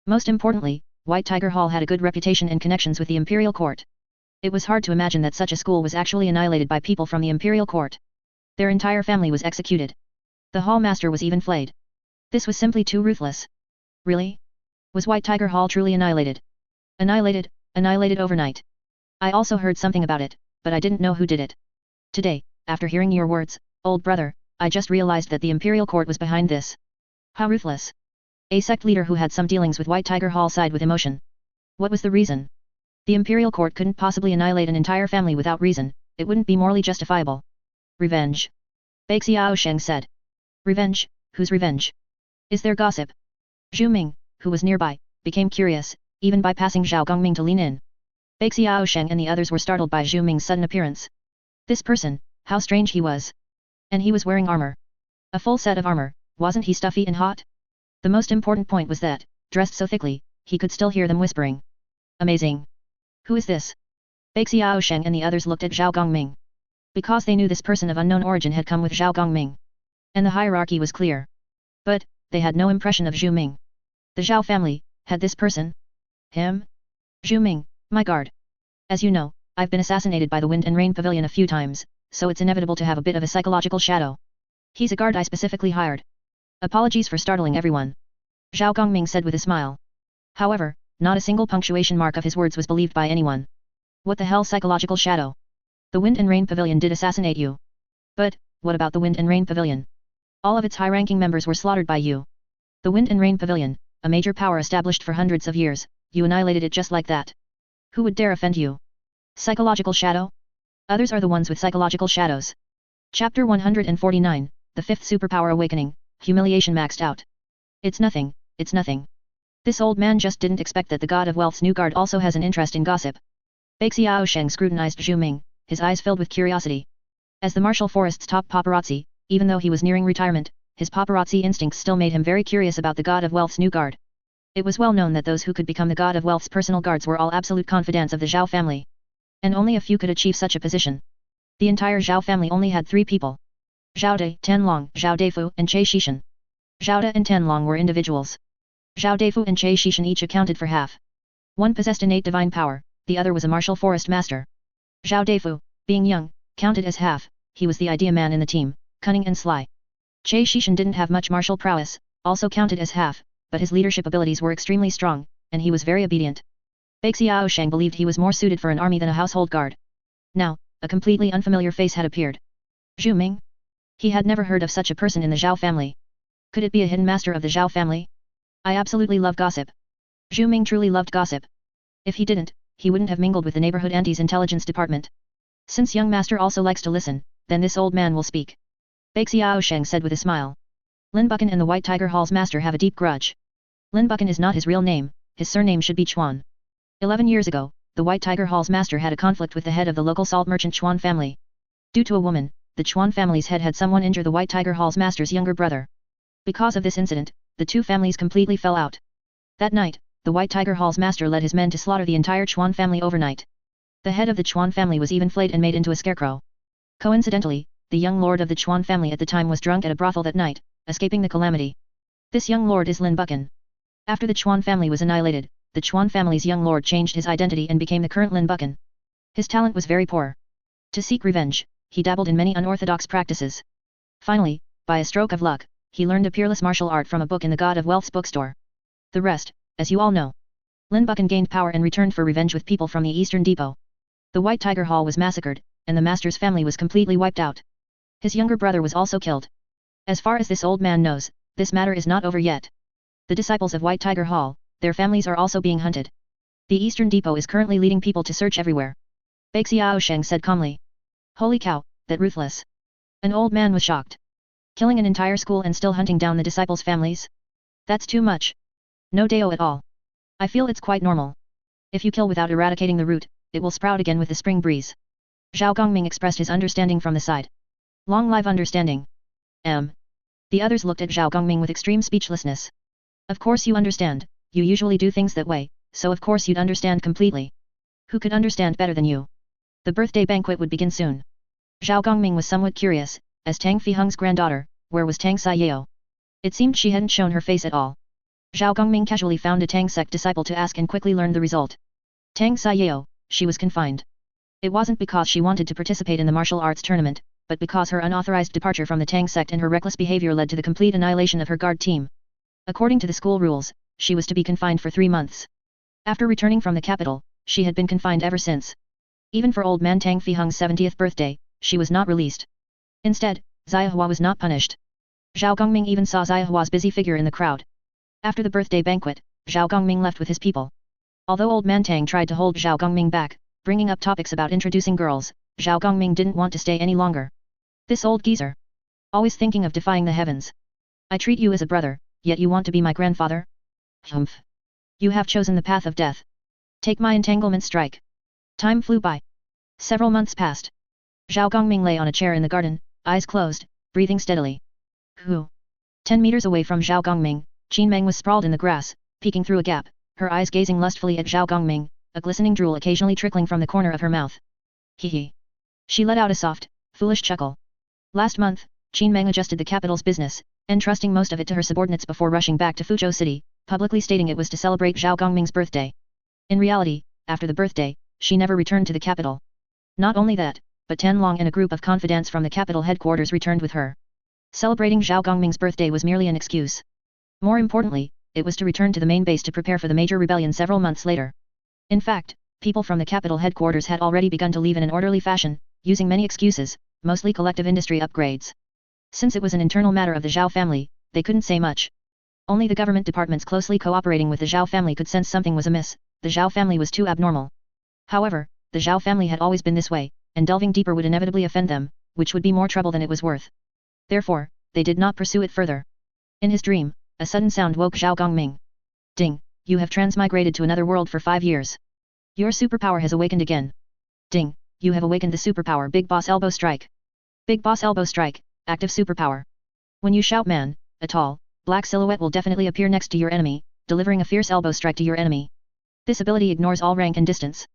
Most importantly, White Tiger Hall had a good reputation and connections with the imperial court. It was hard to imagine that such a school was actually annihilated by people from the imperial court. Their entire family was executed. The hall master was even flayed. This was simply too ruthless. Really? Was White Tiger Hall truly annihilated? Annihilated overnight. I also heard something about it, but I didn't know who did it. Today, after hearing your words, old brother, I just realized that the imperial court was behind this. How ruthless. A sect leader who had some dealings with White Tiger Hall sighed with emotion. What was the reason? The imperial court couldn't possibly annihilate an entire family without reason, it wouldn't be morally justifiable. Revenge. Bai Xiaosheng said. Revenge? Whose revenge? Is there gossip? Zhu Ming, who was nearby, became curious, even bypassing Zhao Gongming to lean in. Bai Xiaosheng and the others were startled by Zhu Ming's sudden appearance. This person, how strange he was. And he was wearing armor. A full set of armor, wasn't he stuffy and hot? The most important point was that, dressed so thickly, he could still hear them whispering. Amazing. Who is this? Bai Xiaosheng and the others looked at Zhao Gongming. Because they knew this person of unknown origin had come with Zhao Gongming. And the hierarchy was clear. But, they had no impression of Zhu Ming. The Zhao family, had this person? Him? Zhu Ming, my guard. As you know, I've been assassinated by the Wind and Rain Pavilion a few times, so it's inevitable to have a bit of a psychological shadow. He's a guard I specifically hired. Apologies for startling everyone. Zhao Gongming said with a smile. However, not a single punctuation mark of his words was believed by anyone. What the hell psychological shadow? The Wind and Rain Pavilion did assassinate you. But, what about the Wind and Rain Pavilion? All of its high-ranking members were slaughtered by you. The Wind and Rain Pavilion, a major power established for hundreds of years, you annihilated it just like that. Who would dare offend you? Psychological shadow? Others are the ones with psychological shadows. Chapter 149, The Fifth Superpower Awakening, Humiliation Maxed Out. It's nothing, it's nothing. This old man just didn't expect that the God of Wealth's new guard also has an interest in gossip. Bai Xiaosheng scrutinized Zhu Ming, his eyes filled with curiosity. As the martial forest's top paparazzi, even though he was nearing retirement, his paparazzi instincts still made him very curious about the God of Wealth's new guard. It was well known that those who could become the God of Wealth's personal guards were all absolute confidants of the Zhao family. And only a few could achieve such a position. The entire Zhao family only had 3 people. Zhao De, Tianlong, Zhao Deifu, and Che Shishan. Zhao De and Tianlong were individuals. Zhao Deifu and Che Shishan each accounted for half. One possessed innate divine power, the other was a martial forest master. Zhao Deifu, being young, counted as half, he was the idea man in the team, cunning and sly. Che Shishan didn't have much martial prowess, also counted as half, but his leadership abilities were extremely strong, and he was very obedient. Xiao Shang believed he was more suited for an army than a household guard. Now, a completely unfamiliar face had appeared. Zhu Ming? He had never heard of such a person in the Zhao family. Could it be a hidden master of the Zhao family? I absolutely love gossip. Zhu Ming truly loved gossip. If he didn't, he wouldn't have mingled with the neighborhood auntie's intelligence department. Since young master also likes to listen, then this old man will speak. Xiao Shang said with a smile. Lin Buchan and the White Tiger Hall's master have a deep grudge. Lin Buchan is not his real name, his surname should be Chuan. 11 years ago, the White Tiger Hall's master had a conflict with the head of the local salt merchant Chuan family. Due to a woman, the Chuan family's head had someone injure the White Tiger Hall's master's younger brother. Because of this incident, the two families completely fell out. That night, the White Tiger Hall's master led his men to slaughter the entire Chuan family overnight. The head of the Chuan family was even flayed and made into a scarecrow. Coincidentally, the young lord of the Chuan family at the time was drunk at a brothel that night, escaping the calamity. This young lord is Lin Buchan. After the Chuan family was annihilated, the Chuan family's young lord changed his identity and became the current Lin Buchan. His talent was very poor. To seek revenge, he dabbled in many unorthodox practices. Finally, by a stroke of luck, he learned a peerless martial art from a book in the God of Wealth's bookstore. The rest, as you all know. Lin Buchan gained power and returned for revenge with people from the Eastern Depot. The White Tiger Hall was massacred, and the master's family was completely wiped out. His younger brother was also killed. As far as this old man knows, this matter is not over yet. The disciples of White Tiger Hall, their families are also being hunted. The Eastern Depot is currently leading people to search everywhere. Xiao Shang said calmly. Holy cow, that ruthless. An old man was shocked. Killing an entire school and still hunting down the disciples' families? That's too much. No deo at all. I feel it's quite normal. If you kill without eradicating the root, it will sprout again with the spring breeze. Zhao Gongming expressed his understanding from the side. Long live understanding. The others looked at Zhao Gongming with extreme speechlessness. Of course you understand, you usually do things that way, so of course you'd understand completely. Who could understand better than you? The birthday banquet would begin soon. Zhao Gongming was somewhat curious, as Tang Fiheng's granddaughter, where was Tang Saiyao? It seemed she hadn't shown her face at all. Zhao Gongming casually found a Tang sect disciple to ask and quickly learned the result. Tang Saiyao, she was confined. It wasn't because she wanted to participate in the martial arts tournament, but because her unauthorized departure from the Tang sect and her reckless behavior led to the complete annihilation of her guard team. According to the school rules, she was to be confined for 3 months. After returning from the capital, she had been confined ever since. Even for old man Tang Fiheng's 70th birthday, she was not released. Instead, Xiahua was not punished. Zhao Gongming even saw Xiahua's busy figure in the crowd. After the birthday banquet, Zhao Gongming left with his people. Although old man Tang tried to hold Zhao Gongming back, bringing up topics about introducing girls, Zhao Gongming didn't want to stay any longer. This old geezer. Always thinking of defying the heavens. I treat you as a brother, yet you want to be my grandfather? Humph. You have chosen the path of death. Take my entanglement strike. Time flew by. Several months passed. Zhao Gongming lay on a chair in the garden, eyes closed, breathing steadily. Who? 10 meters away from Zhao Gongming, Qin Meng was sprawled in the grass, peeking through a gap, her eyes gazing lustfully at Zhao Gongming, a glistening drool occasionally trickling from the corner of her mouth. Hee hee. She let out a soft, foolish chuckle. Last month, Qin Meng adjusted the capital's business, entrusting most of it to her subordinates before rushing back to Fuzhou City, publicly stating it was to celebrate Zhao Gongming's birthday. In reality, after the birthday, she never returned to the capital. Not only that, but Tan Long and a group of confidants from the capital headquarters returned with her. Celebrating Zhao Gongming's birthday was merely an excuse. More importantly, it was to return to the main base to prepare for the major rebellion several months later. In fact, people from the capital headquarters had already begun to leave in an orderly fashion, using many excuses, mostly collective industry upgrades. Since it was an internal matter of the Zhao family, they couldn't say much. Only the government departments closely cooperating with the Zhao family could sense something was amiss, the Zhao family was too abnormal. However, the Zhao family had always been this way, and delving deeper would inevitably offend them, which would be more trouble than it was worth. Therefore, they did not pursue it further. In his dream, a sudden sound woke Zhao Gongming. Ding, you have transmigrated to another world for 5 years. Your superpower has awakened again. Ding, you have awakened the superpower Big Boss Elbow Strike. Big Boss Elbow Strike, active superpower. When you shout man, a tall, black silhouette will definitely appear next to your enemy, delivering a fierce elbow strike to your enemy. This ability ignores all rank and distance.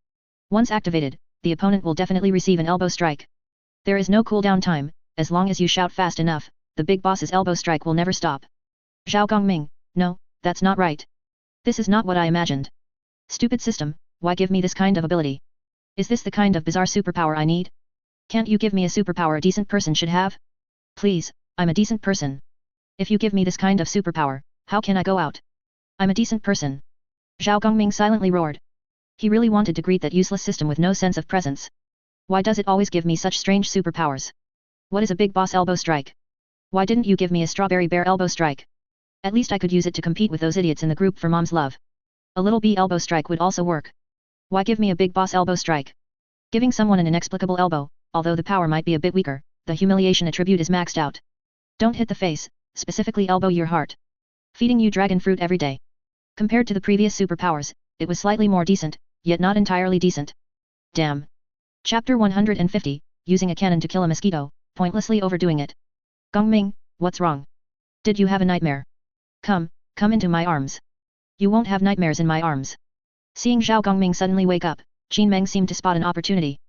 Once activated, the opponent will definitely receive an elbow strike. There is no cooldown time, as long as you shout fast enough, the big boss's elbow strike will never stop. Zhao Gongming, no, that's not right. This is not what I imagined. Stupid system, why give me this kind of ability? Is this the kind of bizarre superpower I need? Can't you give me a superpower a decent person should have? Please, I'm a decent person. If you give me this kind of superpower, how can I go out? I'm a decent person. Zhao Gongming silently roared. He really wanted to greet that useless system with no sense of presence. Why does it always give me such strange superpowers? What is a big boss elbow strike? Why didn't you give me a strawberry bear elbow strike? At least I could use it to compete with those idiots in the group for mom's love. A little bee elbow strike would also work. Why give me a big boss elbow strike? Giving someone an inexplicable elbow, although the power might be a bit weaker, the humiliation attribute is maxed out. Don't hit the face, specifically elbow your heart. Feeding you dragon fruit every day. Compared to the previous superpowers, it was slightly more decent, yet not entirely decent. Damn. Chapter 150, using a cannon to kill a mosquito, pointlessly overdoing it. Gongming, what's wrong? Did you have a nightmare? Come into my arms. You won't have nightmares in my arms. Seeing Zhao Gongming suddenly wake up, Qin Meng seemed to spot an opportunity.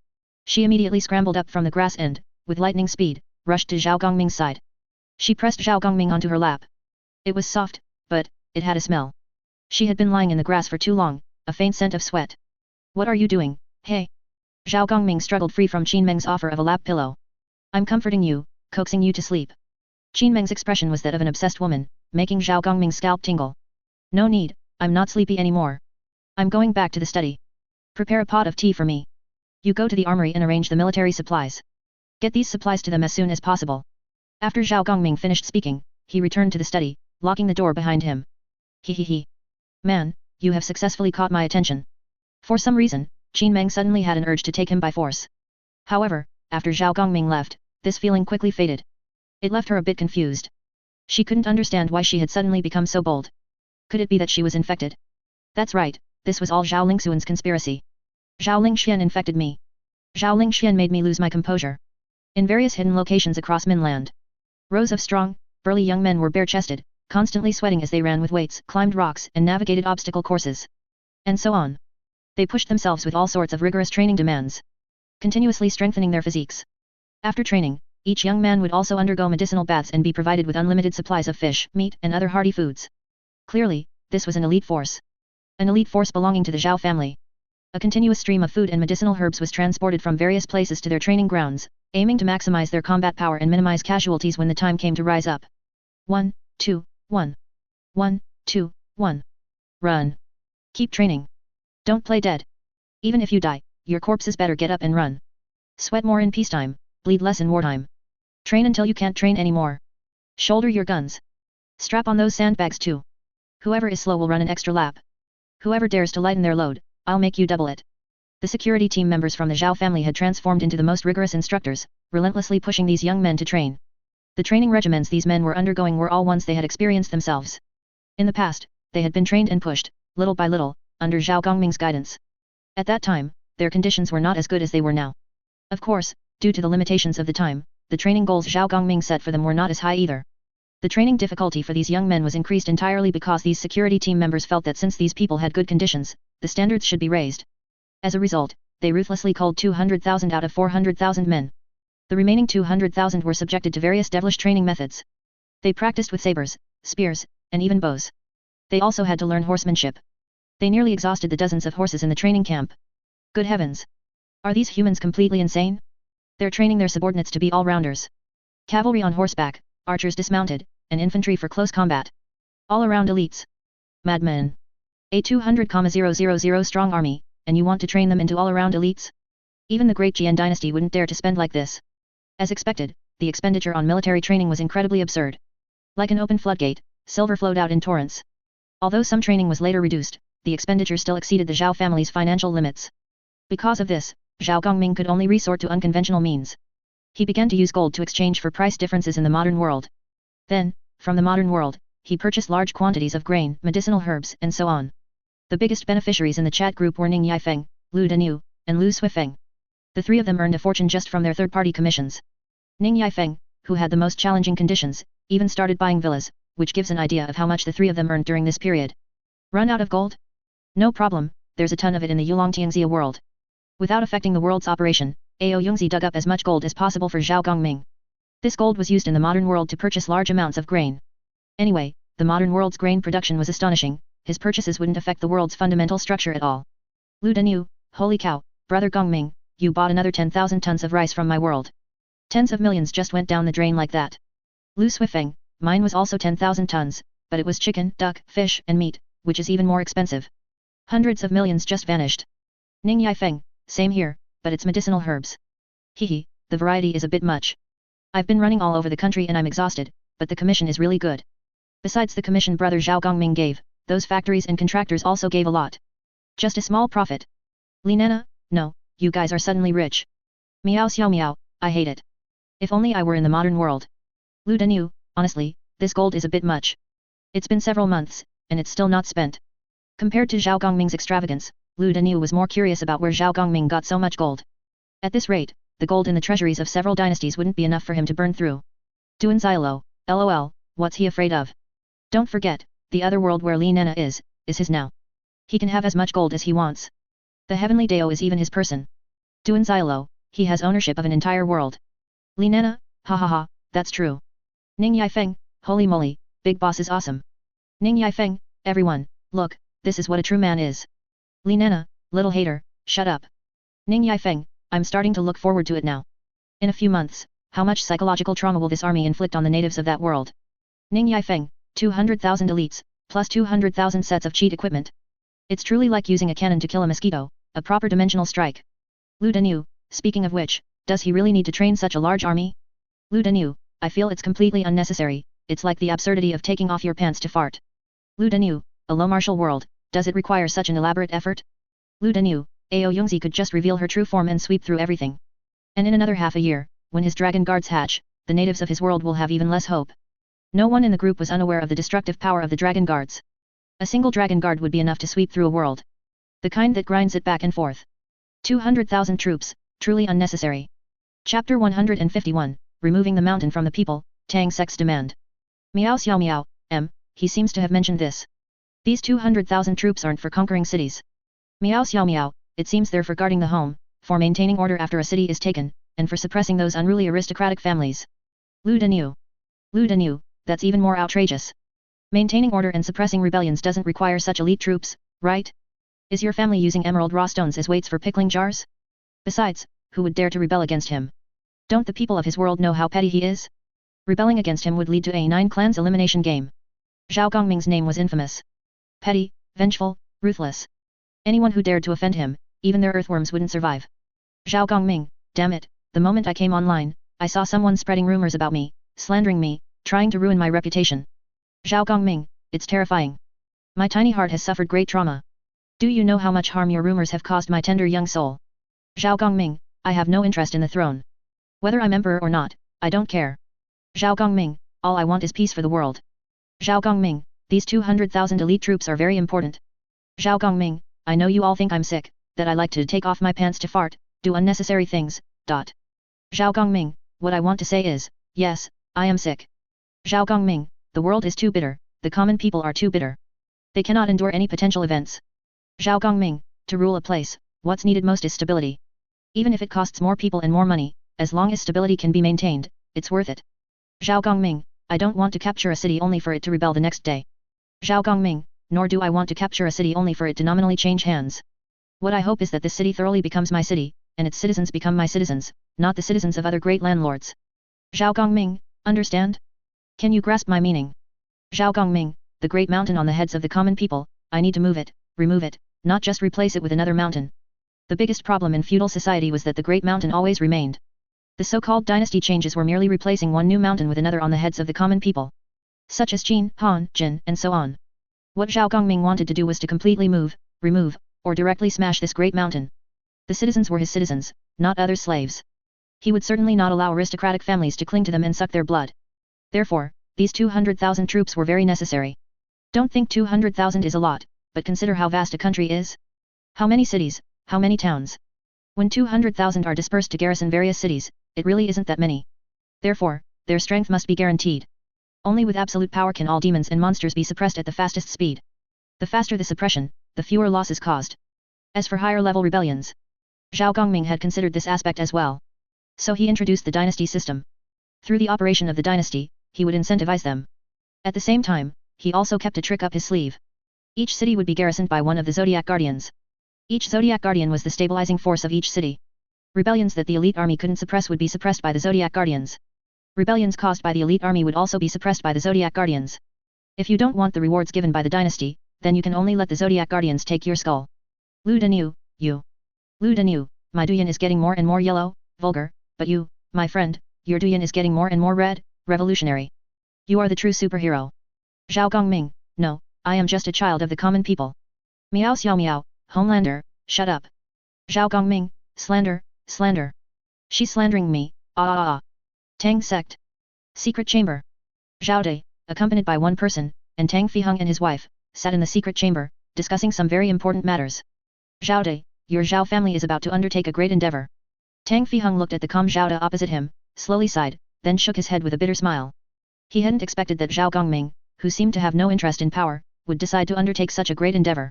She immediately scrambled up from the grass and, with lightning speed, rushed to Zhao Gongming's side. She pressed Zhao Gongming onto her lap. It was soft, but it had a smell. She had been lying in the grass for too long, a faint scent of sweat. What are you doing, hey? Zhao Gongming struggled free from Qin Meng's offer of a lap pillow. I'm comforting you, coaxing you to sleep. Qin Meng's expression was that of an obsessed woman, making Zhao Gongming's scalp tingle. No need, I'm not sleepy anymore. I'm going back to the study. Prepare a pot of tea for me. You go to the armory and arrange the military supplies. Get these supplies to them as soon as possible. After Zhao Gongming finished speaking, he returned to the study, locking the door behind him. He. Man, you have successfully caught my attention. For some reason, Qin Meng suddenly had an urge to take him by force. However, after Zhao Gongming left, this feeling quickly faded. It left her a bit confused. She couldn't understand why she had suddenly become so bold. Could it be that she was infected? That's right, this was all Zhao Lingxuan's conspiracy. Zhao Lingxian infected me. Zhao Lingxian made me lose my composure. In various hidden locations across Minland, rows of strong, burly young men were bare-chested, constantly sweating as they ran with weights, climbed rocks, and navigated obstacle courses. And so on. They pushed themselves with all sorts of rigorous training demands, continuously strengthening their physiques. After training, each young man would also undergo medicinal baths and be provided with unlimited supplies of fish, meat, and other hearty foods. Clearly, this was an elite force. An elite force belonging to the Zhao family. A continuous stream of food and medicinal herbs was transported from various places to their training grounds, aiming to maximize their combat power and minimize casualties when the time came to rise up. 1, 2, 1. 1, 2, 1. Run. Keep training. Don't play dead. Even if you die, your corpses better get up and run. Sweat more in peacetime, bleed less in wartime. Train until you can't train anymore. Shoulder your guns. Strap on those sandbags too. Whoever is slow will run an extra lap. Whoever dares to lighten their load, I'll make you double it. The security team members from the Zhao family had transformed into the most rigorous instructors, relentlessly pushing these young men to train. The training regimens these men were undergoing were all ones they had experienced themselves. In the past, they had been trained and pushed, little by little, under Zhao Gongming's guidance. At that time, their conditions were not as good as they were now. Of course, due to the limitations of the time, the training goals Zhao Gongming set for them were not as high either. The training difficulty for these young men was increased entirely because these security team members felt that since these people had good conditions, the standards should be raised. As a result, they ruthlessly culled 200,000 out of 400,000 men. The remaining 200,000 were subjected to various devilish training methods. They practiced with sabers, spears, and even bows. They also had to learn horsemanship. They nearly exhausted the dozens of horses in the training camp. Good heavens! Are these humans completely insane? They're training their subordinates to be all-rounders. Cavalry on horseback, archers dismounted, and infantry for close combat. All-around elites. Madmen. A 200,000 strong army, and you want to train them into all-around elites? Even the great Jian dynasty wouldn't dare to spend like this. As expected, the expenditure on military training was incredibly absurd. Like an open floodgate, silver flowed out in torrents. Although some training was later reduced, the expenditure still exceeded the Zhao family's financial limits. Because of this, Zhao Gongming could only resort to unconventional means. He began to use gold to exchange for price differences in the modern world. Then, from the modern world, he purchased large quantities of grain, medicinal herbs, and so on. The biggest beneficiaries in the chat group were Ning Yifeng, Lu Danu, and Lu Suifeng. The three of them earned a fortune just from their third-party commissions. Ning Yifeng, who had the most challenging conditions, even started buying villas, which gives an idea of how much the three of them earned during this period. Run out of gold? No problem, there's a ton of it in the Yulongtianxia world. Without affecting the world's operation, Ao Yungzi dug up as much gold as possible for Zhao Gongming. This gold was used in the modern world to purchase large amounts of grain. Anyway, the modern world's grain production was astonishing, his purchases wouldn't affect the world's fundamental structure at all. Lu Danu, holy cow, brother Gongming, you bought another 10,000 tons of rice from my world. Tens of millions just went down the drain like that. Lu Suifeng, mine was also 10,000 tons, but it was chicken, duck, fish, and meat, which is even more expensive. Hundreds of millions just vanished. Ning Yifeng, same here, but it's medicinal herbs. Hehe, the variety is a bit much. I've been running all over the country and I'm exhausted, but the commission is really good. Besides the commission brother Zhao Gongming gave, those factories and contractors also gave a lot. Just a small profit. Li Nana, no, you guys are suddenly rich. Meow xiao meow, I hate it. If only I were in the modern world. Lu Danu, honestly, this gold is a bit much. It's been several months, and it's still not spent. Compared to Zhao Gongming's extravagance, Lu Danu was more curious about where Zhao Gongming got so much gold. At this rate, the gold in the treasuries of several dynasties wouldn't be enough for him to burn through. Duan Xialo, lol, what's he afraid of? Don't forget, the other world where Li Nana is his now. He can have as much gold as he wants. The heavenly Dao is even his person. Duan Xialo, he has ownership of an entire world. Li Nana, ha ha ha, that's true. Ning Yifeng, holy moly, big boss is awesome. Ning Yifeng, everyone, look, this is what a true man is. Li Nana, little hater, shut up. Ning Yifeng, I'm starting to look forward to it now. In a few months, how much psychological trauma will this army inflict on the natives of that world? Ning Yifeng, 200,000 elites, plus 200,000 sets of cheat equipment. It's truly like using a cannon to kill a mosquito, a proper dimensional strike. Lu Danu, speaking of which, does he really need to train such a large army? Lu Danu, I feel it's completely unnecessary, it's like the absurdity of taking off your pants to fart. Lu Danu, a low martial world, does it require such an elaborate effort? Lu Danu, Ao Yongzi could just reveal her true form and sweep through everything. And in another half a year, when his dragon guards hatch, the natives of his world will have even less hope. No one in the group was unaware of the destructive power of the dragon guards. A single dragon guard would be enough to sweep through a world. The kind that grinds it back and forth. 200,000 troops, truly unnecessary. Chapter 151, Removing the Mountain from the People, Tang Sec's Demand. Meow xiao meow, he seems to have mentioned this. These 200,000 troops aren't for conquering cities. Meow xiao meow, it seems they're for guarding the home, for maintaining order after a city is taken, and for suppressing those unruly aristocratic families. Lu Danu. Lu Danu, that's even more outrageous. Maintaining order and suppressing rebellions doesn't require such elite troops, right? Is your family using emerald raw stones as weights for pickling jars? Besides, who would dare to rebel against him? Don't the people of his world know how petty he is? Rebelling against him would lead to a 9 clans elimination game. Zhao Gongming's name was infamous. Petty, vengeful, ruthless. Anyone who dared to offend him, even their earthworms wouldn't survive. Zhao Gongming, damn it, the moment I came online, I saw someone spreading rumors about me, slandering me, trying to ruin my reputation. Zhao Gongming, it's terrifying. My tiny heart has suffered great trauma. Do you know how much harm your rumors have caused my tender young soul? Zhao Gongming, I have no interest in the throne. Whether I'm emperor or not, I don't care. Zhao Gongming, all I want is peace for the world. Zhao Gongming, these 200,000 elite troops are very important. Zhao Gongming, I know you all think I'm sick, that I like to take off my pants to fart, do unnecessary things, Zhao Gongming, what I want to say is, yes, I am sick. Zhao Gongming, the world is too bitter, the common people are too bitter. They cannot endure any potential events. Zhao Gongming, to rule a place, what's needed most is stability. Even if it costs more people and more money, as long as stability can be maintained, it's worth it. Zhao Gongming, I don't want to capture a city only for it to rebel the next day. Zhao Gongming, nor do I want to capture a city only for it to nominally change hands. What I hope is that this city thoroughly becomes my city, and its citizens become my citizens, not the citizens of other great landlords. Zhao Gongming, understand? Can you grasp my meaning? Zhao Gongming, the great mountain on the heads of the common people, I need to move it, remove it, not just replace it with another mountain. The biggest problem in feudal society was that the great mountain always remained. The so-called dynasty changes were merely replacing one new mountain with another on the heads of the common people. Such as Qin, Han, Jin, and so on. What Zhao Gongming wanted to do was to completely move, remove, or directly smash this great mountain. The citizens were his citizens, not other slaves. He would certainly not allow aristocratic families to cling to them and suck their blood. Therefore, these 200,000 troops were very necessary. Don't think 200,000 is a lot, but consider how vast a country is. How many cities, how many towns? When 200,000 are dispersed to garrison various cities, it really isn't that many. Therefore, their strength must be guaranteed. Only with absolute power can all demons and monsters be suppressed at the fastest speed. The faster the suppression, the fewer losses caused. As for higher level rebellions, Zhao Gongming had considered this aspect as well. So he introduced the dynasty system. Through the operation of the dynasty, he would incentivize them. At the same time, he also kept a trick up his sleeve. Each city would be garrisoned by one of the Zodiac Guardians. Each Zodiac Guardian was the stabilizing force of each city. Rebellions that the elite army couldn't suppress would be suppressed by the Zodiac Guardians. Rebellions caused by the elite army would also be suppressed by the Zodiac Guardians. If you don't want the rewards given by the dynasty, then you can only let the Zodiac Guardians take your skull. Lu Danu, you. Lu Danu, my Duyan is getting more and more yellow, vulgar, but you, my friend, your Duyan is getting more and more red, revolutionary. You are the true superhero. Zhao Gongming, no, I am just a child of the common people. Miao Xiao Miao, Homelander, shut up. Zhao Gongming, slander, slander. She's slandering me, ah. Tang sect. Secret chamber. Zhao Dai, accompanied by one person, and Tang Fiheng and his wife, sat in the secret chamber, discussing some very important matters. Zhao Dai, your Zhao family is about to undertake a great endeavor. Tang Fiheng looked at the calm Zhao Dai opposite him, slowly sighed, then shook his head with a bitter smile. He hadn't expected that Zhao Gongming, who seemed to have no interest in power, would decide to undertake such a great endeavor.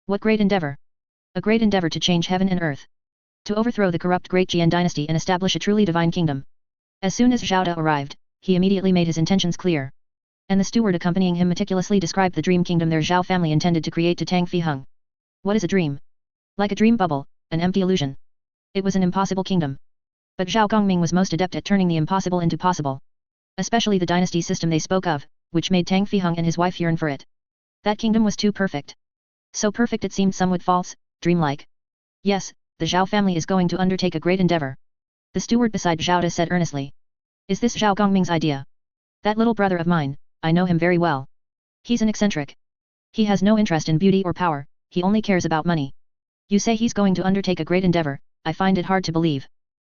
What great endeavor? A great endeavor to change heaven and earth. To overthrow the corrupt Great Jian dynasty and establish a truly divine kingdom. As soon as Zhao Dai arrived, he immediately made his intentions clear. And the steward accompanying him meticulously described the dream kingdom their Zhao family intended to create to Tang Fiheng. What is a dream? Like a dream bubble, an empty illusion. It was an impossible kingdom. But Zhao Gongming was most adept at turning the impossible into possible. Especially the dynasty system they spoke of, which made Tang Fiheng and his wife yearn for it. That kingdom was too perfect. So perfect it seemed somewhat false, dreamlike. Yes, the Zhao family is going to undertake a great endeavor. The steward beside Zhao Dai said earnestly. Is this Zhao Gongming's idea? That little brother of mine, I know him very well. He's an eccentric. He has no interest in beauty or power, he only cares about money. You say he's going to undertake a great endeavor, I find it hard to believe.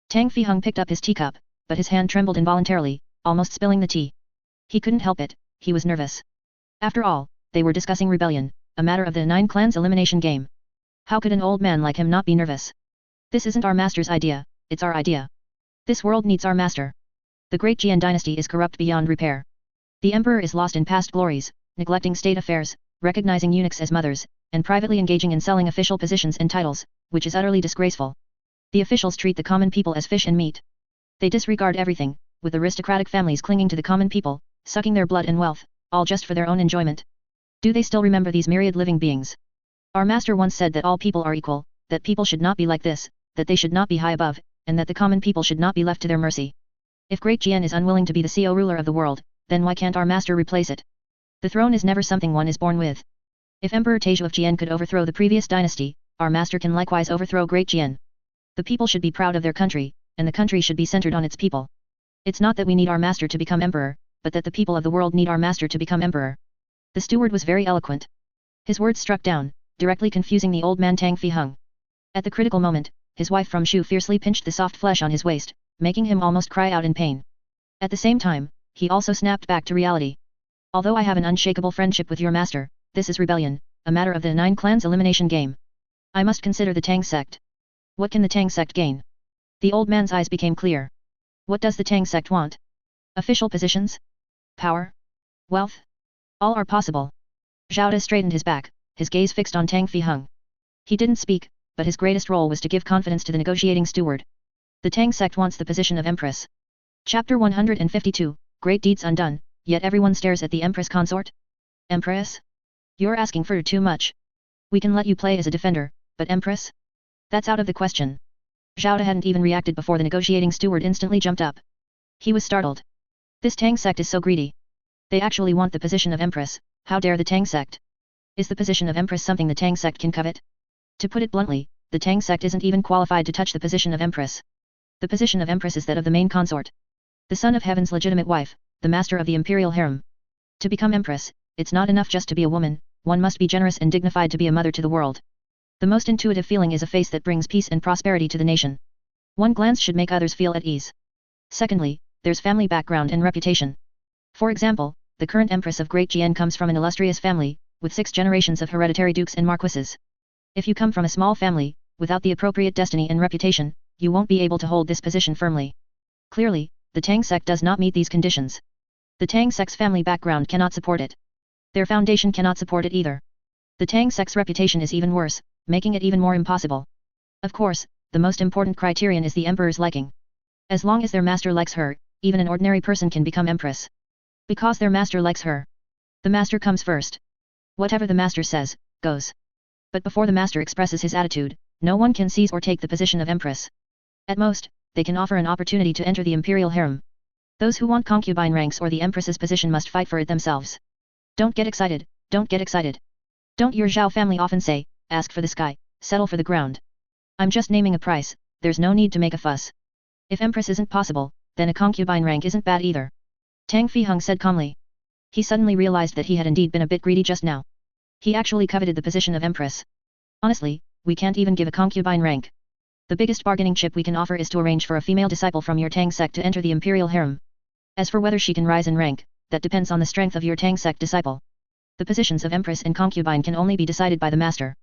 Tang Fiheng picked up his teacup, but his hand trembled involuntarily, almost spilling the tea. He couldn't help it, he was nervous. After all, they were discussing rebellion, a matter of the 9 clans elimination game. How could an old man like him not be nervous? This isn't our master's idea, it's our idea. This world needs our master. The Great Jian dynasty is corrupt beyond repair. The emperor is lost in past glories, neglecting state affairs, recognizing eunuchs as mothers, and privately engaging in selling official positions and titles, which is utterly disgraceful. The officials treat the common people as fish and meat. They disregard everything, with aristocratic families clinging to the common people, sucking their blood and wealth, all just for their own enjoyment. Do they still remember these myriad living beings? Our master once said that all people are equal, that people should not be like this, that they should not be high above, and that the common people should not be left to their mercy. If Great Jian is unwilling to be the CEO ruler of the world, then why can't our master replace it? The throne is never something one is born with. If Emperor Taizhu of Jian could overthrow the previous dynasty, our master can likewise overthrow Great Jian. The people should be proud of their country, and the country should be centered on its people. It's not that we need our master to become emperor, but that the people of the world need our master to become emperor. The steward was very eloquent. His words struck down, directly confusing the old man Tang Fiheng. At the critical moment, his wife from Shu fiercely pinched the soft flesh on his waist, making him almost cry out in pain. At the same time, he also snapped back to reality. Although I have an unshakable friendship with your master, this is rebellion, a matter of the 9 clans elimination game. I must consider the Tang sect. What can the Tang sect gain? The old man's eyes became clear. What does the Tang sect want? Official positions? Power? Wealth? All are possible. Zhao Dai straightened his back, his gaze fixed on Tang Fiheng. He didn't speak, but his greatest role was to give confidence to the negotiating steward. The Tang sect wants the position of Empress. Chapter 152, Great Deeds Undone, yet everyone stares at the Empress consort? Empress? You're asking for too much. We can let you play as a defender, but Empress? That's out of the question. Zhao Dai hadn't even reacted before the negotiating steward instantly jumped up. He was startled. This Tang sect is so greedy. They actually want the position of Empress, how dare the Tang sect? Is the position of Empress something the Tang sect can covet? To put it bluntly, the Tang sect isn't even qualified to touch the position of Empress. The position of Empress is that of the main consort. The son of heaven's legitimate wife, the master of the imperial harem. To become Empress, it's not enough just to be a woman, one must be generous and dignified to be a mother to the world. The most intuitive feeling is a face that brings peace and prosperity to the nation. One glance should make others feel at ease. Secondly, there's family background and reputation. For example, the current Empress of Great Jian comes from an illustrious family, with 6 generations of hereditary dukes and marquises. If you come from a small family, without the appropriate destiny and reputation, you won't be able to hold this position firmly. Clearly, the Tang sect does not meet these conditions. The Tang sect's family background cannot support it. Their foundation cannot support it either. The Tang sect's reputation is even worse, making it even more impossible. Of course, the most important criterion is the emperor's liking. As long as their master likes her, even an ordinary person can become empress. Because their master likes her. The master comes first. Whatever the master says, goes. But before the master expresses his attitude, no one can seize or take the position of empress. At most, they can offer an opportunity to enter the imperial harem. Those who want concubine ranks or the empress's position must fight for it themselves. Don't get excited, don't get excited. Don't your Zhao family often say, ask for the sky, settle for the ground. I'm just naming a price, there's no need to make a fuss. If empress isn't possible, then a concubine rank isn't bad either. Tang Fiheng said calmly. He suddenly realized that he had indeed been a bit greedy just now. He actually coveted the position of empress. Honestly, we can't even give a concubine rank. The biggest bargaining chip we can offer is to arrange for a female disciple from your Tang sect to enter the imperial harem. As for whether she can rise in rank, that depends on the strength of your Tang sect disciple. The positions of empress and concubine can only be decided by the master.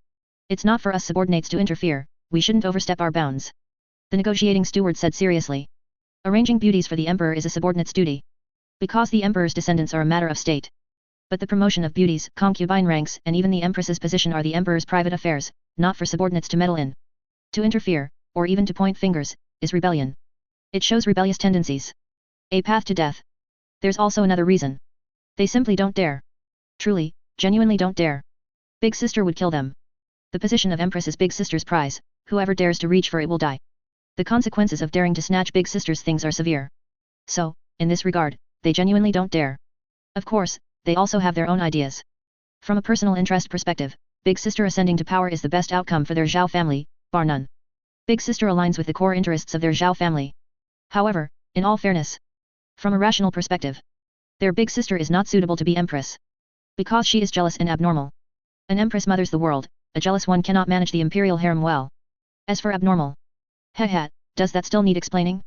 It's not for us subordinates to interfere, we shouldn't overstep our bounds. The negotiating steward said seriously. Arranging beauties for the emperor is a subordinate's duty. Because the emperor's descendants are a matter of state. But the promotion of beauties, concubine ranks, and even the empress's position are the emperor's private affairs, not for subordinates to meddle in. To interfere, or even to point fingers, is rebellion. It shows rebellious tendencies. A path to death. There's also another reason. They simply don't dare. Truly, genuinely don't dare. Big sister would kill them. The position of empress is big sister's prize, whoever dares to reach for it will die. The consequences of daring to snatch big sister's things are severe. So, in this regard, they genuinely don't dare. Of course, they also have their own ideas. From a personal interest perspective, big sister ascending to power is the best outcome for their Zhao family, bar none. Big sister aligns with the core interests of their Zhao family. However, in all fairness, from a rational perspective, their big sister is not suitable to be empress. Because she is jealous and abnormal. An empress mothers the world, a jealous one cannot manage the imperial harem well. As for abnormal, does that still need explaining?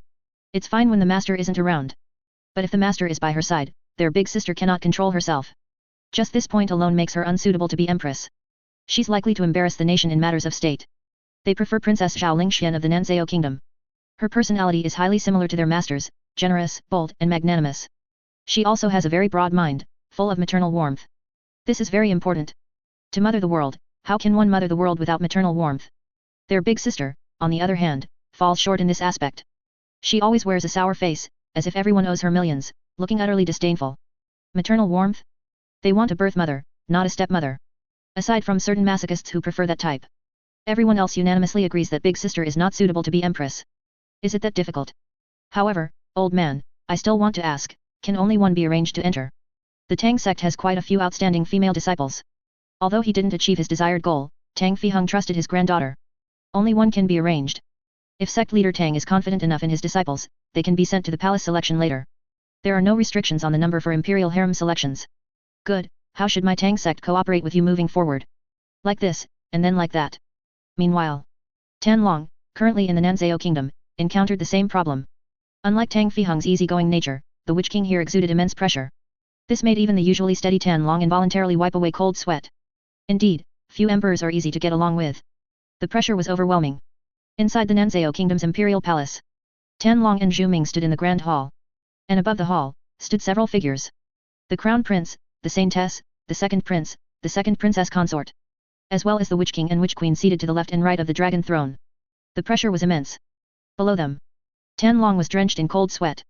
It's fine when the master isn't around. But if the master is by her side, their big sister cannot control herself. Just this point alone makes her unsuitable to be empress. She's likely to embarrass the nation in matters of state. They prefer Princess Zhao Lingxian of the Nanzhao kingdom. Her personality is highly similar to their masters, generous, bold, and magnanimous. She also has a very broad mind, full of maternal warmth. This is very important. To mother the world, how can one mother the world without maternal warmth? Their big sister, on the other hand, falls short in this aspect. She always wears a sour face, as if everyone owes her millions, looking utterly disdainful. Maternal warmth? They want a birth mother, not a stepmother. Aside from certain masochists who prefer that type. Everyone else unanimously agrees that big sister is not suitable to be empress. Is it that difficult? However, old man, I still want to ask, can only one be arranged to enter? The Tang sect has quite a few outstanding female disciples. Although he didn't achieve his desired goal, Tang Fiheng trusted his granddaughter. Only one can be arranged. If sect leader Tang is confident enough in his disciples, they can be sent to the palace selection later. There are no restrictions on the number for imperial harem selections. Good, how should my Tang sect cooperate with you moving forward? Like this, and then like that. Meanwhile, Tianlong, currently in the Nanzhao kingdom, encountered the same problem. Unlike Tang Fiheng's easygoing nature, the Witch King here exuded immense pressure. This made even the usually steady Tianlong involuntarily wipe away cold sweat. Indeed, few emperors are easy to get along with. The pressure was overwhelming. Inside the Nanzhao kingdom's imperial palace, Tianlong and Zhu Ming stood in the grand hall. And above the hall, stood several figures. The crown prince, the saintess, the second prince, the second princess consort. As well as the Witch King and Witch Queen seated to the left and right of the dragon throne. The pressure was immense. Below them, Tianlong was drenched in cold sweat.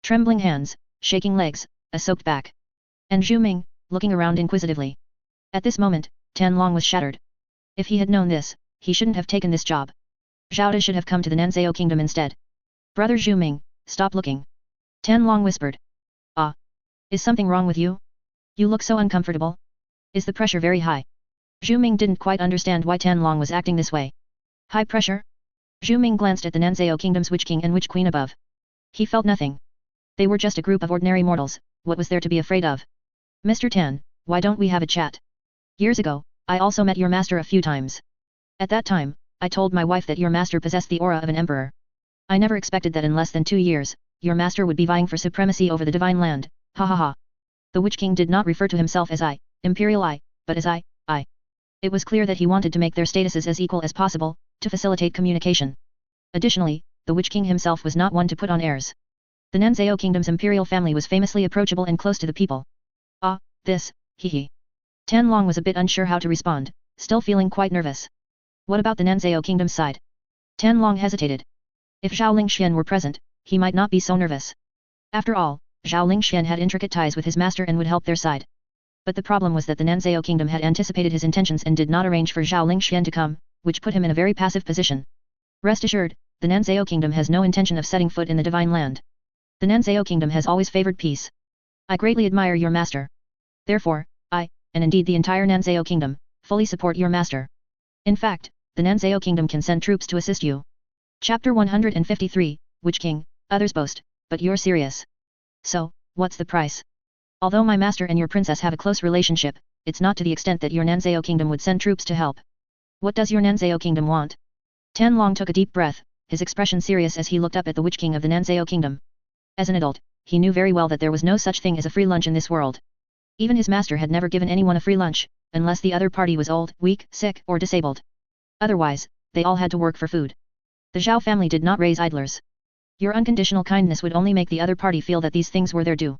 Trembling hands, shaking legs, a soaked back. And Zhu Ming, looking around inquisitively. At this moment, Tianlong was shattered. If he had known this, he shouldn't have taken this job. Zhao De should have come to the Nanzhao kingdom instead. Brother Zhu Ming, stop looking. Tianlong whispered. Ah. Is something wrong with you? You look so uncomfortable. Is the pressure very high? Zhu Ming didn't quite understand why Tianlong was acting this way. High pressure? Zhu Ming glanced at the Nanzhao kingdom's Witch King and Witch Queen above. He felt nothing. They were just a group of ordinary mortals, what was there to be afraid of? Mr. Tan, why don't we have a chat? Years ago, I also met your master a few times. At that time, I told my wife that your master possessed the aura of an emperor. I never expected that in less than 2 years, your master would be vying for supremacy over the divine land, ha ha ha. The Witch King did not refer to himself as I, Imperial I, but as I. It was clear that he wanted to make their statuses as equal as possible, to facilitate communication. Additionally, the Witch King himself was not one to put on airs. The Nanzhao kingdom's imperial family was famously approachable and close to the people. Ah, this, hee. Tianlong was a bit unsure how to respond, still feeling quite nervous. What about the Nanzhao kingdom's side? Tianlong hesitated. If Zhao Lingxian were present, he might not be so nervous. After all, Zhao Lingxian had intricate ties with his master and would help their side. But the problem was that the Nanzhao kingdom had anticipated his intentions and did not arrange for Zhao Lingxian to come, which put him in a very passive position. Rest assured, the Nanzhao kingdom has no intention of setting foot in the divine land. The Nanzhao kingdom has always favored peace. I greatly admire your master. Therefore, I, and indeed the entire Nanzhao kingdom, fully support your master. In fact, the Nanzhao kingdom can send troops to assist you. Chapter 153, Witch King, others boast, but you're serious. So, what's the price? Although my master and your princess have a close relationship, it's not to the extent that your Nanzhao kingdom would send troops to help. What does your Nanzhao kingdom want? Tan Long took a deep breath, his expression serious as he looked up at the Witch King of the Nanzhao kingdom. As an adult, he knew very well that there was no such thing as a free lunch in this world. Even his master had never given anyone a free lunch, unless the other party was old, weak, sick, or disabled. Otherwise, they all had to work for food. The Zhao family did not raise idlers. Your unconditional kindness would only make the other party feel that these things were their due.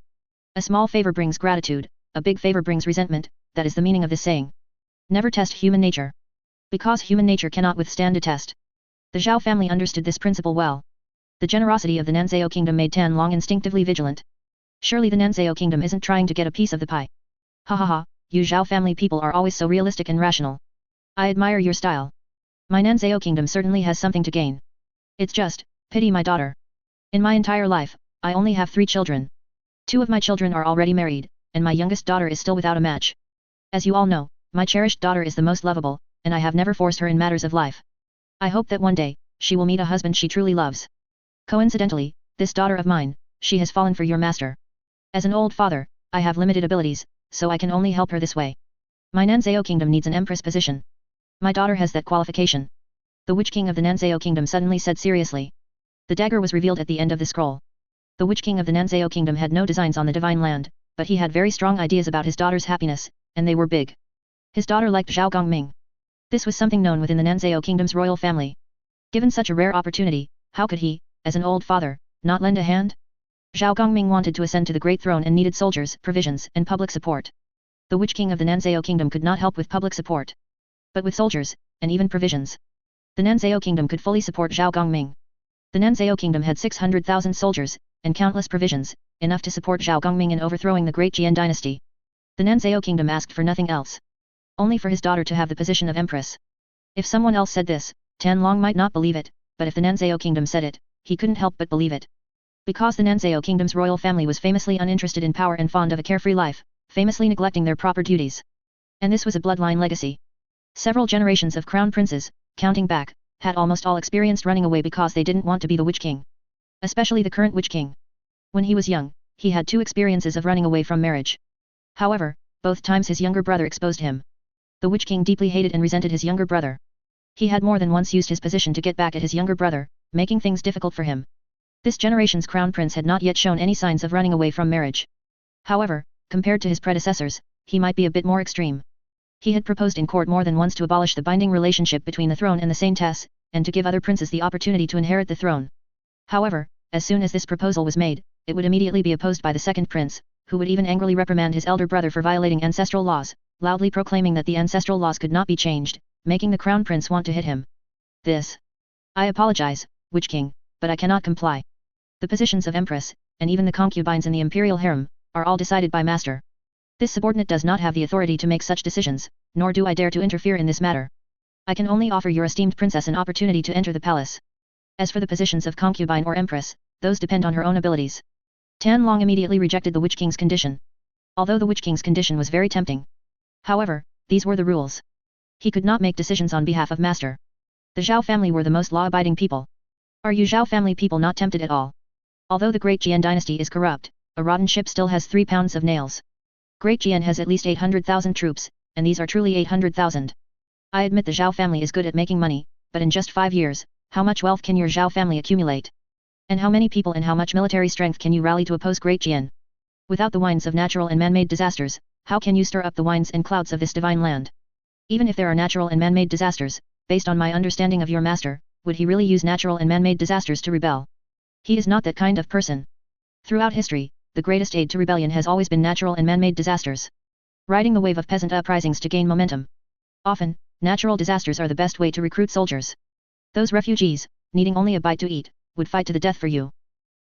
A small favor brings gratitude, a big favor brings resentment, that is the meaning of this saying. Never test human nature. Because human nature cannot withstand a test. The Zhao family understood this principle well. The generosity of the Nanzhao kingdom made Tan Long instinctively vigilant. Surely the Nanzhao kingdom isn't trying to get a piece of the pie. Ha ha ha, you Zhao family people are always so realistic and rational. I admire your style. My Nanzhao kingdom certainly has something to gain. It's just, pity my daughter. In my entire life, I only have 3 children. 2 of my children are already married, and my youngest daughter is still without a match. As you all know, my cherished daughter is the most lovable, and I have never forced her in matters of life. I hope that one day, she will meet a husband she truly loves. Coincidentally, this daughter of mine, she has fallen for your master. As an old father, I have limited abilities, so I can only help her this way. My Nanzhao kingdom needs an empress position. My daughter has that qualification. The Witch King of the Nanzhao kingdom suddenly said seriously. The dagger was revealed at the end of the scroll. The Witch King of the Nanzhao kingdom had no designs on the divine land, but he had very strong ideas about his daughter's happiness, and they were big. His daughter liked Zhao Gongming. This was something known within the Nanzhao kingdom's royal family. Given such a rare opportunity, how could he, as an old father, not lend a hand? Zhao Gongming wanted to ascend to the great throne and needed soldiers, provisions, and public support. The Witch King of the Nanzhao kingdom could not help with public support. But with soldiers, and even provisions, the Nanzhao kingdom could fully support Zhao Gongming. The Nanzhao kingdom had 600,000 soldiers, and countless provisions, enough to support Zhao Gongming in overthrowing the great Jian dynasty. The Nanzhao kingdom asked for nothing else. Only for his daughter to have the position of empress. If someone else said this, Tan Long might not believe it, but if the Nanzhao kingdom said it, he couldn't help but believe it. Because the Nanzhao kingdom's royal family was famously uninterested in power and fond of a carefree life, famously neglecting their proper duties. And this was a bloodline legacy. Several generations of crown princes, counting back, had almost all experienced running away because they didn't want to be the Witch King. Especially the current Witch King. When he was young, he had 2 experiences of running away from marriage. However, both times his younger brother exposed him. The Witch King deeply hated and resented his younger brother. He had more than once used his position to get back at his younger brother, making things difficult for him. This generation's crown prince had not yet shown any signs of running away from marriage. However, compared to his predecessors, he might be a bit more extreme. He had proposed in court more than once to abolish the binding relationship between the throne and the Saintess, and to give other princes the opportunity to inherit the throne. However, as soon as this proposal was made, it would immediately be opposed by the second prince, who would even angrily reprimand his elder brother for violating ancestral laws, loudly proclaiming that the ancestral laws could not be changed, making the crown prince want to hit him. I apologize, Witch King, but I cannot comply. The positions of empress, and even the concubines in the imperial harem, are all decided by master. This subordinate does not have the authority to make such decisions, nor do I dare to interfere in this matter. I can only offer your esteemed princess an opportunity to enter the palace. As for the positions of concubine or empress, those depend on her own abilities. Tan Long immediately rejected the Witch King's condition. Although the Witch King's condition was very tempting. However, these were the rules. He could not make decisions on behalf of master. The Zhao family were the most law-abiding people. Are you Zhao family people not tempted at all? Although the Great Jian dynasty is corrupt, a rotten ship still has 3 pounds of nails. Great Jian has at least 800,000 troops, and these are truly 800,000. I admit the Zhao family is good at making money, but in just 5 years, how much wealth can your Zhao family accumulate? And how many people and how much military strength can you rally to oppose Great Jian? Without the winds of natural and man-made disasters, how can you stir up the winds and clouds of this divine land? Even if there are natural and man-made disasters, based on my understanding of your master, would he really use natural and man-made disasters to rebel? He is not that kind of person. Throughout history, the greatest aid to rebellion has always been natural and man-made disasters. Riding the wave of peasant uprisings to gain momentum. Often, natural disasters are the best way to recruit soldiers. Those refugees, needing only a bite to eat, would fight to the death for you.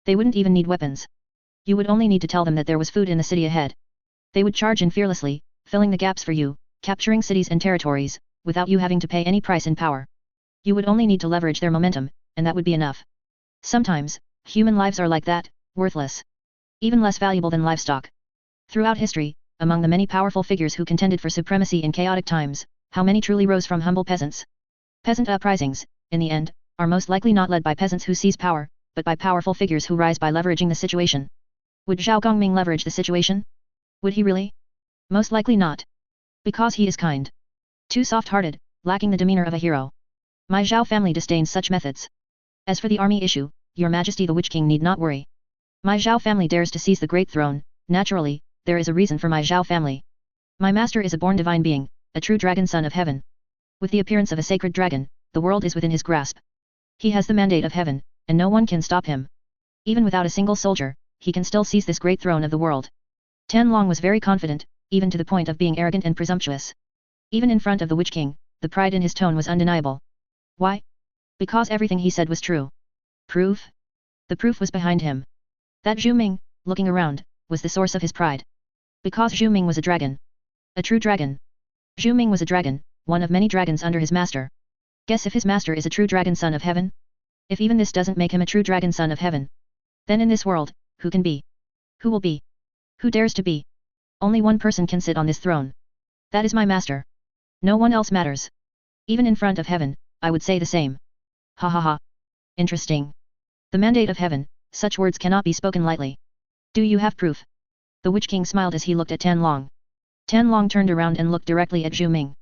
They wouldn't even need weapons. You would only need to tell them that there was food in the city ahead. They would charge in fearlessly, filling the gaps for you, capturing cities and territories, without you having to pay any price in power. You would only need to leverage their momentum, and that would be enough. Sometimes, human lives are like that, worthless. Even less valuable than livestock. Throughout history, among the many powerful figures who contended for supremacy in chaotic times, how many truly rose from humble peasants? Peasant uprisings, in the end, are most likely not led by peasants who seize power, but by powerful figures who rise by leveraging the situation. Would Zhao Gongming leverage the situation? Would he really? Most likely not. Because he is kind. Too soft-hearted, lacking the demeanor of a hero. My Zhao family disdains such methods. As for the army issue, Your Majesty the Witch King need not worry. My Zhao family dares to seize the great throne. Naturally, there is a reason for my Zhao family. My master is a born divine being, a true dragon son of heaven. With the appearance of a sacred dragon, the world is within his grasp. He has the mandate of heaven, and no one can stop him. Even without a single soldier, he can still seize this great throne of the world. Tianlong was very confident, even to the point of being arrogant and presumptuous. Even in front of the Witch King, the pride in his tone was undeniable. Why? Because everything he said was true. Proof? The proof was behind him. That Zhu Ming, looking around, was the source of his pride. Because Zhu Ming was a dragon. A true dragon. Zhu Ming was a dragon, one of many dragons under his master. Guess if his master is a true dragon son of heaven? If even this doesn't make him a true dragon son of heaven, then in this world, who can be? Who will be? Who dares to be? Only one person can sit on this throne. That is my master. No one else matters. Even in front of heaven, I would say the same. Ha ha ha. Interesting. The mandate of heaven, such words cannot be spoken lightly. Do you have proof? The Witch King smiled as he looked at Tianlong. Tianlong turned around and looked directly at Zhu Ming.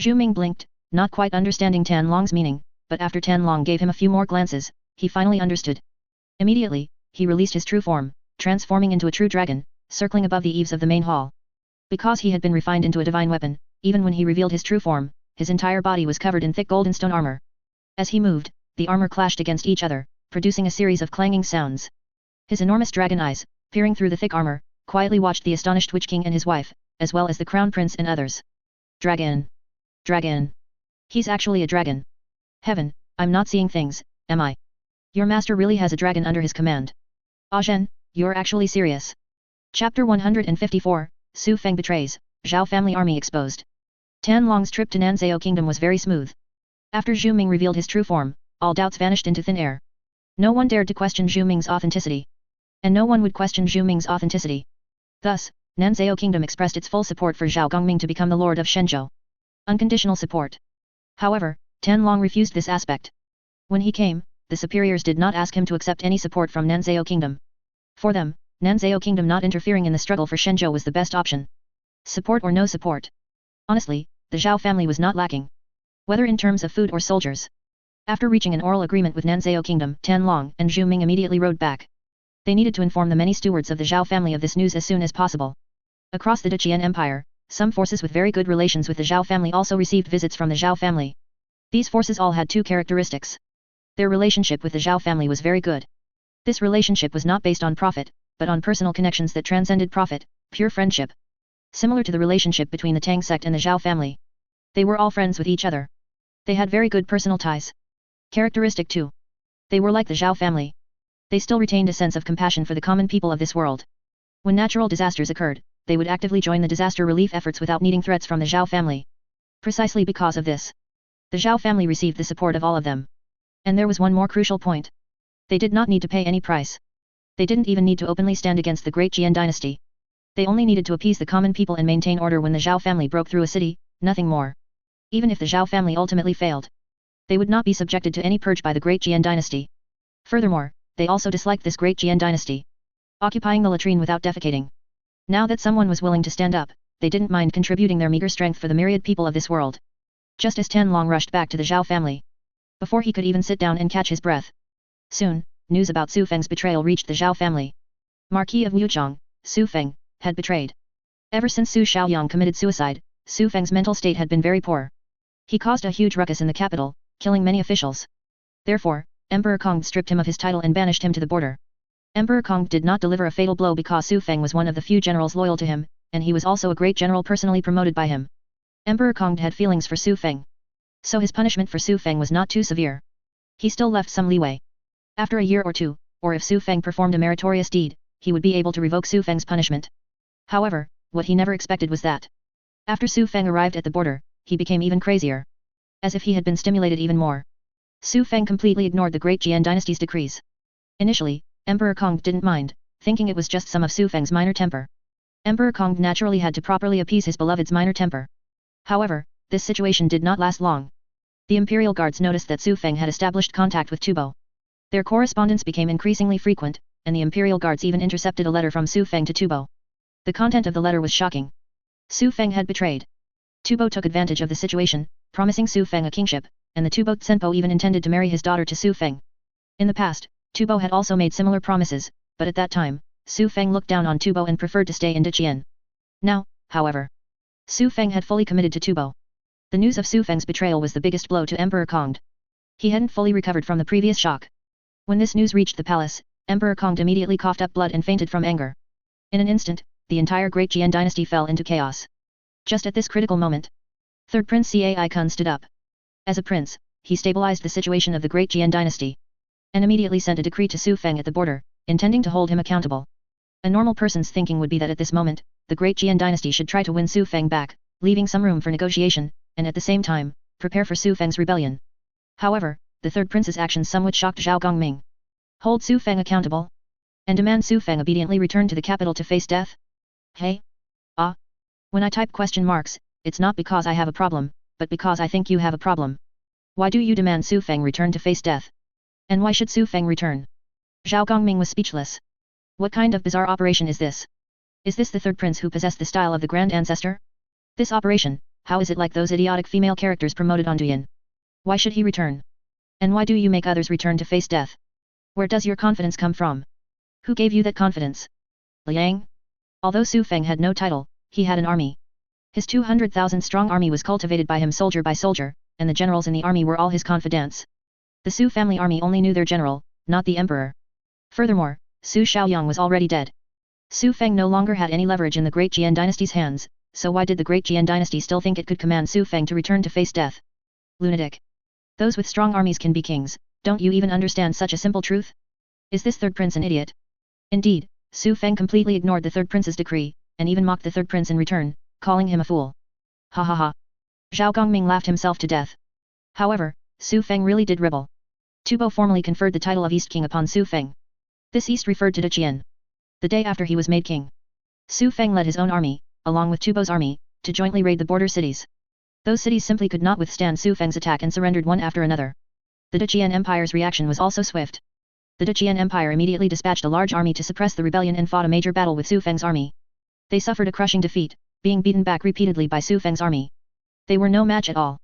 Zhu Ming blinked, not quite understanding Tianlong's meaning, but after Tianlong gave him a few more glances, he finally understood. Immediately, he released his true form, transforming into a true dragon, circling above the eaves of the main hall. Because he had been refined into a divine weapon, even when he revealed his true form, his entire body was covered in thick golden stone armor. As he moved, the armor clashed against each other, producing a series of clanging sounds. His enormous dragon eyes, peering through the thick armor, quietly watched the astonished Witch King and his wife, as well as the Crown Prince and others. Dragon. Dragon. He's actually a dragon. Heaven, I'm not seeing things, am I? Your master really has a dragon under his command. Ah Zhen, you're actually serious. Chapter 154, Su Feng betrays, Zhao family army exposed. Tianlong's trip to Nanzhao Kingdom was very smooth. After Zhu Ming revealed his true form, all doubts vanished into thin air. No one dared to question Zhu Ming's authenticity. And no one would question Zhu Ming's authenticity. Thus, Nanzhao Kingdom expressed its full support for Zhao Gongming to become the Lord of Shenzhou. Unconditional support. However, Tianlong refused this aspect. When he came, the superiors did not ask him to accept any support from Nanzhao Kingdom. For them, Nanzhao Kingdom not interfering in the struggle for Shenzhou was the best option. Support or no support. Honestly, the Zhao family was not lacking. Whether in terms of food or soldiers. After reaching an oral agreement with Nanzhao Kingdom, Tianlong and Zhu Ming immediately rode back. They needed to inform the many stewards of the Zhao family of this news as soon as possible. Across the Deqian Empire, some forces with very good relations with the Zhao family also received visits from the Zhao family. These forces all had two characteristics. Their relationship with the Zhao family was very good. This relationship was not based on profit, but on personal connections that transcended profit, pure friendship. Similar to the relationship between the Tang sect and the Zhao family. They were all friends with each other. They had very good personal ties. Characteristic 2. They were like the Zhao family. They still retained a sense of compassion for the common people of this world. When natural disasters occurred, they would actively join the disaster relief efforts without needing threats from the Zhao family. Precisely because of this, the Zhao family received the support of all of them. And there was one more crucial point. They did not need to pay any price. They didn't even need to openly stand against the great Jian dynasty. They only needed to appease the common people and maintain order when the Zhao family broke through a city, nothing more. Even if the Zhao family ultimately failed, they would not be subjected to any purge by the great Jian dynasty. Furthermore, they also disliked this great Jian dynasty. Occupying the latrine without defecating. Now that someone was willing to stand up, they didn't mind contributing their meager strength for the myriad people of this world. Just as Tianlong rushed back to the Zhao family. Before he could even sit down and catch his breath. Soon, news about Su Feng's betrayal reached the Zhao family. Marquis of Wuchang, Su Feng, had betrayed. Ever since Su Xiaoyang committed suicide, Su Feng's mental state had been very poor. He caused a huge ruckus in the capital, killing many officials. Therefore, Emperor Kong stripped him of his title and banished him to the border. Emperor Kong did not deliver a fatal blow because Su Feng was one of the few generals loyal to him, and he was also a great general personally promoted by him. Emperor Kong had feelings for Su Feng. So his punishment for Su Feng was not too severe. He still left some leeway. After a year or two, or if Su Feng performed a meritorious deed, he would be able to revoke Su Feng's punishment. However, what he never expected was that, after Su Feng arrived at the border, he became even crazier. As if he had been stimulated even more. Su Feng completely ignored the great Jian dynasty's decrees. Initially, Emperor Kong didn't mind, thinking it was just some of Su Feng's minor temper. Emperor Kong naturally had to properly appease his beloved's minor temper. However, this situation did not last long. The Imperial Guards noticed that Su Feng had established contact with Tubo. Their correspondence became increasingly frequent, and the Imperial Guards even intercepted a letter from Su Feng to Tubo. The content of the letter was shocking. Su Feng had betrayed. Tubo took advantage of the situation, promising Su Feng a kingship, and the Tubo Tsenpo even intended to marry his daughter to Su Feng. In the past, Tubo had also made similar promises, but at that time, Su Feng looked down on Tubo and preferred to stay in Diqian. Now, however, Su Feng had fully committed to Tubo. The news of Su Feng's betrayal was the biggest blow to Emperor Kong. He hadn't fully recovered from the previous shock. When this news reached the palace, Emperor Kong immediately coughed up blood and fainted from anger. In an instant, the entire Great Jian dynasty fell into chaos. Just at this critical moment, Third Prince Cai Kun stood up. As a prince, he stabilized the situation of the Great Jian dynasty, and immediately sent a decree to Su Feng at the border, intending to hold him accountable. A normal person's thinking would be that at this moment, the Great Jian dynasty should try to win Su Feng back, leaving some room for negotiation, and at the same time, prepare for Su Feng's rebellion. However, the third prince's actions somewhat shocked Zhao Gongming. Hold Su Feng accountable? And demand Su Feng obediently return to the capital to face death? Hey? Ah? When I type question marks, it's not because I have a problem, but because I think you have a problem. Why do you demand Su Feng return to face death? And why should Su Feng return? Zhao Gongming was speechless. What kind of bizarre operation is this? Is this the third prince who possessed the style of the Grand Ancestor? This operation, how is it like those idiotic female characters promoted on Douyin? Why should he return? And why do you make others return to face death? Where does your confidence come from? Who gave you that confidence? Liang? Although Su Feng had no title, he had an army. His 200,000 strong army was cultivated by him soldier by soldier, and the generals in the army were all his confidants. The Su family army only knew their general, not the emperor. Furthermore, Su Xiaoyang was already dead. Su Feng no longer had any leverage in the Great Jian dynasty's hands, so why did the Great Jian dynasty still think it could command Su Feng to return to face death? Lunatic. Those with strong armies can be kings, don't you even understand such a simple truth? Is this third prince an idiot? Indeed, Su Feng completely ignored the third prince's decree, and even mocked the third prince in return, calling him a fool. Ha ha ha. Zhao Gongming laughed himself to death. However, Su Feng really did rebel. Tubo formally conferred the title of East King upon Su Feng. This East referred to Diqian. The day after he was made king, Su Feng led his own army, along with Tubo's army, to jointly raid the border cities. Those cities simply could not withstand Su Feng's attack and surrendered one after another. The Diqian Empire's reaction was also swift. The Diqian Empire immediately dispatched a large army to suppress the rebellion and fought a major battle with Su Feng's army. They suffered a crushing defeat, being beaten back repeatedly by Su Feng's army. They were no match at all.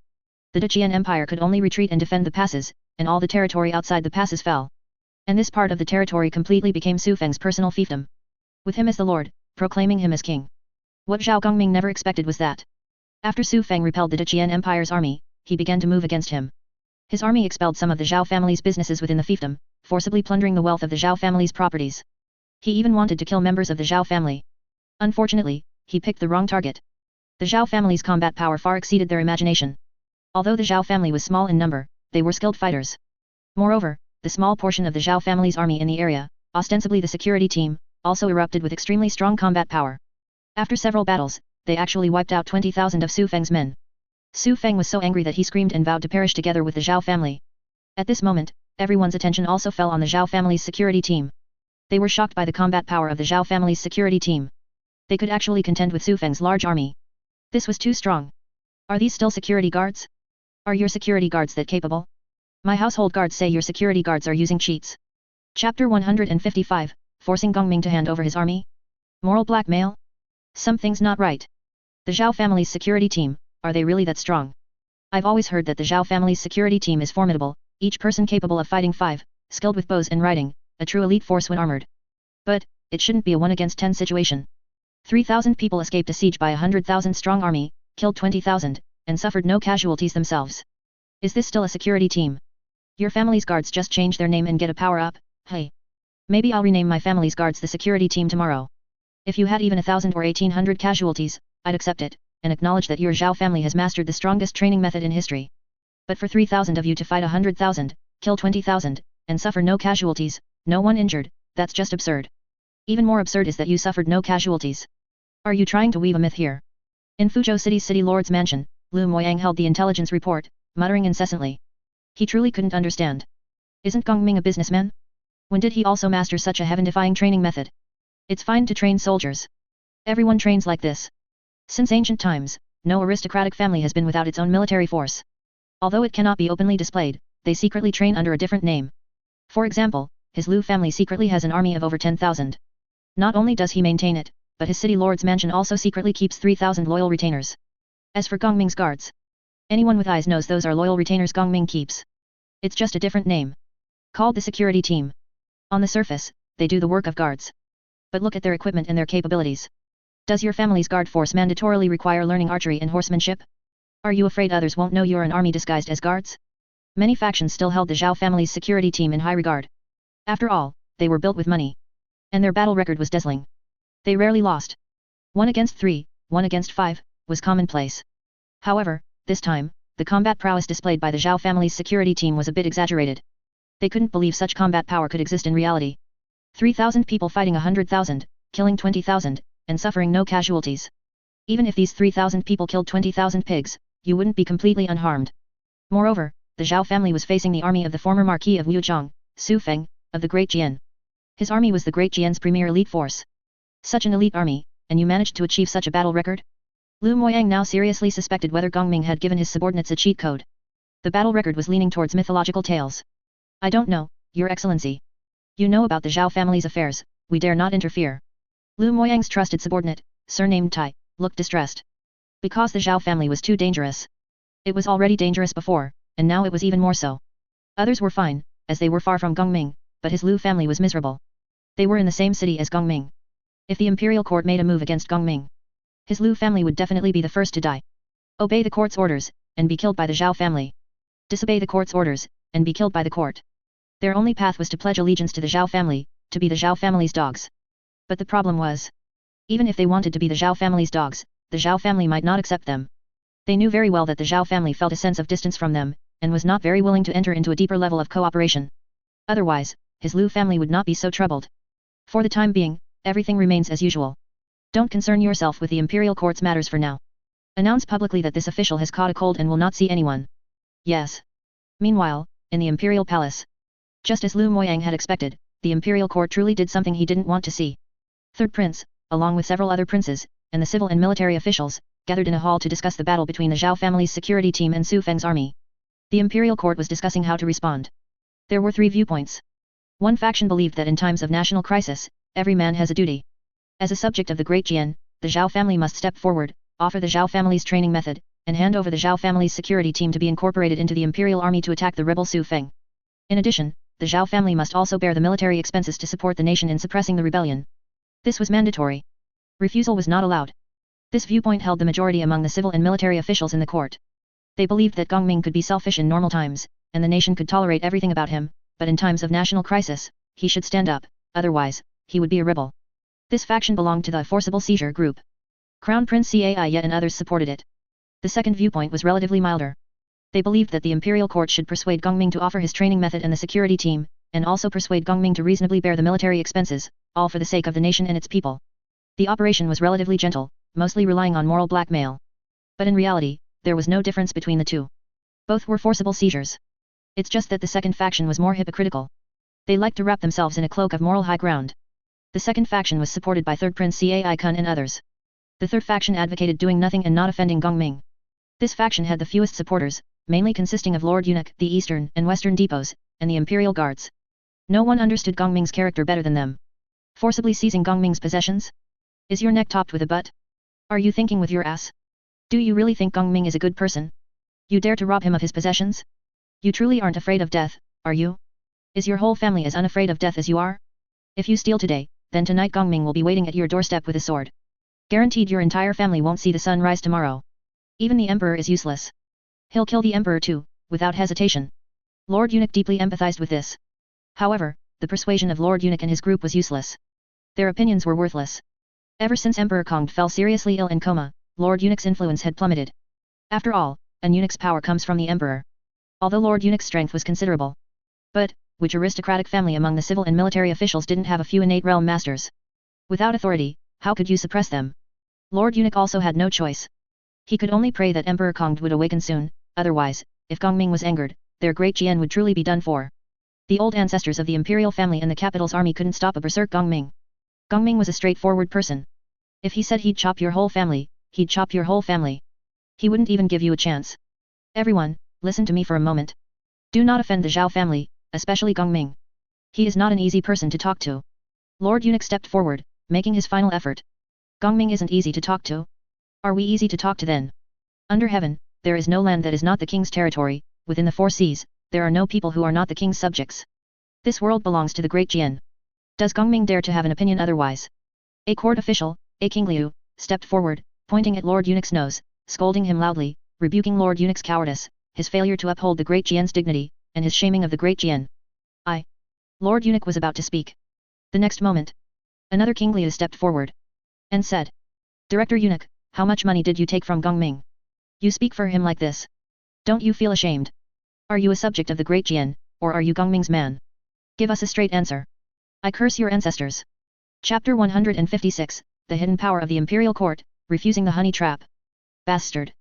The Diqian Empire could only retreat and defend the passes, and all the territory outside the passes fell. And this part of the territory completely became Su Feng's personal fiefdom, with him as the lord, proclaiming him as king. What Zhao Gongming never expected was that, after Su Feng repelled the Diqian Empire's army, he began to move against him. His army expelled some of the Zhao family's businesses within the fiefdom, forcibly plundering the wealth of the Zhao family's properties. He even wanted to kill members of the Zhao family. Unfortunately, he picked the wrong target. The Zhao family's combat power far exceeded their imagination. Although the Zhao family was small in number, they were skilled fighters. Moreover, the small portion of the Zhao family's army in the area, ostensibly the security team, also erupted with extremely strong combat power. After several battles, they actually wiped out 20,000 of Su Feng's men. Su Feng was so angry that he screamed and vowed to perish together with the Zhao family. At this moment, everyone's attention also fell on the Zhao family's security team. They were shocked by the combat power of the Zhao family's security team. They could actually contend with Su Feng's large army. This was too strong. Are these still security guards? Are your security guards that capable? My household guards say your security guards are using cheats. Chapter 155, Forcing Gongming to hand over his army? Moral blackmail? Something's not right. The Zhao family's security team, are they really that strong? I've always heard that the Zhao family's security team is formidable, each person capable of fighting 5, skilled with bows and riding, a true elite force when armored. But, it shouldn't be a 1 against 10 situation. 3,000 people escaped a siege by a 100,000 strong army, killed 20,000, and suffered no casualties themselves. Is this still a security team? Your family's guards just change their name and get a power up, hey. Maybe I'll rename my family's guards the security team tomorrow. If you had even 1,000 or 1,800 casualties, I'd accept it, and acknowledge that your Zhao family has mastered the strongest training method in history. But for 3,000 of you to fight 100,000, kill 20,000, and suffer no casualties, no one injured, that's just absurd. Even more absurd is that you suffered no casualties. Are you trying to weave a myth here? In Fuzhou City's City Lord's mansion, Lu Moyang held the intelligence report, muttering incessantly. He truly couldn't understand. Isn't Gongming a businessman? When did he also master such a heaven-defying training method? It's fine to train soldiers. Everyone trains like this. Since ancient times, no aristocratic family has been without its own military force. Although it cannot be openly displayed, they secretly train under a different name. For example, his Liu family secretly has an army of over 10,000. Not only does he maintain it, but his city lord's mansion also secretly keeps 3,000 loyal retainers. As for Gongming's guards, anyone with eyes knows those are loyal retainers Gongming keeps. It's just a different name. Called the security team. On the surface, they do the work of guards. But look at their equipment and their capabilities. Does your family's guard force mandatorily require learning archery and horsemanship? Are you afraid others won't know you're an army disguised as guards? Many factions still held the Zhao family's security team in high regard. After all, they were built with money. And their battle record was dazzling. They rarely lost. 1 against 3, 1 against 5, was commonplace. However, this time, the combat prowess displayed by the Zhao family's security team was a bit exaggerated. They couldn't believe such combat power could exist in reality. 3,000 people fighting 100,000, killing 20,000, and suffering no casualties. Even if these 3,000 people killed 20,000 pigs, you wouldn't be completely unharmed. Moreover, the Zhao family was facing the army of the former Marquis of Wujiang, Su Feng, of the Great Jian. His army was the Great Jian's premier elite force. Such an elite army, and you managed to achieve such a battle record? Lu Moyang now seriously suspected whether Gongming had given his subordinates a cheat code. The battle record was leaning towards mythological tales. I don't know, Your Excellency. You know about the Zhao family's affairs, we dare not interfere. Lu Moyang's trusted subordinate, surnamed Tai, looked distressed. Because the Zhao family was too dangerous. It was already dangerous before, and now it was even more so. Others were fine, as they were far from Gongming, but his Lu family was miserable. They were in the same city as Gongming. If the imperial court made a move against Gongming, his Lu family would definitely be the first to die. Obey the court's orders, and be killed by the Zhao family. Disobey the court's orders, and be killed by the court. Their only path was to pledge allegiance to the Zhao family, to be the Zhao family's dogs. But the problem was, even if they wanted to be the Zhao family's dogs, the Zhao family might not accept them. They knew very well that the Zhao family felt a sense of distance from them, and was not very willing to enter into a deeper level of cooperation. Otherwise, his Lu family would not be so troubled. For the time being, everything remains as usual. Don't concern yourself with the imperial court's matters for now. Announce publicly that this official has caught a cold and will not see anyone. Yes. Meanwhile, in the imperial palace. Just as Lu Moyang had expected, the imperial court truly did something he didn't want to see. Third prince, along with several other princes, and the civil and military officials, gathered in a hall to discuss the battle between the Zhao family's security team and Su Feng's army. The imperial court was discussing how to respond. There were 3 viewpoints. One faction believed that in times of national crisis, every man has a duty. As a subject of the Great Jian, the Zhao family must step forward, offer the Zhao family's training method, and hand over the Zhao family's security team to be incorporated into the imperial army to attack the rebel Su Feng. In addition, the Zhao family must also bear the military expenses to support the nation in suppressing the rebellion. This was mandatory. Refusal was not allowed. This viewpoint held the majority among the civil and military officials in the court. They believed that Gongming could be selfish in normal times, and the nation could tolerate everything about him, but in times of national crisis, he should stand up, otherwise, he would be a rebel. This faction belonged to the forcible seizure group. Crown Prince Cai Ye and others supported it. The second viewpoint was relatively milder. They believed that the imperial court should persuade Gongming to offer his training method and the security team, and also persuade Gongming to reasonably bear the military expenses, all for the sake of the nation and its people. The operation was relatively gentle, mostly relying on moral blackmail. But in reality, there was no difference between the two. Both were forcible seizures. It's just that the second faction was more hypocritical. They liked to wrap themselves in a cloak of moral high ground. The second faction was supported by Third Prince Cai Kun and others. The third faction advocated doing nothing and not offending Gongming. This faction had the fewest supporters, mainly consisting of Lord Eunuch, the Eastern and Western depots, and the Imperial Guards. No one understood Gongming's character better than them. Forcibly seizing Gongming's possessions? Is your neck topped with a butt? Are you thinking with your ass? Do you really think Gongming is a good person? You dare to rob him of his possessions? You truly aren't afraid of death, are you? Is your whole family as unafraid of death as you are? If you steal today, then tonight Gongming will be waiting at your doorstep with a sword. Guaranteed your entire family won't see the sun rise tomorrow. Even the emperor is useless. He'll kill the emperor too, without hesitation. Lord Eunuch deeply empathized with this. However, the persuasion of Lord Eunuch and his group was useless. Their opinions were worthless. Ever since Emperor Kong fell seriously ill in coma, Lord Eunuch's influence had plummeted. After all, an eunuch's power comes from the emperor. Although Lord Eunuch's strength was considerable. But, which aristocratic family among the civil and military officials didn't have a few innate realm masters? Without authority, how could you suppress them? Lord Eunuch also had no choice. He could only pray that Emperor Kong would awaken soon, otherwise, if Gongming was angered, their great Jian would truly be done for. The old ancestors of the imperial family and the capital's army couldn't stop a berserk Gongming. Gongming was a straightforward person. If he said he'd chop your whole family, he'd chop your whole family. He wouldn't even give you a chance. Everyone, listen to me for a moment. Do not offend the Zhao family, especially Gongming. He is not an easy person to talk to. Lord Eunuch stepped forward, making his final effort. Gongming isn't easy to talk to. Are we easy to talk to then? Under heaven, there is no land that is not the king's territory, within the 4 seas, there are no people who are not the king's subjects. This world belongs to the great Jian. Does Gongming dare to have an opinion otherwise? A court official, a King Liu, stepped forward, pointing at Lord Eunuch's nose, scolding him loudly, rebuking Lord Eunuch's cowardice, his failure to uphold the great Jian's dignity, and his shaming of the great Jian. Lord Eunuch was about to speak. The next moment, another King Liu stepped forward and said, Director Eunuch, how much money did you take from Gongming? You speak for him like this. Don't you feel ashamed? Are you a subject of the great Jian, or are you Gongming's man? Give us a straight answer. I curse your ancestors. Chapter 156, The Hidden Power of the Imperial Court, Refusing the Honey Trap. Bastard!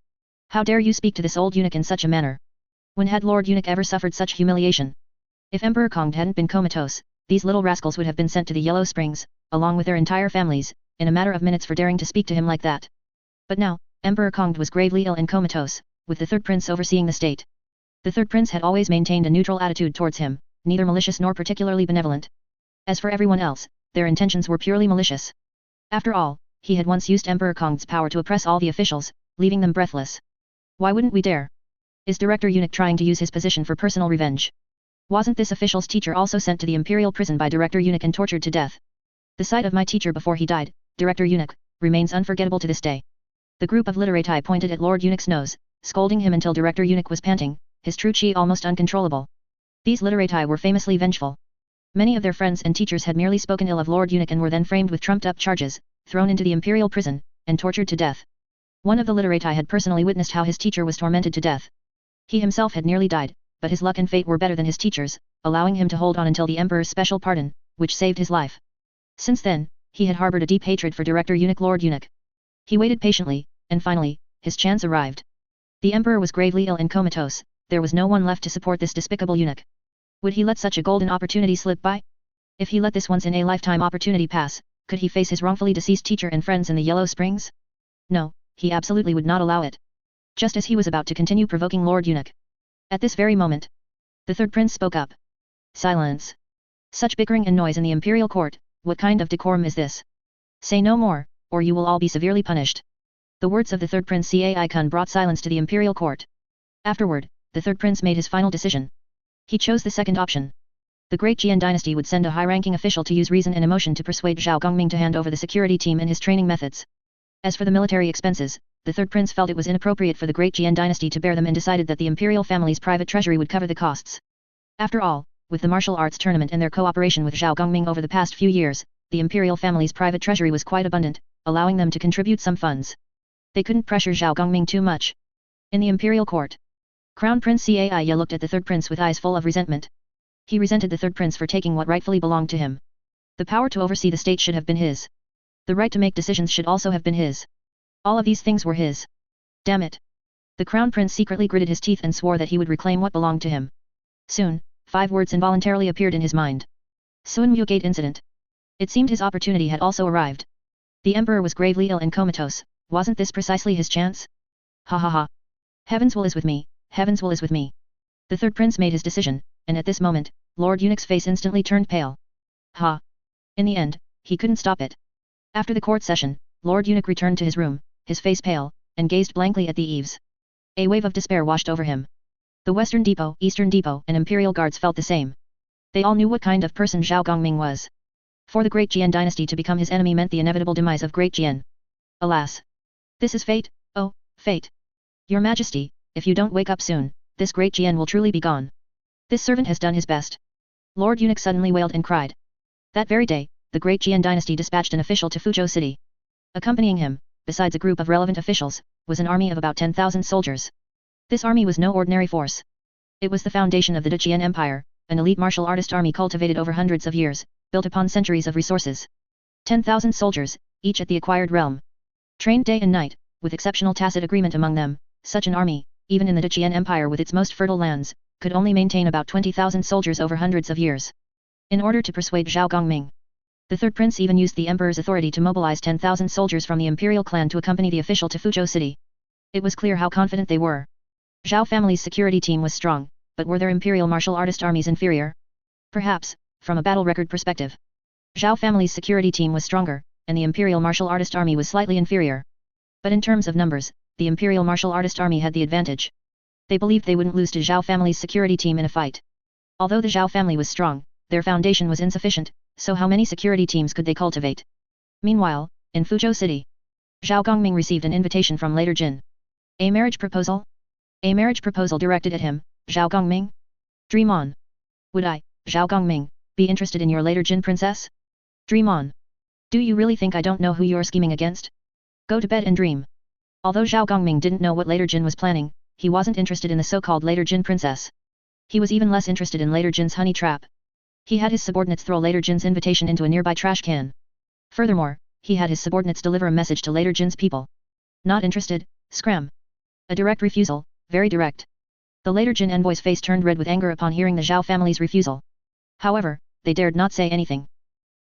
How dare you speak to this old eunuch in such a manner? When had Lord Eunuch ever suffered such humiliation? If Emperor Kongd hadn't been comatose, these little rascals would have been sent to the Yellow Springs, along with their entire families, in a matter of minutes for daring to speak to him like that. But now, Emperor Kongd was gravely ill and comatose, with the third prince overseeing the state. The third prince had always maintained a neutral attitude towards him, neither malicious nor particularly benevolent. As for everyone else, their intentions were purely malicious. After all, he had once used Emperor Kongd's power to oppress all the officials, leaving them breathless. Why wouldn't we dare? Is Director Eunuch trying to use his position for personal revenge? Wasn't this official's teacher also sent to the imperial prison by Director Eunuch and tortured to death? The sight of my teacher before he died, Director Eunuch, remains unforgettable to this day. The group of literati pointed at Lord Eunuch's nose, scolding him until Director Eunuch was panting, his true chi almost uncontrollable. These literati were famously vengeful. Many of their friends and teachers had merely spoken ill of Lord Eunuch and were then framed with trumped-up charges, thrown into the imperial prison, and tortured to death. One of the literati had personally witnessed how his teacher was tormented to death. He himself had nearly died, but his luck and fate were better than his teacher's, allowing him to hold on until the Emperor's special pardon, which saved his life. Since then, he had harbored a deep hatred for Director Eunuch Lord Eunuch. He waited patiently, and finally, his chance arrived. The Emperor was gravely ill and comatose, there was no one left to support this despicable eunuch. Would he let such a golden opportunity slip by? If he let this once-in-a-lifetime opportunity pass, could he face his wrongfully deceased teacher and friends in the Yellow Springs? No, he absolutely would not allow it. Just as he was about to continue provoking Lord Eunuch. At this very moment, the third prince spoke up. Silence. Such bickering and noise in the imperial court, what kind of decorum is this? Say no more, or you will all be severely punished. The words of the third prince Cai Kun brought silence to the imperial court. Afterward, the third prince made his final decision. He chose the second option. The great Jian dynasty would send a high-ranking official to use reason and emotion to persuade Zhao Gongming to hand over the security team and his training methods. As for the military expenses, the third prince felt it was inappropriate for the great Jian dynasty to bear them and decided that the imperial family's private treasury would cover the costs. After all, with the martial arts tournament and their cooperation with Zhao Gongming over the past few years, the imperial family's private treasury was quite abundant, allowing them to contribute some funds. They couldn't pressure Zhao Gongming too much. In the imperial court, Crown Prince Cai looked at the third prince with eyes full of resentment. He resented the third prince for taking what rightfully belonged to him. The power to oversee the state should have been his. The right to make decisions should also have been his. All of these things were his. Damn it. The crown prince secretly gritted his teeth and swore that he would reclaim what belonged to him. Soon, 5 words involuntarily appeared in his mind. Sunmu Gate Incident. It seemed his opportunity had also arrived. The emperor was gravely ill and comatose, wasn't this precisely his chance? Ha ha ha. Heaven's will is with me, heaven's will is with me. The third prince made his decision, and at this moment, Lord Eunuch's face instantly turned pale. Ha! In the end, he couldn't stop it. After the court session, Lord Eunuch returned to his room, his face pale, and gazed blankly at the eaves. A wave of despair washed over him. The Western Depot, Eastern Depot, and Imperial Guards felt the same. They all knew what kind of person Zhao Gongming was. For the Great Jian dynasty to become his enemy meant the inevitable demise of Great Jian. Alas! This is fate, oh, fate! Your Majesty, if you don't wake up soon, this Great Jian will truly be gone. This servant has done his best. Lord Eunuch suddenly wailed and cried. That very day, the Great Jian dynasty dispatched an official to Fuzhou City. Accompanying him, besides a group of relevant officials, was an army of about 10,000 soldiers. This army was no ordinary force. It was the foundation of the Jian Empire, an elite martial artist army cultivated over hundreds of years, built upon centuries of resources. 10,000 soldiers, each at the acquired realm. Trained day and night, with exceptional tacit agreement among them, such an army, even in the Jian Empire with its most fertile lands, could only maintain about 20,000 soldiers over hundreds of years. In order to persuade Zhao Gongming, the third prince even used the emperor's authority to mobilize 10,000 soldiers from the imperial clan to accompany the official to Fuzhou city. It was clear how confident they were. Zhao family's security team was strong, but were their imperial martial artist armies inferior? Perhaps, from a battle record perspective. Zhao family's security team was stronger, and the imperial martial artist army was slightly inferior. But in terms of numbers, the imperial martial artist army had the advantage. They believed they wouldn't lose to Zhao family's security team in a fight. Although the Zhao family was strong, their foundation was insufficient, so how many security teams could they cultivate? Meanwhile, in Fuzhou city, Zhao Gongming received an invitation from Later Jin. A marriage proposal? A marriage proposal directed at him, Zhao Gongming? Dream on. Would I, Zhao Gongming, be interested in your Later Jin princess? Dream on. Do you really think I don't know who you're scheming against? Go to bed and dream. Although Zhao Gongming didn't know what Later Jin was planning, he wasn't interested in the so-called Later Jin princess. He was even less interested in Later Jin's honey trap. He had his subordinates throw Later Jin's invitation into a nearby trash can. Furthermore, he had his subordinates deliver a message to Later Jin's people. Not interested, scram. A direct refusal, very direct. The Later Jin envoy's face turned red with anger upon hearing the Zhao family's refusal. However, they dared not say anything.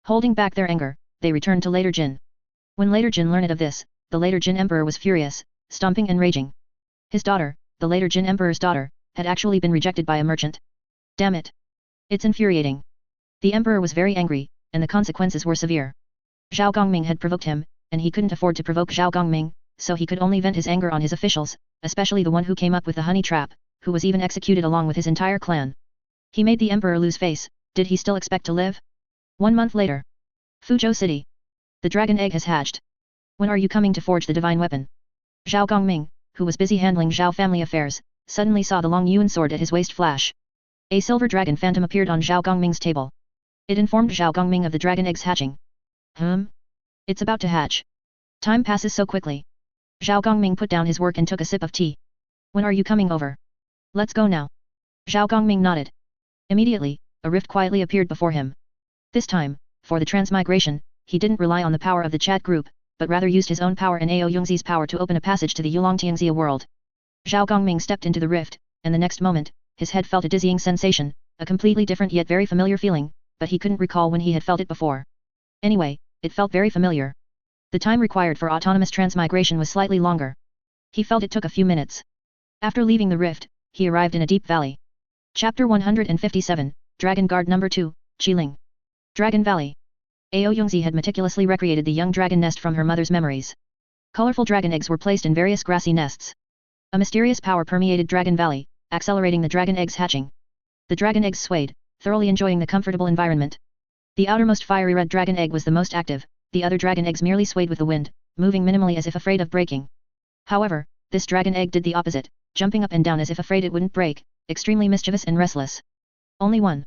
Holding back their anger, they returned to Later Jin. When Later Jin learned of this, the Later Jin emperor was furious, stomping and raging. His daughter, the Later Jin emperor's daughter, had actually been rejected by a merchant. Damn it. It's infuriating. The emperor was very angry, and the consequences were severe. Zhao Gongming had provoked him, and he couldn't afford to provoke Zhao Gongming, so he could only vent his anger on his officials, especially the one who came up with the honey trap, who was even executed along with his entire clan. He made the emperor lose face. Did he still expect to live? 1 month later. Fuzhou city. The dragon egg has hatched. When are you coming to forge the divine weapon? Zhao Gongming, who was busy handling Zhao family affairs, suddenly saw the long Yuan sword at his waist flash. A silver dragon phantom appeared on Zhao Gongming's table. It informed Zhao Gongming of the dragon eggs hatching. It's about to hatch. Time passes so quickly. Zhao Gongming put down his work and took a sip of tea. When are you coming over? Let's go now. Zhao Gongming nodded. Immediately, a rift quietly appeared before him. This time, for the transmigration, he didn't rely on the power of the chat group, but rather used his own power and Ao Yongzi's power to open a passage to the Yulongtiangxia world. Zhao Gongming stepped into the rift, and the next moment, his head felt a dizzying sensation, a completely different yet very familiar feeling, but he couldn't recall when he had felt it before. Anyway, it felt very familiar. The time required for autonomous transmigration was slightly longer. He felt it took a few minutes. After leaving the rift, he arrived in a deep valley. Chapter 157, Dragon Guard No. 2, Qiling. Dragon Valley. Ao Yongzi had meticulously recreated the young dragon nest from her mother's memories. Colorful dragon eggs were placed in various grassy nests. A mysterious power permeated Dragon Valley, accelerating the dragon eggs hatching. The dragon eggs swayed, thoroughly enjoying the comfortable environment. The outermost fiery red dragon egg was the most active, the other dragon eggs merely swayed with the wind, moving minimally as if afraid of breaking. However, this dragon egg did the opposite, jumping up and down as if afraid it wouldn't break, extremely mischievous and restless. Only one.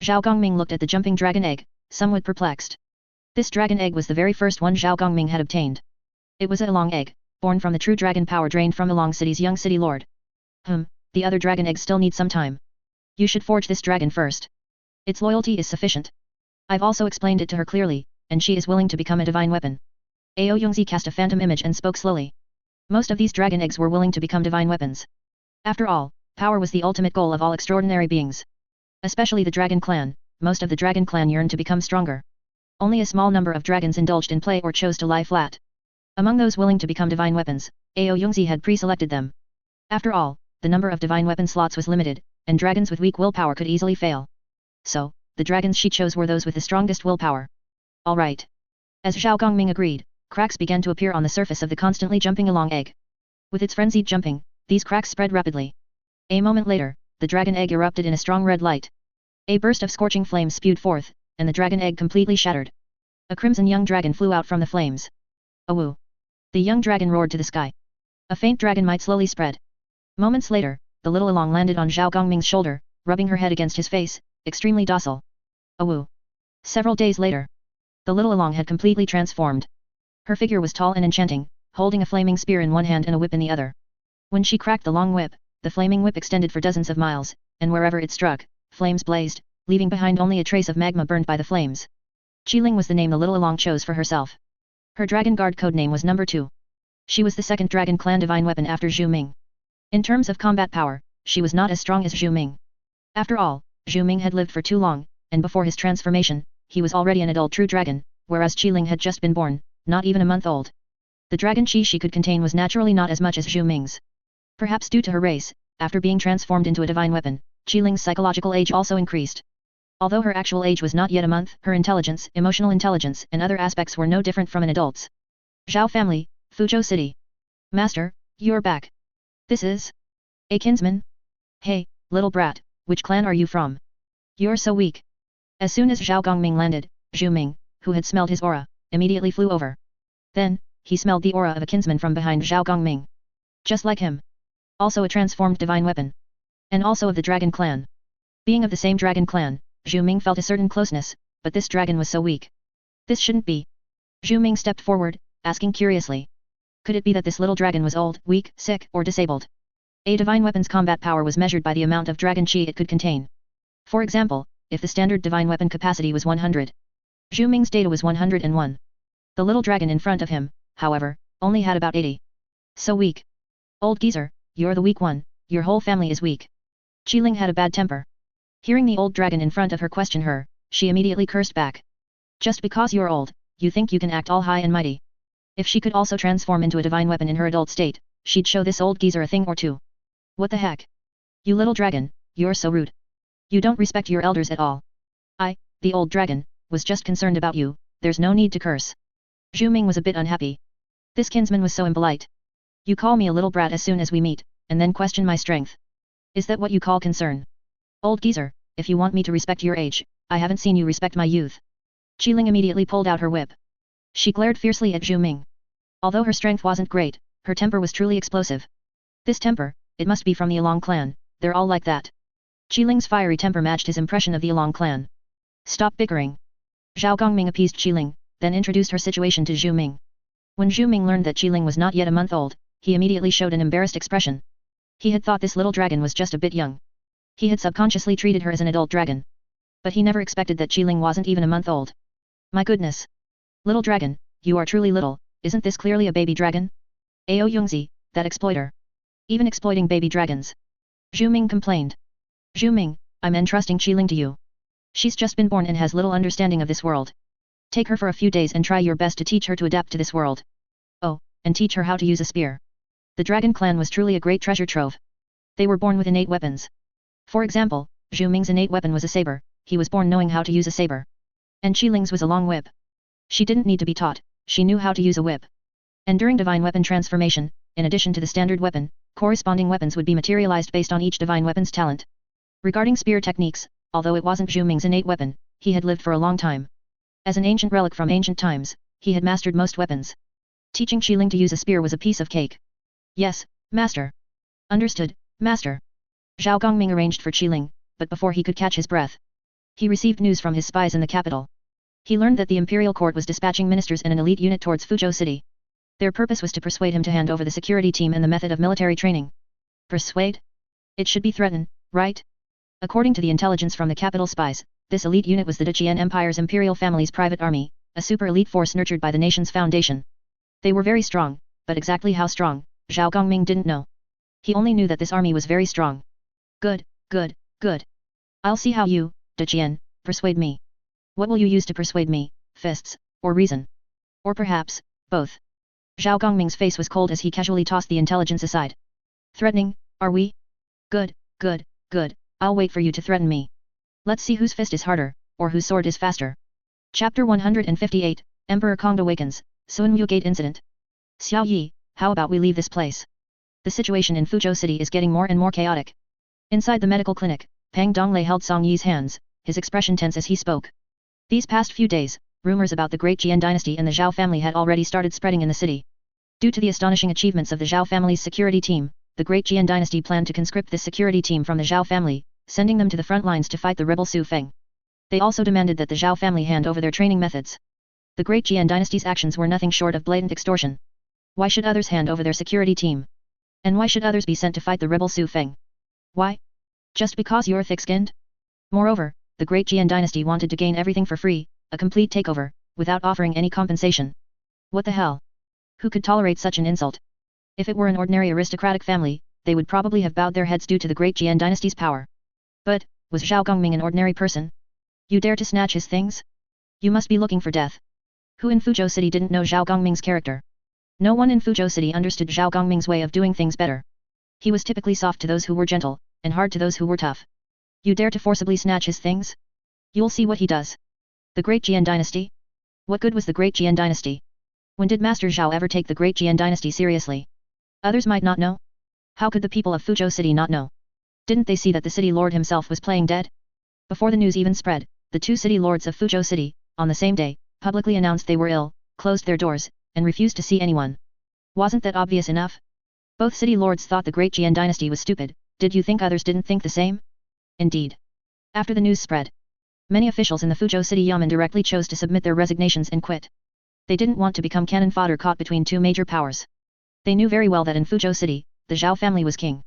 Zhao Gongming looked at the jumping dragon egg, somewhat perplexed. This dragon egg was the very first one Zhao Gongming had obtained. It was a Ilong egg, born from the true dragon power drained from Ilong City's young city lord. The other dragon eggs still need some time. You should forge this dragon first. Its loyalty is sufficient. I've also explained it to her clearly, and she is willing to become a divine weapon. Ao Yongzi cast a phantom image and spoke slowly. Most of these dragon eggs were willing to become divine weapons. After all, power was the ultimate goal of all extraordinary beings. Especially the dragon clan, most of the dragon clan yearned to become stronger. Only a small number of dragons indulged in play or chose to lie flat. Among those willing to become divine weapons, Ao Yongzi had pre-selected them. After all, the number of divine weapon slots was limited, and dragons with weak willpower could easily fail. So, the dragons she chose were those with the strongest willpower. Alright. As Zhao Gongming agreed, cracks began to appear on the surface of the constantly jumping Ilong egg. With its frenzied jumping, these cracks spread rapidly. A moment later, the dragon egg erupted in a strong red light. A burst of scorching flames spewed forth, and the dragon egg completely shattered. A crimson young dragon flew out from the flames. Awoo! The young dragon roared to the sky. A faint dragon might slowly spread. Moments later, the little Ilong landed on Zhao Gongming's shoulder, rubbing her head against his face, extremely docile. Awoo! Several days later, the little Ilong had completely transformed. Her figure was tall and enchanting, holding a flaming spear in one hand and a whip in the other. When she cracked the long whip, the flaming whip extended for dozens of miles, and wherever it struck, flames blazed, leaving behind only a trace of magma burned by the flames. Qiling was the name the little Ilong chose for herself. Her Dragon Guard codename was No. 2. She was the second Dragon Clan divine weapon after Zhu Ming. In terms of combat power, she was not as strong as Zhu Ming, After all, Zhu Ming had lived for too long, and before his transformation, he was already an adult true dragon, whereas Qiling had just been born, not even a month old. The dragon chi she could contain was naturally not as much as Zhu Ming's. Perhaps due to her race, after being transformed into a divine weapon, Qiling's psychological age also increased. Although her actual age was not yet a month, her intelligence, emotional intelligence, and other aspects were no different from an adult's. Zhao family, Fuzhou City. Master, you're back. This is a kinsman? Hey, little brat, which clan are you from? You're so weak. As soon as Zhao Gongming landed, Zhu Ming, who had smelled his aura, immediately flew over. Then, he smelled the aura of a kinsman from behind Zhao Gongming. Just like him. Also a transformed divine weapon. And also of the dragon clan. Being of the same dragon clan, Zhu Ming felt a certain closeness, but this dragon was so weak. This shouldn't be. Zhu Ming stepped forward, asking curiously. Could it be that this little dragon was old, weak, sick, or disabled? A divine weapon's combat power was measured by the amount of dragon chi it could contain. For example, if the standard divine weapon capacity was 100. Zhu Ming's data was 101. The little dragon in front of him, however, only had about 80. So weak. Old geezer, you're the weak one, your whole family is weak. Qiling had a bad temper. Hearing the old dragon in front of her question her, she immediately cursed back. Just because you're old, you think you can act all high and mighty. If she could also transform into a divine weapon in her adult state, she'd show this old geezer a thing or two. What the heck? You little dragon, you're so rude. You don't respect your elders at all. I, the old dragon, was just concerned about you, there's no need to curse. Zhu Ming was a bit unhappy. This kinsman was so impolite. You call me a little brat as soon as we meet, and then question my strength. Is that what you call concern? Old geezer, if you want me to respect your age, I haven't seen you respect my youth. Qiling immediately pulled out her whip. She glared fiercely at Zhu Ming. Although her strength wasn't great, her temper was truly explosive. This temper, it must be from the Along clan, they're all like that. Qiling's fiery temper matched his impression of the Along clan. Stop bickering. Zhao Gongming appeased Qiling, then introduced her situation to Zhu Ming. When Zhu Ming learned that Qiling was not yet a month old, he immediately showed an embarrassed expression. He had thought this little dragon was just a bit young. He had subconsciously treated her as an adult dragon. But he never expected that Qiling wasn't even a month old. My goodness. Little dragon, you are truly little, isn't this clearly a baby dragon? Ao Yongzi, that exploiter. Even exploiting baby dragons. Zhu Ming complained. Zhu Ming, I'm entrusting Qiling to you. She's just been born and has little understanding of this world. Take her for a few days and try your best to teach her to adapt to this world. Oh, and teach her how to use a spear. The dragon clan was truly a great treasure trove. They were born with innate weapons. For example, Zhu Ming's innate weapon was a saber, he was born knowing how to use a saber. And Qiling's was a long whip. She didn't need to be taught, she knew how to use a whip. And during divine weapon transformation, in addition to the standard weapon, corresponding weapons would be materialized based on each divine weapon's talent. Regarding spear techniques, although it wasn't Zhu Ming's innate weapon, he had lived for a long time. As an ancient relic from ancient times, he had mastered most weapons. Teaching Qiling to use a spear was a piece of cake. Yes, master. Understood, master. Zhao Gongming arranged for Qiling, but before he could catch his breath, he received news from his spies in the capital. He learned that the imperial court was dispatching ministers and an elite unit towards Fuzhou City. Their purpose was to persuade him to hand over the security team and the method of military training. Persuade? It should be threaten, right? According to the intelligence from the capital spies, this elite unit was the Deqian Empire's imperial family's private army, a super elite force nurtured by the nation's foundation. They were very strong, but exactly how strong, Zhao Gongming didn't know. He only knew that this army was very strong. Good, good, good. I'll see how you, Deqian, persuade me. What will you use to persuade me, fists, or reason? Or perhaps, both. Zhao Gongming's face was cold as he casually tossed the intelligence aside. Threatening, are we? Good, good, good, I'll wait for you to threaten me. Let's see whose fist is harder, or whose sword is faster. Chapter 158, Emperor Kong awakens, Sunwu Gate Incident. Xiao Yi, how about we leave this place? The situation in Fuzhou City is getting more and more chaotic. Inside the medical clinic, Pang Donglei held Song Yi's hands, his expression tense as he spoke. These past few days, rumors about the Great Jian dynasty and the Zhao family had already started spreading in the city. Due to the astonishing achievements of the Zhao family's security team, the Great Jian dynasty planned to conscript this security team from the Zhao family, sending them to the front lines to fight the rebel Su Feng. They also demanded that the Zhao family hand over their training methods. The Great Jian dynasty's actions were nothing short of blatant extortion. Why should others hand over their security team? And why should others be sent to fight the rebel Su Feng? Why? Just because you're thick-skinned? Moreover, the Great Jian dynasty wanted to gain everything for free, a complete takeover, without offering any compensation. What the hell? Who could tolerate such an insult? If it were an ordinary aristocratic family, they would probably have bowed their heads due to the Great Jian dynasty's power. But, Was Zhao Gongming an ordinary person? You dare to snatch his things? You must be looking for death. Who in Fuzhou City didn't know Zhao Gongming's character? No one in Fuzhou City understood Zhao Gongming's way of doing things better. He was typically soft to those who were gentle, and hard to those who were tough. You dare to forcibly snatch his things? You'll see what he does. The Great Jian Dynasty? What good was the Great Jian Dynasty? When did Master Zhao ever take the Great Jian Dynasty seriously? Others might not know. How could the people of Fuzhou City not know? Didn't they see that the city lord himself was playing dead? Before the news even spread, the two city lords of Fuzhou City, on the same day, publicly announced they were ill, closed their doors, and refused to see anyone. Wasn't that obvious enough? Both city lords thought the Great Jian Dynasty was stupid. Did you think others didn't think the same? Indeed. After the news spread, many officials in the Fuzhou City Yamen directly chose to submit their resignations and quit. They didn't want to become cannon fodder caught between two major powers. They knew very well that in Fuzhou City, the Zhao family was king.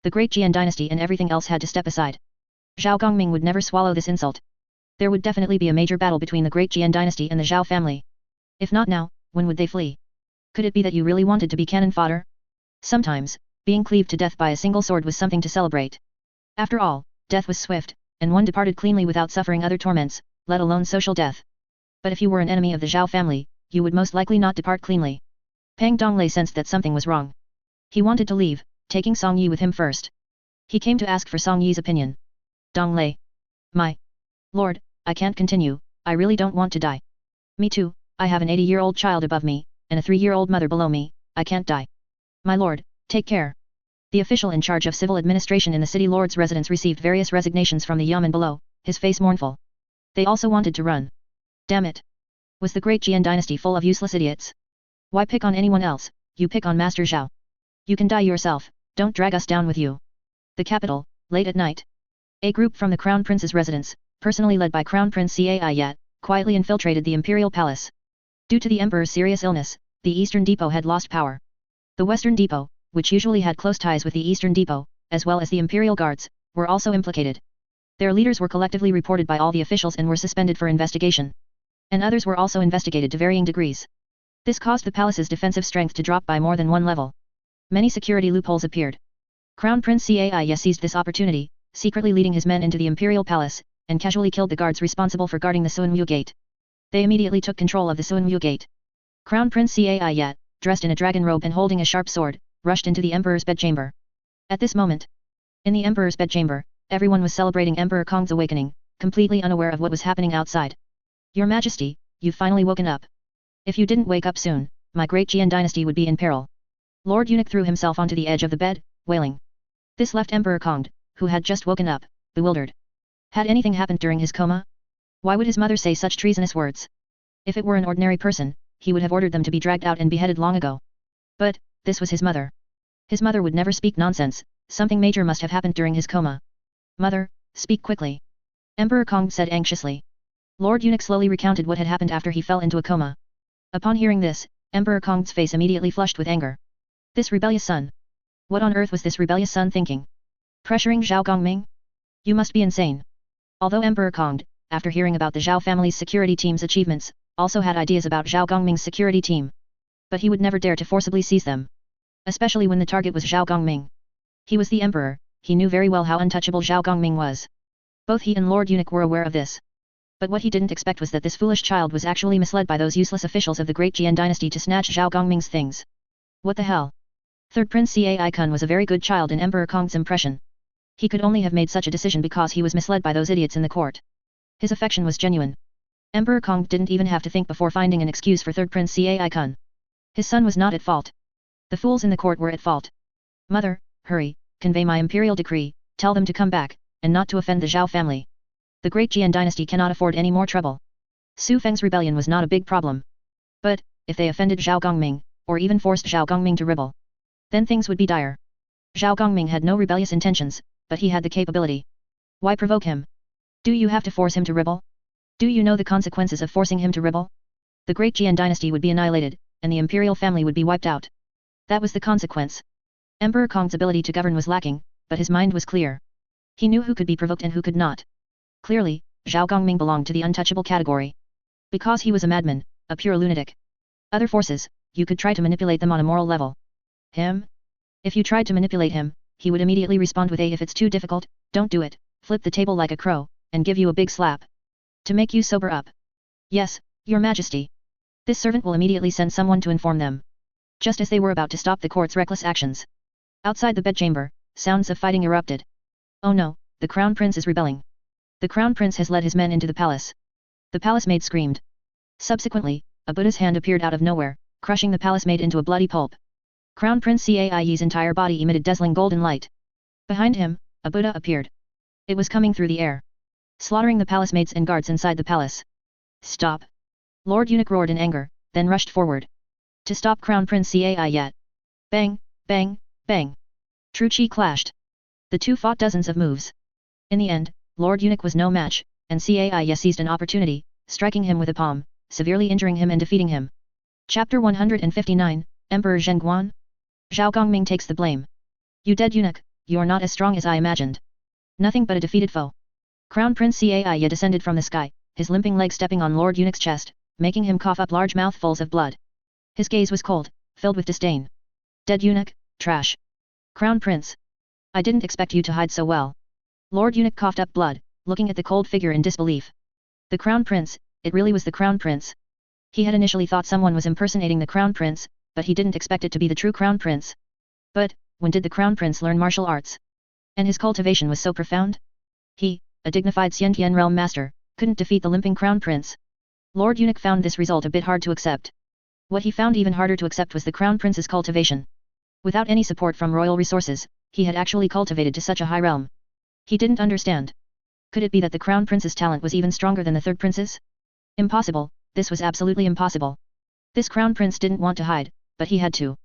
The Great Jian Dynasty and everything else had to step aside. Zhao Gongming would never swallow this insult. There would definitely be a major battle between the Great Jian Dynasty and the Zhao family. If not now, when would they flee? Could it be that you really wanted to be cannon fodder? Sometimes, being cleaved to death by a single sword was something to celebrate. After all, death was swift, and one departed cleanly without suffering other torments, let alone social death. But if you were an enemy of the Zhao family, you would most likely not depart cleanly. Pang Donglei sensed that something was wrong. He wanted to leave, taking Song Yi with him first. He came to ask for Song Yi's opinion. Donglei. My lord, I can't continue, I really don't want to die. Me too, I have an 80-year-old child above me, and a 3-year-old mother below me, I can't die. My lord, take care. The official in charge of civil administration in the city lord's residence received various resignations from the yamen below, his face mournful. They also wanted to run. Damn it. Was the Great Jian Dynasty full of useless idiots? Why pick on anyone else? You pick on Master Zhao. You can die yourself, don't drag us down with you. The capital, late at night. A group from the Crown Prince's residence, personally led by Crown Prince Cai Yat, quietly infiltrated the imperial palace. Due to the emperor's serious illness, the Eastern Depot had lost power. The Western Depot, which usually had close ties with the Eastern Depot, as well as the Imperial Guards, were also implicated. Their leaders were collectively reported by all the officials and were suspended for investigation. And others were also investigated to varying degrees. This caused the palace's defensive strength to drop by more than one level. Many security loopholes appeared. Crown Prince Cai seized this opportunity, secretly leading his men into the Imperial Palace, and casually killed the guards responsible for guarding the Suanwu Gate. They immediately took control of the Suanwu Gate. Crown Prince Cai Yat, dressed in a dragon robe and holding a sharp sword, rushed into the Emperor's bedchamber. At this moment, in the Emperor's bedchamber, everyone was celebrating Emperor Kong's awakening, completely unaware of what was happening outside. Your Majesty, you've finally woken up. If you didn't wake up soon, my Great Jian Dynasty would be in peril. Lord Eunuch threw himself onto the edge of the bed, wailing. This left Emperor Kong, who had just woken up, bewildered. Had anything happened during his coma? Why would his mother say such treasonous words? If it were an ordinary person, he would have ordered them to be dragged out and beheaded long ago. But, this was his mother. His mother would never speak nonsense, something major must have happened during his coma. Mother, speak quickly. Emperor Kong said anxiously. Lord Eunuch slowly recounted what had happened after he fell into a coma. Upon hearing this, Emperor Kong's face immediately flushed with anger. This rebellious son. What on earth was this rebellious son thinking? Pressuring Zhao Gongming? You must be insane. Although Emperor Kong, after hearing about the Zhao family's security team's achievements, also had ideas about Zhao Gongming's security team. But he would never dare to forcibly seize them. Especially when the target was Zhao Gongming. He was the emperor, he knew very well how untouchable Zhao Gongming was. Both he and Lord Eunuch were aware of this. But what he didn't expect was that this foolish child was actually misled by those useless officials of the Great Jian Dynasty to snatch Zhao Gongming's things. What the hell? Third Prince Cai Kun was a very good child in Emperor Kong's impression. He could only have made such a decision because he was misled by those idiots in the court. His affection was genuine. Emperor Kong didn't even have to think before finding an excuse for Third Prince Cai Kun. His son was not at fault. The fools in the court were at fault. Mother, hurry, convey my imperial decree, tell them to come back, and not to offend the Zhao family. The Great Jian Dynasty cannot afford any more trouble. Su Feng's rebellion was not a big problem. But, if they offended Zhao Gongming, or even forced Zhao Gongming to rebel, then things would be dire. Zhao Gongming had no rebellious intentions, but he had the capability. Why provoke him? Do you have to force him to rebel? Do you know the consequences of forcing him to rebel? The Great Jian Dynasty would be annihilated, and the imperial family would be wiped out. That was the consequence. Emperor Kong's ability to govern was lacking, but his mind was clear. He knew who could be provoked and who could not. Clearly, Zhao Gongming belonged to the untouchable category. Because he was a madman, a pure lunatic. Other forces, you could try to manipulate them on a moral level. Him? If you tried to manipulate him, he would immediately respond with a if it's too difficult, don't do it, flip the table like a crow, and give you a big slap. To make you sober up. Yes, your majesty. This servant will immediately send someone to inform them. Just as they were about to stop the court's reckless actions. Outside the bedchamber, sounds of fighting erupted. Oh no, the crown prince is rebelling. The crown prince has led his men into the palace. The palace maid screamed. Subsequently, a Buddha's hand appeared out of nowhere, crushing the palace maid into a bloody pulp. Crown Prince Cai's entire body emitted dazzling golden light. Behind him, a Buddha appeared. It was coming through the air, slaughtering the palace maids and guards inside the palace. Stop! Lord Eunuch roared in anger, then rushed forward. To stop Crown Prince Cai yet. Bang, bang, bang. True chi clashed. The two fought dozens of moves. In the end, Lord Eunuch was no match, and Cai seized an opportunity, striking him with a palm, severely injuring him and defeating him. Chapter 159, Emperor Zhenguan? Zhao Gongming takes the blame. You dead eunuch, you're not as strong as I imagined. Nothing but a defeated foe. Crown Prince Cai descended from the sky, his limping leg stepping on Lord Eunuch's chest, making him cough up large mouthfuls of blood. His gaze was cold, filled with disdain. Dead eunuch, trash. Crown Prince. I didn't expect you to hide so well. Lord Eunuch coughed up blood, looking at the cold figure in disbelief. The Crown Prince, it really was the Crown Prince. He had initially thought someone was impersonating the Crown Prince, but he didn't expect it to be the true Crown Prince. But, when did the Crown Prince learn martial arts? And his cultivation was so profound? He, a dignified Xiantian realm master, couldn't defeat the limping Crown Prince. Lord Eunuch found this result a bit hard to accept. What he found even harder to accept was the Crown Prince's cultivation. Without any support from royal resources, he had actually cultivated to such a high realm. He didn't understand. Could it be that the Crown Prince's talent was even stronger than the third prince's? Impossible, this was absolutely impossible. This Crown Prince didn't want to hide, but he had to.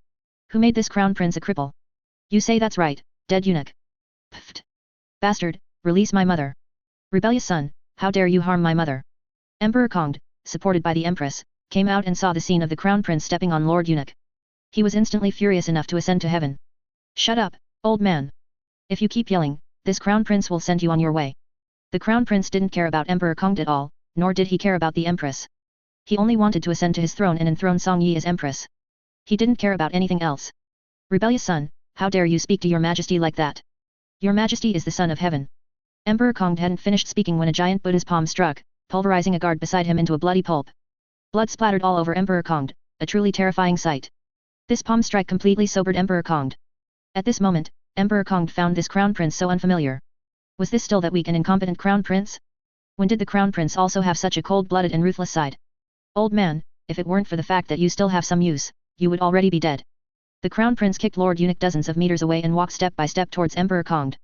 Who made this Crown Prince a cripple? You say that's right, dead eunuch. Pfft. Bastard, release my mother. Rebellious son, how dare you harm my mother? Emperor Kongd, supported by the Empress, came out and saw the scene of the Crown Prince stepping on Lord Eunuch. He was instantly furious enough to ascend to heaven. Shut up, old man. If you keep yelling, this Crown Prince will send you on your way. The Crown Prince didn't care about Emperor Kongd at all, nor did he care about the Empress. He only wanted to ascend to his throne and enthrone Song Yi as Empress. He didn't care about anything else. Rebellious son, how dare you speak to your majesty like that? Your majesty is the son of heaven. Emperor Kongd hadn't finished speaking when a giant Buddha's palm struck, pulverizing a guard beside him into a bloody pulp. Blood splattered all over Emperor Kongd, a truly terrifying sight. This palm strike completely sobered Emperor Kongd. At this moment, Emperor Kongd found this Crown Prince so unfamiliar. Was this still that weak and incompetent Crown Prince? When did the Crown Prince also have such a cold-blooded and ruthless side? Old man, if it weren't for the fact that you still have some use, you would already be dead. The Crown Prince kicked Lord Eunuch dozens of meters away and walked step by step towards Emperor Kongd.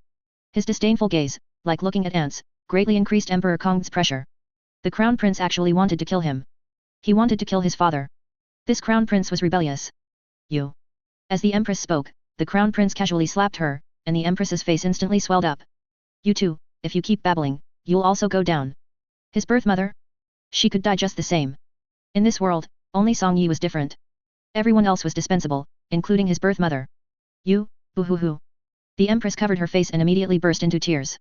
His disdainful gaze, like looking at ants, greatly increased Emperor Kongd's pressure. The Crown Prince actually wanted to kill him. He wanted to kill his father. This Crown Prince was rebellious. You. As the Empress spoke, the Crown Prince casually slapped her, and the Empress's face instantly swelled up. You too, if you keep babbling, you'll also go down. His birth mother? She could die just the same. In this world, only Song Yi was different. Everyone else was dispensable, including his birth mother. You, boo-hoo-hoo. The Empress covered her face and immediately burst into tears.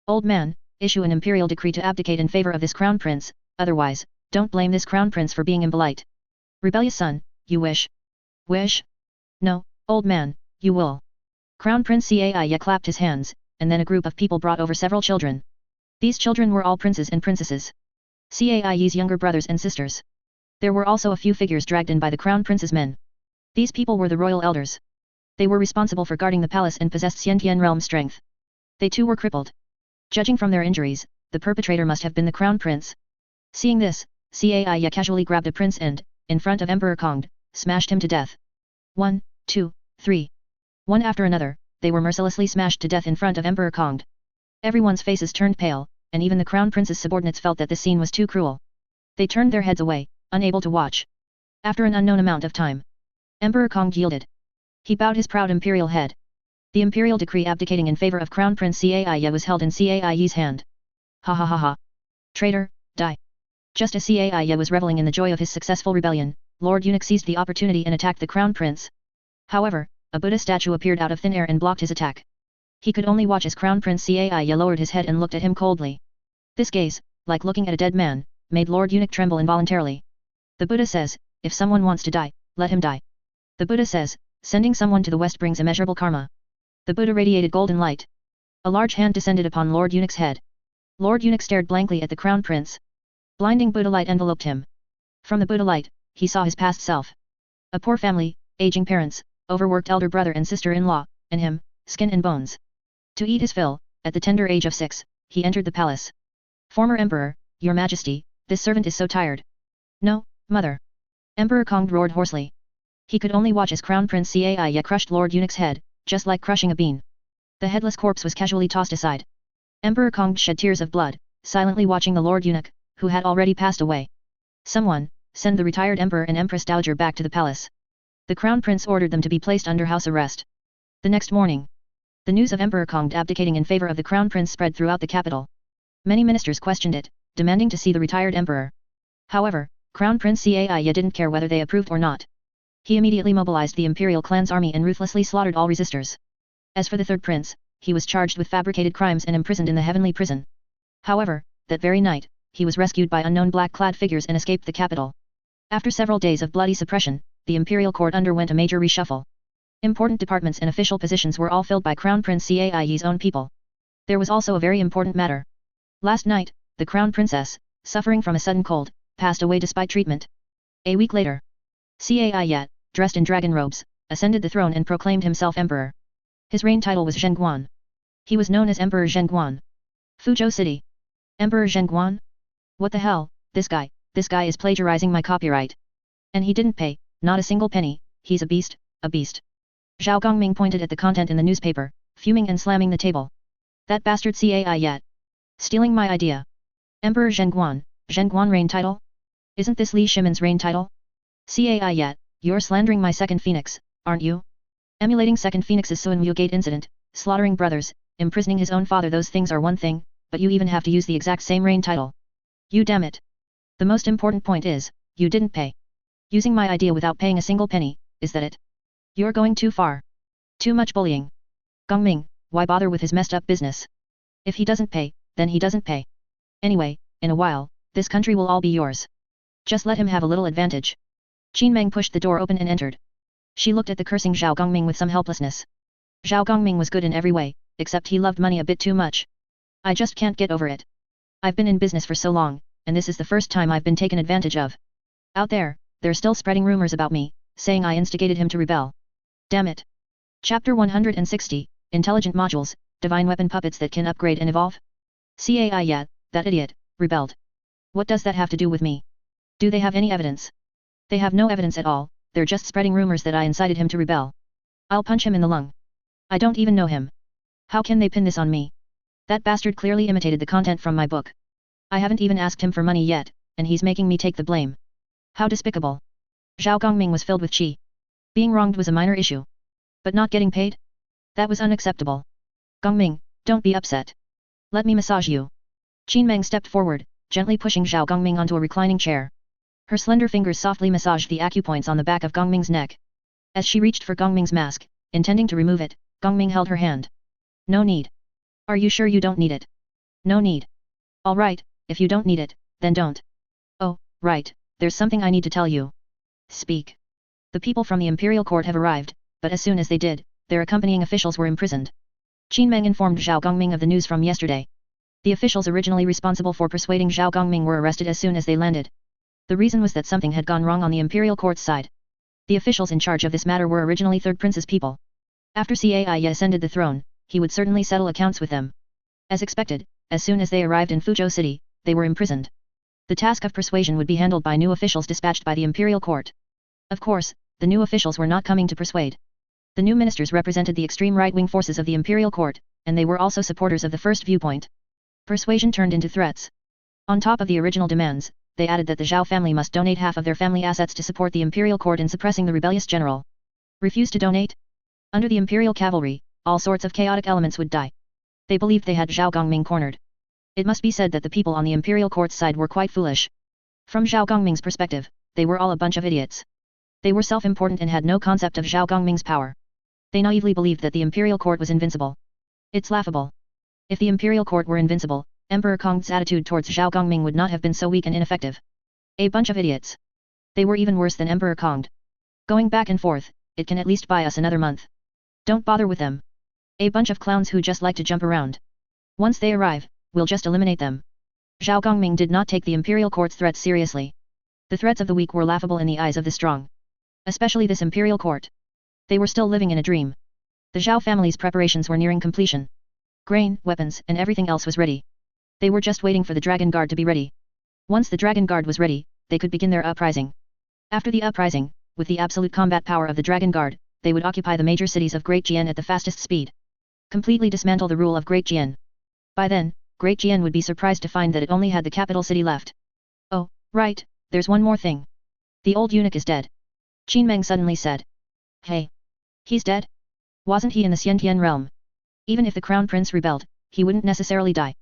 Old man, issue an imperial decree to abdicate in favor of this Crown Prince, otherwise, don't blame this Crown Prince for being impolite. Rebellious son, you wish? Wish? No, old man, you will. Crown Prince Cai clapped his hands, and then a group of people brought over several children. These children were all princes and princesses. Cai's younger brothers and sisters. There were also a few figures dragged in by the Crown Prince's men. These people were the royal elders. They were responsible for guarding the palace and possessed Xiantian realm strength. They too were crippled. Judging from their injuries, the perpetrator must have been the Crown Prince. Seeing this, Cai casually grabbed a prince and, in front of Emperor Kongd, smashed him to death. 1, 2, 3. One after another, they were mercilessly smashed to death in front of Emperor Kongd. Everyone's faces turned pale, and even the Crown Prince's subordinates felt that this scene was too cruel. They turned their heads away, unable to watch. After an unknown amount of time, Emperor Kongd yielded. He bowed his proud imperial head. The imperial decree abdicating in favor of Crown Prince Cai was held in Cai's hand. Ha ha ha ha. Traitor, die. Just as Cai was reveling in the joy of his successful rebellion, Lord Eunuch seized the opportunity and attacked the Crown Prince. However, a Buddha statue appeared out of thin air and blocked his attack. He could only watch as Crown Prince Cai lowered his head and looked at him coldly. This gaze, like looking at a dead man, made Lord Eunuch tremble involuntarily. The Buddha says, if someone wants to die, let him die. The Buddha says, sending someone to the west brings immeasurable karma. The Buddha radiated golden light. A large hand descended upon Lord Eunuch's head. Lord Eunuch stared blankly at the crown prince. Blinding Buddha light enveloped him. From the Buddha light, he saw his past self. A poor family, aging parents, overworked elder brother and sister-in-law, and him, skin and bones. To eat his fill, at the tender age of 6, he entered the palace. Former Emperor, Your Majesty, this servant is so tired. No, mother. Emperor Kong roared hoarsely. He could only watch as Crown Prince Cai crushed Lord Eunuch's head, just like crushing a bean. The headless corpse was casually tossed aside. Emperor Kong shed tears of blood, silently watching the Lord Eunuch, who had already passed away. Someone, send the retired Emperor and Empress Dowager back to the palace. The Crown Prince ordered them to be placed under house arrest. The next morning, the news of Emperor Kong abdicating in favor of the Crown Prince spread throughout the capital. Many ministers questioned it, demanding to see the retired emperor. However, Crown Prince Cai didn't care whether they approved or not. He immediately mobilized the imperial clan's army and ruthlessly slaughtered all resistors. As for the third prince, he was charged with fabricated crimes and imprisoned in the heavenly prison. However, that very night, he was rescued by unknown black-clad figures and escaped the capital. After several days of bloody suppression, the imperial court underwent a major reshuffle. Important departments and official positions were all filled by Crown Prince Cai's own people. There was also a very important matter. Last night, the Crown Princess, suffering from a sudden cold, passed away despite treatment. A week later, Cai, dressed in dragon robes, ascended the throne and proclaimed himself emperor. His reign title was Zhenguan. He was known as Emperor Zhenguan. Fuzhou City. Emperor Zhenguan? What the hell, this guy is plagiarizing my copyright. And he didn't pay, not a single penny, he's a beast, a beast. Zhao Gongming pointed at the content in the newspaper, fuming and slamming the table. That bastard Cai. Stealing my idea. Emperor Zhenguan reign title? Isn't this Li Shimon's reign title? Cai, you're slandering my second phoenix, aren't you? Emulating second phoenix's Suanwu Gate incident, slaughtering brothers, imprisoning his own father, those things are one thing, but you even have to use the exact same reign title. You damn it. The most important point is, you didn't pay. Using my idea without paying a single penny, is that it? You're going too far. Too much bullying. Gongming, why bother with his messed up business? If he doesn't pay, then he doesn't pay. Anyway, in a while, this country will all be yours. Just let him have a little advantage. Qin Meng pushed the door open and entered. She looked at the cursing Zhao Gongming with some helplessness. Zhao Gongming was good in every way, except he loved money a bit too much. I just can't get over it. I've been in business for so long, and this is the first time I've been taken advantage of. Out there, they're still spreading rumors about me, saying I instigated him to rebel. Damn it. Chapter 160, Intelligent Modules, Divine Weapon Puppets that can upgrade and evolve? Cai, that idiot, rebelled. What does that have to do with me? Do they have any evidence? They have no evidence at all, they're just spreading rumors that I incited him to rebel. I'll punch him in the lung. I don't even know him. How can they pin this on me? That bastard clearly imitated the content from my book. I haven't even asked him for money yet, and he's making me take the blame. How despicable. Zhao Gongming was filled with chi. Being wronged was a minor issue. But not getting paid? That was unacceptable. Gongming, don't be upset. Let me massage you. Qin Meng stepped forward, gently pushing Zhao Gongming onto a reclining chair. Her slender fingers softly massaged the acupoints on the back of Gongming's neck. As she reached for Gongming's mask, intending to remove it, Gongming held her hand. No need. Are you sure you don't need it? No need. All right, if you don't need it, then don't. Oh, right, there's something I need to tell you. Speak. The people from the imperial court have arrived, but as soon as they did, their accompanying officials were imprisoned. Qin Meng informed Zhao Gongming of the news from yesterday. The officials originally responsible for persuading Zhao Gongming were arrested as soon as they landed. The reason was that something had gone wrong on the imperial court's side. The officials in charge of this matter were originally Third Prince's people. After Cai ascended the throne, he would certainly settle accounts with them. As expected, as soon as they arrived in Fuzhou City, they were imprisoned. The task of persuasion would be handled by new officials dispatched by the imperial court. Of course, the new officials were not coming to persuade. The new ministers represented the extreme right-wing forces of the imperial court, and they were also supporters of the first viewpoint. Persuasion turned into threats. On top of the original demands, they added that the Zhao family must donate half of their family assets to support the imperial court in suppressing the rebellious general. Refuse to donate? Under the imperial cavalry, all sorts of chaotic elements would die. They believed they had Zhao Gongming cornered. It must be said that the people on the imperial court's side were quite foolish. From Zhao Gongming's perspective, they were all a bunch of idiots. They were self-important and had no concept of Zhao Gongming's power. They naively believed that the imperial court was invincible. It's laughable. If the imperial court were invincible, Emperor Kong's attitude towards Zhao Gongming would not have been so weak and ineffective. A bunch of idiots. They were even worse than Emperor Kong. Going back and forth, it can at least buy us another month. Don't bother with them. A bunch of clowns who just like to jump around. Once they arrive, we'll just eliminate them. Zhao Gongming did not take the imperial court's threats seriously. The threats of the weak were laughable in the eyes of the strong. Especially this imperial court. They were still living in a dream. The Zhao family's preparations were nearing completion. Grain, weapons, and everything else was ready. They were just waiting for the Dragon Guard to be ready. Once the Dragon Guard was ready, they could begin their uprising. After the uprising, with the absolute combat power of the Dragon Guard, they would occupy the major cities of Great Jian at the fastest speed. Completely dismantle the rule of Great Jian. By then, Great Jian would be surprised to find that it only had the capital city left. Oh, right, there's one more thing. The old eunuch is dead. Qin Meng suddenly said. Hey. He's dead? Wasn't he in the Xiantian realm? Even if the crown prince rebelled, he wouldn't necessarily die.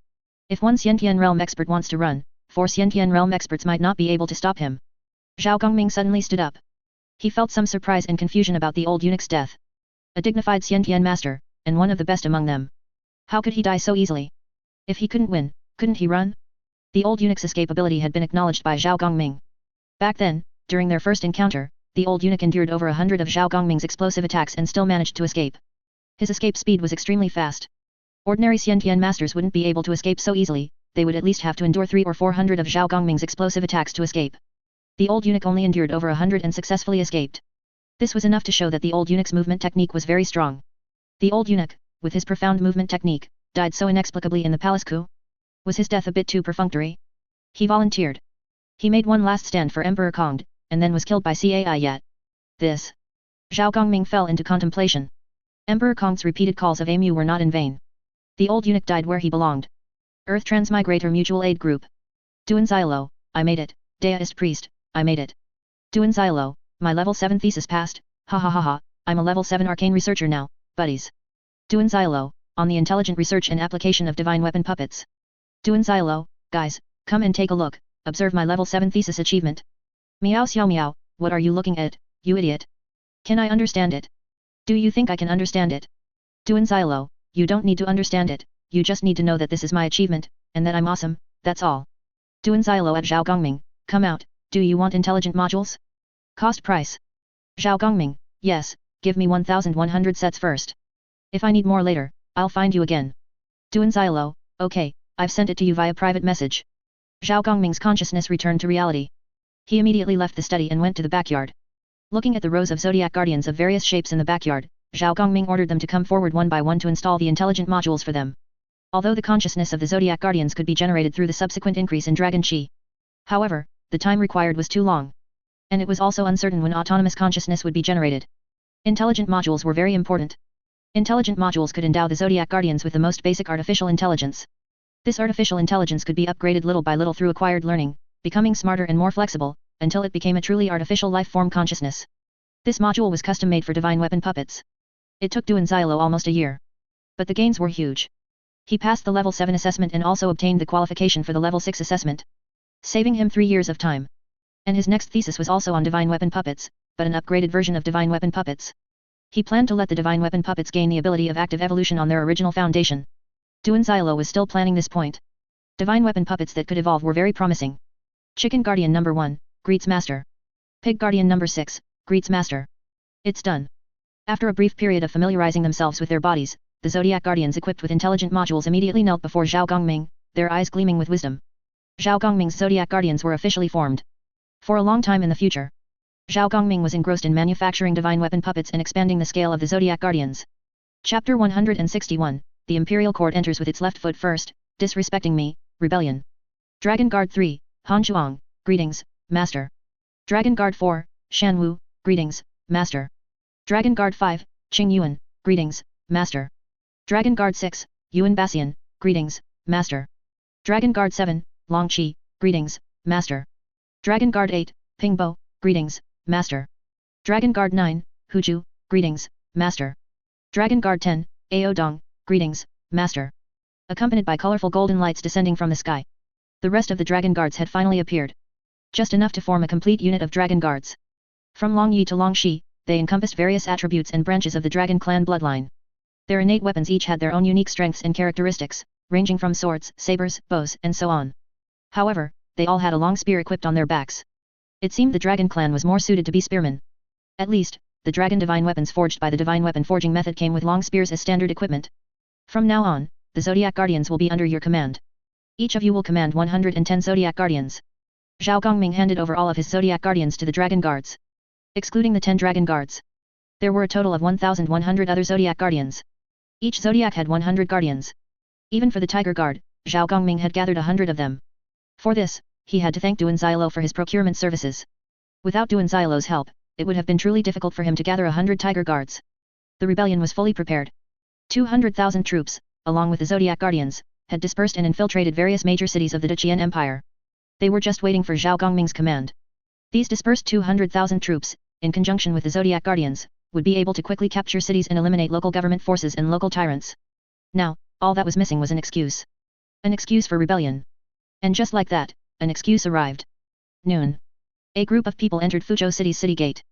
If one Xiantian realm expert wants to run, 4 Xiantian realm experts might not be able to stop him. Zhao Gongming suddenly stood up. He felt some surprise and confusion about the old eunuch's death. A dignified Xiantian master, and one of the best among them. How could he die so easily? If he couldn't win, couldn't he run? The old eunuch's escapability had been acknowledged by Zhao Gongming. Back then, during their first encounter, the old eunuch endured over 100 of Zhao Gongming's explosive attacks and still managed to escape. His escape speed was extremely fast. Ordinary Xiantian masters wouldn't be able to escape so easily, they would at least have to endure 300 or 400 of Zhao Gongming's explosive attacks to escape. The old eunuch only endured over 100 and successfully escaped. This was enough to show that the old eunuch's movement technique was very strong. The old eunuch, with his profound movement technique, died so inexplicably in the palace coup. Was his death a bit too perfunctory? He volunteered. He made one last stand for Emperor Kongd, and then was killed by Cai Yat. This. Zhao Gongming fell into contemplation. Emperor Kong's repeated calls of Amu were not in vain. The old eunuch died where he belonged. Earth Transmigrator Mutual Aid Group. Duan Xilo, I made it. Daoist Priest, I made it. Duan Xilo, my level 7 thesis passed, ha ha ha ha, I'm a level 7 arcane researcher now, buddies. Duan Xilo, on the intelligent research and application of divine weapon puppets. Duan Xilo, guys, come and take a look, observe my level 7 thesis achievement. Meow xiao meow, what are you looking at, you idiot? Can I understand it? Do you think I can understand it? Duan Xilo, you don't need to understand it, you just need to know that this is my achievement, and that I'm awesome, that's all. Duan Xilo at Zhao Gongming, come out, do you want intelligent modules? Cost price. Zhao Gongming, yes, give me 1100 sets first. If I need more later, I'll find you again. Duan Xilo, okay, I've sent it to you via private message. Zhao Gongming's consciousness returned to reality. He immediately left the study and went to the backyard. Looking at the rows of zodiac guardians of various shapes in the backyard, Zhao Gongming ordered them to come forward one by one to install the intelligent modules for them. Although the consciousness of the zodiac guardians could be generated through the subsequent increase in dragon chi. However, the time required was too long. And it was also uncertain when autonomous consciousness would be generated. Intelligent modules were very important. Intelligent modules could endow the zodiac guardians with the most basic artificial intelligence. This artificial intelligence could be upgraded little by little through acquired learning, becoming smarter and more flexible, until it became a truly artificial life-form consciousness. This module was custom-made for divine weapon puppets. It took Duan Xilo almost a year. But the gains were huge. He passed the level 7 assessment and also obtained the qualification for the level 6 assessment, saving him 3 years of time. And his next thesis was also on divine weapon puppets, but an upgraded version of divine weapon puppets. He planned to let the divine weapon puppets gain the ability of active evolution on their original foundation. Duan Xilo was still planning this point. Divine weapon puppets that could evolve were very promising. Chicken Guardian number 1, greets Master. Pig Guardian number 6, greets Master. It's done. After a brief period of familiarizing themselves with their bodies, the Zodiac Guardians equipped with intelligent modules immediately knelt before Zhao Gongming, their eyes gleaming with wisdom. Zhao Gongming's Zodiac Guardians were officially formed. For a long time in the future, Zhao Gongming was engrossed in manufacturing divine weapon puppets and expanding the scale of the Zodiac Guardians. Chapter 161, The Imperial Court enters with its left foot first, disrespecting me, rebellion. Dragon Guard 3, Han Zhuang, greetings, Master. Dragon Guard 4, Shan Wu, greetings, Master. Dragon Guard 5, Qing Yuan, greetings, Master. Dragon Guard 6, Yuan Bassian, greetings, Master. Dragon Guard 7, Long Qi, greetings, Master. Dragon Guard 8, Ping Bo, greetings, Master. Dragon Guard 9, Huju, greetings, Master. Dragon Guard 10, Ao Dong, greetings, Master. Accompanied by colorful golden lights descending from the sky. The rest of the Dragon Guards had finally appeared. Just enough to form a complete unit of Dragon Guards. From Long Yi to Long Shi, they encompassed various attributes and branches of the Dragon clan bloodline. Their innate weapons each had their own unique strengths and characteristics, ranging from swords, sabers, bows, and so on. However, they all had a long spear equipped on their backs. It seemed the Dragon clan was more suited to be spearmen. At least, the dragon divine weapons forged by the divine weapon forging method came with long spears as standard equipment. From now on, the Zodiac Guardians will be under your command. Each of you will command 110 Zodiac Guardians. Zhao Gongming handed over all of his Zodiac Guardians to the Dragon Guards. Excluding the 10 Dragon Guards, there were a total of 1,100 other Zodiac Guardians. Each Zodiac had 100 Guardians. Even for the Tiger Guard, Zhao Gongming had gathered 100 of them. For this, he had to thank Duan Xiaolo for his procurement services. Without Duan Xiaolo's help, it would have been truly difficult for him to gather 100 Tiger Guards. The rebellion was fully prepared. 200,000 troops, along with the Zodiac Guardians, had dispersed and infiltrated various major cities of the Deqian Empire. They were just waiting for Zhao Gongming's command. These dispersed 200,000 troops, in conjunction with the Zodiac Guardians, would be able to quickly capture cities and eliminate local government forces and local tyrants. Now, all that was missing was an excuse. An excuse for rebellion. And just like that, an excuse arrived. Noon. A group of people entered Fuzhou City's city gate.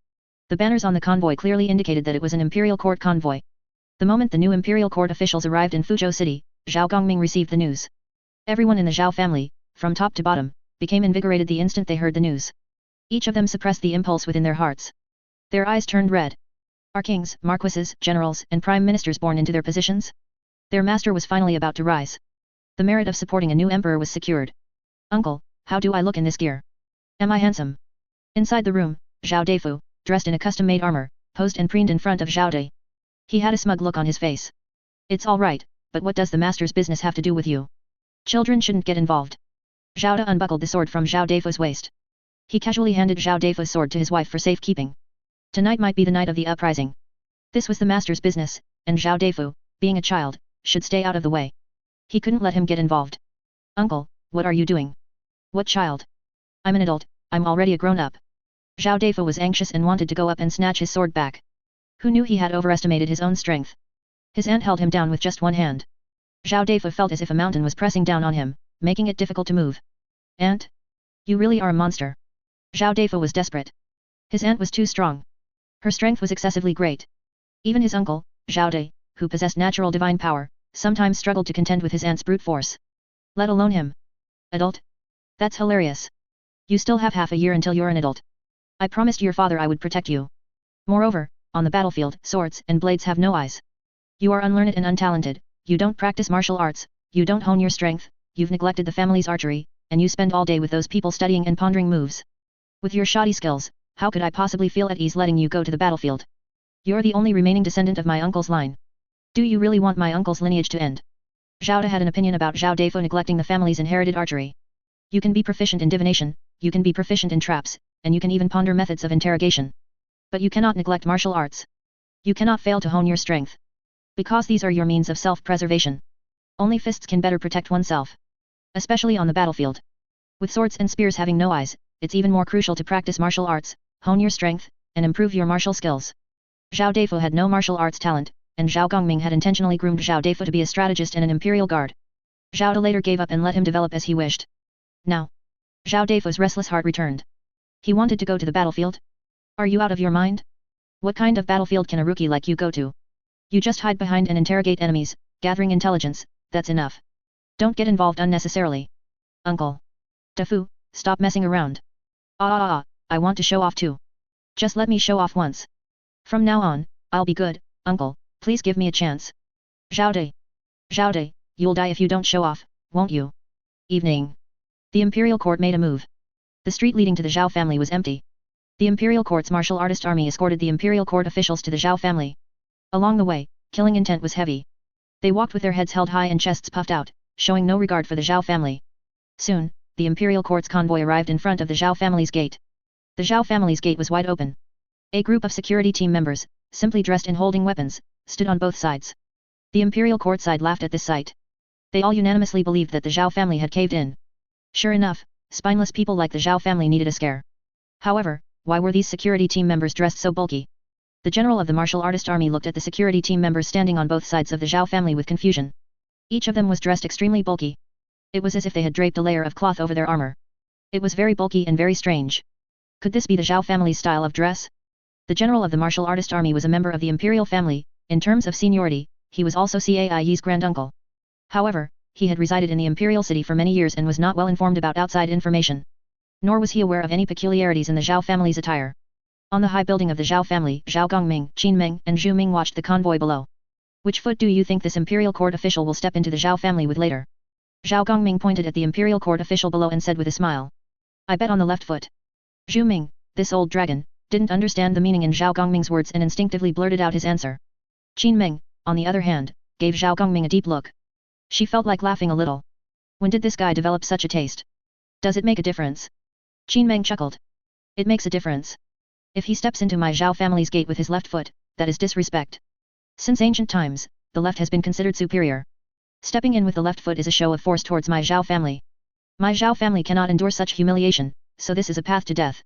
The banners on the convoy clearly indicated that it was an imperial court convoy. The moment the new imperial court officials arrived in Fuzhou City, Zhao Gongming received the news. Everyone in the Zhao family, from top to bottom, became invigorated the instant they heard the news. Each of them suppressed the impulse within their hearts. Their eyes turned red. Are kings, marquises, generals, and prime ministers born into their positions? Their master was finally about to rise. The merit of supporting a new emperor was secured. Uncle, how do I look in this gear? Am I handsome? Inside the room, Zhao Deifu, dressed in a custom-made armor, posed and preened in front of Zhao Dei. He had a smug look on his face. It's all right, but what does the master's business have to do with you? Children shouldn't get involved. Zhao De unbuckled the sword from Zhao Deifu's waist. He casually handed Zhao Deifu's sword to his wife for safekeeping. Tonight might be the night of the uprising. This was the master's business, and Zhao Deifu, being a child, should stay out of the way. He couldn't let him get involved. Uncle, what are you doing? What child? I'm an adult, I'm already a grown-up. Zhao Deifu was anxious and wanted to go up and snatch his sword back. Who knew he had overestimated his own strength? His aunt held him down with just one hand. Zhao Deifu felt as if a mountain was pressing down on him, making it difficult to move. Aunt? You really are a monster. Zhao Deifu was desperate. His aunt was too strong. Her strength was excessively great. Even his uncle, Zhao Dei, who possessed natural divine power, sometimes struggled to contend with his aunt's brute force. Let alone him. Adult? That's hilarious. You still have half a year until you're an adult. I promised your father I would protect you. Moreover, on the battlefield, swords and blades have no eyes. You are unlearned and untalented, you don't practice martial arts, you don't hone your strength, you've neglected the family's archery, and you spend all day with those people studying and pondering moves. With your shoddy skills, how could I possibly feel at ease letting you go to the battlefield? You're the only remaining descendant of my uncle's line. Do you really want my uncle's lineage to end? Zhao De had an opinion about Zhao Deifu neglecting the family's inherited archery. You can be proficient in divination, you can be proficient in traps, and you can even ponder methods of interrogation. But you cannot neglect martial arts. You cannot fail to hone your strength. Because these are your means of self-preservation. Only fists can better protect oneself. Especially on the battlefield. With swords and spears having no eyes, it's even more crucial to practice martial arts, hone your strength, and improve your martial skills. Zhao Deifu had no martial arts talent, and Zhao Gongming had intentionally groomed Zhao Deifu to be a strategist and an imperial guard. Zhao De later gave up and let him develop as he wished. Now, Zhao Deifu's restless heart returned. He wanted to go to the battlefield? Are you out of your mind? What kind of battlefield can a rookie like you go to? You just hide behind and interrogate enemies, gathering intelligence, that's enough. Don't get involved unnecessarily. Uncle. Defu, stop messing around. I want to show off too. Just let me show off once. From now on, I'll be good, uncle, please give me a chance. Zhao Dei. Zhao Dei, you'll die if you don't show off, won't you? Evening. The imperial court made a move. The street leading to the Zhao family was empty. The imperial court's martial artist army escorted the imperial court officials to the Zhao family. Along the way, killing intent was heavy. They walked with their heads held high and chests puffed out, showing no regard for the Zhao family. Soon, the imperial court's convoy arrived in front of the Zhao family's gate. The Zhao family's gate was wide open. A group of security team members, simply dressed and holding weapons, stood on both sides. The imperial court side laughed at this sight. They all unanimously believed that the Zhao family had caved in. Sure enough, spineless people like the Zhao family needed a scare. However, why were these security team members dressed so bulky? The general of the martial artist army looked at the security team members standing on both sides of the Zhao family with confusion. Each of them was dressed extremely bulky. It was as if they had draped a layer of cloth over their armor. It was very bulky and very strange. Could this be the Zhao family's style of dress? The general of the martial artist army was a member of the imperial family. In terms of seniority, he was also Cai's granduncle. However, he had resided in the imperial city for many years and was not well informed about outside information. Nor was he aware of any peculiarities in the Zhao family's attire. On the high building of the Zhao family, Zhao Gongming, Qin Ming, and Zhu Ming watched the convoy below. Which foot do you think this imperial court official will step into the Zhao family with later? Zhao Gongming pointed at the imperial court official below and said with a smile. I bet on the left foot. Zhu Ming, this old dragon, didn't understand the meaning in Zhao Gongming's words and instinctively blurted out his answer. Qin Ming, on the other hand, gave Zhao Gongming a deep look. She felt like laughing a little. When did this guy develop such a taste? Does it make a difference? Qin Ming chuckled. It makes a difference. If he steps into my Zhao family's gate with his left foot, that is disrespect. Since ancient times, the left has been considered superior. Stepping in with the left foot is a show of force towards my Zhao family. My Zhao family cannot endure such humiliation, so this is a path to death.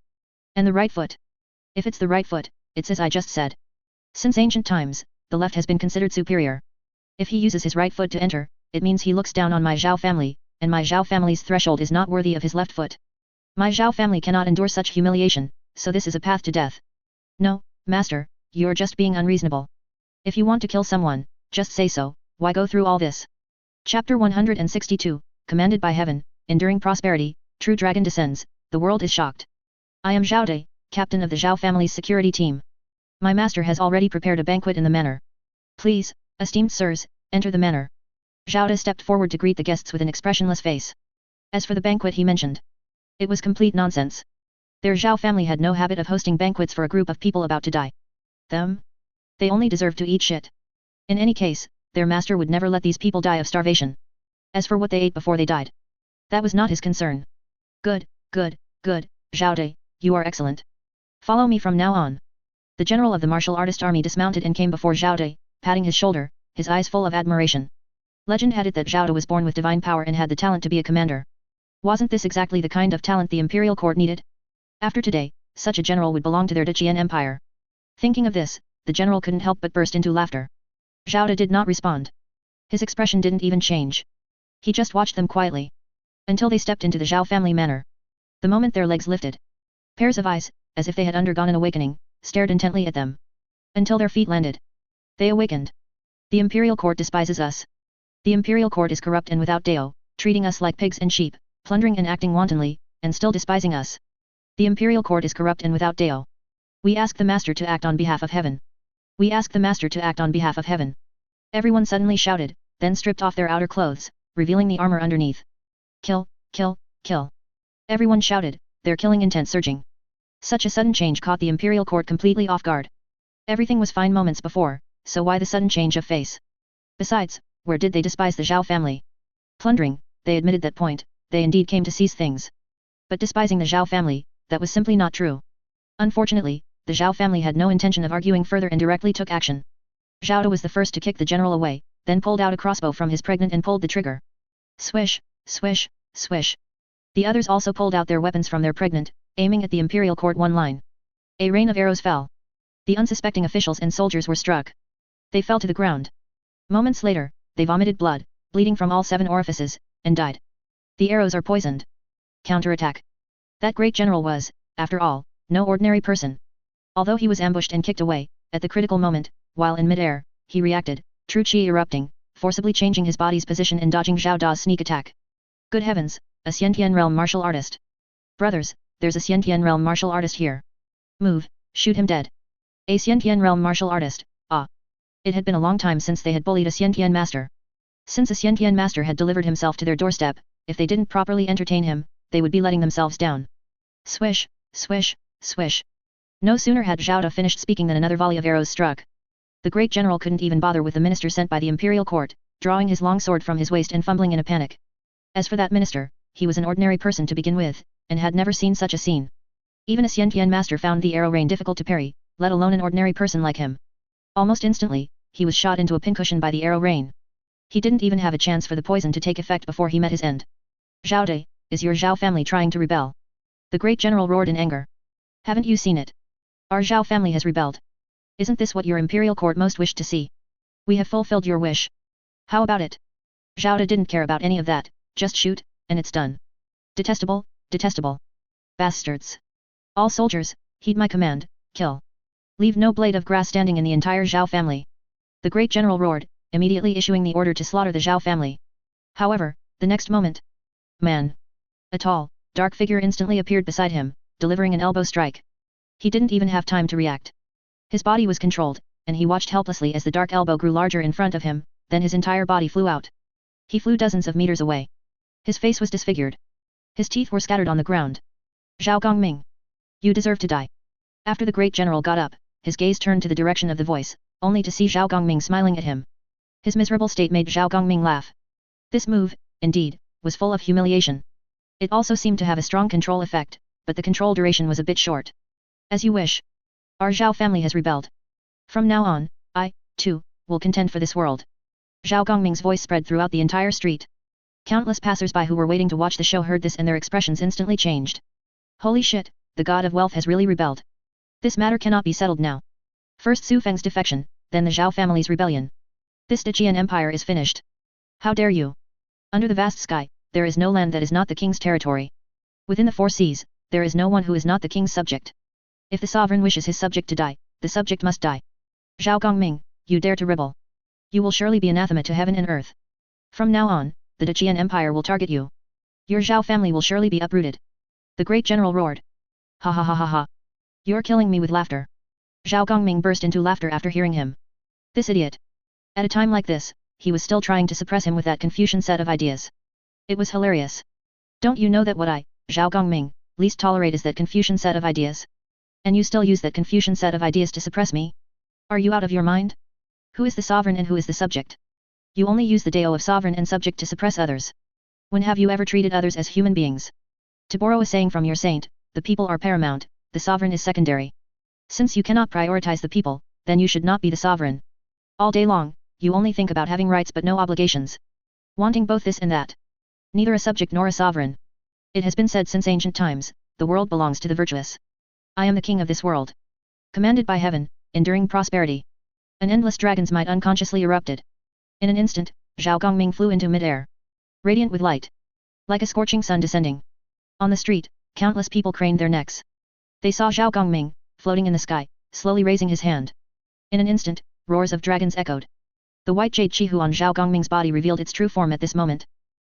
And the right foot? If it's the right foot, it's as I just said. Since ancient times, the left has been considered superior. If he uses his right foot to enter, it means he looks down on my Zhao family, and my Zhao family's threshold is not worthy of his left foot. My Zhao family cannot endure such humiliation, so this is a path to death. No, master, you're just being unreasonable. If you want to kill someone, just say so, why go through all this? Chapter 162, Commanded by Heaven, Enduring Prosperity, True Dragon Descends, the world is shocked. I am Zhao Dai, captain of the Zhao family's security team. My master has already prepared a banquet in the manor. Please, esteemed sirs, enter the manor. Zhao Dai stepped forward to greet the guests with an expressionless face. As for the banquet he mentioned, it was complete nonsense. Their Zhao family had no habit of hosting banquets for a group of people about to die. Them? They only deserved to eat shit. In any case, their master would never let these people die of starvation. As for what they ate before they died, that was not his concern. Good, good, good, Zhao Dai, you are excellent. Follow me from now on. The general of the martial artist army dismounted and came before Zhao Dai, patting his shoulder, his eyes full of admiration. Legend had it that Zhao Dai was born with divine power and had the talent to be a commander. Wasn't this exactly the kind of talent the imperial court needed? After today, such a general would belong to their Dacian empire. Thinking of this, the general couldn't help but burst into laughter. Zhao Dai did not respond. His expression didn't even change. He just watched them quietly. Until they stepped into the Zhao family manor. The moment their legs lifted, pairs of eyes, as if they had undergone an awakening, stared intently at them. Until their feet landed. They awakened. The imperial court despises us. The imperial court is corrupt and without Dao, treating us like pigs and sheep, plundering and acting wantonly, and still despising us. The imperial court is corrupt and without Dao. We ask the master to act on behalf of heaven. We ask the master to act on behalf of heaven. Everyone suddenly shouted, then stripped off their outer clothes, revealing the armor underneath. Kill, kill, kill. Everyone shouted, their killing intent surging. Such a sudden change caught the imperial court completely off guard. Everything was fine moments before, so why the sudden change of face? Besides, where did they despise the Zhao family? Plundering, they admitted that point, they indeed came to seize things. But despising the Zhao family, that was simply not true. Unfortunately, the Zhao family had no intention of arguing further and directly took action. Zhao Dai was the first to kick the general away, then pulled out a crossbow from his pregnant and pulled the trigger. Swish, swish, swish. The others also pulled out their weapons from their pregnant, aiming at the imperial court one line. A rain of arrows fell. The unsuspecting officials and soldiers were struck. They fell to the ground. Moments later, they vomited blood, bleeding from all 7 orifices, and died. The arrows are poisoned. Counterattack. That great general was, after all, no ordinary person. Although he was ambushed and kicked away, at the critical moment, while in mid-air, he reacted, true chi erupting, forcibly changing his body's position and dodging Zhao Dai's sneak attack. Good heavens, a Xiantian realm martial artist. Brothers, there's a Xiantian realm martial artist here. Move, shoot him dead. A Xiantian realm martial artist, ah. It had been a long time since they had bullied a Xiantian master. Since a Xiantian master had delivered himself to their doorstep, if they didn't properly entertain him, they would be letting themselves down. Swish, swish, swish. No sooner had Zhao Dai finished speaking than another volley of arrows struck. The great general couldn't even bother with the minister sent by the imperial court, drawing his long sword from his waist and fumbling in a panic. As for that minister, he was an ordinary person to begin with, and had never seen such a scene. Even a Xiantian master found the arrow rain difficult to parry, let alone an ordinary person like him. Almost instantly, he was shot into a pincushion by the arrow rain. He didn't even have a chance for the poison to take effect before he met his end. Zhao Dai, is your Zhao family trying to rebel? The great general roared in anger. Haven't you seen it? Our Zhao family has rebelled. Isn't this what your imperial court most wished to see? We have fulfilled your wish. How about it? Zhao Dai didn't care about any of that, just shoot, and it's done. Detestable, detestable. Bastards. All soldiers, heed my command, kill. Leave no blade of grass standing in the entire Zhao family. The great general roared, immediately issuing the order to slaughter the Zhao family. However, the next moment, man. A tall, dark figure instantly appeared beside him, delivering an elbow strike. He didn't even have time to react. His body was controlled, and he watched helplessly as the dark elbow grew larger in front of him, then his entire body flew out. He flew dozens of meters away. His face was disfigured. His teeth were scattered on the ground. Zhao Gongming. You deserve to die. After the great general got up, his gaze turned to the direction of the voice, only to see Zhao Gongming smiling at him. His miserable state made Zhao Gongming laugh. This move, indeed, was full of humiliation. It also seemed to have a strong control effect, but the control duration was a bit short. As you wish. Our Zhao family has rebelled. From now on, I, too, will contend for this world. Zhao Gongming's voice spread throughout the entire street. Countless passers-by who were waiting to watch the show heard this and their expressions instantly changed. Holy shit, the god of wealth has really rebelled. This matter cannot be settled now. First Su Feng's defection, then the Zhao family's rebellion. This Dejian Empire is finished. How dare you? Under the vast sky, there is no land that is not the king's territory. Within the four seas, there is no one who is not the king's subject. If the sovereign wishes his subject to die, the subject must die. Zhao Gongming, you dare to rebel. You will surely be anathema to heaven and earth. From now on, the Dejian Empire will target you. Your Zhao family will surely be uprooted. The great general roared. Ha ha ha ha ha. You're killing me with laughter. Zhao Gongming burst into laughter after hearing him. This idiot. At a time like this, he was still trying to suppress him with that Confucian set of ideas. It was hilarious. Don't you know that what I, Zhao Gongming, least tolerate is that Confucian set of ideas? And you still use that Confucian set of ideas to suppress me? Are you out of your mind? Who is the sovereign and who is the subject? You only use the Dao of sovereign and subject to suppress others. When have you ever treated others as human beings? To borrow a saying from your saint, the people are paramount, the sovereign is secondary. Since you cannot prioritize the people, then you should not be the sovereign. All day long, you only think about having rights but no obligations. Wanting both this and that. Neither a subject nor a sovereign. It has been said since ancient times, the world belongs to the virtuous. I am the king of this world. Commanded by heaven, enduring prosperity. An endless dragon's might unconsciously erupted. In an instant, Zhao Gongming flew into mid-air. Radiant with light. Like a scorching sun descending. On the street, countless people craned their necks. They saw Zhao Gongming, floating in the sky, slowly raising his hand. In an instant, roars of dragons echoed. The white jade Chihu on Zhao Gongming's body revealed its true form at this moment.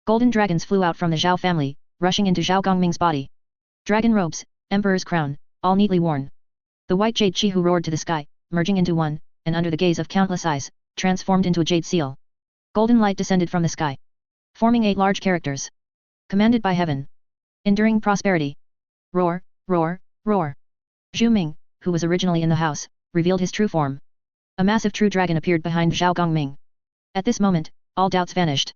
Golden dragons flew out from the Zhao family, rushing into Zhao Gongming's body. Dragon robes, emperor's crown, all neatly worn. The white jade Chihu roared to the sky, merging into one, and under the gaze of countless eyes, transformed into a jade seal. Golden light descended from the sky, forming 8 large characters. Commanded by heaven. Enduring prosperity. Roar, roar, roar. Zhu Ming, who was originally in the house, revealed his true form. A massive true dragon appeared behind Zhao Gongming. At this moment, all doubts vanished.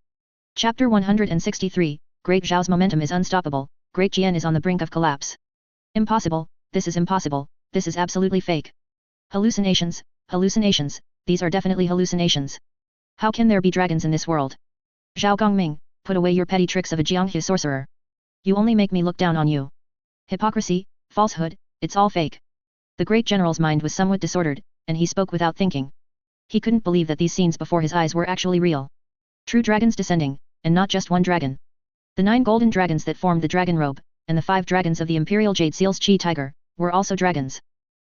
Chapter 163, Great Zhao's momentum is unstoppable, Great Jian is on the brink of collapse. Impossible, this is impossible, this is absolutely fake. Hallucinations, hallucinations, these are definitely hallucinations. How can there be dragons in this world? Zhao Gongming, put away your petty tricks of a Jianghe sorcerer. You only make me look down on you. Hypocrisy, falsehood, it's all fake. The great general's mind was somewhat disordered, and he spoke without thinking. He couldn't believe that these scenes before his eyes were actually real. True dragons descending, and not just one dragon. The 9 golden dragons that formed the dragon robe, and the 5 dragons of the imperial jade seal's chi tiger, were also dragons.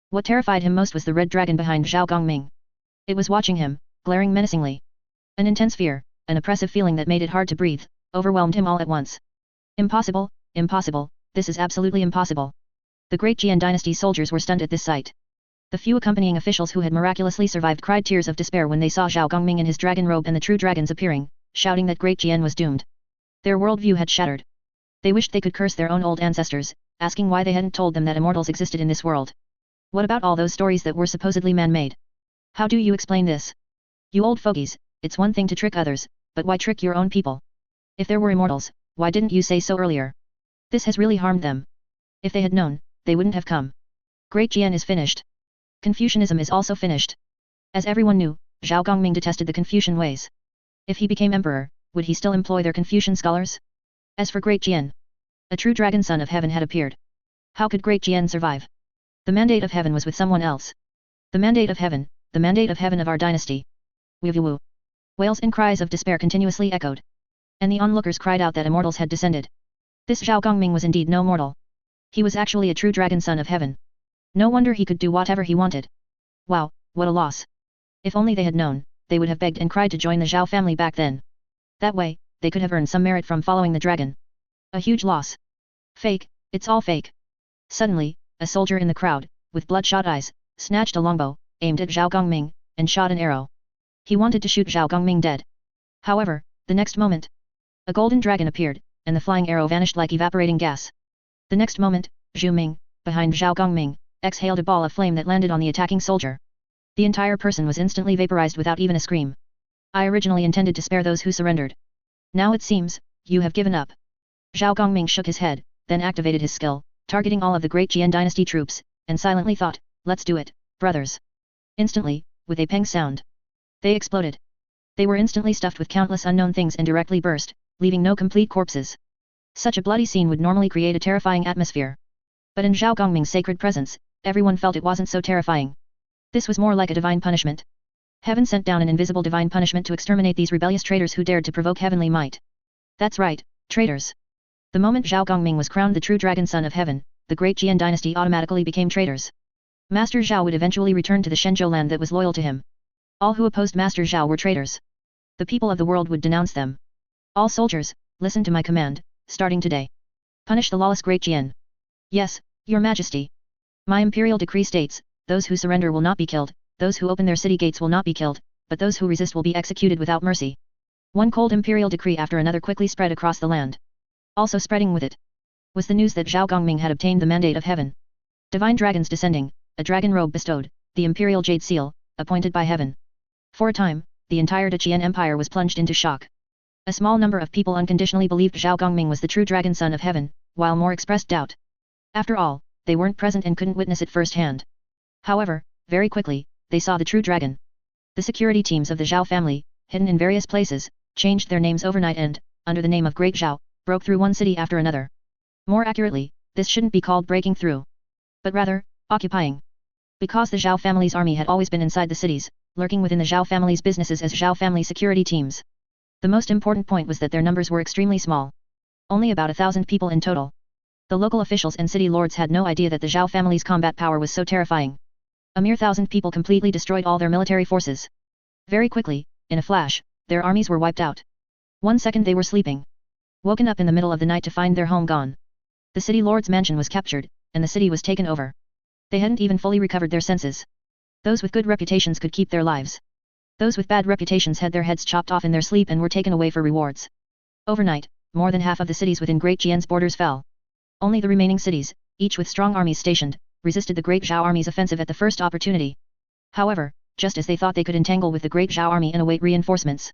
What terrified him most was the red dragon behind Zhao Gongming. It was watching him, glaring menacingly. An intense fear, an oppressive feeling that made it hard to breathe, overwhelmed him all at once. Impossible, impossible, this is absolutely impossible. The great Jian dynasty soldiers were stunned at this sight. The few accompanying officials who had miraculously survived cried tears of despair when they saw Zhao Gongming in his dragon robe and the true dragons appearing, shouting that great Jian was doomed. Their worldview had shattered. They wished they could curse their own old ancestors, asking why they hadn't told them that immortals existed in this world. What about all those stories that were supposedly man-made? How do you explain this? You old fogies, it's one thing to trick others, but why trick your own people? If there were immortals, why didn't you say so earlier? This has really harmed them. If they had known, they wouldn't have come. Great Jian is finished. Confucianism is also finished. As everyone knew, Zhao Gongming detested the Confucian ways. If he became emperor, would he still employ their Confucian scholars? As for Great Jian, a true dragon son of heaven had appeared. How could Great Jian survive? The mandate of heaven was with someone else. The mandate of heaven of our dynasty. Woo. Wails and cries of despair continuously echoed. And the onlookers cried out that immortals had descended. This Zhao Gongming was indeed no mortal. He was actually a true dragon son of heaven. No wonder he could do whatever he wanted. Wow, what a loss. If only they had known, they would have begged and cried to join the Zhao family back then. That way, they could have earned some merit from following the dragon. A huge loss. Fake, it's all fake. Suddenly, a soldier in the crowd, with bloodshot eyes, snatched a longbow, aimed at Zhao Gongming, and shot an arrow. He wanted to shoot Zhao Gongming dead. However, the next moment, a golden dragon appeared, and the flying arrow vanished like evaporating gas. The next moment, Zhu Ming, behind Zhao Gongming, exhaled a ball of flame that landed on the attacking soldier. The entire person was instantly vaporized without even a scream. I originally intended to spare those who surrendered. Now it seems, you have given up. Zhao Gongming shook his head, then activated his skill, targeting all of the great Jian dynasty troops, and silently thought, let's do it, brothers. Instantly, with a peng sound, they exploded. They were instantly stuffed with countless unknown things and directly burst, leaving no complete corpses. Such a bloody scene would normally create a terrifying atmosphere. But in Zhao Gongming's sacred presence, everyone felt it wasn't so terrifying. This was more like a divine punishment. Heaven sent down an invisible divine punishment to exterminate these rebellious traitors who dared to provoke heavenly might. That's right, traitors. The moment Zhao Gongming was crowned the true dragon son of heaven, the great Jian dynasty automatically became traitors. Master Zhao would eventually return to the Shenzhou land that was loyal to him. All who opposed Master Zhao were traitors. The people of the world would denounce them. All soldiers, listen to my command, starting today. Punish the lawless great Jian. Yes, your majesty. My imperial decree states, those who surrender will not be killed, those who open their city gates will not be killed, but those who resist will be executed without mercy. One cold imperial decree after another quickly spread across the land. Also spreading with it was the news that Zhao Gongming had obtained the mandate of heaven. Divine dragons descending, a dragon robe bestowed, the imperial jade seal, appointed by heaven. For a time, the entire Daqian Empire was plunged into shock. A small number of people unconditionally believed Zhao Gongming was the true dragon son of heaven, while more expressed doubt. After all, they weren't present and couldn't witness it firsthand. However, very quickly, they saw the true dragon. The security teams of the Zhao family, hidden in various places, changed their names overnight and, under the name of Great Zhao, broke through one city after another. More accurately, this shouldn't be called breaking through, but rather, occupying. Because the Zhao family's army had always been inside the cities, lurking within the Zhao family's businesses as Zhao family security teams. The most important point was that their numbers were extremely small. Only about 1,000 people in total. The local officials and city lords had no idea that the Zhao family's combat power was so terrifying. A mere 1,000 people completely destroyed all their military forces. Very quickly, in a flash, their armies were wiped out. 1 second they were sleeping. Woken up in the middle of the night to find their home gone. The city lord's mansion was captured, and the city was taken over. They hadn't even fully recovered their senses. Those with good reputations could keep their lives. Those with bad reputations had their heads chopped off in their sleep and were taken away for rewards. Overnight, more than half of the cities within Great Jian's borders fell. Only the remaining cities, each with strong armies stationed, resisted the Great Zhao army's offensive at the first opportunity. However, just as they thought they could entangle with the Great Zhao army and await reinforcements,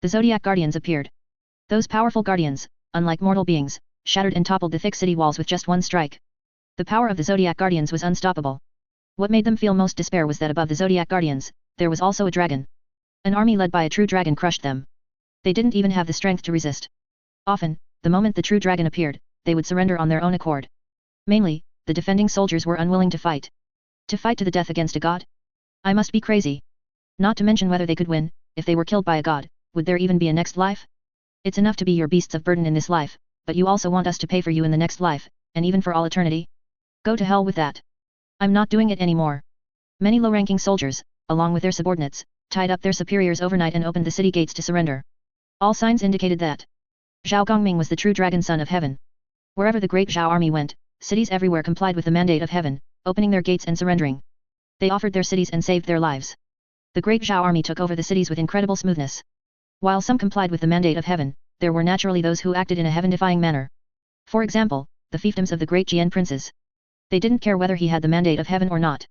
the Zodiac Guardians appeared. Those powerful guardians, unlike mortal beings, shattered and toppled the thick city walls with just one strike. The power of the Zodiac Guardians was unstoppable. What made them feel most despair was that above the Zodiac Guardians, there was also a dragon. An army led by a true dragon crushed them. They didn't even have the strength to resist. Often, the moment the true dragon appeared, they would surrender on their own accord. Mainly, the defending soldiers were unwilling to fight. To fight to the death against a god? I must be crazy. Not to mention whether they could win. If they were killed by a god, would there even be a next life? It's enough to be your beasts of burden in this life, but you also want us to pay for you in the next life, and even for all eternity? Go to hell with that. I'm not doing it anymore. Many low-ranking soldiers, along with their subordinates, tied up their superiors overnight and opened the city gates to surrender. All signs indicated that Zhao Gongming was the true dragon son of heaven. Wherever the Great Zhao army went, cities everywhere complied with the mandate of heaven, opening their gates and surrendering. They offered their cities and saved their lives. The Great Zhao army took over the cities with incredible smoothness. While some complied with the mandate of heaven, there were naturally those who acted in a heaven-defying manner. For example, the fiefdoms of the Great Jian princes. They didn't care whether he had the mandate of heaven or not.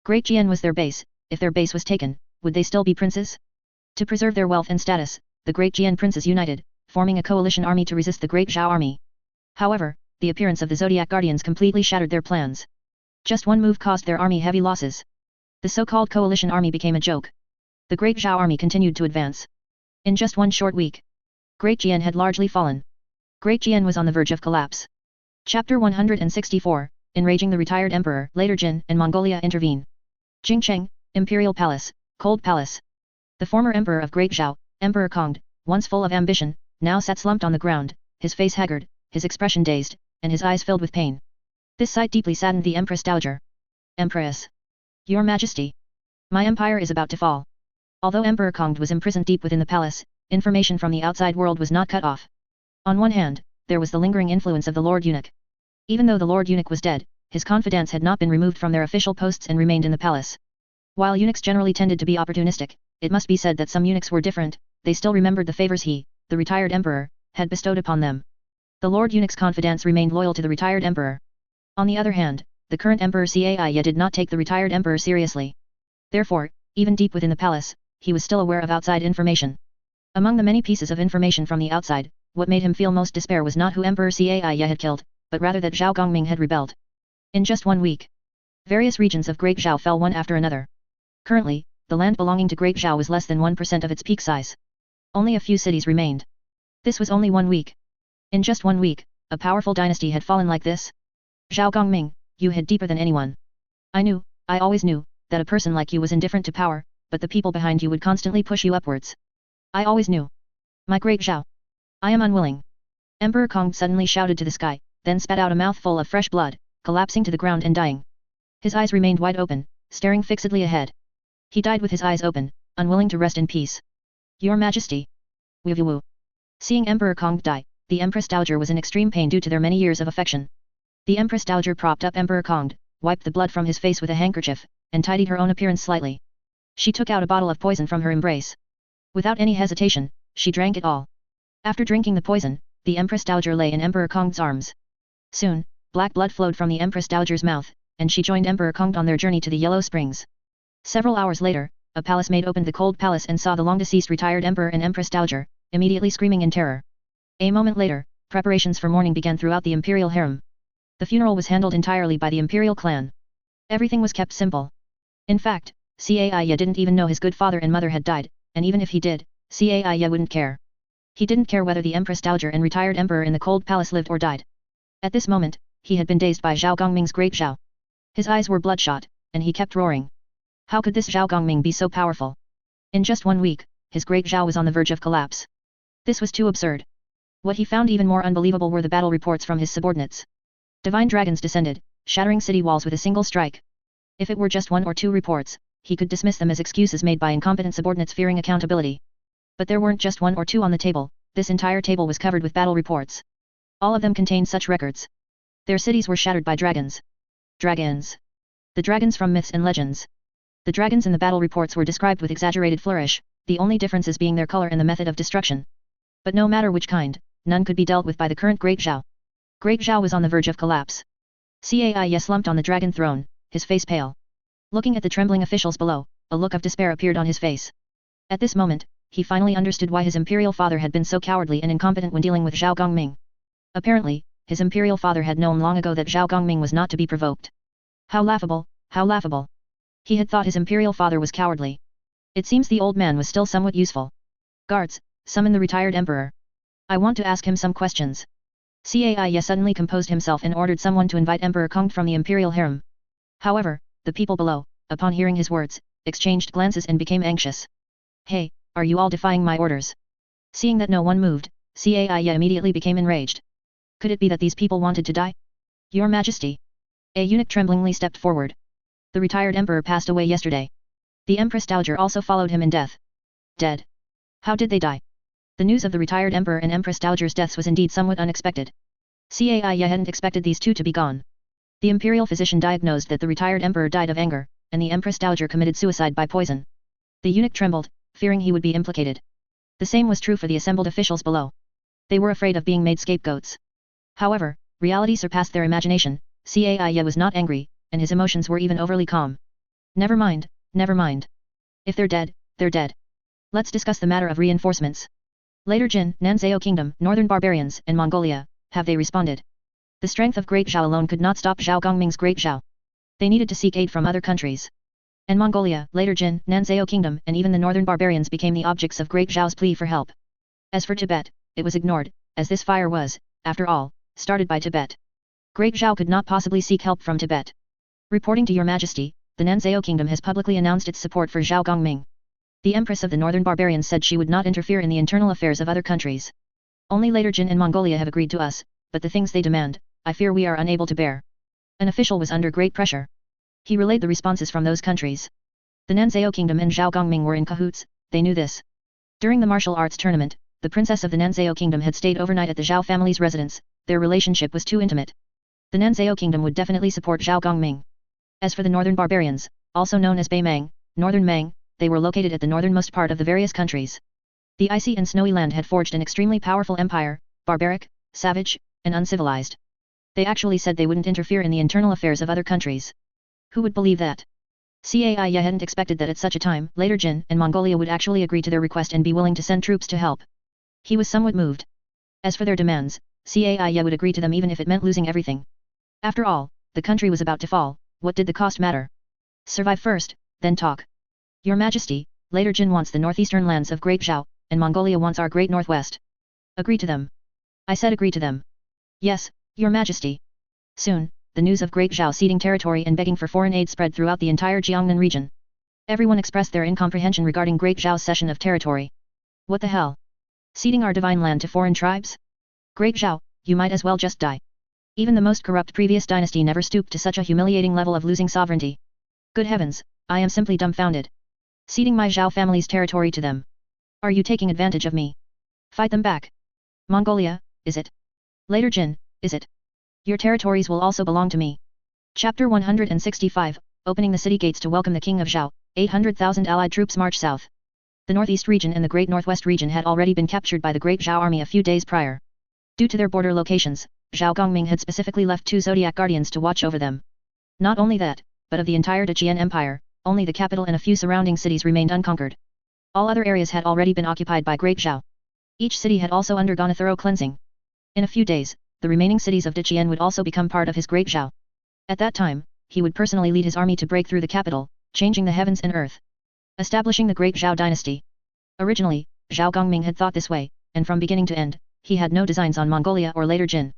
Great Jian was their base. If their base was taken, would they still be princes? To preserve their wealth and status, the Great Jian princes united, forming a coalition army to resist the Great Zhao army. However, the appearance of the Zodiac Guardians completely shattered their plans. Just one move caused their army heavy losses. The so-called coalition army became a joke. The Great Zhao army continued to advance. In just one short week, Great Jian had largely fallen. Great Jian was on the verge of collapse. Chapter 164, Enraging the Retired Emperor. Later Jin and Mongolia intervene. Jingcheng, Imperial Palace, Cold Palace. The former emperor of Great Zhao, Emperor Kongd, once full of ambition, now sat slumped on the ground, his face haggard, his expression dazed, and his eyes filled with pain. This sight deeply saddened the Empress Dowager. Empress. Your Majesty. My empire is about to fall. Although Emperor Kongd was imprisoned deep within the palace, information from the outside world was not cut off. On one hand, there was the lingering influence of the Lord Eunuch. Even though the Lord Eunuch was dead, his confidants had not been removed from their official posts and remained in the palace. While eunuchs generally tended to be opportunistic, it must be said that some eunuchs were different, they still remembered the favors he, the retired emperor, had bestowed upon them. The Lord Eunuch's confidants remained loyal to the retired emperor. On the other hand, the current emperor Cai did not take the retired emperor seriously. Therefore, even deep within the palace, he was still aware of outside information. Among the many pieces of information from the outside, what made him feel most despair was not who Emperor Cai had killed, but rather that Zhao Gongming had rebelled. In just 1 week, various regions of Great Zhao fell one after another. Currently, the land belonging to Great Zhao was less than 1% of its peak size. Only a few cities remained. This was only 1 week. In just 1 week, a powerful dynasty had fallen like this. Zhao Gongming, you hid deeper than anyone. I always knew, that a person like you was indifferent to power, but the people behind you would constantly push you upwards. I always knew. My great Zhao. I am unwilling. Emperor Kong suddenly shouted to the sky, then spat out a mouthful of fresh blood, collapsing to the ground and dying. His eyes remained wide open, staring fixedly ahead. He died with his eyes open, unwilling to rest in peace. Your Majesty. Wu. Seeing Emperor Kong die, the Empress Dowager was in extreme pain due to their many years of affection. The Empress Dowager propped up Emperor Kong, wiped the blood from his face with a handkerchief, and tidied her own appearance slightly. She took out a bottle of poison from her embrace. Without any hesitation, she drank it all. After drinking the poison, the Empress Dowager lay in Emperor Kong's arms. Soon, black blood flowed from the Empress Dowager's mouth, and she joined Emperor Kong on their journey to the Yellow Springs. Several hours later, a palace maid opened the cold palace and saw the long-deceased retired Emperor and Empress Dowager, immediately screaming in terror. A moment later, preparations for mourning began throughout the imperial harem. The funeral was handled entirely by the imperial clan. Everything was kept simple. In fact, Cai didn't even know his good father and mother had died, and even if he did, Cai wouldn't care. He didn't care whether the Empress Dowager and retired emperor in the cold palace lived or died. At this moment, he had been dazed by Zhao Gongming's great Zhao. His eyes were bloodshot, and he kept roaring. How could this Zhao Gongming be so powerful? In just 1 week, his great Zhao was on the verge of collapse. This was too absurd. What he found even more unbelievable were the battle reports from his subordinates. Divine dragons descended, shattering city walls with a single strike. If it were just 1 or 2 reports, he could dismiss them as excuses made by incompetent subordinates fearing accountability. But there weren't just 1 or 2 on the table, this entire table was covered with battle reports. All of them contained such records. Their cities were shattered by dragons. Dragons. The dragons from myths and legends. The dragons in the battle reports were described with exaggerated flourish, the only differences being their color and the method of destruction. But no matter which kind, none could be dealt with by the current Great Zhao. Great Zhao was on the verge of collapse. Cai slumped on the dragon throne, his face pale. Looking at the trembling officials below, a look of despair appeared on his face. At this moment, he finally understood why his imperial father had been so cowardly and incompetent when dealing with Zhao Gongming. Apparently, his imperial father had known long ago that Zhao Gongming was not to be provoked. How laughable, how laughable. He had thought his imperial father was cowardly. It seems the old man was still somewhat useful. Guards, summon the retired emperor. I want to ask him some questions. Cai suddenly composed himself and ordered someone to invite Emperor Kong from the imperial harem. However, the people below, upon hearing his words, exchanged glances and became anxious. Hey, are you all defying my orders? Seeing that no one moved, Cai immediately became enraged. Could it be that these people wanted to die? Your Majesty. A eunuch tremblingly stepped forward. The retired emperor passed away yesterday. The Empress Dowager also followed him in death. Dead. How did they die? The news of the retired emperor and Empress Dowager's deaths was indeed somewhat unexpected. Cai hadn't expected these two to be gone. The imperial physician diagnosed that the retired emperor died of anger, and the Empress Dowager committed suicide by poison. The eunuch trembled, fearing he would be implicated. The same was true for the assembled officials below. They were afraid of being made scapegoats. However, reality surpassed their imagination. Cai was not angry, and his emotions were even overly calm. Never mind, never mind. If they're dead, they're dead. Let's discuss the matter of reinforcements. Later Jin, Nanzhao Kingdom, Northern Barbarians, and Mongolia, have they responded? The strength of Great Zhao alone could not stop Zhao Gongming's Great Zhao. They needed to seek aid from other countries. And Mongolia, later Jin, Nanzhao Kingdom, and even the Northern Barbarians became the objects of Great Zhao's plea for help. As for Tibet, it was ignored, as this fire was, after all, started by Tibet. Great Zhao could not possibly seek help from Tibet. Reporting to Your Majesty, the Nanzhao Kingdom has publicly announced its support for Zhao Gongming. The Empress of the Northern Barbarians said she would not interfere in the internal affairs of other countries. Only later Jin and Mongolia have agreed to us, but the things they demand, I fear we are unable to bear. An official was under great pressure. He relayed the responses from those countries. The Nanzhao Kingdom and Zhao Gongming were in cahoots, they knew this. During the martial arts tournament, the princess of the Nanzhao Kingdom had stayed overnight at the Zhao family's residence, their relationship was too intimate. The Nanzhao kingdom would definitely support Zhao Gongming. As for the northern barbarians, also known as Bei Mang, Northern Mang, they were located at the northernmost part of the various countries. The icy and snowy land had forged an extremely powerful empire, barbaric, savage, and uncivilized. They actually said they wouldn't interfere in the internal affairs of other countries. Who would believe that? Cai hadn't expected that at such a time, later Jin and Mongolia would actually agree to their request and be willing to send troops to help. He was somewhat moved. As for their demands, Cai would agree to them even if it meant losing everything. After all, the country was about to fall, what did the cost matter? Survive first, then talk. Your Majesty, later Jin wants the northeastern lands of Great Zhao, and Mongolia wants our Great Northwest. Agree to them. I said agree to them. Yes, Your Majesty. Soon, the news of Great Zhao ceding territory and begging for foreign aid spread throughout the entire Jiangnan region. Everyone expressed their incomprehension regarding Great Zhao's cession of territory. What the hell? Ceding our divine land to foreign tribes? Great Zhao, you might as well just die. Even the most corrupt previous dynasty never stooped to such a humiliating level of losing sovereignty. Good heavens, I am simply dumbfounded. Ceding my Zhao family's territory to them. Are you taking advantage of me? Fight them back. Mongolia, is it? Later Jin, is it? Your territories will also belong to me. Chapter 165, Opening the city gates to welcome the King of Zhao, 800,000 allied troops march south. The northeast region and the Great Northwest region had already been captured by the Great Zhao army a few days prior. Due to their border locations, Zhao Gongming had specifically left 2 zodiac guardians to watch over them. Not only that, but of the entire Deqian Empire, only the capital and a few surrounding cities remained unconquered. All other areas had already been occupied by Great Zhao. Each city had also undergone a thorough cleansing. In a few days, the remaining cities of Deqian would also become part of his Great Zhao. At that time, he would personally lead his army to break through the capital, changing the heavens and earth. Establishing the Great Zhao dynasty. Originally, Zhao Gongming had thought this way, and from beginning to end, he had no designs on Mongolia or later Jin.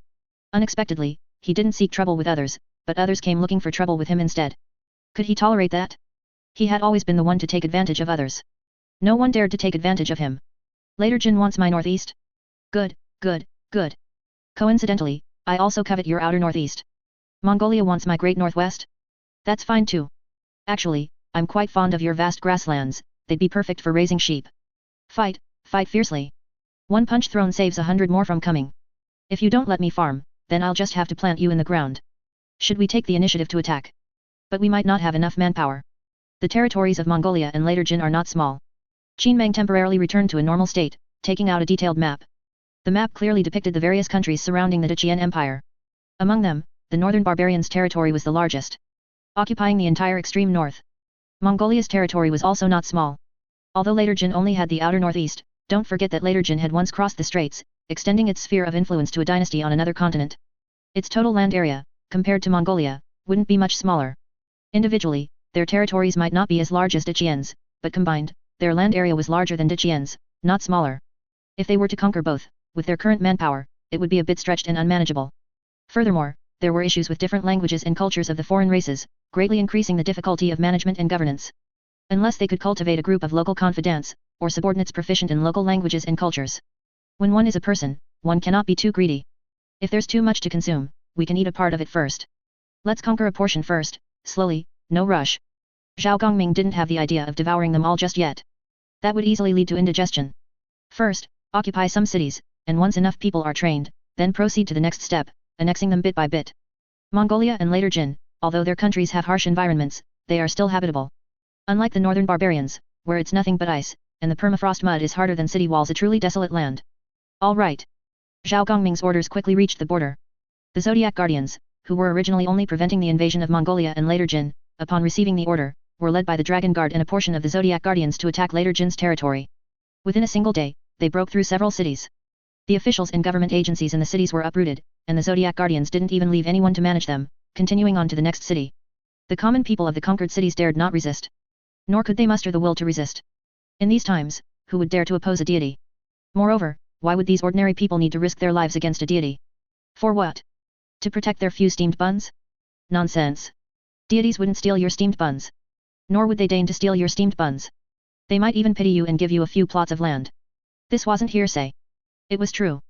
Unexpectedly, he didn't seek trouble with others, but others came looking for trouble with him instead. Could he tolerate that? He had always been the one to take advantage of others. No one dared to take advantage of him. Later Jin wants my northeast? Good, good, good. Coincidentally, I also covet your outer northeast. Mongolia wants my great northwest? That's fine too. Actually, I'm quite fond of your vast grasslands, they'd be perfect for raising sheep. Fight, fight fiercely. One punch thrown saves 100 more from coming. If you don't let me farm, then I'll just have to plant you in the ground. Should we take the initiative to attack? But we might not have enough manpower. The territories of Mongolia and later Jin are not small. Qin Meng temporarily returned to a normal state, taking out a detailed map. The map clearly depicted the various countries surrounding the Deqian Empire. Among them, the northern barbarians' territory was the largest, occupying the entire extreme north. Mongolia's territory was also not small. Although later Jin only had the outer northeast, don't forget that later Jin had once crossed the straits, extending its sphere of influence to a dynasty on another continent. Its total land area, compared to Mongolia, wouldn't be much smaller. Individually, their territories might not be as large as Deqian's, but combined, their land area was larger than Deqian's, not smaller. If they were to conquer both, with their current manpower, it would be a bit stretched and unmanageable. Furthermore, there were issues with different languages and cultures of the foreign races, greatly increasing the difficulty of management and governance. Unless they could cultivate a group of local confidants, or subordinates proficient in local languages and cultures. When one is a person, one cannot be too greedy. If there's too much to consume, we can eat a part of it first. Let's conquer a portion first, slowly, no rush. Zhao Gongming didn't have the idea of devouring them all just yet. That would easily lead to indigestion. First, occupy some cities, and once enough people are trained, then proceed to the next step, annexing them bit by bit. Mongolia and later Jin, although their countries have harsh environments, they are still habitable. Unlike the northern barbarians, where it's nothing but ice, and the permafrost mud is harder than city walls, a truly desolate land. All right. Zhao Gongming's orders quickly reached the border. The Zodiac Guardians, who were originally only preventing the invasion of Mongolia and later Jin, upon receiving the order, were led by the Dragon Guard and a portion of the Zodiac Guardians to attack later Jin's territory. Within a single day, they broke through several cities. The officials and government agencies in the cities were uprooted, and the Zodiac Guardians didn't even leave anyone to manage them, continuing on to the next city. The common people of the conquered cities dared not resist. Nor could they muster the will to resist. In these times, who would dare to oppose a deity? Moreover, why would these ordinary people need to risk their lives against a deity? For what? To protect their few steamed buns? Nonsense. Deities wouldn't steal your steamed buns. Nor would they deign to steal your steamed buns. They might even pity you and give you a few plots of land. This wasn't hearsay. It was true.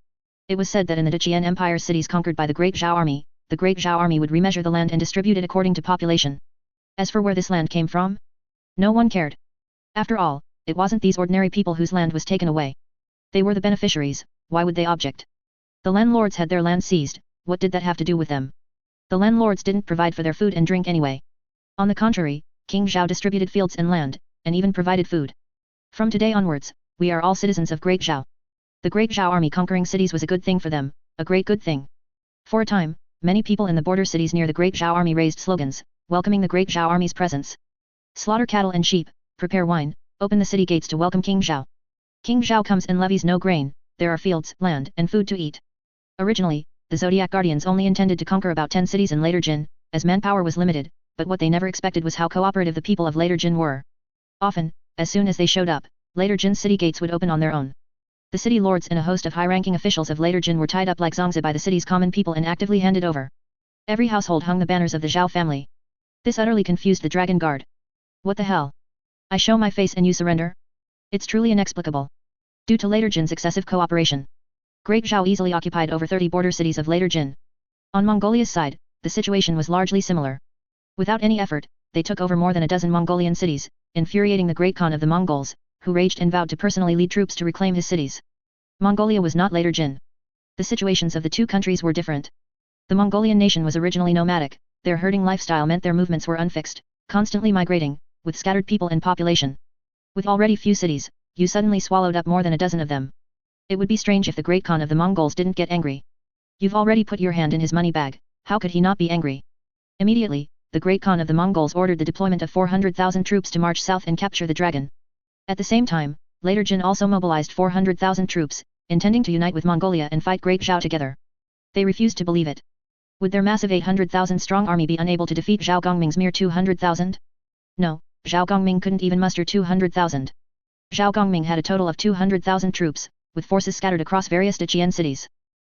It was said that in the Deqian Empire cities conquered by the Great Zhao army, the Great Zhao army would remeasure the land and distribute it according to population. As for where this land came from, no one cared. After all, it wasn't these ordinary people whose land was taken away. They were the beneficiaries, why would they object? The landlords had their land seized, what did that have to do with them? The landlords didn't provide for their food and drink anyway. On the contrary, King Zhao distributed fields and land, and even provided food. From today onwards, we are all citizens of Great Zhao. The Great Zhao army conquering cities was a good thing for them, a great good thing. For a time, many people in the border cities near the Great Zhao army raised slogans, welcoming the Great Zhao army's presence. Slaughter cattle and sheep, prepare wine, open the city gates to welcome King Zhao. King Zhao comes and levies no grain, there are fields, land, and food to eat. Originally, the Zodiac Guardians only intended to conquer about 10 cities in Later Jin, as manpower was limited, but what they never expected was how cooperative the people of Later Jin were. Often, as soon as they showed up, Later Jin's city gates would open on their own. The city lords and a host of high-ranking officials of Later Jin were tied up like Zongzi by the city's common people and actively handed over. Every household hung the banners of the Zhao family. This utterly confused the Dragon Guard. What the hell? I show my face and you surrender? It's truly inexplicable. Due to Later Jin's excessive cooperation, Great Zhao easily occupied over 30 border cities of Later Jin. On Mongolia's side, the situation was largely similar. Without any effort, they took over more than a dozen Mongolian cities, infuriating the Great Khan of the Mongols, who raged and vowed to personally lead troops to reclaim his cities. Mongolia was not Later Jin. The situations of the two countries were different. The Mongolian nation was originally nomadic, their herding lifestyle meant their movements were unfixed, constantly migrating, with scattered people and population. With already few cities, you suddenly swallowed up more than a dozen of them. It would be strange if the Great Khan of the Mongols didn't get angry. You've already put your hand in his money bag, how could he not be angry? Immediately, the Great Khan of the Mongols ordered the deployment of 400,000 troops to march south and capture the dragon. At the same time, Later Jin also mobilized 400,000 troops, intending to unite with Mongolia and fight Great Zhao together. They refused to believe it. Would their massive 800,000 strong army be unable to defeat Zhao Gongming's mere 200,000? No, Zhao Gongming couldn't even muster 200,000. Zhao Gongming had a total of 200,000 troops, with forces scattered across various Daqian cities.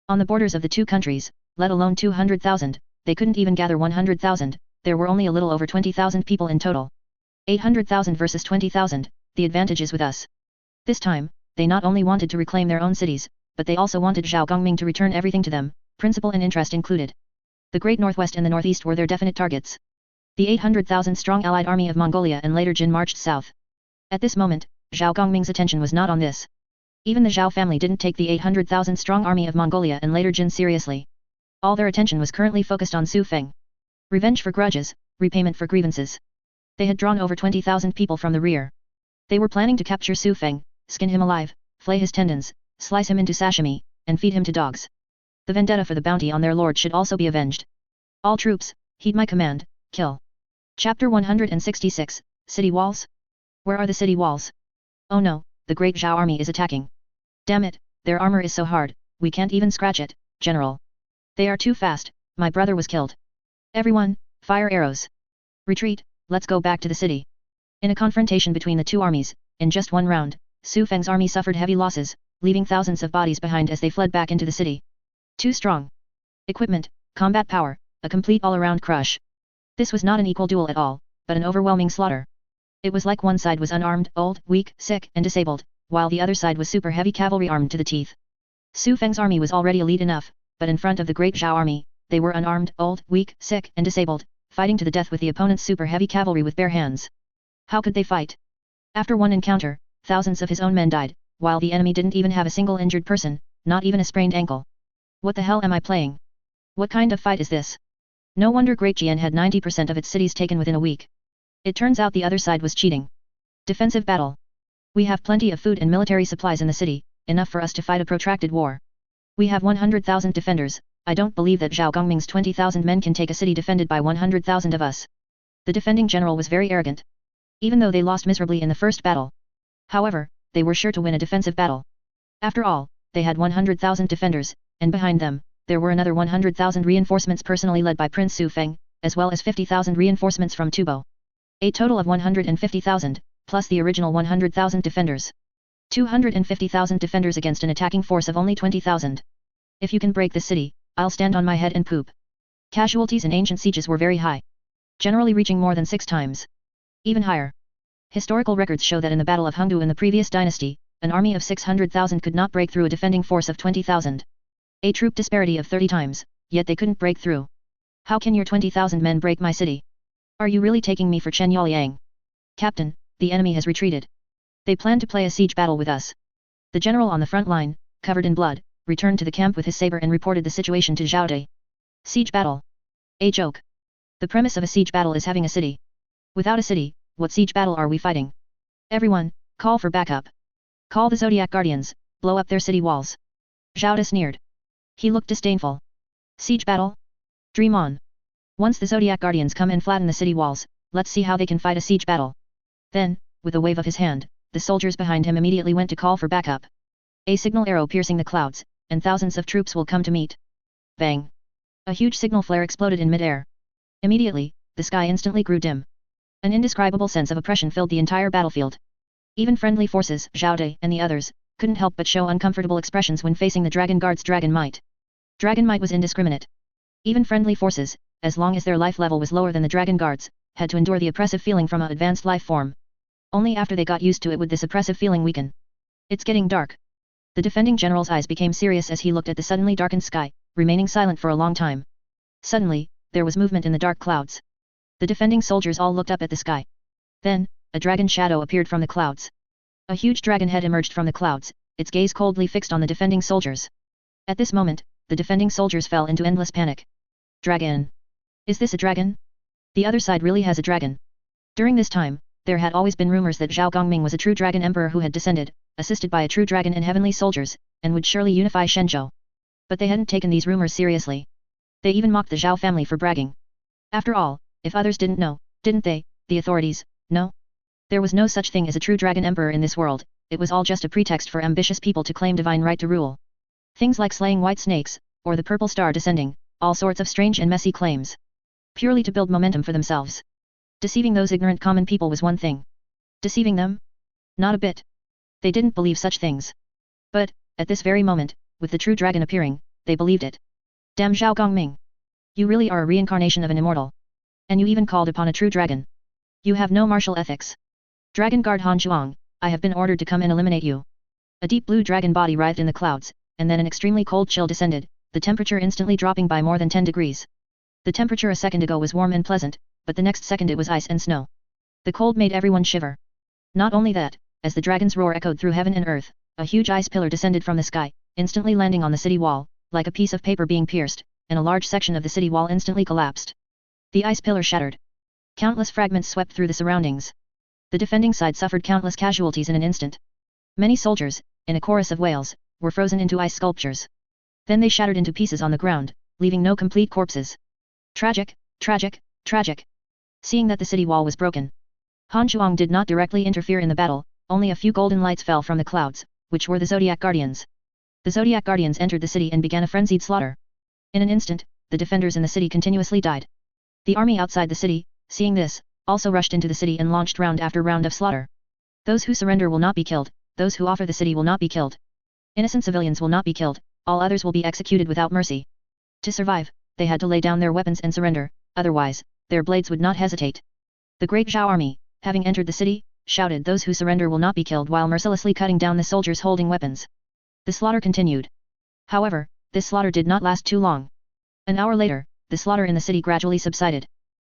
On the borders of the two countries, let alone 200,000, they couldn't even gather 100,000, there were only a little over 20,000 people in total. 800,000 versus 20,000, the advantage is with us. This time, they not only wanted to reclaim their own cities, but they also wanted Zhao Gongming to return everything to them, principal and interest included. The Great Northwest and the Northeast were their definite targets. The 800,000 strong allied army of Mongolia and Later Jin marched south. At this moment, Zhao Gongming's attention was not on this. Even the Zhao family didn't take the 800,000 strong army of Mongolia and Later Jin seriously. All their attention was currently focused on Su Feng. Revenge for grudges, repayment for grievances. They had drawn over 20,000 people from the rear. They were planning to capture Su Feng, skin him alive, flay his tendons, slice him into sashimi, and feed him to dogs. The vendetta for the bounty on their lord should also be avenged. All troops, heed my command, kill. Chapter 166, City Walls? Where are the city walls? Oh no, the Great Zhao army is attacking. Damn it, their armor is so hard, we can't even scratch it, General. They are too fast, my brother was killed. Everyone, fire arrows. Retreat, let's go back to the city. In a confrontation between the two armies, in just one round, Su Feng's army suffered heavy losses, leaving thousands of bodies behind as they fled back into the city. Too strong. Equipment, combat power, a complete all-around crush. This was not an equal duel at all, but an overwhelming slaughter. It was like one side was unarmed, old, weak, sick, and disabled, while the other side was super heavy cavalry armed to the teeth. Su Feng's army was already elite enough, but in front of the Great Zhao army, they were unarmed, old, weak, sick, and disabled, fighting to the death with the opponent's super heavy cavalry with bare hands. How could they fight? After one encounter, thousands of his own men died, while the enemy didn't even have a single injured person, not even a sprained ankle. What the hell am I playing? What kind of fight is this? No wonder Great Jian had 90% of its cities taken within a week. It turns out the other side was cheating. Defensive battle. We have plenty of food and military supplies in the city, enough for us to fight a protracted war. We have 100,000 defenders, I don't believe that Zhao Gongming's 20,000 men can take a city defended by 100,000 of us. The defending general was very arrogant. Even though they lost miserably in the first battle. However, they were sure to win a defensive battle. After all, they had 100,000 defenders, and behind them, there were another 100,000 reinforcements personally led by Prince Su Feng, as well as 50,000 reinforcements from Tubo. A total of 150,000, plus the original 100,000 defenders. 250,000 defenders against an attacking force of only 20,000. If you can break the city, I'll stand on my head and poop. Casualties in ancient sieges were very high. Generally reaching more than 6 times. Even higher. Historical records show that in the Battle of Hengdu in the previous dynasty, an army of 600,000 could not break through a defending force of 20,000. A troop disparity of 30 times, yet they couldn't break through. How can your 20,000 men break my city? Are you really taking me for Chen Yaoliang? Captain, the enemy has retreated. They plan to play a siege battle with us. The general on the front line, covered in blood, returned to the camp with his saber and reported the situation to Zhao Dai. Siege battle. A joke. The premise of a siege battle is having a city. Without a city, what siege battle are we fighting? Everyone, call for backup. Call the Zodiac Guardians, blow up their city walls. Zhao De sneered. He looked disdainful. Siege battle? Dream on. Once the Zodiac Guardians come and flatten the city walls, let's see how they can fight a siege battle. Then, with a wave of his hand, the soldiers behind him immediately went to call for backup. A signal arrow piercing the clouds, and thousands of troops will come to meet. Bang! A huge signal flare exploded in mid-air. Immediately, the sky instantly grew dim. An indescribable sense of oppression filled the entire battlefield. Even friendly forces, Zhao De and the others, couldn't help but show uncomfortable expressions when facing the Dragon Guard's dragon might. Dragon might was indiscriminate. Even friendly forces, as long as their life level was lower than the Dragon Guard's, had to endure the oppressive feeling from an advanced life form. Only after they got used to it would this oppressive feeling weaken. It's getting dark. The defending general's eyes became serious as he looked at the suddenly darkened sky, remaining silent for a long time. Suddenly, there was movement in the dark clouds. The defending soldiers all looked up at the sky. Then, a dragon shadow appeared from the clouds. A huge dragon head emerged from the clouds, its gaze coldly fixed on the defending soldiers. At this moment, the defending soldiers fell into endless panic. Dragon! Is this a dragon? The other side really has a dragon. During this time, there had always been rumors that Zhao Gongming was a true dragon emperor who had descended, assisted by a true dragon and heavenly soldiers, and would surely unify Shenzhou. But they hadn't taken these rumors seriously. They even mocked the Zhao family for bragging. After all, if others didn't know, didn't they, the authorities, know? There was no such thing as a true dragon emperor in this world, it was all just a pretext for ambitious people to claim divine right to rule. Things like slaying white snakes, or the purple star descending, all sorts of strange and messy claims. Purely to build momentum for themselves. Deceiving those ignorant common people was one thing. Deceiving them? Not a bit. They didn't believe such things. But, at this very moment, with the true dragon appearing, they believed it. Damn Zhao Gongming! You really are a reincarnation of an immortal. And you even called upon a true dragon. You have no martial ethics. Dragon Guard Han Zhuang, I have been ordered to come and eliminate you. A deep blue dragon body writhed in the clouds, and then an extremely cold chill descended, the temperature instantly dropping by more than 10 degrees. The temperature a second ago was warm and pleasant, but the next second it was ice and snow. The cold made everyone shiver. Not only that, as the dragon's roar echoed through heaven and earth, a huge ice pillar descended from the sky, instantly landing on the city wall, like a piece of paper being pierced, and a large section of the city wall instantly collapsed. The ice pillar shattered. Countless fragments swept through the surroundings. The defending side suffered countless casualties in an instant. Many soldiers, in a chorus of wails, were frozen into ice sculptures. Then they shattered into pieces on the ground, leaving no complete corpses. Tragic, tragic, tragic. Seeing that the city wall was broken, Han Zhuang did not directly interfere in the battle, only a few golden lights fell from the clouds, which were the Zodiac Guardians. The Zodiac Guardians entered the city and began a frenzied slaughter. In an instant, the defenders in the city continuously died. The army outside the city, seeing this, also rushed into the city and launched round after round of slaughter. Those who surrender will not be killed, those who offer the city will not be killed. Innocent civilians will not be killed, all others will be executed without mercy. To survive, they had to lay down their weapons and surrender, otherwise, their blades would not hesitate. The great Zhao army, having entered the city, shouted those who surrender will not be killed while mercilessly cutting down the soldiers holding weapons. The slaughter continued. However, this slaughter did not last too long. An hour later, the slaughter in the city gradually subsided.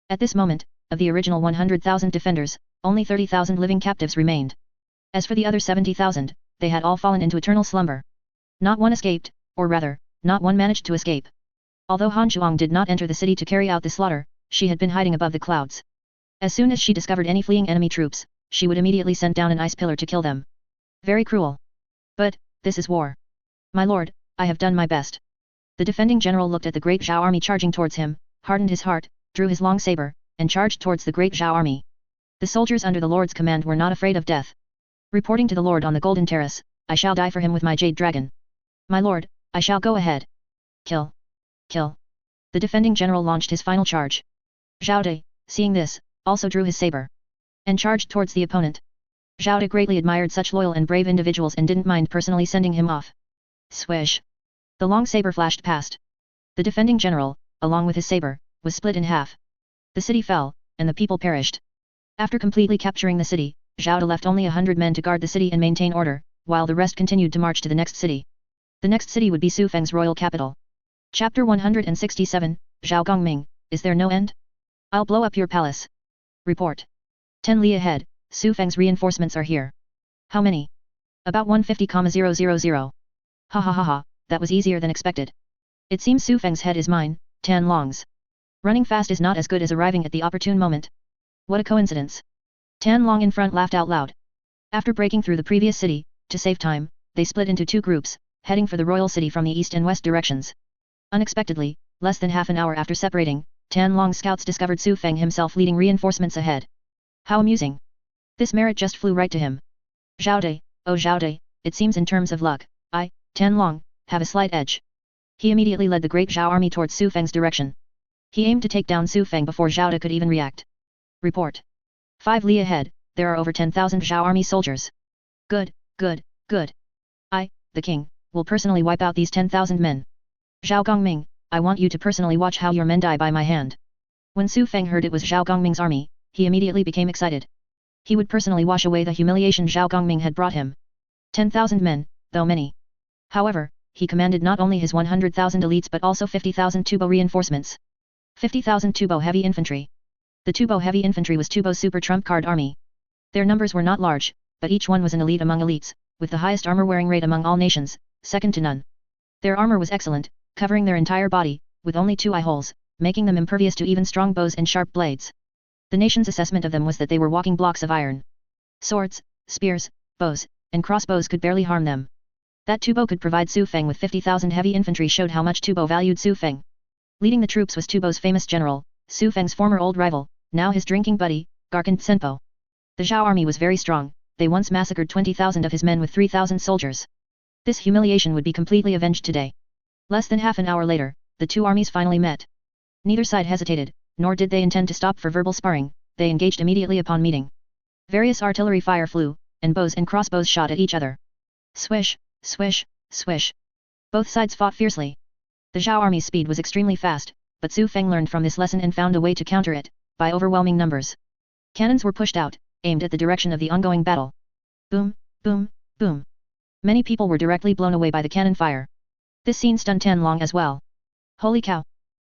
At this moment, of the original 100,000 defenders, only 30,000 living captives remained. As for the other 70,000, they had all fallen into eternal slumber. Not one escaped, or rather, not one managed to escape. Although Han Zhuang did not enter the city to carry out the slaughter, she had been hiding above the clouds. As soon as she discovered any fleeing enemy troops, she would immediately send down an ice pillar to kill them. Very cruel. But, this is war. My lord, I have done my best. The defending general looked at the great Zhao army charging towards him, hardened his heart, drew his long saber, and charged towards the great Zhao army. The soldiers under the lord's command were not afraid of death. Reporting to the lord on the golden terrace, I shall die for him with my jade dragon. My lord, I shall go ahead. Kill. Kill. The defending general launched his final charge. Zhao De, seeing this, also drew his saber. And charged towards the opponent. Zhao De greatly admired such loyal and brave individuals and didn't mind personally sending him off. Swish. The long saber flashed past. The defending general, along with his saber, was split in half. The city fell, and the people perished. After completely capturing the city, Zhao De left only 100 men to guard the city and maintain order, while the rest continued to march to the next city. The next city would be Su Feng's royal capital. Chapter 167, Zhao Gongming, is there no end? I'll blow up your palace. Report. 10 li ahead, Su Feng's reinforcements are here. How many? About 150,000. Ha ha ha ha, that was easier than expected. It seems Su Feng's head is mine, Tan Long's. Running fast is not as good as arriving at the opportune moment. What a coincidence. Tan Long in front laughed out loud. After breaking through the previous city, to save time, they split into two groups, heading for the royal city from the east and west directions. Unexpectedly, less than half an hour after separating, Tan Long's scouts discovered Su Feng himself leading reinforcements ahead. How amusing. This merit just flew right to him. Zhao Dai, oh Zhao Dai, it seems in terms of luck, I, Tan Long, have a slight edge. He immediately led the great Zhao army towards Su Feng's direction. He aimed to take down Su Feng before Zhao Dai could even react. Report. 5 li ahead, there are over 10,000 Zhao army soldiers. Good, good, good. I, the king, will personally wipe out these 10,000 men. Zhao Gongming, I want you to personally watch how your men die by my hand. When Su Feng heard it was Zhao Gongming's army, he immediately became excited. He would personally wash away the humiliation Zhao Gongming had brought him. 10,000 men, though many. However, he commanded not only his 100,000 elites but also 50,000 Tubo reinforcements. 50,000 Tubo heavy infantry. The Tubo heavy infantry was Tubo's super trump card army. Their numbers were not large, but each one was an elite among elites, with the highest armor-wearing rate among all nations, second to none. Their armor was excellent, covering their entire body, with only 2 eye holes, making them impervious to even strong bows and sharp blades. The nation's assessment of them was that they were walking blocks of iron. Swords, spears, bows, and crossbows could barely harm them. That Tubo could provide Su Feng with 50,000 heavy infantry showed how much Tubo valued Su Feng. Leading the troops was Tubo's famous general, Su Feng's former old rival, now his drinking buddy, Garkhan Tsenpo. The Zhao army was very strong, they once massacred 20,000 of his men with 3,000 soldiers. This humiliation would be completely avenged today. Less than half an hour later, the two armies finally met. Neither side hesitated, nor did they intend to stop for verbal sparring, they engaged immediately upon meeting. Various artillery fire flew, and bows and crossbows shot at each other. Swish, swish, swish. Both sides fought fiercely. The Zhao army's speed was extremely fast, but Su Feng learned from this lesson and found a way to counter it, by overwhelming numbers. Cannons were pushed out, aimed at the direction of the ongoing battle. Boom, boom, boom. Many people were directly blown away by the cannon fire. This scene stunned Tan Long as well. Holy cow!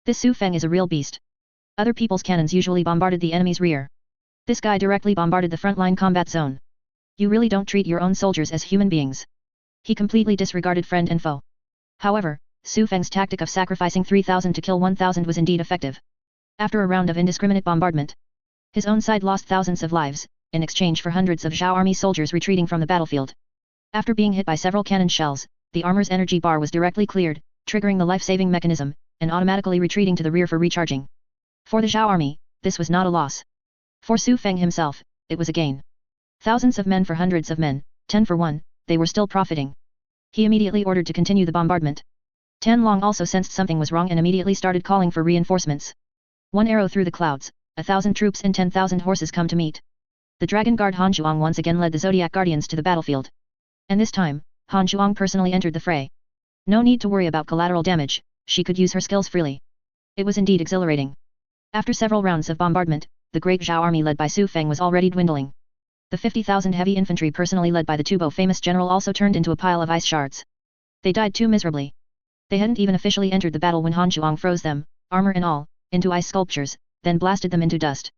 This Su Feng is a real beast. Other people's cannons usually bombarded the enemy's rear. This guy directly bombarded the frontline combat zone. You really don't treat your own soldiers as human beings. He completely disregarded friend and foe. However, Su Feng's tactic of sacrificing 3,000 to kill 1,000 was indeed effective. After a round of indiscriminate bombardment, his own side lost thousands of lives, in exchange for hundreds of Zhao army soldiers retreating from the battlefield. After being hit by several cannon shells, the armor's energy bar was directly cleared, triggering the life-saving mechanism, and automatically retreating to the rear for recharging. For the Zhao army, this was not a loss. For Su Feng himself, it was a gain. Thousands of men for hundreds of men, 10 for 1, they were still profiting. He immediately ordered to continue the bombardment. Tan Long also sensed something was wrong and immediately started calling for reinforcements. One arrow through the clouds, 1,000 troops and 10,000 horses come to meet. The Dragon Guard Han Zhuang once again led the Zodiac Guardians to the battlefield. And this time, Han Zhuang personally entered the fray. No need to worry about collateral damage, she could use her skills freely. It was indeed exhilarating. After several rounds of bombardment, the great Zhao army led by Su Feng was already dwindling. The 50,000 heavy infantry personally led by the Tubo famous general also turned into a pile of ice shards. They died too miserably. They hadn't even officially entered the battle when Han Zhuang froze them, armor and all, into ice sculptures, then blasted them into dust.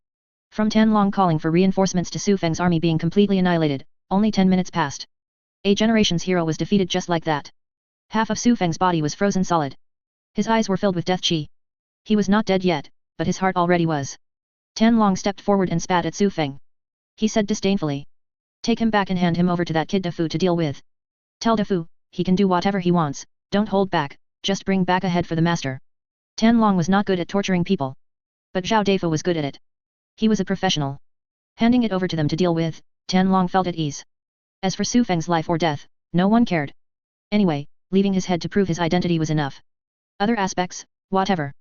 From Tan Long calling for reinforcements to Su Feng's army being completely annihilated, only 10 minutes passed. A generation's hero was defeated just like that. Half of Su Feng's body was frozen solid. His eyes were filled with death chi. He was not dead yet, but his heart already was. Tan Long stepped forward and spat at Su Feng. He said disdainfully. Take him back and hand him over to that kid Defu to deal with. Tell Defu, he can do whatever he wants, don't hold back, just bring back a head for the master. Tan Long was not good at torturing people. But Zhao Defu was good at it. He was a professional. Handing it over to them to deal with, Tan Long felt at ease. As for Su Feng's life or death, no one cared. Anyway, leaving his head to prove his identity was enough. Other aspects, whatever.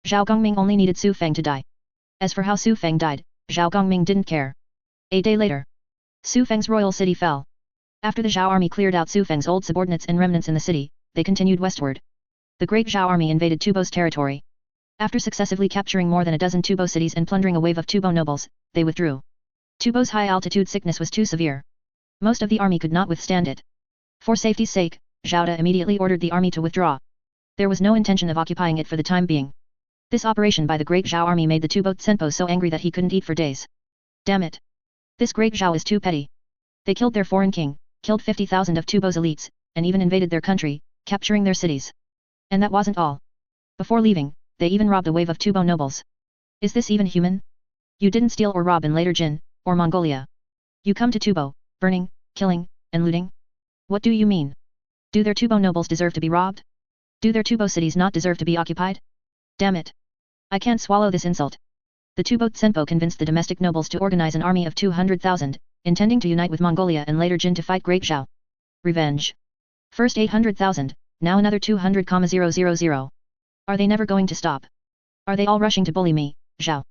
Zhao Gongming only needed Su Feng to die. As for how Su Feng died, Zhao Gongming didn't care. A day later, Su Feng's royal city fell. After the Zhao army cleared out Su Feng's old subordinates and remnants in the city, they continued westward. The great Zhao army invaded Tubo's territory. After successively capturing more than a dozen Tubo cities and plundering a wave of Tubo nobles, they withdrew. Tubo's high-altitude sickness was too severe. Most of the army could not withstand it. For safety's sake, Zhao De immediately ordered the army to withdraw. There was no intention of occupying it for the time being. This operation by the great Zhao army made the Tubo Tsenpo so angry that he couldn't eat for days. Damn it! This great Zhao is too petty. They killed their foreign king, killed 50,000 of Tubo's elites, and even invaded their country, capturing their cities. And that wasn't all. Before leaving, they even robbed a wave of Tubo nobles. Is this even human? You didn't steal or rob in later Jin, or Mongolia. You come to Tubo, burning, killing, and looting? What do you mean? Do their Tubo nobles deserve to be robbed? Do their Tubo cities not deserve to be occupied? Damn it. I can't swallow this insult. The Tubo Tsenpo convinced the domestic nobles to organize an army of 200,000, intending to unite with Mongolia and later Jin to fight Great Zhao. Revenge. First 800,000, now another 200,000. Are they never going to stop? Are they all rushing to bully me, Zhao?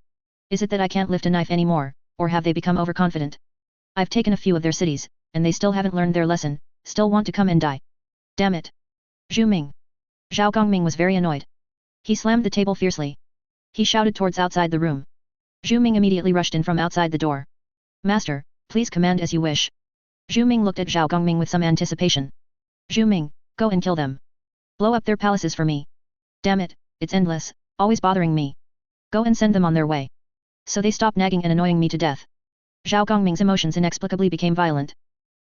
Is it that I can't lift a knife anymore, or have they become overconfident? I've taken a few of their cities, and they still haven't learned their lesson, still want to come and die. Damn it. Zhu Ming. Zhao Gongming was very annoyed. He slammed the table fiercely. He shouted towards outside the room. Zhu Ming immediately rushed in from outside the door. Master, please command as you wish. Zhu Ming looked at Zhao Gongming with some anticipation. Zhu Ming, go and kill them. Blow up their palaces for me. Damn it, it's endless, always bothering me. Go and send them on their way. So they stop nagging and annoying me to death. Zhao Gongming's emotions inexplicably became violent.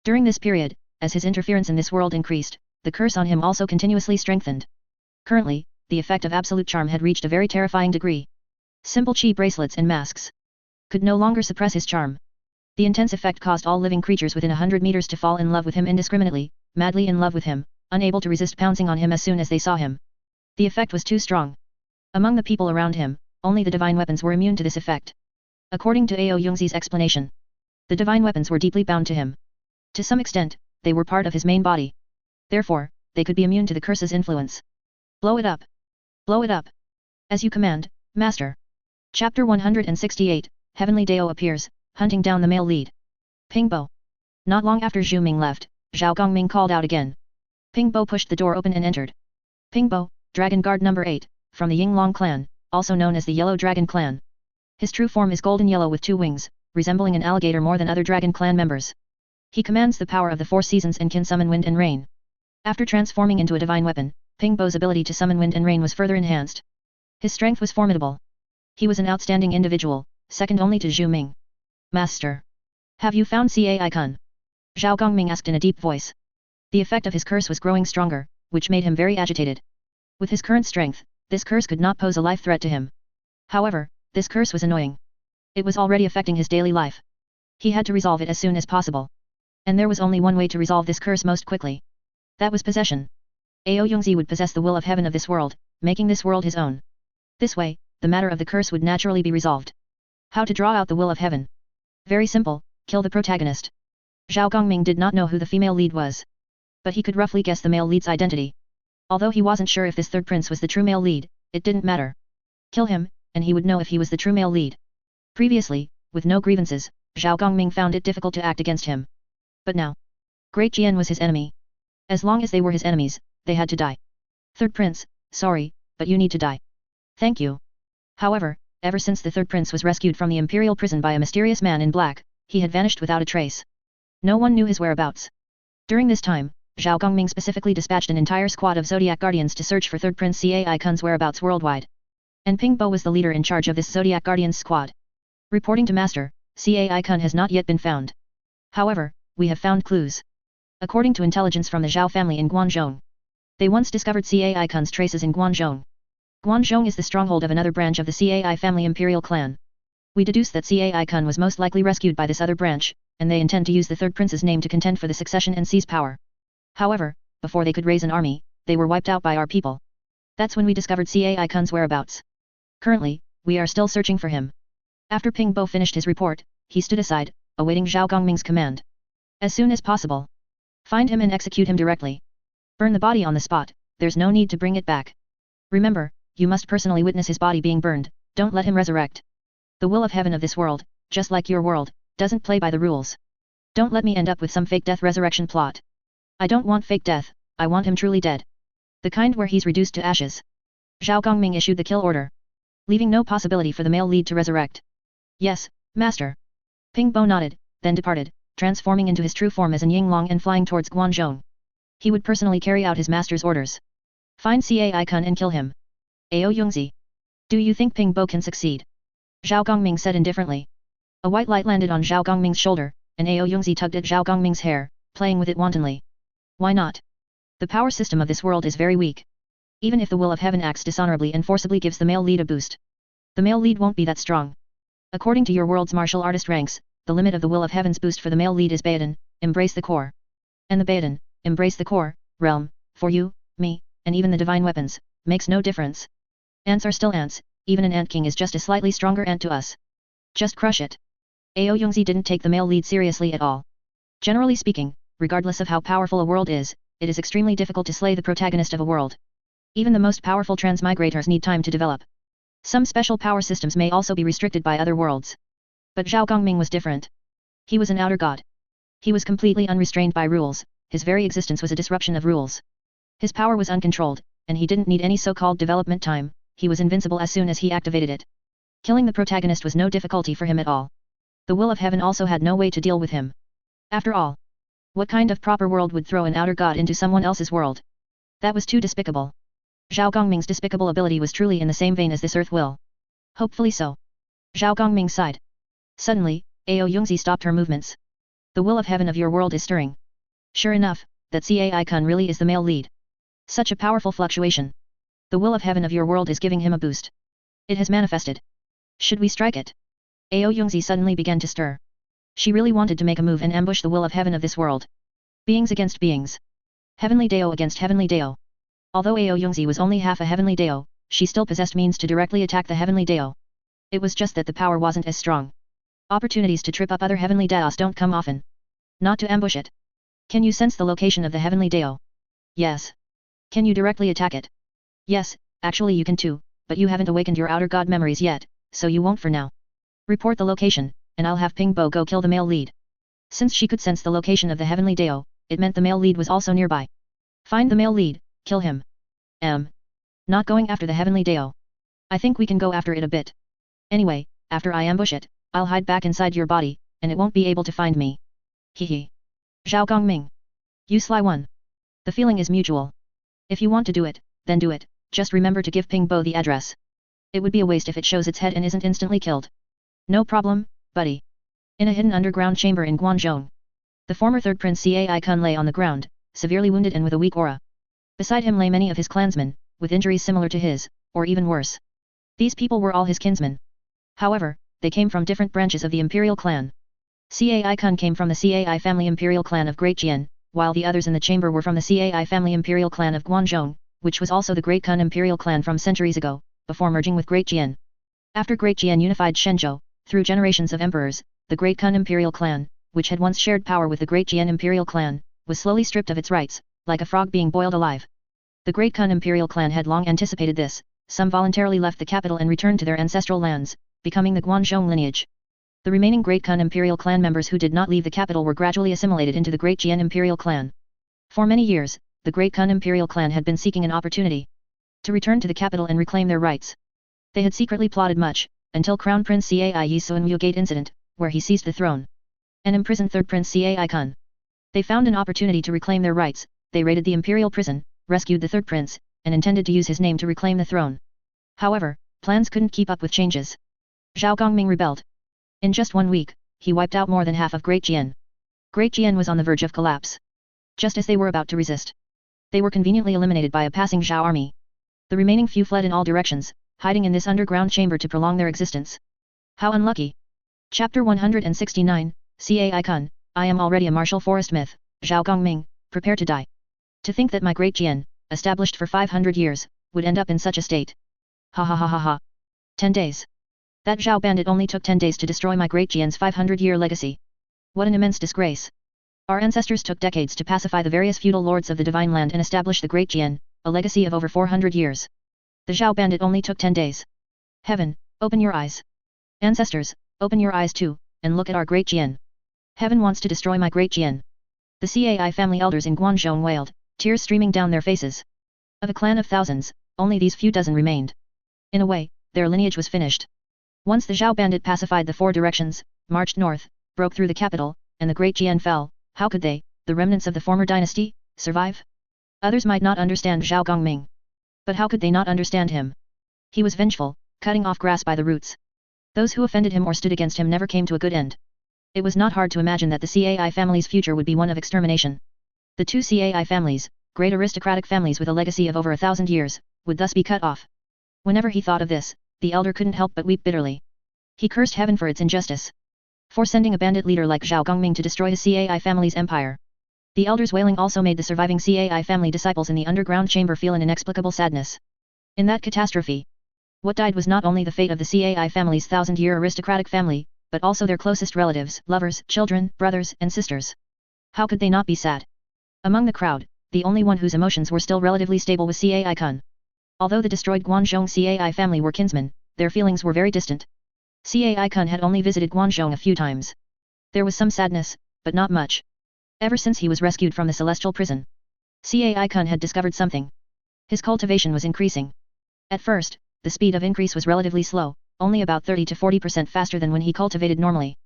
During this period, as his interference in this world increased, the curse on him also continuously strengthened. Currently, the effect of absolute charm had reached a very terrifying degree. Simple chi bracelets and masks could no longer suppress his charm. The intense effect caused all living creatures within 100 meters to fall in love with him indiscriminately, madly in love with him, unable to resist pouncing on him as soon as they saw him. The effect was too strong. Among the people around him, only the divine weapons were immune to this effect. According to Ao Yungzi's explanation, the divine weapons were deeply bound to him. To some extent, they were part of his main body. Therefore, they could be immune to the curse's influence. Blow it up. Blow it up. As you command, Master. Chapter 168, Heavenly Dao appears, hunting down the male lead. Pingbo. Not long after Zhu Ming left, Zhao Gongming called out again. Pingbo pushed the door open and entered. Pingbo, Dragon Guard number 8, from the Yinglong clan, also known as the Yellow Dragon clan. His true form is golden yellow with 2 wings, resembling an alligator more than other Dragon clan members. He commands the power of the 4 seasons and can summon wind and rain. After transforming into a divine weapon, Pingbo's ability to summon wind and rain was further enhanced. His strength was formidable. He was an outstanding individual, second only to Zhu Ming. Master. Have you found Cai-kun? Zhao Gongming asked in a deep voice. The effect of his curse was growing stronger, which made him very agitated. With his current strength, this curse could not pose a life threat to him. However, this curse was annoying. It was already affecting his daily life. He had to resolve it as soon as possible. And there was only one way to resolve this curse most quickly. That was possession. Ao Yungzi would possess the will of heaven of this world, making this world his own. This way, the matter of the curse would naturally be resolved. How to draw out the will of heaven? Very simple, kill the protagonist. Zhao Gongming did not know who the female lead was. But he could roughly guess the male lead's identity. Although he wasn't sure if this third prince was the true male lead, it didn't matter. Kill him, and he would know if he was the true male lead. Previously, with no grievances, Zhao Gongming found it difficult to act against him. But now, Great Jian was his enemy. As long as they were his enemies, they had to die. Third prince, sorry, but you need to die. Thank you. However, ever since the third prince was rescued from the imperial prison by a mysterious man in black, he had vanished without a trace. No one knew his whereabouts. During this time, Zhao Gongming specifically dispatched an entire squad of Zodiac Guardians to search for third prince Cai-kun's whereabouts worldwide. And Pingbo was the leader in charge of this Zodiac Guardians squad. Reporting to Master, Cai-kun has not yet been found. However, we have found clues. According to intelligence from the Zhao family in Guanzhong, they once discovered Cai-kun's traces in Guanzhong. Guanzhong is the stronghold of another branch of the Cai family imperial clan. We deduce that Cai-kun was most likely rescued by this other branch, and they intend to use the third prince's name to contend for the succession and seize power. However, before they could raise an army, they were wiped out by our people. That's when we discovered Cai-kun's whereabouts. Currently, we are still searching for him. After Pingbo finished his report, he stood aside, awaiting Zhao Gongming's command. As soon as possible. Find him and execute him directly. Burn the body on the spot, there's no need to bring it back. Remember, you must personally witness his body being burned, don't let him resurrect. The will of heaven of this world, just like your world, doesn't play by the rules. Don't let me end up with some fake death resurrection plot. I don't want fake death, I want him truly dead. The kind where he's reduced to ashes. Zhao Gongming issued the kill order, leaving no possibility for the male lead to resurrect. Yes, Master. Pingbo nodded, then departed, transforming into his true form as an Yinglong and flying towards Guanzhong. He would personally carry out his master's orders. Find Cai-kun and kill him. Ao Yungzi. Do you think Pingbo can succeed? Zhao Gongming said indifferently. A white light landed on Zhao Gongming's shoulder, and Ao Yungzi tugged at Zhao Gongming's hair, playing with it wantonly. Why not? The power system of this world is very weak. Even if the will of heaven acts dishonorably and forcibly gives the male lead a boost, the male lead won't be that strong. According to your world's martial artist ranks, the limit of the will of heaven's boost for the male lead is Baodin, embrace the core. And the Baodin, embrace the core, realm, for you, me, and even the divine weapons, makes no difference. Ants are still ants, even an ant king is just a slightly stronger ant to us. Just crush it. Ao Yongzi didn't take the male lead seriously at all. Generally speaking, regardless of how powerful a world is, it is extremely difficult to slay the protagonist of a world. Even the most powerful transmigrators need time to develop. Some special power systems may also be restricted by other worlds. But Zhao Gongming was different. He was an outer god. He was completely unrestrained by rules, his very existence was a disruption of rules. His power was uncontrolled, and he didn't need any so-called development time, he was invincible as soon as he activated it. Killing the protagonist was no difficulty for him at all. The will of heaven also had no way to deal with him. After all, what kind of proper world would throw an outer god into someone else's world? That was too despicable. Zhao Gongming's despicable ability was truly in the same vein as this earth will. Hopefully so. Zhao Gongming sighed. Suddenly, Ao Yongzi stopped her movements. The will of heaven of your world is stirring. Sure enough, that Cai-kun really is the male lead. Such a powerful fluctuation. The will of heaven of your world is giving him a boost. It has manifested. Should we strike it? Ao Yongzi suddenly began to stir. She really wanted to make a move and ambush the will of heaven of this world. Beings against beings. Heavenly Dao against heavenly Dao. Although Ao Yongzi was only half a heavenly Dao, she still possessed means to directly attack the heavenly Dao. It was just that the power wasn't as strong. Opportunities to trip up other heavenly Daos don't come often. Not to ambush it. Can you sense the location of the heavenly Dao? Yes. Can you directly attack it? Yes, actually you can too, but you haven't awakened your outer god memories yet, so you won't for now. Report the location, and I'll have Ping Bo go kill the male lead. Since she could sense the location of the heavenly Dao, it meant the male lead was also nearby. Find the male lead, kill him. Not going after the heavenly Dao. I think we can go after it a bit. Anyway, after I ambush it, I'll hide back inside your body, and it won't be able to find me. Hehe. Zhao Gongming. You sly one. The feeling is mutual. If you want to do it, then do it, just remember to give Ping Bo the address. It would be a waste if it shows its head and isn't instantly killed. No problem, buddy. In a hidden underground chamber in Guangzhou, the former third prince Cai-kun lay on the ground, severely wounded and with a weak aura. Beside him lay many of his clansmen, with injuries similar to his, or even worse. These people were all his kinsmen. However, they came from different branches of the imperial clan. Cai-kun came from the Cai family imperial clan of Great Jian, while the others in the chamber were from the Cai family imperial clan of Guangzhou, which was also the Great Kun imperial clan from centuries ago, before merging with Great Jian. After Great Jian unified Shenzhou, through generations of emperors, the Great Kun imperial clan, which had once shared power with the Great Jian imperial clan, was slowly stripped of its rights, like a frog being boiled alive. The Great Kun imperial clan had long anticipated this, some voluntarily left the capital and returned to their ancestral lands, becoming the Guangzhou lineage. The remaining Great Kun imperial clan members who did not leave the capital were gradually assimilated into the Great Jian imperial clan. For many years, the Great Kun imperial clan had been seeking an opportunity to return to the capital and reclaim their rights. They had secretly plotted much, until Crown Prince Cai Yisun Gate incident, where he seized the throne and imprisoned third prince Cai-kun. They found an opportunity to reclaim their rights, they raided the imperial prison, rescued the third prince, and intended to use his name to reclaim the throne. However, plans couldn't keep up with changes. Zhao Gongming rebelled. In just 1 week, he wiped out more than half of Great Jian. Great Jian was on the verge of collapse. Just as they were about to resist, they were conveniently eliminated by a passing Zhao army. The remaining few fled in all directions, hiding in this underground chamber to prolong their existence. How unlucky! Chapter 169, Cai-kun, I am already a martial forest myth, Zhao Gongming, prepare to die. To think that my Great Jian, established for 500 years, would end up in such a state. Ha ha ha ha ha. 10 days. That Zhao bandit only took 10 days to destroy my Great Jian's 500-year legacy. What an immense disgrace. Our ancestors took decades to pacify the various feudal lords of the Divine Land and establish the Great Jian, a legacy of over 400 years. The Zhao bandit only took 10 days. Heaven, open your eyes. Ancestors, open your eyes too, and look at our Great Jian. Heaven wants to destroy my Great Jian. The Cai family elders in Guangzhou wailed, tears streaming down their faces. Of a clan of thousands, only these few dozen remained. In a way, their lineage was finished. Once the Zhao bandit pacified the 4 directions, marched north, broke through the capital, and the Great Jian fell, how could they, the remnants of the former dynasty, survive? Others might not understand Zhao Gongming. But how could they not understand him? He was vengeful, cutting off grass by the roots. Those who offended him or stood against him never came to a good end. It was not hard to imagine that the Cai family's future would be one of extermination. The 2 Cai families, great aristocratic families with a legacy of over 1,000 years, would thus be cut off. Whenever he thought of this, the elder couldn't help but weep bitterly. He cursed heaven for its injustice. For sending a bandit leader like Zhao Gongming to destroy his Cai family's empire. The elder's wailing also made the surviving Cai family disciples in the underground chamber feel an inexplicable sadness. In that catastrophe, what died was not only the fate of the Cai family's 1,000-year aristocratic family, but also their closest relatives, lovers, children, brothers, and sisters. How could they not be sad? Among the crowd, the only one whose emotions were still relatively stable was Cai Kun. Although the destroyed Guanzhong Cai family were kinsmen, their feelings were very distant. Cai Kun had only visited Guanzhong a few times. There was some sadness, but not much. Ever since he was rescued from the celestial prison, Cai Kun had discovered something. His cultivation was increasing. At first, the speed of increase was relatively slow, only about 30 to 40% faster than when he cultivated normally.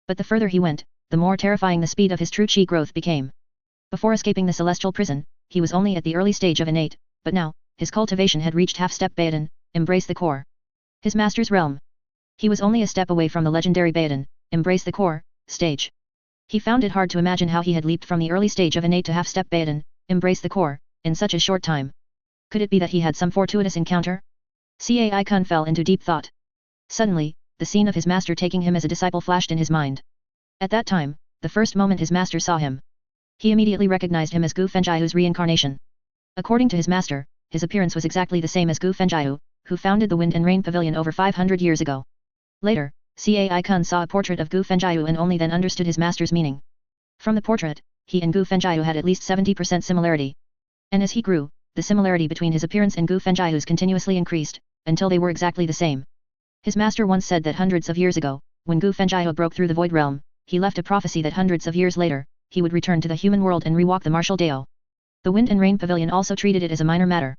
But the further he went, the more terrifying the speed of his true qi growth became. Before escaping the celestial prison, he was only at the early stage of innate, but now, his cultivation had reached half-step Baodan, embrace the core. His master's realm. He was only a step away from the legendary Baodan, embrace the core, stage. He found it hard to imagine how he had leaped from the early stage of innate to half-step Baodan, embrace the core, in such a short time. Could it be that he had some fortuitous encounter? Cai Kun fell into deep thought. Suddenly, the scene of his master taking him as a disciple flashed in his mind. At that time, the first moment his master saw him, he immediately recognized him as Gu Fenjiahu's reincarnation. According to his master, his appearance was exactly the same as Gu Fenjiahu, who founded the Wind and Rain Pavilion over 500 years ago. Later, Cai Kun saw a portrait of Gu Fenjiahu and only then understood his master's meaning. From the portrait, he and Gu Fenjiahu had at least 70% similarity. And as he grew, the similarity between his appearance and Gu Fenjiahu's continuously increased, until they were exactly the same. His master once said that hundreds of years ago, when Gu Fenjiahu broke through the Void Realm, he left a prophecy that hundreds of years later, he would return to the human world and rewalk the martial Dao. The Wind and Rain Pavilion also treated it as a minor matter.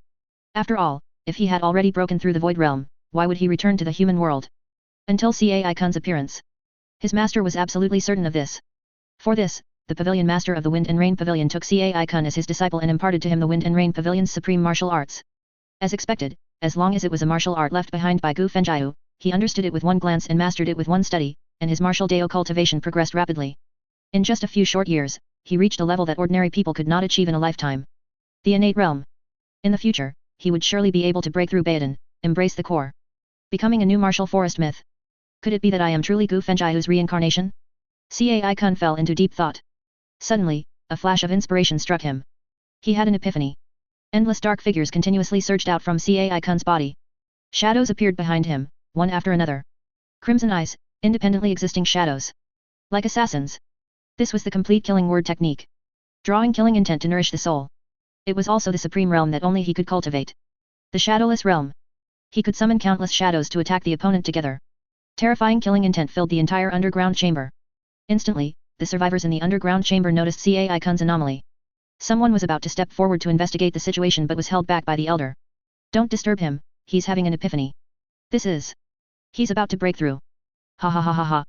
After all, if he had already broken through the Void Realm, why would he return to the human world? Until Cai Kun's appearance. His master was absolutely certain of this. For this, the Pavilion Master of the Wind and Rain Pavilion took Cai Kun as his disciple and imparted to him the Wind and Rain Pavilion's supreme martial arts. As expected, as long as it was a martial art left behind by Gu Fenjiahu, he understood it with one glance and mastered it with one study, and his martial Dao cultivation progressed rapidly. In just a few short years, he reached a level that ordinary people could not achieve in a lifetime. The innate realm. In the future, he would surely be able to break through Baodan, embrace the core. Becoming a new martial forest myth. Could it be that I am truly Gu Fenjiahu's reincarnation? Cai Kun fell into deep thought. Suddenly, a flash of inspiration struck him. He had an epiphany. Endless dark figures continuously surged out from Cai Kun's body. Shadows appeared behind him, one after another. Crimson eyes, independently existing shadows. Like assassins. This was the complete killing word technique. Drawing killing intent to nourish the soul. It was also the supreme realm that only he could cultivate. The shadowless realm. He could summon countless shadows to attack the opponent together. Terrifying killing intent filled the entire underground chamber. Instantly, the survivors in the underground chamber noticed Cai Kun's anomaly. Someone was about to step forward to investigate the situation but was held back by the elder. Don't disturb him, he's having an epiphany. This is. He's about to break through. Ha ha ha ha ha.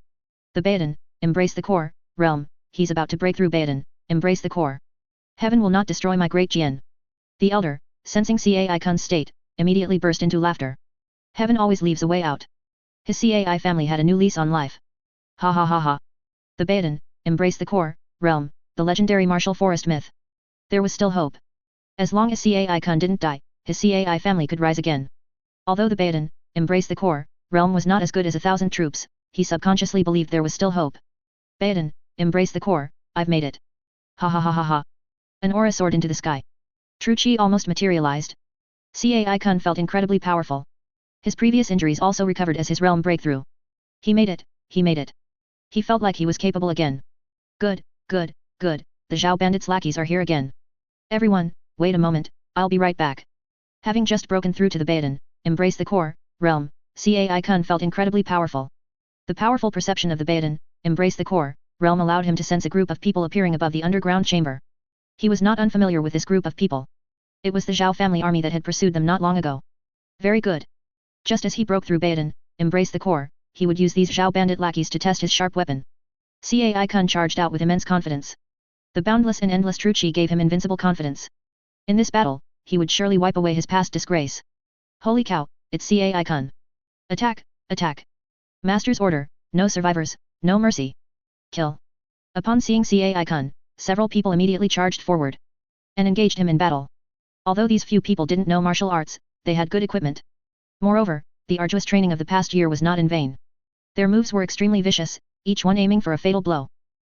The Baodan, embrace the core, realm, he's about to break through Baodan, embrace the core. Heaven will not destroy my great Jian. The elder, sensing Cai Kun's state, immediately burst into laughter. Heaven always leaves a way out. His Cai family had a new lease on life. Ha ha ha ha. The Baodan, embrace the core, realm, the legendary martial forest myth. There was still hope. As long as Cai Kun didn't die, his Cai family could rise again. Although the Baodan, embrace the core, realm was not as good as 1,000 troops, he subconsciously believed there was still hope. Baodan, embrace the core, I've made it. Ha ha ha ha ha. An aura soared into the sky. True Qi almost materialized. Cai Kun felt incredibly powerful. His previous injuries also recovered as his realm breakthrough. He made it, he made it. He felt like he was capable again. Good, good, good, the Zhao bandits' lackeys are here again. Everyone, wait a moment, I'll be right back. Having just broken through to the Baodan, embrace the core, realm, Cai Kun felt incredibly powerful. The powerful perception of the Baodan, embrace the core, realm allowed him to sense a group of people appearing above the underground chamber. He was not unfamiliar with this group of people. It was the Zhao family army that had pursued them not long ago. Very good. Just as he broke through Baodan, embrace the core, he would use these Zhao bandit lackeys to test his sharp weapon. Cai Kun charged out with immense confidence. The boundless and endless true Qi gave him invincible confidence. In this battle, he would surely wipe away his past disgrace. Holy cow, it's Cai Kun. Attack, attack. Master's order, no survivors, no mercy. Kill. Upon seeing Cai Kun, several people immediately charged forward and engaged him in battle. Although these few people didn't know martial arts, they had good equipment. Moreover, the arduous training of the past year was not in vain. Their moves were extremely vicious, each one aiming for a fatal blow.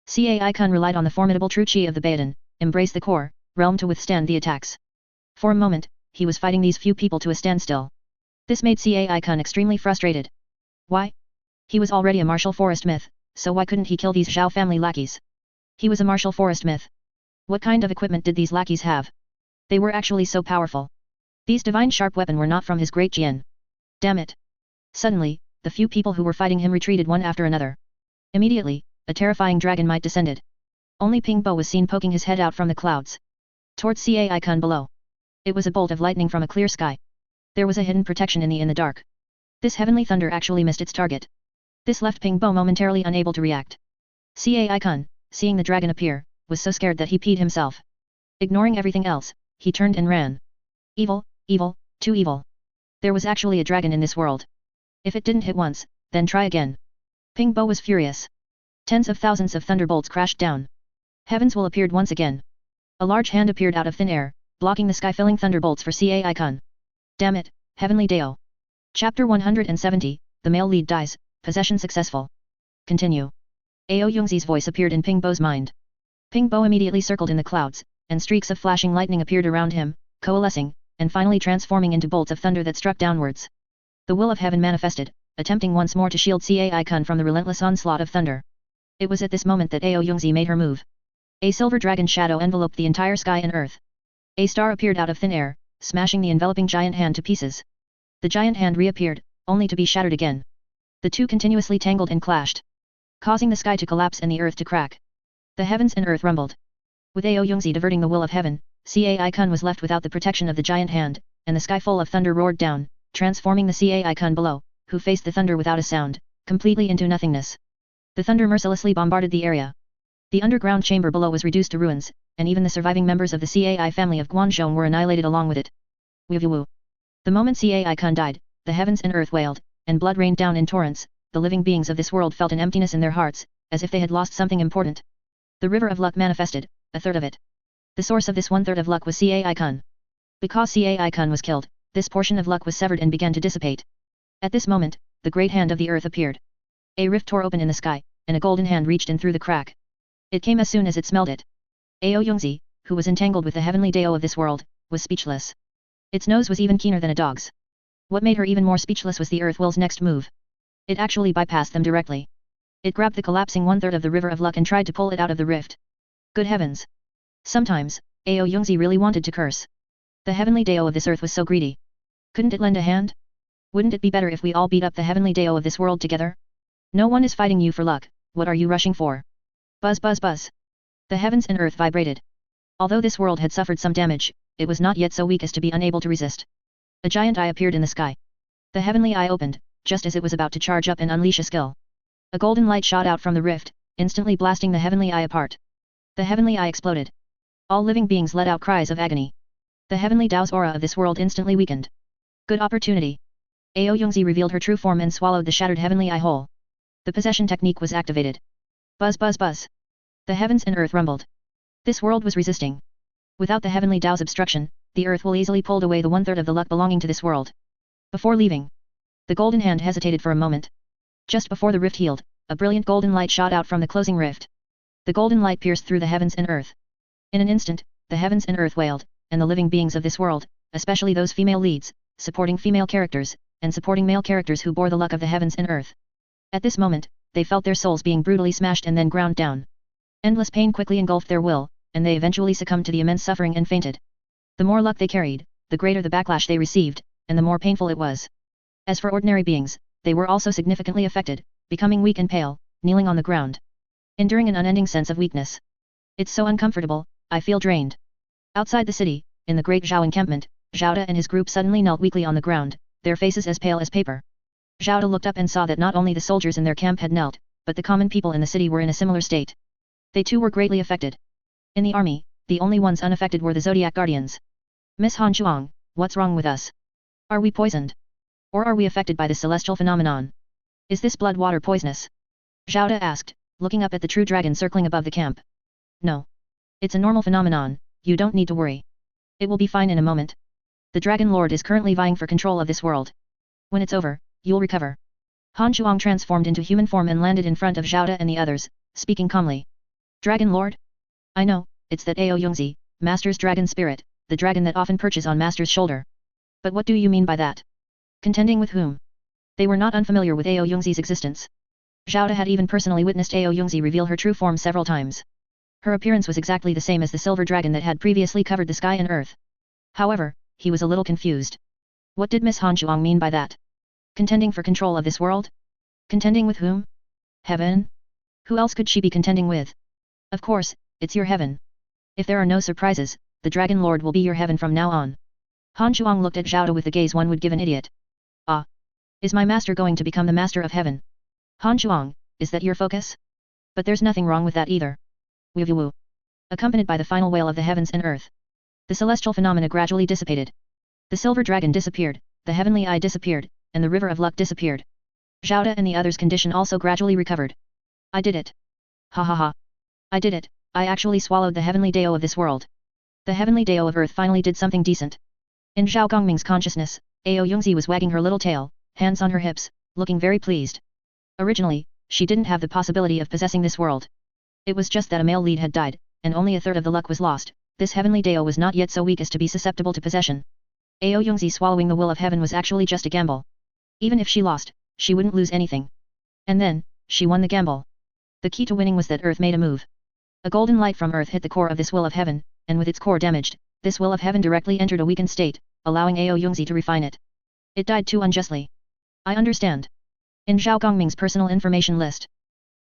Cai Kun relied on the formidable true chi of the Baodin, embraced the core realm to withstand the attacks. For a moment, he was fighting these few people to a standstill. This made Cai Kun extremely frustrated. Why? He was already a martial forest myth, so why couldn't he kill these Zhao family lackeys? He was a martial forest myth. What kind of equipment did these lackeys have? They were actually so powerful. These divine sharp weapons were not from his great Jian. Damn it! Suddenly, the few people who were fighting him retreated one after another. Immediately, a terrifying dragon might descended. Only Ping Bo was seen poking his head out from the clouds. Towards Cai Kun below. It was a bolt of lightning from a clear sky. There was a hidden protection in the dark. This heavenly thunder actually missed its target. This left Ping Bo momentarily unable to react. Cai Kun, seeing the dragon appear, was so scared that he peed himself. Ignoring everything else, he turned and ran. Evil, evil, too evil. There was actually a dragon in this world. If it didn't hit once, then try again. Ping Bo was furious. Tens of thousands of thunderbolts crashed down. Heavens will appeared once again. A large hand appeared out of thin air, blocking the sky filling thunderbolts for Cai Kun. Damn it, Heavenly Dao. Chapter 170, the male lead dies, possession successful. Continue. Ao Yungzi's voice appeared in Ping Bo's mind. Ping Bo immediately circled in the clouds, and streaks of flashing lightning appeared around him, coalescing, and finally transforming into bolts of thunder that struck downwards. The will of heaven manifested, attempting once more to shield Cai Kun from the relentless onslaught of thunder. It was at this moment that Ao Yungzi made her move. A silver dragon shadow enveloped the entire sky and earth. A star appeared out of thin air, smashing the enveloping giant hand to pieces. The giant hand reappeared, only to be shattered again. The two continuously tangled and clashed, causing the sky to collapse and the earth to crack. The heavens and earth rumbled. With Ao Yungzi diverting the will of heaven, Cai Kun was left without the protection of the giant hand, and the sky full of thunder roared down, transforming the Cai Kun below, who faced the thunder without a sound, completely into nothingness. The thunder mercilessly bombarded the area. The underground chamber below was reduced to ruins, and even the surviving members of the Cai family of Guanzhong were annihilated along with it. Woo. The moment Cai Kun died, the heavens and earth wailed, and blood rained down in torrents. The living beings of this world felt an emptiness in their hearts, as if they had lost something important. The river of luck manifested, a third of it. The source of this one-third of luck was Cai Kun. Because Cai Kun was killed, this portion of luck was severed and began to dissipate. At this moment, the great hand of the earth appeared. A rift tore open in the sky, and a golden hand reached in through the crack. It came as soon as it smelled it. Ao Yungzi, who was entangled with the heavenly Dao of this world, was speechless. Its nose was even keener than a dog's. What made her even more speechless was the earth will's next move. It actually bypassed them directly. It grabbed the collapsing one-third of the river of luck and tried to pull it out of the rift. Good heavens! Sometimes, Ao Yungzi really wanted to curse. The heavenly Dao of this earth was so greedy. Couldn't it lend a hand? Wouldn't it be better if we all beat up the heavenly Dao of this world together? No one is fighting you for luck, what are you rushing for? Buzz buzz buzz. The heavens and earth vibrated. Although this world had suffered some damage, it was not yet so weak as to be unable to resist. A giant eye appeared in the sky. The heavenly eye opened, just as it was about to charge up and unleash a skill. A golden light shot out from the rift, instantly blasting the heavenly eye apart. The heavenly eye exploded. All living beings let out cries of agony. The heavenly Dao's aura of this world instantly weakened. Good opportunity. Ao Yungzi revealed her true form and swallowed the shattered heavenly eye whole. The possession technique was activated. Buzz buzz buzz. The heavens and earth rumbled. This world was resisting. Without the heavenly Dao's obstruction, the earth will easily pulled away the one-third of the luck belonging to this world. Before leaving, the golden hand hesitated for a moment. Just before the rift healed, a brilliant golden light shot out from the closing rift. The golden light pierced through the heavens and earth. In an instant, the heavens and earth wailed, and the living beings of this world, especially those female leads, supporting female characters, and supporting male characters who bore the luck of the heavens and earth. At this moment, they felt their souls being brutally smashed and then ground down. Endless pain quickly engulfed their will, and they eventually succumbed to the immense suffering and fainted. The more luck they carried, the greater the backlash they received, and the more painful it was. As for ordinary beings, they were also significantly affected, becoming weak and pale, kneeling on the ground, enduring an unending sense of weakness. It's so uncomfortable, I feel drained. Outside the city, in the great Zhao encampment, Zhao De and his group suddenly knelt weakly on the ground, their faces as pale as paper. Zhao De looked up and saw that not only the soldiers in their camp had knelt, but the common people in the city were in a similar state. They too were greatly affected. In the army, the only ones unaffected were the Zodiac Guardians. Miss Han Chuang, what's wrong with us? Are we poisoned? Or are we affected by this celestial phenomenon? Is this blood water poisonous? Zhao De asked, looking up at the true dragon circling above the camp. No. It's a normal phenomenon, you don't need to worry. It will be fine in a moment. The Dragon Lord is currently vying for control of this world. When it's over, you'll recover. Han Zhuang transformed into human form and landed in front of Zhao De and the others, speaking calmly. Dragon Lord? I know, it's that Ao Yongzi, Master's dragon spirit, the dragon that often perches on Master's shoulder. But what do you mean by that? Contending with whom? They were not unfamiliar with Ao Yongzi's existence. Zhao De had even personally witnessed Ao Yongzi reveal her true form several times. Her appearance was exactly the same as the silver dragon that had previously covered the sky and earth. However, he was a little confused. What did Miss Han Zhuang mean by that? Contending for control of this world? Contending with whom? Heaven? Who else could she be contending with? Of course, it's your heaven. If there are no surprises, the Dragon Lord will be your heaven from now on. Han Zhuang looked at Zhao De with the gaze one would give an idiot. Ah! Is my master going to become the master of heaven? Han Zhuang, is that your focus? But there's nothing wrong with that either. Woo. Accompanied by the final wail of the heavens and earth, the celestial phenomena gradually dissipated. The silver dragon disappeared, the heavenly eye disappeared, and the river of luck disappeared. Zhao De and the others' condition also gradually recovered. I did it. Ha ha ha. I did it, I actually swallowed the heavenly Dao of this world. The heavenly Dao of earth finally did something decent. In Zhao Gongming's consciousness, Ao Yongzi was wagging her little tail, hands on her hips, looking very pleased. Originally, she didn't have the possibility of possessing this world. It was just that a male lead had died, and only a third of the luck was lost. This heavenly Dao was not yet so weak as to be susceptible to possession. Ao Yongzi swallowing the will of heaven was actually just a gamble. Even if she lost, she wouldn't lose anything. And then, she won the gamble. The key to winning was that Earth made a move. A golden light from Earth hit the core of this will of heaven, and with its core damaged, this will of heaven directly entered a weakened state, allowing Ao Yongzi to refine it. It died too unjustly. I understand. In Zhao Gongming's personal information list,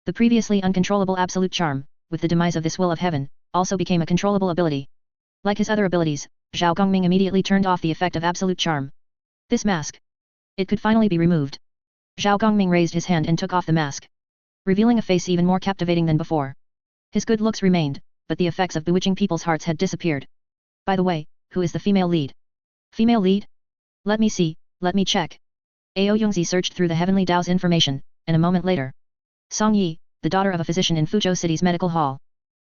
the previously uncontrollable absolute charm, with the demise of this will of heaven, also became a controllable ability. Like his other abilities, Zhao Gongming immediately turned off the effect of absolute charm. This mask. It could finally be removed. Zhao Gongming raised his hand and took off the mask, revealing a face even more captivating than before. His good looks remained, but the effects of bewitching people's hearts had disappeared. By the way, who is the female lead? Female lead? Let me see, let me check. Ao Yongzi searched through the heavenly Dao's information, and a moment later. Song Yi, the daughter of a physician in Fuzhou City's medical hall.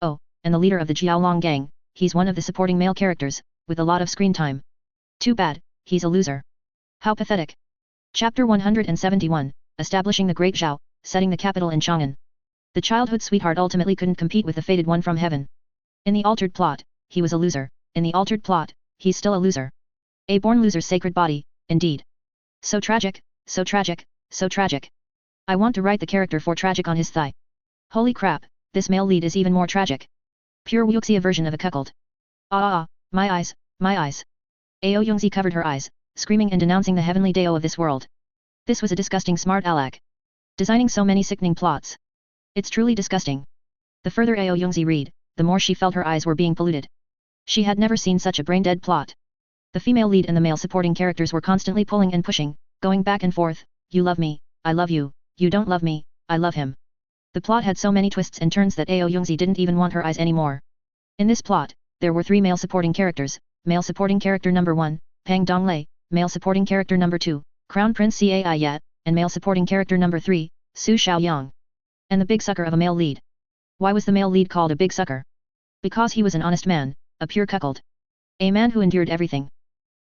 Oh, and the leader of the Jiaolong gang, he's one of the supporting male characters, with a lot of screen time. Too bad, he's a loser. How pathetic. Chapter 171, Establishing the Great Zhao, setting the capital in Chang'an. The childhood sweetheart ultimately couldn't compete with the fated one from heaven. In the altered plot, he was a loser. In the altered plot, he's still a loser. A born loser's sacred body, indeed. So tragic, so tragic, so tragic. I want to write the character for tragic on his thigh. Holy crap, this male lead is even more tragic. Pure wuxia version of a cuckold. My eyes, my eyes. Ao Yongzi covered her eyes, screaming and denouncing the heavenly Dao of this world. This was a disgusting smart aleck. Designing so many sickening plots. It's truly disgusting. The further Ao Yongzi read, the more she felt her eyes were being polluted. She had never seen such a brain-dead plot. The female lead and the male supporting characters were constantly pulling and pushing, going back and forth, you love me, I love you, you don't love me, I love him. The plot had so many twists and turns that Ao Yongzi didn't even want her eyes anymore. In this plot, there were 3 male supporting characters, male supporting character number 1, Pang Donglei, male supporting character number 2, Crown Prince Cai Yat, and male supporting character number 3, Su Xiaoyang. And the big sucker of a male lead. Why was the male lead called a big sucker? Because he was an honest man, a pure cuckold. A man who endured everything.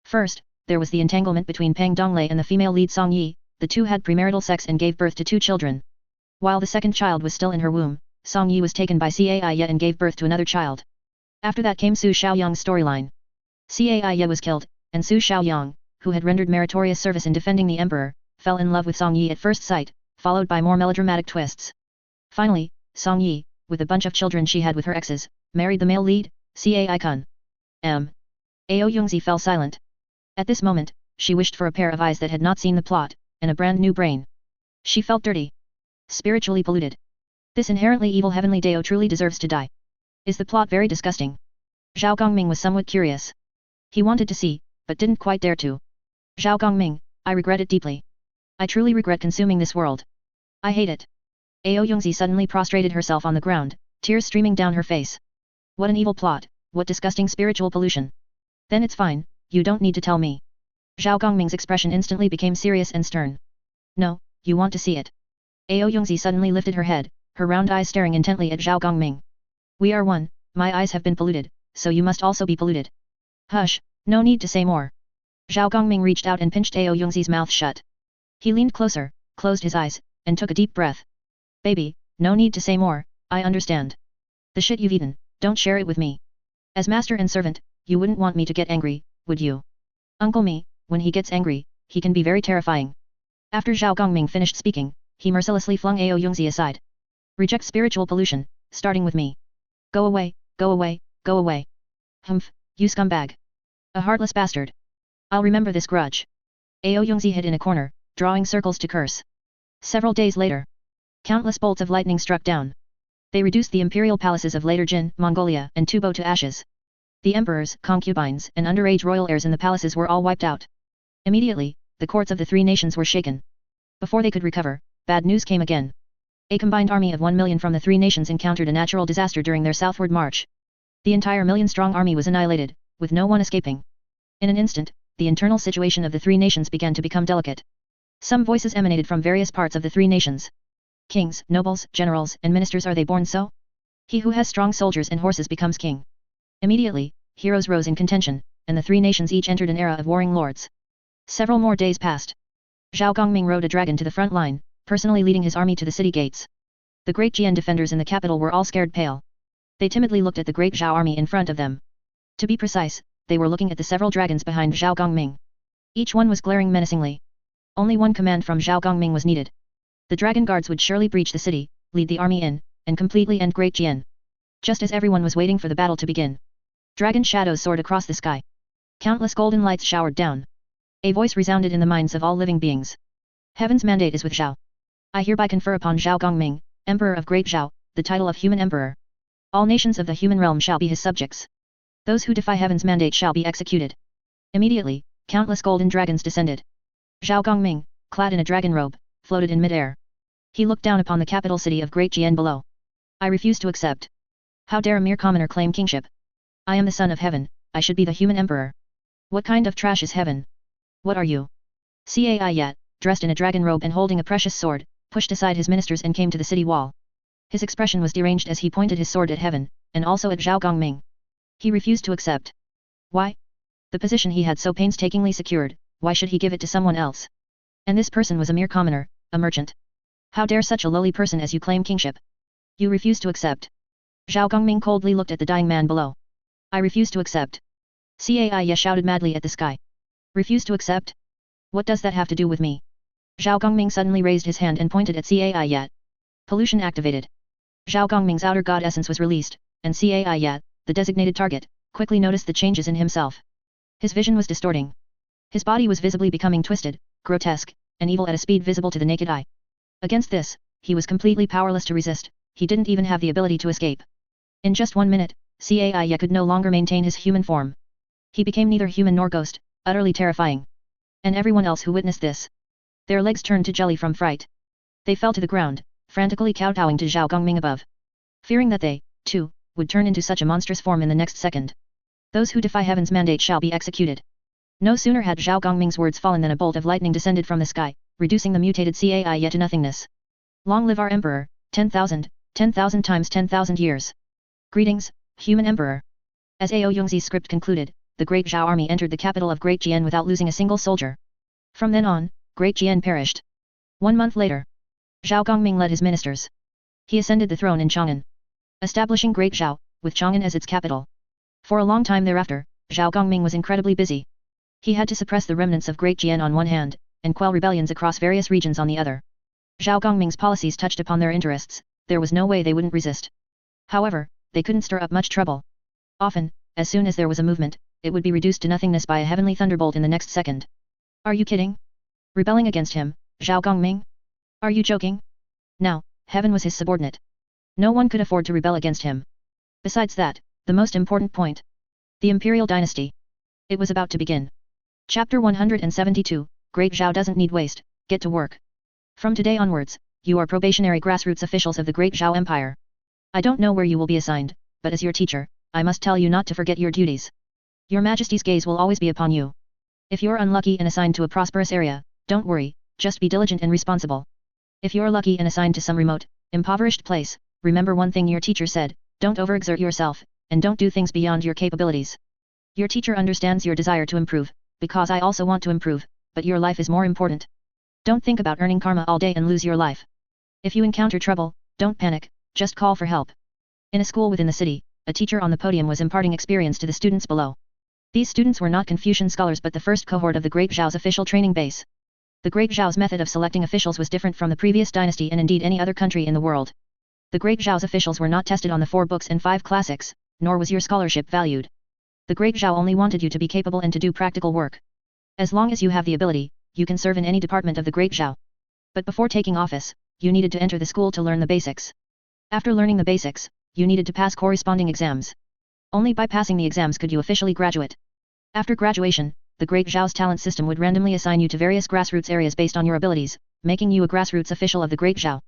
First, there was the entanglement between Pang Donglei and the female lead Song Yi. The two had premarital sex and gave birth to 2 children. While the second child was still in her womb, Song Yi was taken by Cai Ye and gave birth to another child. After that came Su Xiaoyang's storyline. Cai Ye was killed, and Su Xiaoyang, who had rendered meritorious service in defending the emperor, fell in love with Song Yi at first sight, followed by more melodramatic twists. Finally, Song Yi, with a bunch of children she had with her exes, married the male lead, Cai Kun. Ao Yongzi fell silent. At this moment, she wished for a pair of eyes that had not seen the plot, and a brand new brain. She felt dirty. Spiritually polluted. This inherently evil heavenly Dao truly deserves to die. Is the plot very disgusting? Zhao Gongming was somewhat curious. He wanted to see, but didn't quite dare to. Zhao Gongming, I regret it deeply. I truly regret consuming this world. I hate it. Ao Yongzi suddenly prostrated herself on the ground, tears streaming down her face. What an evil plot, what disgusting spiritual pollution. Then it's fine, you don't need to tell me. Zhao Gongming's expression instantly became serious and stern. No, you want to see it. Ao Yongzi suddenly lifted her head, her round eyes staring intently at Zhao Gongming. We are one, my eyes have been polluted, so you must also be polluted. Hush, no need to say more. Zhao Gongming reached out and pinched Ao Yongzi's mouth shut. He leaned closer, closed his eyes, and took a deep breath. Baby, no need to say more, I understand. The shit you've eaten, don't share it with me. As master and servant, you wouldn't want me to get angry, would you? Uncle Me, when he gets angry, he can be very terrifying. After Zhao Gongming finished speaking, he mercilessly flung Ao Yongzi aside. Reject spiritual pollution, starting with me. Go away, go away, go away. Humph, you scumbag. A heartless bastard. I'll remember this grudge. Ao Yongzi hid in a corner, drawing circles to curse. Several days later, countless bolts of lightning struck down. They reduced the imperial palaces of later Jin, Mongolia, and Tubo to ashes. The emperors, concubines, and underage royal heirs in the palaces were all wiped out. Immediately, the courts of the three nations were shaken. Before they could recover, bad news came again. A combined army of 1 million from the three nations encountered a natural disaster during their southward march. The entire million-strong army was annihilated, with no one escaping. In an instant, the internal situation of the three nations began to become delicate. Some voices emanated from various parts of the three nations. Kings, nobles, generals, and ministers, are they born so? He who has strong soldiers and horses becomes king. Immediately, heroes rose in contention, and the three nations each entered an era of warring lords. Several more days passed. Zhao Gongming rode a dragon to the front line, personally leading his army to the city gates. The great Jian defenders in the capital were all scared pale. They timidly looked at the great Zhao army in front of them. To be precise, they were looking at the several dragons behind Zhao Gongming. Each one was glaring menacingly. Only one command from Zhao Gongming was needed. The dragon guards would surely breach the city, lead the army in, and completely end Great Jian. Just as everyone was waiting for the battle to begin, dragon shadows soared across the sky. Countless golden lights showered down. A voice resounded in the minds of all living beings. Heaven's mandate is with Zhao. I hereby confer upon Zhao Gongming, Emperor of Great Zhao, the title of Human Emperor. All nations of the human realm shall be his subjects. Those who defy heaven's mandate shall be executed. Immediately, countless golden dragons descended. Zhao Gongming, clad in a dragon robe, floated in mid-air. He looked down upon the capital city of Great Jian below. I refuse to accept. How dare a mere commoner claim kingship? I am the son of heaven, I should be the human emperor. What kind of trash is heaven? What are you? Cai Yat, dressed in a dragon robe and holding a precious sword, pushed aside his ministers and came to the city wall. His expression was deranged as he pointed his sword at heaven, and also at Zhao Gongming. He refused to accept. Why? The position he had so painstakingly secured, why should he give it to someone else? And this person was a mere commoner, a merchant. How dare such a lowly person as you claim kingship? You refuse to accept. Zhao Gongming coldly looked at the dying man below. I refuse to accept. Cai Ye shouted madly at the sky. Refuse to accept? What does that have to do with me? Zhao Gongming suddenly raised his hand and pointed at Cai Yat. Pollution activated. Zhao Gongming's outer god essence was released, and Cai Yat, the designated target, quickly noticed the changes in himself. His vision was distorting. His body was visibly becoming twisted, grotesque, and evil at a speed visible to the naked eye. Against this, he was completely powerless to resist, he didn't even have the ability to escape. In just 1 minute, Cai Ye could no longer maintain his human form. He became neither human nor ghost, utterly terrifying. And everyone else who witnessed this, their legs turned to jelly from fright. They fell to the ground, frantically kowtowing to Zhao Gongming above. Fearing that they, too, would turn into such a monstrous form in the next second. Those who defy heaven's mandate shall be executed. No sooner had Zhao Gongming's words fallen than a bolt of lightning descended from the sky, reducing the mutated Cai Ye to nothingness. Long live our emperor, 10,000 times 10,000 years. Greetings, human emperor. As Ao Yongzi's script concluded, the great Zhao army entered the capital of Great Jian without losing a single soldier. From then on, Great Jian perished. 1 month later, Zhao Gongming led his ministers. He ascended the throne in Chang'an, establishing Great Zhao, with Chang'an as its capital. For a long time thereafter, Zhao Gongming was incredibly busy. He had to suppress the remnants of Great Jian on one hand, and quell rebellions across various regions on the other. Zhao Gongming's policies touched upon their interests, there was no way they wouldn't resist. However, they couldn't stir up much trouble. Often, as soon as there was a movement, it would be reduced to nothingness by a heavenly thunderbolt in the next second. Are you kidding? Rebelling against him, Zhao Gongming? Are you joking? Now, heaven was his subordinate. No one could afford to rebel against him. Besides that, the most important point. The imperial dynasty. It was about to begin. Chapter 172, Great Zhao doesn't need waste, get to work. From today onwards, you are probationary grassroots officials of the Great Zhao Empire. I don't know where you will be assigned, but as your teacher, I must tell you not to forget your duties. Your Majesty's gaze will always be upon you. If you're unlucky and assigned to a prosperous area, don't worry, just be diligent and responsible. If you're lucky and assigned to some remote, impoverished place, remember one thing your teacher said, don't overexert yourself, and don't do things beyond your capabilities. Your teacher understands your desire to improve, because I also want to improve, but your life is more important. Don't think about earning karma all day and lose your life. If you encounter trouble, don't panic, just call for help. In a school within the city, a teacher on the podium was imparting experience to the students below. These students were not Confucian scholars but the first cohort of the Great Zhao's official training base. The Great Zhao's method of selecting officials was different from the previous dynasty and indeed any other country in the world. The Great Zhao's officials were not tested on the 4 books and 5 classics, nor was your scholarship valued. The Great Zhao only wanted you to be capable and to do practical work. As long as you have the ability, you can serve in any department of the Great Zhao. But before taking office, you needed to enter the school to learn the basics. After learning the basics, you needed to pass corresponding exams. Only by passing the exams could you officially graduate. After graduation, the Great Zhao's talent system would randomly assign you to various grassroots areas based on your abilities, making you a grassroots official of the Great Zhao.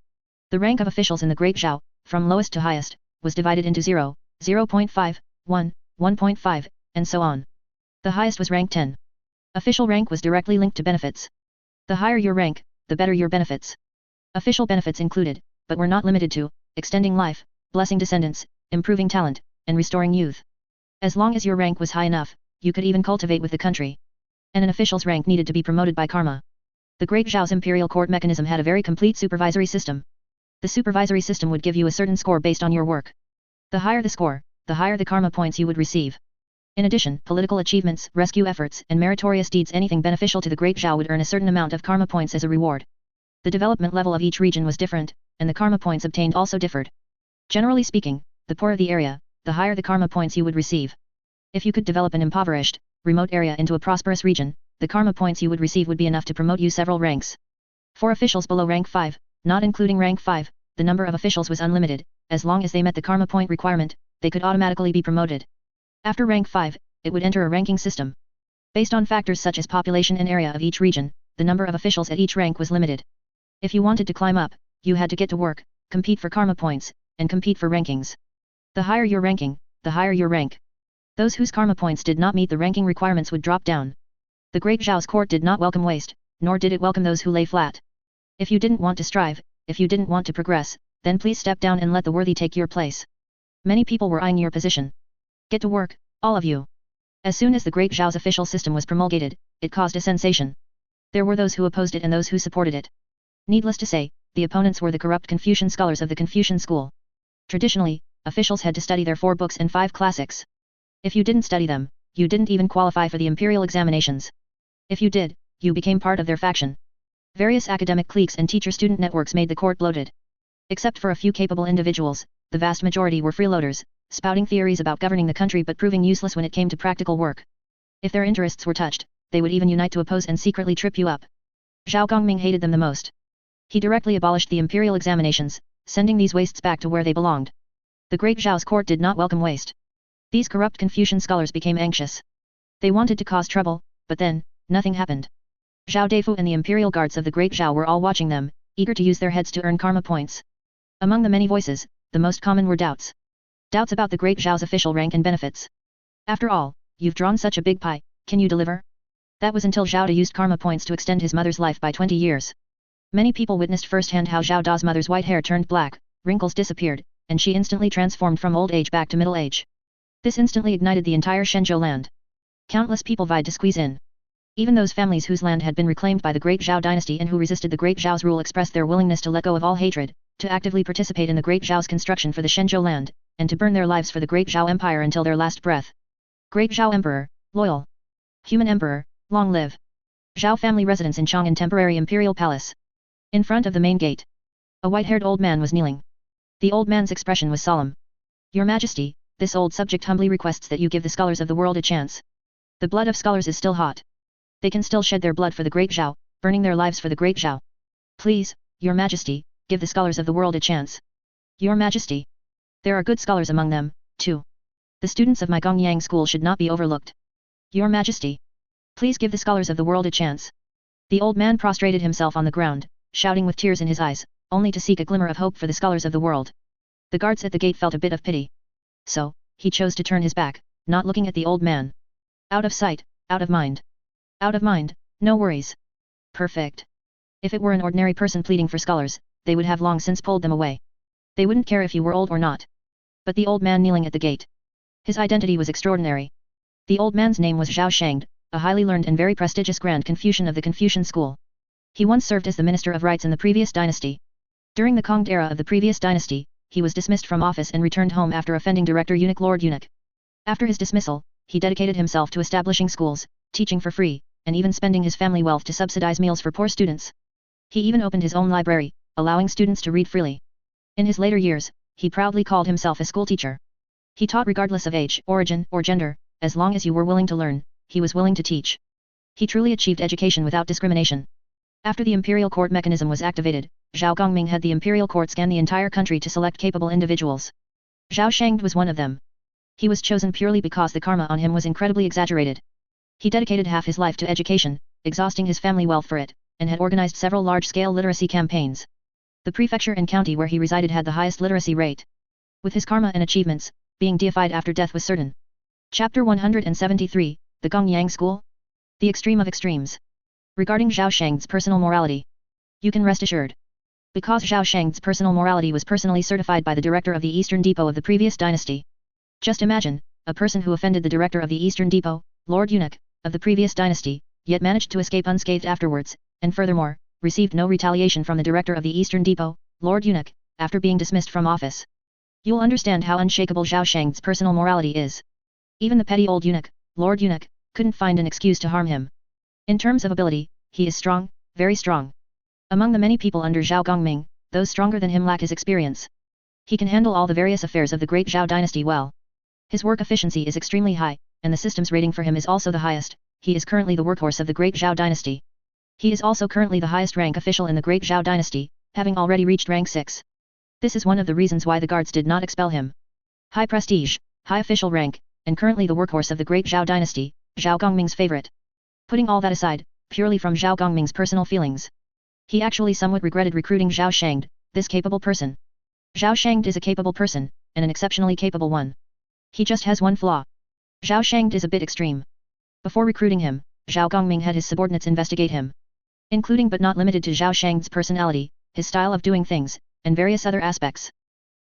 The rank of officials in the Great Zhao, from lowest to highest, was divided into 0, 0.5, 1, 1.5, and so on. The highest was rank 10. Official rank was directly linked to benefits. The higher your rank, the better your benefits. Official benefits included, but were not limited to, extending life, blessing descendants, improving talent, and restoring youth. As long as your rank was high enough, you could even cultivate with the country. And an official's rank needed to be promoted by karma. The Great Zhao's imperial court mechanism had a very complete supervisory system. The supervisory system would give you a certain score based on your work. The higher the score, the higher the karma points you would receive. In addition, political achievements, rescue efforts, and meritorious deeds, anything beneficial to the Great Zhao would earn a certain amount of karma points as a reward. The development level of each region was different, and the karma points obtained also differed. Generally speaking, the poorer the area, the higher the karma points you would receive. If you could develop an impoverished, remote area into a prosperous region, the karma points you would receive would be enough to promote you several ranks. For officials below rank 5, not including rank 5, the number of officials was unlimited. As long as they met the karma point requirement, they could automatically be promoted. After rank 5, it would enter a ranking system. Based on factors such as population and area of each region, the number of officials at each rank was limited. If you wanted to climb up, you had to get to work, compete for karma points, and compete for rankings. The higher your ranking, the higher your rank. Those whose karma points did not meet the ranking requirements would drop down. The Great Zhao's court did not welcome waste, nor did it welcome those who lay flat. If you didn't want to strive, if you didn't want to progress, then please step down and let the worthy take your place. Many people were eyeing your position. Get to work, all of you. As soon as the Great Zhao's official system was promulgated, it caused a sensation. There were those who opposed it and those who supported it. Needless to say, the opponents were the corrupt Confucian scholars of the Confucian school. Traditionally, officials had to study their 4 books and 5 classics. If you didn't study them, you didn't even qualify for the imperial examinations. If you did, you became part of their faction. Various academic cliques and teacher-student networks made the court bloated. Except for a few capable individuals, the vast majority were freeloaders, spouting theories about governing the country but proving useless when it came to practical work. If their interests were touched, they would even unite to oppose and secretly trip you up. Zhao Gongming hated them the most. He directly abolished the imperial examinations, sending these wastes back to where they belonged. The Great Zhao's court did not welcome waste. These corrupt Confucian scholars became anxious. They wanted to cause trouble, but then, nothing happened. Zhao Deifu and the imperial guards of the Great Zhao were all watching them, eager to use their heads to earn karma points. Among the many voices, the most common were doubts. Doubts about the Great Zhao's official rank and benefits. After all, you've drawn such a big pie, can you deliver? That was until Zhao Da used karma points to extend his mother's life by 20 years. Many people witnessed firsthand how Zhao Da's mother's white hair turned black, wrinkles disappeared, and she instantly transformed from old age back to middle age. This instantly ignited the entire Shenzhou land. Countless people vied to squeeze in. Even those families whose land had been reclaimed by the Great Zhao dynasty and who resisted the Great Zhao's rule expressed their willingness to let go of all hatred, to actively participate in the Great Zhao's construction for the Shenzhou land, and to burn their lives for the Great Zhao Empire until their last breath. Great Zhao Emperor, loyal. Human Emperor, long live. Zhao family residence in Chang'an Temporary Imperial Palace. In front of the main gate, a white-haired old man was kneeling. The old man's expression was solemn. Your Majesty, this old subject humbly requests that you give the scholars of the world a chance. The blood of scholars is still hot. They can still shed their blood for the Great Zhao, burning their lives for the Great Zhao. Please, Your Majesty, give the scholars of the world a chance. Your Majesty. There are good scholars among them, too. The students of my Gongyang school should not be overlooked. Your Majesty. Please give the scholars of the world a chance. The old man prostrated himself on the ground, shouting with tears in his eyes, only to seek a glimmer of hope for the scholars of the world. The guards at the gate felt a bit of pity. So, he chose to turn his back, not looking at the old man. Out of sight, out of mind. Out of mind, no worries. Perfect. If it were an ordinary person pleading for scholars, they would have long since pulled them away. They wouldn't care if you were old or not. But the old man kneeling at the gate. His identity was extraordinary. The old man's name was Zhao Shangde, a highly learned and very prestigious Grand Confucian of the Confucian school. He once served as the Minister of Rites in the previous dynasty. During the Kongd era of the previous dynasty, he was dismissed from office and returned home after offending Director Eunuch Lord Eunuch. After his dismissal, he dedicated himself to establishing schools, teaching for free, and even spending his family wealth to subsidize meals for poor students. He even opened his own library, allowing students to read freely. In his later years, he proudly called himself a schoolteacher. He taught regardless of age, origin, or gender, as long as you were willing to learn, he was willing to teach. He truly achieved education without discrimination. After the imperial court mechanism was activated, Zhao Gongming had the imperial court scan the entire country to select capable individuals. Zhao Shangde was one of them. He was chosen purely because the karma on him was incredibly exaggerated. He dedicated half his life to education, exhausting his family wealth for it, and had organized several large-scale literacy campaigns. The prefecture and county where he resided had the highest literacy rate. With his karma and achievements, being deified after death was certain. Chapter 173, The Gongyang School? The Extreme of Extremes. Regarding Zhao Shangde's personal morality, you can rest assured. Because Zhao Shangde's personal morality was personally certified by the director of the Eastern Depot of the previous dynasty. Just imagine, a person who offended the director of the Eastern Depot, Lord Eunuch, of the previous dynasty, yet managed to escape unscathed afterwards, and furthermore, received no retaliation from the director of the Eastern Depot, Lord Eunuch, after being dismissed from office. You'll understand how unshakable Zhao Shangde's personal morality is. Even the petty old eunuch, Lord Eunuch, couldn't find an excuse to harm him. In terms of ability, he is strong, very strong. Among the many people under Zhao Gongming, those stronger than him lack his experience. He can handle all the various affairs of the great Zhao dynasty well. His work efficiency is extremely high, and the system's rating for him is also the highest. He is currently the workhorse of the great Zhao dynasty. He is also currently the highest rank official in the great Zhao dynasty, having already reached rank 6. This is one of the reasons why the guards did not expel him. High prestige, high official rank, and currently the workhorse of the great Zhao dynasty, Zhao Gongming's favorite. Putting all that aside, purely from Zhao Gongming's personal feelings, he actually somewhat regretted recruiting Zhao Shangde, this capable person. Zhao Shangde is a capable person, and an exceptionally capable one. He just has one flaw. Zhao Shangde is a bit extreme. Before recruiting him, Zhao Gongming had his subordinates investigate him. Including but not limited to Zhao Shangde's personality, his style of doing things, and various other aspects.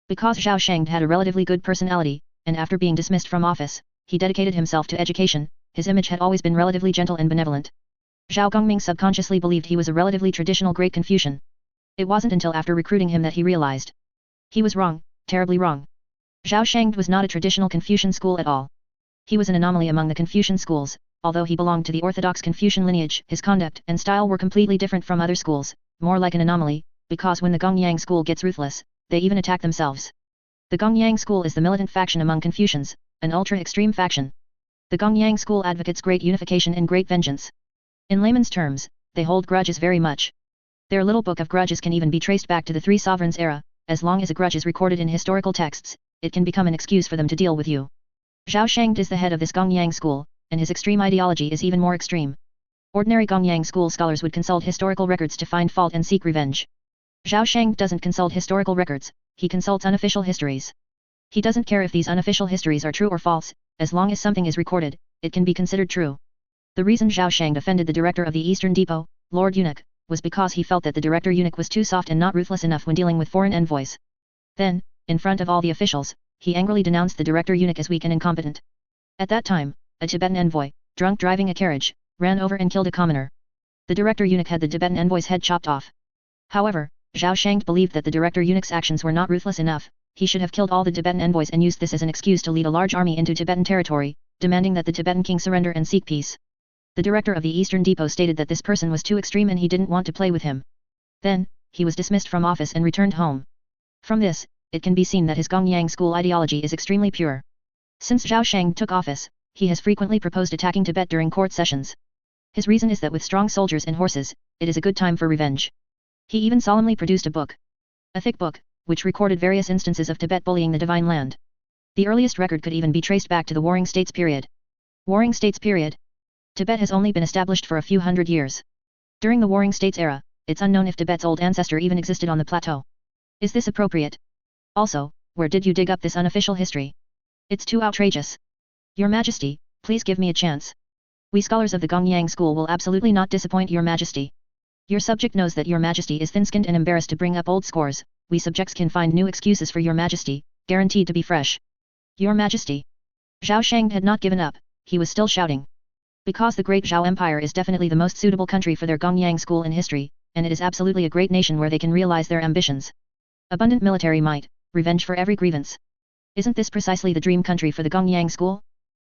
Because Zhao Shangde had a relatively good personality, and after being dismissed from office, he dedicated himself to education, his image had always been relatively gentle and benevolent. Zhao Gongming subconsciously believed he was a relatively traditional great Confucian. It wasn't until after recruiting him that he realized. He was wrong, terribly wrong. Zhao Shangde was not a traditional Confucian school at all. He was an anomaly among the Confucian schools, although he belonged to the orthodox Confucian lineage, his conduct and style were completely different from other schools, more like an anomaly, because when the Gongyang school gets ruthless, they even attack themselves. The Gongyang school is the militant faction among Confucians, an ultra-extreme faction. The Gongyang school advocates great unification and great vengeance. In layman's terms, they hold grudges very much. Their little book of grudges can even be traced back to the Three Sovereigns era. As long as a grudge is recorded in historical texts, it can become an excuse for them to deal with you. Zhao Shangde is the head of this Gongyang school, and his extreme ideology is even more extreme. Ordinary Gongyang school scholars would consult historical records to find fault and seek revenge. Zhao Shangde doesn't consult historical records, he consults unofficial histories. He doesn't care if these unofficial histories are true or false, as long as something is recorded, it can be considered true. The reason Zhao Shangde offended the director of the Eastern Depot, Lord Eunuch, was because he felt that the director eunuch was too soft and not ruthless enough when dealing with foreign envoys. Then, in front of all the officials, he angrily denounced the director eunuch as weak and incompetent. At that time, a Tibetan envoy, drunk driving a carriage, ran over and killed a commoner. The director eunuch had the Tibetan envoy's head chopped off. However, Zhao Shangde believed that the director eunuch's actions were not ruthless enough, he should have killed all the Tibetan envoys and used this as an excuse to lead a large army into Tibetan territory, demanding that the Tibetan king surrender and seek peace. The director of the Eastern Depot stated that this person was too extreme and he didn't want to play with him. Then, he was dismissed from office and returned home. From this, it can be seen that his Gongyang school ideology is extremely pure. Since Zhao Shangde took office, he has frequently proposed attacking Tibet during court sessions. His reason is that with strong soldiers and horses, it is a good time for revenge. He even solemnly produced a book. A thick book, which recorded various instances of Tibet bullying the divine land. The earliest record could even be traced back to the Warring States period. Warring States period. Tibet has only been established for a few hundred years. During the Warring States era, it's unknown if Tibet's old ancestor even existed on the plateau. Is this appropriate? Also, where did you dig up this unofficial history? It's too outrageous. Your Majesty, please give me a chance. We scholars of the Gongyang school will absolutely not disappoint Your Majesty. Your subject knows that Your Majesty is thin-skinned and embarrassed to bring up old scores, we subjects can find new excuses for Your Majesty, guaranteed to be fresh. Your Majesty. Zhao Shangde had not given up, he was still shouting. Because the Great Zhao Empire is definitely the most suitable country for their Gongyang school in history, and it is absolutely a great nation where they can realize their ambitions. Abundant military might, revenge for every grievance. Isn't this precisely the dream country for the Gongyang school?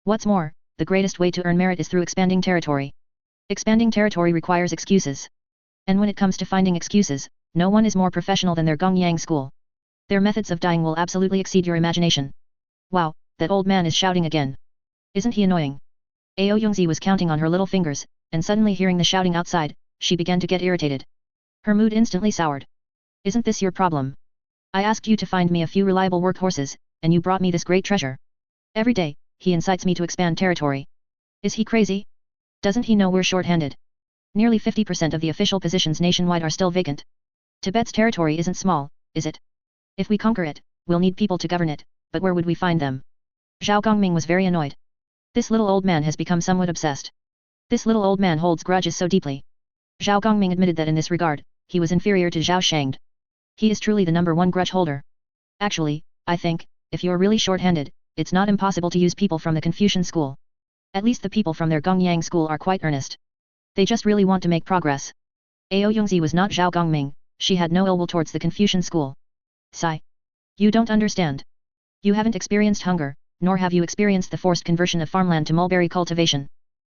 What's more, the greatest way to earn merit is through expanding territory. Expanding territory requires excuses. And when it comes to finding excuses, no one is more professional than their Gongyang school. Their methods of dying will absolutely exceed your imagination. Wow, that old man is shouting again. Isn't he annoying? Ao Yongzi was counting on her little fingers, and suddenly hearing the shouting outside, she began to get irritated. Her mood instantly soured. Isn't this your problem? I asked you to find me a few reliable workhorses, and you brought me this great treasure. Every day, he incites me to expand territory. Is he crazy? Doesn't he know we're short-handed? Nearly 50% of the official positions nationwide are still vacant. Tibet's territory isn't small, is it? If we conquer it, we'll need people to govern it, but where would we find them? Zhao Gongming was very annoyed. This little old man has become somewhat obsessed. This little old man holds grudges so deeply. Zhao Gongming admitted that in this regard, he was inferior to Zhao Shangde. He is truly the #1 grudge holder. Actually, I think, if you're really short-handed, it's not impossible to use people from the Confucian school. At least the people from their Gongyang school are quite earnest. They just really want to make progress. Ao Yongzi was not Zhao Gongming, she had no ill will towards the Confucian school. Sigh. You don't understand. You haven't experienced hunger, nor have you experienced the forced conversion of farmland to mulberry cultivation.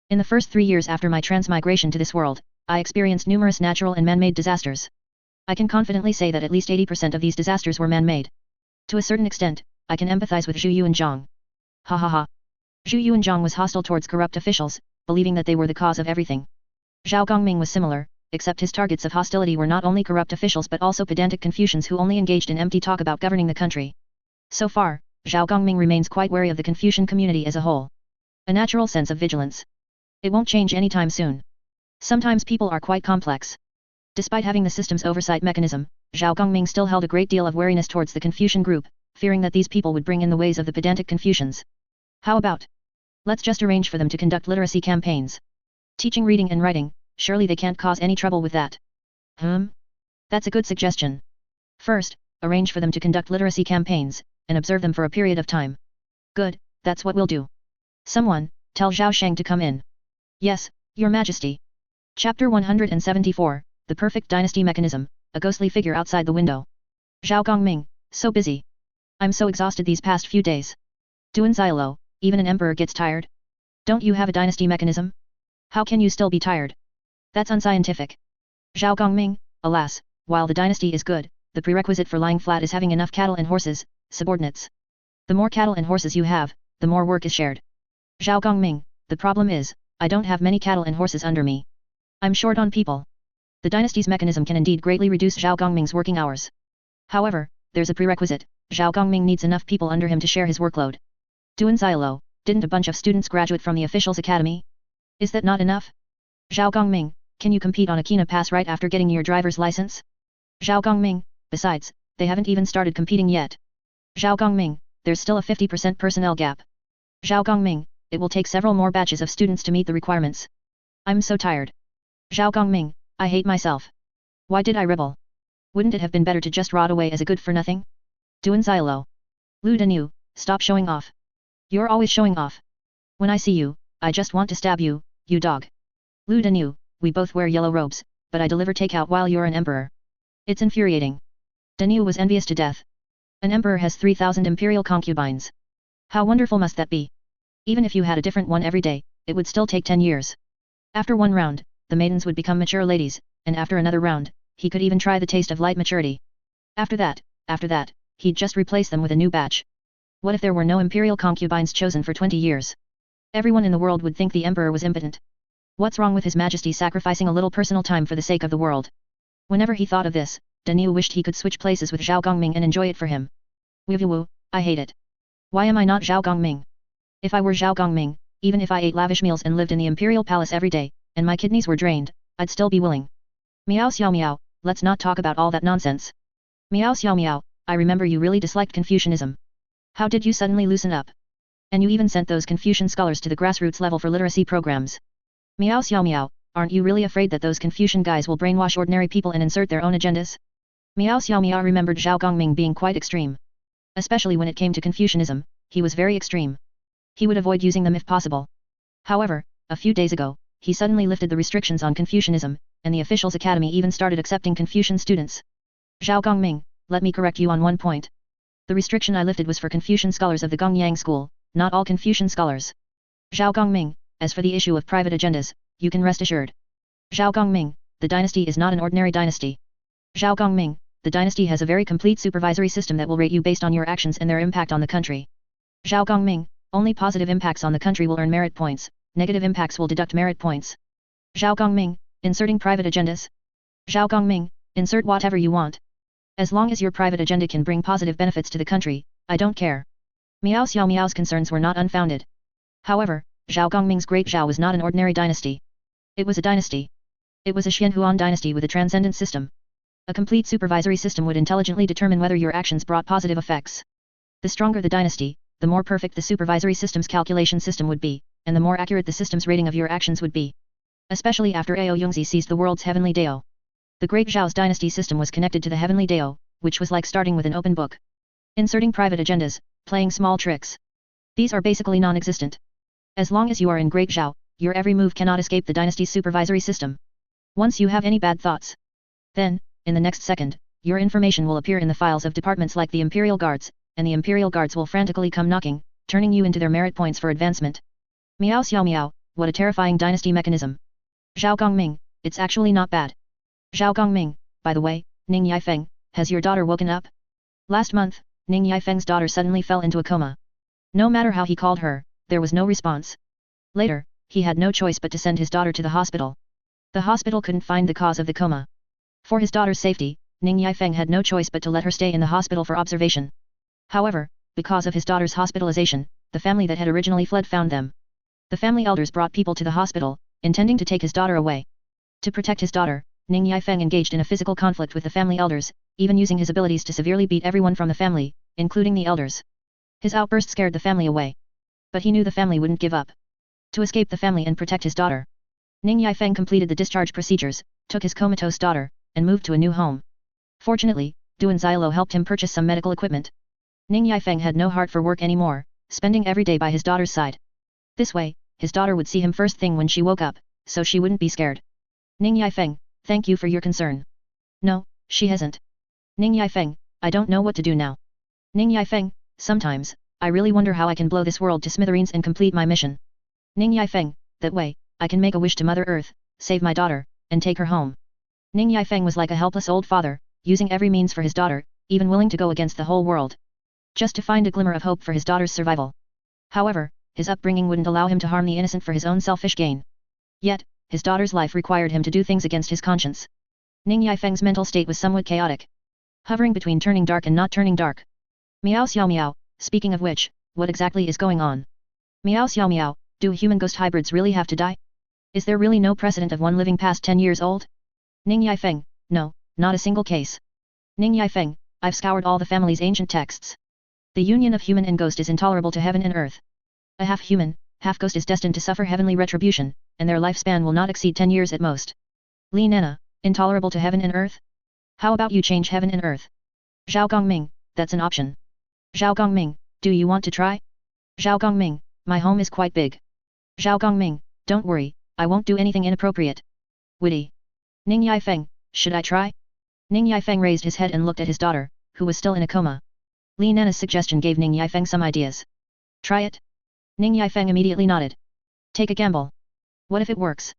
In the first 3 years after my transmigration to this world, I experienced numerous natural and man-made disasters. I can confidently say that at least 80% of these disasters were man-made. To a certain extent, I can empathize with Zhu Yuanzhang. Ha ha ha. Zhu Yuanzhang was hostile towards corrupt officials, believing that they were the cause of everything. Zhao Gongming was similar, except his targets of hostility were not only corrupt officials but also pedantic Confucians who only engaged in empty talk about governing the country. So far, Zhao Gongming remains quite wary of the Confucian community as a whole. A natural sense of vigilance. It won't change anytime soon. Sometimes people are quite complex. Despite having the system's oversight mechanism, Zhao Gongming still held a great deal of wariness towards the Confucian group, fearing that these people would bring in the ways of the pedantic Confucians. How about? Let's just arrange for them to conduct literacy campaigns. Teaching reading and writing, surely they can't cause any trouble with that. That's a good suggestion. First, arrange for them to conduct literacy campaigns, and observe them for a period of time. Good, that's what we'll do. Someone, tell Zhao Shang to come in. Yes, Your Majesty. Chapter 174, The Perfect Dynasty Mechanism, a ghostly figure outside the window. Zhao Gongming, so busy. I'm so exhausted these past few days. Duan Xiaolo, even an emperor gets tired. Don't you have a dynasty mechanism? How can you still be tired? That's unscientific. Zhao Gongming, alas, while the dynasty is good, the prerequisite for lying flat is having enough cattle and horses, subordinates. The more cattle and horses you have, the more work is shared. Zhao Gongming, the problem is, I don't have many cattle and horses under me. I'm short on people. The dynasty's mechanism can indeed greatly reduce Zhao Gongming's working hours. However, there's a prerequisite, Zhao Gongming needs enough people under him to share his workload. Duan Xiaolo, didn't a bunch of students graduate from the officials' academy? Is that not enough? Zhao Gongming, can you compete on a Kina pass right after getting your driver's license? Zhao Gongming, besides, they haven't even started competing yet. Zhao Gongming, there's still a 50% personnel gap. Zhao Gongming, it will take several more batches of students to meet the requirements. I'm so tired. Zhao Gongming, I hate myself. Why did I rebel? Wouldn't it have been better to just rot away as a good for nothing? Duan Xiaolo. Lu Danu, stop showing off. You're always showing off. When I see you, I just want to stab you, you dog. Lu Danu, we both wear yellow robes, but I deliver takeout while you're an emperor. It's infuriating. Danu was envious to death. An emperor has 3,000 imperial concubines. How wonderful must that be? Even if you had a different one every day, it would still take 10 years. After one round, the maidens would become mature ladies, and after another round, he could even try the taste of light maturity. After that, he'd just replace them with a new batch. What if there were no imperial concubines chosen for 20 years? Everyone in the world would think the emperor was impotent. What's wrong with His Majesty sacrificing a little personal time for the sake of the world? Whenever he thought of this, Danu wished he could switch places with Zhao Gongming and enjoy it for him. Woo, I hate it. Why am I not Zhao Gongming? If I were Zhao Gongming, even if I ate lavish meals and lived in the imperial palace every day, and my kidneys were drained, I'd still be willing. Meow xiao meow, let's not talk about all that nonsense. Meow xiao meow, I remember you really disliked Confucianism. How did you suddenly loosen up? And you even sent those Confucian scholars to the grassroots level for literacy programs. Meow xiao meow, aren't you really afraid that those Confucian guys will brainwash ordinary people and insert their own agendas? Meow xiao meow remembered Zhao Gongming being quite extreme. Especially when it came to Confucianism, he was very extreme. He would avoid using them if possible. However, a few days ago, he suddenly lifted the restrictions on Confucianism, and the officials' academy even started accepting Confucian students. Zhao Gongming, let me correct you on one point. The restriction I lifted was for Confucian scholars of the Gongyang school, not all Confucian scholars. Zhao Gongming, as for the issue of private agendas, you can rest assured. Zhao Gongming, the dynasty is not an ordinary dynasty. Zhao Gongming, the dynasty has a very complete supervisory system that will rate you based on your actions and their impact on the country. Zhao Gongming, only positive impacts on the country will earn merit points, negative impacts will deduct merit points. Zhao Gongming, inserting private agendas. Zhao Gongming, insert whatever you want. As long as your private agenda can bring positive benefits to the country, I don't care. Miao Xiao Miao's concerns were not unfounded. However, Zhao Gongming's Great Zhao was not an ordinary dynasty. It was a dynasty. It was a Xianhuan dynasty with a transcendent system. A complete supervisory system would intelligently determine whether your actions brought positive effects. The stronger the dynasty, the more perfect the supervisory system's calculation system would be, and the more accurate the system's rating of your actions would be. Especially after Ao Yongzi seized the world's heavenly Dao. The Great Zhao's dynasty system was connected to the heavenly Dao, which was like starting with an open book. Inserting private agendas, playing small tricks. These are basically non-existent. As long as you are in Great Zhao, your every move cannot escape the dynasty's supervisory system. Once you have any bad thoughts, then, in the next second, your information will appear in the files of departments like the Imperial Guards, and the Imperial Guards will frantically come knocking, turning you into their merit points for advancement. Miao Xiao Miao, what a terrifying dynasty mechanism. Zhao Gongming, it's actually not bad. Zhao Gongming, by the way, Ning Yifeng, has your daughter woken up? Last month, Ning Yifeng's daughter suddenly fell into a coma. No matter how he called her, there was no response. Later, he had no choice but to send his daughter to the hospital. The hospital couldn't find the cause of the coma. For his daughter's safety, Ning Yifeng had no choice but to let her stay in the hospital for observation. However, because of his daughter's hospitalization, the family that had originally fled found them. The family elders brought people to the hospital, intending to take his daughter away. To protect his daughter, Ning Yifeng engaged in a physical conflict with the family elders, even using his abilities to severely beat everyone from the family, including the elders. His outburst scared the family away. But he knew the family wouldn't give up. To escape the family and protect his daughter, Ning Yifeng completed the discharge procedures, took his comatose daughter, and moved to a new home. Fortunately, Duan Xiaolo helped him purchase some medical equipment. Ning Yifeng had no heart for work anymore, spending every day by his daughter's side. This way, his daughter would see him first thing when she woke up, so she wouldn't be scared. Ning Yifeng, thank you for your concern. No, she hasn't. Ning Yifeng, I don't know what to do now. Ning Yifeng, sometimes, I really wonder how I can blow this world to smithereens and complete my mission. Ning Yifeng, that way, I can make a wish to Mother Earth, save my daughter, and take her home. Ning Yifeng was like a helpless old father, using every means for his daughter, even willing to go against the whole world. Just to find a glimmer of hope for his daughter's survival. However, his upbringing wouldn't allow him to harm the innocent for his own selfish gain. Yet, his daughter's life required him to do things against his conscience. Ning Yifeng's mental state was somewhat chaotic. Hovering between turning dark and not turning dark. Miao Xiao Miao, speaking of which, what exactly is going on? Miao Xiao Miao, do human ghost hybrids really have to die? Is there really no precedent of one living past 10 years old? Ning Yifeng, no, not a single case. Ning Yifeng, I've scoured all the family's ancient texts. The union of human and ghost is intolerable to heaven and earth. A half-human, half-ghost is destined to suffer heavenly retribution, and their lifespan will not exceed 10 years at most. Li Nena, intolerable to heaven and earth? How about you change heaven and earth? Zhao Gongming, that's an option. Zhao Gongming, do you want to try? Zhao Gongming, my home is quite big. Zhao Gongming, don't worry, I won't do anything inappropriate. Witty. Ning Yifeng, should I try? Ning Yifeng raised his head and looked at his daughter, who was still in a coma. Li Nena's suggestion gave Ning Yifeng some ideas. Try it? Ning Yifeng immediately nodded. Take a gamble. What if it works?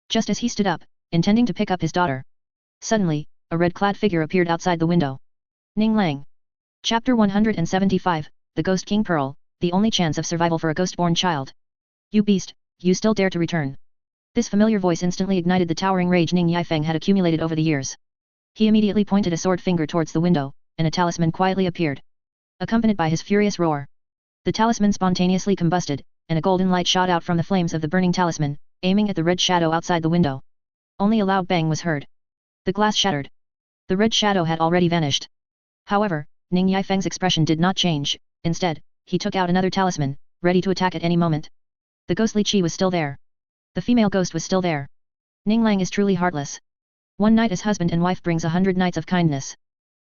Just as he stood up, intending to pick up his daughter. Suddenly, a red-clad figure appeared outside the window. Ning Lang. Chapter 175, The Ghost King Pearl, the only chance of survival for a ghost-born child. You beast, you still dare to return. This familiar voice instantly ignited the towering rage Ning Yifeng had accumulated over the years. He immediately pointed a sword finger towards the window, and a talisman quietly appeared. Accompanied by his furious roar. The talisman spontaneously combusted, and a golden light shot out from the flames of the burning talisman, aiming at the red shadow outside the window. Only a loud bang was heard. The glass shattered. The red shadow had already vanished. However, Ning Yifeng's expression did not change, instead, he took out another talisman, ready to attack at any moment. The ghostly chi was still there. The female ghost was still there. Ning Lang is truly heartless. One night as husband and wife brings 100 nights of kindness.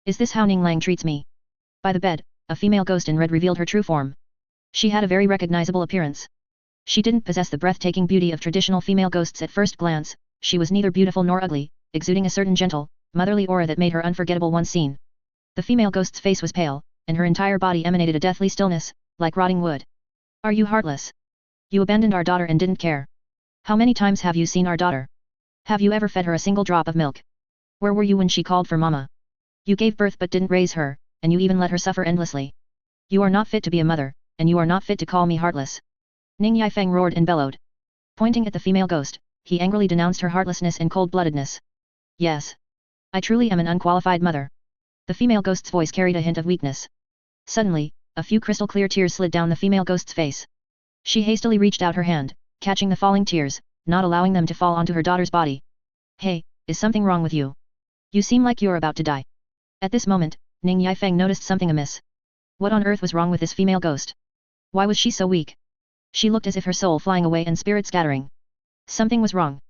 Is this how Ning Lang treats me? By the bed, a female ghost in red revealed her true form. She had a very recognizable appearance. She didn't possess the breathtaking beauty of traditional female ghosts at first glance, she was neither beautiful nor ugly, exuding a certain gentle, motherly aura that made her unforgettable once seen. The female ghost's face was pale, and her entire body emanated a deathly stillness, like rotting wood. Are you heartless? You abandoned our daughter and didn't care. How many times have you seen our daughter? Have you ever fed her a single drop of milk? Where were you when she called for mama? You gave birth but didn't raise her, and you even let her suffer endlessly. You are not fit to be a mother, and you are not fit to call me heartless. Ning Yifeng roared and bellowed. Pointing at the female ghost, he angrily denounced her heartlessness and cold-bloodedness. Yes. I truly am an unqualified mother. The female ghost's voice carried a hint of weakness. Suddenly, a few crystal-clear tears slid down the female ghost's face. She hastily reached out her hand, catching the falling tears, not allowing them to fall onto her daughter's body. Hey, is something wrong with you? You seem like you're about to die. At this moment, Ning Yifeng noticed something amiss. What on earth was wrong with this female ghost? Why was she so weak? She looked as if her soul flying away and spirit scattering. Something was wrong.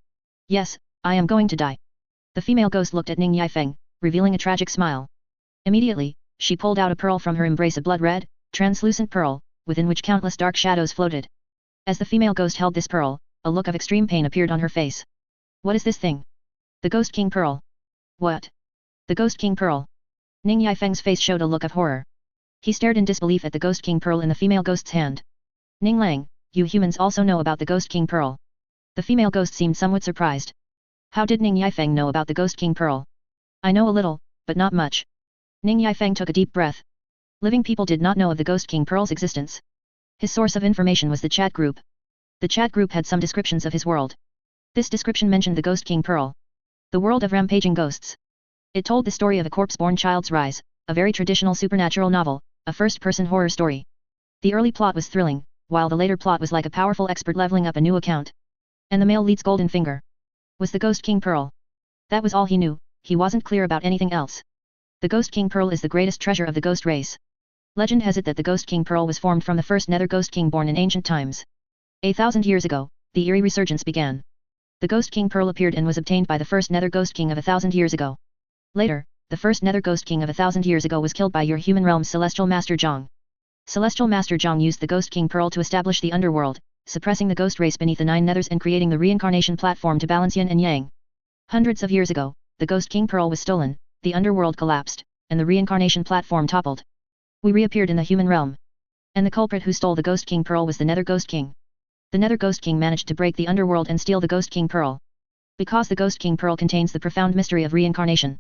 Yes, I am going to die. The female ghost looked at Ning Yifeng, revealing a tragic smile. Immediately, she pulled out a pearl from her embrace, a blood-red, translucent pearl, within which countless dark shadows floated. As the female ghost held this pearl, a look of extreme pain appeared on her face. What is this thing? The Ghost King Pearl. What? The Ghost King Pearl. Ning Yifeng's face showed a look of horror. He stared in disbelief at the Ghost King Pearl in the female ghost's hand. Ning Lang, you humans also know about the Ghost King Pearl. The female ghost seemed somewhat surprised. How did Ning Yifeng know about the Ghost King Pearl? I know a little, but not much. Ning Yifeng took a deep breath. Living people did not know of the Ghost King Pearl's existence. His source of information was the chat group. The chat group had some descriptions of his world. This description mentioned the Ghost King Pearl. The world of rampaging ghosts. It told the story of a corpse-born child's rise, a very traditional supernatural novel, a first-person horror story. The early plot was thrilling, while the later plot was like a powerful expert leveling up a new account. And the male lead's golden finger was the Ghost King Pearl. That was all he knew, he wasn't clear about anything else. The Ghost King Pearl is the greatest treasure of the ghost race. Legend has it that the Ghost King Pearl was formed from the first Nether Ghost King born in ancient times. 1,000 years ago, the eerie resurgence began. The Ghost King Pearl appeared and was obtained by the first Nether Ghost King of 1,000 years ago. Later, the first Nether Ghost King of 1,000 years ago was killed by your human realm's Celestial Master Zhang. Celestial Master Zhang used the Ghost King Pearl to establish the underworld, suppressing the ghost race beneath the 9 nethers and creating the reincarnation platform to balance yin and yang. Hundreds of years ago, the Ghost King Pearl was stolen, the underworld collapsed, and the reincarnation platform toppled. We reappeared in the human realm. And the culprit who stole the Ghost King Pearl was the Nether Ghost King. The Nether Ghost King managed to break the underworld and steal the Ghost King Pearl. Because the Ghost King Pearl contains the profound mystery of reincarnation.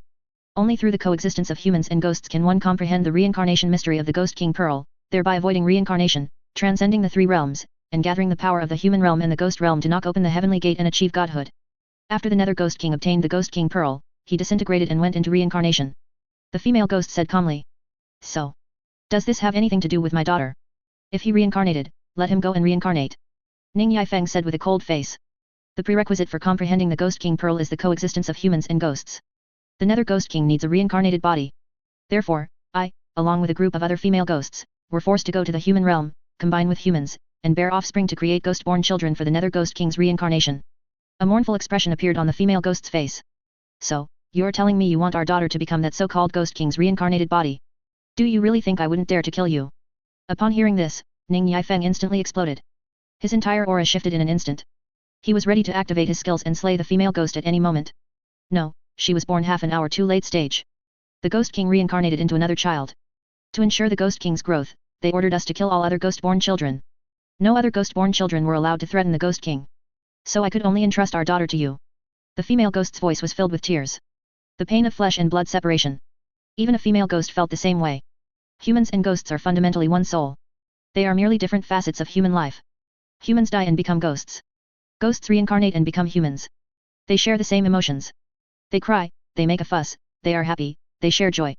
Only through the coexistence of humans and ghosts can one comprehend the reincarnation mystery of the Ghost King Pearl, thereby avoiding reincarnation, transcending the 3 realms, and gathering the power of the human realm and the ghost realm to knock open the heavenly gate and achieve godhood. After the Nether Ghost King obtained the Ghost King Pearl, he disintegrated and went into reincarnation. The female ghost said calmly. So. Does this have anything to do with my daughter? If he reincarnated, let him go and reincarnate. Ning Yifeng said with a cold face. The prerequisite for comprehending the Ghost King Pearl is the coexistence of humans and ghosts. The Nether Ghost King needs a reincarnated body. Therefore, I, along with a group of other female ghosts, were forced to go to the human realm, combine with humans, and bear offspring to create ghost-born children for the Nether Ghost King's reincarnation. A mournful expression appeared on the female ghost's face. So, you're telling me you want our daughter to become that so-called Ghost King's reincarnated body? Do you really think I wouldn't dare to kill you? Upon hearing this, Ning Yifeng instantly exploded. His entire aura shifted in an instant. He was ready to activate his skills and slay the female ghost at any moment. No, she was born half an hour too late stage. The Ghost King reincarnated into another child. To ensure the Ghost King's growth, they ordered us to kill all other ghost-born children. No other ghost-born children were allowed to threaten the Ghost King. So I could only entrust our daughter to you. The female ghost's voice was filled with tears. The pain of flesh and blood separation. Even a female ghost felt the same way. Humans and ghosts are fundamentally one soul. They are merely different facets of human life. Humans die and become ghosts. Ghosts reincarnate and become humans. They share the same emotions. They cry, they make a fuss, they are happy, they share joy.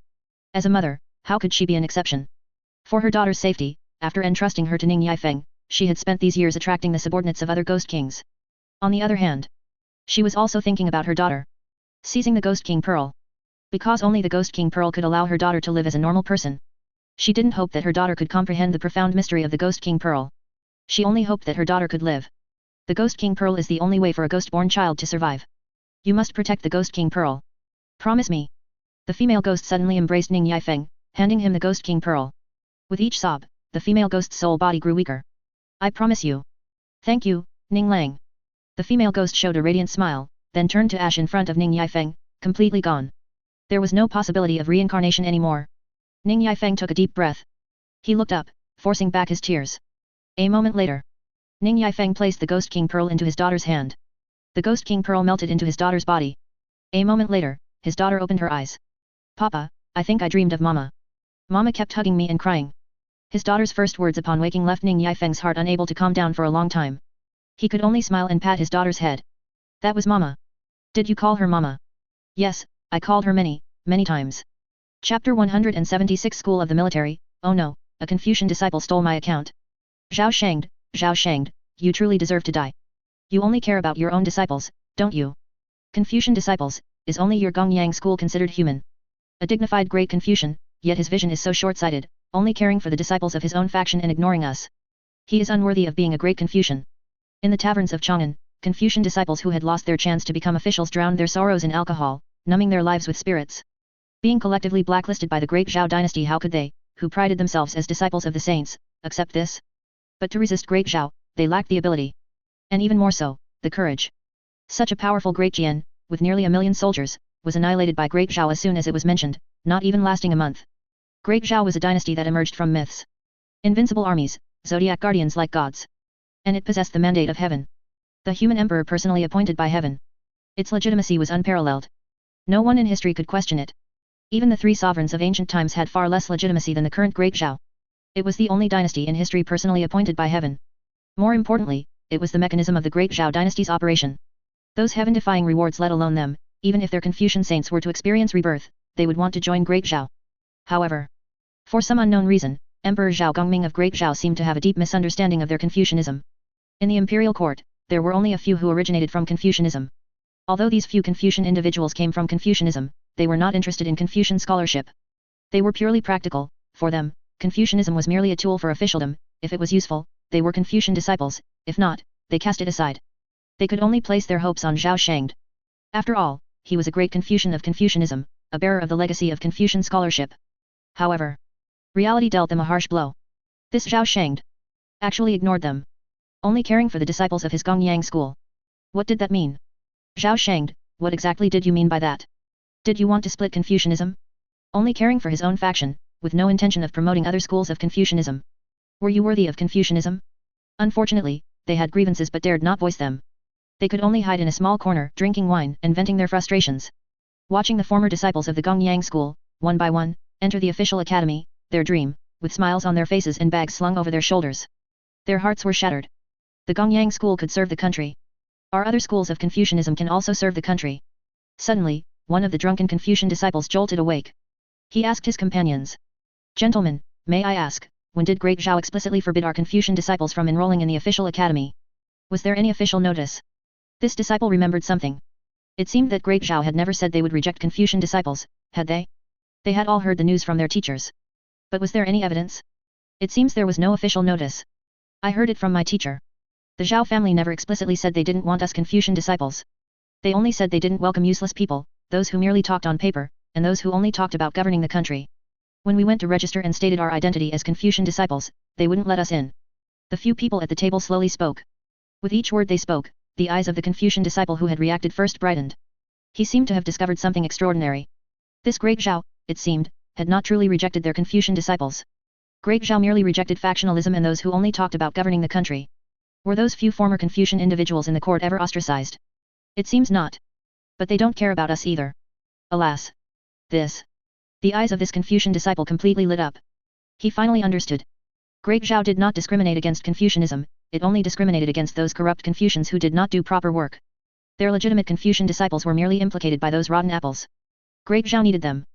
As a mother, how could she be an exception? For her daughter's safety, after entrusting her to Ning Yifeng, she had spent these years attracting the subordinates of other ghost kings. On the other hand, she was also thinking about her daughter. Seizing the Ghost King Pearl. Because only the Ghost King Pearl could allow her daughter to live as a normal person. She didn't hope that her daughter could comprehend the profound mystery of the Ghost King Pearl. She only hoped that her daughter could live. The Ghost King Pearl is the only way for a ghost-born child to survive. You must protect the Ghost King Pearl. Promise me. The female ghost suddenly embraced Ning Yifeng, handing him the Ghost King Pearl. With each sob, the female ghost's soul body grew weaker. I promise you. Thank you, Ning Lang. The female ghost showed a radiant smile, then turned to ash in front of Ning Yifeng, completely gone. There was no possibility of reincarnation anymore. Ning Yifeng took a deep breath. He looked up, forcing back his tears. A moment later, Ning Yifeng placed the Ghost King Pearl into his daughter's hand. The Ghost King Pearl melted into his daughter's body. A moment later, his daughter opened her eyes. Papa, I think I dreamed of Mama. Mama kept hugging me and crying. His daughter's first words upon waking left Ning Yifeng's heart unable to calm down for a long time. He could only smile and pat his daughter's head. That was Mama. Did you call her Mama? Yes, I called her many, many times. Chapter 176 School of the Military. Oh no, a Confucian disciple stole my account. Zhao Shangde, you truly deserve to die. You only care about your own disciples, don't you? Confucian disciples, is only your Gongyang school considered human? A dignified great Confucian, yet his vision is so short-sighted, only caring for the disciples of his own faction and ignoring us. He is unworthy of being a great Confucian. In the taverns of Chang'an, Confucian disciples who had lost their chance to become officials drowned their sorrows in alcohol, numbing their lives with spirits. Being collectively blacklisted by the great Zhao dynasty, how could they, who prided themselves as disciples of the saints, accept this? But to resist great Zhao, they lacked the ability. And even more so, the courage. Such a powerful great Jian, with nearly 1 million soldiers, was annihilated by great Zhao as soon as it was mentioned, not even lasting a month. Great Zhao was a dynasty that emerged from myths. Invincible armies, zodiac guardians like gods. And it possessed the mandate of heaven. The human emperor personally appointed by heaven. Its legitimacy was unparalleled. No one in history could question it. Even the 3 sovereigns of ancient times had far less legitimacy than the current great Zhao. It was the only dynasty in history personally appointed by heaven. More importantly, it was the mechanism of the great Zhao dynasty's operation. Those heaven-defying rewards, let alone them, even if their Confucian saints were to experience rebirth, they would want to join great Zhao. However, for some unknown reason, Emperor Zhao Gongming of Great Zhao seemed to have a deep misunderstanding of their Confucianism. In the imperial court, there were only a few who originated from Confucianism. Although these few Confucian individuals came from Confucianism, they were not interested in Confucian scholarship. They were purely practical. For them, Confucianism was merely a tool for officialdom. If it was useful, they were Confucian disciples; if not, they cast it aside. They could only place their hopes on Zhao Shangde. After all, he was a great Confucian of Confucianism, a bearer of the legacy of Confucian scholarship. However, reality dealt them a harsh blow. This Zhao Shangde actually ignored them, only caring for the disciples of his Gongyang school. What did that mean? Zhao Shangde, what exactly did you mean by that? Did you want to split Confucianism? Only caring for his own faction, with no intention of promoting other schools of Confucianism. Were you worthy of Confucianism? Unfortunately, they had grievances but dared not voice them. They could only hide in a small corner, drinking wine and venting their frustrations. Watching the former disciples of the Gongyang school, one by one, enter the official academy, their dream, with smiles on their faces and bags slung over their shoulders. Their hearts were shattered. The Gongyang school could serve the country. Our other schools of Confucianism can also serve the country. Suddenly, one of the drunken Confucian disciples jolted awake. He asked his companions, "Gentlemen, may I ask, when did Great Zhao explicitly forbid our Confucian disciples from enrolling in the official academy? Was there any official notice?" This disciple remembered something. It seemed that Great Zhao had never said they would reject Confucian disciples, had they? They had all heard the news from their teachers. But was there any evidence? It seems there was no official notice. I heard it from my teacher. The Zhao family never explicitly said they didn't want us Confucian disciples. They only said they didn't welcome useless people, those who merely talked on paper, and those who only talked about governing the country. When we went to register and stated our identity as Confucian disciples, they wouldn't let us in. The few people at the table slowly spoke. With each word they spoke, the eyes of the Confucian disciple who had reacted first brightened. He seemed to have discovered something extraordinary. This Great Zhao, it seemed, had not truly rejected their Confucian disciples. Great Zhao merely rejected factionalism and those who only talked about governing the country. Were those few former Confucian individuals in the court ever ostracized? It seems not. But they don't care about us either. Alas. The eyes of this Confucian disciple completely lit up. He finally understood. Great Zhao did not discriminate against Confucianism, it only discriminated against those corrupt Confucians who did not do proper work. Their legitimate Confucian disciples were merely implicated by those rotten apples. Great Zhao needed them.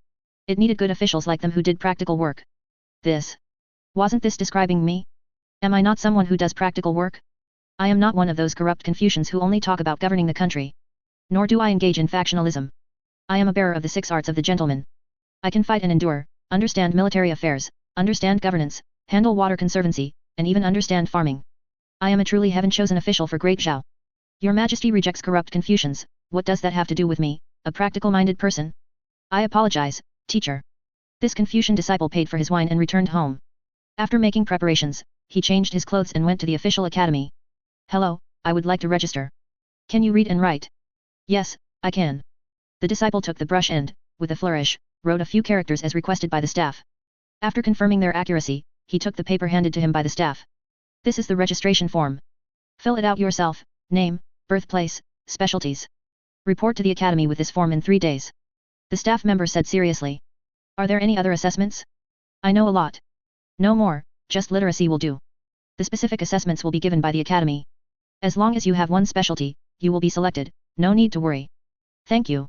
It needed good officials like them who did practical work. Wasn't this describing me? Am I not someone who does practical work? I am not one of those corrupt Confucians who only talk about governing the country. Nor do I engage in factionalism. I am a bearer of the 6 arts of the gentleman. I can fight and endure, understand military affairs, understand governance, handle water conservancy, and even understand farming. I am a truly heaven-chosen official for Great Zhao. Your Majesty rejects corrupt Confucians, what does that have to do with me, a practical-minded person? I apologize, teacher. This Confucian disciple paid for his wine and returned home. After making preparations, he changed his clothes and went to the official academy. Hello, I would like to register. Can you read and write? Yes, I can. The disciple took the brush and, with a flourish, wrote a few characters as requested by the staff. After confirming their accuracy, he took the paper handed to him by the staff. This is the registration form. Fill it out yourself, name, birthplace, specialties. Report to the academy with this form in 3 days. The staff member said seriously. Are there any other assessments? I know a lot. No more, just literacy will do. The specific assessments will be given by the academy. As long as you have one specialty, you will be selected, no need to worry. Thank you.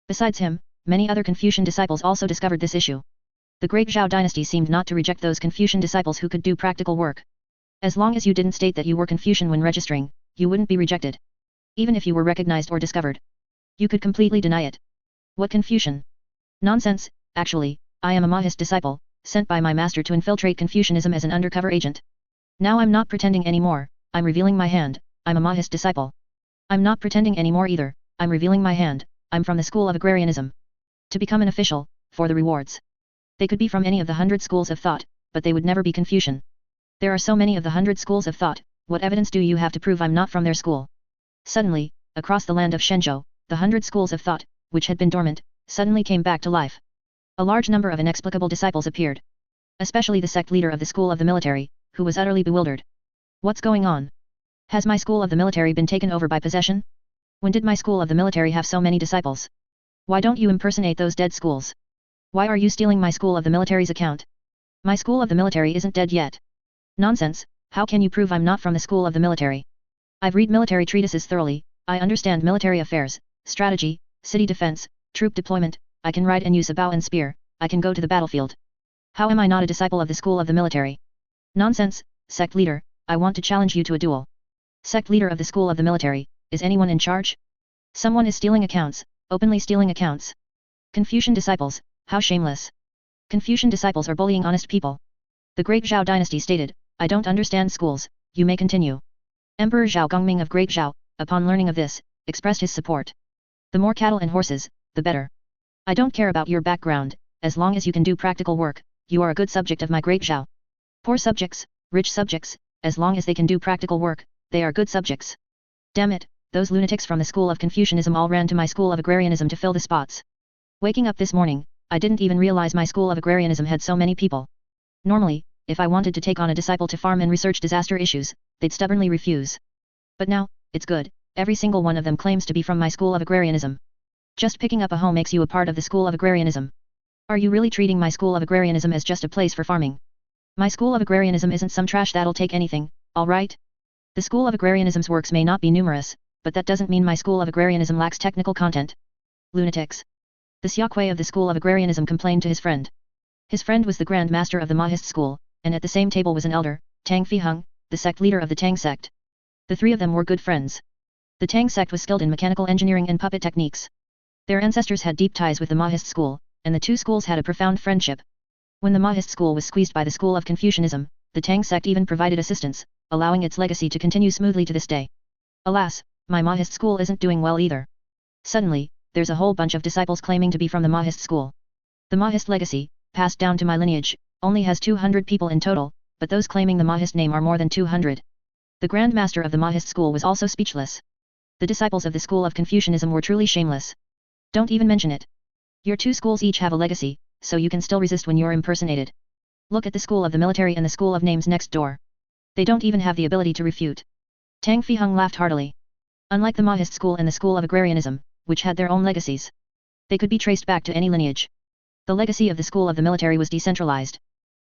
Besides him, many other Confucian disciples also discovered this issue. The great Zhao dynasty seemed not to reject those Confucian disciples who could do practical work. As long as you didn't state that you were Confucian when registering, you wouldn't be rejected. Even if you were recognized or discovered. You could completely deny it. What Confucian? Nonsense, actually, I am a Mahist disciple, sent by my master to infiltrate Confucianism as an undercover agent. Now I'm not pretending anymore, I'm revealing my hand, I'm a Mahist disciple. I'm not pretending anymore either, I'm revealing my hand, I'm from the school of agrarianism. To become an official, for the rewards. They could be from any of the 100 schools of thought, but they would never be Confucian. There are so many of the 100 schools of thought, what evidence do you have to prove I'm not from their school? Suddenly, across the land of Shenzhou, the 100 schools of thought, which had been dormant, suddenly came back to life. A large number of inexplicable disciples appeared. Especially the sect leader of the school of the military, who was utterly bewildered. What's going on? Has my school of the military been taken over by possession? When did my school of the military have so many disciples? Why don't you impersonate those dead schools? Why are you stealing my school of the military's account? My school of the military isn't dead yet. Nonsense, how can you prove I'm not from the school of the military? I've read military treatises thoroughly, I understand military affairs, strategy, city defense, troop deployment, I can ride and use a bow and spear, I can go to the battlefield. How am I not a disciple of the school of the military? Nonsense, sect leader, I want to challenge you to a duel. Sect leader of the school of the military, is anyone in charge? Someone is stealing accounts, openly stealing accounts. Confucian disciples, how shameless. Confucian disciples are bullying honest people. The great Zhao dynasty stated, I don't understand schools, you may continue. Emperor Zhao Gongming of Great Zhao, upon learning of this, expressed his support. The more cattle and horses, the better. I don't care about your background, as long as you can do practical work, you are a good subject of my great Zhao. Poor subjects, rich subjects, as long as they can do practical work, they are good subjects. Damn it, those lunatics from the school of Confucianism all ran to my school of agrarianism to fill the spots. Waking up this morning, I didn't even realize my school of agrarianism had so many people. Normally, if I wanted to take on a disciple to farm and research disaster issues, they'd stubbornly refuse. But now, it's good, every single one of them claims to be from my school of agrarianism. Just picking up a home makes you a part of the school of agrarianism. Are you really treating my school of agrarianism as just a place for farming? My school of agrarianism isn't some trash that'll take anything, alright? The school of agrarianism's works may not be numerous, but that doesn't mean my school of agrarianism lacks technical content. Lunatics. The Xiaoquai of the school of agrarianism complained to his friend. His friend was the Grand Master of the Mahist school, and at the same table was an elder, Tang Fiheng, the sect leader of the Tang sect. The three of them were good friends. The Tang sect was skilled in mechanical engineering and puppet techniques. Their ancestors had deep ties with the Mahist school, and the two schools had a profound friendship. When the Mahist school was squeezed by the school of Confucianism, the Tang sect even provided assistance, allowing its legacy to continue smoothly to this day. Alas, my Mahist school isn't doing well either. Suddenly, there's a whole bunch of disciples claiming to be from the Mahist school. The Mahist legacy, passed down to my lineage, only has 200 people in total, but those claiming the Mahist name are more than 200. The Grand Master of the Mahist school was also speechless. The disciples of the school of Confucianism were truly shameless. Don't even mention it. Your two schools each have a legacy, so you can still resist when you're impersonated. Look at the school of the military and the school of names next door. They don't even have the ability to refute. Tang Fiheng laughed heartily. Unlike the Mahist school and the school of agrarianism, which had their own legacies, they could be traced back to any lineage. The legacy of the school of the military was decentralized.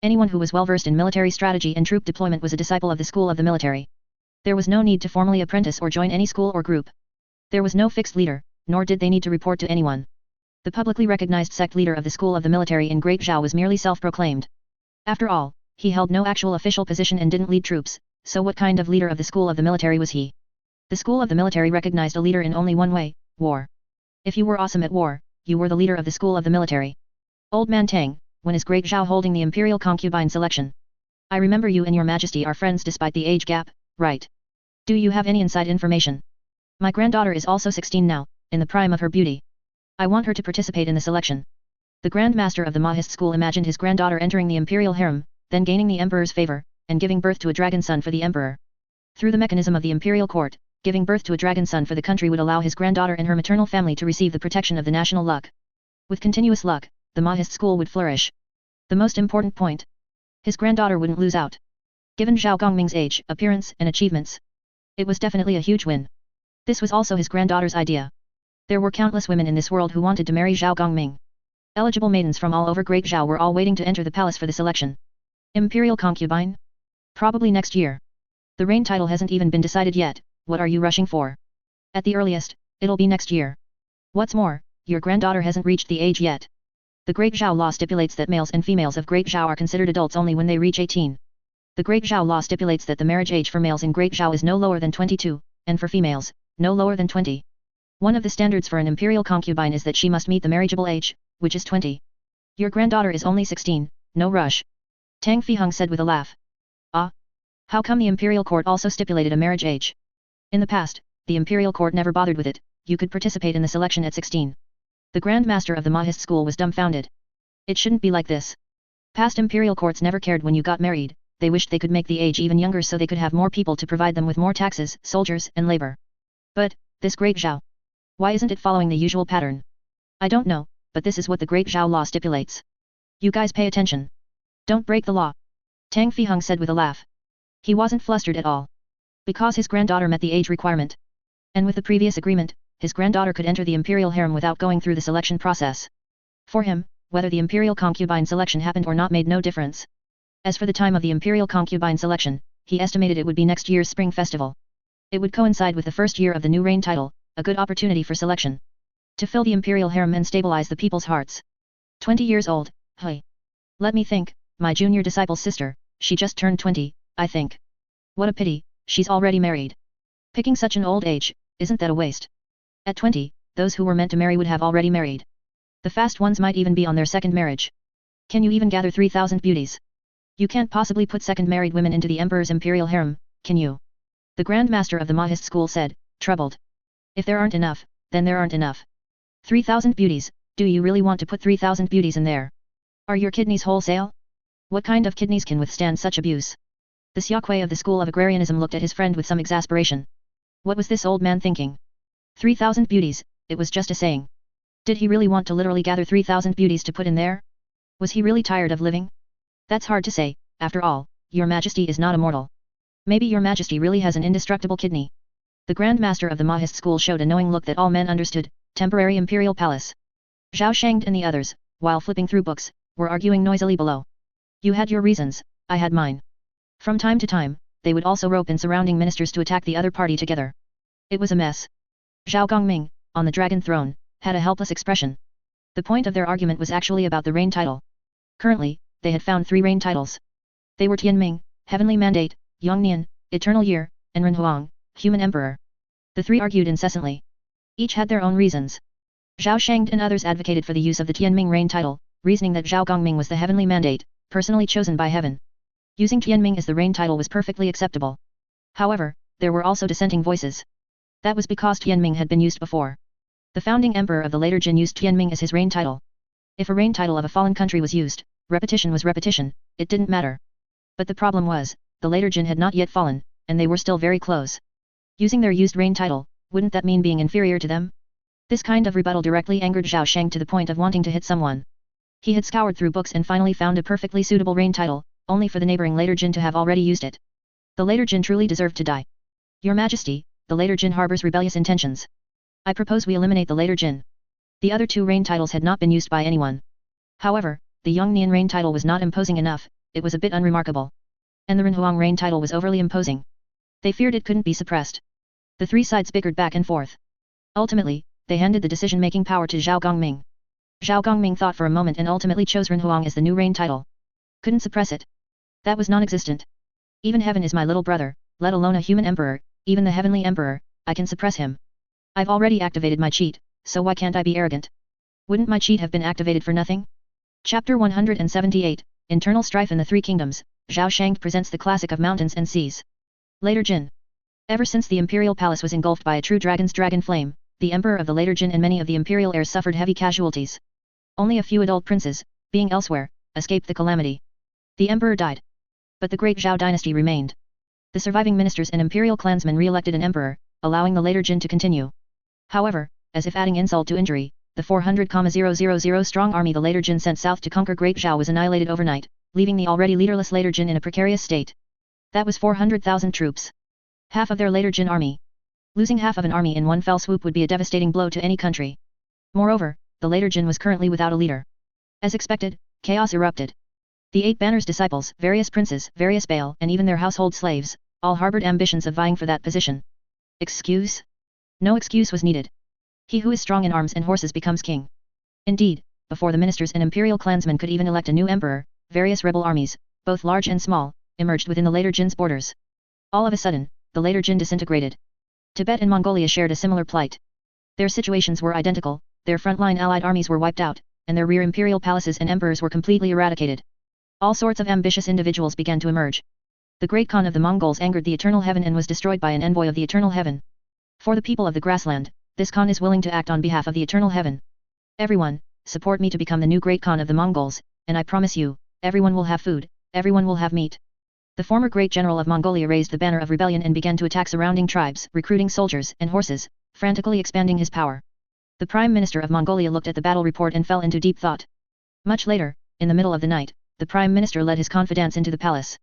Anyone who was well versed in military strategy and troop deployment was a disciple of the school of the military. There was no need to formally apprentice or join any school or group. There was no fixed leader, nor did they need to report to anyone. The publicly recognized sect leader of the school of the military in Great Zhao was merely self-proclaimed. After all, he held no actual official position and didn't lead troops, so what kind of leader of the school of the military was he? The school of the military recognized a leader in only one way, war. If you were awesome at war, you were the leader of the school of the military. Old man Tang, when is Great Zhao holding the imperial concubine selection? I remember you and your majesty are friends despite the age gap, right? Do you have any inside information? My granddaughter is also 16 now, in the prime of her beauty. I want her to participate in the selection. The Grand Master of the Mahist school imagined his granddaughter entering the imperial harem, then gaining the emperor's favor, and giving birth to a dragon son for the emperor. Through the mechanism of the imperial court, giving birth to a dragon son for the country would allow his granddaughter and her maternal family to receive the protection of the national luck. With continuous luck, the Mahist school would flourish. The most important point. His granddaughter wouldn't lose out. Given Zhao Gongming's age, appearance, and achievements, it was definitely a huge win. This was also his granddaughter's idea. There were countless women in this world who wanted to marry Zhao Gongming. Eligible maidens from all over Great Zhao were all waiting to enter the palace for the selection. Imperial concubine? Probably next year. The reign title hasn't even been decided yet, what are you rushing for? At the earliest, it'll be next year. What's more, your granddaughter hasn't reached the age yet. The Great Zhao law stipulates that males and females of Great Zhao are considered adults only when they reach 18. The Great Zhao law stipulates that the marriage age for males in Great Zhao is no lower than 22, and for females, no lower than 20. One of the standards for an imperial concubine is that she must meet the marriageable age, which is 20. Your granddaughter is only 16, no rush. Tang Fiheng said with a laugh. Ah? How come the imperial court also stipulated a marriage age? In the past, the imperial court never bothered with it, you could participate in the selection at 16. The Grand Master of the Mahist school was dumbfounded. It shouldn't be like this. Past imperial courts never cared when you got married, they wished they could make the age even younger so they could have more people to provide them with more taxes, soldiers, and labor. But, this Great Zhao. Why isn't it following the usual pattern? I don't know, but this is what the Great Zhao law stipulates. You guys pay attention. Don't break the law. Tang Fiheng said with a laugh. He wasn't flustered at all. Because his granddaughter met the age requirement. And with the previous agreement, his granddaughter could enter the imperial harem without going through the selection process. For him, whether the imperial concubine selection happened or not made no difference. As for the time of the imperial concubine selection, he estimated it would be next year's spring festival. It would coincide with the first year of the new reign title, a good opportunity for selection. To fill the imperial harem and stabilize the people's hearts. 20 years old, hey. Let me think, my junior disciple's sister, she just turned 20, I think. What a pity, she's already married. Picking such an old age, isn't that a waste? At 20, those who were meant to marry would have already married. The fast ones might even be on their second marriage. Can you even gather 3,000 beauties? You can't possibly put second married women into the emperor's imperial harem, can you? The Grand Master of the Mahist school said, troubled. If there aren't enough, then there aren't enough. 3,000 beauties, do you really want to put 3,000 beauties in there? Are your kidneys wholesale? What kind of kidneys can withstand such abuse? The Xiaoquei of the school of agrarianism looked at his friend with some exasperation. What was this old man thinking? 3,000 beauties, it was just a saying. Did he really want to literally gather 3,000 beauties to put in there? Was he really tired of living? That's hard to say, after all, your majesty is not immortal. Maybe your majesty really has an indestructible kidney. The Grand Master of the Mahist school showed a knowing look that all men understood, temporary imperial palace. Zhao Shangde and the others, while flipping through books, were arguing noisily below. You had your reasons, I had mine. From time to time, they would also rope in surrounding ministers to attack the other party together. It was a mess. Zhao Gongming, on the dragon throne, had a helpless expression. The point of their argument was actually about the reign title. Currently, they had found 3 reign titles. They were Tianming, Heavenly Mandate, Yongnian, Eternal Year, and Renhuang, Human Emperor. The 3 argued incessantly. Each had their own reasons. Zhao Shangde and others advocated for the use of the Tianming reign title, reasoning that Zhao Gongming was the Heavenly Mandate, personally chosen by heaven. Using Tianming as the reign title was perfectly acceptable. However, there were also dissenting voices. That was because Tianming had been used before. The founding emperor of the later Jin used Tianming as his reign title. If a reign title of a fallen country was used, repetition was repetition, it didn't matter. But the problem was, the later Jin had not yet fallen, and they were still very close. Using their used reign title, wouldn't that mean being inferior to them? This kind of rebuttal directly angered Zhao Shangde to the point of wanting to hit someone. He had scoured through books and finally found a perfectly suitable reign title, only for the neighboring later Jin to have already used it. The later Jin truly deserved to die. Your Majesty, the later Jin harbors rebellious intentions. I propose we eliminate the later Jin. The other 2 reign titles had not been used by anyone. However, the Yongnian reign title was not imposing enough, it was a bit unremarkable. And the Renhuang reign title was overly imposing. They feared it couldn't be suppressed. The 3 sides bickered back and forth. Ultimately, they handed the decision-making power to Zhao Gongming. Zhao Gongming thought for a moment and ultimately chose Renhuang as the new reign title. Couldn't suppress it. That was non-existent. Even heaven is my little brother, let alone a human emperor, even the heavenly emperor, I can suppress him. I've already activated my cheat, so why can't I be arrogant? Wouldn't my cheat have been activated for nothing? Chapter 178, Internal Strife in the 3 Kingdoms, Zhao Shangde presents the classic of mountains and seas. Later Jin. Ever since the imperial palace was engulfed by a true dragon's dragon flame, the emperor of the later Jin and many of the imperial heirs suffered heavy casualties. Only a few adult princes, being elsewhere, escaped the calamity. The emperor died. But the great Zhao dynasty remained. The surviving ministers and imperial clansmen re-elected an emperor, allowing the later Jin to continue. However, as if adding insult to injury, the 400,000 strong army the later Jin sent south to conquer Great Zhao was annihilated overnight, leaving the already leaderless later Jin in a precarious state. That was 400,000 troops. Half of their later Jin army. Losing half of an army in one fell swoop would be a devastating blow to any country. Moreover, the later Jin was currently without a leader. As expected, chaos erupted. The 8 banners' disciples, various princes, various Baal, and even their household slaves, all harbored ambitions of vying for that position. Excuse? No excuse was needed. He who is strong in arms and horses becomes king. Indeed, before the ministers and imperial clansmen could even elect a new emperor, various rebel armies, both large and small, emerged within the later Jin's borders. All of a sudden, the later Jin disintegrated. Tibet and Mongolia shared a similar plight. Their situations were identical, their frontline allied armies were wiped out, and their rear imperial palaces and emperors were completely eradicated. All sorts of ambitious individuals began to emerge. The great Khan of the Mongols angered the Eternal Heaven and was destroyed by an envoy of the Eternal Heaven. For the people of the grassland, this Khan is willing to act on behalf of the Eternal Heaven. Everyone, support me to become the new great Khan of the Mongols, and I promise you, everyone will have food, everyone will have meat. The former great general of Mongolia raised the banner of rebellion and began to attack surrounding tribes, recruiting soldiers and horses, frantically expanding his power. The Prime Minister of Mongolia looked at the battle report and fell into deep thought. Much later, in the middle of the night, the Prime Minister led his confidants into the palace.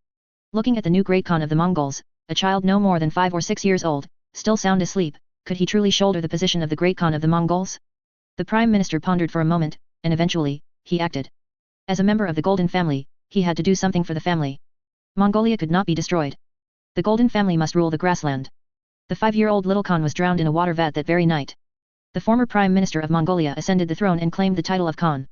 Looking at the new great Khan of the Mongols, a child no more than 5 or 6 years old, still sound asleep, could he truly shoulder the position of the great Khan of the Mongols? The Prime Minister pondered for a moment, and eventually, he acted. As a member of the Golden Family, he had to do something for the family. Mongolia could not be destroyed. The Golden Family must rule the grassland. The 5-year-old little Khan was drowned in a water vat that very night. The former Prime Minister of Mongolia ascended the throne and claimed the title of Khan.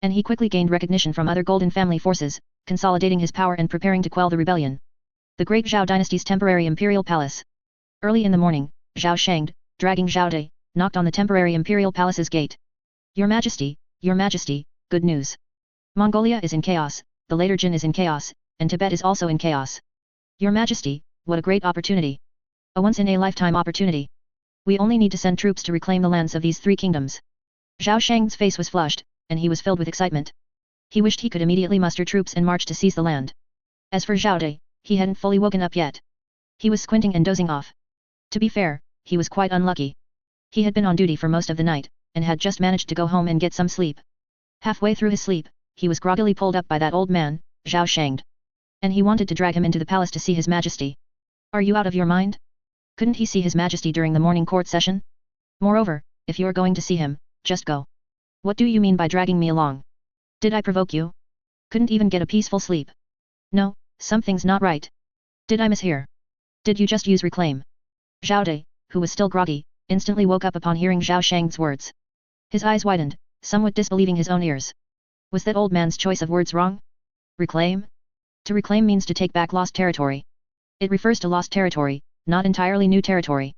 And he quickly gained recognition from other Golden Family forces, consolidating his power and preparing to quell the rebellion. The Great Zhao Dynasty's temporary imperial palace. Early in the morning, Zhao Shangde, dragging Zhao Dai, knocked on the temporary imperial palace's gate. Your Majesty, good news. Mongolia is in chaos, the later Jin is in chaos, and Tibet is also in chaos. Your Majesty, what a great opportunity. A once-in-a-lifetime opportunity. We only need to send troops to reclaim the lands of these 3 kingdoms. Zhao Shangde's face was flushed, and he was filled with excitement. He wished he could immediately muster troops and march to seize the land. As for Zhao Dai, he hadn't fully woken up yet. He was squinting and dozing off. To be fair, he was quite unlucky. He had been on duty for most of the night, and had just managed to go home and get some sleep. Halfway through his sleep, he was groggily pulled up by that old man, Zhao Shangde. And he wanted to drag him into the palace to see His Majesty. Are you out of your mind? Couldn't he see His Majesty during the morning court session? Moreover, if you're going to see him, just go. What do you mean by dragging me along? Did I provoke you? Couldn't even get a peaceful sleep. No, something's not right. Did I mishear? Did you just use reclaim? Zhao Dai, who was still groggy, instantly woke up upon hearing Zhao Shangde's words. His eyes widened, somewhat disbelieving his own ears. Was that old man's choice of words wrong? Reclaim? To reclaim means to take back lost territory. It refers to lost territory, not entirely new territory.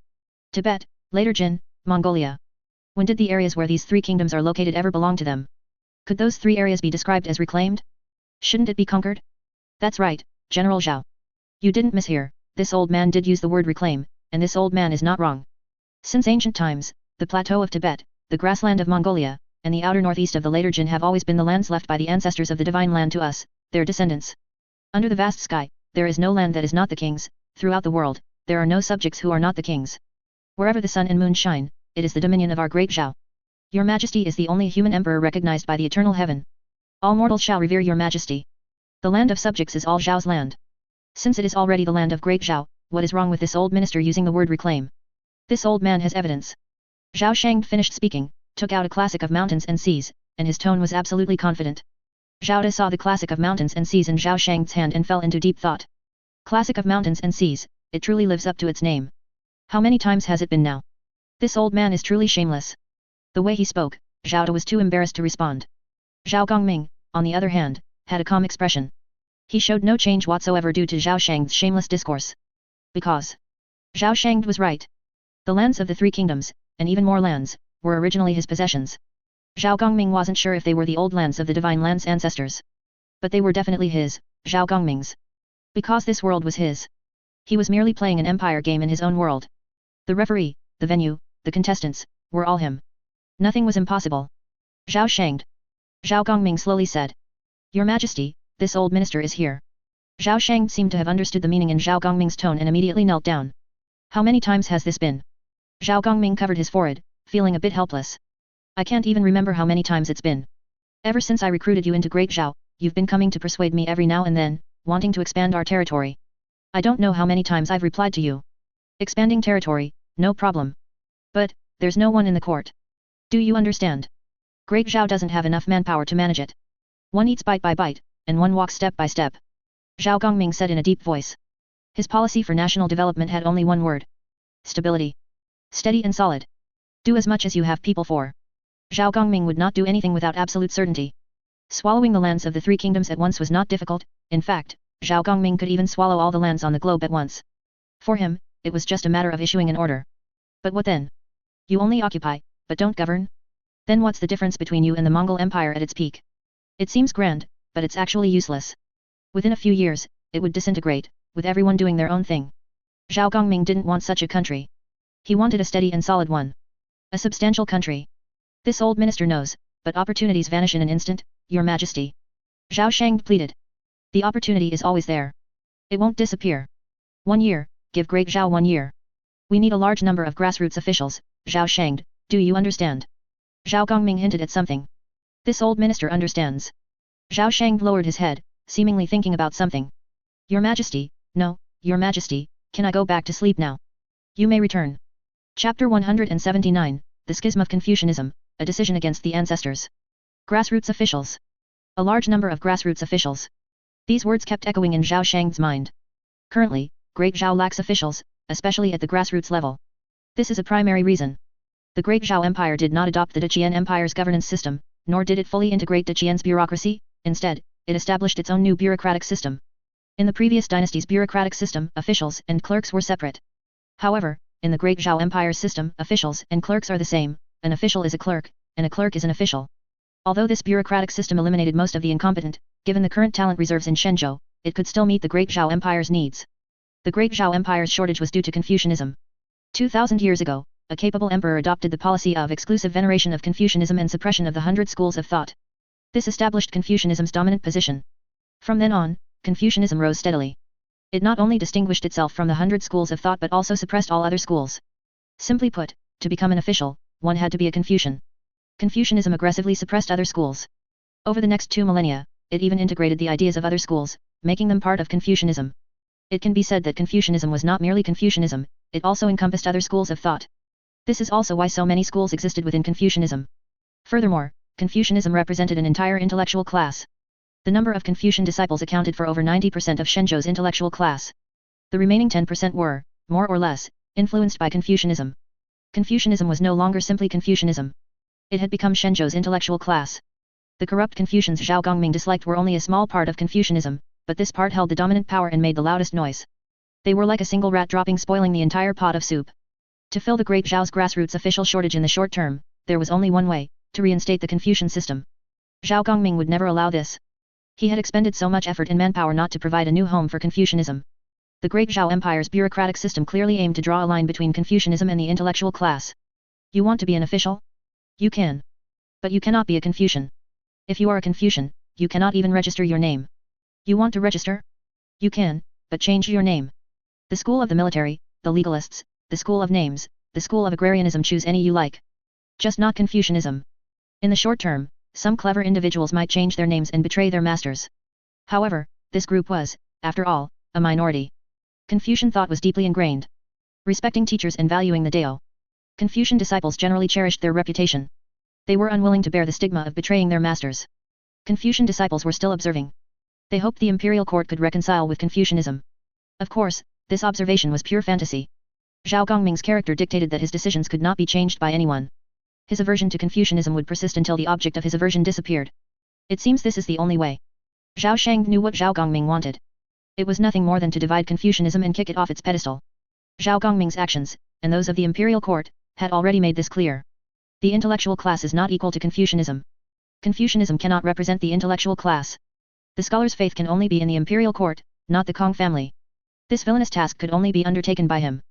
Tibet, later Jin, Mongolia. When did the areas where these 3 kingdoms are located ever belong to them? Could those 3 areas be described as reclaimed? Shouldn't it be conquered? That's right, General Zhao. You didn't mishear, this old man did use the word reclaim, and this old man is not wrong. Since ancient times, the plateau of Tibet, the grassland of Mongolia, and the outer northeast of the later Jin have always been the lands left by the ancestors of the divine land to us, their descendants. Under the vast sky, there is no land that is not the king's. Throughout the world, there are no subjects who are not the king's. Wherever the sun and moon shine, it is the dominion of our great Zhao. Your Majesty is the only human emperor recognized by the Eternal Heaven. All mortals shall revere your Majesty. The land of subjects is all Zhao's land. Since it is already the land of great Zhao, what is wrong with this old minister using the word reclaim? This old man has evidence. Zhao Shangde finished speaking, took out a classic of mountains and seas, and his tone was absolutely confident. Zhao Dai saw the classic of mountains and seas in Zhao Shangde's hand and fell into deep thought. Classic of mountains and seas, it truly lives up to its name. How many times has it been now? This old man is truly shameless. The way he spoke, Zhao Dai was too embarrassed to respond. Zhao Gongming, on the other hand, had a calm expression. He showed no change whatsoever due to Zhao Shangde's shameless discourse. Because Zhao Shangde was right. The lands of the 3 kingdoms, and even more lands, were originally his possessions. Zhao Gongming wasn't sure if they were the old lands of the divine land's ancestors. But they were definitely his, Zhao Gongming's. Because this world was his. He was merely playing an empire game in his own world. The referee, the venue, the contestants, were all him. Nothing was impossible. Zhao Shangde. Zhao Gongming slowly said. Your Majesty, this old minister is here. Zhao Shang seemed to have understood the meaning in Zhao Gongming's tone and immediately knelt down. How many times has this been? Zhao Gongming covered his forehead, feeling a bit helpless. I can't even remember how many times it's been. Ever since I recruited you into Great Zhao, you've been coming to persuade me every now and then, wanting to expand our territory. I don't know how many times I've replied to you. Expanding territory, no problem. But, there's no one in the court. Do you understand? Great Zhao doesn't have enough manpower to manage it. One eats bite by bite, and one walks step by step. Zhao Gongming said in a deep voice. His policy for national development had only one word. Stability. Steady and solid. Do as much as you have people for. Zhao Gongming would not do anything without absolute certainty. Swallowing the lands of the three kingdoms at once was not difficult, in fact, Zhao Gongming could even swallow all the lands on the globe at once. For him, it was just a matter of issuing an order. But what then? You only occupy, but don't govern? Then what's the difference between you and the Mongol Empire at its peak? It seems grand, but it's actually useless. Within a few years, it would disintegrate, with everyone doing their own thing. Zhao Gongming didn't want such a country. He wanted a steady and solid one. A substantial country. This old minister knows, but opportunities vanish in an instant, Your Majesty. Zhao Shang pleaded. The opportunity is always there. It won't disappear. 1 year, give Great Zhao 1 year. We need a large number of grassroots officials, Zhao Shang, do you understand? Zhao Gongming hinted at something. This old minister understands. Zhao Shang lowered his head, seemingly thinking about something. Your Majesty, no, Your Majesty, can I go back to sleep now? You may return. Chapter 179, The Schism of Confucianism, a decision against the ancestors. Grassroots officials. A large number of grassroots officials. These words kept echoing in Zhao Shang's mind. Currently, Great Zhao lacks officials, especially at the grassroots level. This is a primary reason. The Great Zhao Empire did not adopt the Deqian Empire's governance system, nor did it fully integrate Deqian's bureaucracy, instead, it established its own new bureaucratic system. In the previous dynasty's bureaucratic system, officials and clerks were separate. However, in the Great Zhao Empire's system, officials and clerks are the same, an official is a clerk, and a clerk is an official. Although this bureaucratic system eliminated most of the incompetent, given the current talent reserves in Shenzhou, it could still meet the Great Zhao Empire's needs. The Great Zhao Empire's shortage was due to Confucianism. 2,000 years ago, a capable emperor adopted the policy of exclusive veneration of Confucianism and suppression of the 100 schools of thought. This established Confucianism's dominant position. From then on, Confucianism rose steadily. It not only distinguished itself from the 100 schools of thought but also suppressed all other schools. Simply put, to become an official, one had to be a Confucian. Confucianism aggressively suppressed other schools. Over the next 2 millennia, it even integrated the ideas of other schools, making them part of Confucianism. It can be said that Confucianism was not merely Confucianism, it also encompassed other schools of thought. This is also why so many schools existed within Confucianism. Furthermore, Confucianism represented an entire intellectual class. The number of Confucian disciples accounted for over 90% of Shenzhou's intellectual class. The remaining 10% were, more or less, influenced by Confucianism. Confucianism was no longer simply Confucianism. It had become Shenzhou's intellectual class. The corrupt Confucians Zhao Gongming disliked were only a small part of Confucianism, but this part held the dominant power and made the loudest noise. They were like a single rat dropping spoiling the entire pot of soup. To fill the Great Zhao's grassroots official shortage in the short term, there was only one way, to reinstate the Confucian system. Zhao Gongming would never allow this. He had expended so much effort and manpower not to provide a new home for Confucianism. The Great Zhao Empire's bureaucratic system clearly aimed to draw a line between Confucianism and the intellectual class. You want to be an official? You can. But you cannot be a Confucian. If you are a Confucian, you cannot even register your name. You want to register? You can, but change your name. The school of the military, the legalists, the school of names, the school of agrarianism, choose any you like. Just not Confucianism. In the short term, some clever individuals might change their names and betray their masters. However, this group was, after all, a minority. Confucian thought was deeply ingrained. Respecting teachers and valuing the Dao. Confucian disciples generally cherished their reputation. They were unwilling to bear the stigma of betraying their masters. Confucian disciples were still observing. They hoped the imperial court could reconcile with Confucianism. Of course, this observation was pure fantasy. Zhao Gongming's character dictated that his decisions could not be changed by anyone. His aversion to Confucianism would persist until the object of his aversion disappeared. It seems this is the only way. Zhao Shang knew what Zhao Gongming wanted. It was nothing more than to divide Confucianism and kick it off its pedestal. Zhao Gongming's actions, and those of the imperial court, had already made this clear. The intellectual class is not equal to Confucianism. Confucianism cannot represent the intellectual class. The scholar's faith can only be in the imperial court, not the Kong family. This villainous task could only be undertaken by him.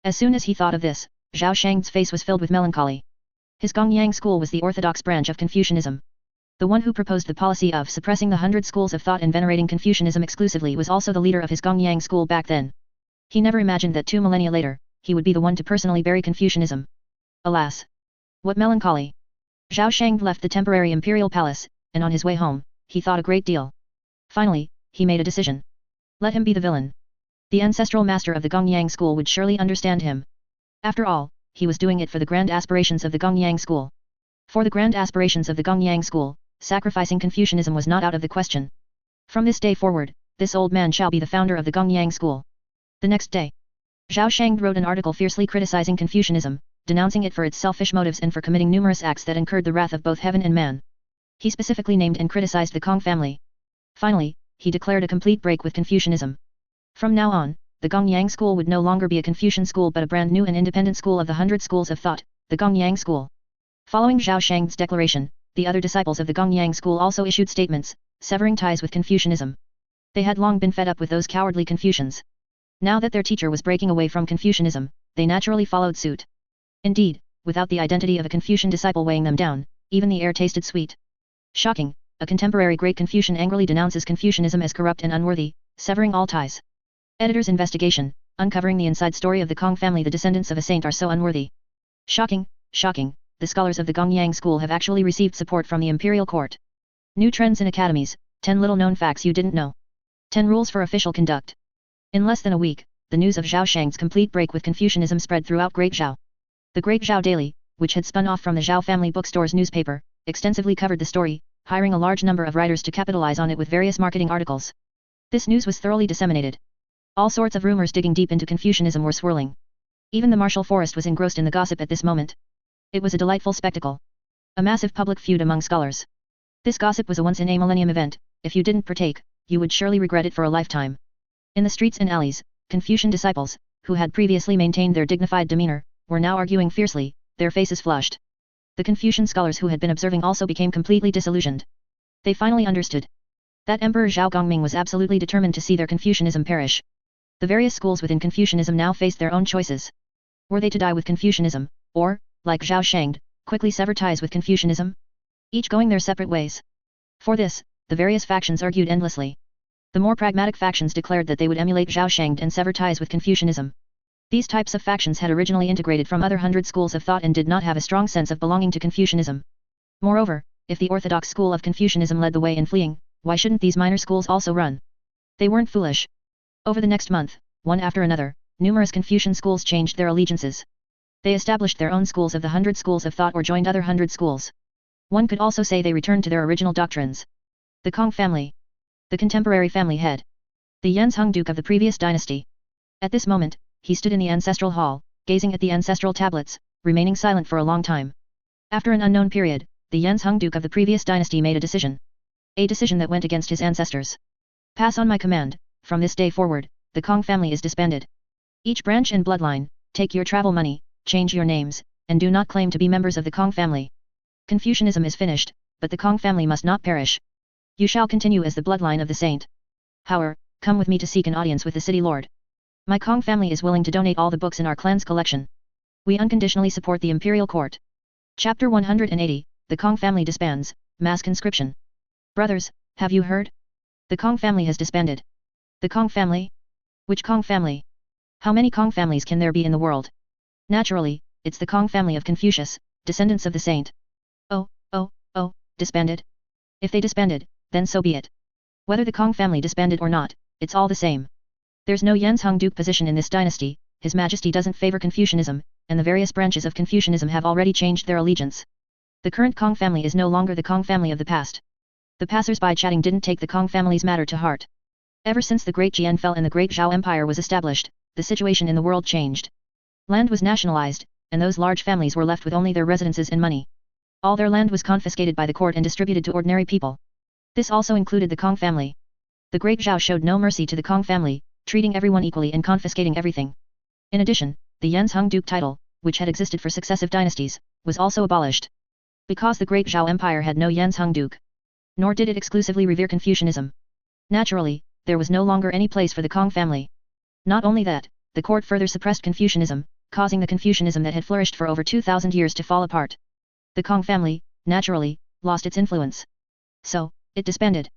As soon as he thought of this, Zhao Shang's face was filled with melancholy. His Gongyang school was the orthodox branch of Confucianism. The one who proposed the policy of suppressing the 100 schools of thought and venerating Confucianism exclusively was also the leader of his Gongyang school back then. He never imagined that 2 millennia later, he would be the one to personally bury Confucianism. Alas! What melancholy! Zhao Shang left the temporary imperial palace, and on his way home, he thought a great deal. Finally, he made a decision. Let him be the villain. The ancestral master of the Gongyang school would surely understand him. After all, he was doing it for the grand aspirations of the Gongyang school. For the grand aspirations of the Gongyang school, sacrificing Confucianism was not out of the question. From this day forward, this old man shall be the founder of the Gongyang school. The next day, Zhao Shang wrote an article fiercely criticizing Confucianism, denouncing it for its selfish motives and for committing numerous acts that incurred the wrath of both heaven and man. He specifically named and criticized the Kong family. Finally, he declared a complete break with Confucianism. From now on, the Gongyang school would no longer be a Confucian school but a brand new and independent school of the 100 schools of thought, the Gongyang school. Following Zhao Shang's declaration, the other disciples of the Gongyang school also issued statements, severing ties with Confucianism. They had long been fed up with those cowardly Confucians. Now that their teacher was breaking away from Confucianism, they naturally followed suit. Indeed, without the identity of a Confucian disciple weighing them down, even the air tasted sweet. Shocking, a contemporary great Confucian angrily denounces Confucianism as corrupt and unworthy, severing all ties. Editor's investigation, uncovering the inside story of the Kong family. The descendants of a saint are so unworthy. Shocking, shocking, the scholars of the Gongyang school have actually received support from the imperial court. New trends in academies, 10 little known facts you didn't know. 10 rules for official conduct. In less than a week, the news of Zhao Shang's complete break with Confucianism spread throughout Great Zhao. The Great Zhao Daily, which had spun off from the Zhao family bookstore's newspaper, extensively covered the story, hiring a large number of writers to capitalize on it with various marketing articles. This news was thoroughly disseminated. All sorts of rumors digging deep into Confucianism were swirling. Even the martial forest was engrossed in the gossip at this moment. It was a delightful spectacle. A massive public feud among scholars. This gossip was a once-in-a-millennium event. If you didn't partake, you would surely regret it for a lifetime. In the streets and alleys, Confucian disciples, who had previously maintained their dignified demeanor, were now arguing fiercely, their faces flushed. The Confucian scholars who had been observing also became completely disillusioned. They finally understood that Emperor Zhao Gongming was absolutely determined to see their Confucianism perish. The various schools within Confucianism now faced their own choices. Were they to die with Confucianism, or, like Zhao Shang, quickly sever ties with Confucianism? Each going their separate ways. For this, the various factions argued endlessly. The more pragmatic factions declared that they would emulate Zhao Shang and sever ties with Confucianism. These types of factions had originally integrated from other 100 schools of thought and did not have a strong sense of belonging to Confucianism. Moreover, if the orthodox school of Confucianism led the way in fleeing, why shouldn't these minor schools also run? They weren't foolish. Over the next month, one after another, numerous Confucian schools changed their allegiances. They established their own schools of the 100 schools of thought or joined other 100 schools. One could also say they returned to their original doctrines. The Kong family. The contemporary family head. The Yanzheng Duke of the previous dynasty. At this moment, he stood in the ancestral hall, gazing at the ancestral tablets, remaining silent for a long time. After an unknown period, the Yanzheng Duke of the previous dynasty made a decision. A decision that went against his ancestors. Pass on my command, from this day forward, the Kong family is disbanded. Each branch and bloodline, take your travel money, change your names, and do not claim to be members of the Kong family. Confucianism is finished, but the Kong family must not perish. You shall continue as the bloodline of the saint. However, come with me to seek an audience with the city lord. My Kong family is willing to donate all the books in our clan's collection. We unconditionally support the imperial court. Chapter 180, The Kong family disbands, mass conscription. Brothers, have you heard? The Kong family has disbanded. The Kong family? Which Kong family? How many Kong families can there be in the world? Naturally, it's the Kong family of Confucius, descendants of the saint. Oh, disbanded? If they disbanded, then so be it. Whether the Kong family disbanded or not, it's all the same. There's no Yanzheng Duke position in this dynasty, His Majesty doesn't favor Confucianism, and the various branches of Confucianism have already changed their allegiance. The current Kong family is no longer the Kong family of the past. The passers-by chatting didn't take the Kong family's matter to heart. Ever since the Great Jian fell and the Great Zhao Empire was established, the situation in the world changed. Land was nationalized, and those large families were left with only their residences and money. All their land was confiscated by the court and distributed to ordinary people. This also included the Kong family. The Great Zhao showed no mercy to the Kong family, treating everyone equally and confiscating everything. In addition, the Yanzheng Duke title, which had existed for successive dynasties, was also abolished. Because the Great Zhao Empire had no Yanzheng Duke. Nor did it exclusively revere Confucianism. Naturally, there was no longer any place for the Kong family. Not only that, the court further suppressed Confucianism, causing the Confucianism that had flourished for over 2,000 years to fall apart. The Kong family, naturally, lost its influence. So, it disbanded.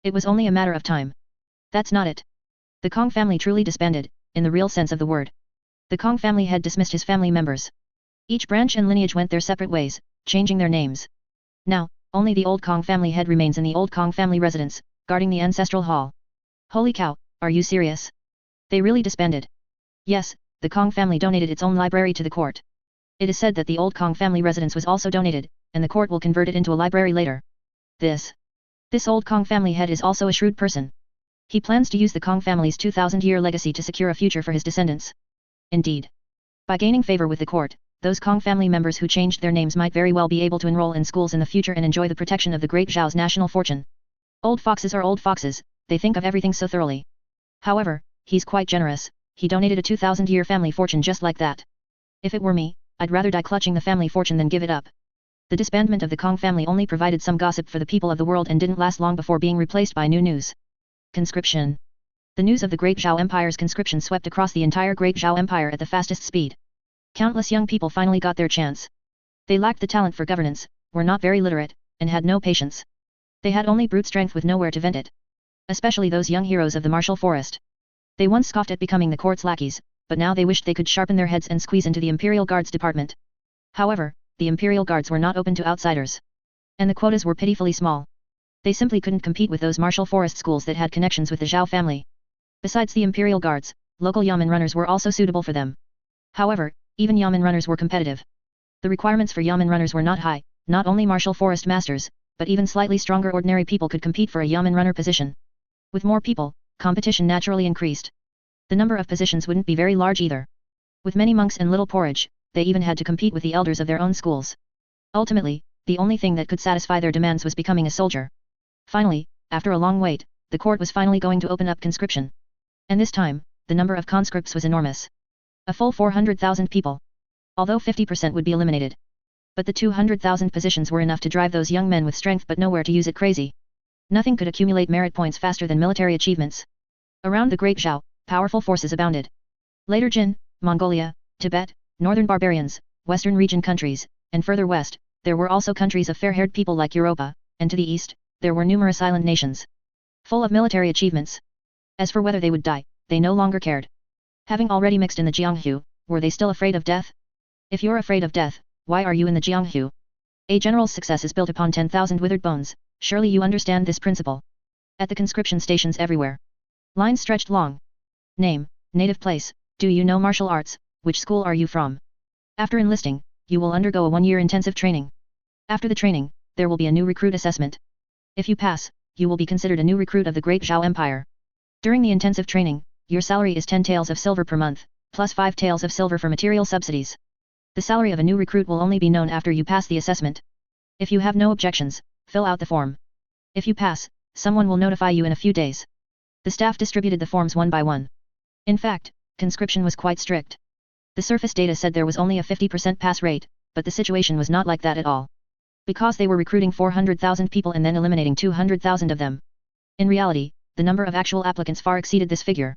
It was only a matter of time. That's not it. The Kong family truly disbanded, in the real sense of the word. The Kong family had dismissed his family members. Each branch and lineage went their separate ways, changing their names. Now, only the old Kong family head remains in the old Kong family residence, guarding the ancestral hall. Holy cow, are you serious? They really disbanded. Yes, the Kong family donated its own library to the court. It is said that the old Kong family residence was also donated, and the court will convert it into a library later. This old Kong family head is also a shrewd person. He plans to use the Kong family's 2,000-year legacy to secure a future for his descendants. Indeed. By gaining favor with the court, those Kong family members who changed their names might very well be able to enroll in schools in the future and enjoy the protection of the Great Zhao's national fortune. Old foxes are old foxes, they think of everything so thoroughly. However, he's quite generous, he donated a 2,000-year family fortune just like that. If it were me, I'd rather die clutching the family fortune than give it up. The disbandment of the Kong family only provided some gossip for the people of the world and didn't last long before being replaced by new news. Conscription. The news of the Great Zhao Empire's conscription swept across the entire Great Zhao Empire at the fastest speed. Countless young people finally got their chance. They lacked the talent for governance, were not very literate, and had no patience. They had only brute strength with nowhere to vent it. Especially those young heroes of the martial forest. They once scoffed at becoming the court's lackeys, but now they wished they could sharpen their heads and squeeze into the Imperial Guards department. However, the Imperial Guards were not open to outsiders. And the quotas were pitifully small. They simply couldn't compete with those martial forest schools that had connections with the Zhao family. Besides the Imperial Guards, local Yamen runners were also suitable for them. However, even Yamen runners were competitive. The requirements for Yamen runners were not high, not only martial forest masters, but even slightly stronger ordinary people could compete for a Yamen runner position. With more people, competition naturally increased. The number of positions wouldn't be very large either. With many monks and little porridge, they even had to compete with the elders of their own schools. Ultimately, the only thing that could satisfy their demands was becoming a soldier. Finally, after a long wait, the court was finally going to open up conscription. And this time, the number of conscripts was enormous. A full 400,000 people. Although 50% would be eliminated. But the 200,000 positions were enough to drive those young men with strength but nowhere to use it crazy. Nothing could accumulate merit points faster than military achievements. Around the Great Zhao, powerful forces abounded. Later Jin, Mongolia, Tibet, northern barbarians, western region countries, and further west, there were also countries of fair-haired people like Europa, and to the east, there were numerous island nations. Full of military achievements. As for whether they would die, they no longer cared. Having already mixed in the Jianghu, were they still afraid of death? If you're afraid of death, why are you in the Jianghu? A general's success is built upon 10,000 withered bones, surely you understand this principle. At the conscription stations everywhere. Lines stretched long. Name, native place, do you know martial arts, which school are you from? After enlisting, you will undergo a 1-year intensive training. After the training, there will be a new recruit assessment. If you pass, you will be considered a new recruit of the Great Zhao Empire. During the intensive training, your salary is 10 taels of silver per month, plus 5 taels of silver for material subsidies. The salary of a new recruit will only be known after you pass the assessment. If you have no objections, fill out the form. If you pass, someone will notify you in a few days. The staff distributed the forms one by one. In fact, conscription was quite strict. The surface data said there was only a 50% pass rate, but the situation was not like that at all. Because they were recruiting 400,000 people and then eliminating 200,000 of them. In reality, the number of actual applicants far exceeded this figure.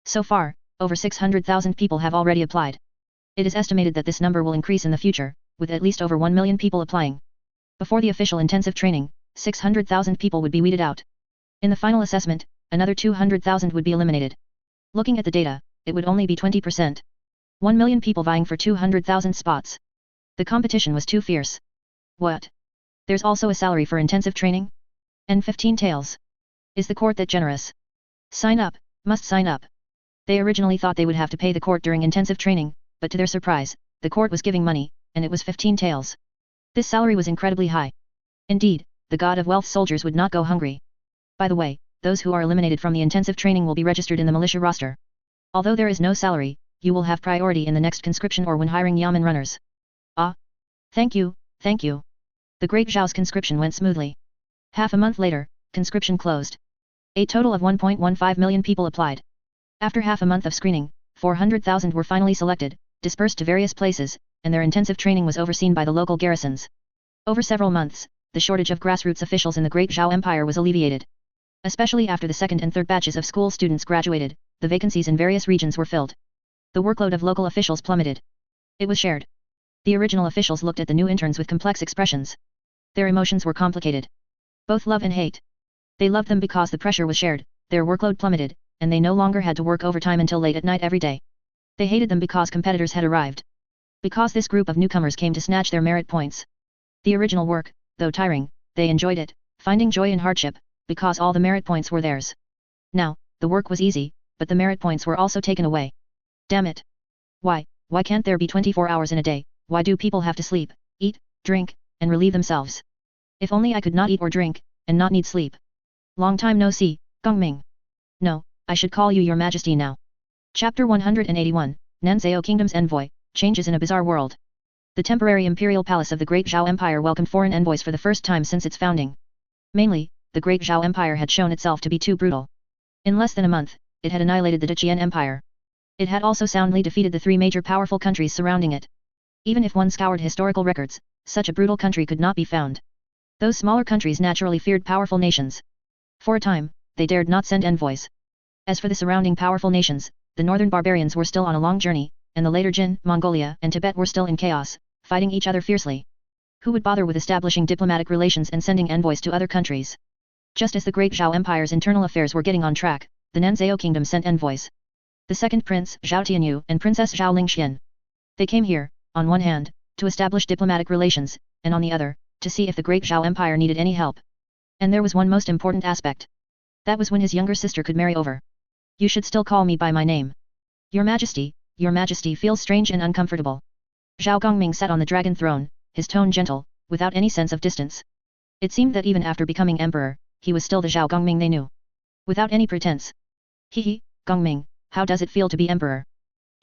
So far, over 600,000 people have already applied. It is estimated that this number will increase in the future, with at least over 1 million people applying. Before the official intensive training, 600,000 people would be weeded out. In the final assessment, another 200,000 would be eliminated. Looking at the data, it would only be 20%. 1 million people vying for 200,000 spots. The competition was too fierce. What? There's also a salary for intensive training? And 15 taels. Is the court that generous? Sign up, must sign up. They originally thought they would have to pay the court during intensive training, but to their surprise, the court was giving money, and it was 15 taels. This salary was incredibly high. Indeed, the god of wealth soldiers would not go hungry. By the way, those who are eliminated from the intensive training will be registered in the militia roster. Although there is no salary, you will have priority in the next conscription or when hiring Yamen runners. Ah! Thank you, thank you. The Great Zhao's conscription went smoothly. Half a month later, conscription closed. A total of 1.15 million people applied. After half a month of screening, 400,000 were finally selected, dispersed to various places, and their intensive training was overseen by the local garrisons. Over several months, the shortage of grassroots officials in the Great Zhao Empire was alleviated. Especially after the second and third batches of school students graduated, the vacancies in various regions were filled. The workload of local officials plummeted. It was shared. The original officials looked at the new interns with complex expressions. Their emotions were complicated. Both love and hate. They loved them because the pressure was shared, their workload plummeted, and they no longer had to work overtime until late at night every day. They hated them because competitors had arrived. Because this group of newcomers came to snatch their merit points. The original work, though tiring, they enjoyed it, finding joy in hardship, because all the merit points were theirs. Now, the work was easy, but the merit points were also taken away. Damn it! Why can't there be 24 hours in a day? Why do people have to sleep, eat, drink, and relieve themselves? If only I could not eat or drink, and not need sleep. Long time no see, Gongming. No, I should call you your majesty now. Chapter 181, Nanzhao Kingdom's Envoy, Changes in a Bizarre World. The temporary imperial palace of the Great Zhao Empire welcomed foreign envoys for the first time since its founding. Mainly, the Great Zhao Empire had shown itself to be too brutal. In less than a month, it had annihilated the Deqian Empire. It had also soundly defeated the three major powerful countries surrounding it. Even if one scoured historical records, such a brutal country could not be found. Those smaller countries naturally feared powerful nations. For a time, they dared not send envoys. As for the surrounding powerful nations, the northern barbarians were still on a long journey, and the later Jin, Mongolia, and Tibet were still in chaos, fighting each other fiercely. Who would bother with establishing diplomatic relations and sending envoys to other countries? Just as the Great Zhao Empire's internal affairs were getting on track, the Nanzhao Kingdom sent envoys. The second prince, Zhao Tianyu, and Princess Zhao Lingxian. They came here, on one hand, to establish diplomatic relations, and on the other, to see if the Great Zhao Empire needed any help. And there was one most important aspect. That was when his younger sister could marry over. You should still call me by my name. Your Majesty feels strange and uncomfortable. Zhao Gongming sat on the dragon throne, his tone gentle, without any sense of distance. It seemed that even after becoming emperor, he was still the Zhao Gongming they knew. Without any pretense. Hehe, Gongming, how does it feel to be emperor?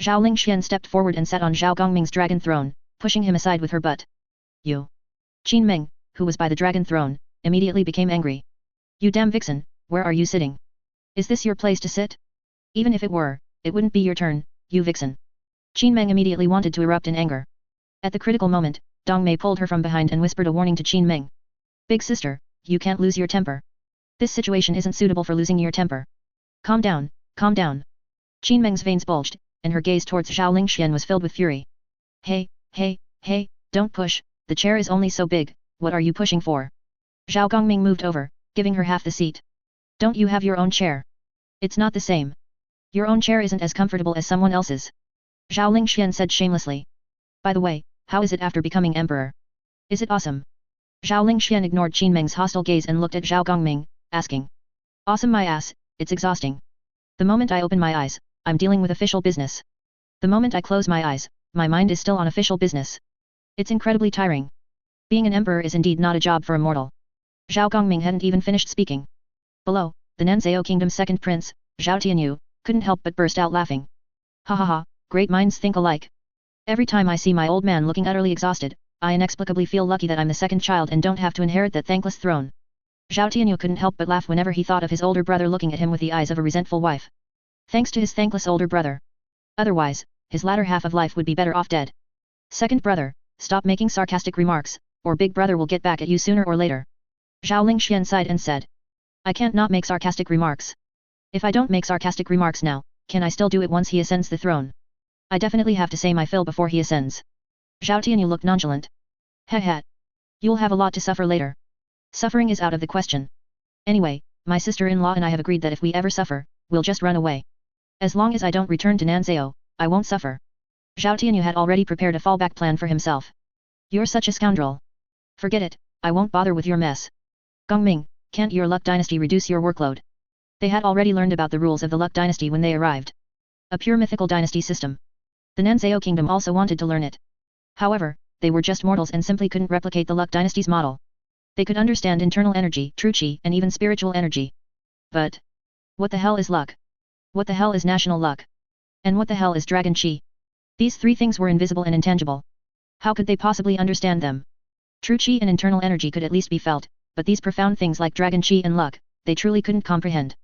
Zhao Lingxian stepped forward and sat on Zhao Gongming's dragon throne, pushing him aside with her butt. You. Qin Meng, who was by the dragon throne, immediately became angry. You damn vixen, where are you sitting? Is this your place to sit? Even if it were, it wouldn't be your turn, you vixen. Qin Meng immediately wanted to erupt in anger. At the critical moment, Dong Mei pulled her from behind and whispered a warning to Qin Meng. Big sister, you can't lose your temper. This situation isn't suitable for losing your temper. Calm down, calm down. Qin Meng's veins bulged, and her gaze towards Zhao Lingxian was filled with fury. Hey, don't push, the chair is only so big, what are you pushing for? Zhao Gongming moved over, giving her half the seat. Don't you have your own chair? It's not the same. Your own chair isn't as comfortable as someone else's. Zhao Lingxian said shamelessly. By the way, how is it after becoming emperor? Is it awesome? Zhao Lingxian ignored Qin Meng's hostile gaze and looked at Zhao Gongming, asking. Awesome my ass, it's exhausting. The moment I open my eyes, I'm dealing with official business. The moment I close my eyes, my mind is still on official business. It's incredibly tiring. Being an emperor is indeed not a job for a mortal. Zhao Gongming hadn't even finished speaking. Below, the Nanzhao Kingdom's second prince, Zhao Tianyu, couldn't help but burst out laughing. Ha ha ha, great minds think alike. Every time I see my old man looking utterly exhausted, I inexplicably feel lucky that I'm the second child and don't have to inherit that thankless throne. Zhao Tianyu couldn't help but laugh whenever he thought of his older brother looking at him with the eyes of a resentful wife. Thanks to his thankless older brother. Otherwise, his latter half of life would be better off dead. Second brother, stop making sarcastic remarks, or big brother will get back at you sooner or later. Zhao Lingxian sighed and said. I can't not make sarcastic remarks. If I don't make sarcastic remarks now, can I still do it once he ascends the throne? I definitely have to say my fill before he ascends. Zhao Tianyu looked nonchalant. Heh. You'll have a lot to suffer later. Suffering is out of the question. Anyway, my sister-in-law and I have agreed that if we ever suffer, we'll just run away. As long as I don't return to Nanzhao, I won't suffer. Zhao Tianyu had already prepared a fallback plan for himself. You're such a scoundrel. Forget it, I won't bother with your mess. Gongming, can't your Luck dynasty reduce your workload? They had already learned about the rules of the Luck dynasty when they arrived. A pure mythical dynasty system. The Nanzhao kingdom also wanted to learn it. However, they were just mortals and simply couldn't replicate the Luck dynasty's model. They could understand internal energy, true qi, and even spiritual energy. But what the hell is luck? What the hell is national luck? And what the hell is dragon qi? These three things were invisible and intangible. How could they possibly understand them? True qi and internal energy could at least be felt, but these profound things like dragon qi and luck, they truly couldn't comprehend.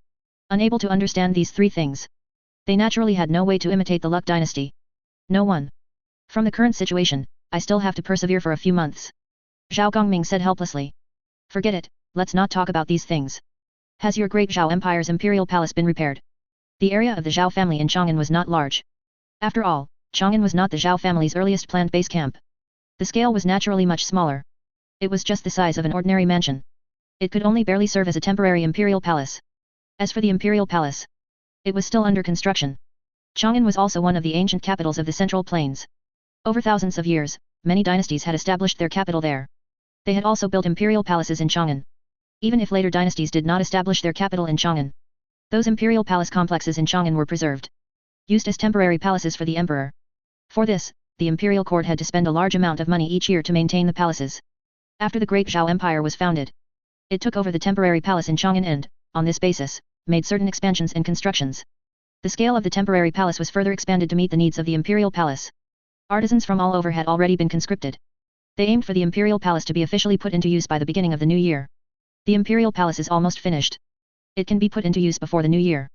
Unable to understand these three things, they naturally had no way to imitate the Luck dynasty. No one. From the current situation, I still have to persevere for a few months. Zhao Gongming said helplessly. Forget it, let's not talk about these things. Has your great Zhao Empire's imperial palace been repaired? The area of the Zhao family in Chang'an was not large. After all, Chang'an was not the Zhao family's earliest planned base camp. The scale was naturally much smaller. It was just the size of an ordinary mansion. It could only barely serve as a temporary imperial palace. As for the imperial palace, it was still under construction. Chang'an was also one of the ancient capitals of the Central Plains. Over thousands of years, many dynasties had established their capital there. They had also built imperial palaces in Chang'an. Even if later dynasties did not establish their capital in Chang'an, those imperial palace complexes in Chang'an were preserved, used as temporary palaces for the emperor. For this, the imperial court had to spend a large amount of money each year to maintain the palaces. After the Great Zhao Empire was founded, it took over the temporary palace in Chang'an and, on this basis, made certain expansions and constructions. The scale of the temporary palace was further expanded to meet the needs of the imperial palace. Artisans from all over had already been conscripted. They aimed for the imperial palace to be officially put into use by the beginning of the new year. The imperial palace is almost finished. It can be put into use before the new year.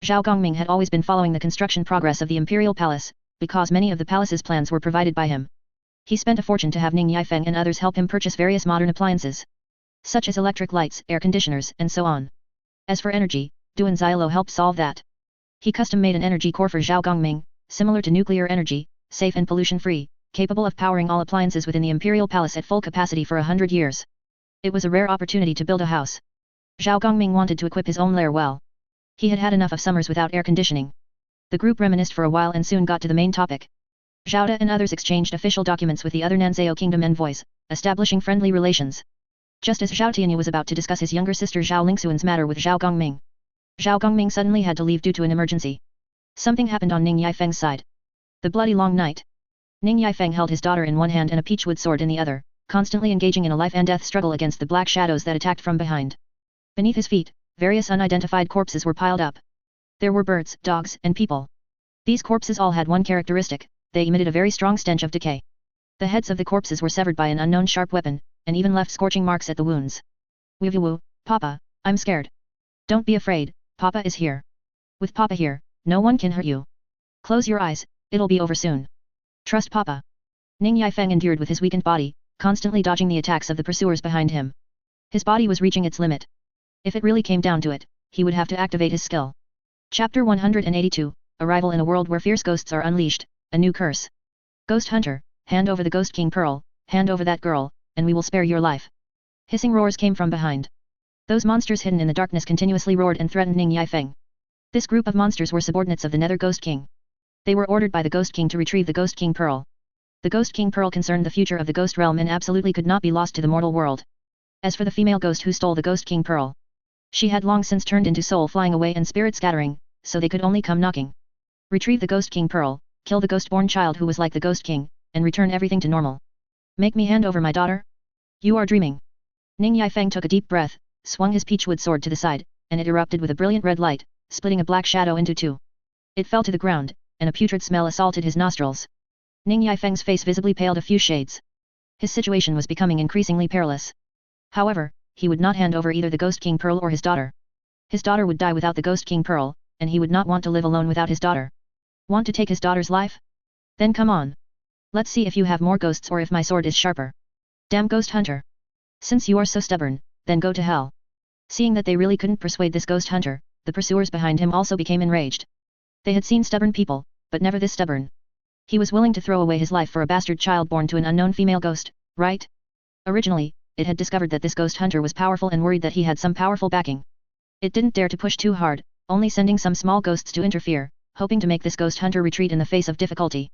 Zhao Gongming had always been following the construction progress of the imperial palace, because many of the palace's plans were provided by him. He spent a fortune to have Ning Yifeng and others help him purchase various modern appliances, such as electric lights, air conditioners, and so on. As for energy, Duan Xiaoluo helped solve that. He custom-made an energy core for Zhao Gongming, similar to nuclear energy, safe and pollution-free, capable of powering all appliances within the imperial palace at full capacity for 100 years. It was a rare opportunity to build a house. Zhao Gongming wanted to equip his own lair well. He had had enough of summers without air conditioning. The group reminisced for a while and soon got to the main topic. Zhao De and others exchanged official documents with the other Nanzhao kingdom envoys, establishing friendly relations. Just as Zhao Tianyu was about to discuss his younger sister Zhao Lingxuan's matter with Zhao Gongming, Zhao Gongming suddenly had to leave due to an emergency. Something happened on Ning Yifeng's side. The bloody long night. Ning Yifeng held his daughter in one hand and a peachwood sword in the other, constantly engaging in a life and death struggle against the black shadows that attacked from behind. Beneath his feet, various unidentified corpses were piled up. There were birds, dogs, and people. These corpses all had one characteristic: they emitted a very strong stench of decay. The heads of the corpses were severed by an unknown sharp weapon, and even left scorching marks at the wounds. Woo, Papa, I'm scared. Don't be afraid, Papa is here. With Papa here, no one can hurt you. Close your eyes, it'll be over soon. Trust Papa. Ning Yifeng endured with his weakened body, constantly dodging the attacks of the pursuers behind him. His body was reaching its limit. If it really came down to it, he would have to activate his skill. Chapter 182, Arrival in a world where fierce ghosts are unleashed, a new curse. Ghost Hunter, hand over the Ghost King Pearl, hand over that girl, and we will spare your life. Hissing roars came from behind. Those monsters hidden in the darkness continuously roared and threatened Ning Yifeng. This group of monsters were subordinates of the Nether Ghost King. They were ordered by the Ghost King to retrieve the Ghost King Pearl. The Ghost King Pearl concerned the future of the Ghost Realm and absolutely could not be lost to the mortal world. As for the female ghost who stole the Ghost King Pearl, she had long since turned into soul flying away and spirit scattering, so they could only come knocking. Retrieve the Ghost King Pearl, kill the ghost-born child who was like the Ghost King, and return everything to normal. Make me hand over my daughter? You are dreaming. Ning Yifeng took a deep breath, swung his peachwood sword to the side, and it erupted with a brilliant red light, splitting a black shadow into two. It fell to the ground, and a putrid smell assaulted his nostrils. Ning Yifeng's face visibly paled a few shades. His situation was becoming increasingly perilous. However, he would not hand over either the Ghost King Pearl or his daughter. His daughter would die without the Ghost King Pearl, and he would not want to live alone without his daughter. Want to take his daughter's life? Then come on. Let's see if you have more ghosts or if my sword is sharper. Damn Ghost Hunter. Since you are so stubborn, then go to hell. Seeing that they really couldn't persuade this Ghost Hunter, the pursuers behind him also became enraged. They had seen stubborn people, but never this stubborn. He was willing to throw away his life for a bastard child born to an unknown female ghost, right? Originally, it had discovered that this Ghost Hunter was powerful and worried that he had some powerful backing. It didn't dare to push too hard, only sending some small ghosts to interfere, hoping to make this Ghost Hunter retreat in the face of difficulty.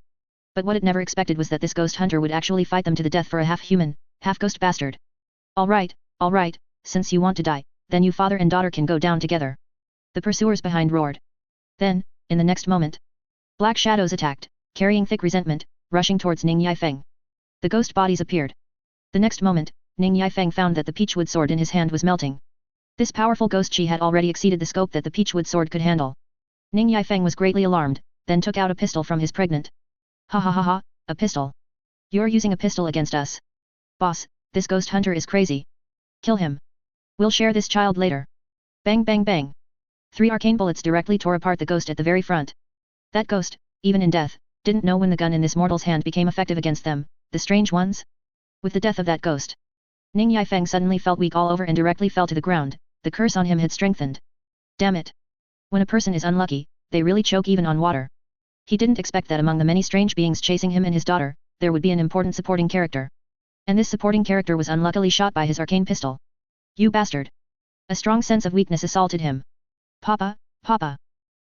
But what it never expected was that this Ghost Hunter would actually fight them to the death for a half-human, half-ghost bastard. All right, since you want to die, then you father and daughter can go down together. The pursuers behind roared. Then, in the next moment, black shadows attacked, carrying thick resentment, rushing towards Ning Yifeng. The ghost bodies appeared. The next moment, Ning Yifeng found that the peachwood sword in his hand was melting. This powerful ghost chi had already exceeded the scope that the peachwood sword could handle. Ning Yifeng was greatly alarmed, then took out a pistol from his pregnant. Ha ha ha ha, a pistol. You're using a pistol against us. Boss, this Ghost Hunter is crazy. Kill him. We'll share this child later. Bang bang bang. 3 arcane bullets directly tore apart the ghost at the very front. That ghost, even in death, didn't know when the gun in this mortal's hand became effective against them, the strange ones. With the death of that ghost, Ning Yifeng suddenly felt weak all over and directly fell to the ground. The curse on him had strengthened. Damn it. When a person is unlucky, they really choke even on water. He didn't expect that among the many strange beings chasing him and his daughter, there would be an important supporting character. And this supporting character was unluckily shot by his arcane pistol. You bastard! A strong sense of weakness assaulted him. Papa, Papa!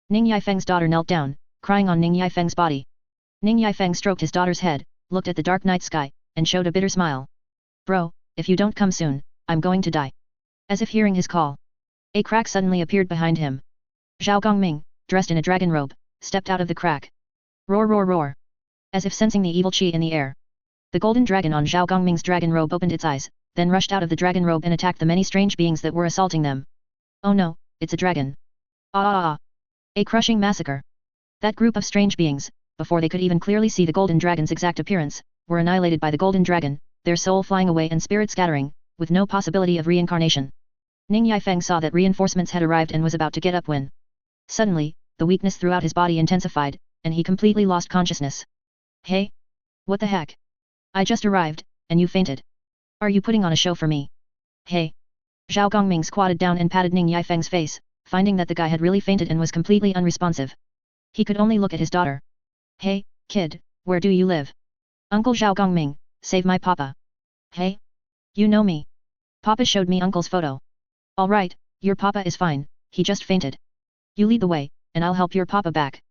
Ning Yifeng's daughter knelt down, crying on Ning Yifeng's body. Ning Yifeng stroked his daughter's head, looked at the dark night sky, and showed a bitter smile. Bro, if you don't come soon, I'm going to die. As if hearing his call, a crack suddenly appeared behind him. Zhao Gongming, dressed in a dragon robe, stepped out of the crack. Roar roar roar! As if sensing the evil chi in the air, the golden dragon on Zhao Gongming's dragon robe opened its eyes, then rushed out of the dragon robe and attacked the many strange beings that were assaulting them. Oh no, it's a dragon. Ah! A crushing massacre. That group of strange beings, before they could even clearly see the golden dragon's exact appearance, were annihilated by the golden dragon, their soul flying away and spirit scattering, with no possibility of reincarnation. Ning Yifeng saw that reinforcements had arrived and was about to get up when suddenly, the weakness throughout his body intensified, and he completely lost consciousness. Hey? What the heck? I just arrived, and you fainted. Are you putting on a show for me? Hey! Zhao Gongming squatted down and patted Ning Yifeng's face, finding that the guy had really fainted and was completely unresponsive. He could only look at his daughter. Hey, kid, where do you live? Uncle Zhao Gongming, save my papa. Hey? You know me. Papa showed me uncle's photo. Alright, your papa is fine, he just fainted. You lead the way, and I'll help your papa back.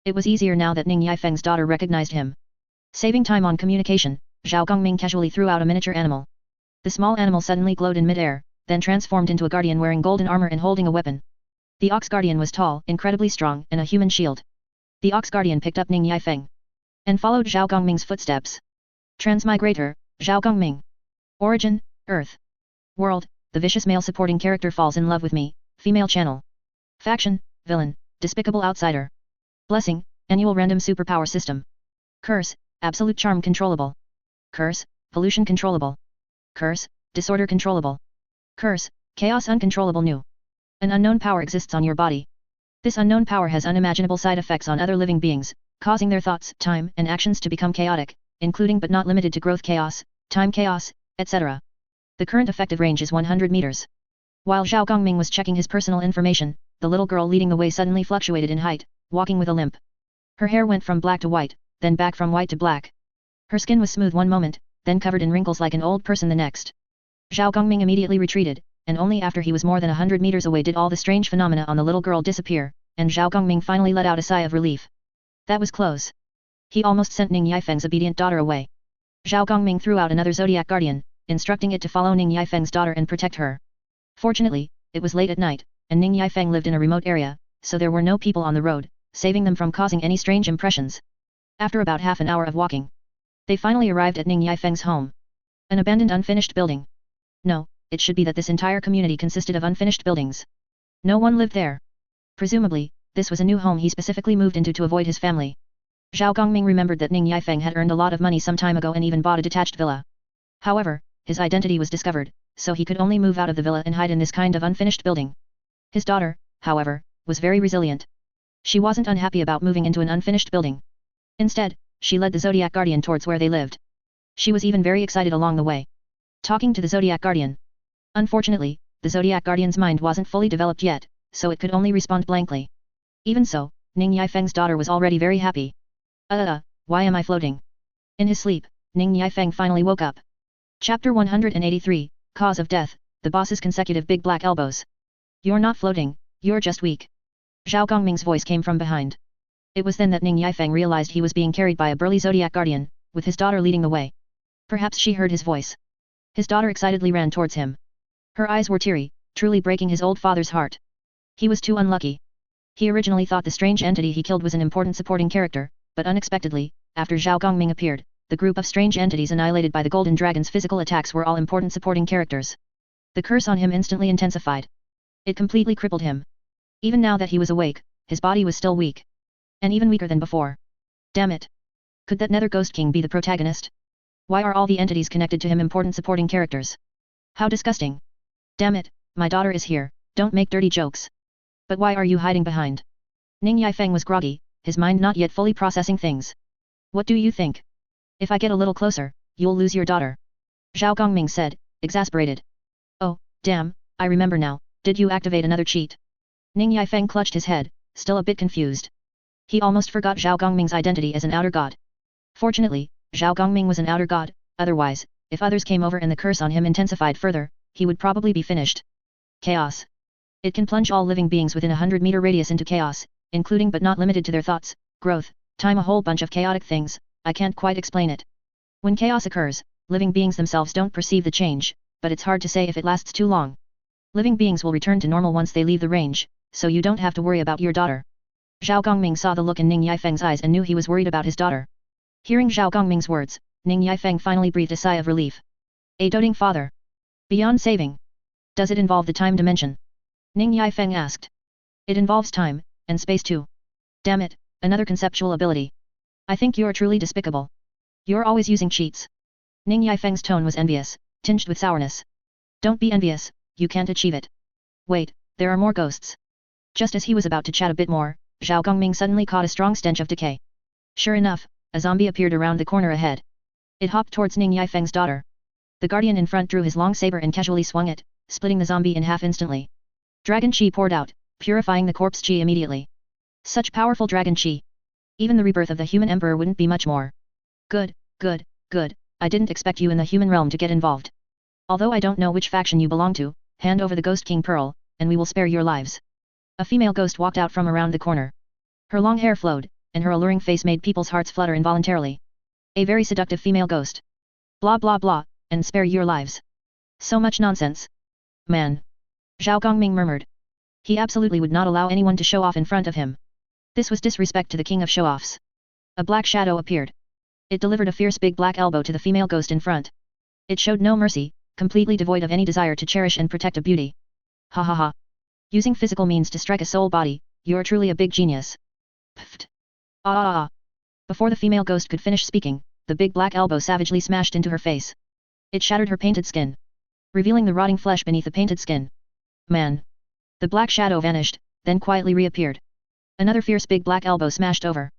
It was easier now that Ning Yifeng's daughter recognized him. Saving time on communication, Zhao Gongming casually threw out a miniature animal. The small animal suddenly glowed in mid-air, then transformed into a guardian wearing golden armor and holding a weapon. The ox guardian was tall, incredibly strong, and a human shield. The ox guardian picked up Ning Yifeng and followed Zhao Gongming's footsteps. Transmigrator, Zhao Gongming. Origin, Earth. World, the vicious male supporting character falls in love with me, female channel. Faction, villain, despicable outsider. Blessing, annual random superpower system. Curse, absolute charm controllable. Curse, pollution controllable. Curse, disorder controllable. Curse, chaos uncontrollable new. An unknown power exists on your body. This unknown power has unimaginable side effects on other living beings, causing their thoughts, time, and actions to become chaotic, including but not limited to growth chaos, time chaos, etc. The current effective range is 100 meters. While Zhao Gongming was checking his personal information, the little girl leading the way suddenly fluctuated in height, walking with a limp. Her hair went from black to white, then back from white to black. Her skin was smooth one moment, then covered in wrinkles like an old person the next. Zhao Gongming immediately retreated, and only after he was more than 100 meters away did all the strange phenomena on the little girl disappear, and Zhao Gongming finally let out a sigh of relief. That was close. He almost sent Ning Yifeng's obedient daughter away. Zhao Gongming threw out another zodiac guardian, instructing it to follow Ning Yifeng's daughter and protect her. Fortunately, it was late at night, and Ning Yifeng lived in a remote area, so there were no people on the road, saving them from causing any strange impressions. After about half an hour of walking, they finally arrived at Ning Yifeng's home. An abandoned unfinished building. No, it should be that this entire community consisted of unfinished buildings. No one lived there. Presumably, this was a new home he specifically moved into to avoid his family. Zhao Gongming remembered that Ning Yifeng had earned a lot of money some time ago and even bought a detached villa. However, his identity was discovered, so he could only move out of the villa and hide in this kind of unfinished building. His daughter, however, was very resilient. She wasn't unhappy about moving into an unfinished building. Instead, she led the Zodiac Guardian towards where they lived. She was even very excited along the way, talking to the Zodiac Guardian. Unfortunately, the Zodiac Guardian's mind wasn't fully developed yet, so it could only respond blankly. Even so, Ning Yifeng's daughter was already very happy. Why am I floating? In his sleep, Ning Yifeng finally woke up. Chapter 183, Cause of Death, the boss's consecutive big black elbows. You're not floating, you're just weak. Zhao Gongming's voice came from behind. It was then that Ning Yifeng realized he was being carried by a burly Zodiac Guardian, with his daughter leading the way. Perhaps she heard his voice. His daughter excitedly ran towards him. Her eyes were teary, truly breaking his old father's heart. He was too unlucky. He originally thought the strange entity he killed was an important supporting character, but unexpectedly, after Zhao Gongming appeared, the group of strange entities annihilated by the Golden Dragon's physical attacks were all important supporting characters. The curse on him instantly intensified. It completely crippled him. Even now that he was awake, his body was still weak. And even weaker than before. Damn it! Could that Nether Ghost King be the protagonist? Why are all the entities connected to him important supporting characters? How disgusting! Damn it, my daughter is here, don't make dirty jokes. But why are you hiding behind? Ning Yifeng was groggy, his mind not yet fully processing things. What do you think? If I get a little closer, you'll lose your daughter. Zhao Gongming said, exasperated. Oh, damn, I remember now, did you activate another cheat? Ning Yifeng clutched his head, still a bit confused. He almost forgot Zhao Gongming's identity as an outer god. Fortunately, Zhao Gongming was an outer god, otherwise, if others came over and the curse on him intensified further, he would probably be finished. Chaos. It can plunge all living beings within a 100-meter radius into chaos, including but not limited to their thoughts, growth, time, a whole bunch of chaotic things. I can't quite explain it. When chaos occurs, living beings themselves don't perceive the change, but it's hard to say if it lasts too long. Living beings will return to normal once they leave the range, so you don't have to worry about your daughter. Zhao Gongming saw the look in Ning Yifeng's eyes and knew he was worried about his daughter. Hearing Zhao Gongming's words, Ning Yifeng finally breathed a sigh of relief. A doting father. Beyond saving. Does it involve the time dimension? Ning Yifeng asked. It involves time, and space too. Damn it, another conceptual ability. I think you're truly despicable. You're always using cheats. Ning Yifeng's tone was envious, tinged with sourness. Don't be envious, you can't achieve it. Wait, there are more ghosts. Just as he was about to chat a bit more, Zhao Gongming suddenly caught a strong stench of decay. Sure enough, a zombie appeared around the corner ahead. It hopped towards Ning Yifeng's daughter. The guardian in front drew his long saber and casually swung it, splitting the zombie in half instantly. Dragon Qi poured out, purifying the corpse Qi immediately. Such powerful Dragon Qi. Even the rebirth of the human emperor wouldn't be much more. Good, good, good, I didn't expect you in the human realm to get involved. Although I don't know which faction you belong to, hand over the Ghost King Pearl, and we will spare your lives. A female ghost walked out from around the corner. Her long hair flowed, and her alluring face made people's hearts flutter involuntarily. A very seductive female ghost. Blah blah blah, and spare your lives. So much nonsense. Man. Zhao Gongming murmured. He absolutely would not allow anyone to show off in front of him. This was disrespect to the king of show-offs. A black shadow appeared. It delivered a fierce big black elbow to the female ghost in front. It showed no mercy, completely devoid of any desire to cherish and protect a beauty. Ha ha ha. Using physical means to strike a soul body, you're truly a big genius. Pfft. Ah ah ah. Before the female ghost could finish speaking, the big black elbow savagely smashed into her face. It shattered her painted skin, revealing the rotting flesh beneath the painted skin. Man. The black shadow vanished, then quietly reappeared. Another fierce big black elbow smashed over.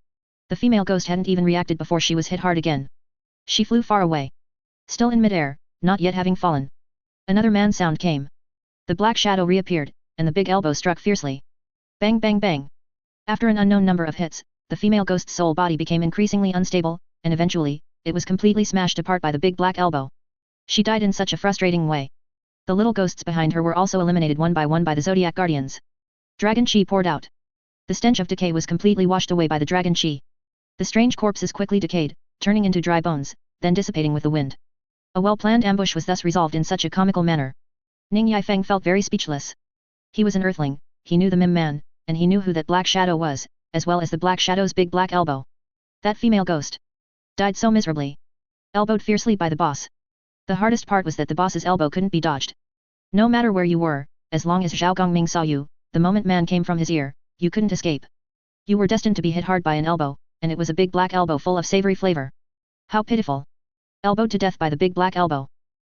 The female ghost hadn't even reacted before she was hit hard again. She flew far away. Still in midair, not yet having fallen. Another man sound came. The black shadow reappeared, and the big elbow struck fiercely. Bang bang bang. After an unknown number of hits, the female ghost's soul body became increasingly unstable, and eventually, it was completely smashed apart by the big black elbow. She died in such a frustrating way. The little ghosts behind her were also eliminated one by one by the Zodiac Guardians. Dragon Qi poured out. The stench of decay was completely washed away by the Dragon Qi. The strange corpses quickly decayed, turning into dry bones, then dissipating with the wind. A well-planned ambush was thus resolved in such a comical manner. Ning Yifeng felt very speechless. He was an earthling, he knew the Mim Man, and he knew who that black shadow was, as well as the black shadow's big black elbow. That female ghost died so miserably. Elbowed fiercely by the boss. The hardest part was that the boss's elbow couldn't be dodged. No matter where you were, as long as Zhao Gongming saw you, the moment man came from his ear, you couldn't escape. You were destined to be hit hard by an elbow, and it was a big black elbow full of savory flavor. How pitiful. Elbowed to death by the big black elbow.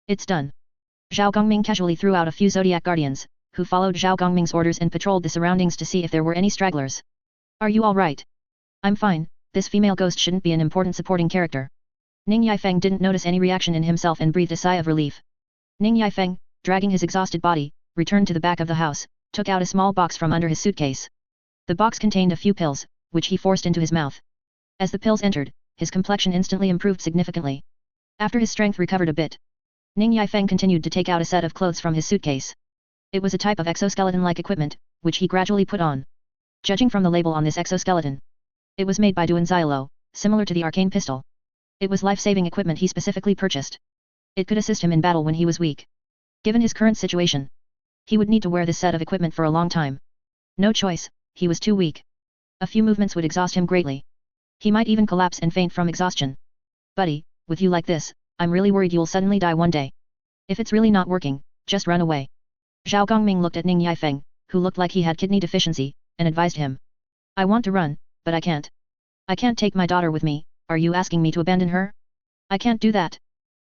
It's done. Zhao Gongming casually threw out a few Zodiac Guardians, who followed Zhao Gongming's orders and patrolled the surroundings to see if there were any stragglers. Are you all right? I'm fine, this female ghost shouldn't be an important supporting character. Ning Yifeng didn't notice any reaction in himself and breathed a sigh of relief. Ning Yifeng, dragging his exhausted body, returned to the back of the house, took out a small box from under his suitcase. The box contained a few pills, which he forced into his mouth. As the pills entered, his complexion instantly improved significantly. After his strength recovered a bit, Ning Yifeng continued to take out a set of clothes from his suitcase. It was a type of exoskeleton-like equipment, which he gradually put on. Judging from the label on this exoskeleton, it was made by Duan Xiaolo, similar to the arcane pistol. It was life-saving equipment he specifically purchased. It could assist him in battle when he was weak. Given his current situation, he would need to wear this set of equipment for a long time. No choice, he was too weak. A few movements would exhaust him greatly. He might even collapse and faint from exhaustion. Buddy, with you like this, I'm really worried you'll suddenly die one day. If it's really not working, just run away. Zhao Gongming looked at Ning Yifeng, who looked like he had kidney deficiency, and advised him. I want to run, but I can't. I can't take my daughter with me, are you asking me to abandon her? I can't do that.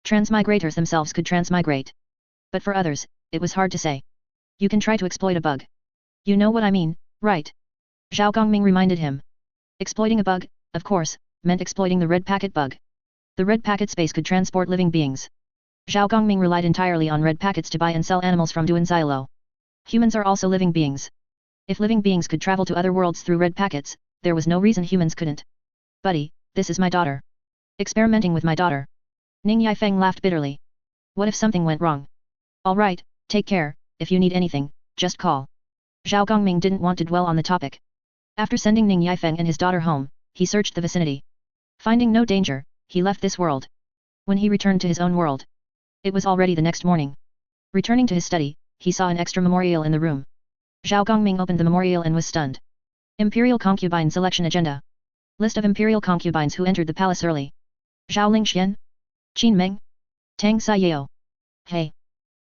Transmigrators themselves could transmigrate. But for others, it was hard to say. You can try to exploit a bug. You know what I mean, right? Zhao Gongming reminded him. Exploiting a bug, of course, meant exploiting the red packet bug. The red packet space could transport living beings. Zhao Gongming relied entirely on red packets to buy and sell animals from Duan Xiaolo. Humans are also living beings. If living beings could travel to other worlds through red packets, there was no reason humans couldn't. Buddy, this is my daughter. Experimenting with my daughter. Ning Yifeng laughed bitterly. What if something went wrong? Alright, take care, if you need anything, just call. Zhao Gongming didn't want to dwell on the topic. After sending Ning Yifeng and his daughter home, he searched the vicinity. Finding no danger, he left this world. When he returned to his own world, it was already the next morning. Returning to his study, he saw an extra memorial in the room. Zhao Gongming opened the memorial and was stunned. Imperial Concubine Selection Agenda. List of Imperial Concubines who entered the palace early. Zhao Lingxian, Qin Meng, Tang Saiyao. Hey!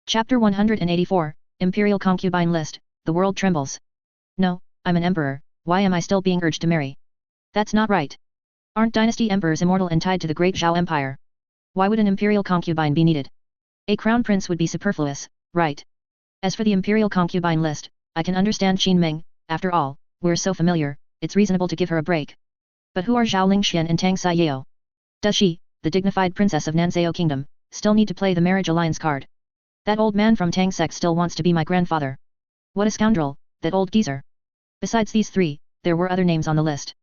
Chapter 184, Imperial Concubine List, the world trembles. No, I'm an emperor, why am I still being urged to marry? That's not right. Aren't dynasty emperors immortal and tied to the great Zhao Empire? Why would an imperial concubine be needed? A crown prince would be superfluous, right? As for the imperial concubine list, I can understand Qin Meng, after all, we're so familiar, it's reasonable to give her a break. But who are Zhao Lingxian and Tang Saiyao? Does she, the dignified princess of Nanzhao Kingdom, still need to play the marriage alliance card? That old man from Tang sect still wants to be my grandfather. What a scoundrel, that old geezer. Besides these three, there were other names on the list.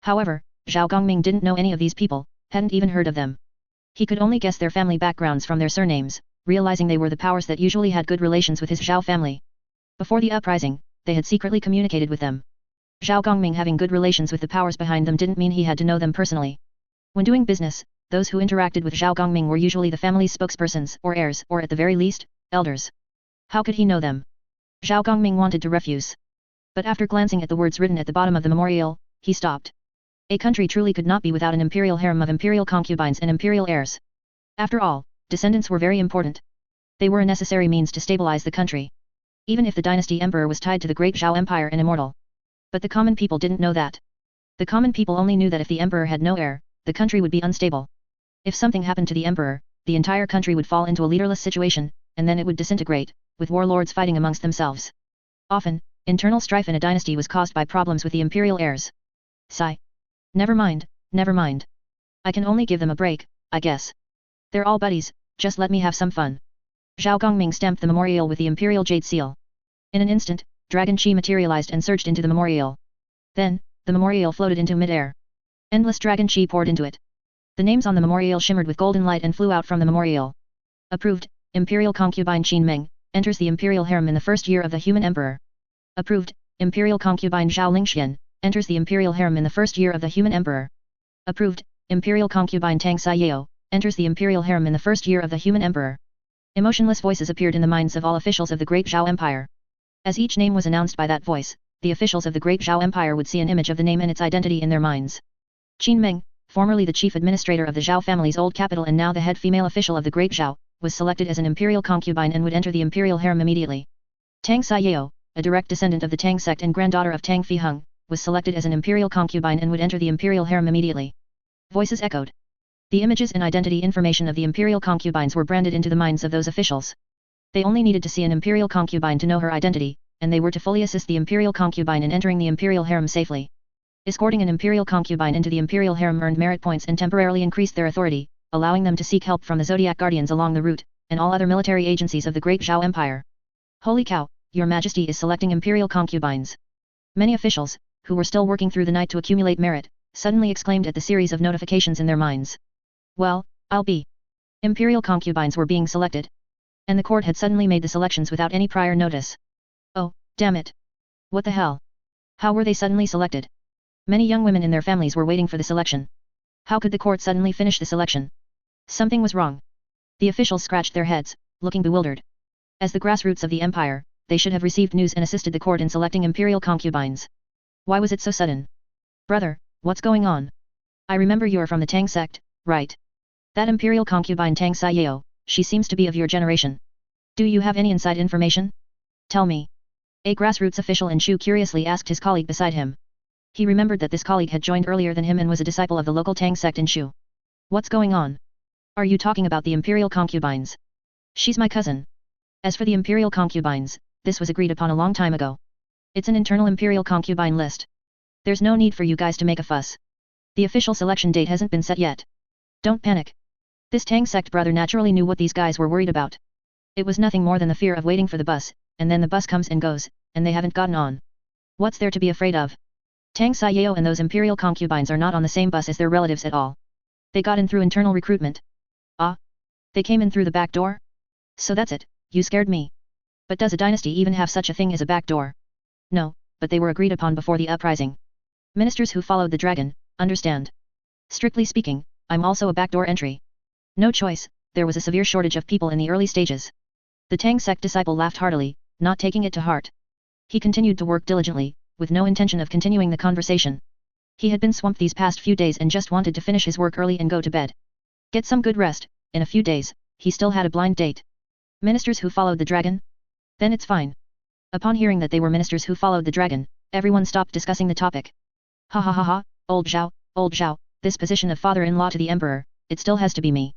However, Zhao Gongming didn't know any of these people, hadn't even heard of them. He could only guess their family backgrounds from their surnames, realizing they were the powers that usually had good relations with his Zhao family. Before the uprising, they had secretly communicated with them. Zhao Gongming having good relations with the powers behind them didn't mean he had to know them personally. When doing business, those who interacted with Zhao Gongming were usually the family's spokespersons or heirs or at the very least, elders. How could he know them? Zhao Gongming wanted to refuse. But after glancing at the words written at the bottom of the memorial, he stopped. A country truly could not be without an imperial harem of imperial concubines and imperial heirs. After all, descendants were very important. They were a necessary means to stabilize the country. Even if the dynasty emperor was tied to the great Zhao Empire and immortal. But the common people didn't know that. The common people only knew that if the emperor had no heir, the country would be unstable. If something happened to the emperor, the entire country would fall into a leaderless situation, and then it would disintegrate, with warlords fighting amongst themselves. Often, internal strife in a dynasty was caused by problems with the imperial heirs. Sigh. Never mind, never mind. I can only give them a break, I guess. They're all buddies, just let me have some fun. Zhao Gongming stamped the memorial with the imperial jade seal. In an instant, dragon chi materialized and surged into the memorial. Then, the memorial floated into mid-air. Endless dragon chi poured into it. The names on the memorial shimmered with golden light and flew out from the memorial. Approved, Imperial Concubine Qin Meng, enters the Imperial Harem in the first year of the Human Emperor. Approved, Imperial Concubine Zhao Lingxian, enters the Imperial Harem in the first year of the Human Emperor. Approved, Imperial Concubine Tang Saiyao, enters the Imperial Harem in the first year of the Human Emperor. Emotionless voices appeared in the minds of all officials of the Great Zhao Empire. As each name was announced by that voice, the officials of the Great Zhao Empire would see an image of the name and its identity in their minds. Qin Meng, formerly the chief administrator of the Zhao family's old capital and now the head female official of the Great Zhao, was selected as an imperial concubine and would enter the imperial harem immediately. Tang Saiyao, a direct descendant of the Tang sect and granddaughter of Tang Fiheng, was selected as an imperial concubine and would enter the imperial harem immediately. Voices echoed. The images and identity information of the imperial concubines were branded into the minds of those officials. They only needed to see an imperial concubine to know her identity, and they were to fully assist the imperial concubine in entering the imperial harem safely. Escorting an imperial concubine into the imperial harem earned merit points and temporarily increased their authority, allowing them to seek help from the Zodiac Guardians along the route, and all other military agencies of the Great Zhao Empire. Holy cow, Your Majesty is selecting imperial concubines. Many officials, who were still working through the night to accumulate merit, suddenly exclaimed at the series of notifications in their minds. Well, I'll be. Imperial concubines were being selected. And the court had suddenly made the selections without any prior notice. Oh, damn it. What the hell? How were they suddenly selected? Many young women and their families were waiting for the selection. How could the court suddenly finish the selection? Something was wrong. The officials scratched their heads, looking bewildered. As the grassroots of the empire, they should have received news and assisted the court in selecting imperial concubines. Why was it so sudden? Brother, what's going on? I remember you're from the Tang sect, right? That imperial concubine Tang Saiyao, she seems to be of your generation. Do you have any inside information? Tell me. A grassroots official in Shu curiously asked his colleague beside him. He remembered that this colleague had joined earlier than him and was a disciple of the local Tang sect in Shu. What's going on? Are you talking about the imperial concubines? She's my cousin. As for the imperial concubines, this was agreed upon a long time ago. It's an internal imperial concubine list. There's no need for you guys to make a fuss. The official selection date hasn't been set yet. Don't panic. This Tang sect brother naturally knew what these guys were worried about. It was nothing more than the fear of waiting for the bus, and then the bus comes and goes, and they haven't gotten on. What's there to be afraid of? Tang Saiyao and those imperial concubines are not on the same bus as their relatives at all. They got in through internal recruitment. Ah? They came in through the back door? So that's it, You scared me. But does a dynasty even have such a thing as a back door? No, but they were agreed upon before the uprising. Ministers who followed the dragon, understand. Strictly speaking, I'm also a backdoor entry. No choice, there was a severe shortage of people in the early stages. The Tang sect disciple laughed heartily, not taking it to heart. He continued to work diligently, with no intention of continuing the conversation. He had been swamped these past few days and just wanted to finish his work early and go to bed. Get some good rest. In a few days, he still had a blind date. Ministers who followed the dragon? Then it's fine. Upon hearing that they were ministers who followed the dragon, everyone stopped discussing the topic. Ha ha ha ha, old Zhao, this position of father-in-law to the emperor, it still has to be me.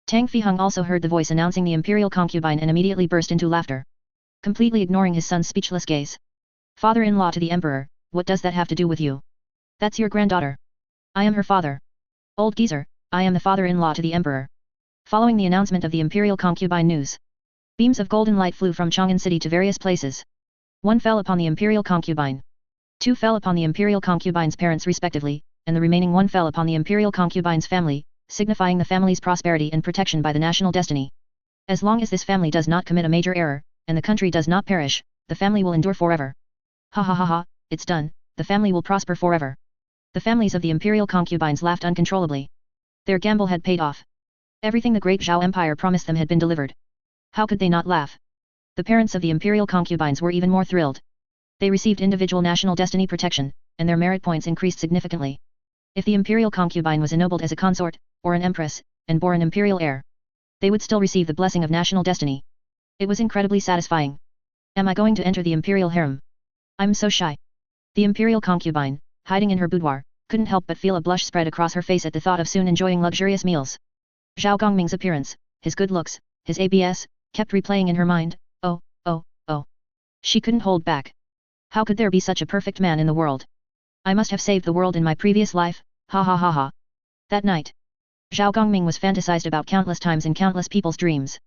Tang Fiheng also heard the voice announcing the imperial concubine and immediately burst into laughter. Completely ignoring his son's speechless gaze. Father-in-law to the emperor, what does that have to do with you? That's your granddaughter. I am her father. Old geezer, I am the father-in-law to the emperor. Following the announcement of the imperial concubine news, beams of golden light flew from Chang'an city to various places. One fell upon the imperial concubine. Two fell upon the imperial concubine's parents respectively, and the remaining one fell upon the imperial concubine's family, signifying the family's prosperity and protection by the national destiny. As long as this family does not commit a major error, and the country does not perish, the family will endure forever. Ha ha ha ha, it's done, the family will prosper forever. The families of the imperial concubines laughed uncontrollably. Their gamble had paid off. Everything the great Zhao Empire promised them had been delivered. How could they not laugh? The parents of the imperial concubines were even more thrilled. They received individual national destiny protection, and their merit points increased significantly. If the imperial concubine was ennobled as a consort, or an empress, and bore an imperial heir, they would still receive the blessing of national destiny. It was incredibly satisfying. Am I going to enter the imperial harem? I'm so shy. The imperial concubine, hiding in her boudoir, couldn't help but feel a blush spread across her face at the thought of soon enjoying luxurious meals. Zhao Gongming's appearance, his good looks, his ABS, kept replaying in her mind. Oh, oh, oh. She couldn't hold back. How could there be such a perfect man in the world? I must have saved the world in my previous life, ha ha ha ha. That night, Zhao Gongming was fantasized about countless times in countless people's dreams.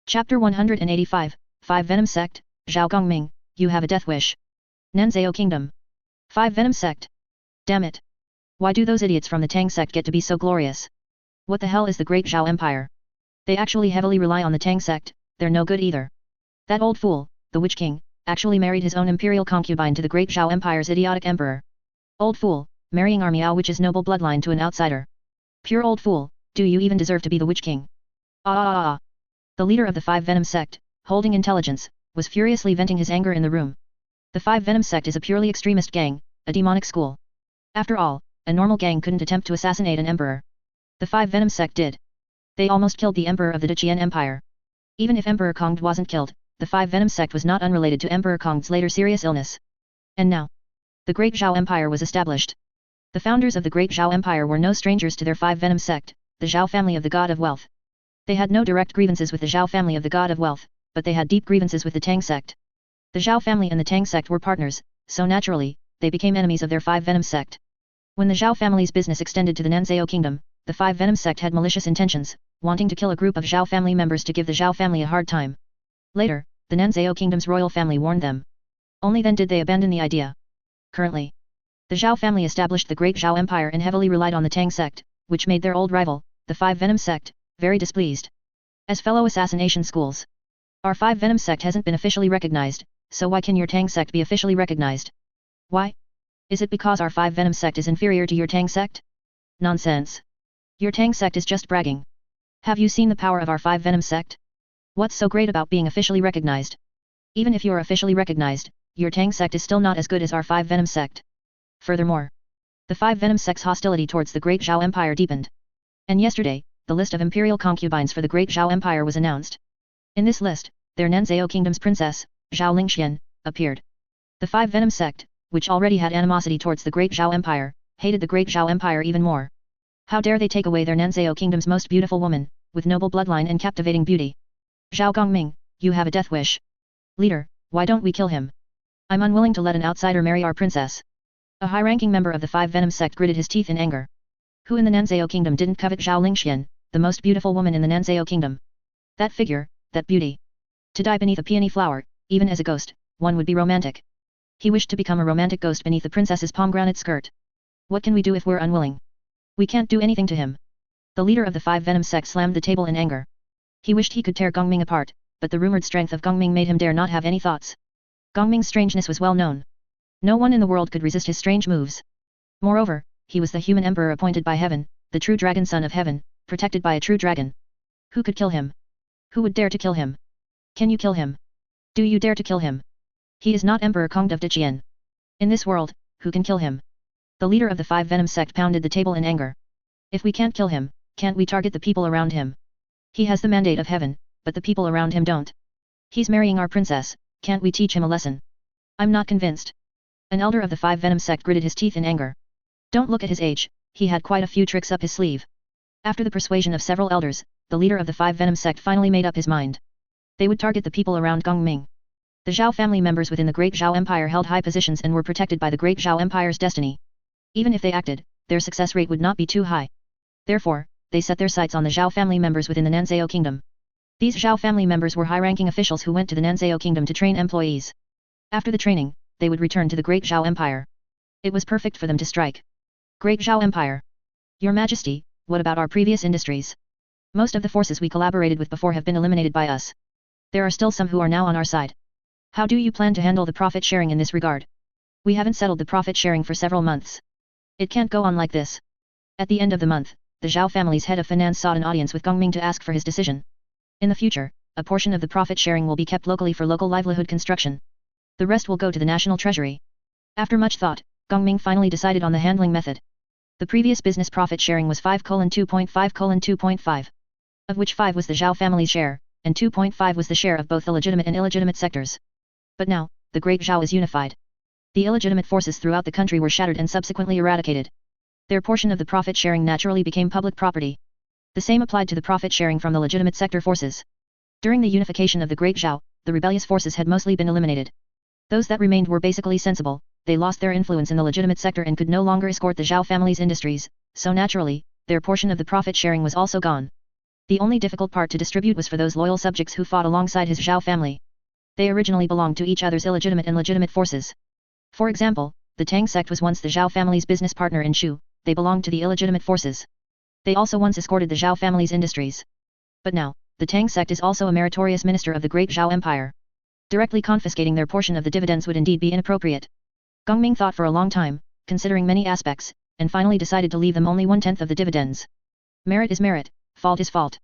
Chapter 185, 5 Venom Sect, Zhao Gongming, you have a death wish. Nanzhao Kingdom. 5 Venom Sect. Damn it. Why do those idiots from the Tang sect get to be so glorious? What the hell is the great Zhao Empire? They actually heavily rely on the Tang sect, they're no good either. That old fool, the Witch King, actually married his own imperial concubine to the great Zhao Empire's idiotic emperor. Old fool, marrying our Miao Witch's noble bloodline to an outsider. Pure old fool, do you even deserve to be the Witch King? Ah. The leader of the 5 Venom sect, holding intelligence, was furiously venting his anger in the room. The 5 Venom sect is a purely extremist gang, a demonic school. After all, a normal gang couldn't attempt to assassinate an emperor. The 5 Venom sect did. They almost killed the emperor of the Deqian Empire. Even if Emperor Kongd wasn't killed, the 5 Venom sect was not unrelated to Emperor Kongd's later serious illness. And now, the Great Zhao Empire was established. The founders of the Great Zhao Empire were no strangers to their 5 Venom sect, the Zhao family of the God of Wealth. They had no direct grievances with the Zhao family of the God of Wealth, but they had deep grievances with the Tang sect. The Zhao family and the Tang sect were partners, so naturally, they became enemies of their 5 Venom sect. When the Zhao family's business extended to the Nanzhao Kingdom, the 5 Venom sect had malicious intentions, wanting to kill a group of Zhao family members to give the Zhao family a hard time. Later, the Nanzhao Kingdom's royal family warned them. Only then did they abandon the idea. Currently, the Zhao family established the Great Zhao Empire and heavily relied on the Tang sect, which made their old rival, the 5 Venom sect, very displeased. As fellow assassination schools, our 5 Venom sect hasn't been officially recognized, so why can your Tang sect be officially recognized? Why? Is it because our 5 Venom sect is inferior to your Tang sect? Nonsense. Your Tang sect is just bragging. Have you seen the power of our 5 Venom sect? What's so great about being officially recognized? Even if you're officially recognized, your Tang sect is still not as good as our 5 Venom sect. Furthermore, the 5 Venom sect's hostility towards the Great Zhao Empire deepened. And yesterday, the list of imperial concubines for the Great Zhao Empire was announced. In this list, their Nanzhao Kingdom's princess, Zhao Lingxian, appeared. The 5 Venom sect, which already had animosity towards the Great Zhao Empire, hated the Great Zhao Empire even more. How dare they take away their Nanzhao Kingdom's most beautiful woman, with noble bloodline and captivating beauty. Zhao Gongming, you have a death wish. Leader, why don't we kill him? I'm unwilling to let an outsider marry our princess. A high-ranking member of the 5 Venom sect gritted his teeth in anger. Who in the Nanzhao Kingdom didn't covet Zhao Lingxian, the most beautiful woman in the Nanzhao Kingdom? That figure, that beauty. To die beneath a peony flower, even as a ghost, one would be romantic. He wished to become a romantic ghost beneath the princess's pomegranate skirt. What can we do if we're unwilling? We can't do anything to him. The leader of the 5 Venom sect slammed the table in anger. He wished he could tear Gongming apart, but the rumored strength of Gongming made him dare not have any thoughts. Gongming's strangeness was well known. No one in the world could resist his strange moves. Moreover, he was the human emperor appointed by heaven, the true dragon son of heaven, protected by a true dragon. Who could kill him? Who would dare to kill him? Can you kill him? Do you dare to kill him? He is not Emperor Kong of Diqian. In this world, who can kill him? The leader of the Five Venom sect pounded the table in anger. If we can't kill him, can't we target the people around him? He has the mandate of heaven, but the people around him don't. He's marrying our princess, can't we teach him a lesson? I'm not convinced. An elder of the Five Venom sect gritted his teeth in anger. Don't look at his age, he had quite a few tricks up his sleeve. After the persuasion of several elders, the leader of the Five Venom sect finally made up his mind. They would target the people around Gongming. The Zhao family members within the Great Zhao Empire held high positions and were protected by the Great Zhao Empire's destiny. Even if they acted, their success rate would not be too high. Therefore, they set their sights on the Zhao family members within the Nanzhao kingdom. These Zhao family members were high-ranking officials who went to the Nanzhao kingdom to train employees. After the training, they would return to the Great Zhao Empire. It was perfect for them to strike. Great Zhao Empire. Your Majesty, what about our previous industries? Most of the forces we collaborated with before have been eliminated by us. There are still some who are now on our side. How do you plan to handle the profit sharing in this regard? We haven't settled the profit sharing for several months. It can't go on like this. At the end of the month, the Zhao family's head of finance sought an audience with Gongming to ask for his decision. In the future, a portion of the profit sharing will be kept locally for local livelihood construction. The rest will go to the national treasury. After much thought, Gongming finally decided on the handling method. The previous business profit sharing was 5:2.5:2.5, of which 5 was the Zhao family's share, and 2.5 was the share of both the legitimate and illegitimate sectors. But now, the Great Zhao is unified. The illegitimate forces throughout the country were shattered and subsequently eradicated. Their portion of the profit sharing naturally became public property. The same applied to the profit sharing from the legitimate sector forces. During the unification of the Great Zhao, the rebellious forces had mostly been eliminated. Those that remained were basically sensible, they lost their influence in the legitimate sector and could no longer escort the Zhao family's industries, so naturally, their portion of the profit sharing was also gone. The only difficult part to distribute was for those loyal subjects who fought alongside his Zhao family. They originally belonged to each other's illegitimate and legitimate forces. For example, the Tang sect was once the Zhao family's business partner in Shu, they belonged to the illegitimate forces. They also once escorted the Zhao family's industries. But now, the Tang sect is also a meritorious minister of the Great Zhao Empire. Directly confiscating their portion of the dividends would indeed be inappropriate. Gongming thought for a long time, considering many aspects, and finally decided to leave them only 1/10 of the dividends. Merit is merit, fault is fault.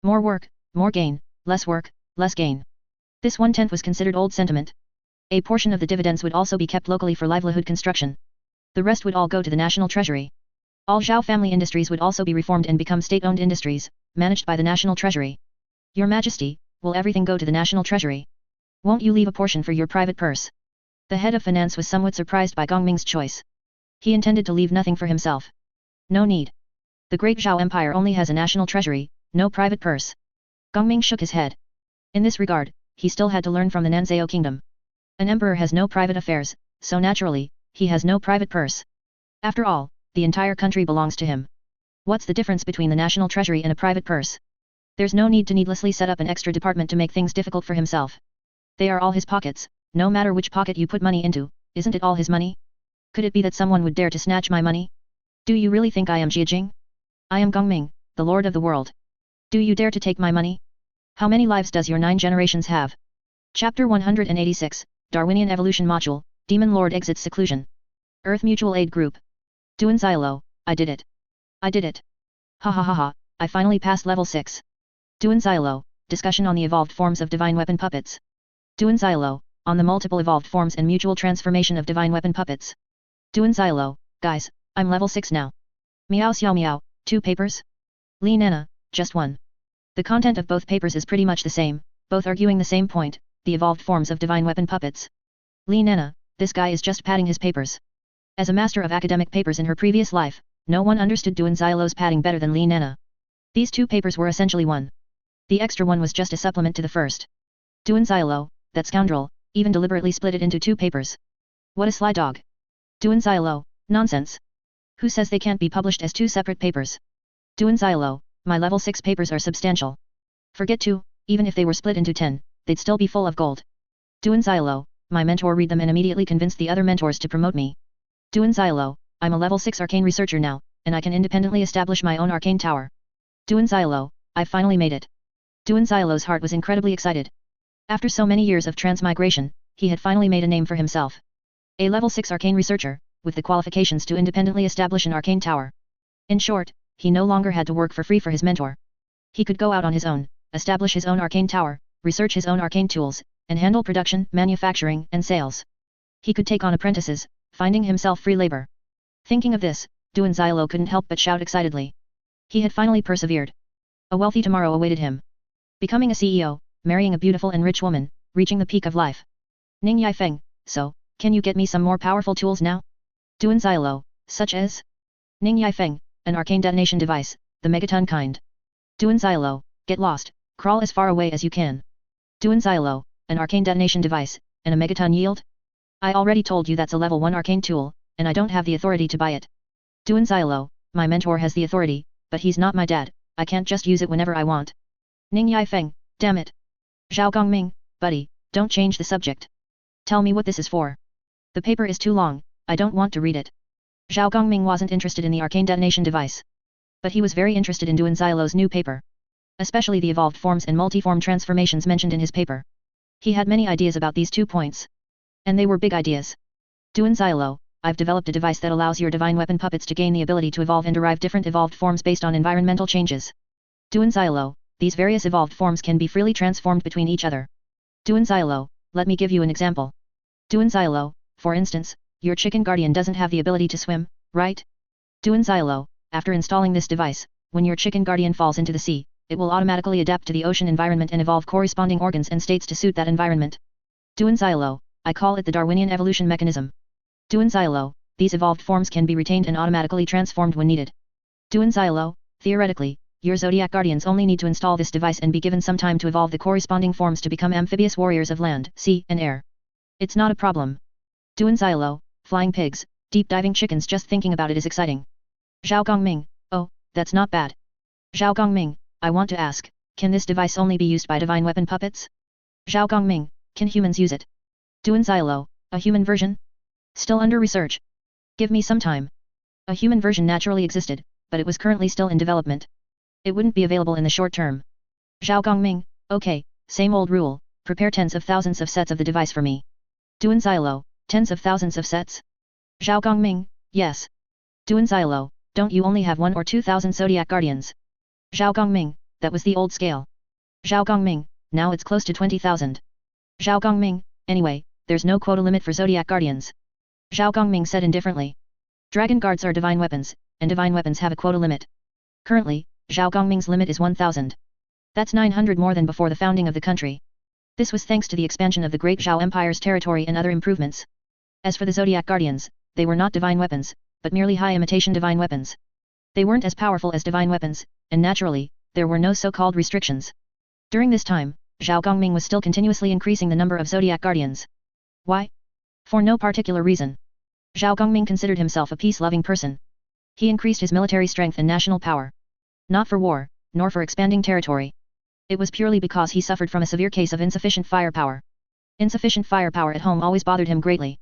More work, more gain, less work, less gain. This 1/10 was considered old sentiment. A portion of the dividends would also be kept locally for livelihood construction. The rest would all go to the national treasury. All Zhao family industries would also be reformed and become state-owned industries, managed by the national treasury. Your Majesty, will everything go to the national treasury? Won't you leave a portion for your private purse? The head of finance was somewhat surprised by Gongming's choice. He intended to leave nothing for himself. No need. The Great Zhao Empire only has a national treasury, no private purse. Gongming shook his head. In this regard, he still had to learn from the Nanzhao kingdom. An emperor has no private affairs, so naturally, he has no private purse. After all, the entire country belongs to him. What's the difference between the national treasury and a private purse? There's no need to needlessly set up an extra department to make things difficult for himself. They are all his pockets, no matter which pocket you put money into, isn't it all his money? Could it be that someone would dare to snatch my money? Do you really think I am Jing? I am Gongming, the Lord of the World. Do you dare to take my money? How many lives does your 9 generations have? Chapter 186, Darwinian Evolution Module, Demon Lord Exits Seclusion. Earth Mutual Aid Group. Duan Xialo, I did it. I did it. Ha ha ha ha, I finally passed level 6. Duan Xialo, discussion on the evolved forms of divine weapon puppets. Duan Xialo, on the multiple evolved forms and mutual transformation of divine weapon puppets. Duan Xialo, guys, I'm level 6 now. Meow xiao meow, 2 papers? Li Nana, just 1. The content of both papers is pretty much the same, both arguing the same point, the evolved forms of divine weapon puppets. Li Nana, this guy is just padding his papers. As a master of academic papers in her previous life, no one understood Duan Xialo's padding better than Li Nana. These 2 papers were essentially one. The extra one was just a supplement to the first. Duan Xialo, that scoundrel, even deliberately split it into 2 papers. What a sly dog. Duan Xialo, nonsense. Who says they can't be published as 2 separate papers? Duan Xialo, my level 6 papers are substantial. Forget 2, even if they were split into 10, they'd still be full of gold. Duan Xialo, my mentor read them and immediately convinced the other mentors to promote me. Duan Xialo, I'm a level 6 arcane researcher now, and I can independently establish my own arcane tower. Duan Xialo, I've finally made it. Duan Xiaolo's heart was incredibly excited. After so many years of transmigration, he had finally made a name for himself. A level 6 arcane researcher, with the qualifications to independently establish an arcane tower. In short, he no longer had to work for free for his mentor. He could go out on his own, establish his own arcane tower, research his own arcane tools, and handle production, manufacturing, and sales. He could take on apprentices, finding himself free labor. Thinking of this, Duan Xiaolo couldn't help but shout excitedly. He had finally persevered. A wealthy tomorrow awaited him. Becoming a CEO, marrying a beautiful and rich woman, reaching the peak of life. Ning Yifeng, so, can you get me some more powerful tools now? Duan Xiaolo, such as? Ning Yifeng, an arcane detonation device, the megaton kind. Duan Xiaolo, get lost, crawl as far away as you can. Duan Xiaolo, an arcane detonation device, and a megaton yield? I already told you that's a level 1 arcane tool, and I don't have the authority to buy it. Duan Xiaolo, my mentor has the authority, but he's not my dad, I can't just use it whenever I want. Ning Yifeng, damn it. Zhao Gongming, buddy, don't change the subject. Tell me what this is for. The paper is too long, I don't want to read it. Zhao Gongming wasn't interested in the arcane detonation device. But he was very interested in Duan Xiaolo's new paper. Especially the evolved forms and multi-form transformations mentioned in his paper. He had many ideas about these 2 points. And they were big ideas. Duan Xiaolo, I've developed a device that allows your divine weapon puppets to gain the ability to evolve and derive different evolved forms based on environmental changes. Duan Xiaolo, these various evolved forms can be freely transformed between each other. Duan Xiaolo, let me give you an example. Duan Xiaolo, for instance, your chicken guardian doesn't have the ability to swim, right? Duan Xiaolo, after installing this device, when your chicken guardian falls into the sea, it will automatically adapt to the ocean environment and evolve corresponding organs and states to suit that environment. Duan Xiaolo, I call it the Darwinian evolution mechanism. Duan Xiaolo, these evolved forms can be retained and automatically transformed when needed. Duan Xiaolo, theoretically, your zodiac guardians only need to install this device and be given some time to evolve the corresponding forms to become amphibious warriors of land, sea, and air. It's not a problem. Duan Xiaolo, flying pigs, deep diving chickens, just thinking about it is exciting. Zhao Gongming, oh, that's not bad. Zhao Gongming, I want to ask, can this device only be used by divine weapon puppets? Zhao Gongming, can humans use it? Duan Xiaolo, a human version? Still under research. Give me some time. A human version naturally existed, but it was currently still in development. It wouldn't be available in the short term. Zhao Gongming, okay, same old rule, prepare tens of thousands of sets of the device for me. Duan Xiaolo, tens of thousands of sets? Zhao Gongming, yes. Duan Xiaolo, don't you only have 1 or 2,000 zodiac guardians? Zhao Gongming, that was the old scale. Zhao Gongming, now it's close to 20,000. Zhao Gongming, anyway, there's no quota limit for zodiac guardians. Zhao Gongming said indifferently. Dragon guards are divine weapons, and divine weapons have a quota limit. Currently, Zhao Gongming's limit is 1,000. That's 900 more than before the founding of the country. This was thanks to the expansion of the Great Zhao Empire's territory and other improvements. As for the zodiac guardians, they were not divine weapons, but merely high imitation divine weapons. They weren't as powerful as divine weapons, and naturally, there were no so-called restrictions. During this time, Zhao Gongming was still continuously increasing the number of zodiac guardians. Why? For no particular reason. Zhao Gongming considered himself a peace-loving person. He increased his military strength and national power. Not for war, nor for expanding territory. It was purely because he suffered from a severe case of insufficient firepower. Insufficient firepower at home always bothered him greatly.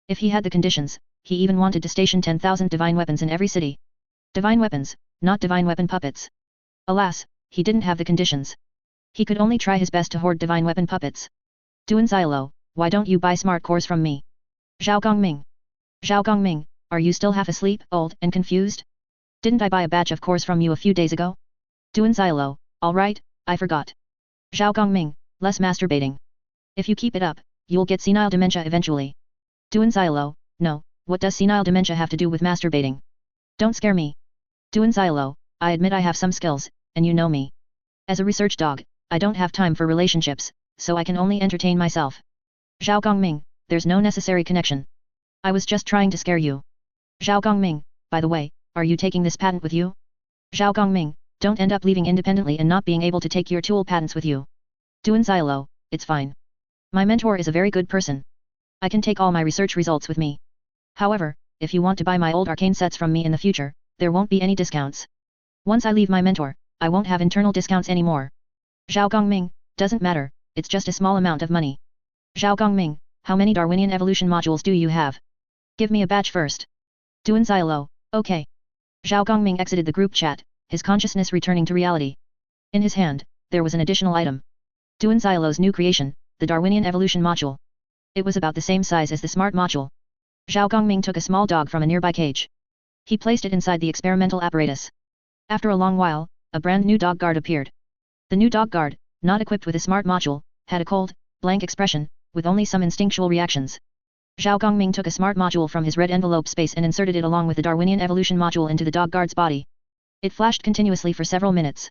If he had the conditions, he even wanted to station 10,000 divine weapons in every city. Divine weapons, not divine weapon puppets. Alas, he didn't have the conditions. He could only try his best to hoard divine weapon puppets. Duan Xiaolo, why don't you buy smart cores from me? Zhao Gongming. Zhao Gongming, are you still half asleep, old, and confused? Didn't I buy a batch of cores from you a few days ago? Duan Xiaolo, alright, I forgot. Zhao Gongming, less masturbating. If you keep it up, you'll get senile dementia eventually. Duan Xiaolo, no, what does senile dementia have to do with masturbating? Don't scare me. Duan Xiaolo, I admit I have some skills, and you know me. As a research dog, I don't have time for relationships, so I can only entertain myself. Zhao Gongming, there's no necessary connection. I was just trying to scare you. Zhao Gongming, by the way, are you taking this patent with you? Zhao Gongming, don't end up leaving independently and not being able to take your tool patents with you. Duan Xiaolo, it's fine. My mentor is a very good person. I can take all my research results with me. However, if you want to buy my old arcane sets from me in the future, there won't be any discounts. Once I leave my mentor, I won't have internal discounts anymore. Zhao Gongming, doesn't matter, it's just a small amount of money. Zhao Gongming, how many Darwinian evolution modules do you have? Give me a batch first. Duan Xiaolo, okay. Zhao Gongming exited the group chat, his consciousness returning to reality. In his hand, there was an additional item. Duan Xiaolo's new creation, the Darwinian evolution module. It was about the same size as the smart module. Zhao Gongming took a small dog from a nearby cage. He placed it inside the experimental apparatus. After a long while, a brand new dog guard appeared. The new dog guard, not equipped with a smart module, had a cold, blank expression, with only some instinctual reactions. Zhao Gongming took a smart module from his red envelope space and inserted it along with the Darwinian evolution module into the dog guard's body. It flashed continuously for several minutes.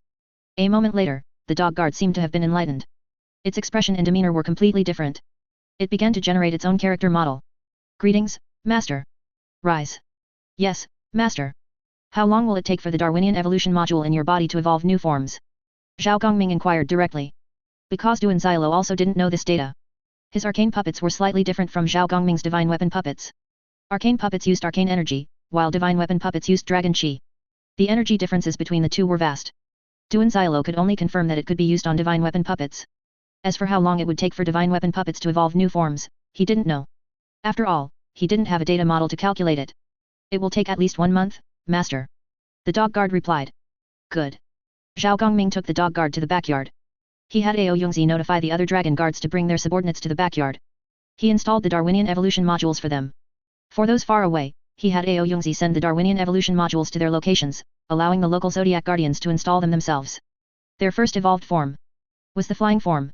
A moment later, the dog guard seemed to have been enlightened. Its expression and demeanor were completely different. It began to generate its own character model. Greetings, Master. Rise. Yes, Master. How long will it take for the Darwinian evolution module in your body to evolve new forms? Zhao Gongming inquired directly. Because Duan Xiaolo also didn't know this data. His arcane puppets were slightly different from Zhao Gongming's divine weapon puppets. Arcane puppets used arcane energy, while divine weapon puppets used dragon chi. The energy differences between the two were vast. Duan Xiaolo could only confirm that it could be used on divine weapon puppets. As for how long it would take for divine weapon puppets to evolve new forms, he didn't know. After all, he didn't have a data model to calculate it. It will take at least 1 month, Master. The dog guard replied. Good. Zhao Gongming took the dog guard to the backyard. He had Ao Yongzi notify the other dragon guards to bring their subordinates to the backyard. He installed the Darwinian evolution modules for them. For those far away, he had Ao Yongzi send the Darwinian evolution modules to their locations, allowing the local zodiac guardians to install them themselves. Their first evolved form was the flying form.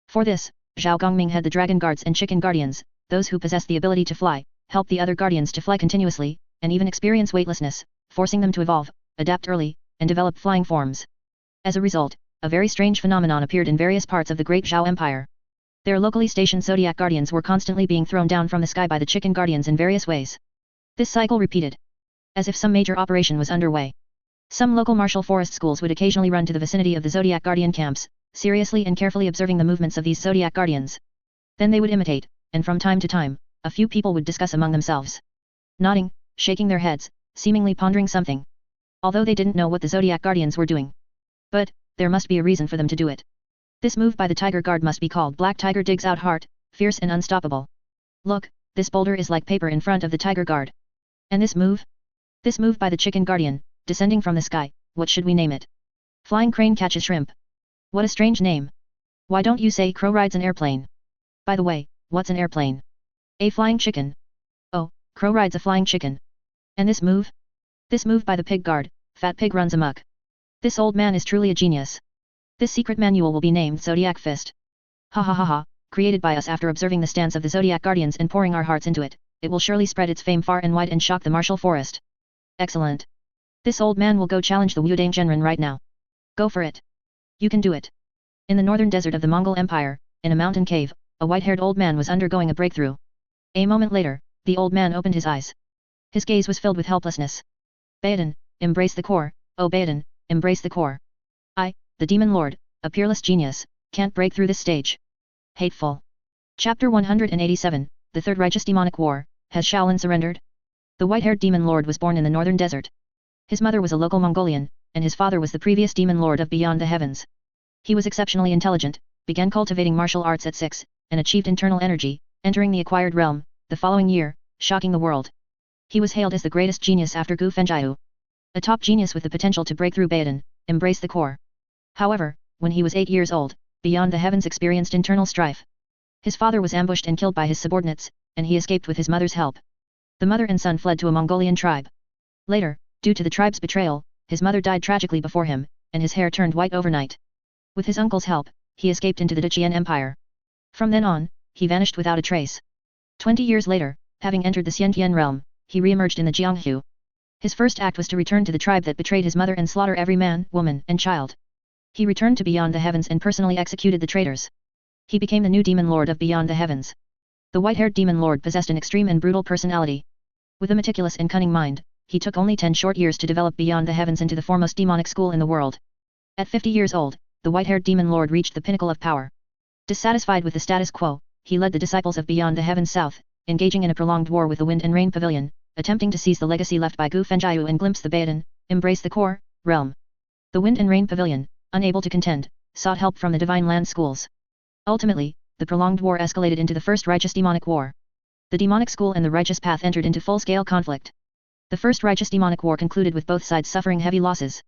For this, Zhao Gongming had the dragon guards and chicken guardians, those who possessed the ability to fly, help the other guardians to fly continuously, and even experience weightlessness, forcing them to evolve, adapt early, and develop flying forms. As a result, a very strange phenomenon appeared in various parts of the Great Zhao Empire. Their locally stationed zodiac guardians were constantly being thrown down from the sky by the chicken guardians in various ways. This cycle repeated. As if some major operation was underway. Some local martial forest schools would occasionally run to the vicinity of the zodiac guardian camps, seriously and carefully observing the movements of these zodiac guardians. Then they would imitate, and from time to time, a few people would discuss among themselves. Nodding, shaking their heads, seemingly pondering something. Although they didn't know what the zodiac guardians were doing. But, there must be a reason for them to do it. This move by the tiger guard must be called Black Tiger Digs Out Heart, fierce and unstoppable. Look, this boulder is like paper in front of the tiger guard. And this move? This move by the chicken guardian, descending from the sky, what should we name it? Flying crane catches shrimp. What a strange name. Why don't you say crow rides an airplane? By the way, what's an airplane? A flying chicken. Oh, crow rides a flying chicken. And this move? This move by the pig guard, fat pig runs amok. This old man is truly a genius. This secret manual will be named Zodiac Fist. Ha ha ha ha, created by us after observing the stance of the Zodiac Guardians and pouring our hearts into it, it will surely spread its fame far and wide and shock the martial forest. Excellent. This old man will go challenge the Wudang Genren right now. Go for it. You can do it. In the northern desert of the Mongol Empire, in a mountain cave, a white-haired old man was undergoing a breakthrough. A moment later, the old man opened his eyes. His gaze was filled with helplessness. Baodan, embrace the core, oh Baodan, embrace the core. I, the Demon Lord, a peerless genius, can't break through this stage. Hateful. Chapter 187, The Third Righteous Demonic War, has Shaolin surrendered? The white-haired Demon Lord was born in the northern desert. His mother was a local Mongolian, and his father was the previous Demon Lord of Beyond the Heavens. He was exceptionally intelligent, began cultivating martial arts at 6, and achieved internal energy, entering the acquired realm, the following year, shocking the world. He was hailed as the greatest genius after Gu Fenjiu. A top genius with the potential to break through Baodan, embrace the core. However, when he was 8 years old, Beyond the Heavens experienced internal strife. His father was ambushed and killed by his subordinates, and he escaped with his mother's help. The mother and son fled to a Mongolian tribe. Later, due to the tribe's betrayal, his mother died tragically before him, and his hair turned white overnight. With his uncle's help, he escaped into the Deqian Empire. From then on, he vanished without a trace. 20 years later, having entered the Xiantian realm, he re-emerged in the Jianghu. His first act was to return to the tribe that betrayed his mother and slaughter every man, woman, and child. He returned to Beyond the Heavens and personally executed the traitors. He became the new Demon Lord of Beyond the Heavens. The white-haired Demon Lord possessed an extreme and brutal personality. With a meticulous and cunning mind, he took only 10 short years to develop Beyond the Heavens into the foremost demonic school in the world. At 50 years old, the white-haired Demon Lord reached the pinnacle of power. Dissatisfied with the status quo, he led the disciples of Beyond the Heavens south, engaging in a prolonged war with the Wind and Rain Pavilion, attempting to seize the legacy left by Gu Fenjiu and glimpse the Baodan, embrace the core, realm. The Wind and Rain Pavilion, unable to contend, sought help from the Divine Land schools. Ultimately, the prolonged war escalated into the First Righteous Demonic War. The Demonic School and the Righteous Path entered into full-scale conflict. The First Righteous Demonic War concluded with both sides suffering heavy losses.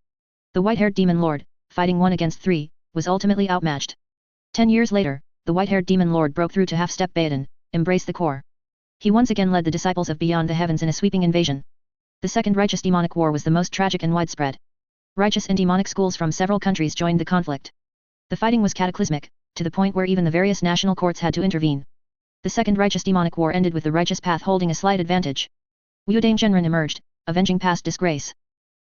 The white-haired Demon Lord, fighting 1 against 3, was ultimately outmatched. 10 years later, the white-haired demon lord broke through to half-step Baodin, embrace the core. He once again led the disciples of Beyond the Heavens in a sweeping invasion. The Second Righteous Demonic War was the most tragic and widespread. Righteous and demonic schools from several countries joined the conflict. The fighting was cataclysmic, to the point where even the various national courts had to intervene. The Second Righteous Demonic War ended with the Righteous Path holding a slight advantage. Wu Dangzhenren emerged, avenging past disgrace.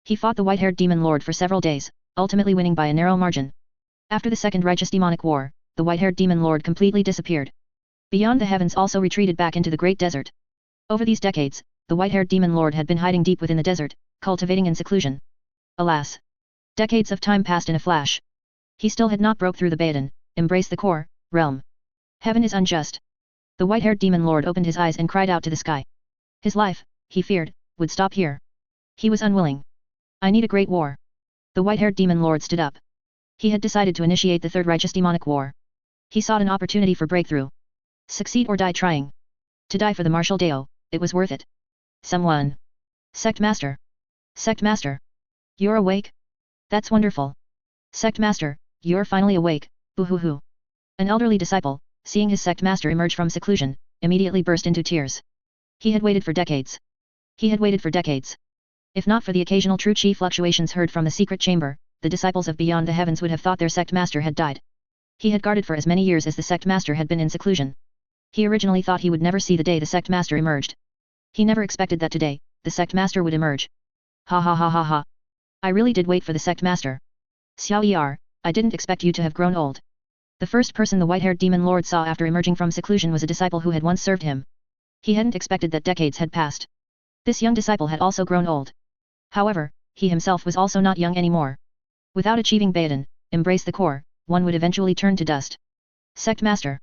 He fought the white-haired demon lord for several days, ultimately winning by a narrow margin. After the Second Righteous Demonic War, the white-haired demon lord completely disappeared. Beyond the Heavens also retreated back into the Great Desert. Over these decades, the white-haired demon lord had been hiding deep within the desert, cultivating in seclusion. Alas! Decades of time passed in a flash. He still had not broke through the Baodin, embraced the core, realm. Heaven is unjust. The white-haired demon lord opened his eyes and cried out to the sky. His life, he feared, would stop here. He was unwilling. I need a great war. The white-haired demon lord stood up. He had decided to initiate the Third Righteous Demonic War. He sought an opportunity for breakthrough. Succeed or die trying. To die for the martial Dao, it was worth it. Someone. Sect Master. Sect Master. You're awake? That's wonderful. Sect Master, you're finally awake, boo-hoo-hoo. An elderly disciple, seeing his sect master emerge from seclusion, immediately burst into tears. He had waited for decades. He had waited for decades. If not for the occasional true chi fluctuations heard from the secret chamber, the disciples of Beyond the Heavens would have thought their sect master had died. He had guarded for as many years as the sect master had been in seclusion. He originally thought he would never see the day the sect master emerged. He never expected that today, the sect master would emerge. Ha ha ha ha ha. I really did wait for the sect master. Xiao I didn't expect you to have grown old. The first person the white-haired demon lord saw after emerging from seclusion was a disciple who had once served him. He hadn't expected that decades had passed. This young disciple had also grown old. However, he himself was also not young anymore. Without achieving Baodin, embrace the core, one would eventually turn to dust. Sect Master.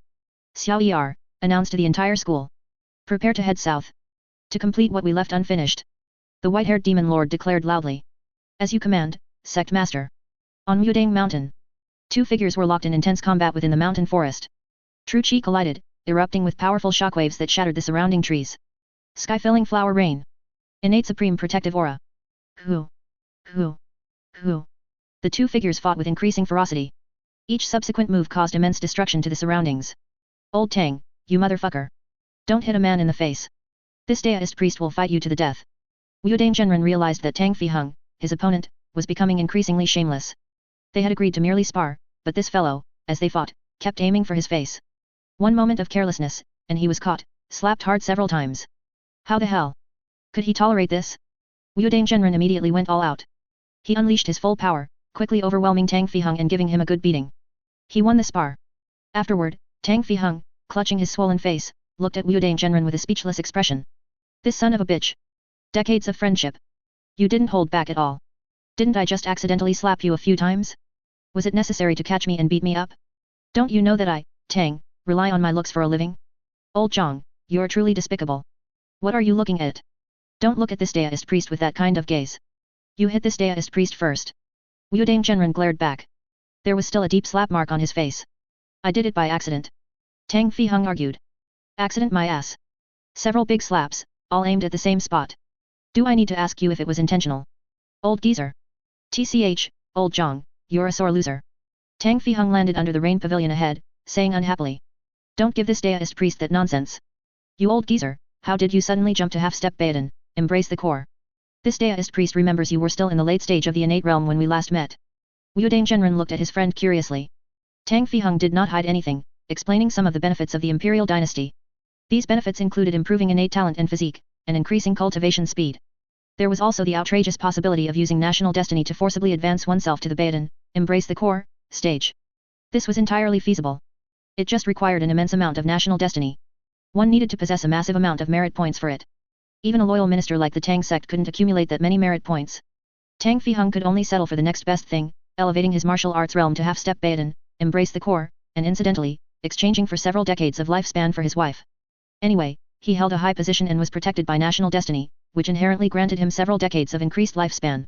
Xiao announced to the entire school. Prepare to head south. To complete what we left unfinished. The white-haired demon lord declared loudly. As you command, Sect Master. On Mudang Mountain. Two figures were locked in intense combat within the mountain forest. True Chi collided, erupting with powerful shockwaves that shattered the surrounding trees. Sky-filling flower rain. Innate supreme protective aura. Who? The two figures fought with increasing ferocity. Each subsequent move caused immense destruction to the surroundings. Old Tang, you motherfucker. Don't hit a man in the face. This Daoist priest will fight you to the death. Wu Dangzhenren realized that Tang Fiheng, his opponent, was becoming increasingly shameless. They had agreed to merely spar, but this fellow, as they fought, kept aiming for his face. One moment of carelessness, and he was caught, slapped hard several times. How the hell? Could he tolerate this? Wu Dangzhenren immediately went all out. He unleashed his full power, quickly overwhelming Tang Fiheng and giving him a good beating. He won the spar. Afterward, Tang Fiheng, clutching his swollen face, looked at Wu Dangzhenren with a speechless expression. This son of a bitch. Decades of friendship. You didn't hold back at all. Didn't I just accidentally slap you a few times? Was it necessary to catch me and beat me up? Don't you know that I, Tang, rely on my looks for a living? Old Zhang, you're truly despicable. What are you looking at? Don't look at this Daoist priest with that kind of gaze. You hit this Daoist priest first. Wu Dangzhenren glared back. There was still a deep slap mark on his face. I did it by accident. Tang Fiheng argued. Accident my ass. Several big slaps, all aimed at the same spot. Do I need to ask you if it was intentional? Old geezer. TCH, old Zhang, you're a sore loser. Tang Fiheng landed under the rain pavilion ahead, saying unhappily. Don't give this Daoist priest that nonsense. You old geezer, how did you suddenly jump to half-step Baodin, embrace the core? This Daoist priest remembers you were still in the late stage of the innate realm when we last met. Wu Dangzhenren looked at his friend curiously. Tang Fiheng did not hide anything, explaining some of the benefits of the imperial dynasty. These benefits included improving innate talent and physique, and increasing cultivation speed. There was also the outrageous possibility of using national destiny to forcibly advance oneself to the Baodin, embrace the core, stage. This was entirely feasible. It just required an immense amount of national destiny. One needed to possess a massive amount of merit points for it. Even a loyal minister like the Tang sect couldn't accumulate that many merit points. Tang Fiheng could only settle for the next best thing, elevating his martial arts realm to half-step Baodin, embrace the core, and incidentally, exchanging for several decades of lifespan for his wife. Anyway, he held a high position and was protected by national destiny, which inherently granted him several decades of increased lifespan.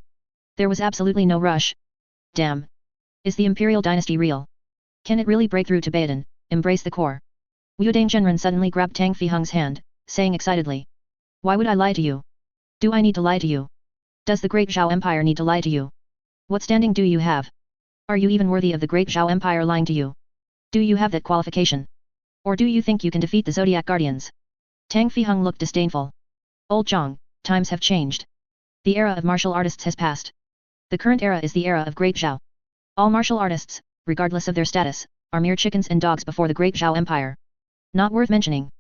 There was absolutely no rush. Damn. Is the imperial dynasty real? Can it really break through to Baodin, embrace the core? Wu Dangzhenren suddenly grabbed Tang Fiheng's hand, saying excitedly. Why would I lie to you? Do I need to lie to you? Does the great Zhao Empire need to lie to you? What standing do you have? Are you even worthy of the great Zhao Empire lying to you? Do you have that qualification? Or do you think you can defeat the Zodiac Guardians? Tang Fiheng looked disdainful. Old Zhang, times have changed. The era of martial artists has passed. The current era is the era of Great Zhao. All martial artists, regardless of their status, are mere chickens and dogs before the Great Zhao Empire. Not worth mentioning.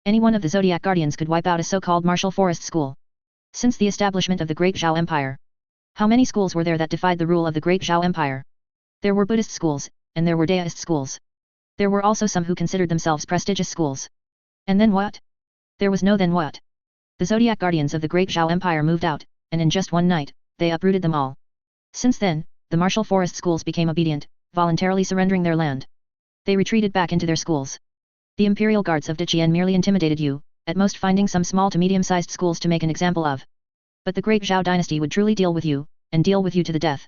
Any one of the Zodiac Guardians could wipe out a so-called martial forest school. Since the establishment of the Great Zhao Empire, how many schools were there that defied the rule of the Great Zhao Empire? There were Buddhist schools, and there were Daoist schools. There were also some who considered themselves prestigious schools. And then what? There was no then what. The Zodiac Guardians of the Great Zhao Empire moved out, and in just one night, they uprooted them all. Since then, the martial forest schools became obedient, voluntarily surrendering their land. They retreated back into their schools. The imperial guards of Deqian merely intimidated you, at most finding some small to medium-sized schools to make an example of. But the Great Zhao dynasty would truly deal with you, and deal with you to the death.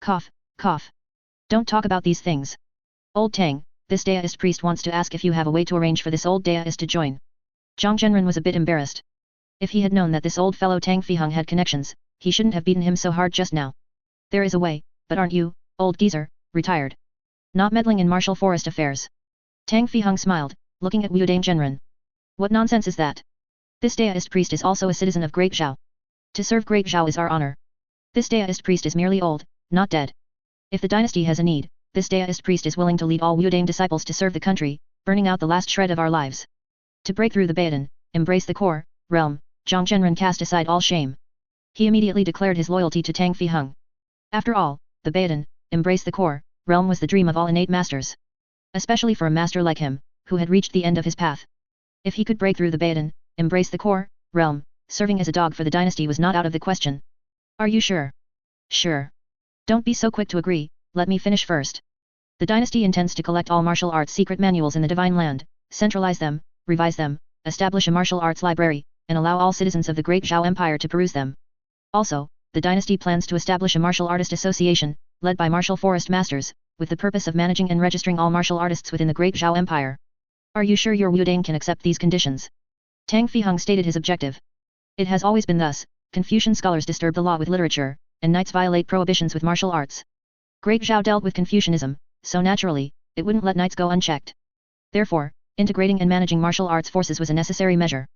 Cough, cough. Don't talk about these things. Old Tang, this Daoist priest wants to ask if you have a way to arrange for this old Daoist to join. Zhang Zhenren was a bit embarrassed. If he had known that this old fellow Tang Fiheng had connections, he shouldn't have beaten him so hard just now. There is a way, but aren't you, old geezer, retired? Not meddling in martial forest affairs. Tang Fiheng smiled, looking at Wu Dang Zhenren. What nonsense is that? This Daoist priest is also a citizen of Great Zhao. To serve Great Zhao is our honor. This Daoist priest is merely old, not dead. If the dynasty has a need, this Daoist priest is willing to lead all Wu Dang disciples to serve the country, burning out the last shred of our lives. To break through the Baodin, embrace the core, realm, Zhang Zhenren cast aside all shame. He immediately declared his loyalty to Tang Fiheng. After all, the Baodin, embrace the core, realm was the dream of all innate masters. Especially for a master like him, who had reached the end of his path. If he could break through the Baodin, embrace the core, realm, serving as a dog for the dynasty was not out of the question. Are you sure? Sure. Don't be so quick to agree, let me finish first. The dynasty intends to collect all martial arts secret manuals in the Divine Land, centralize them, revise them, establish a martial arts library, and allow all citizens of the Great Zhao Empire to peruse them. Also, the dynasty plans to establish a martial artist association, led by martial forest masters, with the purpose of managing and registering all martial artists within the Great Zhao Empire. Are you sure your Wu Dang can accept these conditions? Tang Fiheng stated his objective. It has always been thus, Confucian scholars disturb the law with literature, and knights violate prohibitions with martial arts. Great Zhao dealt with Confucianism, so naturally, it wouldn't let knights go unchecked. Therefore, integrating and managing martial arts forces was a necessary measure.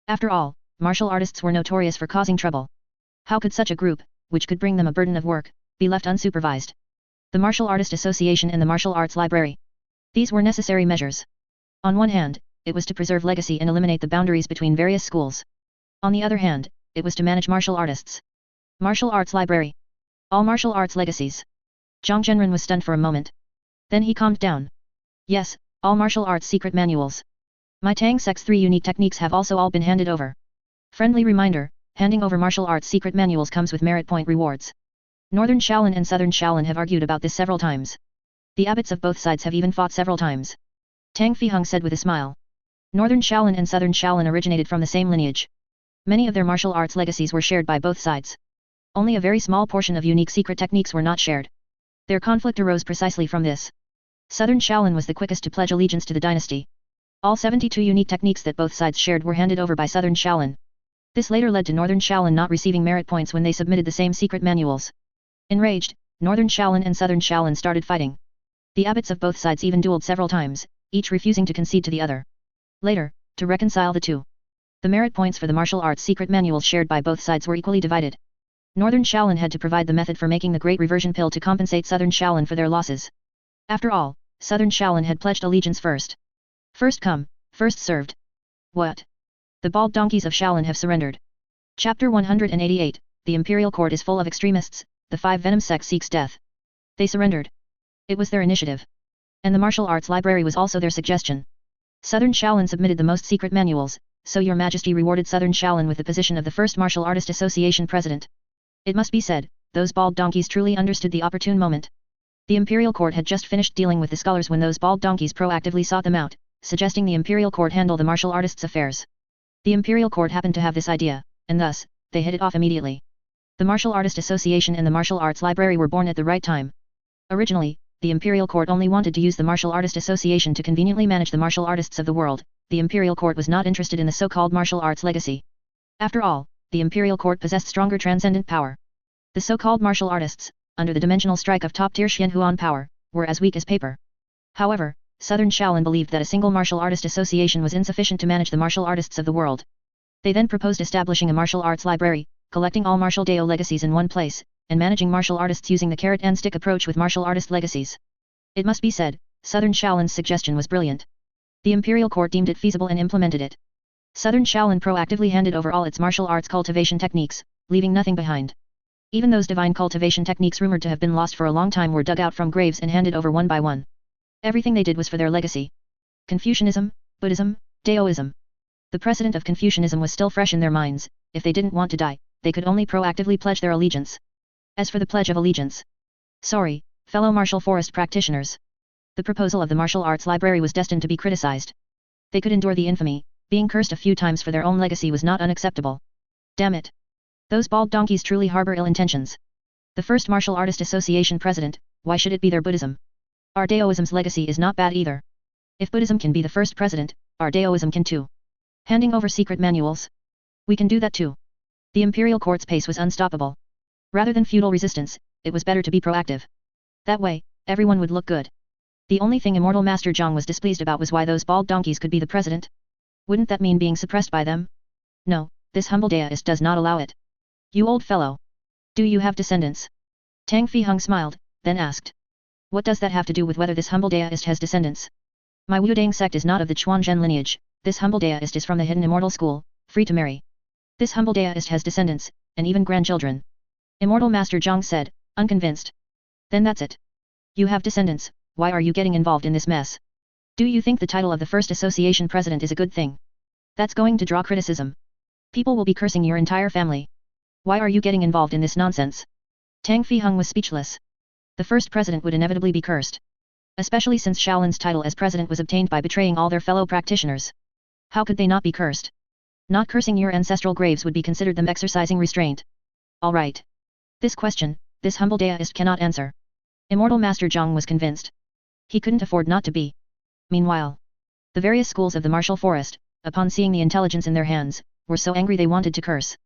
After all, martial artists were notorious for causing trouble. How could such a group, which could bring them a burden of work, be left unsupervised? The Martial Artist Association and the Martial Arts Library. These were necessary measures. On one hand, it was to preserve legacy and eliminate the boundaries between various schools. On the other hand, it was to manage martial artists. Martial Arts Library. All martial arts legacies. Zhang Zhenren was stunned for a moment. Then he calmed down. Yes, all martial arts secret manuals. My Tang Sec's 3 unique techniques have also all been handed over. Friendly reminder, handing over martial arts secret manuals comes with merit point rewards. Northern Shaolin and Southern Shaolin have argued about this several times. The abbots of both sides have even fought several times. Tang Fiheng said with a smile. Northern Shaolin and Southern Shaolin originated from the same lineage. Many of their martial arts legacies were shared by both sides. Only a very small portion of unique secret techniques were not shared. Their conflict arose precisely from this. Southern Shaolin was the quickest to pledge allegiance to the dynasty. All 72 unique techniques that both sides shared were handed over by Southern Shaolin. This later led to Northern Shaolin not receiving merit points when they submitted the same secret manuals. Enraged, Northern Shaolin and Southern Shaolin started fighting. The abbots of both sides even dueled several times, each refusing to concede to the other. Later, to reconcile the two, the merit points for the martial arts secret manuals shared by both sides were equally divided. Northern Shaolin had to provide the method for making the Great Reversion Pill to compensate Southern Shaolin for their losses. After all, Southern Shaolin had pledged allegiance first. First come, first served. What? The bald donkeys of Shaolin have surrendered. Chapter 188, The Imperial Court is full of extremists, the 5 Venom sect seeks death. They surrendered. It was their initiative. And the martial arts library was also their suggestion. Southern Shaolin submitted the most secret manuals, so your majesty rewarded Southern Shaolin with the position of the first Martial Artist Association president. It must be said, those bald donkeys truly understood the opportune moment. The Imperial Court had just finished dealing with the scholars when those bald donkeys proactively sought them out, suggesting the Imperial Court handle the martial artists' affairs. The Imperial Court happened to have this idea, and thus, they hit it off immediately. The Martial Artist Association and the Martial Arts Library were born at the right time. Originally, the Imperial Court only wanted to use the Martial Artist Association to conveniently manage the martial artists of the world. The Imperial Court was not interested in the so-called martial arts legacy. After all, the Imperial Court possessed stronger transcendent power. The so-called martial artists, under the dimensional strike of top-tier Xianhuan power, were as weak as paper. However, Southern Shaolin believed that a single martial artist association was insufficient to manage the martial artists of the world. They then proposed establishing a martial arts library, collecting all martial Dao legacies in one place, and managing martial artists using the carrot and stick approach with martial artist legacies. It must be said, Southern Shaolin's suggestion was brilliant. The imperial court deemed it feasible and implemented it. Southern Shaolin proactively handed over all its martial arts cultivation techniques, leaving nothing behind. Even those divine cultivation techniques rumored to have been lost for a long time were dug out from graves and handed over one by one. Everything they did was for their legacy. Confucianism, Buddhism, Daoism. The precedent of Confucianism was still fresh in their minds. If they didn't want to die, they could only proactively pledge their allegiance. As for the Pledge of Allegiance. Sorry, fellow martial forest practitioners. The proposal of the martial arts library was destined to be criticized. They could endure the infamy, being cursed a few times for their own legacy was not unacceptable. Damn it. Those bald donkeys truly harbor ill intentions. The first martial artist association president, why should it be their Buddhism? Our Daoism's legacy is not bad either. If Buddhism can be the first president, our Daoism can too. Handing over secret manuals? We can do that too. The imperial court's pace was unstoppable. Rather than feudal resistance, it was better to be proactive. That way, everyone would look good. The only thing Immortal Master Zhang was displeased about was why those bald donkeys could be the president. Wouldn't that mean being suppressed by them? No, this humble Daoist does not allow it. You old fellow. Do you have descendants? Tang Fiheng smiled, then asked. What does that have to do with whether this humble Daoist has descendants? My Wudang sect is not of the Chuanzhen lineage, this humble Daoist is from the hidden immortal school, free to marry. This humble Daoist has descendants, and even grandchildren. Immortal Master Zhang said, unconvinced. Then that's it. You have descendants, why are you getting involved in this mess? Do you think the title of the first association president is a good thing? That's going to draw criticism. People will be cursing your entire family. Why are you getting involved in this nonsense? Tang Fiheng was speechless. The first president would inevitably be cursed. Especially since Shaolin's title as president was obtained by betraying all their fellow practitioners. How could they not be cursed? Not cursing your ancestral graves would be considered them exercising restraint. Alright. This question, this humble Daoist cannot answer. Immortal Master Zhang was convinced. He couldn't afford not to be. Meanwhile, the various schools of the martial forest, upon seeing the intelligence in their hands, were so angry they wanted to curse.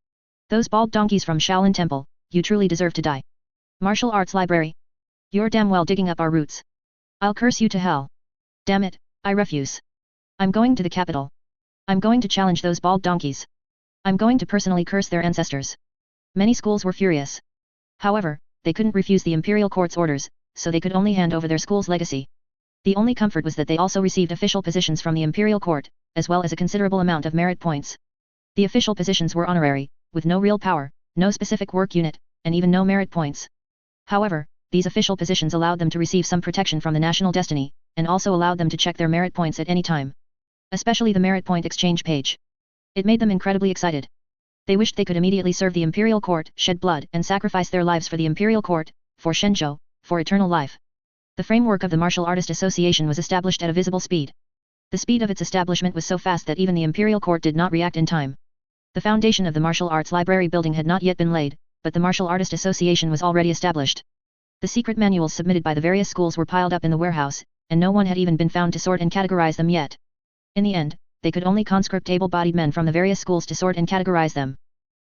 Those bald donkeys from Shaolin Temple, you truly deserve to die. Martial Arts Library. You're damn well digging up our roots. I'll curse you to hell. Damn it, I refuse. I'm going to the capital. I'm going to challenge those bald donkeys. I'm going to personally curse their ancestors. Many schools were furious. However, they couldn't refuse the imperial court's orders, so they could only hand over their school's legacy. The only comfort was that they also received official positions from the imperial court, as well as a considerable amount of merit points. The official positions were honorary, with no real power, no specific work unit, and even no merit points. However, these official positions allowed them to receive some protection from the national destiny, and also allowed them to check their merit points at any time. Especially the merit point exchange page. It made them incredibly excited. They wished they could immediately serve the imperial court, shed blood and sacrifice their lives for the imperial court, for Shenzhou, for eternal life. The framework of the Martial Artist Association was established at a visible speed. The speed of its establishment was so fast that even the imperial court did not react in time. The foundation of the Martial Arts Library building had not yet been laid, but the Martial Artist Association was already established. The secret manuals submitted by the various schools were piled up in the warehouse, and no one had even been found to sort and categorize them yet. In the end, they could only conscript able-bodied men from the various schools to sort and categorize them.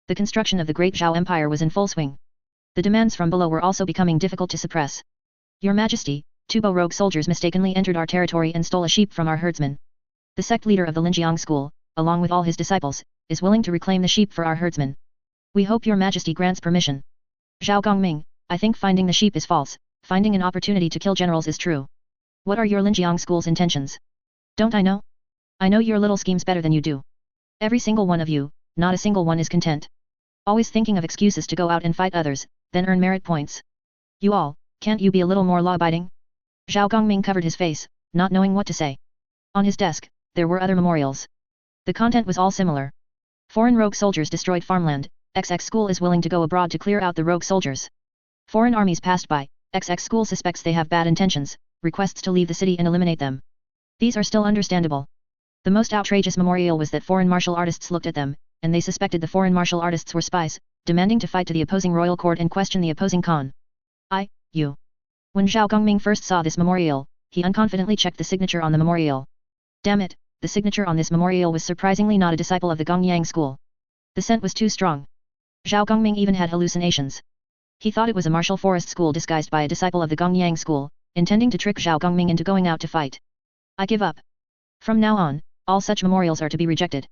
The construction of the Great Zhao Empire was in full swing. The demands from below were also becoming difficult to suppress. Your Majesty, 2 rogue soldiers mistakenly entered our territory and stole a sheep from our herdsman. The sect leader of the Linjiang school, along with all his disciples, is willing to reclaim the sheep for our herdsman. We hope your Majesty grants permission. Zhao Gongming, I think finding the sheep is false, finding an opportunity to kill generals is true. What are your Linjiang school's intentions? Don't I know? I know your little schemes better than you do. Every single one of you, not a single one is content. Always thinking of excuses to go out and fight others, then earn merit points. You all, can't you be a little more law-abiding? Zhao Gongming covered his face, not knowing what to say. On his desk, there were other memorials. The content was all similar. Foreign rogue soldiers destroyed farmland, XX school is willing to go abroad to clear out the rogue soldiers. Foreign armies passed by, XX school suspects they have bad intentions, requests to leave the city and eliminate them. These are still understandable. The most outrageous memorial was that foreign martial artists looked at them, and they suspected the foreign martial artists were spies, demanding to fight to the opposing royal court and question the opposing Khan. You. When Zhao Gongming first saw this memorial, he unconfidently checked the signature on the memorial. Damn it, the signature on this memorial was surprisingly not a disciple of the Gongyang school. The scent was too strong. Zhao Gongming even had hallucinations. He thought it was a martial forest school disguised by a disciple of the Gongyang school, intending to trick Zhao Gongming into going out to fight. I give up. From now on, all such memorials are to be rejected.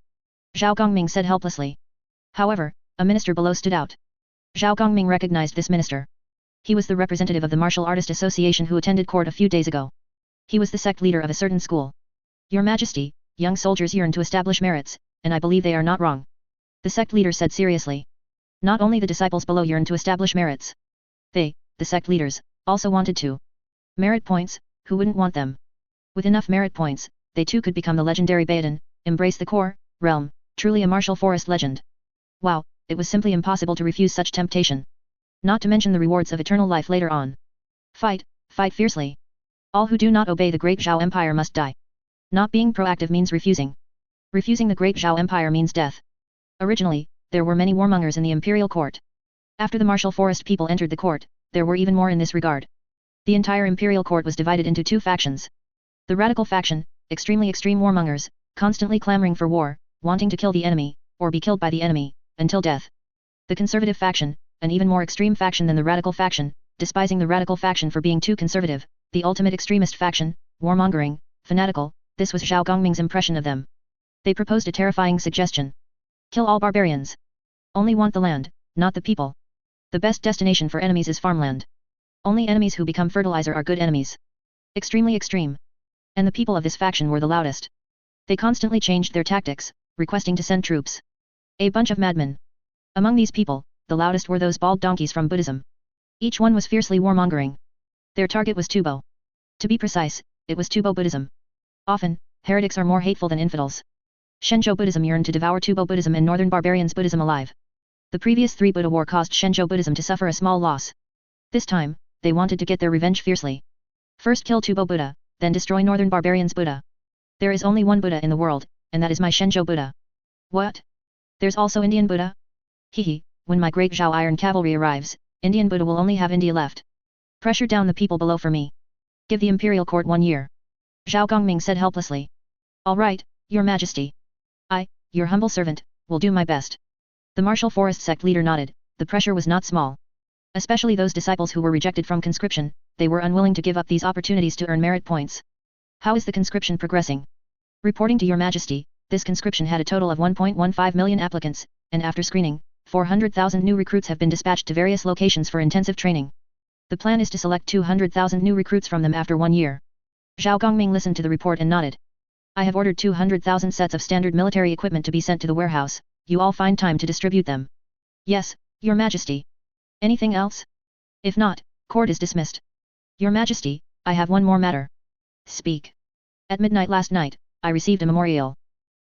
Zhao Gongming said helplessly. However, a minister below stood out. Zhao Gongming recognized this minister. He was the representative of the Martial Artist Association who attended court a few days ago. He was the sect leader of a certain school. Your Majesty, young soldiers yearn to establish merits, and I believe they are not wrong. The sect leader said seriously. Not only the disciples below yearn to establish merits. They, the sect leaders, also wanted to. Merit points, who wouldn't want them? With enough merit points, they too could become the legendary Baodin, embrace the core, realm, truly a martial forest legend. Wow, it was simply impossible to refuse such temptation. Not to mention the rewards of eternal life later on. Fight, fight fiercely. All who do not obey the Great Zhao Empire must die. Not being proactive means refusing. Refusing the Great Zhao Empire means death. Originally, there were many warmongers in the imperial court. After the martial forest people entered the court, there were even more in this regard. The entire imperial court was divided into two factions. The radical faction, extremely extreme warmongers, constantly clamoring for war, wanting to kill the enemy, or be killed by the enemy, until death. The conservative faction, an even more extreme faction than the radical faction, despising the radical faction for being too conservative, the ultimate extremist faction, warmongering, fanatical, this was Zhao Gongming's impression of them. They proposed a terrifying suggestion. Kill all barbarians. Only want the land, not the people. The best destination for enemies is farmland. Only enemies who become fertilizer are good enemies. Extremely extreme. And the people of this faction were the loudest. They constantly changed their tactics, requesting to send troops. A bunch of madmen. Among these people, the loudest were those bald donkeys from Buddhism. Each one was fiercely warmongering. Their target was Tubo. To be precise, it was Tubo Buddhism. Often, heretics are more hateful than infidels. Shenzhou Buddhism yearned to devour Tubo Buddhism and Northern Barbarians Buddhism alive. The previous 3 Buddha War caused Shenzhou Buddhism to suffer a small loss. This time, they wanted to get their revenge fiercely. First kill Tubo Buddha, then destroy Northern Barbarians Buddha. There is only one Buddha in the world, and that is my Shenzhou Buddha. What? There's also Indian Buddha? Hehe, when my great Zhao Iron Cavalry arrives, Indian Buddha will only have India left. Pressure down the people below for me. Give the imperial court 1 year. Zhao Gongming said helplessly. All right, your majesty. I, your humble servant, will do my best. The martial forest sect leader nodded. The pressure was not small. Especially those disciples who were rejected from conscription, they were unwilling to give up these opportunities to earn merit points. How is the conscription progressing? Reporting to your majesty, this conscription had a total of 1.15 million applicants, and after screening, 400,000 new recruits have been dispatched to various locations for intensive training. The plan is to select 200,000 new recruits from them after 1 year. Zhao Gongming listened to the report and nodded. I have ordered 200,000 sets of standard military equipment to be sent to the warehouse. You all find time to distribute them. Yes, your majesty. Anything else? If not, court is dismissed. Your majesty, I have one more matter. Speak. At midnight last night, I received a memorial.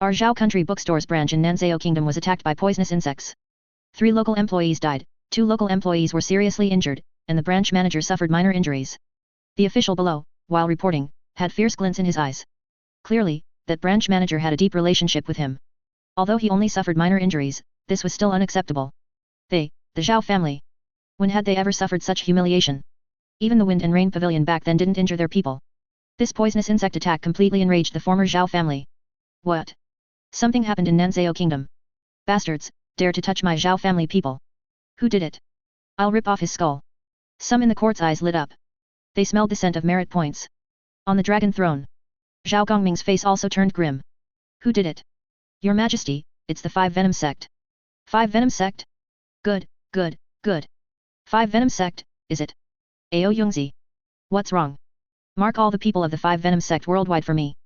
Our Zhao Country Bookstores branch in Nanzhao Kingdom was attacked by poisonous insects. 3 local employees died, 2 local employees were seriously injured, and the branch manager suffered minor injuries. The official below, while reporting, had fierce glints in his eyes. Clearly, that branch manager had a deep relationship with him. Although he only suffered minor injuries, this was still unacceptable. They, the Zhao family. When had they ever suffered such humiliation? Even the Wind and Rain Pavilion back then didn't injure their people. This poisonous insect attack completely enraged the former Zhao family. What? Something happened in Nanzhao Kingdom. Bastards, dare to touch my Zhao family people. Who did it? I'll rip off his skull. Some in the court's eyes lit up. They smelled the scent of merit points. On the dragon throne. Zhao Gongming's face also turned grim. Who did it? Your Majesty, it's the 5 Venom sect. 5 Venom sect? Good, good, good. 5 Venom sect, is it? Ao Yungzi. What's wrong? Mark all the people of the 5 Venom sect worldwide for me.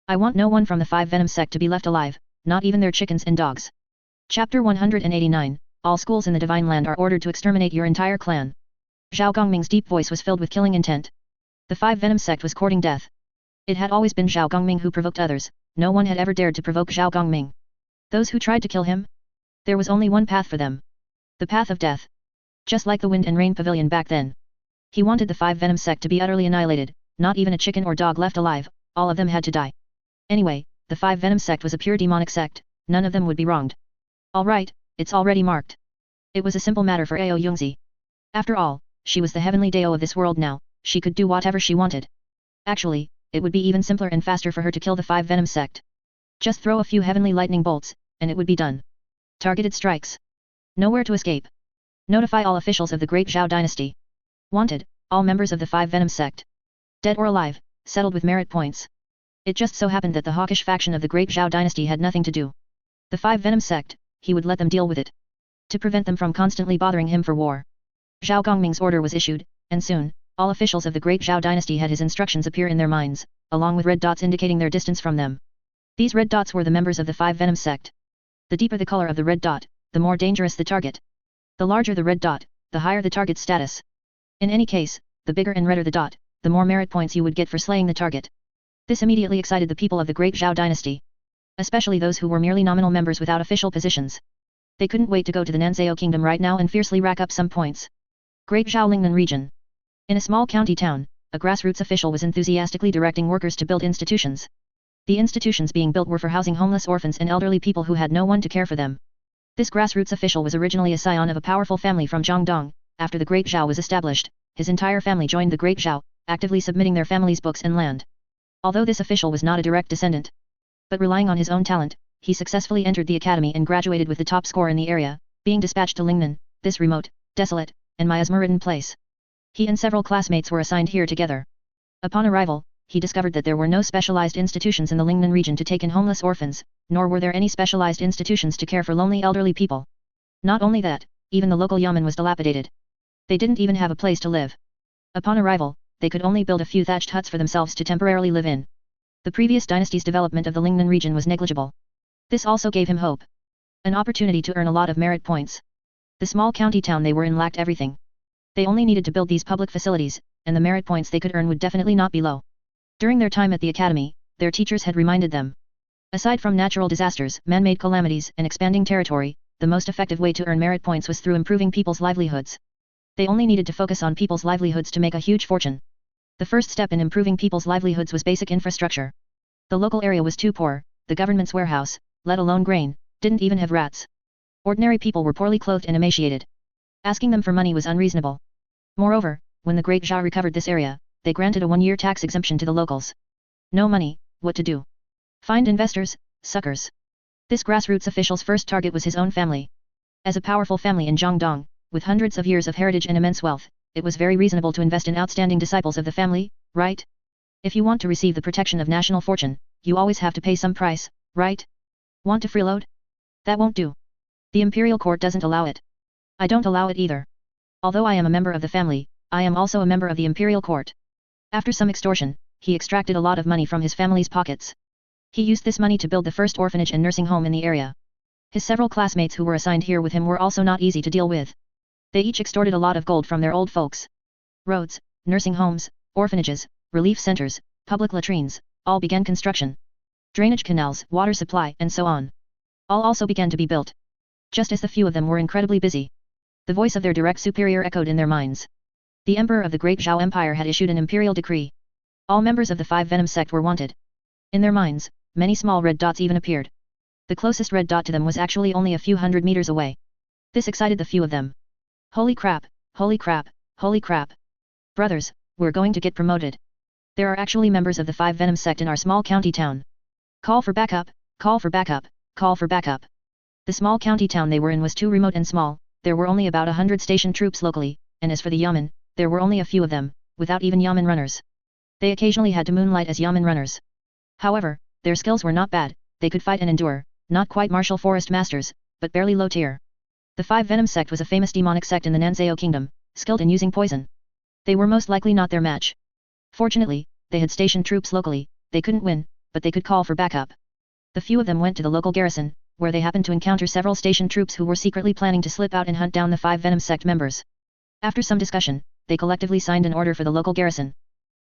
I want no one from the 5 Venom sect to be left alive, not even their chickens and dogs. Chapter 189, All schools in the Divine Land are ordered to exterminate your entire clan. Zhao Gongming's deep voice was filled with killing intent. The 5 Venom sect was courting death. It had always been Zhao Gongming who provoked others, no one had ever dared to provoke Zhao Gongming. Those who tried to kill him? There was only one path for them. The path of death. Just like the Wind and Rain Pavilion back then. He wanted the 5 Venom sect to be utterly annihilated, not even a chicken or dog left alive, all of them had to die. Anyway, the 5 Venom sect was a pure demonic sect, none of them would be wronged. Alright, it's already marked. It was a simple matter for Ao Yungzi. After all, she was the heavenly Dao of this world now, she could do whatever she wanted. Actually, it would be even simpler and faster for her to kill the 5 Venom sect. Just throw a few heavenly lightning bolts, and it would be done. Targeted strikes. Nowhere to escape. Notify all officials of the Great Zhao dynasty. Wanted, all members of the Five Venom sect. Dead or alive, settled with merit points. It just so happened that the hawkish faction of the Great Zhao dynasty had nothing to do. The Five Venom sect, he would let them deal with it. To prevent them from constantly bothering him for war. Zhao Gongming's order was issued, and soon, all officials of the Great Zhao dynasty had his instructions appear in their minds, along with red dots indicating their distance from them. These red dots were the members of the Five Venom sect. The deeper the color of the red dot, the more dangerous the target. The larger the red dot, the higher the target's status. In any case, the bigger and redder the dot, the more merit points you would get for slaying the target. This immediately excited the people of the Great Zhao dynasty. Especially those who were merely nominal members without official positions. They couldn't wait to go to the Nanzhao kingdom right now and fiercely rack up some points. Great Zhao Lingnan region. In a small county town, a grassroots official was enthusiastically directing workers to build institutions. The institutions being built were for housing homeless orphans and elderly people who had no one to care for them. This grassroots official was originally a scion of a powerful family from Jiangdong. After the Great Zhao was established, his entire family joined the Great Zhao, actively submitting their family's books and land. Although this official was not a direct descendant, but relying on his own talent, he successfully entered the academy and graduated with the top score in the area, being dispatched to Lingnan, this remote, desolate, and miasma-ridden place. He and several classmates were assigned here together. Upon arrival, he discovered that there were no specialized institutions in the Lingnan region to take in homeless orphans, nor were there any specialized institutions to care for lonely elderly people. Not only that, even the local yamen was dilapidated. They didn't even have a place to live. Upon arrival, they could only build a few thatched huts for themselves to temporarily live in. The previous dynasty's development of the Lingnan region was negligible. This also gave him hope. An opportunity to earn a lot of merit points. The small county town they were in lacked everything. They only needed to build these public facilities, and the merit points they could earn would definitely not be low. During their time at the academy, their teachers had reminded them. Aside from natural disasters, man-made calamities, and expanding territory, the most effective way to earn merit points was through improving people's livelihoods. They only needed to focus on people's livelihoods to make a huge fortune. The first step in improving people's livelihoods was basic infrastructure. The local area was too poor, the government's warehouse, let alone grain, didn't even have rats. Ordinary people were poorly clothed and emaciated. Asking them for money was unreasonable. Moreover, when the Great Zhao recovered this area, they granted a one-year tax exemption to the locals. No money, what to do? Find investors, suckers. This grassroots official's first target was his own family. As a powerful family in Jiangdong, with hundreds of years of heritage and immense wealth, it was very reasonable to invest in outstanding disciples of the family, right? If you want to receive the protection of national fortune, you always have to pay some price, right? Want to freeload? That won't do. The imperial court doesn't allow it. I don't allow it either. Although I am a member of the family, I am also a member of the imperial court. After some extortion, he extracted a lot of money from his family's pockets. He used this money to build the first orphanage and nursing home in the area. His several classmates who were assigned here with him were also not easy to deal with. They each extorted a lot of gold from their old folks. Roads, nursing homes, orphanages, relief centers, public latrines, all began construction. Drainage canals, water supply, and so on. All also began to be built. Just as the few of them were incredibly busy. The voice of their direct superior echoed in their minds. The emperor of the Great Zhao Empire had issued an imperial decree. All members of the Five Venom sect were wanted. In their minds, many small red dots even appeared. The closest red dot to them was actually only a few hundred meters away. This excited the few of them. Holy crap, holy crap, holy crap. Brothers, we're going to get promoted. There are actually members of the Five Venom sect in our small county town. Call for backup, call for backup, call for backup. The small county town they were in was too remote and small, there were only about 100 stationed troops locally, and as for the yamen, there were only a few of them, without even yamen runners. They occasionally had to moonlight as yamen runners. However, their skills were not bad, they could fight and endure, not quite martial forest masters, but barely low tier. The Five Venom sect was a famous demonic sect in the Nanzhao kingdom, skilled in using poison. They were most likely not their match. Fortunately, they had stationed troops locally, they couldn't win, but they could call for backup. The few of them went to the local garrison, where they happened to encounter several stationed troops who were secretly planning to slip out and hunt down the Five Venom sect members. After some discussion, they collectively signed an order for the local garrison.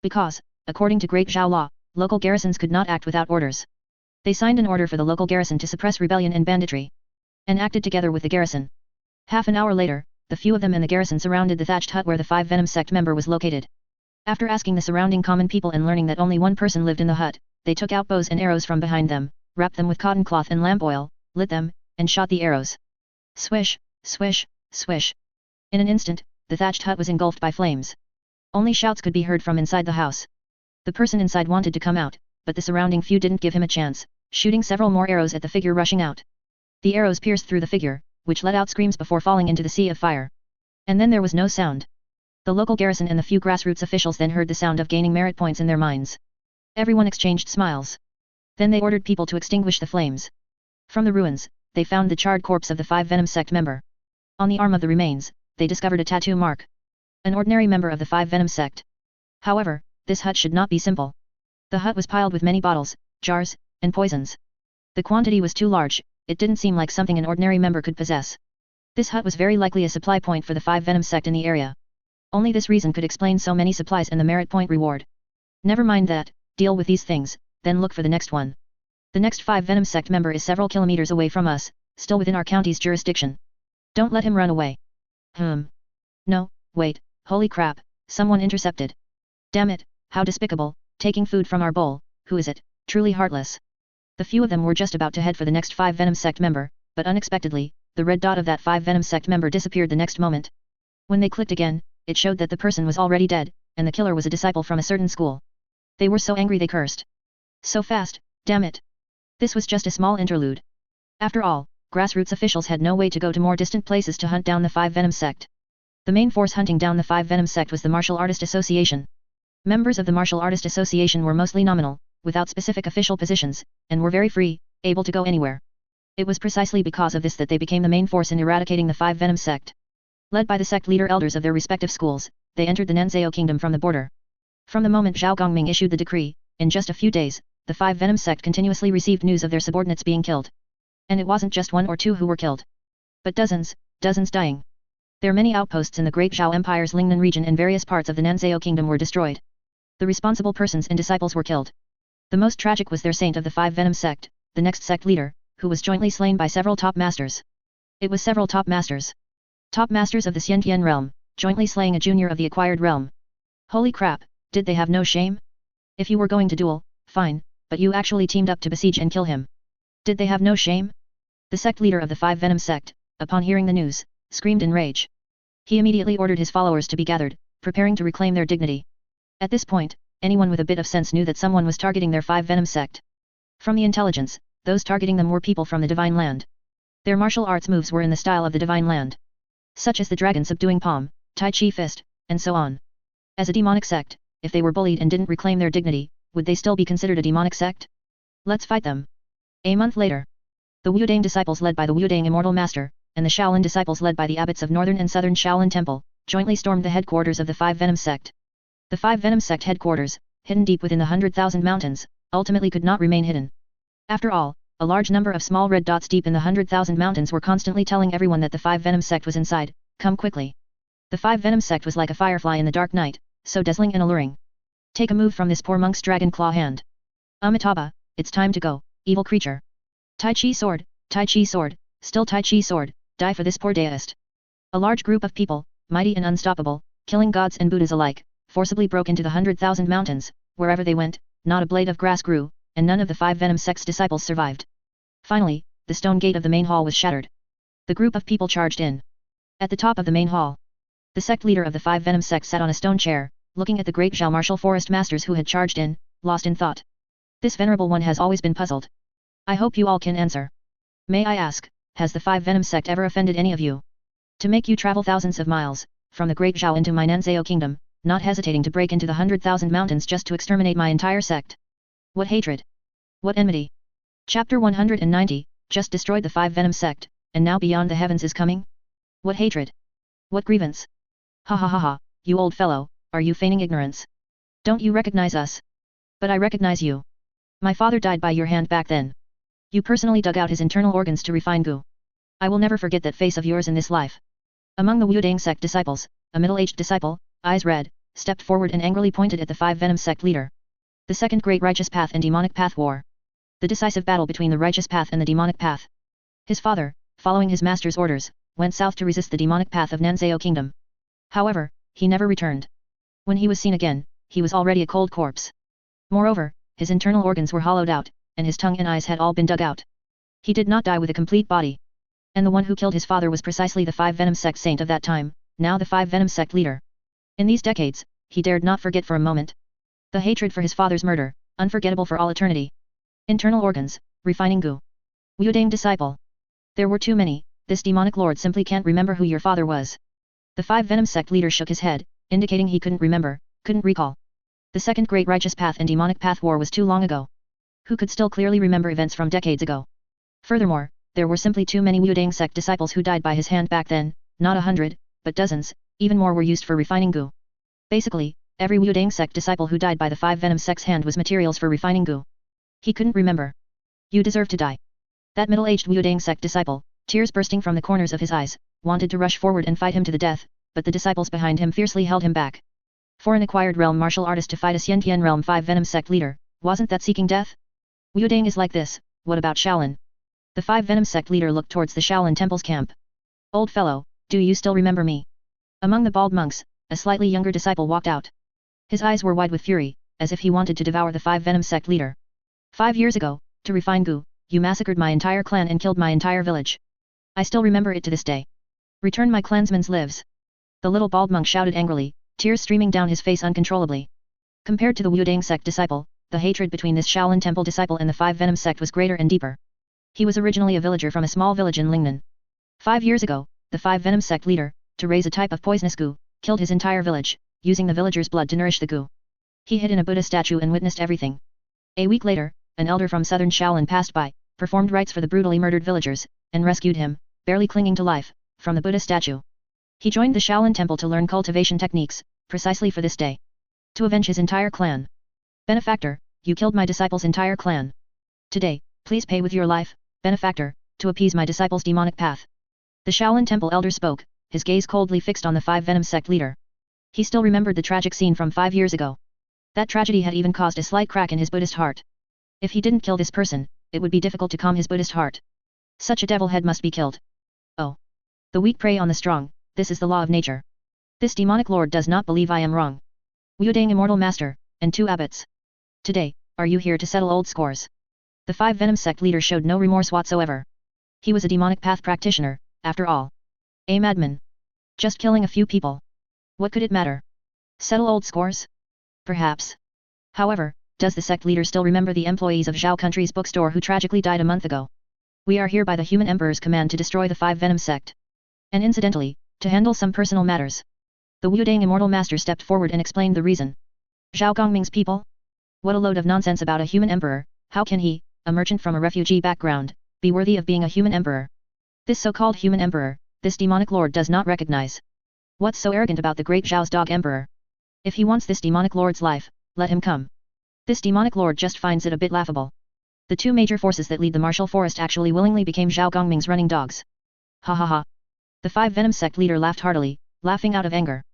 Because, according to Great Zhao law, local garrisons could not act without orders. They signed an order for the local garrison to suppress rebellion and banditry. And acted together with the garrison. Half an hour later, the few of them and the garrison surrounded the thatched hut where the Five Venom sect member was located. After asking the surrounding common people and learning that only one person lived in the hut, they took out bows and arrows from behind them, wrapped them with cotton cloth and lamp oil, lit them, and shot the arrows. Swish, swish, swish. In an instant, the thatched hut was engulfed by flames. Only shouts could be heard from inside the house. The person inside wanted to come out, but the surrounding few didn't give him a chance, shooting several more arrows at the figure rushing out. The arrows pierced through the figure, which let out screams before falling into the sea of fire. And then there was no sound. The local garrison and the few grassroots officials then heard the sound of gaining merit points in their minds. Everyone exchanged smiles. Then they ordered people to extinguish the flames. From the ruins, they found the charred corpse of the 5 Venom sect member. On the arm of the remains, they discovered a tattoo mark. An ordinary member of the 5 Venom sect. However, this hut should not be simple. The hut was piled with many bottles, jars, and poisons. The quantity was too large, it didn't seem like something an ordinary member could possess. This hut was very likely a supply point for the 5 Venom sect in the area. Only this reason could explain so many supplies and the merit point reward. Never mind that, deal with these things, then look for the next one. The next 5 Venom sect member is several kilometers away from us, still within our county's jurisdiction. Don't let him run away. No, wait, holy crap, someone intercepted. Damn it, how despicable, taking food from our bowl, who is it, truly heartless. The few of them were just about to head for the next 5 Venom sect member, but unexpectedly, the red dot of that 5 Venom sect member disappeared the next moment. When they clicked again, it showed that the person was already dead, and the killer was a disciple from a certain school. They were so angry they cursed. So fast, damn it. This was just a small interlude. After all, grassroots officials had no way to go to more distant places to hunt down the 5 Venom sect. The main force hunting down the 5 Venom sect was the Martial Artist Association. Members of the Martial Artist Association were mostly nominal, without specific official positions, and were very free, able to go anywhere. It was precisely because of this that they became the main force in eradicating the 5 Venom sect. Led by the sect leader elders of their respective schools, they entered the Nanzhao kingdom from the border. From the moment Zhao Gongming issued the decree, in just a few days, the 5 Venom sect continuously received news of their subordinates being killed. And it wasn't just 1 or 2 who were killed, but dozens dying. Their many outposts in the Great Zhao Empire's Lingnan region and various parts of the Nanzhao kingdom were destroyed. The responsible persons and disciples were killed. The most tragic was their saint of the 5 Venom sect, the next sect leader, who was jointly slain by several top masters. It was several top masters. Top masters of the Xiantian realm, jointly slaying a junior of the acquired realm. Holy crap, did they have no shame? If you were going to duel, fine, but you actually teamed up to besiege and kill him. Did they have no shame? The sect leader of the 5 Venom sect, upon hearing the news, screamed in rage. He immediately ordered his followers to be gathered, preparing to reclaim their dignity. At this point, anyone with a bit of sense knew that someone was targeting their 5 Venom sect. From the intelligence, those targeting them were people from the Divine Land. Their martial arts moves were in the style of the Divine Land, such as the dragon subduing palm, Tai Chi fist, and so on. As a demonic sect, if they were bullied and didn't reclaim their dignity, would they still be considered a demonic sect? Let's fight them. A month later, the Wudang disciples led by the Wudang Immortal Master, and the Shaolin disciples led by the abbots of Northern and Southern Shaolin Temple, jointly stormed the headquarters of the 5 Venom sect. The 5 Venom sect headquarters, hidden deep within the 100,000 mountains, ultimately could not remain hidden. After all, a large number of small red dots deep in the 100,000 mountains were constantly telling everyone that the 5 Venom sect was inside, come quickly. The 5 Venom sect was like a firefly in the dark night, so dazzling and alluring. Take a move from this poor monk's dragon claw hand. Amitabha, it's time to go, evil creature. Tai Chi sword, still Tai Chi sword, die for this poor deist. A large group of people, mighty and unstoppable, killing gods and Buddhas alike, forcibly broke into the 100,000 mountains. Wherever they went, not a blade of grass grew, and none of the 5 Venom sect's disciples survived. Finally, the stone gate of the main hall was shattered. The group of people charged in. At the top of the main hall, the sect leader of the 5 Venom sect sat on a stone chair, looking at the great Zhao martial forest masters who had charged in, lost in thought. This venerable one has always been puzzled. I hope you all can answer. May I ask, has the 5 Venom sect ever offended any of you? To make you travel thousands of miles, from the great Zhao into my Nanzhao kingdom, not hesitating to break into the 100,000 mountains just to exterminate my entire sect. What hatred! What enmity! Chapter 190, just destroyed the 5 Venom sect, and now beyond the heavens is coming? What hatred! What grievance! Ha ha ha ha, you old fellow, are you feigning ignorance? Don't you recognize us? But I recognize you. My father died by your hand back then. You personally dug out his internal organs to refine goo. I will never forget that face of yours in this life. Among the Wudang sect disciples, a middle-aged disciple, eyes red, stepped forward and angrily pointed at the 5 Venom sect leader. The second great righteous path and demonic path war. The decisive battle between the righteous path and the demonic path. His father, following his master's orders, went south to resist the demonic path of Nanzhao kingdom. However, he never returned. When he was seen again, he was already a cold corpse. Moreover, his internal organs were hollowed out, and his tongue and eyes had all been dug out. He did not die with a complete body. And the one who killed his father was precisely the 5 Venom sect saint of that time, now the 5 Venom sect leader. In these decades, he dared not forget for a moment. The hatred for his father's murder, unforgettable for all eternity. Internal organs, refining goo. Wudang disciple. There were too many, this demonic lord simply can't remember who your father was. The five Venom sect leader shook his head, indicating he couldn't remember, couldn't recall. The second Great Righteous Path and Demonic Path War was too long ago. Who could still clearly remember events from decades ago? Furthermore, there were simply too many Wu-Dang sect disciples who died by his hand back then, not 100, but dozens, even more were used for refining goo. Basically, every Wu-Dang sect disciple who died by the five Venom sect's hand was materials for refining goo. He couldn't remember. You deserve to die. That middle-aged Wu-Dang sect disciple, tears bursting from the corners of his eyes, wanted to rush forward and fight him to the death, but the disciples behind him fiercely held him back. For an acquired realm martial artist to fight a Xiantian realm 5 Venom sect leader, wasn't that seeking death? Wu-Dang is like this, what about Shaolin? The 5 Venom sect leader looked towards the Shaolin temple's camp. Old fellow, do you still remember me? Among the bald monks, a slightly younger disciple walked out. His eyes were wide with fury, as if he wanted to devour the 5 Venom sect leader. 5 years ago, to refine goo, you massacred my entire clan and killed my entire village. I still remember it to this day. Return my clansman's lives. The little bald monk shouted angrily, tears streaming down his face uncontrollably. Compared to the Wu-Dang sect disciple, the hatred between this Shaolin temple disciple and the 5 Venom sect was greater and deeper. He was originally a villager from a small village in Lingnan. 5 years ago, the 5 Venom sect leader, to raise a type of poisonous goo, killed his entire village, using the villagers' blood to nourish the goo. He hid in a Buddha statue and witnessed everything. A week later, an elder from southern Shaolin passed by, performed rites for the brutally murdered villagers, and rescued him, barely clinging to life, from the Buddha statue. He joined the Shaolin temple to learn cultivation techniques, precisely for this day. To avenge his entire clan. Benefactor, you killed my disciple's entire clan. Today, please pay with your life, benefactor, to appease my disciple's demonic path. The Shaolin temple elder spoke, his gaze coldly fixed on the 5 Venom sect leader. He still remembered the tragic scene from 5 years ago. That tragedy had even caused a slight crack in his Buddhist heart. If he didn't kill this person, it would be difficult to calm his Buddhist heart. Such a devil head must be killed. Oh. The weak prey on the strong, this is the law of nature. This demonic lord does not believe I am wrong. Wu-Dang immortal master, and 2 abbots. Today, are you here to settle old scores? The 5 Venom sect leader showed no remorse whatsoever. He was a demonic path practitioner, after all. A madman. Just killing a few people. What could it matter? Settle old scores? Perhaps. However, does the sect leader still remember the employees of Zhao Country's bookstore who tragically died a month ago? We are here by the human emperor's command to destroy the 5 Venom sect. And incidentally, to handle some personal matters. The Wu-Dang immortal master stepped forward and explained the reason. Zhao Gongming's people? What a load of nonsense about a human emperor, how can he, a merchant from a refugee background, be worthy of being a human emperor? This so-called human emperor, this demonic lord does not recognize. What's so arrogant about the great Zhao's dog emperor? If he wants this demonic lord's life, let him come. This demonic lord just finds it a bit laughable. The 2 major forces that lead the martial forest actually willingly became Zhao Gongming's running dogs. Ha ha ha. The 5 Venom sect leader laughed heartily, laughing out of anger.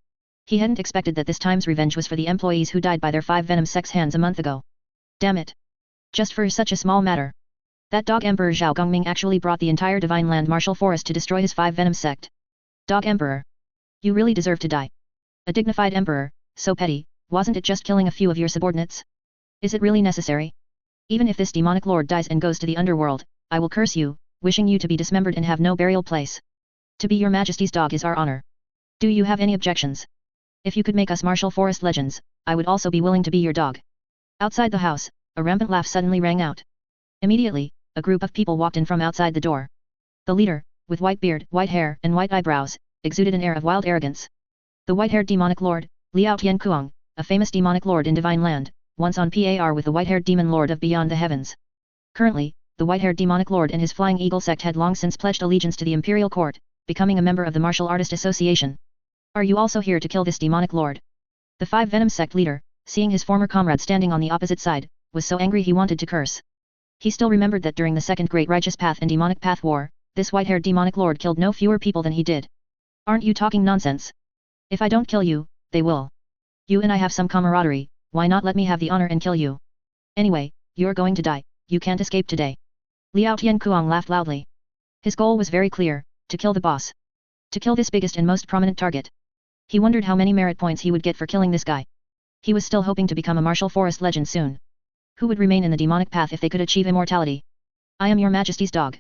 He hadn't expected that this time's revenge was for the employees who died by their 5 Venom sect's hands a month ago. Damn it. Just for such a small matter. That dog emperor Zhao Gongming actually brought the entire Divine Land martial forest to destroy his 5 Venom sect. Dog emperor. You really deserve to die. A dignified emperor, so petty, wasn't it just killing a few of your subordinates? Is it really necessary? Even if this demonic lord dies and goes to the underworld, I will curse you, wishing you to be dismembered and have no burial place. To be your majesty's dog is our honor. Do you have any objections? If you could make us martial forest legends, I would also be willing to be your dog. Outside the house, a rampant laugh suddenly rang out. Immediately, a group of people walked in from outside the door. The leader, with white beard, white hair, and white eyebrows, exuded an air of wild arrogance. The white-haired demonic lord, Liao Tiankuang, a famous demonic lord in Divine Land, once on par with the white-haired demon lord of Beyond the Heavens. Currently, the white-haired demonic lord and his Flying Eagle sect had long since pledged allegiance to the imperial court, becoming a member of the Martial Artist Association. Are you also here to kill this demonic lord? The 5 Venom sect leader, seeing his former comrade standing on the opposite side, was so angry he wanted to curse. He still remembered that during the Second Great Righteous Path and Demonic Path War, this white-haired demonic lord killed no fewer people than he did. Aren't you talking nonsense? If I don't kill you, they will. You and I have some camaraderie, why not let me have the honor and kill you? Anyway, you're going to die, you can't escape today. Liao Tiankuang laughed loudly. His goal was very clear, to kill the boss. To kill this biggest and most prominent target. He wondered how many merit points he would get for killing this guy. He was still hoping to become a martial forest legend soon. Who would remain in the demonic path if they could achieve immortality? I am your majesty's dog.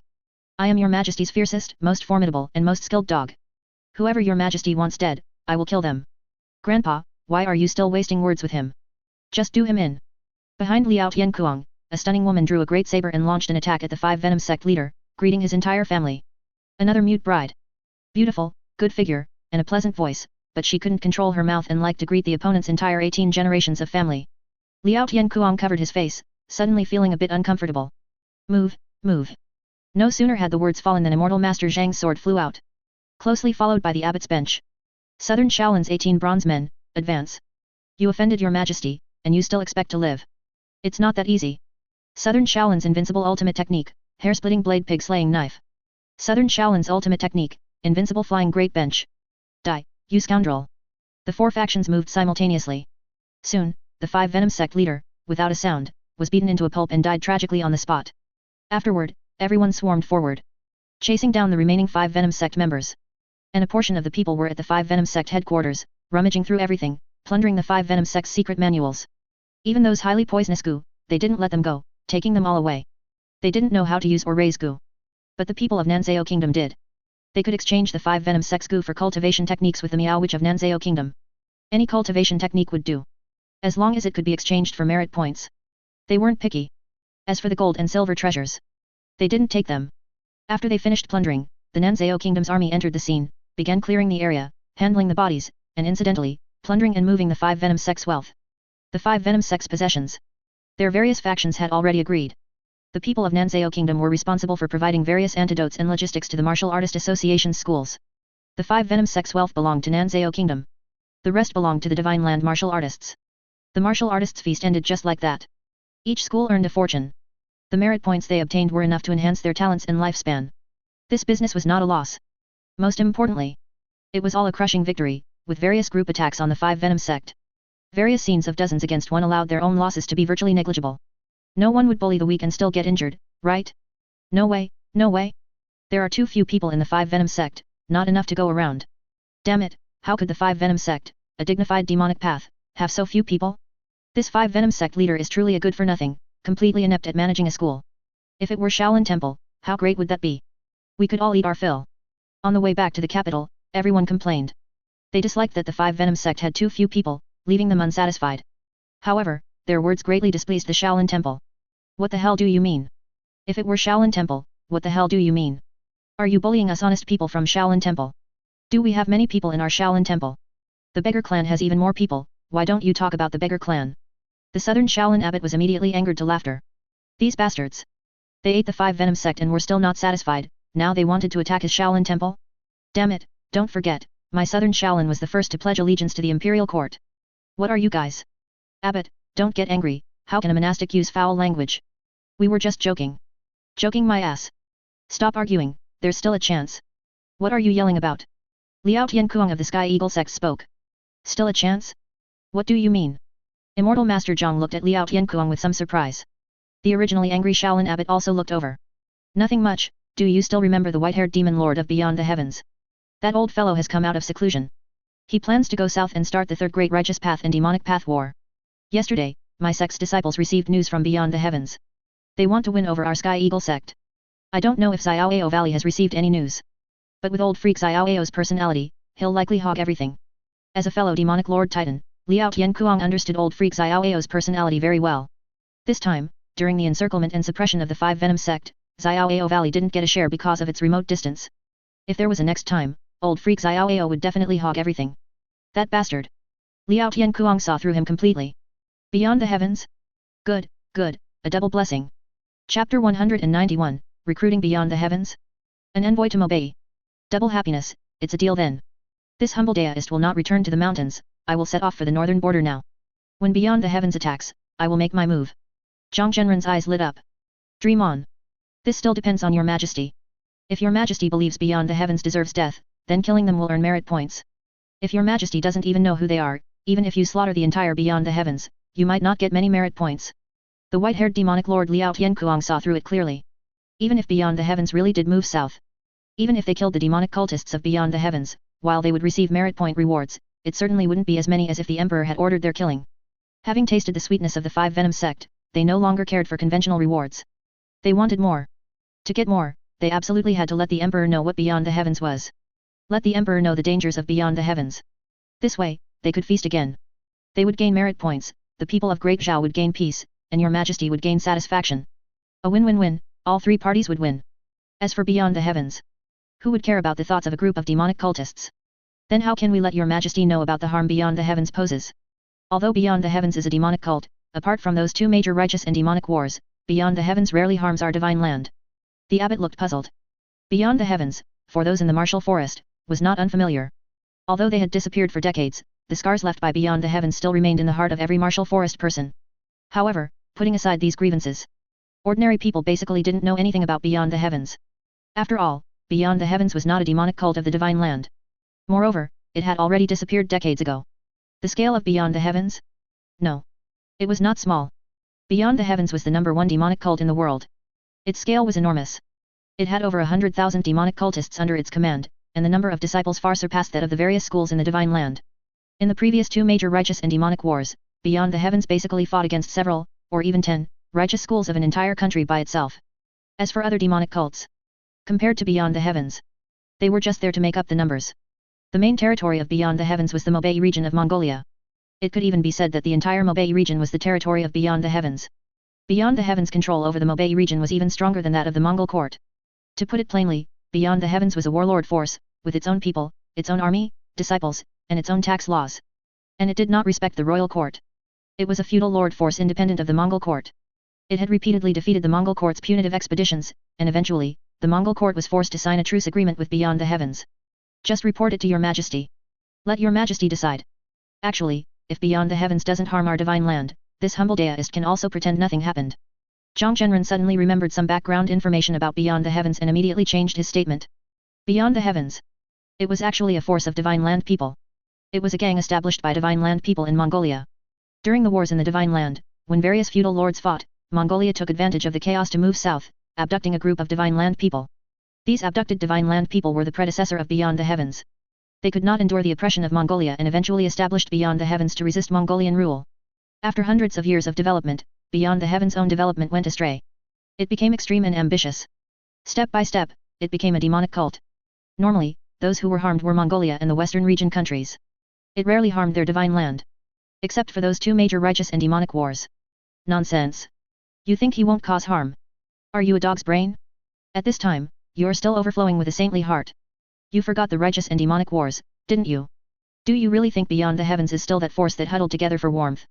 I am your majesty's fiercest, most formidable, and most skilled dog. Whoever your majesty wants dead, I will kill them. Grandpa, why are you still wasting words with him? Just do him in. Behind Liao Tiankuang, a stunning woman drew a great saber and launched an attack at the 5 Venom sect leader, greeting his entire family. Another mute bride. Beautiful, good figure, and a pleasant voice, but she couldn't control her mouth and liked to greet the opponent's entire 18 generations of family. Liao Tiankuang covered his face, suddenly feeling a bit uncomfortable. Move, move. No sooner had the words fallen than Immortal Master Zhang's sword flew out, closely followed by the abbot's bench. Southern Shaolin's 18 bronze men, advance. You offended your majesty, and you still expect to live. It's not that easy. Southern Shaolin's invincible ultimate technique, hair-splitting blade pig slaying knife. Southern Shaolin's ultimate technique, invincible flying great bench. Die, you scoundrel. The four factions moved simultaneously. Soon, the 5 Venom sect leader, without a sound, was beaten into a pulp and died tragically on the spot. Afterward, everyone swarmed forward, chasing down the remaining 5 Venom sect members. And a portion of the people were at the 5 Venom sect headquarters, rummaging through everything, plundering the 5 Venom sect's secret manuals. Even those highly poisonous goo, they didn't let them go, taking them all away. They didn't know how to use or raise goo. But the people of Nanzhao Kingdom did. They could exchange the 5 Venom sect's goo for cultivation techniques with the Miao Witch of Nanzhao Kingdom. Any cultivation technique would do, as long as it could be exchanged for merit points. They weren't picky. As for the gold and silver treasures, they didn't take them. After they finished plundering, the Nanzhao Kingdom's army entered the scene, began clearing the area, handling the bodies, and incidentally, plundering and moving the 5 Venom sect's wealth. The 5 Venom sect's possessions. Their various factions had already agreed. The people of Nanzhao Kingdom were responsible for providing various antidotes and logistics to the Martial Artist Association's schools. The 5 Venom sect's wealth belonged to Nanzhao Kingdom. The rest belonged to the Divine Land martial artists. The martial artists' feast ended just like that. Each school earned a fortune. The merit points they obtained were enough to enhance their talents and lifespan. This business was not a loss. Most importantly, it was all a crushing victory, with various group attacks on the 5 Venom sect. Various scenes of dozens against one allowed their own losses to be virtually negligible. No one would bully the weak and still get injured, right? No way, no way. There are too few people in the 5 Venom sect, not enough to go around. Damn it, how could the 5 Venom sect, a dignified demonic path, have so few people? This 5 Venom sect leader is truly a good-for-nothing, completely inept at managing a school. If it were Shaolin Temple, how great would that be? We could all eat our fill. On the way back to the capital, everyone complained. They disliked that the 5 Venom sect had too few people, leaving them unsatisfied. However, their words greatly displeased the Shaolin Temple. What the hell do you mean? If it were Shaolin Temple, what the hell do you mean? Are you bullying us honest people from Shaolin Temple? Do we have many people in our Shaolin Temple? The beggar clan has even more people, why don't you talk about the beggar clan? The southern Shaolin abbot was immediately angered to laughter. These bastards. They ate the 5 Venom sect and were still not satisfied, now they wanted to attack his Shaolin Temple? Damn it, don't forget, my southern Shaolin was the first to pledge allegiance to the imperial court. What are you guys? Abbot, don't get angry, how can a monastic use foul language? We were just joking. Joking my ass. Stop arguing, there's still a chance. What are you yelling about? Liao Tiankuang of the Sky Eagle sect spoke. Still a chance? What do you mean? Immortal Master Zhang looked at Liao Tiankuang with some surprise. The originally angry Shaolin abbot also looked over. Nothing much, do you still remember the white-haired demon lord of Beyond the Heavens? That old fellow has come out of seclusion. He plans to go south and start the third great righteous path and demonic path war. Yesterday, my sect's disciples received news from Beyond the Heavens. They want to win over our Sky Eagle sect. I don't know if Xiaoao Valley has received any news. But with old freak Xiaoao's personality, he'll likely hog everything. As a fellow demonic lord titan, Liao Tiankuang understood old freak Xiaoao's personality very well. This time, during the encirclement and suppression of the 5 Venom sect, Xiaoao Valley didn't get a share because of its remote distance. If there was a next time, old freak Xiaoao would definitely hog everything. That bastard. Liao Tiankuang saw through him completely. Beyond the Heavens? Good, good, a double blessing. Chapter 191, Recruiting Beyond the Heavens? An envoy to Mobei. Double happiness, it's a deal then. This humble deist will not return to the mountains, I will set off for the northern border now. When Beyond the Heavens attacks, I will make my move. Zhang Zhenren's eyes lit up. Dream on. This still depends on your majesty. If your majesty believes Beyond the Heavens deserves death, then killing them will earn merit points. If your majesty doesn't even know who they are, even if you slaughter the entire Beyond the Heavens, you might not get many merit points. The white-haired demonic lord Liao Tiankuang saw through it clearly. Even if Beyond the Heavens really did move south, even if they killed the demonic cultists of Beyond the Heavens, while they would receive merit point rewards, it certainly wouldn't be as many as if the emperor had ordered their killing. Having tasted the sweetness of the 5 Venom sect, they no longer cared for conventional rewards. They wanted more. To get more, they absolutely had to let the emperor know what Beyond the Heavens was. Let the emperor know the dangers of Beyond the Heavens. This way, they could feast again. They would gain merit points, the people of Great Zhao would gain peace, and your majesty would gain satisfaction. A win-win-win, all three parties would win. As for Beyond the Heavens, who would care about the thoughts of a group of demonic cultists? Then how can we let your majesty know about the harm Beyond the Heavens poses? Although Beyond the Heavens is a demonic cult, apart from those two major righteous and demonic wars, Beyond the Heavens rarely harms our divine land. The abbot looked puzzled. Beyond the Heavens, for those in the martial forest, was not unfamiliar. Although they had disappeared for decades, the scars left by Beyond the Heavens still remained in the heart of every martial forest person. However, putting aside these grievances, ordinary people basically didn't know anything about Beyond the Heavens. After all, Beyond the Heavens was not a demonic cult of the divine land. Moreover, it had already disappeared decades ago. The scale of Beyond the Heavens? No. It was not small. Beyond the Heavens was the #1 demonic cult in the world. Its scale was enormous. It had over 100,000 demonic cultists under its command, and the number of disciples far surpassed that of the various schools in the divine land. In the previous two major righteous and demonic wars, Beyond the Heavens basically fought against several, or even 10, righteous schools of an entire country by itself. As for other demonic cults, compared to Beyond the Heavens, they were just there to make up the numbers. The main territory of Beyond the Heavens was the Mobei region of Mongolia. It could even be said that the entire Mobei region was the territory of Beyond the Heavens. Beyond the Heavens' control over the Mobei region was even stronger than that of the Mongol court. To put it plainly, Beyond the Heavens was a warlord force, with its own people, its own army, disciples, and its own tax laws. And it did not respect the royal court. It was a feudal lord force independent of the Mongol court. It had repeatedly defeated the Mongol court's punitive expeditions, and eventually, the Mongol court was forced to sign a truce agreement with Beyond the Heavens. Just report it to your majesty. Let your majesty decide. Actually, if Beyond the Heavens doesn't harm our divine land, this humble deist can also pretend nothing happened. Zhang Zhenren suddenly remembered some background information about Beyond the Heavens and immediately changed his statement. Beyond the Heavens. It was actually a force of divine land people. It was a gang established by divine land people in Mongolia. During the wars in the divine land, when various feudal lords fought, Mongolia took advantage of the chaos to move south, abducting a group of divine land people. These abducted divine land people were the predecessor of Beyond the Heavens. They could not endure the oppression of Mongolia and eventually established Beyond the Heavens to resist Mongolian rule. After hundreds of years of development, Beyond the Heavens' own development went astray. It became extreme and ambitious. Step by step, it became a demonic cult. Normally, those who were harmed were Mongolia and the western region countries. It rarely harmed their divine land. Except for those two major righteous and demonic wars. Nonsense. You think he won't cause harm? Are you a dog's brain? At this time, you're still overflowing with a saintly heart. You forgot the righteous and demonic wars, didn't you? Do you really think Beyond the Heavens is still that force that huddled together for warmth?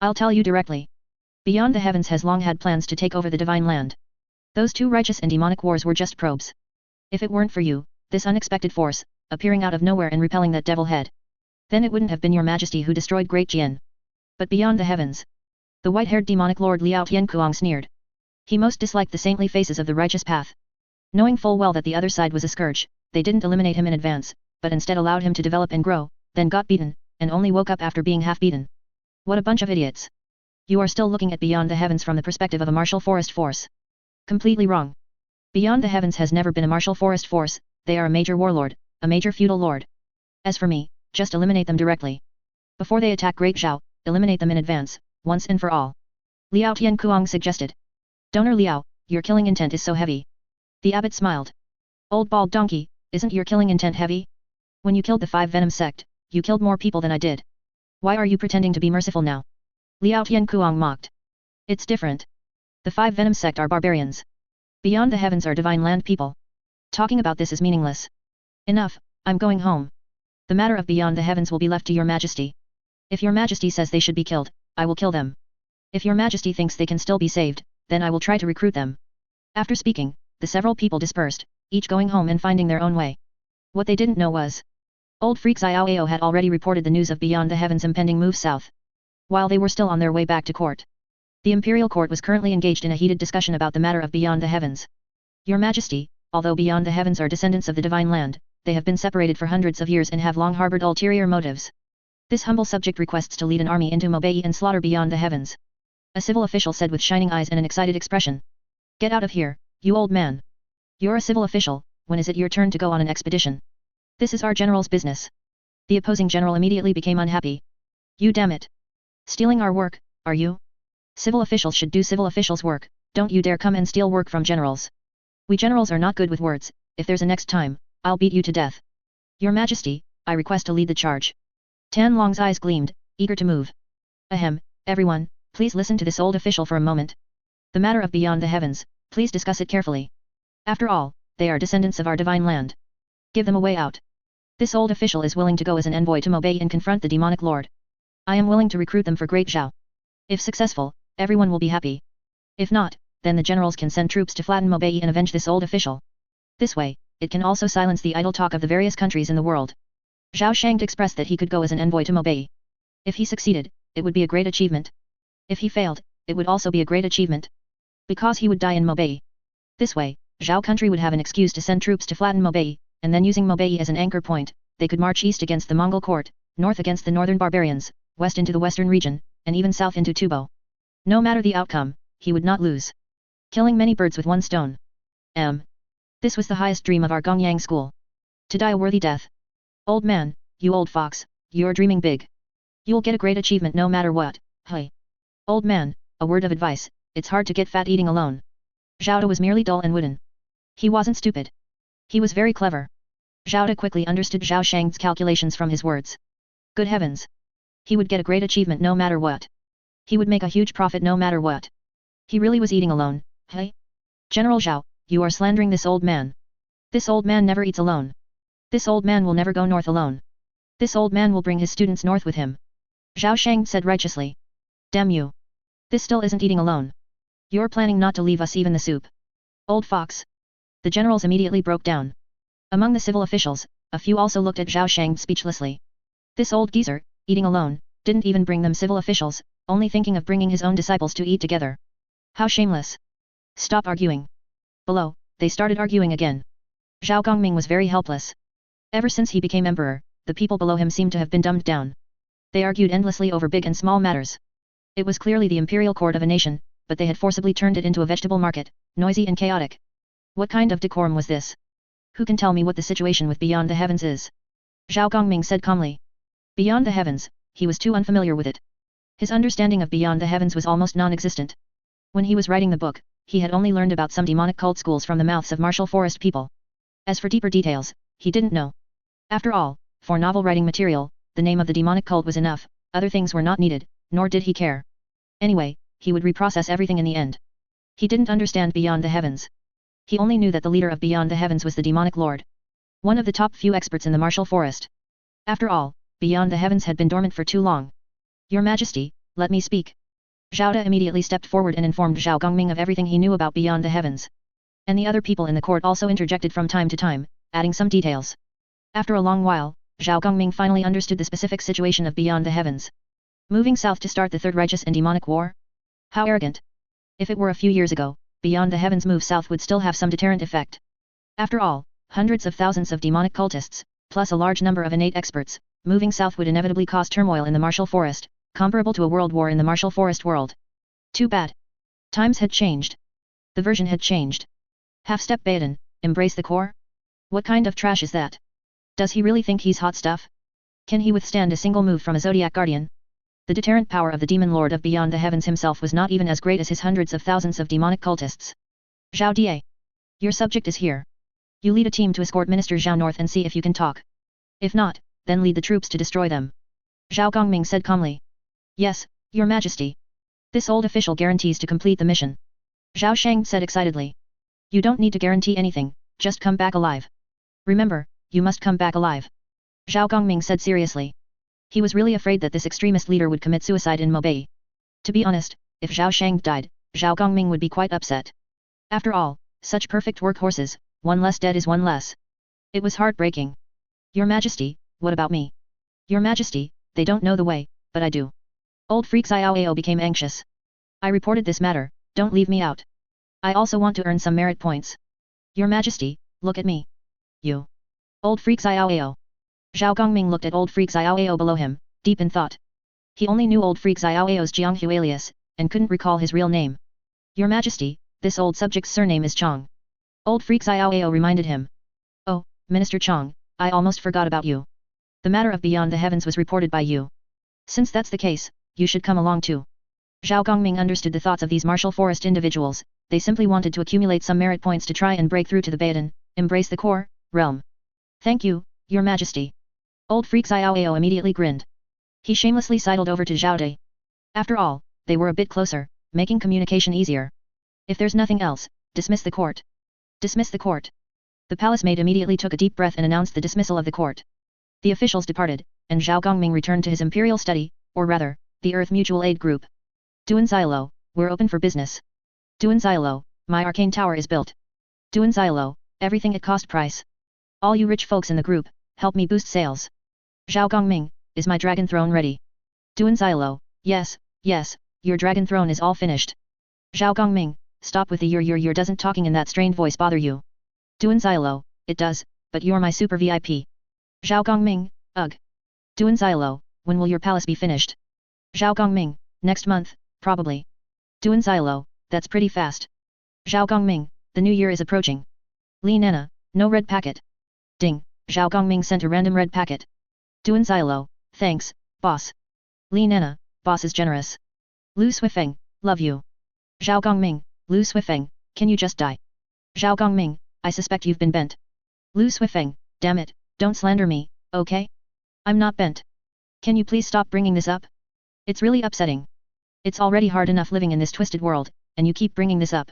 I'll tell you directly. Beyond the Heavens has long had plans to take over the divine land. Those two righteous and demonic wars were just probes. If it weren't for you, this unexpected force, appearing out of nowhere and repelling that devil head, then it wouldn't have been your majesty who destroyed Great Jian. But Beyond the Heavens. The white-haired demonic lord Liao Tiankuang sneered. He most disliked the saintly faces of the righteous path. Knowing full well that the other side was a scourge, they didn't eliminate him in advance, but instead allowed him to develop and grow, then got beaten, and only woke up after being half beaten. What a bunch of idiots. You are still looking at Beyond the Heavens from the perspective of a martial forest force. Completely wrong. Beyond the Heavens has never been a martial forest force, they are a major warlord, a major feudal lord. As for me, just eliminate them directly. Before they attack Great Zhao, eliminate them in advance, once and for all. Liao Tiankuang suggested. Donor Liao, your killing intent is so heavy. The abbot smiled. Old bald donkey, isn't your killing intent heavy? When you killed the 5 Venom sect, you killed more people than I did. Why are you pretending to be merciful now? Liao Tiankuang mocked. It's different. The 5 Venom sect are barbarians. Beyond the Heavens are divine land people. Talking about this is meaningless. Enough, I'm going home. The matter of Beyond the Heavens will be left to your majesty. If your majesty says they should be killed, I will kill them. If your majesty thinks they can still be saved, then I will try to recruit them. After speaking, the several people dispersed, each going home and finding their own way. What they didn't know was, old freak Xiao Ao had already reported the news of Beyond the Heavens' impending move south. While they were still on their way back to court, the imperial court was currently engaged in a heated discussion about the matter of Beyond the Heavens. Your majesty, although Beyond the Heavens are descendants of the divine land, they have been separated for hundreds of years and have long harbored ulterior motives. This humble subject requests to lead an army into Mobei and slaughter Beyond the Heavens. A civil official said with shining eyes and an excited expression. Get out of here, you old man. You're a civil official, when is it your turn to go on an expedition? This is our general's business. The opposing general immediately became unhappy. You damn it. Stealing our work, are you? Civil officials should do civil officials' work, don't you dare come and steal work from generals. We generals are not good with words, if there's a next time, I'll beat you to death. Your Majesty, I request to lead the charge. Tan Long's eyes gleamed, eager to move. Ahem, everyone, please listen to this old official for a moment. The matter of Beyond the Heavens, please discuss it carefully. After all, they are descendants of our divine land. Give them a way out. This old official is willing to go as an envoy to Mobei and confront the demonic lord. I am willing to recruit them for Great Zhao. If successful, everyone will be happy. If not, then the generals can send troops to flatten Mobei and avenge this old official. This way, it can also silence the idle talk of the various countries in the world. Zhao Shangde expressed that he could go as an envoy to Mobei. If he succeeded, it would be a great achievement. If he failed, it would also be a great achievement. Because he would die in Mobei. This way, Zhao country would have an excuse to send troops to flatten Mobei, and then using Mobei as an anchor point, they could march east against the Mongol court, north against the northern barbarians, west into the western region, and even south into Tubo. No matter the outcome, he would not lose. Killing many birds with one stone. This was the highest dream of our Gongyang school. To die a worthy death. Old man, you old fox, you're dreaming big. You'll get a great achievement no matter what, hey. Old man, a word of advice, it's hard to get fat eating alone. Zhao De was merely dull and wooden. He wasn't stupid. He was very clever. Zhao De quickly understood Zhao Shangde's calculations from his words. Good heavens! He would get a great achievement no matter what. He would make a huge profit no matter what. He really was eating alone, hey? General Zhao, you are slandering this old man. This old man never eats alone. This old man will never go north alone. This old man will bring his students north with him. Zhao Shangde said righteously. Damn you! This still isn't eating alone. You're planning not to leave us even the soup. Old fox! The generals immediately broke down. Among the civil officials, a few also looked at Zhao Shangde speechlessly. This old geezer, eating alone, didn't even bring them civil officials, only thinking of bringing his own disciples to eat together. How shameless! Stop arguing. Below, they started arguing again. Zhao Gongming was very helpless. Ever since he became emperor, the people below him seemed to have been dumbed down. They argued endlessly over big and small matters. It was clearly the imperial court of a nation, but they had forcibly turned it into a vegetable market, noisy and chaotic. What kind of decorum was this? Who can tell me what the situation with Beyond the Heavens is? Zhao Gongming said calmly. Beyond the Heavens, he was too unfamiliar with it. His understanding of Beyond the Heavens was almost non-existent. When he was writing the book, he had only learned about some demonic cult schools from the mouths of martial forest people. As for deeper details, he didn't know. After all, for novel writing material, the name of the demonic cult was enough, other things were not needed, nor did he care. Anyway, he would reprocess everything in the end. He didn't understand Beyond the Heavens. He only knew that the leader of Beyond the Heavens was the demonic lord. One of the top few experts in the martial forest. After all, Beyond the Heavens had been dormant for too long. Your Majesty, let me speak. Zhao De immediately stepped forward and informed Zhao Gongming of everything he knew about Beyond the Heavens. And the other people in the court also interjected from time to time, adding some details. After a long while, Zhao Gongming finally understood the specific situation of Beyond the Heavens. Moving south to start the Third Righteous and Demonic War? How arrogant! If it were a few years ago, Beyond the Heavens' move south would still have some deterrent effect. After all, hundreds of thousands of demonic cultists, plus a large number of innate experts, moving south would inevitably cause turmoil in the martial forest, comparable to a world war in the martial forest world. Too bad. Times had changed. The version had changed. Half-step Baden, embrace the core? What kind of trash is that? Does he really think he's hot stuff? Can he withstand a single move from a Zodiac Guardian? The deterrent power of the Demon Lord of Beyond the Heavens himself was not even as great as his hundreds of thousands of demonic cultists. Zhao Die. Your subject is here. You lead a team to escort Minister Zhao north and see if you can talk. If not, then lead the troops to destroy them. Zhao Gongming said calmly. Yes, Your Majesty. This old official guarantees to complete the mission. Zhao Shangde said excitedly. You don't need to guarantee anything, just come back alive. Remember, you must come back alive. Zhao Gongming said seriously. He was really afraid that this extremist leader would commit suicide in Mobei. To be honest, if Zhao Shangde died, Zhao Gongming would be quite upset. After all, such perfect workhorses, one less dead is one less. It was heartbreaking. Your Majesty, what about me? Your Majesty, they don't know the way, but I do. Old freak Xiaoao became anxious. I reported this matter, don't leave me out. I also want to earn some merit points. Your Majesty, look at me. You. Old freak Xiaoao. Zhao Gongming looked at old freak Xiaoao below him, deep in thought. He only knew old freak Xiaoao's Jianghu alias, and couldn't recall his real name. Your Majesty, this old subject's surname is Chong. Old freak Xiaoao reminded him. Oh, Minister Chong, I almost forgot about you. The matter of Beyond the Heavens was reported by you. Since that's the case, you should come along too. Zhao Gongming understood the thoughts of these martial forest individuals, they simply wanted to accumulate some merit points to try and break through to the Baden, embrace the core, realm. Thank you, Your Majesty. Old freak Xiaoao immediately grinned. He shamelessly sidled over to Zhao De. After all, they were a bit closer, making communication easier. If there's nothing else, dismiss the court. Dismiss the court. The palace maid immediately took a deep breath and announced the dismissal of the court. The officials departed, and Zhao Gongming returned to his imperial study, or rather, the Earth Mutual Aid Group. Duan Xialo, we're open for business. Duan Xialo, my arcane tower is built. Duan Xialo, everything at cost price. All you rich folks in the group, help me boost sales. Zhao Gongming, is my dragon throne ready? Duan Xialo, yes, yes, your dragon throne is all finished. Zhao Gongming, stop with the your doesn't talking in that strained voice bother you. Duan Xialo, it does, but you're my super VIP. Zhao Gongming, ugh. Duan Xialo, when will your palace be finished? Zhao Gongming, next month, probably. Duan Xialo, that's pretty fast. Zhao Gongming, the new year is approaching. Li Nana, no red packet. Ding, Zhao Gongming sent a random red packet. Duan Xialo, thanks, boss. Li Nana, boss is generous. Lu Suifeng, love you. Zhao Gongming, Lu Suifeng, can you just die? Zhao Gongming, I suspect you've been bent. Lu Suifeng, damn it, don't slander me, okay? I'm not bent. Can you please stop bringing this up? It's really upsetting. It's already hard enough living in this twisted world, and you keep bringing this up.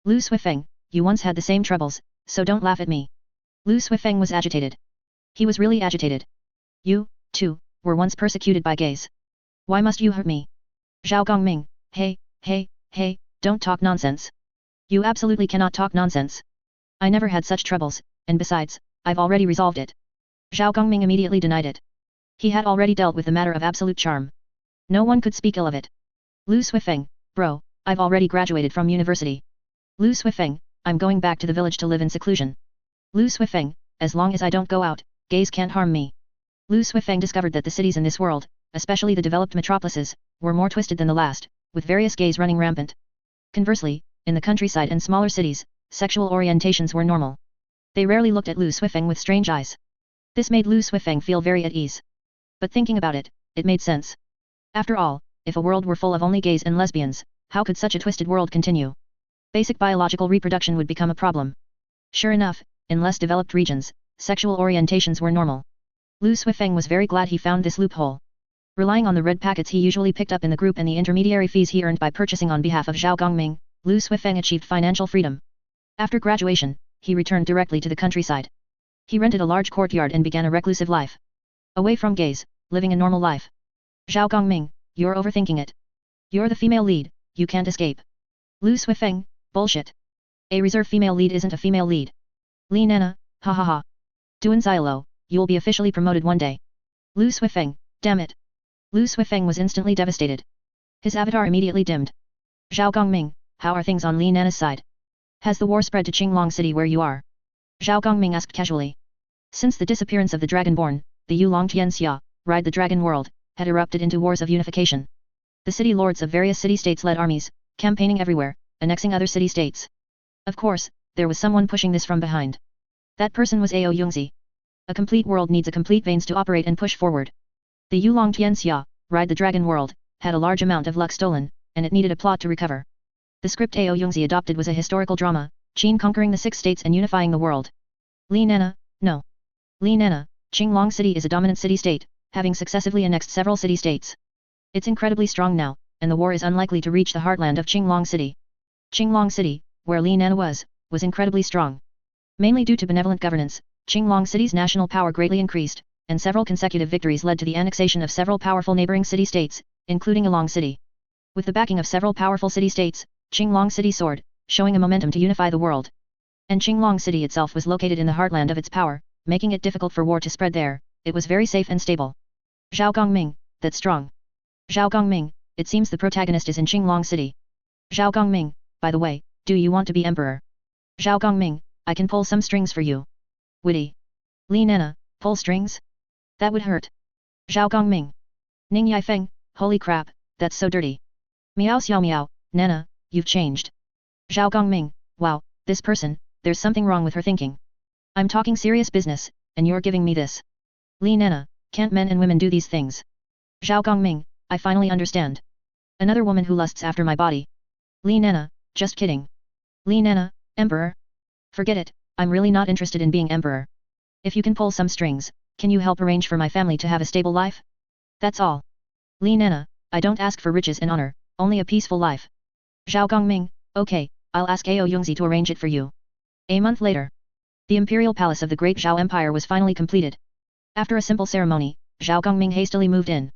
Lu Suifeng, you once had the same troubles, so don't laugh at me. Lu Suifeng was agitated. He was really agitated. You, too, were once persecuted by gays. Why must you hurt me? Zhao Gongming, hey, don't talk nonsense. You absolutely cannot talk nonsense. I never had such troubles, and besides, I've already resolved it. Zhao Gongming immediately denied it. He had already dealt with the matter of absolute charm. No one could speak ill of it. Lu Suifeng, bro, I've already graduated from university. Lu Suifeng, I'm going back to the village to live in seclusion. Lu Suifeng, as long as I don't go out, gays can't harm me. Lu Suifeng discovered that the cities in this world, especially the developed metropolises, were more twisted than the last, with various gays running rampant. Conversely, in the countryside and smaller cities, sexual orientations were normal. They rarely looked at Lu Suifeng with strange eyes. This made Lu Suifeng feel very at ease. But thinking about it, it made sense. After all, if a world were full of only gays and lesbians, how could such a twisted world continue? Basic biological reproduction would become a problem. Sure enough, in less developed regions, sexual orientations were normal. Lu Suifeng was very glad he found this loophole. Relying on the red packets he usually picked up in the group and the intermediary fees he earned by purchasing on behalf of Zhao Gongming, Lu Suifeng achieved financial freedom. After graduation, he returned directly to the countryside. He rented a large courtyard and began a reclusive life. Away from gays, living a normal life. Zhao Gongming, you're overthinking it. You're the female lead, you can't escape. Lu Suifeng, bullshit. A reserve female lead isn't a female lead. Li Nana, ha ha ha. Duan Xialo, you'll be officially promoted one day. Lu Suifeng, damn it. Lu Suifeng was instantly devastated. His avatar immediately dimmed. Zhao Gongming, how are things on Li Nana's side? Has the war spread to Qinglong City where you are? Zhao Gongming asked casually. Since the disappearance of the Dragonborn, the Yulong Tianxia, Ride the Dragon World, had erupted into wars of unification. The city lords of various city-states led armies, campaigning everywhere, annexing other city-states. Of course, there was someone pushing this from behind. That person was Ao Yungzi. A complete world needs a complete veins to operate and push forward. The Yulong Tianxia, Ride the Dragon World, had a large amount of luck stolen, and it needed a plot to recover. The script Ao Yungzi adopted was a historical drama, Qin conquering the 6 states and unifying the world. Li Nana, no. Li Nana, Qinglong City is a dominant city-state, having successively annexed several city-states. It's incredibly strong now, and the war is unlikely to reach the heartland of Qinglong City. Qinglong City, where Li Nana was incredibly strong. Mainly due to benevolent governance, Qinglong City's national power greatly increased, and several consecutive victories led to the annexation of several powerful neighboring city-states, including Yulong City. With the backing of several powerful city-states, Qinglong City soared, showing a momentum to unify the world. And Qinglong City itself was located in the heartland of its power, making it difficult for war to spread there. It was very safe and stable. Zhao Gongming, that's strong. Zhao Gongming, it seems the protagonist is in Qinglong City. Zhao Gongming, by the way, do you want to be emperor? Zhao Gongming, I can pull some strings for you. Witty. Li Nana, pull strings? That would hurt. Zhao Gongming. Ning Yifeng, holy crap, that's so dirty. Miao Xiao Miao, Nana, you've changed. Zhao Gongming, wow, this person, there's something wrong with her thinking. I'm talking serious business, and you're giving me this. Li Nana, can't men and women do these things? Zhao Gongming, I finally understand. Another woman who lusts after my body. Li Nana, just kidding. Li Nana, emperor? Forget it, I'm really not interested in being emperor. If you can pull some strings, can you help arrange for my family to have a stable life? That's all. Li Nana, I don't ask for riches and honor, only a peaceful life. Zhao Gongming, okay, I'll ask Ao Yungzi to arrange it for you. A month later. The imperial palace of the great Zhao Empire was finally completed. After a simple ceremony, Zhao Gongming hastily moved in.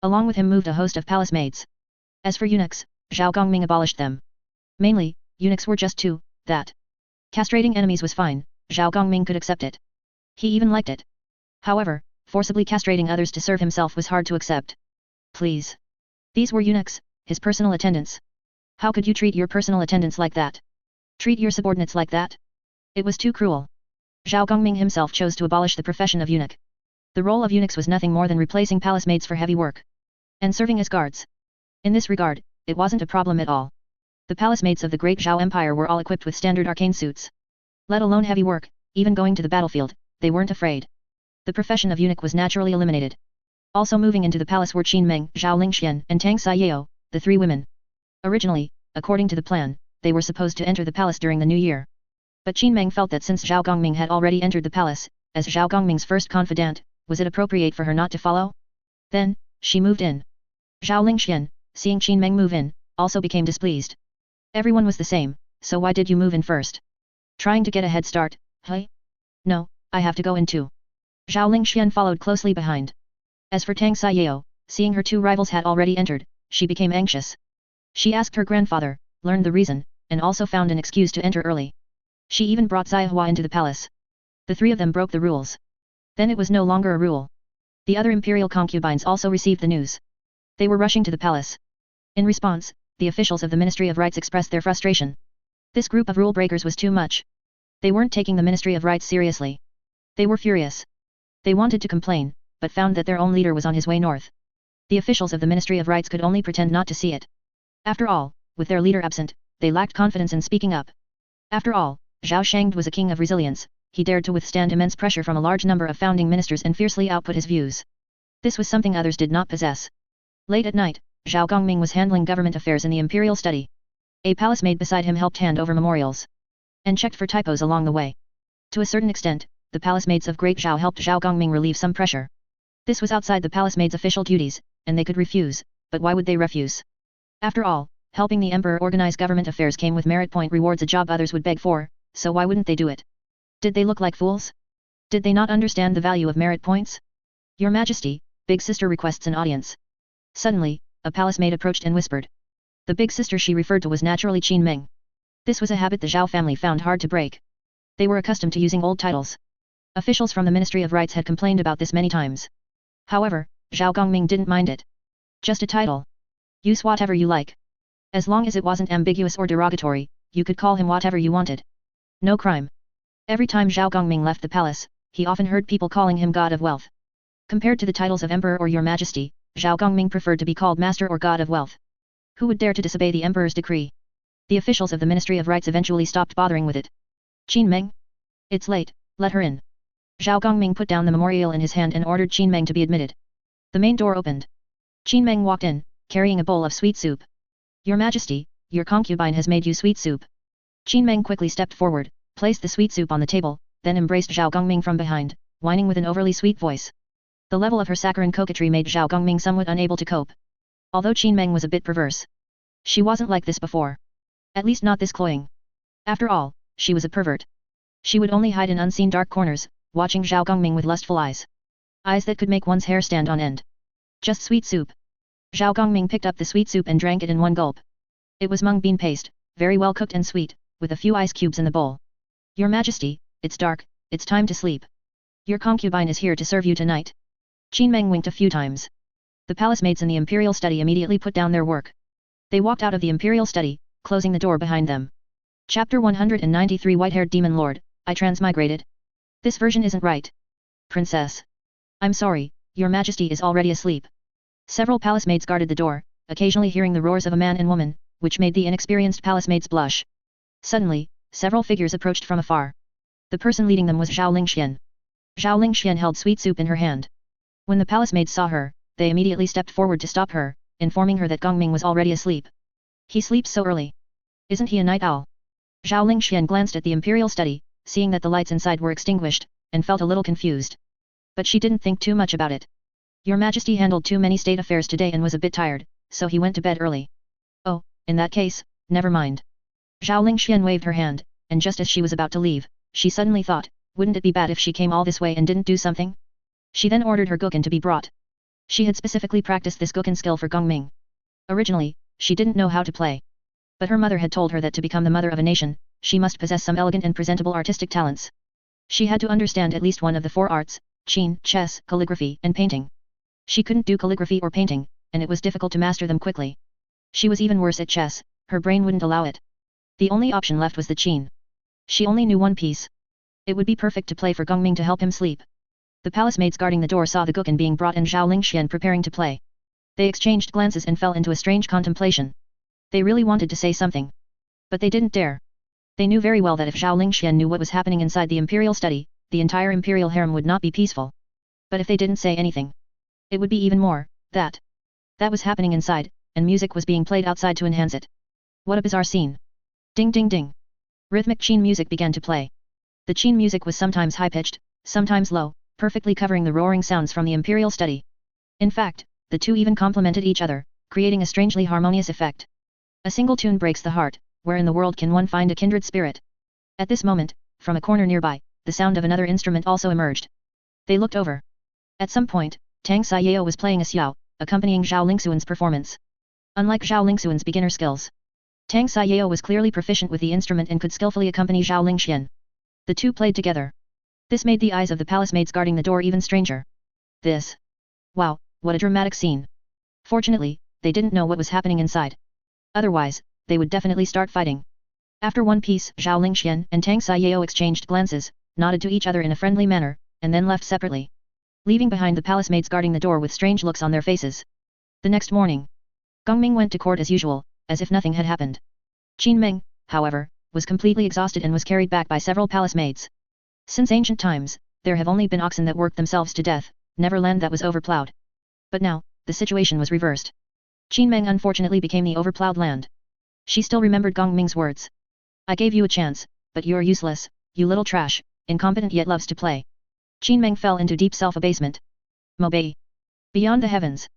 Along with him moved a host of palace maids. As for eunuchs, Zhao Gongming abolished them. Mainly, eunuchs were just two, that. Castrating enemies was fine, Zhao Gongming could accept it. He even liked it. However, forcibly castrating others to serve himself was hard to accept. Please. These were eunuchs, his personal attendants. How could you treat your personal attendants like that? Treat your subordinates like that? It was too cruel. Zhao Gongming himself chose to abolish the profession of eunuch. The role of eunuchs was nothing more than replacing palace maids for heavy work. And serving as guards. In this regard, it wasn't a problem at all. The palace maids of the great Zhao Empire were all equipped with standard arcane suits. Let alone heavy work, even going to the battlefield, they weren't afraid. The profession of eunuch was naturally eliminated. Also moving into the palace were Qin Meng, Zhao Lingxian, and Tang Saiyao, the three women. Originally, according to the plan, they were supposed to enter the palace during the new year. But Qin Meng felt that since Zhao Gongming had already entered the palace, as Zhao Gongming's first confidant, was it appropriate for her not to follow? Then, she moved in. Zhao Lingxian, seeing Qin Meng move in, also became displeased. Everyone was the same, so why did you move in first? Trying to get a head start, hey? No, I have to go in too. Zhao Lingxian followed closely behind. As for Tang Saiyao, seeing her two rivals had already entered, she became anxious. She asked her grandfather, learned the reason, and also found an excuse to enter early. She even brought Xia into the palace. The three of them broke the rules. Then it was no longer a rule. The other imperial concubines also received the news. They were rushing to the palace. In response, the officials of the Ministry of Rights expressed their frustration. This group of rule breakers was too much. They weren't taking the Ministry of Rights seriously. They were furious. They wanted to complain, but found that their own leader was on his way north. The officials of the Ministry of Rights could only pretend not to see it. After all, with their leader absent, they lacked confidence in speaking up. After all, Zhao Shangde was a king of resilience, he dared to withstand immense pressure from a large number of founding ministers and fiercely output his views. This was something others did not possess. Late at night, Zhao Gongming was handling government affairs in the imperial study. A palace maid beside him helped hand over memorials. And checked for typos along the way. To a certain extent, the palace maids of Great Zhao helped Zhao Gongming relieve some pressure. This was outside the palace maids' official duties, and they could refuse, but why would they refuse? After all, helping the emperor organize government affairs came with merit point rewards, a job others would beg for, so why wouldn't they do it? Did they look like fools? Did they not understand the value of merit points? Your Majesty, Big Sister requests an audience. Suddenly, a palace maid approached and whispered. The big sister she referred to was naturally Qin Meng. This was a habit the Zhao family found hard to break. They were accustomed to using old titles. Officials from the Ministry of Rights had complained about this many times. However, Zhao Gongming didn't mind it. Just a title. Use whatever you like. As long as it wasn't ambiguous or derogatory, you could call him whatever you wanted. No crime. Every time Zhao Gongming left the palace, he often heard people calling him God of Wealth. Compared to the titles of Emperor or Your Majesty, Zhao Gongming preferred to be called Master or God of Wealth. Who would dare to disobey the Emperor's decree? The officials of the Ministry of Rights eventually stopped bothering with it. Qin Meng? It's late, let her in. Zhao Gongming put down the memorial in his hand and ordered Qin Meng to be admitted. The main door opened. Qin Meng walked in, carrying a bowl of sweet soup. Your Majesty, your concubine has made you sweet soup. Qin Meng quickly stepped forward, placed the sweet soup on the table, then embraced Zhao Gongming from behind, whining with an overly sweet voice. The level of her saccharine coquetry made Zhao Gongming somewhat unable to cope. Although Qin Meng was a bit perverse. She wasn't like this before. At least not this cloying. After all, she was a pervert. She would only hide in unseen dark corners, watching Zhao Gongming with lustful eyes. Eyes that could make one's hair stand on end. Just sweet soup. Zhao Gongming picked up the sweet soup and drank it in one gulp. It was mung bean paste, very well cooked and sweet, with a few ice cubes in the bowl. Your Majesty, it's dark, it's time to sleep. Your concubine is here to serve you tonight. Qin Meng winked a few times. The palace maids in the imperial study immediately put down their work. They walked out of the imperial study, closing the door behind them. Chapter 193 White-haired Demon Lord, I transmigrated. This version isn't right. Princess. I'm sorry, Your Majesty is already asleep. Several palace maids guarded the door, occasionally hearing the roars of a man and woman, which made the inexperienced palace maids blush. Suddenly, several figures approached from afar. The person leading them was Zhao Lingxian. Zhao Lingxian held sweet soup in her hand. When the palace maids saw her, they immediately stepped forward to stop her, informing her that Gongming was already asleep. He sleeps so early. Isn't he a night owl? Zhao Lingxian glanced at the imperial study, seeing that the lights inside were extinguished, and felt a little confused. But she didn't think too much about it. Your Majesty handled too many state affairs today and was a bit tired, so he went to bed early. Oh, in that case, never mind. Zhao Lingxian waved her hand, and just as she was about to leave, she suddenly thought, wouldn't it be bad if she came all this way and didn't do something? She then ordered her Guqin to be brought. She had specifically practiced this Guqin skill for Gongming. Originally, she didn't know how to play. But her mother had told her that to become the mother of a nation, she must possess some elegant and presentable artistic talents. She had to understand at least one of the 4 arts: qin, chess, calligraphy, and painting. She couldn't do calligraphy or painting, and it was difficult to master them quickly. She was even worse at chess, her brain wouldn't allow it. The only option left was the qin. She only knew one piece. It would be perfect to play for Gongming to help him sleep. The palace maids guarding the door saw the Guqin being brought and Zhao Lingxian preparing to play. They exchanged glances and fell into a strange contemplation. They really wanted to say something. But they didn't dare. They knew very well that if Zhao Lingxian knew what was happening inside the imperial study, the entire imperial harem would not be peaceful. But if they didn't say anything, it would be even more, that was happening inside, and music was being played outside to enhance it. What a bizarre scene. Ding ding ding. Rhythmic qin music began to play. The qin music was sometimes high-pitched, sometimes low, perfectly covering the roaring sounds from the imperial study. In fact, the two even complemented each other, creating a strangely harmonious effect. A single tune breaks the heart, where in the world can one find a kindred spirit? At this moment, from a corner nearby, the sound of another instrument also emerged. They looked over. At some point, Tang Xiao was playing a xiao, accompanying Zhao Lingxuan's performance. Unlike Zhao Lingxuan's beginner skills, Tang Xiao was clearly proficient with the instrument and could skillfully accompany Zhao Lingxian. The two played together. This made the eyes of the palace maids guarding the door even stranger. This. Wow, what a dramatic scene. Fortunately, they didn't know what was happening inside. Otherwise, they would definitely start fighting. After one piece, Zhao Lingxian and Tang Xiao exchanged glances, nodded to each other in a friendly manner, and then left separately, leaving behind the palace maids guarding the door with strange looks on their faces. The next morning, Gongming went to court as usual, as if nothing had happened. Qin Meng, however, was completely exhausted and was carried back by several palace maids. Since ancient times, there have only been oxen that worked themselves to death, never land that was overplowed. But now, the situation was reversed. Qin Meng unfortunately became the overplowed land. She still remembered Gongming's words. I gave you a chance, but you're useless, you little trash, incompetent yet loves to play. Qin Meng fell into deep self-abasement. Mobei. Beyond the heavens.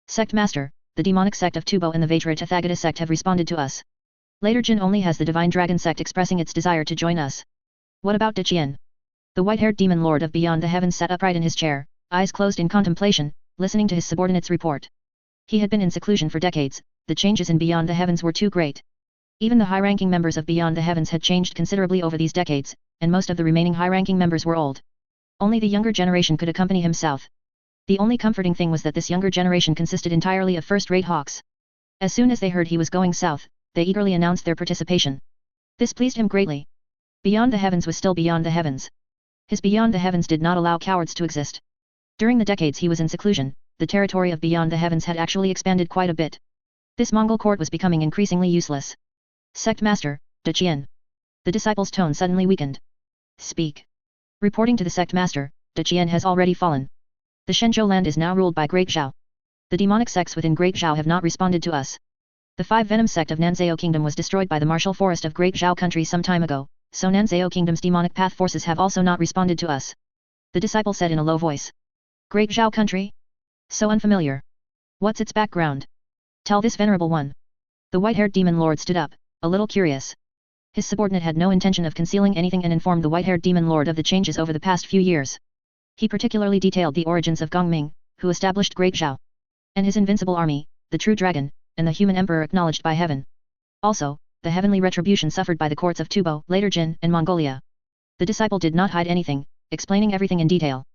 Sect Master, the demonic sect of Tubo and the Vajra sect have responded to us. Later Jin only has the divine dragon sect expressing its desire to join us. What about Deqian? The white-haired demon lord of Beyond the Heavens sat upright in his chair, eyes closed in contemplation, listening to his subordinate's report. He had been in seclusion for decades, the changes in Beyond the Heavens were too great. Even the high-ranking members of Beyond the Heavens had changed considerably over these decades, and most of the remaining high-ranking members were old. Only the younger generation could accompany him south. The only comforting thing was that this younger generation consisted entirely of first-rate hawks. As soon as they heard he was going south, they eagerly announced their participation. This pleased him greatly. Beyond the Heavens was still Beyond the Heavens. His Beyond the Heavens did not allow cowards to exist. During the decades he was in seclusion, the territory of Beyond the Heavens had actually expanded quite a bit. This Mongol court was becoming increasingly useless. Sect Master, Deqian. The disciple's tone suddenly weakened. Speak. Reporting to the Sect Master, Deqian has already fallen. The Shenzhou land is now ruled by Great Zhao. The demonic sects within Great Zhao have not responded to us. The 5 Venom sect of Nanzhao Kingdom was destroyed by the martial forest of Great Zhao country some time ago, so Nanzhao Kingdom's demonic path forces have also not responded to us. The disciple said in a low voice. Great Zhao country? So unfamiliar. What's its background? Tell this venerable one. The white-haired demon lord stood up, a little curious. His subordinate had no intention of concealing anything and informed the white-haired demon lord of the changes over the past few years. He particularly detailed the origins of Gongming, who established Great Zhao, and his invincible army, the true dragon, and the human emperor acknowledged by heaven. Also, the heavenly retribution suffered by the courts of Tubo, later Jin, and Mongolia. The disciple did not hide anything, explaining everything in detail.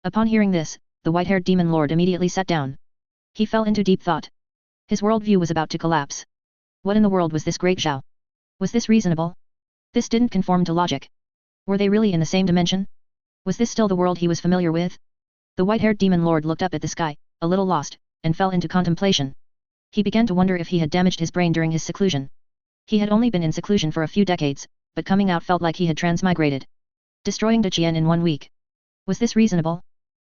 Upon hearing this, the white-haired demon lord immediately sat down. He fell into deep thought. His worldview was about to collapse. What in the world was this Great Zhao? Was this reasonable? This didn't conform to logic. Were they really in the same dimension? Was this still the world he was familiar with? The white-haired demon lord looked up at the sky, a little lost, and fell into contemplation. He began to wonder if he had damaged his brain during his seclusion. He had only been in seclusion for a few decades, but coming out felt like he had transmigrated. Destroying Deqian in 1 week. Was this reasonable?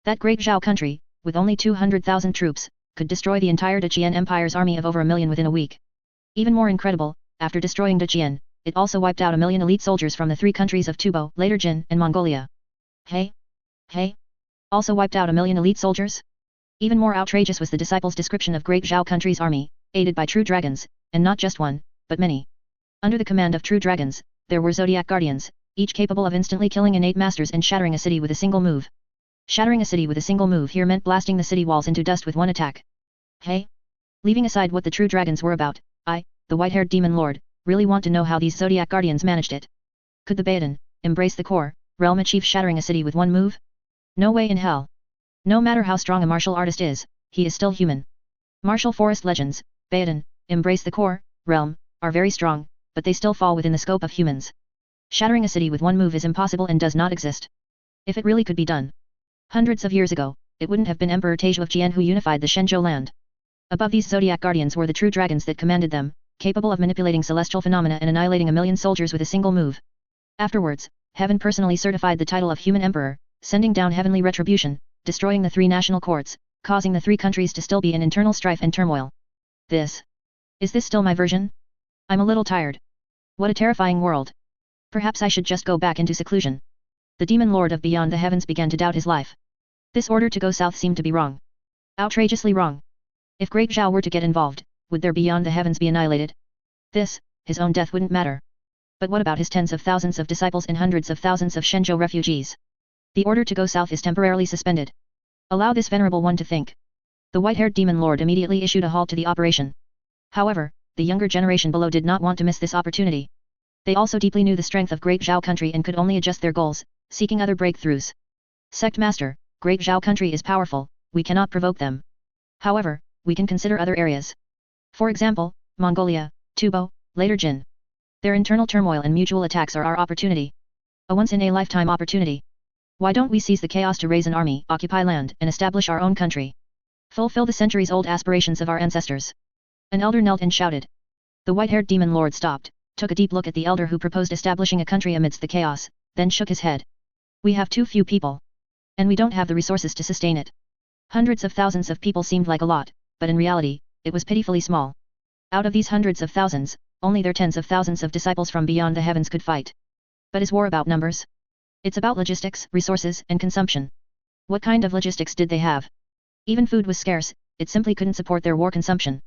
That Great Zhao country, with only 200,000 troops, could destroy the entire Deqian Empire's army of over 1 million within a week. Even more incredible, after destroying Deqian, it also wiped out 1 million elite soldiers from the 3 countries of Tubo, later Jin, and Mongolia. Hey? Also wiped out 1 million elite soldiers? Even more outrageous was the disciple's description of Great Zhao country's army, aided by true dragons, and not just one, but many. Under the command of true dragons, there were zodiac guardians, each capable of instantly killing innate masters and shattering a city with a single move. Shattering a city with a single move here meant blasting the city walls into dust with one attack. Hey? Leaving aside what the true dragons were about, I, the white-haired demon lord, really want to know how these zodiac guardians managed it. Could the Baodin embrace the core realm achieve shattering a city with one move? No way in hell. No matter how strong a martial artist is, he is still human. Martial forest legends, Baodin, embrace the core realm, are very strong, but they still fall within the scope of humans. Shattering a city with one move is impossible and does not exist. If it really could be done. Hundreds of years ago, it wouldn't have been Emperor Taizhou of Jian who unified the Shenzhou land. Above these zodiac guardians were the true dragons that commanded them, capable of manipulating celestial phenomena and annihilating a million soldiers with a single move. Afterwards, heaven personally certified the title of human emperor, sending down heavenly retribution, destroying the three national courts, causing the three countries to still be in internal strife and turmoil. Is this still my version? I'm a little tired. What a terrifying world. Perhaps I should just go back into seclusion. The demon lord of beyond the heavens began to doubt his life. This order to go south seemed to be wrong. Outrageously wrong. If Great Zhao were to get involved, would their beyond the heavens be annihilated? His own death wouldn't matter. But what about his tens of thousands of disciples and hundreds of thousands of Shenzhou refugees? The order to go south is temporarily suspended. Allow this venerable one to think. The white-haired demon lord immediately issued a halt to the operation. However, the younger generation below did not want to miss this opportunity. They also deeply knew the strength of Great Zhao country and could only adjust their goals, seeking other breakthroughs. Sect Master, Great Zhao country is powerful, we cannot provoke them. However, we can consider other areas. For example, Mongolia, Tubo, later Jin. Their internal turmoil and mutual attacks are our opportunity. A once-in-a-lifetime opportunity. Why don't we seize the chaos to raise an army, occupy land, and establish our own country? Fulfill the centuries-old aspirations of our ancestors. An elder knelt and shouted. The white-haired demon lord stopped, took a deep look at the elder who proposed establishing a country amidst the chaos, then shook his head. We have too few people. And we don't have the resources to sustain it. Hundreds of thousands of people seemed like a lot, but in reality, it was pitifully small. Out of these hundreds of thousands, only their tens of thousands of disciples from beyond the heavens could fight. But is war about numbers? It's about logistics, resources, and consumption. What kind of logistics did they have? Even food was scarce, it simply couldn't support their war consumption.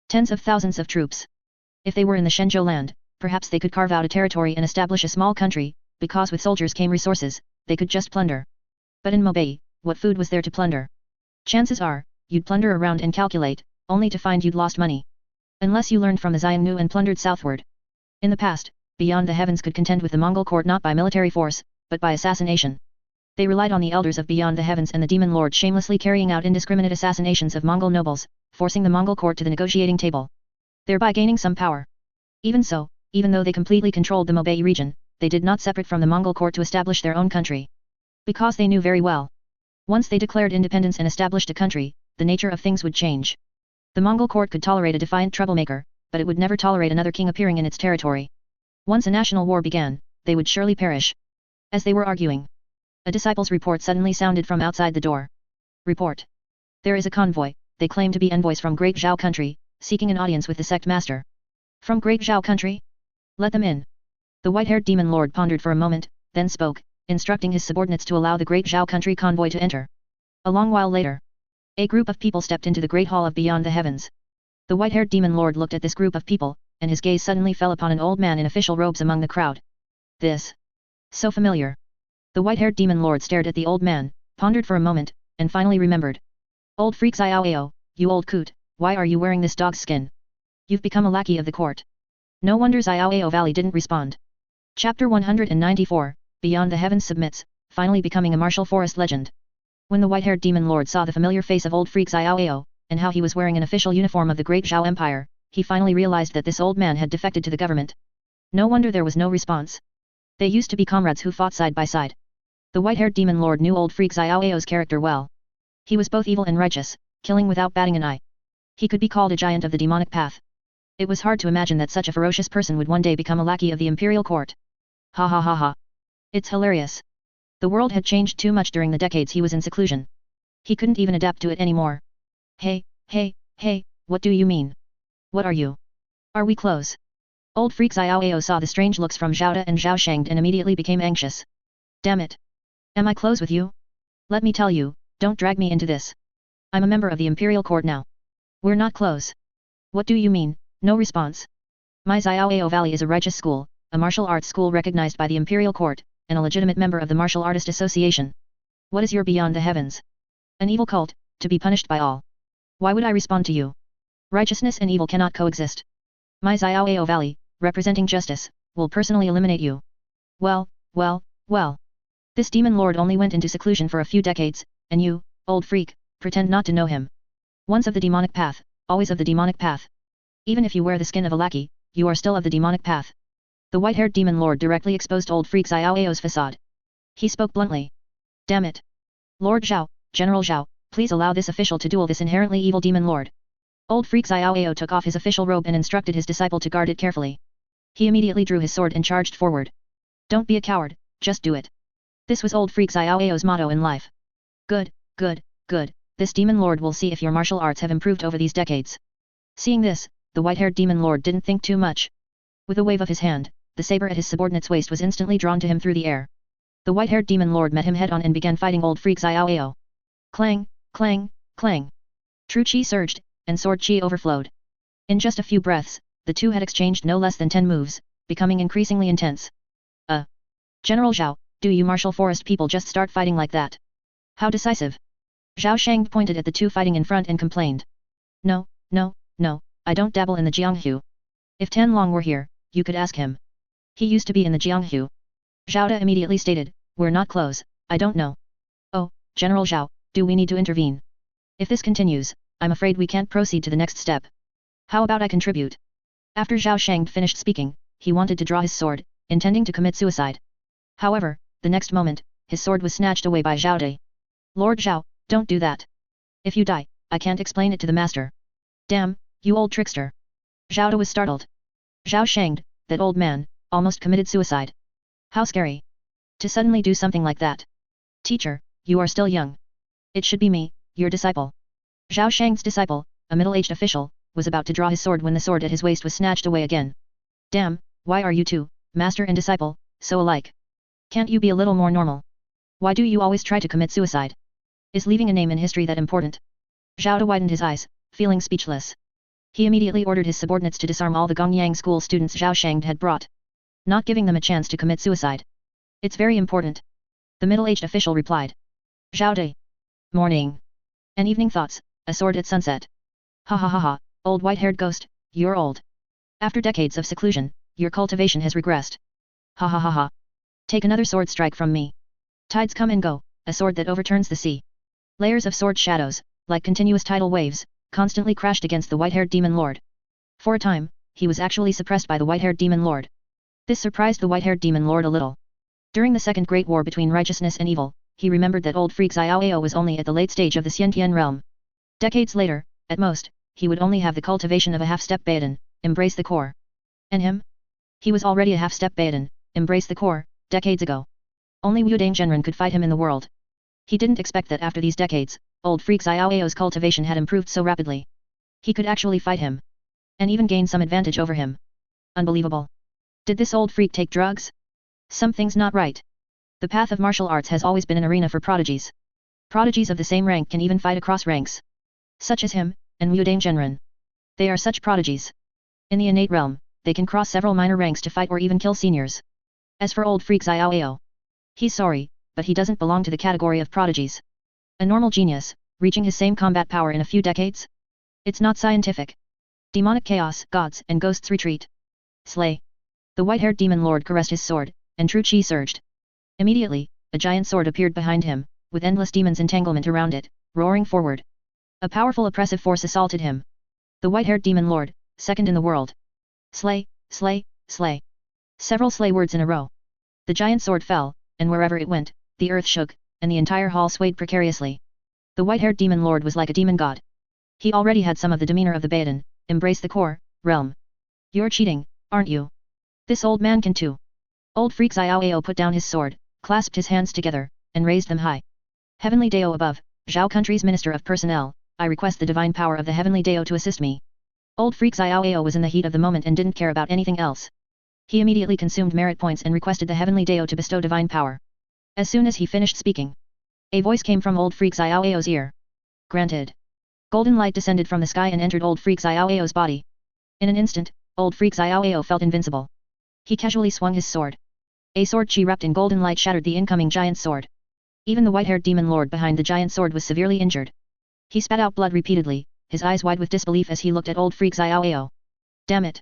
Tens of thousands of troops. If they were in the Shenzhou land, perhaps they could carve out a territory and establish a small country, because with soldiers came resources, they could just plunder. But in Mobei, what food was there to plunder? Chances are, you'd plunder around and calculate, only to find you'd lost money. Unless you learned from the Xiongnu and plundered southward. In the past, beyond the heavens could contend with the Mongol court not by military force, but by assassination. They relied on the elders of beyond the heavens and the demon lord shamelessly carrying out indiscriminate assassinations of Mongol nobles, forcing the Mongol court to the negotiating table. Thereby gaining some power. Even so, even though they completely controlled the Mobei region, they did not separate from the Mongol court to establish their own country. Because they knew very well. Once they declared independence and established a country, the nature of things would change. The Mongol court could tolerate a defiant troublemaker, but it would never tolerate another king appearing in its territory. Once a national war began, they would surely perish. As they were arguing, a disciple's report suddenly sounded from outside the door. Report. There is a convoy, they claim to be envoys from Great Zhao country, seeking an audience with the sect master. From Great Zhao country? Let them in. The white-haired demon lord pondered for a moment, then spoke, instructing his subordinates to allow the Great Zhao country convoy to enter. A long while later, a group of people stepped into the great hall of beyond the heavens. The white-haired demon lord looked at this group of people, and his gaze suddenly fell upon an old man in official robes among the crowd. So familiar. The white-haired demon lord stared at the old man, pondered for a moment, and finally remembered. Old freak Xiao, you old coot, why are you wearing this dog's skin? You've become a lackey of the court. No wonder Xiao Valley didn't respond. Chapter 194, Beyond the Heavens submits, finally becoming a martial forest legend. When the white-haired demon lord saw the familiar face of old freak Xiao, and how he was wearing an official uniform of the Great Zhao Empire, he finally realized that this old man had defected to the government. No wonder there was no response. They used to be comrades who fought side by side. The white-haired demon lord knew old freak Xiao's character well. He was both evil and righteous, killing without batting an eye. He could be called a giant of the demonic path. It was hard to imagine that such a ferocious person would one day become a lackey of the imperial court. Ha ha ha ha. It's hilarious. The world had changed too much during the decades he was in seclusion. He couldn't even adapt to it anymore. Hey, what do you mean? What are you? Are we close? Old freak Xiao saw the strange looks from Zhao De and Zhao Shangde and immediately became anxious. Damn it. Am I close with you? Let me tell you, don't drag me into this. I'm a member of the imperial court now. We're not close. What do you mean? No response. My Xiao Valley is a righteous school, a martial arts school recognized by the imperial court, and a legitimate member of the Martial Artist Association. What is your beyond the heavens? An evil cult, to be punished by all. Why would I respond to you? Righteousness and evil cannot coexist. My Xiaoao Valley, representing justice, will personally eliminate you. Well. This demon lord only went into seclusion for a few decades, and you, old freak, pretend not to know him. Once of the demonic path, always of the demonic path. Even if you wear the skin of a lackey, you are still of the demonic path. The white-haired demon lord directly exposed old freak Xiaoao's facade. He spoke bluntly. Damn it. Lord Zhao, General Zhao, please allow this official to duel this inherently evil demon lord. Old freak Xiaoao took off his official robe and instructed his disciple to guard it carefully. He immediately drew his sword and charged forward. Don't be a coward, just do it. This was old freak Xiaoao's motto in life. Good. This demon lord will see if your martial arts have improved over these decades. Seeing this, the white-haired demon lord didn't think too much. With a wave of his hand, the saber at his subordinate's waist was instantly drawn to him through the air. The white-haired demon lord met him head-on and began fighting old freak Xiaoao. Clang, clang, clang. True chi surged, and sword chi overflowed. In just a few breaths, the two had exchanged no less than 10 moves, becoming increasingly intense. General Zhao, do you martial forest people just start fighting like that? How decisive. Zhao Shang pointed at the two fighting in front and complained. No, I don't dabble in the Jianghu. If Tan Long were here, you could ask him. He used to be in the Jianghu. Zhao De immediately stated, we're not close, I don't know. Oh, General Zhao, do we need to intervene? If this continues, I'm afraid we can't proceed to the next step. How about I contribute? After Zhao Shang finished speaking, he wanted to draw his sword, intending to commit suicide. However, the next moment, his sword was snatched away by Zhao De. Lord Zhao, don't do that. If you die, I can't explain it to the master. Damn, you old trickster. Zhao De was startled. Zhao Shang, that old man, almost committed suicide. How scary. To suddenly do something like that. Teacher, you are still young. It should be me, your disciple. Zhao Shang's disciple, a middle-aged official, was about to draw his sword when the sword at his waist was snatched away again. Damn, why are you two, master and disciple, so alike? Can't you be a little more normal? Why do you always try to commit suicide? Is leaving a name in history that important? Zhao De widened his eyes, feeling speechless. He immediately ordered his subordinates to disarm all the Gongyang school students Zhao Shang had brought, not giving them a chance to commit suicide. It's very important. The middle-aged official replied. Zhao De. Morning. And evening thoughts, a sword at sunset. Ha, old white-haired ghost, you're old. After decades of seclusion, your cultivation has regressed. Ha. Take another sword strike from me. Tides come and go, a sword that overturns the sea. Layers of sword shadows, like continuous tidal waves, constantly crashed against the white-haired demon lord. For a time, he was actually suppressed by the white-haired demon lord. This surprised the white-haired demon lord a little. During the Second Great War between righteousness and evil, he remembered that old freak Xiaoao was only at the late stage of the Xiantian realm. Decades later, at most, he would only have the cultivation of a half-step Baodan, embrace the core. And him? He was already a half-step Baodan, embrace the core, decades ago. Only Wu Dangzhenren could fight him in the world. He didn't expect that after these decades, old freak Xiaoao's cultivation had improved so rapidly. He could actually fight him. And even gain some advantage over him. Unbelievable. Did this old freak take drugs? Something's not right. The path of martial arts has always been an arena for prodigies. Prodigies of the same rank can even fight across ranks. Such as him, and Wu Dangzhenren. They are such prodigies. In the innate realm, they can cross several minor ranks to fight or even kill seniors. As for old freak Xiaoao, he's sorry, but he doesn't belong to the category of prodigies. A normal genius, reaching his same combat power in a few decades? It's not scientific. Demonic chaos, gods and ghosts retreat. Slay. The white-haired demon lord caressed his sword, and true chi surged. Immediately, a giant sword appeared behind him, with endless demons' entanglement around it, roaring forward. A powerful oppressive force assaulted him. The white-haired demon lord, second in the world. Slay, slay, slay. Several slay words in a row. The giant sword fell, and wherever it went, the earth shook, and the entire hall swayed precariously. The white-haired demon lord was like a demon god. He already had some of the demeanor of the Baodan, embrace the core, realm. You're cheating, aren't you? This old man can too. Old freak Xiaoao put down his sword, clasped his hands together, and raised them high. Heavenly Dao above, Zhao Country's Minister of Personnel, I request the divine power of the Heavenly Dao to assist me. Old freak Xiaoao was in the heat of the moment and didn't care about anything else. He immediately consumed merit points and requested the Heavenly Dao to bestow divine power. As soon as he finished speaking, a voice came from old freak Xiaoao's ear. Granted. Golden light descended from the sky and entered old freak Xiaoao's body. In an instant, old freak Xiaoao felt invincible. He casually swung his sword. A sword chi wrapped in golden light shattered the incoming giant sword. Even the white-haired demon lord behind the giant sword was severely injured. He spat out blood repeatedly, his eyes wide with disbelief as he looked at old freak Xiao. Damn it!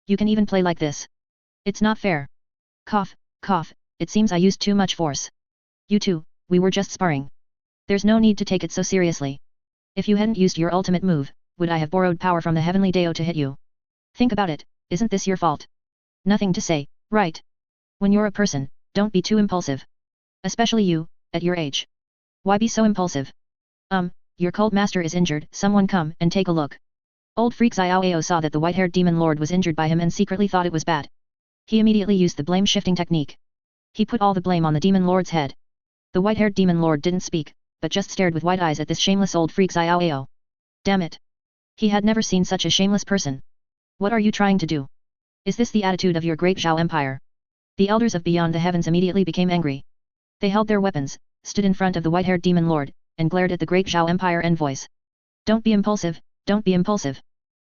You can even play like this? It's not fair. Cough, cough, it seems I used too much force. You two, we were just sparring. There's no need to take it so seriously. If you hadn't used your ultimate move, would I have borrowed power from the heavenly Dao to hit you? Think about it, isn't this your fault? Nothing to say, right? When you're a person, don't be too impulsive. Especially you, at your age. Why be so impulsive? Your cult master is injured, someone come and take a look. Old freak Xiao saw that the white-haired demon lord was injured by him and secretly thought it was bad. He immediately used the blame-shifting technique. He put all the blame on the demon lord's head. The white-haired demon lord didn't speak, but just stared with wide eyes at this shameless old freak Xiao. Damn it! He had never seen such a shameless person. What are you trying to do? Is this the attitude of your great Zhao Empire? The elders of Beyond the Heavens immediately became angry. They held their weapons, stood in front of the white-haired demon lord, and glared at the great Zhao Empire envoys. Don't be impulsive, don't be impulsive.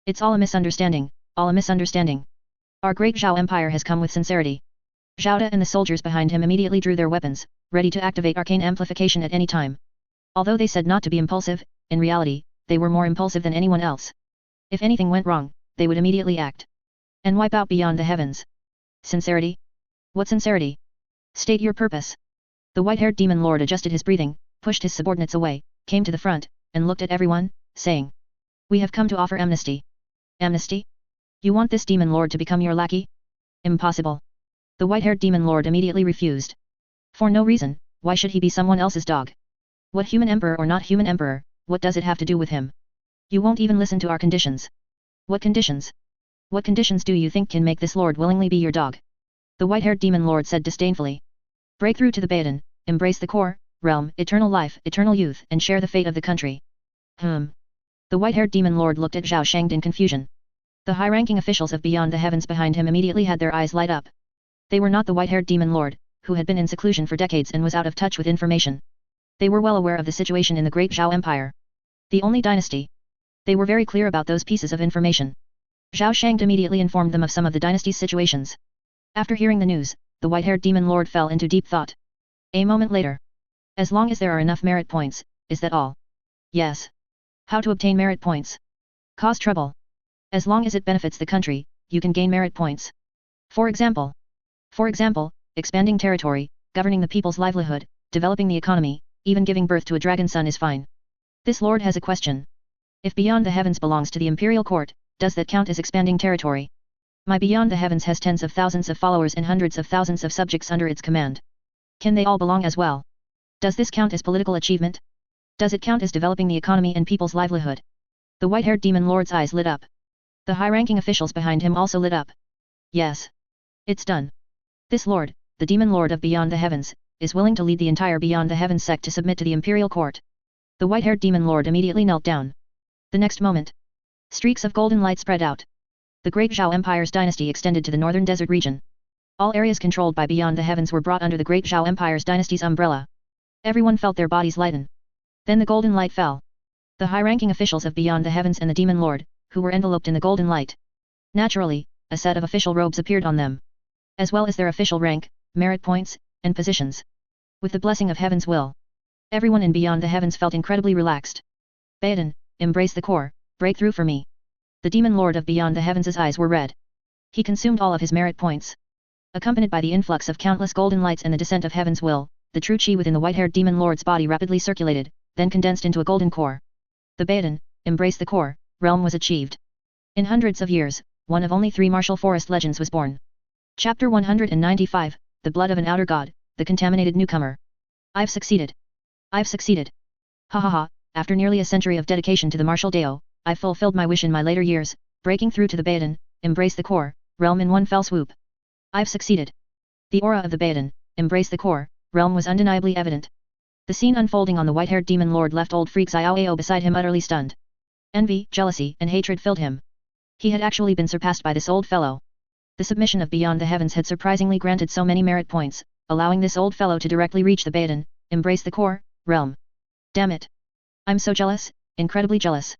It's all a misunderstanding, all a misunderstanding. Our great Zhao Empire has come with sincerity. Zhao De and the soldiers behind him immediately drew their weapons, ready to activate arcane amplification at any time. Although they said not to be impulsive, in reality, they were more impulsive than anyone else. If anything went wrong, they would immediately act. And wipe out Beyond the Heavens. Sincerity? What sincerity? State your purpose. The white-haired demon lord adjusted his breathing, pushed his subordinates away, came to the front, and looked at everyone, saying, "We have come to offer amnesty." Amnesty? You want this demon lord to become your lackey? Impossible. The white-haired demon lord immediately refused. For no reason, why should he be someone else's dog? What human emperor or not human emperor, what does it have to do with him? You won't even listen to our conditions. What conditions? What conditions do you think can make this lord willingly be your dog? The white-haired demon lord said disdainfully. Break through to the Baden, embrace the core, realm, eternal life, eternal youth, and share the fate of the country. The white-haired demon lord looked at Zhao Shangde in confusion. The high-ranking officials of Beyond the Heavens behind him immediately had their eyes light up. They were not the white-haired demon lord, who had been in seclusion for decades and was out of touch with information. They were well aware of the situation in the great Zhao Empire. The only dynasty. They were very clear about those pieces of information. Zhao Shangde immediately informed them of some of the dynasty's situations. After hearing the news, the white-haired demon lord fell into deep thought. A moment later. As long as there are enough merit points, is that all? Yes. How to obtain merit points? Cause trouble. As long as it benefits the country, you can gain merit points. For example, expanding territory, governing the people's livelihood, developing the economy, even giving birth to a dragon son is fine. This lord has a question. If Beyond the Heavens belongs to the imperial court, does that count as expanding territory? My Beyond the Heavens has tens of thousands of followers and hundreds of thousands of subjects under its command. Can they all belong as well? Does this count as political achievement? Does it count as developing the economy and people's livelihood? The white-haired demon lord's eyes lit up. The high-ranking officials behind him also lit up. Yes. It's done. This lord, the demon lord of Beyond the Heavens, is willing to lead the entire Beyond the Heavens sect to submit to the imperial court. The white-haired demon lord immediately knelt down. The next moment, streaks of golden light spread out. The great Zhao Empire's dynasty extended to the northern desert region. All areas controlled by Beyond the Heavens were brought under the great Zhao Empire's dynasty's umbrella. Everyone felt their bodies lighten. Then the golden light fell. The high-ranking officials of Beyond the Heavens and the demon lord, who were enveloped in the golden light. Naturally, a set of official robes appeared on them. As well as their official rank, merit points, and positions. With the blessing of Heaven's will. Everyone in Beyond the Heavens felt incredibly relaxed. Baden, embrace the core, break through for me. The demon lord of Beyond the Heavens' eyes were red. He consumed all of his merit points. Accompanied by the influx of countless golden lights and the descent of Heaven's will, the true chi within the white-haired demon lord's body rapidly circulated, then condensed into a golden core. The Baden, embrace the core, realm was achieved. In hundreds of years, one of only 3 martial forest legends was born. Chapter 195, The Blood of an Outer God, The Contaminated Newcomer. I've succeeded. I've succeeded. Ha ha ha, after nearly a century of dedication to the martial Dao, I've fulfilled my wish in my later years, breaking through to the Baden, embrace the core, realm in one fell swoop. I've succeeded. The aura of the Baden, embrace the core, realm was undeniably evident. The scene unfolding on the white-haired demon lord left old freak Xiao beside him utterly stunned. Envy, jealousy, and hatred filled him. He had actually been surpassed by this old fellow. The submission of Beyond the Heavens had surprisingly granted so many merit points, allowing this old fellow to directly reach the Baden, embrace the core, realm. Damn it. I'm so jealous, incredibly jealous.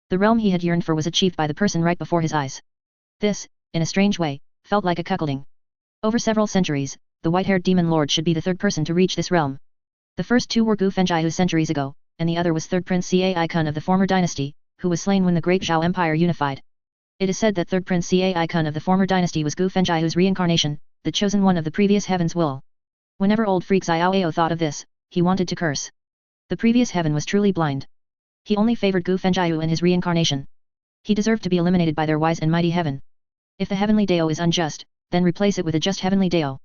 The realm he had yearned for was achieved by the person right before his eyes. This, in a strange way, felt like a cuckolding. Over several centuries, the white-haired demon lord should be the third person to reach this realm. The first two were Gu Fengjiahu centuries ago, and the other was third Prince Cai Kun of the former dynasty, who was slain when the Great Zhao Empire unified. It is said that third Prince Cai Kun of the former dynasty was Gu Fengjiahu's reincarnation, the chosen one of the previous heaven's will. Whenever old freak Xiao thought of this, he wanted to curse. The previous heaven was truly blind. He only favored Gu Fengjiahu and his reincarnation. He deserved to be eliminated by their wise and mighty heaven. If the heavenly Dao is unjust, then replace it with a just heavenly Dao.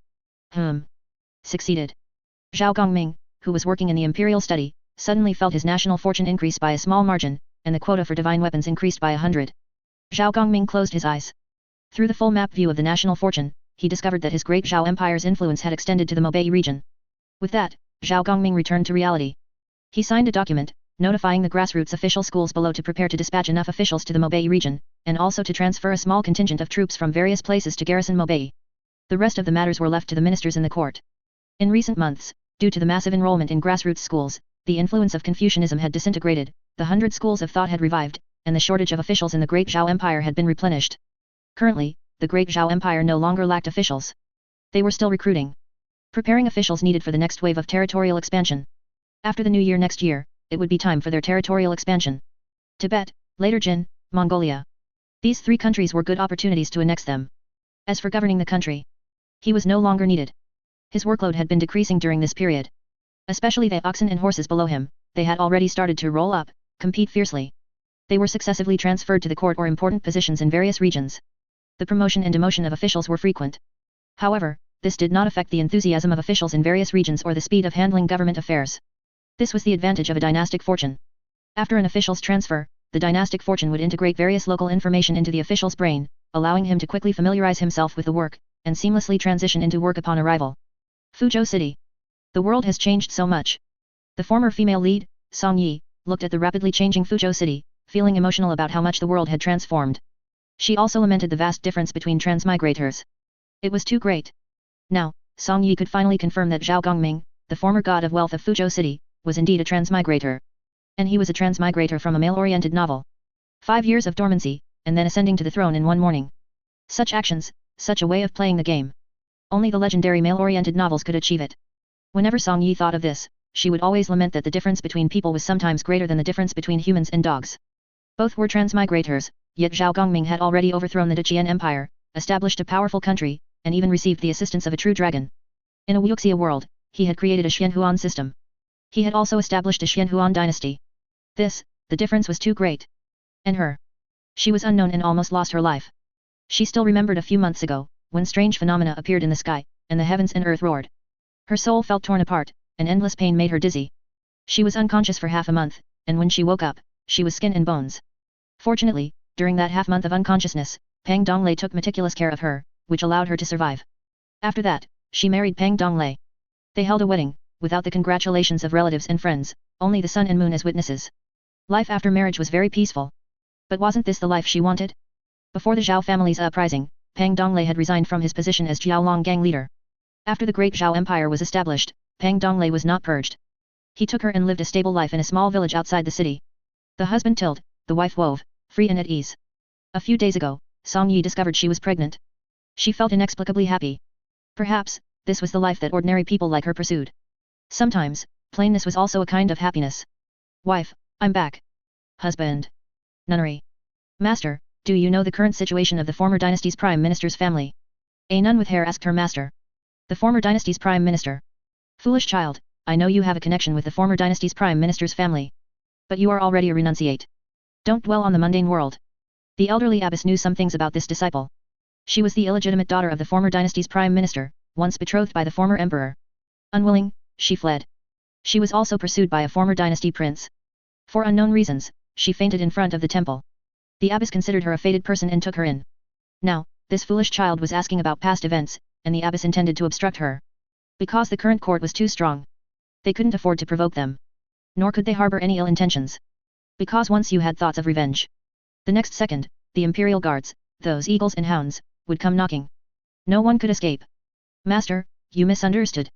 Succeeded. Zhao Gongming, who was working in the imperial study, suddenly felt his national fortune increase by a small margin, and the quota for divine weapons increased by 100. Zhao Gongming closed his eyes. Through the full map view of the national fortune, he discovered that his great Zhao Empire's influence had extended to the Mobei region. With that, Zhao Gongming returned to reality. He signed a document, notifying the grassroots official schools below to prepare to dispatch enough officials to the Mobei region, and also to transfer a small contingent of troops from various places to garrison Mobei. The rest of the matters were left to the ministers in the court. In recent months, due to the massive enrollment in grassroots schools, the influence of Confucianism had disintegrated, the 100 schools of thought had revived, and the shortage of officials in the Great Zhao Empire had been replenished. Currently, the Great Zhao Empire no longer lacked officials. They were still recruiting. Preparing officials needed for the next wave of territorial expansion. After the new year next year, it would be time for their territorial expansion. Tibet, later Jin, Mongolia. These three countries were good opportunities to annex them. As for governing the country, he was no longer needed. His workload had been decreasing during this period. Especially the oxen and horses below him, they had already started to roll up, compete fiercely. They were successively transferred to the court or important positions in various regions. The promotion and demotion of officials were frequent. However, this did not affect the enthusiasm of officials in various regions or the speed of handling government affairs. This was the advantage of a dynastic fortune. After an official's transfer, the dynastic fortune would integrate various local information into the official's brain, allowing him to quickly familiarize himself with the work, and seamlessly transition into work upon arrival. Fuzhou City. The world has changed so much. The former female lead, Song Yi, looked at the rapidly changing Fuzhou City, feeling emotional about how much the world had transformed. She also lamented the vast difference between transmigrators. It was too great. Now, Song Yi could finally confirm that Zhao Gongming, the former god of wealth of Fuzhou City, was indeed a transmigrator. And he was a transmigrator from a male-oriented novel. 5 years of dormancy, and then ascending to the throne in one morning. Such actions, such a way of playing the game. Only the legendary male-oriented novels could achieve it. Whenever Song Yi thought of this, she would always lament that the difference between people was sometimes greater than the difference between humans and dogs. Both were transmigrators, yet Zhao Gongming had already overthrown the Deqian Empire, established a powerful country, and even received the assistance of a true dragon. In a Wuxia world, he had created a Xianhuan system. He had also established a Xianhuan dynasty. The difference was too great. And her. She was unknown and almost lost her life. She still remembered a few months ago, when strange phenomena appeared in the sky, and the heavens and earth roared. Her soul felt torn apart, and endless pain made her dizzy. She was unconscious for half a month, and when she woke up, she was skin and bones. Fortunately, during that half month of unconsciousness, Pang Donglei took meticulous care of her, which allowed her to survive. After that, she married Pang Donglei. They held a wedding, without the congratulations of relatives and friends, only the sun and moon as witnesses. Life after marriage was very peaceful. But wasn't this the life she wanted? Before the Zhao family's uprising, Pang Donglei had resigned from his position as Jiaolong gang leader. After the Great Zhao Empire was established, Pang Donglei was not purged. He took her and lived a stable life in a small village outside the city. The husband tilled, the wife wove, free and at ease. A few days ago, Song Yi discovered she was pregnant. She felt inexplicably happy. Perhaps, this was the life that ordinary people like her pursued. Sometimes, plainness was also a kind of happiness. Wife, I'm back. Husband. Nunnery. Master, do you know the current situation of the former dynasty's prime minister's family? A nun with hair asked her master. The former dynasty's prime minister. Foolish child, I know you have a connection with the former dynasty's prime minister's family. But you are already a renunciate. Don't dwell on the mundane world. The elderly abbess knew some things about this disciple. She was the illegitimate daughter of the former dynasty's prime minister, once betrothed by the former emperor. Unwilling, she fled. She was also pursued by a former dynasty prince. For unknown reasons, she fainted in front of the temple. The abbess considered her a fated person and took her in. Now, this foolish child was asking about past events, and the abbess intended to obstruct her. Because the current court was too strong. They couldn't afford to provoke them. Nor could they harbor any ill intentions. Because once you had thoughts of revenge. The next second, the imperial guards, those eagles and hounds, would come knocking. No one could escape. Master, you misunderstood.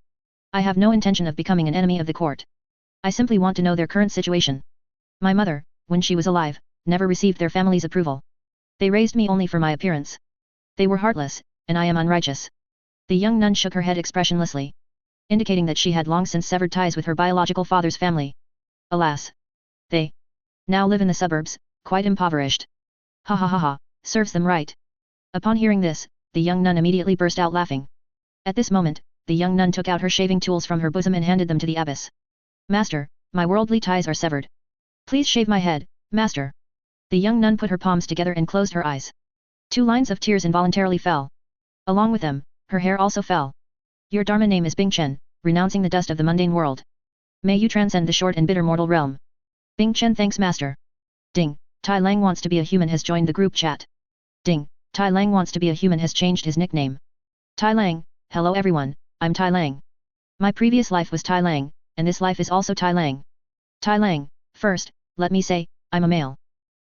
I have no intention of becoming an enemy of the court. I simply want to know their current situation. My mother, when she was alive, never received their family's approval. They raised me only for my appearance. They were heartless, and I am unrighteous. The young nun shook her head expressionlessly. indicating that she had long since severed ties with her biological father's family. Alas! They now live in the suburbs, quite impoverished. Ha ha ha ha, serves them right. Upon hearing this, the young nun immediately burst out laughing. At this moment, the young nun took out her shaving tools from her bosom and handed them to the abbess. Master, my worldly ties are severed. Please shave my head, master. The young nun put her palms together and closed her eyes. 2 lines of tears involuntarily fell. Along with them, her hair also fell. Your Dharma name is Bing Chen, renouncing the dust of the mundane world. May you transcend the short and bitter mortal realm. Bing Chen thanks master. Ding, Tai Lang wants to be a human has joined the group chat. Ding, Tai Lang wants to be a human has changed his nickname. Tai Lang, hello everyone, I'm Tai Lang. My previous life was Tai Lang, and this life is also Tai Lang. Tai Lang, first, let me say, I'm a male.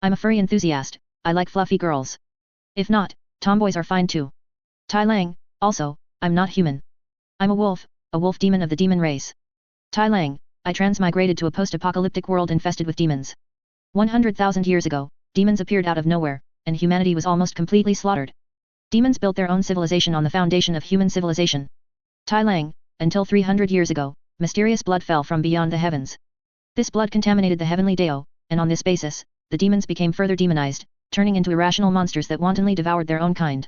I'm a furry enthusiast, I like fluffy girls. If not, tomboys are fine too. Tai Lang, also, I'm not human. I'm a wolf demon of the demon race. Tai Lang, I transmigrated to a post-apocalyptic world infested with demons. 100,000 years ago, demons appeared out of nowhere, and humanity was almost completely slaughtered. Demons built their own civilization on the foundation of human civilization. Tai Lang, until 300 years ago, mysterious blood fell from beyond the heavens. This blood contaminated the heavenly Dao, and on this basis, the demons became further demonized, turning into irrational monsters that wantonly devoured their own kind.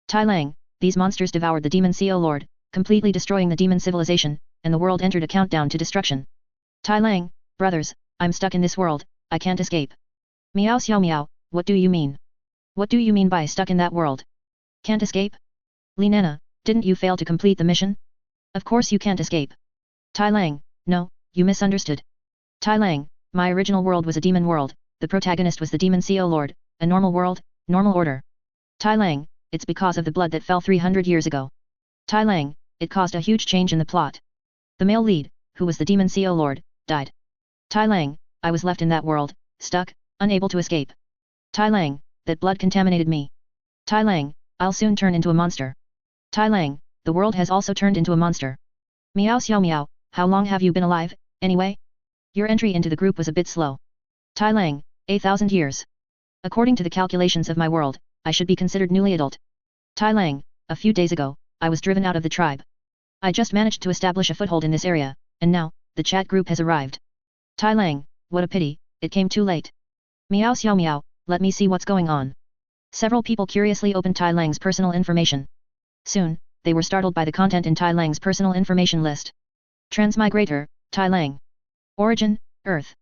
Tai Lang, these monsters devoured the demon CO Lord, completely destroying the demon civilization, and the world entered a countdown to destruction. Tai Lang, brothers, I'm stuck in this world, I can't escape. Meow xiao meow, what do you mean? What do you mean by stuck in that world? Can't escape? Li Nana, didn't you fail to complete the mission? Of course you can't escape. Tai Lang, no, you misunderstood. Tai Lang, my original world was a demon world, the protagonist was the demon CO Lord, a normal world, normal order. Tai Lang, it's because of the blood that fell 300 years ago. Tai Lang, it caused a huge change in the plot. The male lead, who was the demon CO Lord, died. Tai Lang, I was left in that world, stuck, unable to escape. Tai Lang, that blood contaminated me. Tai Lang, I'll soon turn into a monster. Tai Lang, the world has also turned into a monster. Meow xiao meow, how long have you been alive, anyway? Your entry into the group was a bit slow. Tai Lang, 1,000 years. According to the calculations of my world, I should be considered newly adult. Tai Lang, a few days ago, I was driven out of the tribe. I just managed to establish a foothold in this area, and now, the chat group has arrived. Tai Lang, what a pity, it came too late. Meow xiao meow, let me see what's going on. Several people curiously opened Tai Lang's personal information. Soon, they were startled by the content in Tai Lang's personal information list. Transmigrator, Tai Lang. Origin, Earth.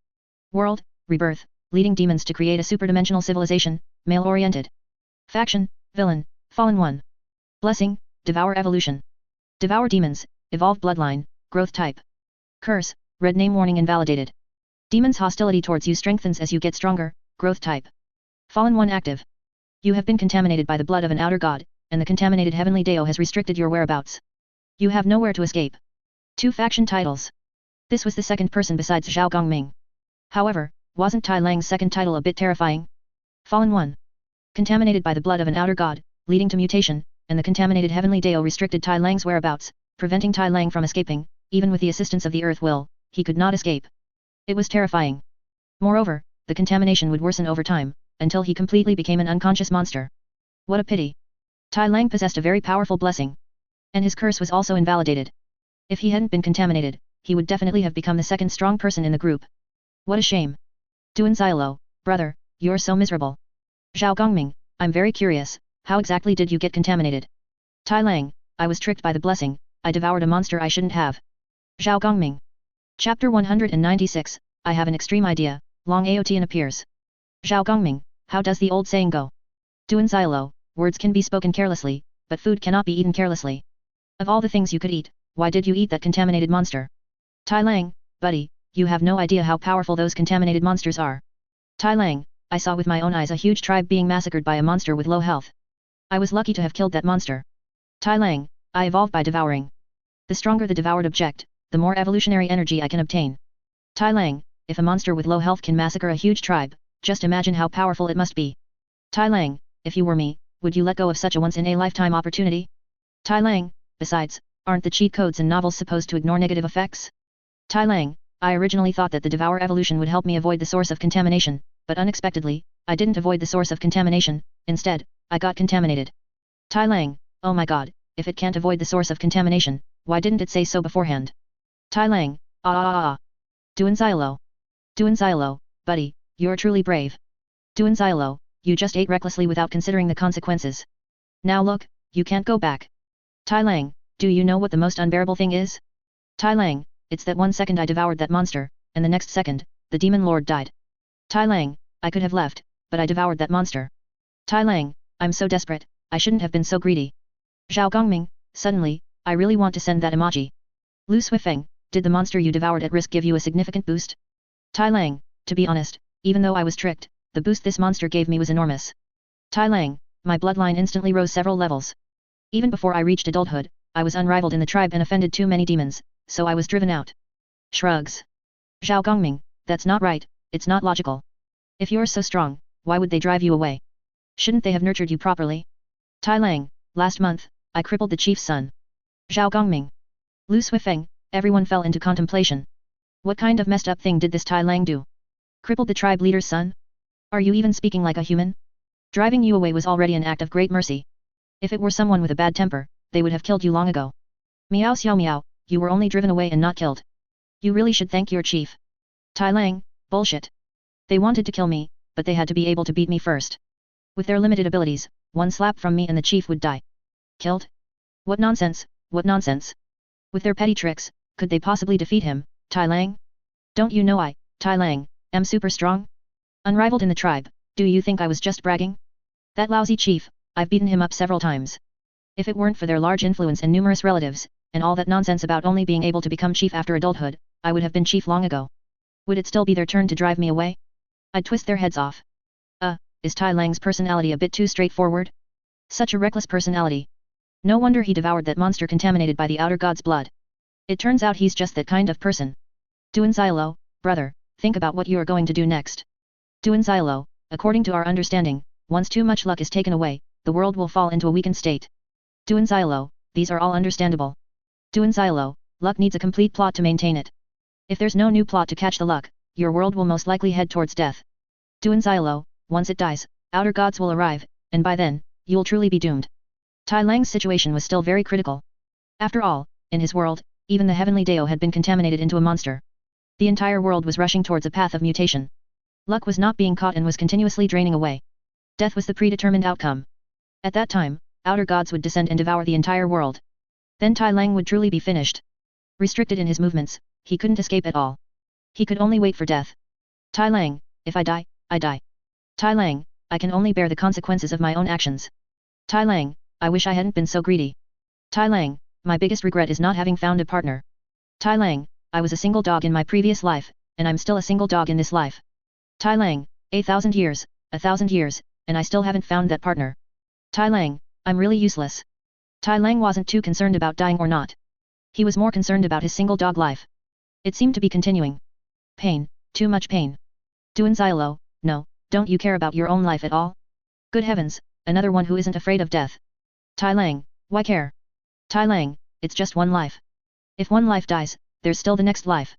World, Rebirth, leading demons to create a superdimensional civilization, male-oriented. Faction, Villain, Fallen One. Blessing, Devour Evolution. Devour Demons, Evolve Bloodline, Growth Type. Curse, Red Name Warning Invalidated. Demons' hostility towards you strengthens as you get stronger, Growth Type. Fallen One Active. You have been contaminated by the blood of an outer god, and the contaminated heavenly Dao has restricted your whereabouts. You have nowhere to escape. 2 faction titles. This was the second person besides Zhao Gongming. However, wasn't Tai Lang's second title a bit terrifying? Fallen One. Contaminated by the blood of an outer god, leading to mutation, and the contaminated heavenly Dao restricted Tai Lang's whereabouts, preventing Tai Lang from escaping, even with the assistance of the Earth Will, he could not escape. It was terrifying. Moreover, the contamination would worsen over time, until he completely became an unconscious monster. What a pity. Tai Lang possessed a very powerful blessing. And his curse was also invalidated. If he hadn't been contaminated, he would definitely have become the second strong person in the group. What a shame. Duan Xiaolo, brother, you're so miserable. Zhao Gongming, I'm very curious, how exactly did you get contaminated? Tai Lang, I was tricked by the blessing, I devoured a monster I shouldn't have. Zhao Gongming. Chapter 196, I have an extreme idea, Long Aotian appears. Zhao Gongming, how does the old saying go? Duan Xiaolo, words can be spoken carelessly, but food cannot be eaten carelessly. Of all the things you could eat, why did you eat that contaminated monster? Tai Lang, buddy, you have no idea how powerful those contaminated monsters are. Tai Lang, I saw with my own eyes a huge tribe being massacred by a monster with low health. I was lucky to have killed that monster. Tai Lang, I evolved by devouring. The stronger the devoured object, the more evolutionary energy I can obtain. Tai Lang, if a monster with low health can massacre a huge tribe, just imagine how powerful it must be. Tai Lang, if you were me, would you let go of such a once-in-a-lifetime opportunity? Tai Lang, besides, aren't the cheat codes in novels supposed to ignore negative effects? Tai Lang, I originally thought that the Devour evolution would help me avoid the source of contamination, but unexpectedly, I didn't avoid the source of contamination, instead, I got contaminated. Tai Lang, oh my god, if it can't avoid the source of contamination, why didn't it say so beforehand? Tai Lang, ah. Duan Xilo. Duan Xilo, buddy, you're truly brave. Duan Xilo, you just ate recklessly without considering the consequences. Now look, you can't go back. Tai Lang, do you know what the most unbearable thing is? Tai Lang, it's that 1 second I devoured that monster, and the next second, the demon lord died. Tai Lang, I could have left, but I devoured that monster. Tai Lang, I'm so desperate, I shouldn't have been so greedy. Zhao Gongming, suddenly, I really want to send that emoji. Lu Suifeng, did the monster you devoured at risk give you a significant boost? Tai Lang, to be honest, even though I was tricked, the boost this monster gave me was enormous. Tai Lang, my bloodline instantly rose several levels. Even before I reached adulthood, I was unrivaled in the tribe and offended too many demons, so I was driven out. Shrugs. Zhao Gongming, that's not right, it's not logical. If you're so strong, why would they drive you away? Shouldn't they have nurtured you properly? Tai Lang, last month, I crippled the chief's son. Zhao Gongming. Lu Suifeng, everyone fell into contemplation. What kind of messed up thing did this Tai Lang do? Crippled the tribe leader's son? Are you even speaking like a human? Driving you away was already an act of great mercy. If it were someone with a bad temper, they would have killed you long ago. Miao Xiao Miao, you were only driven away and not killed. You really should thank your chief. Tai Lang, bullshit. They wanted to kill me, but they had to be able to beat me first. With their limited abilities, one slap from me and the chief would die. Killed? What nonsense, what nonsense. With their petty tricks, could they possibly defeat him, Tai Lang? Don't you know I, Tai Lang, am super strong? Unrivaled in the tribe, do you think I was just bragging? That lousy chief, I've beaten him up several times. If it weren't for their large influence and numerous relatives, and all that nonsense about only being able to become chief after adulthood, I would have been chief long ago. Would it still be their turn to drive me away? I'd twist their heads off. Is Tai Lang's personality a bit too straightforward? Such a reckless personality. No wonder he devoured that monster contaminated by the outer god's blood. It turns out he's just that kind of person. Duan Xilo, brother, think about what you are going to do next. Duan Xilo, according to our understanding, once too much luck is taken away, the world will fall into a weakened state. Duan Xilo, these are all understandable. Duan Xilo, luck needs a complete plot to maintain it. If there's no new plot to catch the luck, your world will most likely head towards death. Duan Xilo, once it dies, outer gods will arrive, and by then, you'll truly be doomed. Tai Lang's situation was still very critical. After all, in his world, even the heavenly Dao had been contaminated into a monster. The entire world was rushing towards a path of mutation. Luck was not being caught and was continuously draining away. Death was the predetermined outcome. At that time, outer gods would descend and devour the entire world. Then Tai Lang would truly be finished. Restricted in his movements, he couldn't escape at all. He could only wait for death. Tai Lang, if I die, I die. Tai Lang, I can only bear the consequences of my own actions. Tai Lang, I wish I hadn't been so greedy. Tai Lang, my biggest regret is not having found a partner. Tai Lang, I was a single dog in my previous life, and I'm still a single dog in this life. Tai Lang, 1,000 years, 1,000 years, and I still haven't found that partner. Tai Lang, I'm really useless. Tai Lang wasn't too concerned about dying or not. He was more concerned about his single dog life. It seemed to be continuing. Pain, too much pain. Duan Xilo, no, don't you care about your own life at all? Good heavens, another one who isn't afraid of death. Tai Lang, why care? Tai Lang, it's just one life. If one life dies, there's still the next life.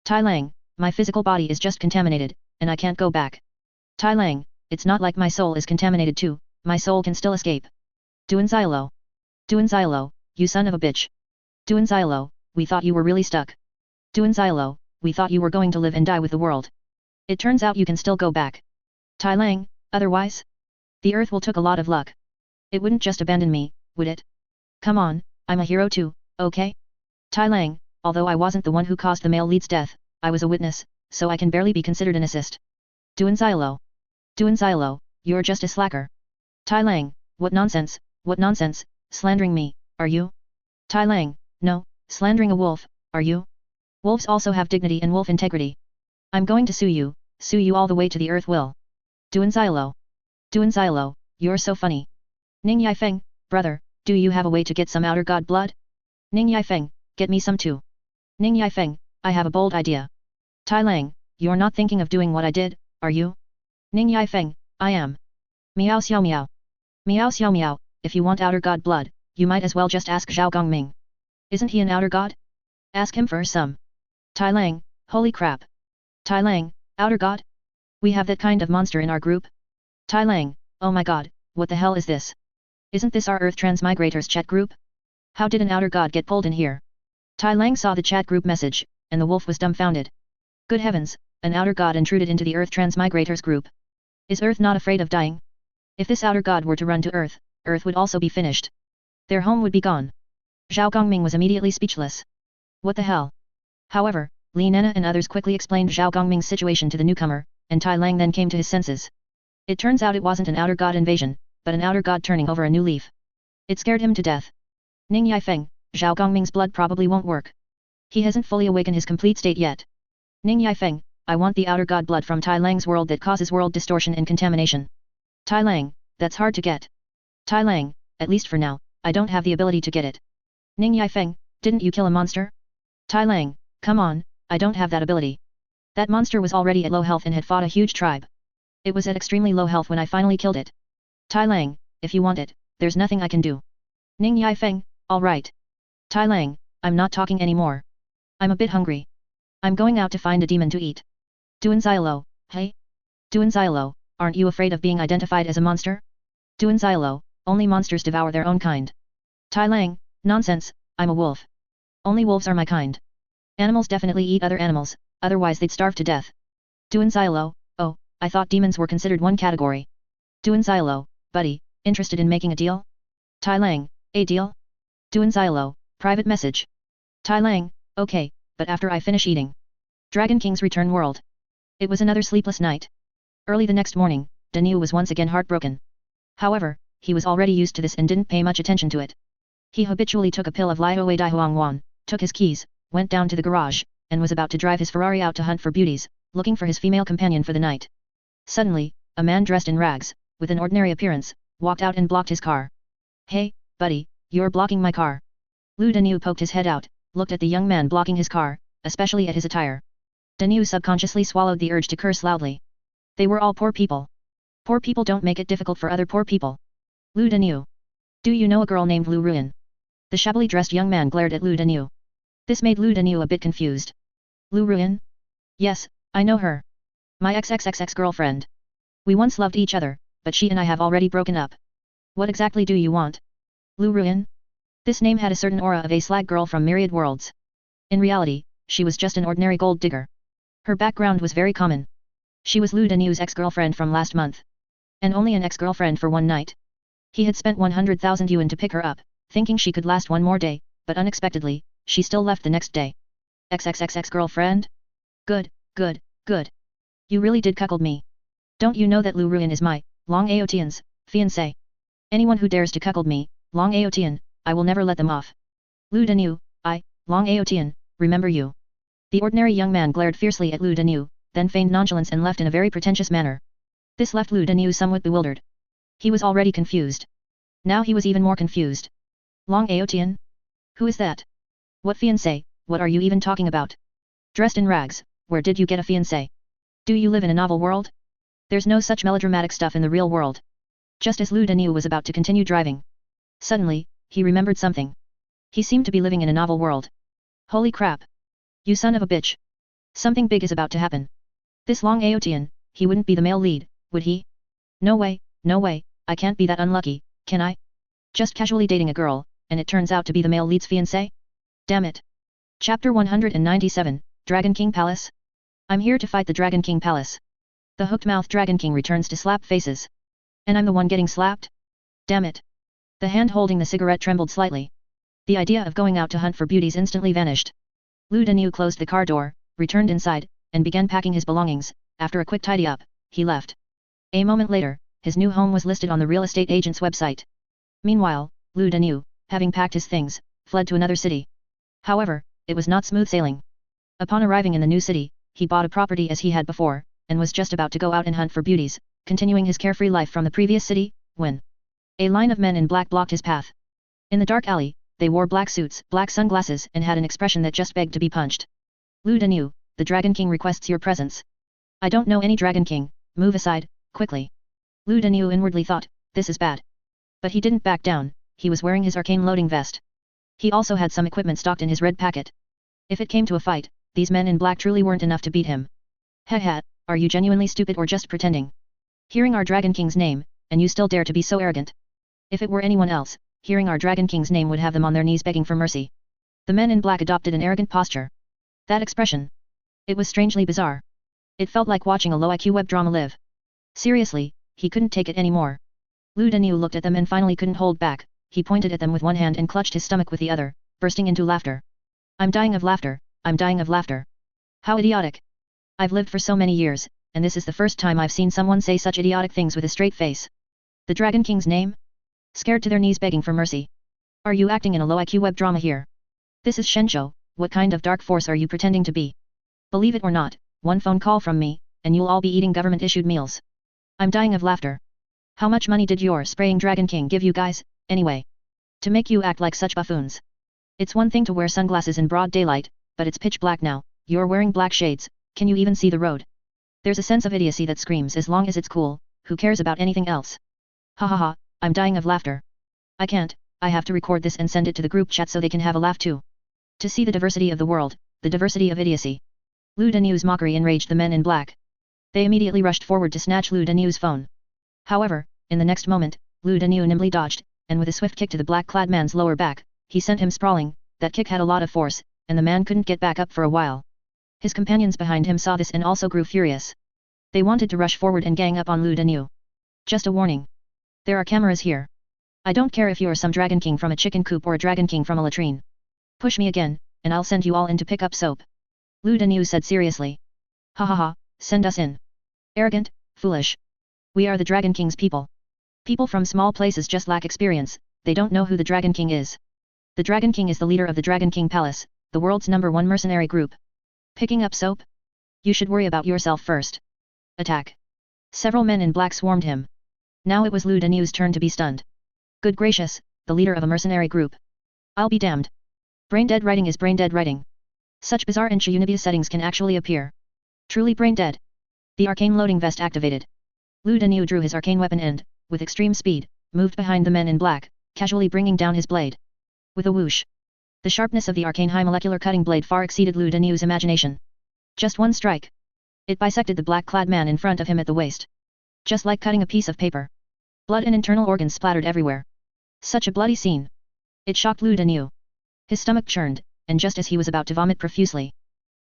Tai Lang, my physical body is just contaminated, and I can't go back. Tai Lang, it's not like my soul is contaminated too, my soul can still escape. Duan Xilo. Duan Xilo, you son of a bitch. Duan Xilo, we thought you were really stuck. Duan Xilo, we thought you were going to live and die with the world. It turns out you can still go back. Tai Lang, otherwise? The earth will took a lot of luck. It wouldn't just abandon me, would it? Come on, I'm a hero too, okay? Tai Lang, although I wasn't the one who caused the male lead's death, I was a witness, so I can barely be considered an assist. Duan Xilo. Duan Xilo, you're just a slacker. Tai Lang, what nonsense, slandering me, are you? Tai Lang, no, slandering a wolf, are you? Wolves also have dignity and wolf integrity. I'm going to sue you all the way to the earth will. Duan Xilo. Duan Xilo, you're so funny. Ning Yifeng, brother, do you have a way to get some outer god blood? Ning Yifeng, get me some too. Ning Yifeng, I have a bold idea. Tai Lang, you're not thinking of doing what I did, are you? Ning Yifeng, I am. Miao Xiao Miao. Miao Xiao Miao, if you want outer god blood, you might as well just ask Zhao Gongming. Isn't he an outer god? Ask him for some. Tai Lang, holy crap. Tai Lang, outer god? We have that kind of monster in our group? Tai Lang, oh my god, what the hell is this? Isn't this our Earth Transmigrators chat group? How did an outer god get pulled in here? Tai Lang saw the chat group message, and the wolf was dumbfounded. Good heavens, an outer god intruded into the Earth Transmigrators group. Is Earth not afraid of dying? If this outer god were to run to Earth, Earth would also be finished. Their home would be gone. Zhao Gongming was immediately speechless. What the hell? However, Li Nena and others quickly explained Zhao Gongming's situation to the newcomer, and Tai Lang then came to his senses. It turns out it wasn't an outer god invasion, but an outer god turning over a new leaf. It scared him to death. Ning Yifeng, Zhao Gongming's blood probably won't work. He hasn't fully awakened his complete state yet. Ning Yifeng, I want the outer god blood from Tai Lang's world that causes world distortion and contamination. Tai Lang, that's hard to get. Tai Lang, at least for now, I don't have the ability to get it. Ning Yifeng, didn't you kill a monster? Tai Lang, come on, I don't have that ability. That monster was already at low health and had fought a huge tribe. It was at extremely low health when I finally killed it. Tai Lang, if you want it, there's nothing I can do. Ning Yifeng, alright. Tai Lang, I'm not talking anymore. I'm a bit hungry. I'm going out to find a demon to eat. Duan Xiaolo, hey? Duan Xiaolo, aren't you afraid of being identified as a monster? Duan Xiaolo, only monsters devour their own kind. Tai Lang, nonsense, I'm a wolf. Only wolves are my kind. Animals definitely eat other animals, otherwise they'd starve to death. Duan Xiaolo, oh, I thought demons were considered one category. Duan Xiaolo, buddy, interested in making a deal? Tai Lang, a deal? Duan Xiaolo, private message. Tai Lang, okay, but after I finish eating. Dragon King's Return World. It was another sleepless night. Early the next morning, Danu was once again heartbroken. However, he was already used to this and didn't pay much attention to it. He habitually took a pill of Liao Wei Dai Huang Wan, took his keys, went down to the garage, and was about to drive his Ferrari out to hunt for beauties, looking for his female companion for the night. Suddenly, a man dressed in rags, with an ordinary appearance, walked out and blocked his car. Hey, buddy, you're blocking my car. Lu Danu poked his head out, looked at the young man blocking his car, especially at his attire. Danu subconsciously swallowed the urge to curse loudly. They were all poor people. Poor people don't make it difficult for other poor people. Lu Danu. Do you know a girl named Lu Ruin? The shabbily dressed young man glared at Lu Danu. This made Lu Danu a bit confused. Lu Ruin? Yes, I know her. My ex-girlfriend. We once loved each other, but she and I have already broken up. What exactly do you want? Lu Ruin? This name had a certain aura of a slag girl from myriad worlds. In reality, she was just an ordinary gold digger. Her background was very common. She was Lu Danu's ex-girlfriend from last month. And only an ex-girlfriend for one night. He had spent 100,000 yuan to pick her up, thinking she could last one more day, but unexpectedly, she still left the next day. Ex-girlfriend? Good, good, good. You really did cuckold me. Don't you know that Lu Ruin is my, Long Aotian's, fiancé? Anyone who dares to cuckold me, Long Aotian, I will never let them off. Lu Danu, I, Long Aotian, remember you. The ordinary young man glared fiercely at Lu Danu, then feigned nonchalance and left in a very pretentious manner. This left Lu Danu somewhat bewildered. He was already confused. Now he was even more confused. Long Aotian? Who is that? What fiancé, what are you even talking about? Dressed in rags, where did you get a fiancé? Do you live in a novel world? There's no such melodramatic stuff in the real world. Just as Lu Danu was about to continue driving. Suddenly, he remembered something. He seemed to be living in a novel world. Holy crap! You son of a bitch! Something big is about to happen. This Long Aotian, he wouldn't be the male lead, would he? No way, I can't be that unlucky, can I? Just casually dating a girl, and it turns out to be the male lead's fiancé? Damn it! Chapter 197, Dragon King Palace? I'm here to fight the Dragon King Palace. The hooked-mouthed Dragon King returns to slap faces. And I'm the one getting slapped? Damn it! The hand holding the cigarette trembled slightly. The idea of going out to hunt for beauties instantly vanished. Lu Danu closed the car door, returned inside, and began packing his belongings. After a quick tidy-up, he left. A moment later, his new home was listed on the real estate agent's website. Meanwhile, Lu Danu, having packed his things, fled to another city. However, it was not smooth sailing. Upon arriving in the new city, he bought a property as he had before, and was just about to go out and hunt for beauties, continuing his carefree life from the previous city, when a line of men in black blocked his path. In the dark alley, they wore black suits, black sunglasses and had an expression that just begged to be punched. Lu Danu, the Dragon King requests your presence. I don't know any Dragon King, move aside, quickly. Lu Danu inwardly thought, this is bad. But he didn't back down, he was wearing his arcane loading vest. He also had some equipment stocked in his red packet. If it came to a fight, these men in black truly weren't enough to beat him. Heh, are you genuinely stupid or just pretending? Hearing our Dragon King's name, and you still dare to be so arrogant? If it were anyone else, hearing our Dragon King's name would have them on their knees begging for mercy. The men in black adopted an arrogant posture. That expression. It was strangely bizarre. It felt like watching a low-IQ web drama live. Seriously, he couldn't take it anymore. Lu Danyu looked at them and finally couldn't hold back. He pointed at them with one hand and clutched his stomach with the other, bursting into laughter. I'm dying of laughter, I'm dying of laughter. How idiotic. I've lived for so many years, and this is the first time I've seen someone say such idiotic things with a straight face. The Dragon King's name? Scared to their knees begging for mercy. Are you acting in a low-IQ web drama here? This is Shenzhou, what kind of dark force are you pretending to be? Believe it or not, one phone call from me, and you'll all be eating government-issued meals. I'm dying of laughter. How much money did your spraying Dragon King give you guys, anyway? To make you act like such buffoons. It's one thing to wear sunglasses in broad daylight, but it's pitch black now, you're wearing black shades, can you even see the road? There's a sense of idiocy that screams as long as it's cool, who cares about anything else? Ha ha ha, I'm dying of laughter. I can't, I have to record this and send it to the group chat so they can have a laugh too. To see the diversity of the world, the diversity of idiocy. Lu Danyu's mockery enraged the men in black. They immediately rushed forward to snatch Lu Danyu's phone. However, in the next moment, Lu Danyu nimbly dodged, and with a swift kick to the black-clad man's lower back, he sent him sprawling. That kick had a lot of force, and the man couldn't get back up for a while. His companions behind him saw this and also grew furious. They wanted to rush forward and gang up on Lu Danyu. Just a warning. There are cameras here. I don't care if you're some Dragon King from a chicken coop or a Dragon King from a latrine. Push me again, and I'll send you all in to pick up soap. Lu Danyu said seriously. Ha ha ha, send us in. Arrogant, foolish. We are the Dragon King's people. People from small places just lack experience, they don't know who the Dragon King is. The Dragon King is the leader of the Dragon King Palace, the world's #1 mercenary group. Picking up soap? You should worry about yourself first. Attack. Several men in black swarmed him. Now it was Lu Danyu's turn to be stunned. Good gracious, the leader of a mercenary group. I'll be damned. Brain-dead writing is brain-dead writing. Such bizarre and Unibia settings can actually appear. Truly brain-dead. The arcane loading vest activated. Lu Danyu drew his arcane weapon and, with extreme speed, moved behind the men in black, casually bringing down his blade. With a whoosh. The sharpness of the arcane high molecular cutting blade far exceeded Lu Danyu's imagination. Just one strike. It bisected the black-clad man in front of him at the waist. Just like cutting a piece of paper. Blood and internal organs splattered everywhere. Such a bloody scene. It shocked Lu Danyu. His stomach churned, and just as he was about to vomit profusely.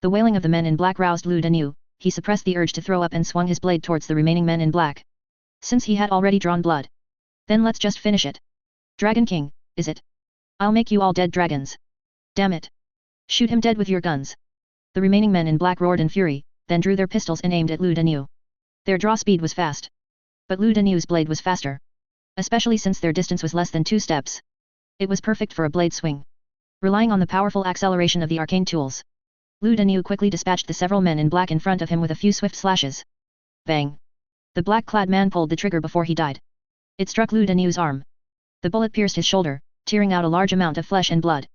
The wailing of the men in black roused Lu Danyu. He suppressed the urge to throw up and swung his blade towards the remaining men in black. Since he had already drawn blood. Then let's just finish it. Dragon King, is it? I'll make you all dead dragons. Damn it. Shoot him dead with your guns. The remaining men in black roared in fury, then drew their pistols and aimed at Lu Danyu. Their draw speed was fast. But Lu Danyu's blade was faster. Especially since their distance was less than 2 steps. It was perfect for a blade swing. Relying on the powerful acceleration of the arcane tools. Lu Danyu quickly dispatched the several men in black in front of him with a few swift slashes. Bang. The black-clad man pulled the trigger before he died. It struck Lu Danyu's arm. The bullet pierced his shoulder, tearing out a large amount of flesh and blood.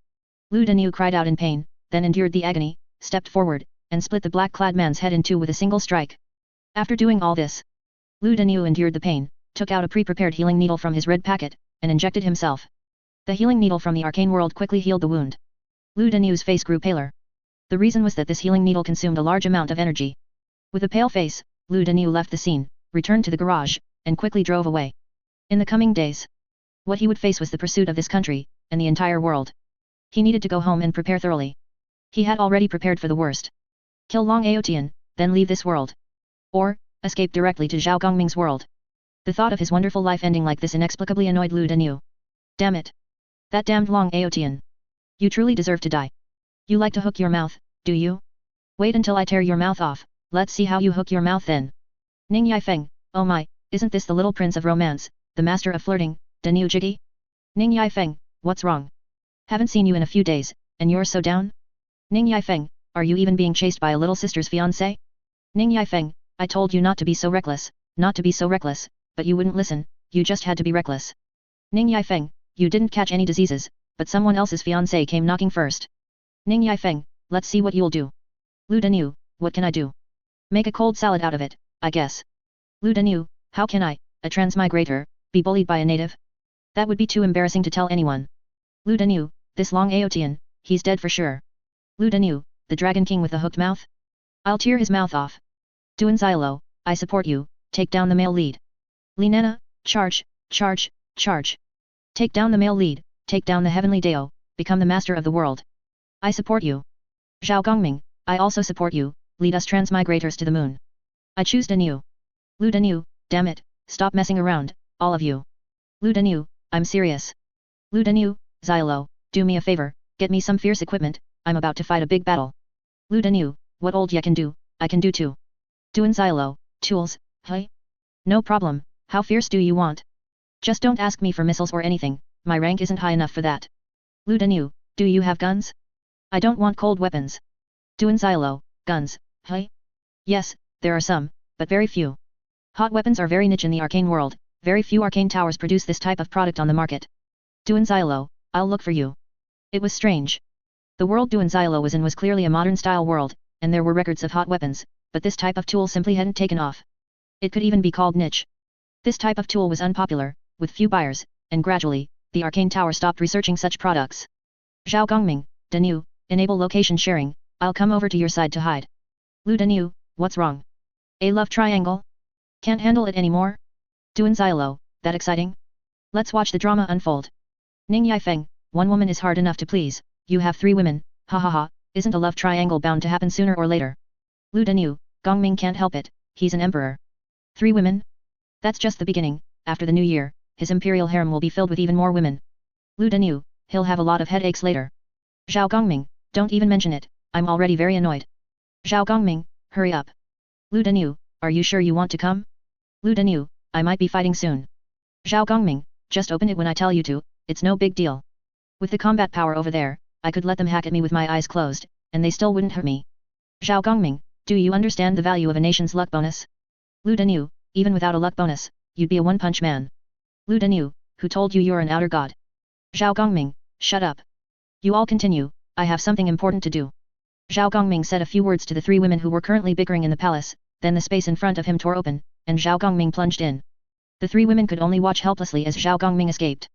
Lu Danyu cried out in pain, then endured the agony, stepped forward, and split the black-clad man's head in two with a single strike. After doing all this, Lu Danyu endured the pain, took out a pre-prepared healing needle from his red packet, and injected himself. The healing needle from the arcane world quickly healed the wound. Lu Danyu's face grew paler. The reason was that this healing needle consumed a large amount of energy. With a pale face, Lu Danyu left the scene, returned to the garage, and quickly drove away. In the coming days, what he would face was the pursuit of this country, and the entire world. He needed to go home and prepare thoroughly. He had already prepared for the worst. Kill Long Aotian, then leave this world. Or, escape directly to Zhao Gongming's world. The thought of his wonderful life ending like this inexplicably annoyed Lu Danyu. Damn it. That damned Long Aotian. You truly deserve to die. You like to hook your mouth, do you? Wait until I tear your mouth off, let's see how you hook your mouth then. Ning Yifeng, oh my, isn't this the little prince of romance, the master of flirting, Danyu Jiggy? Ning Yifeng, what's wrong? Haven't seen you in a few days, and you're so down? Ning Yifeng, are you even being chased by a little sister's fiancé? Ning Yifeng, I told you not to be so reckless, but you wouldn't listen, you just had to be reckless. Ning Yifeng, you didn't catch any diseases, but someone else's fiancé came knocking first. Ning Yifeng, let's see what you'll do. Lu Danyu, what can I do? Make a cold salad out of it, I guess. Lu Danyu, how can I, a transmigrator, be bullied by a native? That would be too embarrassing to tell anyone. Lu Danyu, this Long Aotian, he's dead for sure. Lu Danyu, the Dragon King with the hooked mouth? I'll tear his mouth off. Duan Xialo, I support you, take down the male lead. Li Nana, charge, charge, charge. Take down the male lead, take down the heavenly Dao, become the master of the world. I support you. Zhao Gongming, I also support you, lead us transmigrators to the moon. I choose Danyu. Lu Danyu, damn it, stop messing around, all of you. Lu Danyu, I'm serious. Lu Danyu, Xylo, do me a favor, get me some fierce equipment, I'm about to fight a big battle. Lu Danyu, what old ye can do, I can do too. Duan Xylo, tools, hey? No problem, how fierce do you want? Just don't ask me for missiles or anything, my rank isn't high enough for that. Lu Danyu, do you have guns? I don't want cold weapons. Duan Xylo, guns, hey? Yes, there are some, but very few. Hot weapons are very niche in the arcane world, very few arcane towers produce this type of product on the market. Duan Xylo, I'll look for you. It was strange. The world Duan Xylo was in was clearly a modern-style world, and there were records of hot weapons, but this type of tool simply hadn't taken off. It could even be called niche. This type of tool was unpopular, with few buyers, and gradually, the arcane tower stopped researching such products. Zhao Gongming, Danyu, enable location sharing, I'll come over to your side to hide. Lu Danyu, what's wrong? A love triangle? Can't handle it anymore? Duan Xylo, that exciting? Let's watch the drama unfold. Ning Yifeng, one woman is hard enough to please, you have 3 women, ha ha ha, isn't a love triangle bound to happen sooner or later? Lu Danyu, Gongming can't help it, he's an emperor. 3 women? That's just the beginning, after the new year, his imperial harem will be filled with even more women. Lu Danyu, he'll have a lot of headaches later. Zhao Gongming, don't even mention it, I'm already very annoyed. Zhao Gongming, hurry up. Lu Danyu, are you sure you want to come? Lu Danyu, I might be fighting soon. Zhao Gongming, just open it when I tell you to, it's no big deal. With the combat power over there, I could let them hack at me with my eyes closed, and they still wouldn't hurt me. Zhao Gongming, do you understand the value of a nation's luck bonus? Lu Danyu, even without a luck bonus, you'd be a one-punch man. Lu Danyu, who told you you're an outer god? Zhao Gongming, shut up. You all continue, I have something important to do. Zhao Gongming said a few words to the 3 women who were currently bickering in the palace, then the space in front of him tore open, and Zhao Gongming plunged in. The 3 women could only watch helplessly as Zhao Gongming escaped.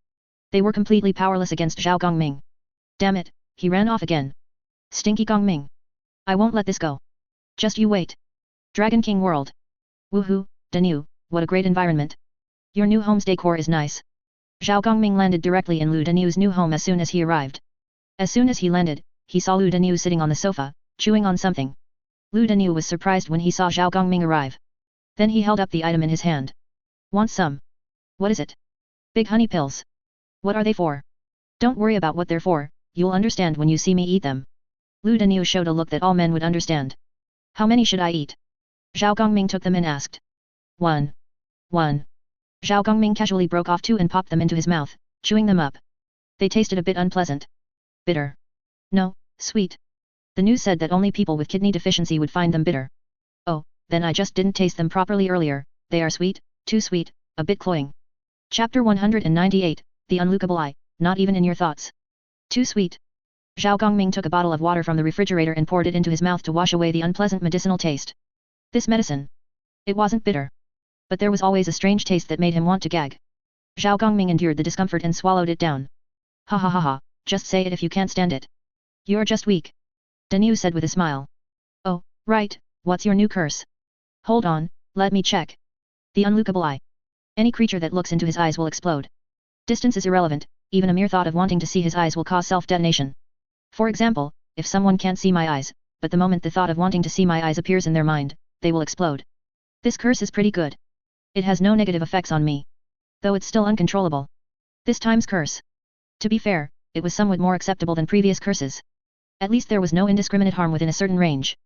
They were completely powerless against Zhao Gongming. Damn it, he ran off again. Stinky Gongming. I won't let this go. Just you wait. Dragon King World. Woohoo, Danyu, what a great environment. Your new home's decor is nice. Zhao Gongming landed directly in Lu Danyu's new home as soon as he arrived. As soon as he landed, he saw Lu Danyu sitting on the sofa, chewing on something. Lu Danyu was surprised when he saw Zhao Gongming arrive. Then he held up the item in his hand. Want some? What is it? Big honey pills. What are they for? Don't worry about what they're for, you'll understand when you see me eat them. Lu Danyu showed a look that all men would understand. How many should I eat? Zhao Gongming took them and asked. 1. Zhao Gongming casually broke off 2 and popped them into his mouth, chewing them up. They tasted a bit unpleasant. Bitter. No, sweet. The news said that only people with kidney deficiency would find them bitter. Oh, then I just didn't taste them properly earlier, they are sweet, too sweet, a bit cloying. Chapter 198, The Unlookable Eye, Not Even in Your Thoughts. Too sweet. Zhao Gongming took a bottle of water from the refrigerator and poured it into his mouth to wash away the unpleasant medicinal taste. This medicine. It wasn't bitter. But there was always a strange taste that made him want to gag. Zhao Gongming endured the discomfort and swallowed it down. Ha ha ha ha, just say it if you can't stand it. You're just weak. Danyu said with a smile. Oh, right, what's your new curse? Hold on, let me check. The Unlookable Eye. Any creature that looks into his eyes will explode. Distance is irrelevant, even a mere thought of wanting to see his eyes will cause self-detonation. For example, if someone can't see my eyes, but the moment the thought of wanting to see my eyes appears in their mind, they will explode. This curse is pretty good. It has no negative effects on me. Though it's still uncontrollable. This time's curse. To be fair, it was somewhat more acceptable than previous curses. At least there was no indiscriminate harm within a certain range.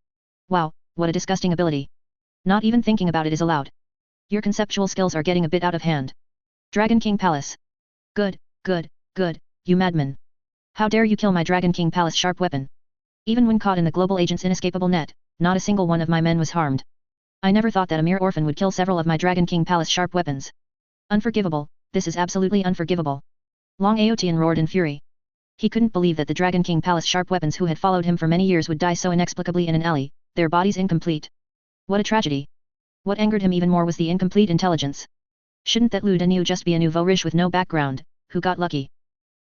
Wow, what a disgusting ability. Not even thinking about it is allowed. Your conceptual skills are getting a bit out of hand. Dragon King Palace. Good, you madman. How dare you kill my Dragon King Palace sharp weapon. Even when caught in the global agent's inescapable net, not a single one of my men was harmed. I never thought that a mere orphan would kill several of my Dragon King Palace sharp weapons. Unforgivable, this is absolutely unforgivable. Long Aotian roared in fury. He couldn't believe that the Dragon King Palace sharp weapons who had followed him for many years would die so inexplicably in an alley, their bodies incomplete. What a tragedy. What angered him even more was the incomplete intelligence. Shouldn't that Lu Danyu just be a nouveau riche with no background, who got lucky?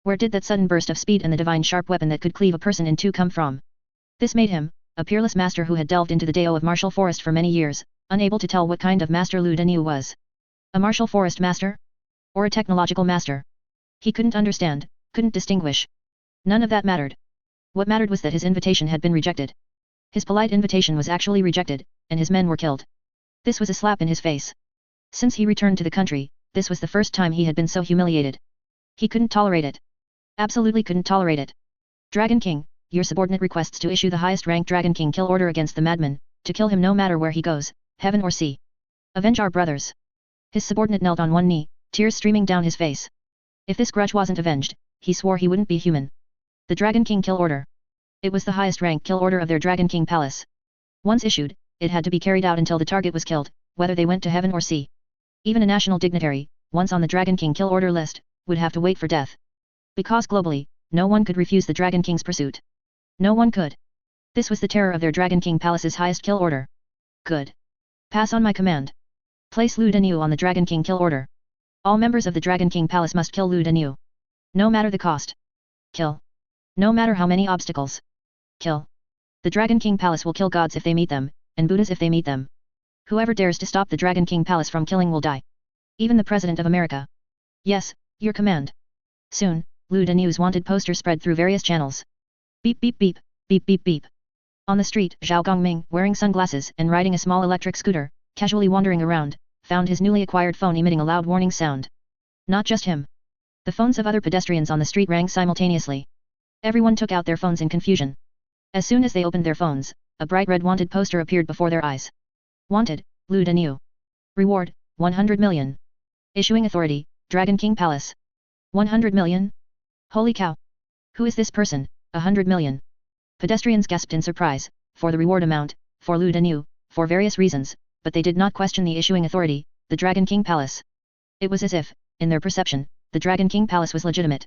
Where did that sudden burst of speed and the divine sharp weapon that could cleave a person in two come from? This made him, a peerless master who had delved into the Dao of martial forest for many years, unable to tell what kind of master Lu Danyu was. A martial forest master? Or a technological master? He couldn't understand, couldn't distinguish. None of that mattered. What mattered was that his invitation had been rejected. His polite invitation was actually rejected, and his men were killed. This was a slap in his face. Since he returned to the country, this was the first time he had been so humiliated. He couldn't tolerate it. Absolutely couldn't tolerate it. Dragon King, your subordinate requests to issue the highest rank Dragon King kill order against the madman, to kill him no matter where he goes, heaven or sea. Avenge our brothers. His subordinate knelt on one knee, tears streaming down his face. If this grudge wasn't avenged, he swore he wouldn't be human. The Dragon King kill order. It was the highest rank kill order of their Dragon King palace. Once issued, it had to be carried out until the target was killed, whether they went to heaven or sea. Even a national dignitary, once on the Dragon King kill order list, would have to wait for death. Because globally, no one could refuse the Dragon King's pursuit. No one could. This was the terror of their Dragon King palace's highest kill order. Good. Pass on my command. Place Liu Danyu on the Dragon King kill order. All members of the Dragon King palace must kill Liu Danyu. No matter the cost. Kill. No matter how many obstacles. Kill. The Dragon King palace will kill gods if they meet them, and Buddhas if they meet them. Whoever dares to stop the Dragon King palace from killing will die. Even the President of America. Yes, your command. Soon, Liu Danyu's wanted poster spread through various channels. Beep beep beep, beep beep beep. On the street, Zhao Gongming, wearing sunglasses and riding a small electric scooter, casually wandering around, found his newly acquired phone emitting a loud warning sound. Not just him. The phones of other pedestrians on the street rang simultaneously. Everyone took out their phones in confusion. As soon as they opened their phones, a bright red wanted poster appeared before their eyes. Wanted, Liu Danyu. Reward, 100 million. Issuing authority, Dragon King Palace. 100 million? Holy cow! Who is this person? 100 million. Pedestrians gasped in surprise, for the reward amount, for Liu Danyu, for various reasons, but they did not question the issuing authority, the Dragon King Palace. It was as if, in their perception, the Dragon King Palace was legitimate.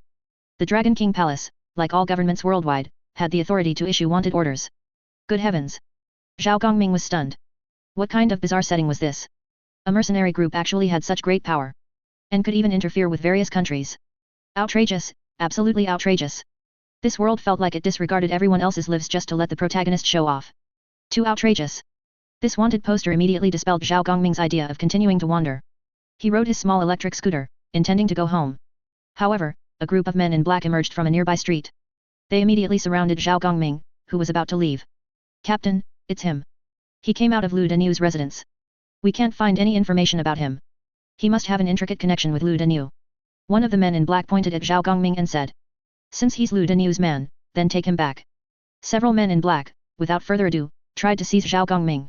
The Dragon King Palace, like all governments worldwide, had the authority to issue wanted orders. Good heavens! Zhao Gongming was stunned. What kind of bizarre setting was this? A mercenary group actually had such great power. And could even interfere with various countries. Outrageous, absolutely outrageous. This world felt like it disregarded everyone else's lives just to let the protagonist show off. Too outrageous. This wanted poster immediately dispelled Zhao Gongming's idea of continuing to wander. He rode his small electric scooter, intending to go home. However, a group of men in black emerged from a nearby street. They immediately surrounded Zhao Gongming, who was about to leave. Captain, it's him. He came out of Liu Danyu's residence. We can't find any information about him. He must have an intricate connection with Liu Danyu. One of the men in black pointed at Zhao Gongming and said. Since he's Liu Danyu's man, then take him back. Several men in black, without further ado, tried to seize Zhao Gongming.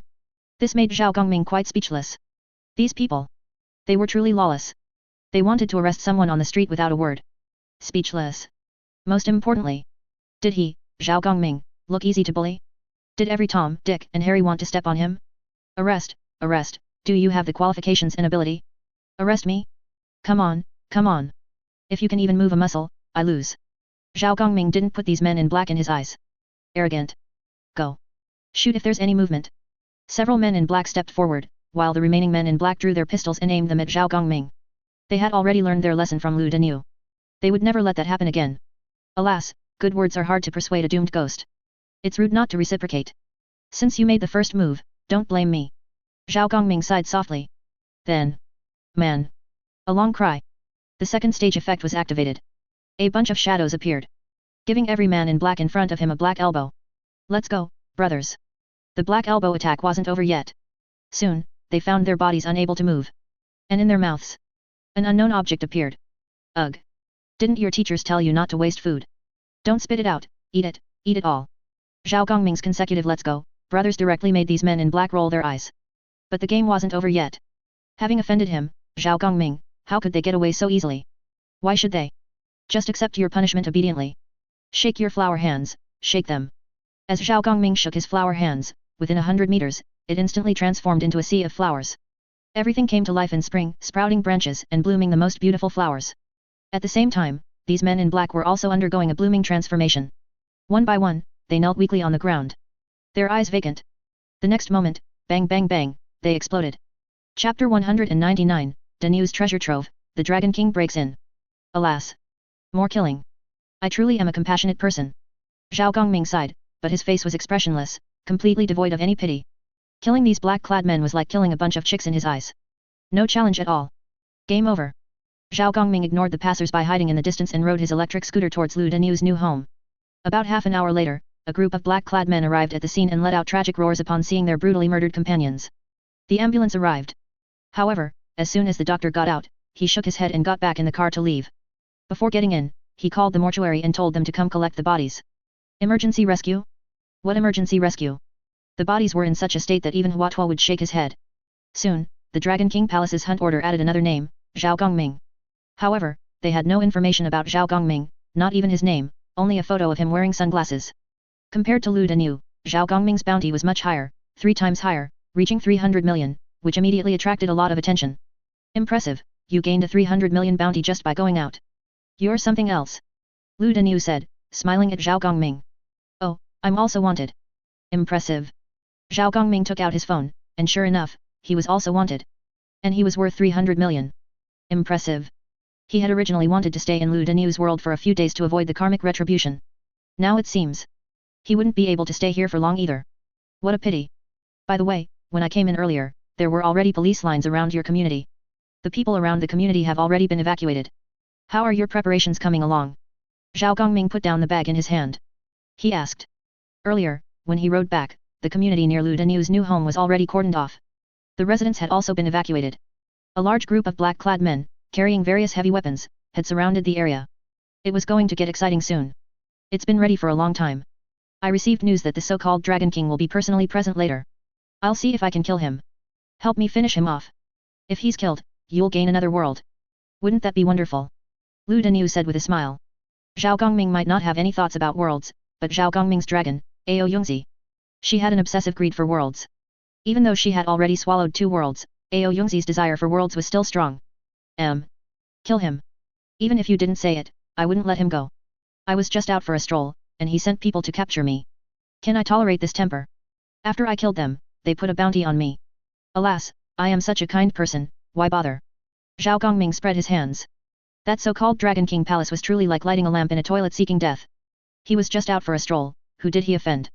This made Zhao Gongming quite speechless. These people. They were truly lawless. They wanted to arrest someone on the street without a word. Speechless. Most importantly. Did he, Zhao Gongming, look easy to bully? Did every Tom, Dick, and Harry want to step on him? Arrest, arrest, do you have the qualifications and ability? Arrest me? Come on, come on. If you can even move a muscle, I lose. Zhao Gongming didn't put these men in black in his eyes. Arrogant. Go. Shoot if there's any movement. Several men in black stepped forward, while the remaining men in black drew their pistols and aimed them at Zhao Gongming. They had already learned their lesson from Liu Danyu. They would never let that happen again. Alas, good words are hard to persuade a doomed ghost. It's rude not to reciprocate. Since you made the first move, don't blame me. Zhao Gongming sighed softly. Then. Man. A long cry. The second stage effect was activated. A bunch of shadows appeared. Giving every man in black in front of him a black elbow. Let's go, brothers. The black elbow attack wasn't over yet. Soon, they found their bodies unable to move. And in their mouths. An unknown object appeared. Ugh. Didn't your teachers tell you not to waste food? Don't spit it out, eat it all. Zhao Gongming's consecutive let's go, brothers directly made these men in black roll their eyes. But the game wasn't over yet. Having offended him, Zhao Gongming, how could they get away so easily? Why should they? Just accept your punishment obediently. Shake your flower hands, shake them. As Zhao Gongming shook his flower hands, within 100 meters, it instantly transformed into a sea of flowers. Everything came to life in spring, sprouting branches and blooming the most beautiful flowers. At the same time, these men in black were also undergoing a blooming transformation. One by one, they knelt weakly on the ground. Their eyes vacant. The next moment, bang bang bang, they exploded. Chapter 199, Danyu's treasure trove, the Dragon King breaks in. Alas. More killing. I truly am a compassionate person. Zhao Gongming sighed, but his face was expressionless, completely devoid of any pity. Killing these black-clad men was like killing a bunch of chicks in his eyes. No challenge at all. Game over. Zhao Gongming ignored the passers-by hiding in the distance and rode his electric scooter towards Lu Danyu's new home. About half an hour later, a group of black-clad men arrived at the scene and let out tragic roars upon seeing their brutally murdered companions. The ambulance arrived. However, as soon as the doctor got out, he shook his head and got back in the car to leave. Before getting in, he called the mortuary and told them to come collect the bodies. Emergency rescue? What emergency rescue? The bodies were in such a state that even Hua Tuo would shake his head. Soon, the Dragon King Palace's hunt order added another name, Zhao Gongming. However, they had no information about Zhao Gongming, not even his name, only a photo of him wearing sunglasses. Compared to Lu Danyu, Zhao Gongming's bounty was much higher, 3 times higher, reaching 300 million, which immediately attracted a lot of attention. Impressive, you gained a 300 million bounty just by going out. You're something else. Lu Danyu said, smiling at Zhao Gongming. Oh, I'm also wanted. Impressive. Zhao Gongming took out his phone, and sure enough, he was also wanted. And he was worth 300 million. Impressive. He had originally wanted to stay in Lu Danyu's world for a few days to avoid the karmic retribution. Now it seems he wouldn't be able to stay here for long either. What a pity. By the way, when I came in earlier, there were already police lines around your community. The people around the community have already been evacuated. How are your preparations coming along? Zhao Gongming put down the bag in his hand. He asked. Earlier, when he rode back, the community near Lu Danyu's new home was already cordoned off. The residents had also been evacuated. A large group of black-clad men, carrying various heavy weapons, had surrounded the area. It was going to get exciting soon. It's been ready for a long time. I received news that the so-called Dragon King will be personally present later. I'll see if I can kill him. Help me finish him off. If he's killed, you'll gain another world. Wouldn't that be wonderful? Lu Danyu said with a smile. Zhao Gongming might not have any thoughts about worlds, but Zhao Gongming's dragon, Ao Yungzi. She had an obsessive greed for worlds. Even though she had already swallowed 2 worlds, Ao Yungzi's desire for worlds was still strong. Kill him. Even if you didn't say it, I wouldn't let him go. I was just out for a stroll, and he sent people to capture me. Can I tolerate this temper? After I killed them, they put a bounty on me. Alas, I am such a kind person, why bother? Zhao Gongming spread his hands. That so-called Dragon King Palace was truly like lighting a lamp in a toilet seeking death. He was just out for a stroll, who did he offend?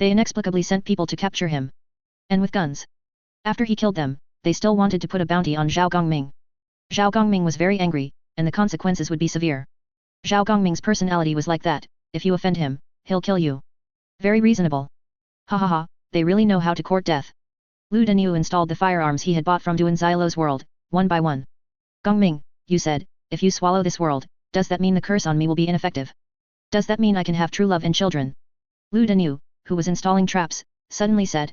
They inexplicably sent people to capture him. And with guns. After he killed them, they still wanted to put a bounty on Zhao Gongming. Zhao Gongming was very angry, and the consequences would be severe. Zhao Gongming's personality was like that, if you offend him, he'll kill you. Very reasonable. Ha ha ha, they really know how to court death. Lu Danyu installed the firearms he had bought from Duan Xilo's world, one by one. Gongming, you said, if you swallow this world, does that mean the curse on me will be ineffective? Does that mean I can have true love and children? Lu Danyu, who was installing traps, suddenly said.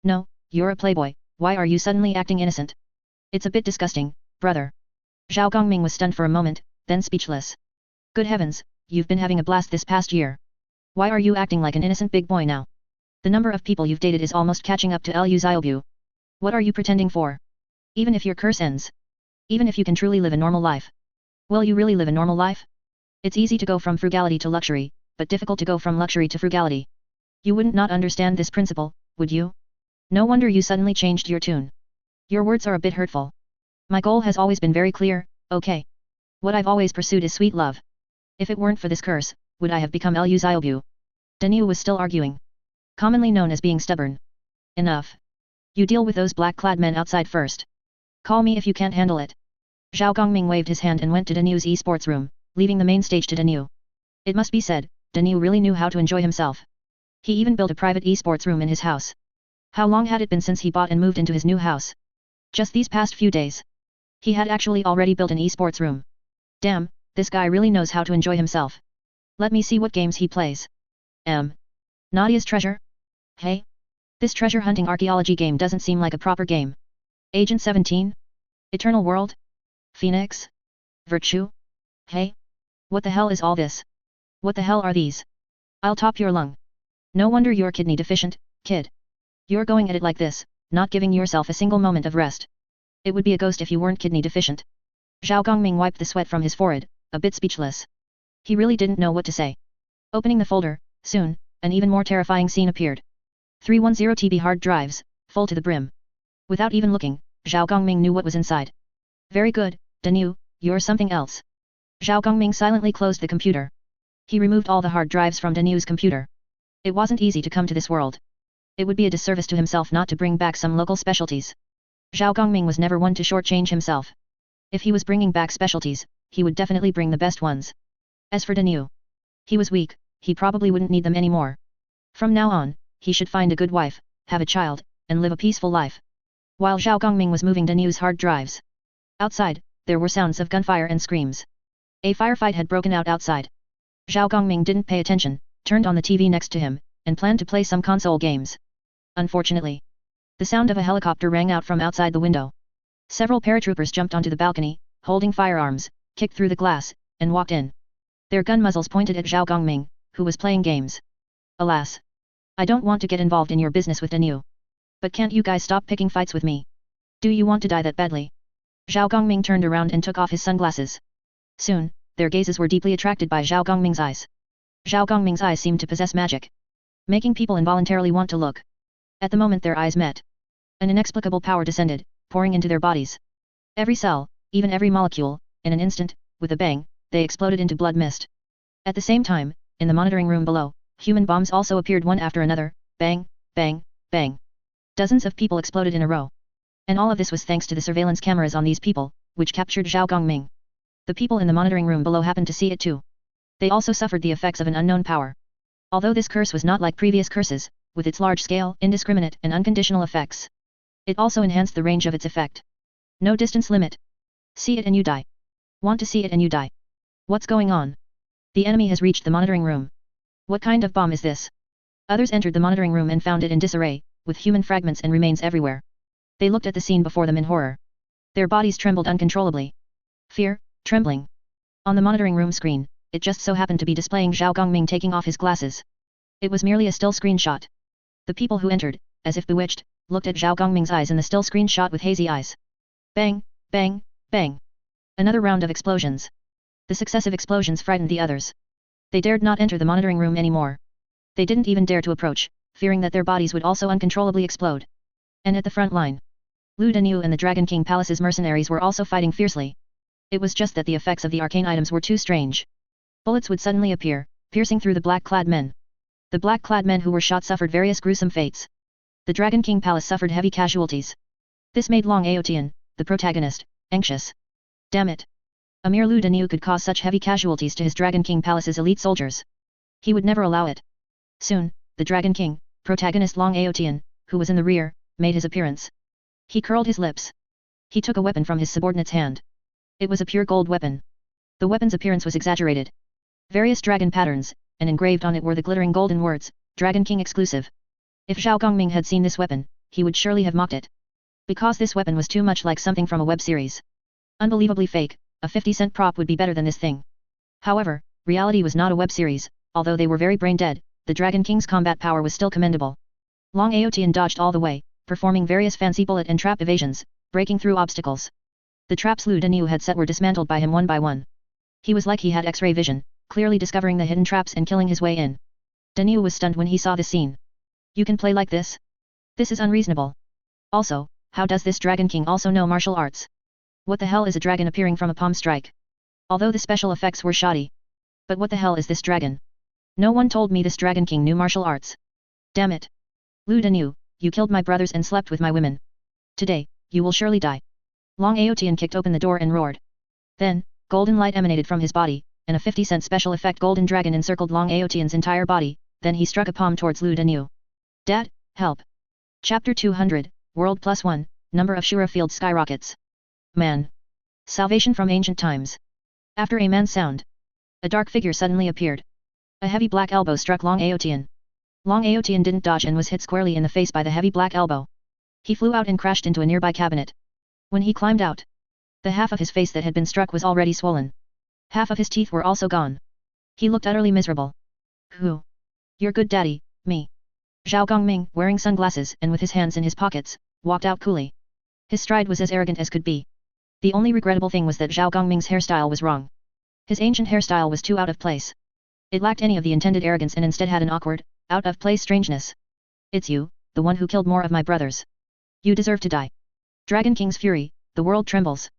No, you're a playboy, why are you suddenly acting innocent? It's a bit disgusting, brother. Zhao Gongming was stunned for a moment, then speechless. Good heavens, you've been having a blast this past year. Why are you acting like an innocent big boy now? The number of people you've dated is almost catching up to Liu Xiaobu. What are you pretending for? Even if your curse ends. Even if you can truly live a normal life. Will you really live a normal life? It's easy to go from frugality to luxury, but difficult to go from luxury to frugality. You wouldn't not understand this principle, would you? No wonder you suddenly changed your tune. Your words are a bit hurtful. My goal has always been very clear, okay. What I've always pursued is sweet love. If it weren't for this curse, would I have become Liu Xiaobu? Danyu was still arguing. Commonly known as being stubborn. Enough. You deal with those black-clad men outside first. Call me if you can't handle it. Zhao Gongming waved his hand and went to Danyu's esports room, leaving the main stage to Danyu. It must be said, Danyu really knew how to enjoy himself. He even built a private esports room in his house. How long had it been since he bought and moved into his new house? Just these past few days. He had actually already built an esports room. Damn, this guy really knows how to enjoy himself. Let me see what games he plays. Nadia's treasure? Hey? This treasure hunting archaeology game doesn't seem like a proper game. Agent 17? Eternal World? Phoenix? Virtue? Hey? What the hell is all this? What the hell are these? I'll top your lung. No wonder you're kidney deficient, kid. You're going at it like this, not giving yourself a single moment of rest. It would be a ghost if you weren't kidney deficient. Zhao Gongming wiped the sweat from his forehead, a bit speechless. He really didn't know what to say. Opening the folder, soon, an even more terrifying scene appeared. 310 TB hard drives, full to the brim. Without even looking, Zhao Gongming knew what was inside. Very good, Danyu, you're something else. Zhao Gongming silently closed the computer. He removed all the hard drives from Danyu's computer. It wasn't easy to come to this world. It would be a disservice to himself not to bring back some local specialties. Zhao Gongming was never one to shortchange himself. If he was bringing back specialties, he would definitely bring the best ones. As for Danu, he was weak, he probably wouldn't need them anymore. From now on, he should find a good wife, have a child, and live a peaceful life. While Zhao Gongming was moving Danu's hard drives, outside, there were sounds of gunfire and screams. A firefight had broken out outside. Zhao Gongming didn't pay attention, turned on the TV next to him, and planned to play some console games. Unfortunately, the sound of a helicopter rang out from outside the window. Several paratroopers jumped onto the balcony, holding firearms, kicked through the glass, and walked in. Their gun muzzles pointed at Zhao Gongming, who was playing games. Alas! I don't want to get involved in your business with Danu. But can't you guys stop picking fights with me? Do you want to die that badly? Zhao Gongming turned around and took off his sunglasses. Soon, their gazes were deeply attracted by Zhao Gongming's eyes. Zhao Gongming's eyes seemed to possess magic, making people involuntarily want to look. At the moment their eyes met, an inexplicable power descended, pouring into their bodies. Every cell, even every molecule, in an instant, with a bang, they exploded into blood mist. At the same time, in the monitoring room below, human bombs also appeared one after another, bang, bang, bang. Dozens of people exploded in a row. And all of this was thanks to the surveillance cameras on these people, which captured Zhao Gongming. The people in the monitoring room below happened to see it too. They also suffered the effects of an unknown power. Although this curse was not like previous curses, with its large-scale, indiscriminate and unconditional effects, it also enhanced the range of its effect. No distance limit. See it and you die. Want to see it and you die. What's going on? The enemy has reached the monitoring room. What kind of bomb is this? Others entered the monitoring room and found it in disarray, with human fragments and remains everywhere. They looked at the scene before them in horror. Their bodies trembled uncontrollably. Fear, trembling. On the monitoring room screen, it just so happened to be displaying Zhao Gongming taking off his glasses. It was merely a still screenshot. The people who entered, as if bewitched, looked at Zhao Gongming's eyes in the still screenshot with hazy eyes. Bang, bang, bang. Another round of explosions. The successive explosions frightened the others. They dared not enter the monitoring room anymore. They didn't even dare to approach, fearing that their bodies would also uncontrollably explode. And at the front line, Lu Danu and the Dragon King Palace's mercenaries were also fighting fiercely. It was just that the effects of the arcane items were too strange. Bullets would suddenly appear, piercing through the black-clad men. The black-clad men who were shot suffered various gruesome fates. The Dragon King Palace suffered heavy casualties. This made Long Aotian, the protagonist, anxious. Damn it! A mere Lu Danu could cause such heavy casualties to his Dragon King Palace's elite soldiers. He would never allow it. Soon, the Dragon King, protagonist Long Aotian, who was in the rear, made his appearance. He curled his lips. He took a weapon from his subordinate's hand. It was a pure gold weapon. The weapon's appearance was exaggerated. Various dragon patterns, and engraved on it were the glittering golden words, Dragon King exclusive. If Zhao Gongming had seen this weapon, he would surely have mocked it. Because this weapon was too much like something from a web series. Unbelievably fake, a 50-cent prop would be better than this thing. However, reality was not a web series, although they were very brain-dead, the Dragon King's combat power was still commendable. Long Aotian dodged all the way, performing various fancy bullet and trap evasions, breaking through obstacles. The traps Lu Danu had set were dismantled by him one by one. He was like he had X-ray vision, clearly discovering the hidden traps and killing his way in. Danu was stunned when he saw the scene. You can play like this? This is unreasonable. Also, how does this Dragon King also know martial arts? What the hell is a dragon appearing from a palm strike? Although the special effects were shoddy. But what the hell is this dragon? No one told me this Dragon King knew martial arts. Damn it. Lu Danu, you killed my brothers and slept with my women. Today, you will surely die. Long Aotian kicked open the door and roared. Then, golden light emanated from his body, and a 50-cent special effect golden dragon encircled Long Aotian's entire body, then he struck a palm towards Lu Danu. Dad, help. Chapter 200, World +1, number of Shura fields skyrockets. Man. Salvation from ancient times. After a man's sound, a dark figure suddenly appeared. A heavy black elbow struck Long Aotian. Long Aotian didn't dodge and was hit squarely in the face by the heavy black elbow. He flew out and crashed into a nearby cabinet. When he climbed out, the half of his face that had been struck was already swollen. Half of his teeth were also gone. He looked utterly miserable. Who? Your good daddy, me. Zhao Gongming, wearing sunglasses and with his hands in his pockets, walked out coolly. His stride was as arrogant as could be. The only regrettable thing was that Zhao Gongming's hairstyle was wrong. His ancient hairstyle was too out of place. It lacked any of the intended arrogance and instead had an awkward, out-of-place strangeness. It's you, the one who killed more of my brothers. You deserve to die. Dragon King's fury, the world trembles.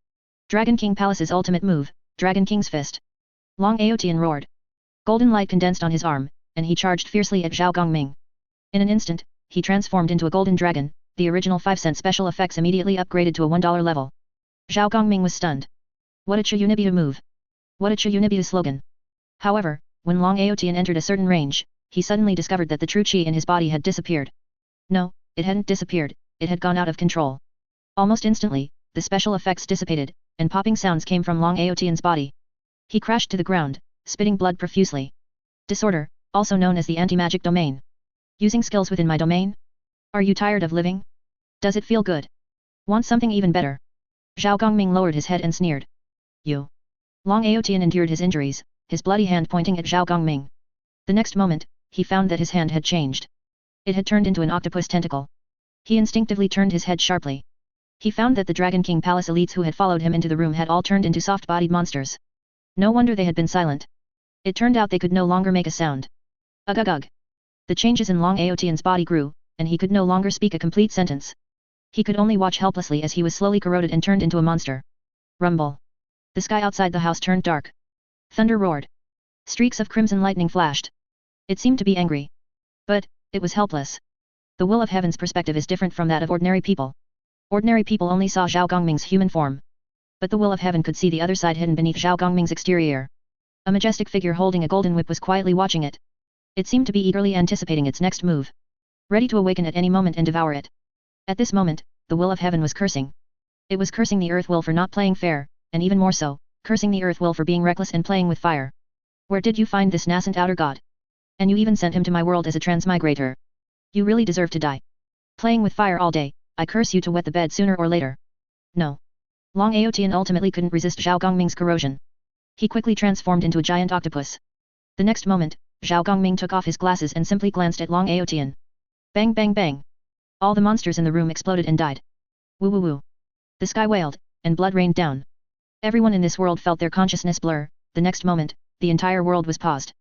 Dragon King Palace's ultimate move, Dragon King's fist. Long Aotian roared. Golden light condensed on his arm, and he charged fiercely at Zhao Gongming. In an instant, he transformed into a golden dragon, the original 5-cent special effects immediately upgraded to a $1 level. Zhao Gongming was stunned. What a Chayunibita move! What a Chayunibita slogan! However, when Long Aotian entered a certain range, he suddenly discovered that the true chi in his body had disappeared. No, it hadn't disappeared, it had gone out of control. Almost instantly, the special effects dissipated, and popping sounds came from Long Aotian's body. He crashed to the ground, spitting blood profusely. Disorder, also known as the anti-magic domain. Using skills within my domain? Are you tired of living? Does it feel good? Want something even better? Zhao Gongming lowered his head and sneered. You. Long Aotian endured his injuries, his bloody hand pointing at Zhao Gongming. The next moment, he found that his hand had changed. It had turned into an octopus tentacle. He instinctively turned his head sharply. He found that the Dragon King Palace elites who had followed him into the room had all turned into soft-bodied monsters. No wonder they had been silent. It turned out they could no longer make a sound. Ugh ugh ugh. The changes in Long Aotian's body grew, and he could no longer speak a complete sentence. He could only watch helplessly as he was slowly corroded and turned into a monster. Rumble. The sky outside the house turned dark. Thunder roared. Streaks of crimson lightning flashed. It seemed to be angry. But, it was helpless. The will of heaven's perspective is different from that of ordinary people. Ordinary people only saw Zhao Gongming's human form. But the will of heaven could see the other side hidden beneath Zhao Gongming's exterior. A majestic figure holding a golden whip was quietly watching it. It seemed to be eagerly anticipating its next move. Ready to awaken at any moment and devour it. At this moment, the will of heaven was cursing. It was cursing the earth will for not playing fair, and even more so, cursing the earth will for being reckless and playing with fire. Where did you find this nascent outer god? And you even sent him to my world as a transmigrator. You really deserve to die. Playing with fire all day, I curse you to wet the bed sooner or later. No. Long Aotian ultimately couldn't resist Zhao Gongming's corrosion. He quickly transformed into a giant octopus. The next moment, Zhao Gongming took off his glasses and simply glanced at Long Aotian. Bang bang bang. All the monsters in the room exploded and died. Woo woo woo. The sky wailed, and blood rained down. Everyone in this world felt their consciousness blur. The next moment, the entire world was paused.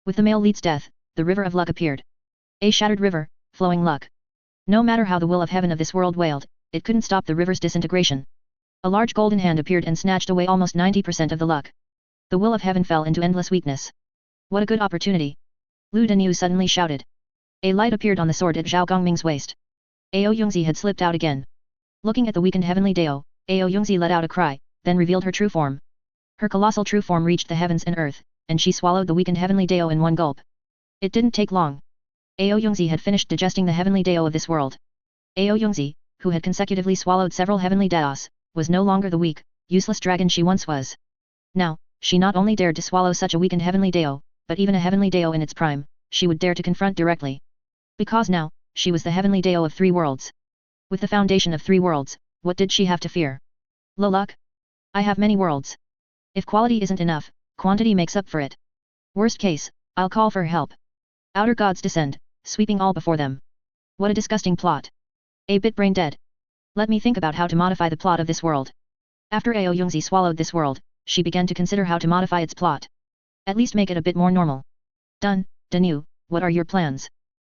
With the male lead's death, the river of luck appeared. A shattered river, flowing luck. No matter how the will of heaven of this world wailed, it couldn't stop the river's disintegration. A large golden hand appeared and snatched away almost 90% of the luck. The will of heaven fell into endless weakness. What a good opportunity! Lu Danyu suddenly shouted. A light appeared on the sword at Zhao Gongming's waist. Ao Yungzi had slipped out again. Looking at the weakened heavenly Dao, Ao Yungzi let out a cry, then revealed her true form. Her colossal true form reached the heavens and earth, and she swallowed the weakened heavenly Dao in one gulp. It didn't take long. Ao Yungzi had finished digesting the heavenly Dao of this world. Ao Yungzi, who had consecutively swallowed several heavenly Daos, was no longer the weak, useless dragon she once was. Now, she not only dared to swallow such a weakened heavenly Dao, but even a heavenly Dao in its prime, she would dare to confront directly. Because now, she was the heavenly Dao of 3 worlds. With the foundation of 3 worlds, what did she have to fear? Low luck? I have many worlds. If quality isn't enough, quantity makes up for it. Worst case, I'll call for help. Outer gods descend, sweeping all before them. What a disgusting plot. A bit brain dead. Let me think about how to modify the plot of this world. After Ao Yungzi swallowed this world, she began to consider how to modify its plot. At least make it a bit more normal. Done, Danyu, what are your plans?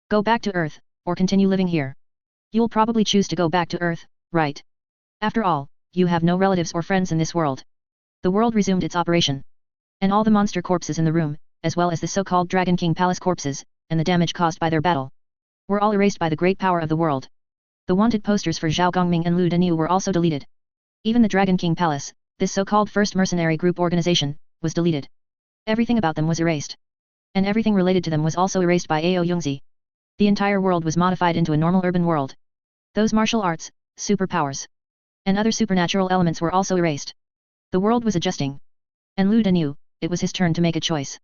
Go back to Earth, or continue living here? You'll probably choose to go back to Earth, right? After all, you have no relatives or friends in this world. The world resumed its operation. And all the monster corpses in the room, as well as the so-called Dragon King Palace corpses, and the damage caused by their battle, were all erased by the great power of the world. The wanted posters for Zhao Gongming and Lu Danyu were also deleted. Even the Dragon King Palace, this so-called first mercenary group organization, was deleted. Everything about them was erased. And everything related to them was also erased by Ao Yungzi. The entire world was modified into a normal urban world. Those martial arts, superpowers, and other supernatural elements were also erased. The world was adjusting. And Lu Danyu, it was his turn to make a choice.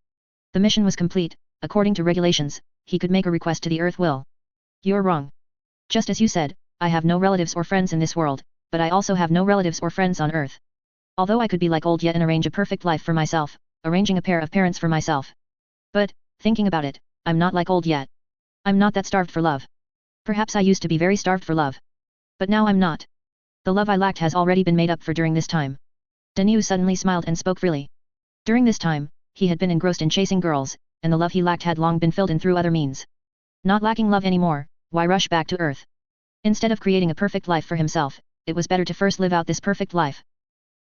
The mission was complete. According to regulations, he could make a request to the Earth will. You're wrong. Just as you said, I have no relatives or friends in this world, but I also have no relatives or friends on Earth. Although I could be like old yet and arrange a perfect life for myself, arranging a pair of parents for myself. But, thinking about it, I'm not like old yet. I'm not that starved for love. Perhaps I used to be very starved for love. But now I'm not. The love I lacked has already been made up for during this time. Danyu suddenly smiled and spoke freely. During this time, he had been engrossed in chasing girls, and the love he lacked had long been filled in through other means. Not lacking love anymore, why rush back to Earth? Instead of creating a perfect life for himself, it was better to first live out this perfect life.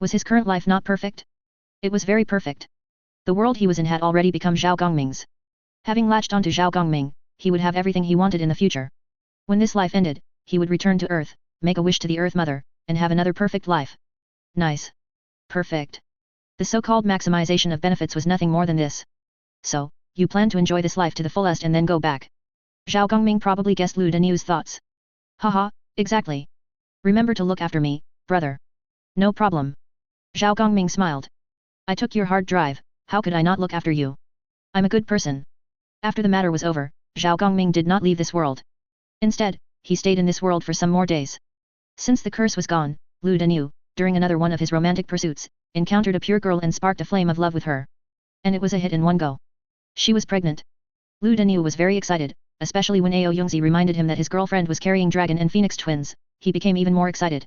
Was his current life not perfect? It was very perfect. The world he was in had already become Zhao Gongming's. Having latched onto Zhao Gongming, he would have everything he wanted in the future. When this life ended, he would return to Earth, make a wish to the Earth Mother, and have another perfect life. Nice. Perfect. The so-called maximization of benefits was nothing more than this. So, you plan to enjoy this life to the fullest and then go back. Zhao Gongming probably guessed Lu Danu's thoughts. Haha, exactly. Remember to look after me, brother. No problem. Zhao Gongming smiled. I took your hard drive, how could I not look after you? I'm a good person. After the matter was over, Zhao Gongming did not leave this world. Instead, he stayed in this world for some more days. Since the curse was gone, Lu Danu, during another one of his romantic pursuits, encountered a pure girl and sparked a flame of love with her. And it was a hit in one go. She was pregnant. Lu Danu was very excited, especially when Ao Yongzi reminded him that his girlfriend was carrying dragon and phoenix twins, he became even more excited.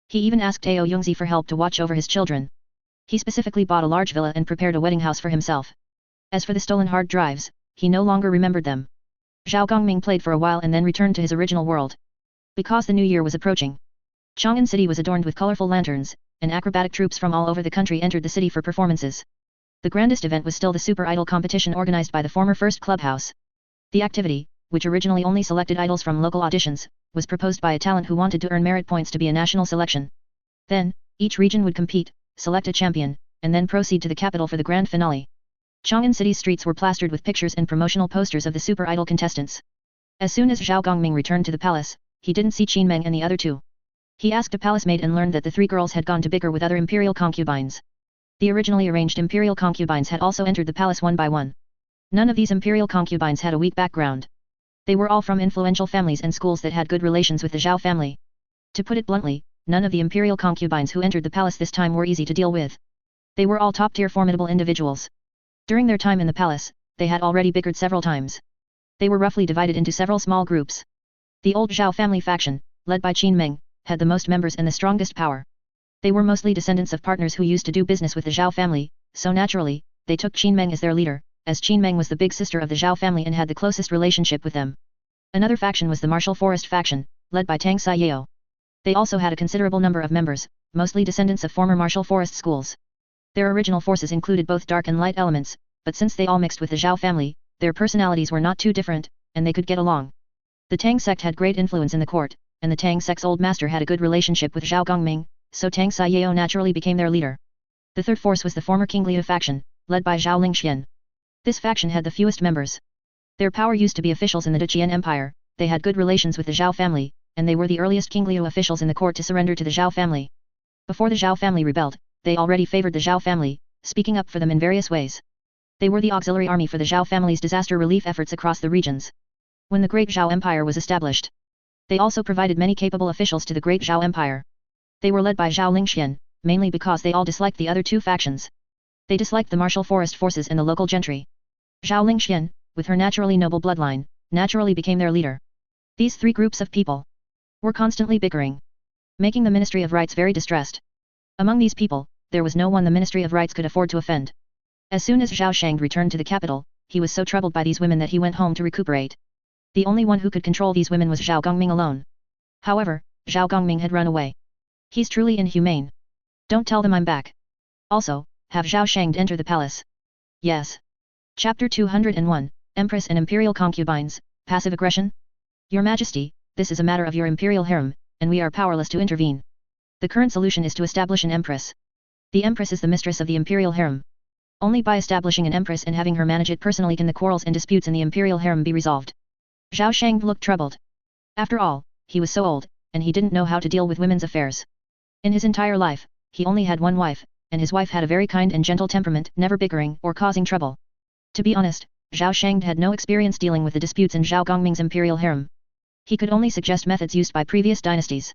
He even asked Ao Yongzi for help to watch over his children. He specifically bought a large villa and prepared a wedding house for himself. As for the stolen hard drives, he no longer remembered them. Zhao Gongming played for a while and then returned to his original world. Because the new year was approaching, Chang'an City was adorned with colorful lanterns, and acrobatic troops from all over the country entered the city for performances. The grandest event was still the Super Idol competition organized by the former First Clubhouse. The activity, which originally only selected idols from local auditions, was proposed by a talent who wanted to earn merit points to be a national selection. Then, each region would compete, select a champion, and then proceed to the capital for the grand finale. Chang'an City's streets were plastered with pictures and promotional posters of the Super Idol contestants. As soon as Zhao Gongming returned to the palace, he didn't see Qin Meng and the other two. He asked a palace maid and learned that the three girls had gone to bicker with other imperial concubines. The originally arranged imperial concubines had also entered the palace one by one. None of these imperial concubines had a weak background. They were all from influential families and schools that had good relations with the Zhao family. To put it bluntly, none of the imperial concubines who entered the palace this time were easy to deal with. They were all top-tier formidable individuals. During their time in the palace, they had already bickered several times. They were roughly divided into several small groups. The old Zhao family faction, led by Qin Meng, had the most members and the strongest power. They were mostly descendants of partners who used to do business with the Zhao family, so naturally, they took Qin Meng as their leader, as Qin Meng was the big sister of the Zhao family and had the closest relationship with them. Another faction was the Martial Forest faction, led by Tang Saiyao. They also had a considerable number of members, mostly descendants of former martial forest schools. Their original forces included both dark and light elements, but since they all mixed with the Zhao family, their personalities were not too different, and they could get along. The Tang sect had great influence in the court, and the Tang sect's old master had a good relationship with Zhao Gongming, so Tang Saiyao naturally became their leader. The third force was the former King Liao faction, led by Zhao Lingxian. This faction had the fewest members. Their power used to be officials in the Deqian Empire, they had good relations with the Zhao family, and they were the earliest King Liao officials in the court to surrender to the Zhao family. Before the Zhao family rebelled, they already favored the Zhao family, speaking up for them in various ways. They were the auxiliary army for the Zhao family's disaster relief efforts across the regions. When the Great Zhao Empire was established, they also provided many capable officials to the Great Zhao Empire. They were led by Zhao Lingxian, mainly because they all disliked the other two factions. They disliked the martial forest forces and the local gentry. Zhao Lingxian, with her naturally noble bloodline, naturally became their leader. These three groups of people were constantly bickering, making the Ministry of Rights very distressed. Among these people, there was no one the Ministry of Rights could afford to offend. As soon as Zhao Shang returned to the capital, he was so troubled by these women that he went home to recuperate. The only one who could control these women was Zhao Gongming alone. However, Zhao Gongming had run away. He's truly inhumane. Don't tell them I'm back. Also, have Zhao Shang enter the palace. Yes. Chapter 201, Empress and Imperial Concubines, Passive Aggression? Your Majesty, this is a matter of your Imperial harem, and we are powerless to intervene. The current solution is to establish an Empress. The Empress is the mistress of the Imperial harem. Only by establishing an Empress and having her manage it personally can the quarrels and disputes in the Imperial harem be resolved. Zhao Shang looked troubled. After all, he was so old, and he didn't know how to deal with women's affairs. In his entire life, he only had one wife, and his wife had a very kind and gentle temperament, never bickering or causing trouble. To be honest, Zhao Shang had no experience dealing with the disputes in Zhao Gongming's imperial harem. He could only suggest methods used by previous dynasties.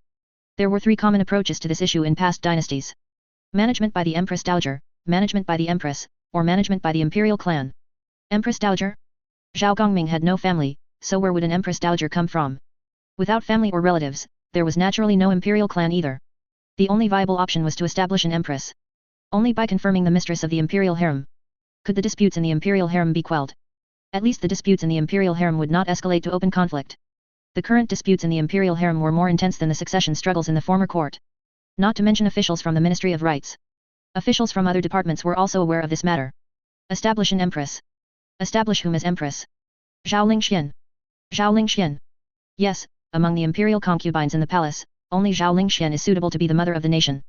There were three common approaches to this issue in past dynasties. Management by the Empress Dowager, management by the Empress, or management by the imperial clan. Empress Dowager? Zhao Gongming had no family, so where would an Empress Dowager come from? Without family or relatives, there was naturally no imperial clan either. The only viable option was to establish an Empress. Only by confirming the mistress of the imperial harem could the disputes in the imperial harem be quelled. At least the disputes in the imperial harem would not escalate to open conflict. The current disputes in the imperial harem were more intense than the succession struggles in the former court. Not to mention officials from the Ministry of Rights. Officials from other departments were also aware of this matter. Establish an Empress. Establish whom as Empress? Zhao Lingxian. Zhao Lingxian. Yes, among the imperial concubines in the palace, only Zhao Lingxian is suitable to be the mother of the nation.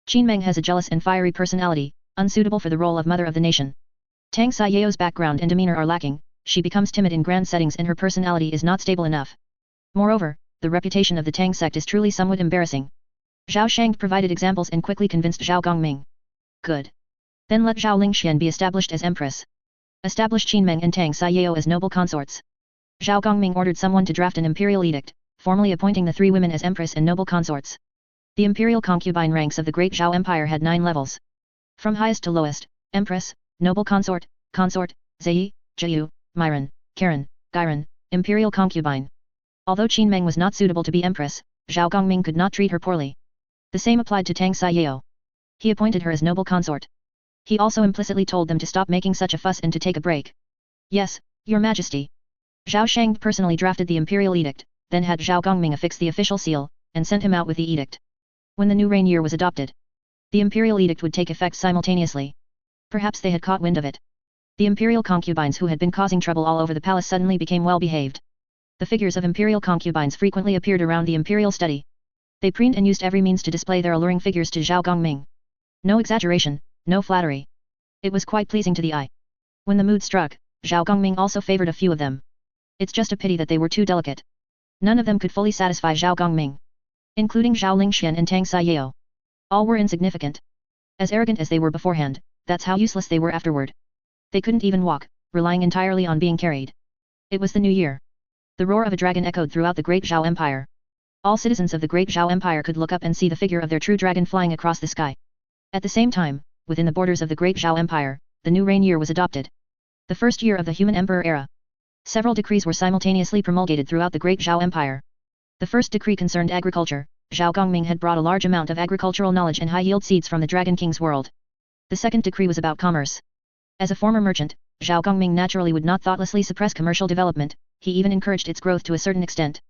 Qin Meng has a jealous and fiery personality, unsuitable for the role of mother of the nation. Tang Xiao's background and demeanor are lacking, she becomes timid in grand settings and her personality is not stable enough. Moreover, the reputation of the Tang sect is truly somewhat embarrassing. Zhao Shang provided examples and quickly convinced Zhao Gongming. Good. Then let Zhao Lingxian be established as empress. Establish Qin Meng and Tang Xiao as noble consorts. Zhao Gongming ordered someone to draft an imperial edict, formally appointing the 3 women as empress and noble consorts. The imperial concubine ranks of the great Zhao Empire had 9 levels. From highest to lowest, empress, noble consort, Zai, Jiu, Myron, Karen, Gyron, imperial concubine. Although Qin Meng was not suitable to be empress, Zhao Gongming could not treat her poorly. The same applied to Tang Xiao. He appointed her as noble consort. He also implicitly told them to stop making such a fuss and to take a break. Yes, Your Majesty. Zhao Shang personally drafted the imperial edict, then had Zhao Gongming affix the official seal, and sent him out with the edict. When the new reign year was adopted, the imperial edict would take effect simultaneously. Perhaps they had caught wind of it. The imperial concubines who had been causing trouble all over the palace suddenly became well behaved. The figures of imperial concubines frequently appeared around the imperial study. They preened and used every means to display their alluring figures to Zhao Gongming. No exaggeration, no flattery. It was quite pleasing to the eye. When the mood struck, Zhao Gongming also favored a few of them. It's just a pity that they were too delicate. None of them could fully satisfy Zhao Gongming, including Zhao Lingxian and Tang Xiao. All were insignificant. As arrogant as they were beforehand, that's how useless they were afterward. They couldn't even walk, relying entirely on being carried. It was the new year. The roar of a dragon echoed throughout the great Zhao Empire. All citizens of the great Zhao Empire could look up and see the figure of their true dragon flying across the sky. At the same time, within the borders of the great Zhao Empire, the new reign year was adopted. The first year of the human emperor era. Several decrees were simultaneously promulgated throughout the great Zhao Empire. The first decree concerned agriculture. Zhao Gongming had brought a large amount of agricultural knowledge and high-yield seeds from the Dragon King's world. The second decree was about commerce. As a former merchant, Zhao Gongming naturally would not thoughtlessly suppress commercial development, he even encouraged its growth to a certain extent.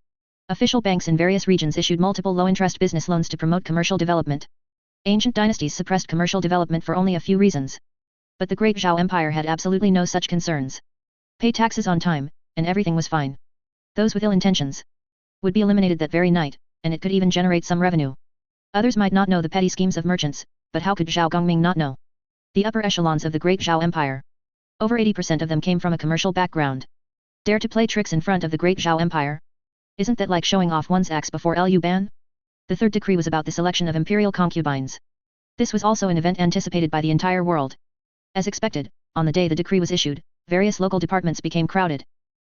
Official banks in various regions issued multiple low-interest business loans to promote commercial development. Ancient dynasties suppressed commercial development for only a few reasons. But the great Zhao Empire had absolutely no such concerns. Pay taxes on time, and everything was fine. Those with ill intentions would be eliminated that very night, and it could even generate some revenue. Others might not know the petty schemes of merchants, but how could Zhao Gongming not know? The upper echelons of the great Zhao Empire. Over 80% of them came from a commercial background. Dare to play tricks in front of the great Zhao Empire? Isn't that like showing off one's axe before Liu Ban? The third decree was about the selection of imperial concubines. This was also an event anticipated by the entire world. As expected, on the day the decree was issued, various local departments became crowded.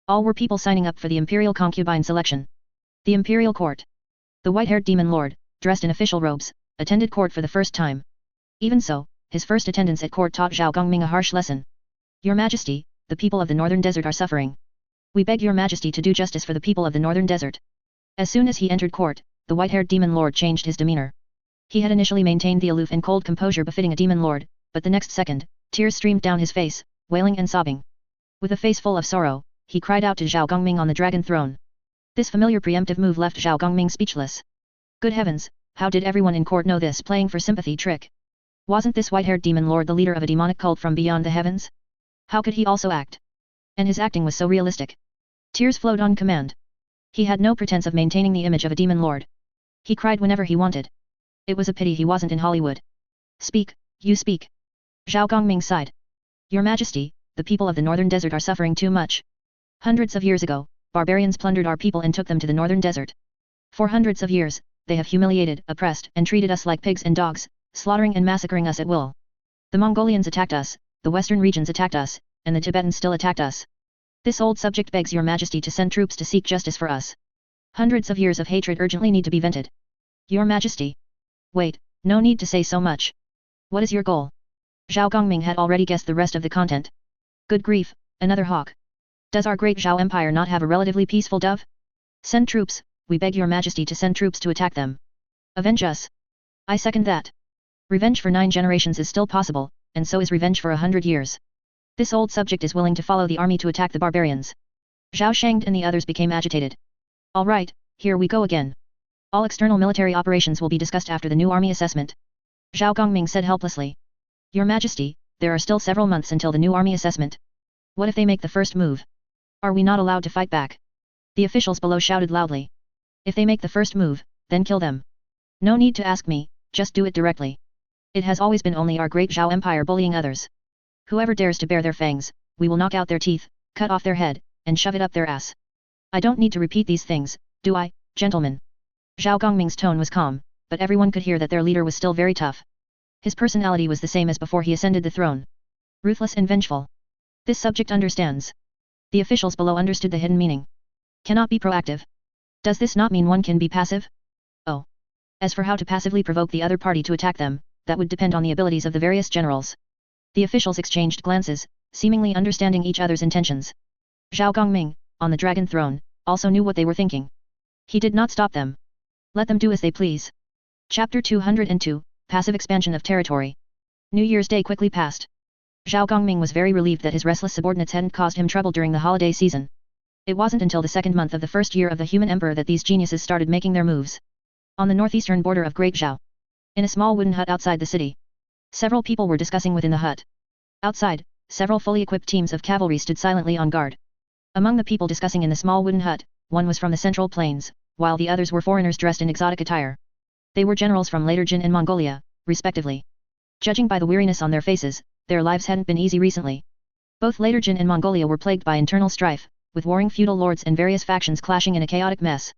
All were people signing up for the imperial concubine selection. The imperial court. The white-haired demon lord, dressed in official robes, attended court for the first time. Even so, his first attendance at court taught Zhao Gongming a harsh lesson. Your Majesty, the people of the northern desert are suffering. We beg your Majesty to do justice for the people of the northern desert. As soon as he entered court, the white-haired demon lord changed his demeanor. He had initially maintained the aloof and cold composure befitting a demon lord, but the next second, tears streamed down his face, wailing and sobbing. With a face full of sorrow, he cried out to Zhao Gongming on the dragon throne. This familiar preemptive move left Zhao Gongming speechless. Good heavens, how did everyone in court know this playing for sympathy trick? Wasn't this white-haired demon lord the leader of a demonic cult from beyond the heavens? How could he also act? And his acting was so realistic. Tears flowed on command. He had no pretense of maintaining the image of a demon lord. He cried whenever he wanted. It was a pity he wasn't in Hollywood. Speak, you speak. Zhao Gongming sighed. Your Majesty, the people of the northern desert are suffering too much. Hundreds of years ago, barbarians plundered our people and took them to the northern desert. For hundreds of years, they have humiliated, oppressed, and treated us like pigs and dogs, slaughtering and massacring us at will. The Mongolians attacked us, the western regions attacked us, and the Tibetans still attacked us. This old subject begs your Majesty to send troops to seek justice for us. Hundreds of years of hatred urgently need to be vented. Your Majesty. Wait, no need to say so much. What is your goal? Zhao Gongming had already guessed the rest of the content. Good grief, another hawk. Does our great Zhao Empire not have a relatively peaceful dove? Send troops, we beg your Majesty to send troops to attack them. Avenge us. I second that. Revenge for 9 generations is still possible, and so is revenge for 100 years. This old subject is willing to follow the army to attack the barbarians. Zhao Shang and the others became agitated. All right, here we go again. All external military operations will be discussed after the new army assessment. Zhao Gongming said helplessly. Your Majesty, there are still several months until the new army assessment. What if they make the first move? Are we not allowed to fight back? The officials below shouted loudly. If they make the first move, then kill them. No need to ask me, just do it directly. It has always been only our great Zhao Empire bullying others. Whoever dares to bare their fangs, we will knock out their teeth, cut off their head, and shove it up their ass. I don't need to repeat these things, do I, gentlemen? Zhao Gongming's tone was calm, but everyone could hear that their leader was still very tough. His personality was the same as before he ascended the throne. Ruthless and vengeful. This subject understands. The officials below understood the hidden meaning. Cannot be proactive. Does this not mean one can be passive? Oh. As for how to passively provoke the other party to attack them, that would depend on the abilities of the various generals. The officials exchanged glances, seemingly understanding each other's intentions. Zhao Gongming, on the dragon throne, also knew what they were thinking. He did not stop them. Let them do as they please. Chapter 202, Passive Expansion of Territory. New Year's Day quickly passed. Zhao Gongming was very relieved that his restless subordinates hadn't caused him trouble during the holiday season. It wasn't until the second month of the first year of the human emperor that these geniuses started making their moves. On the northeastern border of Great Zhao. In a small wooden hut outside the city. Several people were discussing within the hut. Outside, several fully equipped teams of cavalry stood silently on guard. Among the people discussing in the small wooden hut, one was from the Central Plains, while the others were foreigners dressed in exotic attire. They were generals from later Jin and Mongolia, respectively. Judging by the weariness on their faces, their lives hadn't been easy recently. Both later Jin and Mongolia were plagued by internal strife, with warring feudal lords and various factions clashing in a chaotic mess.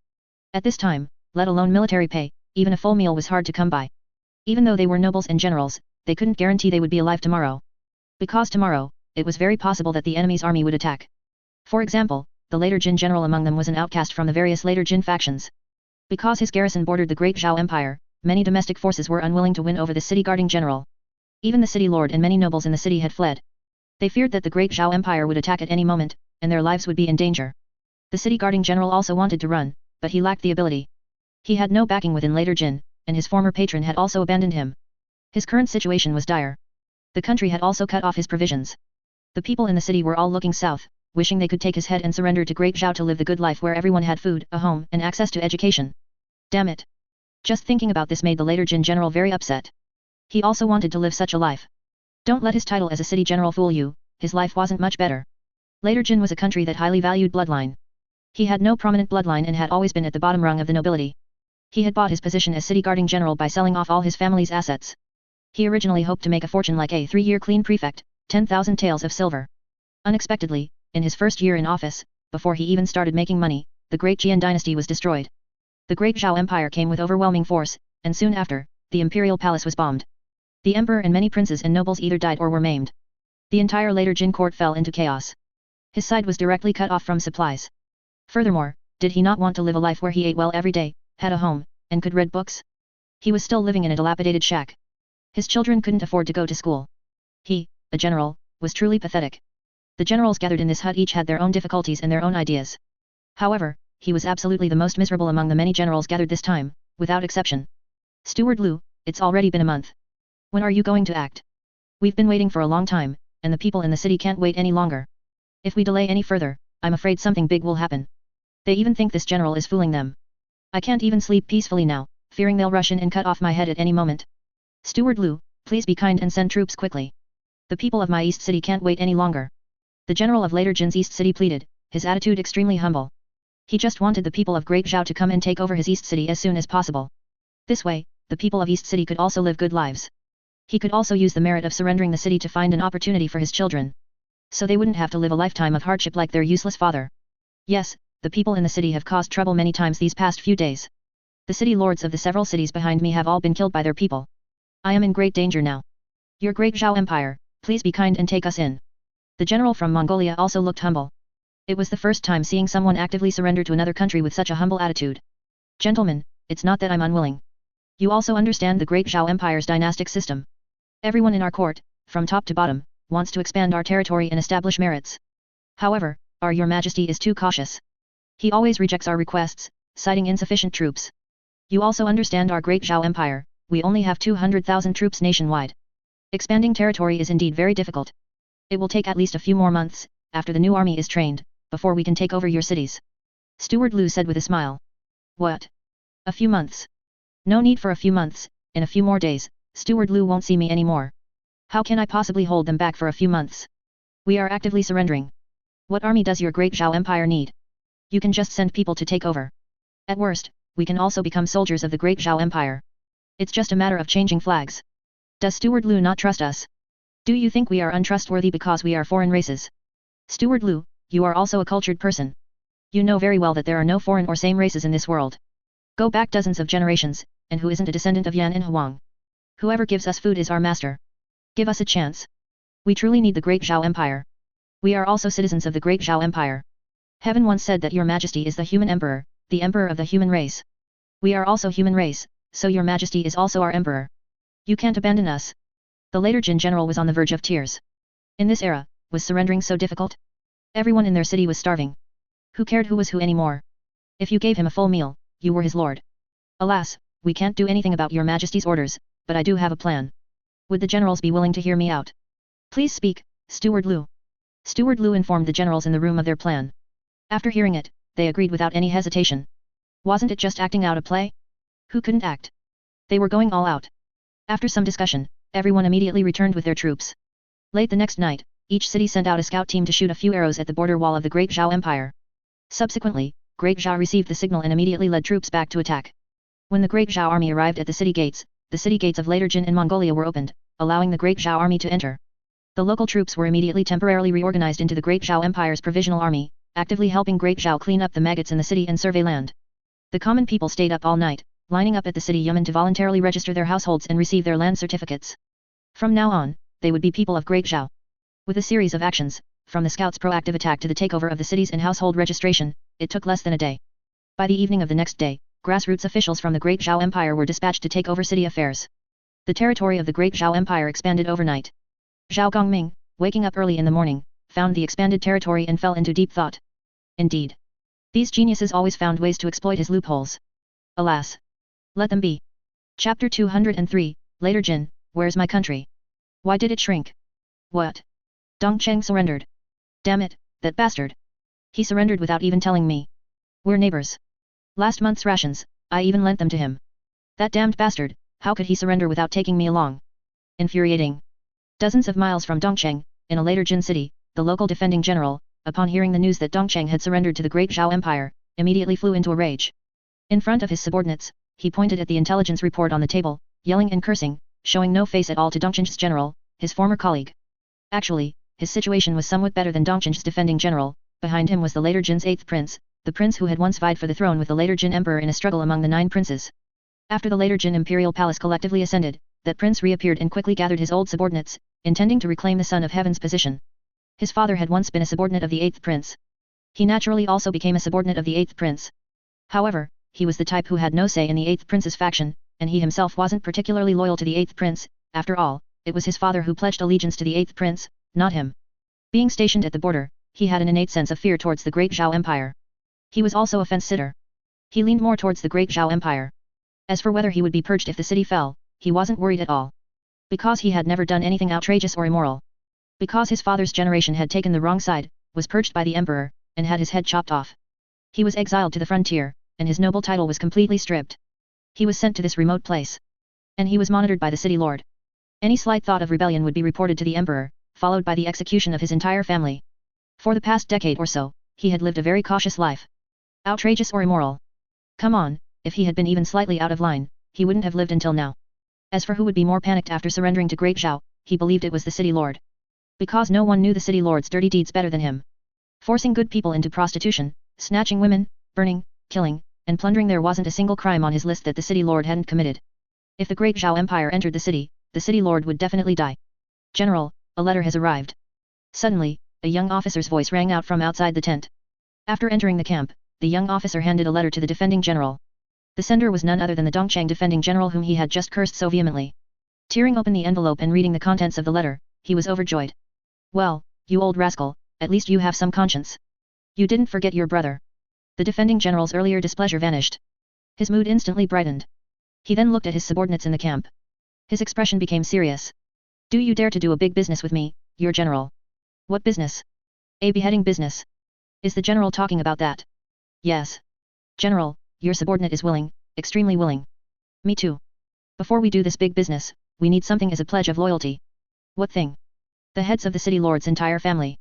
At this time, let alone military pay, even a full meal was hard to come by. Even though they were nobles and generals, they couldn't guarantee they would be alive tomorrow. Because tomorrow, it was very possible that the enemy's army would attack. For example, the later Jin general among them was an outcast from the various later Jin factions. Because his garrison bordered the Great Zhao Empire, many domestic forces were unwilling to win over the city guarding general. Even the city lord and many nobles in the city had fled. They feared that the Great Zhao Empire would attack at any moment, and their lives would be in danger. The city guarding general also wanted to run, but he lacked the ability. He had no backing within later Jin, and his former patron had also abandoned him. His current situation was dire. The country had also cut off his provisions. The people in the city were all looking south, wishing they could take his head and surrender to Great Zhao to live the good life where everyone had food, a home, and access to education. Damn it. Just thinking about this made the later Jin general very upset. He also wanted to live such a life. Don't let his title as a city general fool you, his life wasn't much better. Later Jin was a country that highly valued bloodline. He had no prominent bloodline and had always been at the bottom rung of the nobility. He had bought his position as city guarding general by selling off all his family's assets. He originally hoped to make a fortune like a 3-year clean prefect, 10,000 taels of silver. Unexpectedly, in his first year in office, before he even started making money, the Great Jian dynasty was destroyed. The Great Zhao Empire came with overwhelming force, and soon after, the imperial palace was bombed. The emperor and many princes and nobles either died or were maimed. The entire later Jin court fell into chaos. His side was directly cut off from supplies. Furthermore, did he not want to live a life where he ate well every day, had a home, and could read books? He was still living in a dilapidated shack. His children couldn't afford to go to school. He, a general, was truly pathetic. The generals gathered in this hut each had their own difficulties and their own ideas. However, he was absolutely the most miserable among the many generals gathered this time, without exception. Steward Liu, it's already been a month. When are you going to act? We've been waiting for a long time, and the people in the city can't wait any longer. If we delay any further, I'm afraid something big will happen. They even think this general is fooling them. I can't even sleep peacefully now, fearing they'll rush in and cut off my head at any moment. Steward Liu, please be kind and send troops quickly. The people of my East City can't wait any longer. The general of later Jin's East City pleaded, his attitude extremely humble. He just wanted the people of Great Zhao to come and take over his East City as soon as possible. This way, the people of East City could also live good lives. He could also use the merit of surrendering the city to find an opportunity for his children. So they wouldn't have to live a lifetime of hardship like their useless father. Yes, the people in the city have caused trouble many times these past few days. The city lords of the several cities behind me have all been killed by their people. I am in great danger now. Your Great Zhao Empire, please be kind and take us in. The general from Mongolia also looked humble. It was the first time seeing someone actively surrender to another country with such a humble attitude. Gentlemen, it's not that I'm unwilling. You also understand the Great Zhao Empire's dynastic system. Everyone in our court, from top to bottom, wants to expand our territory and establish merits. However, your Majesty is too cautious. He always rejects our requests, citing insufficient troops. You also understand our Great Zhao Empire, we only have 200,000 troops nationwide. Expanding territory is indeed very difficult. It will take at least a few more months, after the new army is trained, before we can take over your cities. Steward Liu said with a smile. What? A few months? No need for a few months, in a few more days, Steward Liu won't see me anymore. How can I possibly hold them back for a few months? We are actively surrendering. What army does your Great Zhao Empire need? You can just send people to take over. At worst, we can also become soldiers of the Great Zhao Empire. It's just a matter of changing flags. Does Steward Liu not trust us? Do you think we are untrustworthy because we are foreign races? Steward Liu, you are also a cultured person. You know very well that there are no foreign or same races in this world. Go back dozens of generations, and who isn't a descendant of Yan and Huang? Whoever gives us food is our master. Give us a chance. We truly need the Great Zhao Empire. We are also citizens of the Great Zhao Empire. Heaven once said that your majesty is the human emperor, the emperor of the human race. We are also human race, so your majesty is also our emperor. You can't abandon us. The later Jin general was on the verge of tears. In this era, was surrendering so difficult? Everyone in their city was starving. Who cared who was who anymore? If you gave him a full meal, you were his lord. Alas, we can't do anything about your majesty's orders, but I do have a plan. Would the generals be willing to hear me out? Please speak, Steward Liu. Steward Liu informed the generals in the room of their plan. After hearing it, they agreed without any hesitation. Wasn't it just acting out a play? Who couldn't act? They were going all out. After some discussion, everyone immediately returned with their troops. Late the next night, each city sent out a scout team to shoot a few arrows at the border wall of the Great Zhao Empire. Subsequently, Great Zhao received the signal and immediately led troops back to attack. When the Great Zhao army arrived at the city gates of later Jin and Mongolia were opened, allowing the Great Zhao army to enter. The local troops were immediately temporarily reorganized into the Great Zhao Empire's provisional army, actively helping Great Zhao clean up the maggots in the city and survey land. The common people stayed up all night, lining up at the city yamen to voluntarily register their households and receive their land certificates. From now on, they would be people of Great Zhao. With a series of actions, from the scouts' proactive attack to the takeover of the cities and household registration, it took less than a day. By the evening of the next day, grassroots officials from the Great Zhao Empire were dispatched to take over city affairs. The territory of the Great Zhao Empire expanded overnight. Zhao Gongming, waking up early in the morning, found the expanded territory and fell into deep thought. Indeed. These geniuses always found ways to exploit his loopholes. Alas. Let them be. Chapter 203, Later Jin, Where's my country? Why did it shrink? What? Dongcheng surrendered. Damn it, that bastard. He surrendered without even telling me. We're neighbors. Last month's rations, I even lent them to him. That damned bastard, how could he surrender without taking me along? Infuriating. Dozens of miles from Dongcheng, in a later Jin city, the local defending general, upon hearing the news that Dongcheng had surrendered to the Great Zhao Empire, immediately flew into a rage. In front of his subordinates, he pointed at the intelligence report on the table, yelling and cursing, showing no face at all to Dongcheng's general, his former colleague. Actually, his situation was somewhat better than Dongcheng's defending general. Behind him was the later Jin's 8th prince, the prince who had once vied for the throne with the later Jin emperor in a struggle among the 9 princes. After the later Jin imperial palace collectively ascended, that prince reappeared and quickly gathered his old subordinates, intending to reclaim the son of heaven's position. His father had once been a subordinate of the 8th prince. He naturally also became a subordinate of the 8th prince. However, he was the type who had no say in the 8th prince's faction, and he himself wasn't particularly loyal to the 8th prince. After all, it was his father who pledged allegiance to the 8th prince, not him. Being stationed at the border, he had an innate sense of fear towards the Great Zhao Empire. He was also a fence-sitter. He leaned more towards the Great Zhao Empire. As for whether he would be purged if the city fell, he wasn't worried at all. Because he had never done anything outrageous or immoral. Because his father's generation had taken the wrong side, was purged by the emperor, and had his head chopped off. He was exiled to the frontier, and his noble title was completely stripped. He was sent to this remote place. And he was monitored by the city lord. Any slight thought of rebellion would be reported to the emperor, followed by the execution of his entire family. For the past decade or so, he had lived a very cautious life. Outrageous or immoral? Come on, if he had been even slightly out of line, he wouldn't have lived until now. As for who would be more panicked after surrendering to Great Zhao, he believed it was the city lord. Because no one knew the city lord's dirty deeds better than him. Forcing good people into prostitution, snatching women, burning, killing, and plundering, there wasn't a single crime on his list that the city lord hadn't committed. If the Great Zhao Empire entered the city lord would definitely die. General, a letter has arrived. Suddenly, a young officer's voice rang out from outside the tent. After entering the camp, the young officer handed a letter to the defending general. The sender was none other than the Dongcheng defending general whom he had just cursed so vehemently. Tearing open the envelope and reading the contents of the letter, he was overjoyed. Well, you old rascal, at least you have some conscience. You didn't forget your brother. The defending general's earlier displeasure vanished. His mood instantly brightened. He then looked at his subordinates in the camp. His expression became serious. Do you dare to do a big business with me, your general? What business? A beheading business. Is the general talking about that? Yes. General, your subordinate is willing, extremely willing. Me too. Before we do this big business, we need something as a pledge of loyalty. What thing? The heads of the city lord's entire family.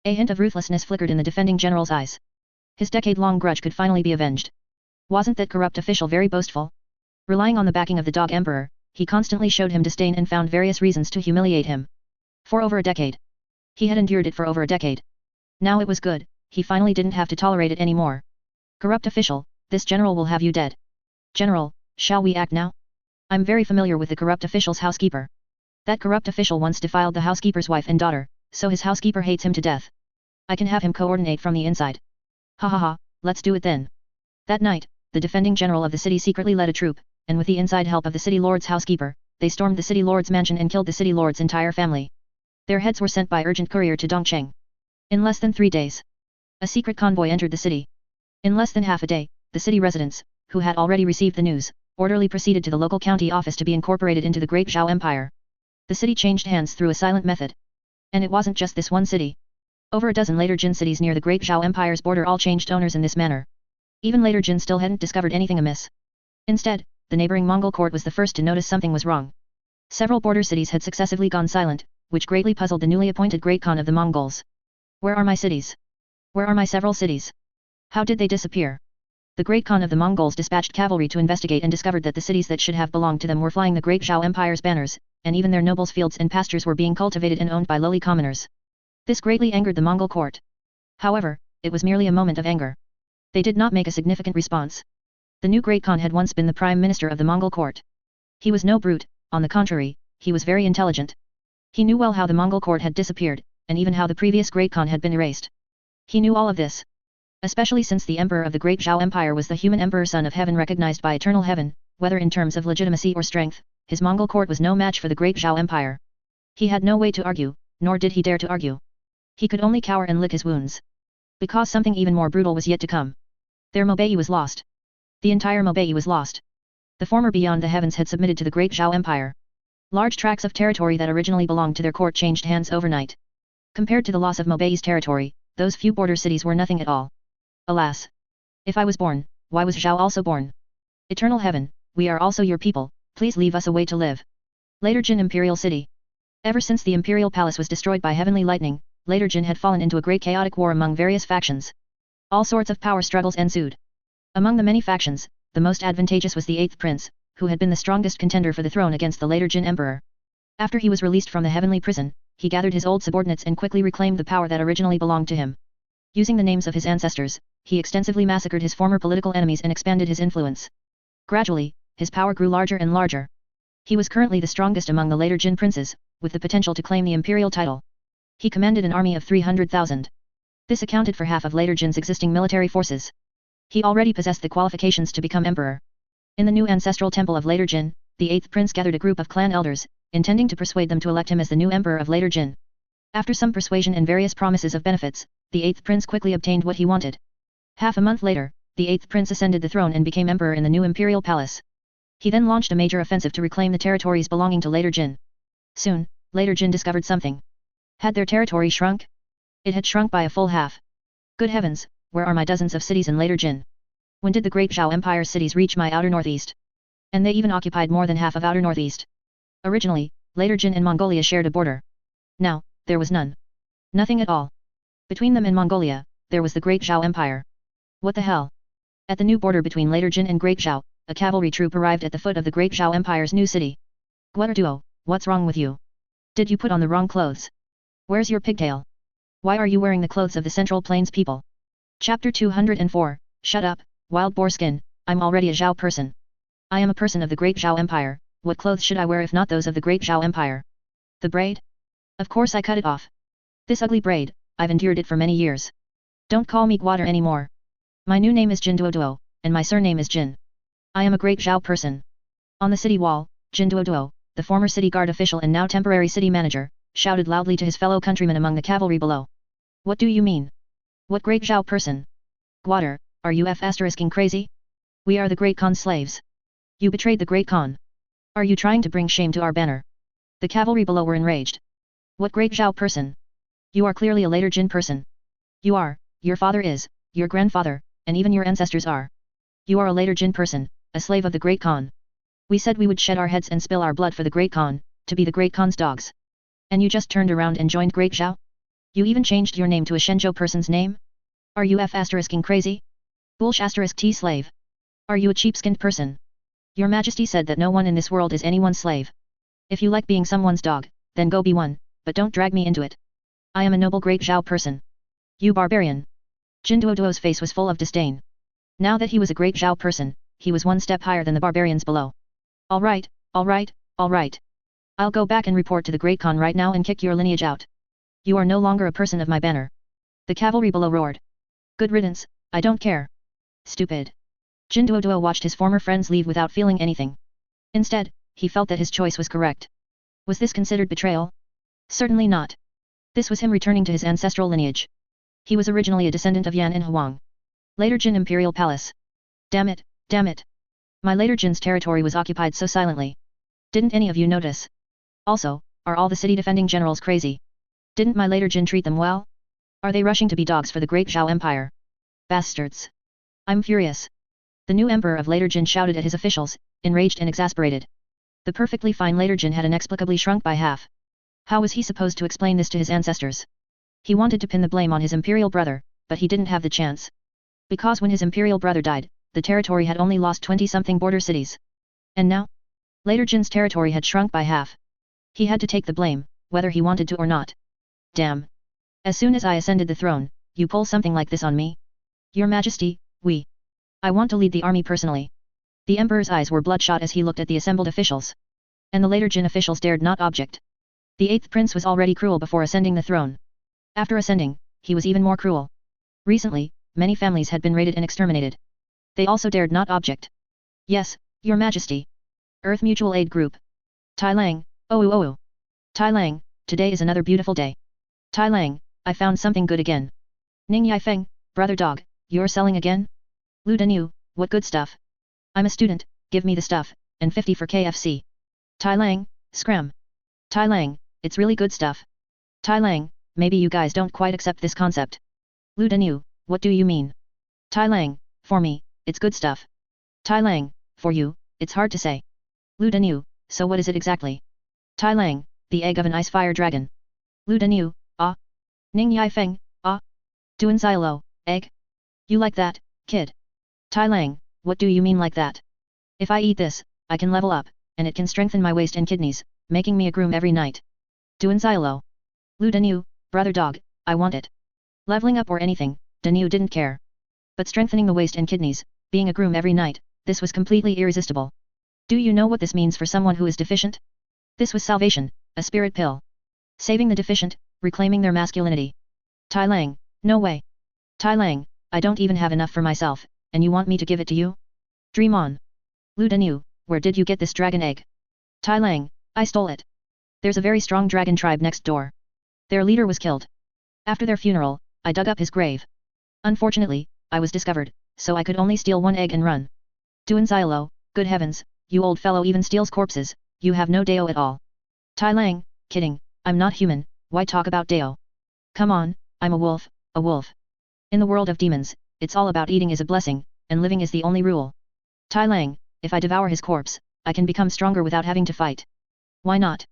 A hint of ruthlessness flickered in the defending general's eyes. His decade-long grudge could finally be avenged. Wasn't that corrupt official very boastful? Relying on the backing of the dog emperor, he constantly showed him disdain and found various reasons to humiliate him. For over a decade. He had endured it for over a decade. Now it was good, he finally didn't have to tolerate it anymore. Corrupt official, this general will have you dead. General, shall we act now? I'm very familiar with the corrupt official's housekeeper. That corrupt official once defiled the housekeeper's wife and daughter, so his housekeeper hates him to death. I can have him coordinate from the inside. Ha ha ha, let's do it then. That night, the defending general of the city secretly led a troop, and with the inside help of the city lord's housekeeper, they stormed the city lord's mansion and killed the city lord's entire family. Their heads were sent by urgent courier to Dongcheng. In less than 3 days, a secret convoy entered the city. In less than half a day, the city residents, who had already received the news, orderly proceeded to the local county office to be incorporated into the Great Zhao Empire. The city changed hands through a silent method. And it wasn't just this one city. Over a dozen later Jin cities near the Great Zhao Empire's border all changed owners in this manner. Even later Jin still hadn't discovered anything amiss. Instead, the neighboring Mongol court was the first to notice something was wrong. Several border cities had successively gone silent, which greatly puzzled the newly appointed Great Khan of the Mongols. Where are my cities? Where are my several cities? How did they disappear? The Great Khan of the Mongols dispatched cavalry to investigate and discovered that the cities that should have belonged to them were flying the Great Zhao Empire's banners, and even their nobles' fields and pastures were being cultivated and owned by lowly commoners. This greatly angered the Mongol court. However, it was merely a moment of anger. They did not make a significant response. The new Great Khan had once been the prime minister of the Mongol court. He was no brute, on the contrary, he was very intelligent. He knew well how the Mongol court had disappeared, and even how the previous Great Khan had been erased. He knew all of this. Especially since the emperor of the Great Zhao Empire was the human emperor son of heaven recognized by eternal heaven, whether in terms of legitimacy or strength, his Mongol court was no match for the Great Zhao Empire. He had no way to argue, nor did he dare to argue. He could only cower and lick his wounds. Because something even more brutal was yet to come. Their Mobei was lost. The entire Mobei was lost. The former beyond the heavens had submitted to the Great Zhao Empire. Large tracts of territory that originally belonged to their court changed hands overnight. Compared to the loss of Mobei's territory, those few border cities were nothing at all. Alas! If I was born, why was Zhao also born? Eternal heaven, we are also your people, please leave us a way to live. Later Jin Imperial City. Ever since the Imperial Palace was destroyed by heavenly lightning, later Jin had fallen into a great chaotic war among various factions. All sorts of power struggles ensued. Among the many factions, the most advantageous was the 8th prince, who had been the strongest contender for the throne against the later Jin emperor. After he was released from the heavenly prison, he gathered his old subordinates and quickly reclaimed the power that originally belonged to him. Using the names of his ancestors, he extensively massacred his former political enemies and expanded his influence. Gradually, his power grew larger and larger. He was currently the strongest among the later Jin princes, with the potential to claim the imperial title. He commanded an army of 300,000. This accounted for half of later Jin's existing military forces. He already possessed the qualifications to become emperor. In the new ancestral temple of later Jin, the 8th prince gathered a group of clan elders, intending to persuade them to elect him as the new emperor of later Jin. After some persuasion and various promises of benefits, the 8th prince quickly obtained what he wanted. Half a month later, the 8th prince ascended the throne and became emperor in the new imperial palace. He then launched a major offensive to reclaim the territories belonging to later Jin. Soon, later Jin discovered something. Had their territory shrunk? It had shrunk by a full half. Good heavens, where are my dozens of cities in later Jin? When did the Great Zhao Empire's cities reach my outer northeast? And they even occupied more than half of outer northeast. Originally, later Jin and Mongolia shared a border. Now, there was none. Nothing at all. Between them and Mongolia, there was the Great Zhao Empire. What the hell? At the new border between later Jin and Great Zhao, a cavalry troop arrived at the foot of the Great Zhao Empire's new city. Guadarduo, what's wrong with you? Did you put on the wrong clothes? Where's your pigtail? Why are you wearing the clothes of the Central Plains people? Chapter 204, Shut up, wild boar skin, I'm already a Zhao person. I am a person of the Great Zhao Empire, what clothes should I wear if not those of the Great Zhao Empire? The braid? Of course I cut it off. This ugly braid, I've endured it for many years. Don't call me Guadar anymore. My new name is Jin Duoduo, and my surname is Jin. I am a Great Zhao person. On the city wall, Jin Duoduo, the former city guard official and now temporary city manager, shouted loudly to his fellow countrymen among the cavalry below. What do you mean? What Great Zhao person? Guadar, are you f***ing crazy? We are the Great Khan's slaves. You betrayed the Great Khan. Are you trying to bring shame to our banner? The cavalry below were enraged. What Great Zhao person? You are clearly a later Jin person. You are, your father is, your grandfather, and even your ancestors are. You are a later Jin person, a slave of the Great Khan. We said we would shed our heads and spill our blood for the Great Khan, to be the Great Khan's dogs. And you just turned around and joined Great Zhao? You even changed your name to a Shenzhou person's name? Are you f***ing crazy? Bullsh*t slave. Are you a cheap-skinned person? Your Majesty said that no one in this world is anyone's slave. If you like being someone's dog, then go be one, but don't drag me into it. I am a noble great Zhao person. You barbarian. Jin Duoduo's face was full of disdain. Now that he was a great Zhao person, he was one step higher than the barbarians below. Alright, alright, alright. I'll go back and report to the Great Khan right now and kick your lineage out. You are no longer a person of my banner. The cavalry below roared. Good riddance, I don't care. Stupid. Jin Duoduo watched his former friends leave without feeling anything. Instead, he felt that his choice was correct. Was this considered betrayal? Certainly not. This was him returning to his ancestral lineage. He was originally a descendant of Yan in Huang. Later Jin Imperial Palace. Damn it, damn it. My later Jin's territory was occupied so silently. Didn't any of you notice? Also, are all the city defending generals crazy? Didn't my later Jin treat them well? Are they rushing to be dogs for the great Zhao Empire? Bastards. I'm furious. The new emperor of later Jin shouted at his officials, enraged and exasperated. The perfectly fine later Jin had inexplicably shrunk by half. How was he supposed to explain this to his ancestors? He wanted to pin the blame on his imperial brother, but he didn't have the chance. Because when his imperial brother died, the territory had only lost 20-something border cities. And now? Later Jin's territory had shrunk by half. He had to take the blame, whether he wanted to or not. Damn. As soon as I ascended the throne, you pull something like this on me? Your Majesty, I want to lead the army personally. The emperor's eyes were bloodshot as he looked at the assembled officials. And the later Jin officials dared not object. The 8th prince was already cruel before ascending the throne. After ascending, he was even more cruel. Recently, many families had been raided and exterminated. They also dared not object. Yes, Your Majesty. Earth Mutual Aid Group. Tai Lang, oh. Tai Lang, today is another beautiful day. Tai Lang, I found something good again. Ning Yifeng, brother dog, you're selling again? Lu Danu, what good stuff? I'm a student, give me the stuff, and 50 for KFC. Tai Lang, scram. Tai Lang, it's really good stuff. Tai Lang, maybe you guys don't quite accept this concept. Lu Danu, what do you mean? Tai Lang, for me, it's good stuff. Tai Lang, for you, it's hard to say. Lu Danu, so what is it exactly? Tai Lang, the egg of an ice fire dragon. Lu Danu, ah. Ning Yifeng, ah. Duan Xialo, egg? You like that, kid? Tai Lang, what do you mean like that? If I eat this, I can level up, and it can strengthen my waist and kidneys, making me a groom every night. Duan Xialo. Lu Danu, brother dog, I want it. Leveling up or anything, Danu didn't care. But strengthening the waist and kidneys, being a groom every night, this was completely irresistible. Do you know what this means for someone who is deficient? This was salvation, a spirit pill. Saving the deficient, reclaiming their masculinity. Tai Lang, no way. Tai Lang, I don't even have enough for myself, and you want me to give it to you? Dream on. Lu Danu, where did you get this dragon egg? Tai Lang, I stole it. There's a very strong dragon tribe next door. Their leader was killed. After their funeral, I dug up his grave. Unfortunately, I was discovered, so I could only steal one egg and run. Duan Xialo, good heavens, you old fellow even steals corpses, you have no Dao at all. Tai Lang, kidding, I'm not human, why talk about Dao? Come on, I'm a wolf, a wolf. In the world of demons, it's all about eating is a blessing, and living is the only rule. Tai Lang, if I devour his corpse, I can become stronger without having to fight. Why not?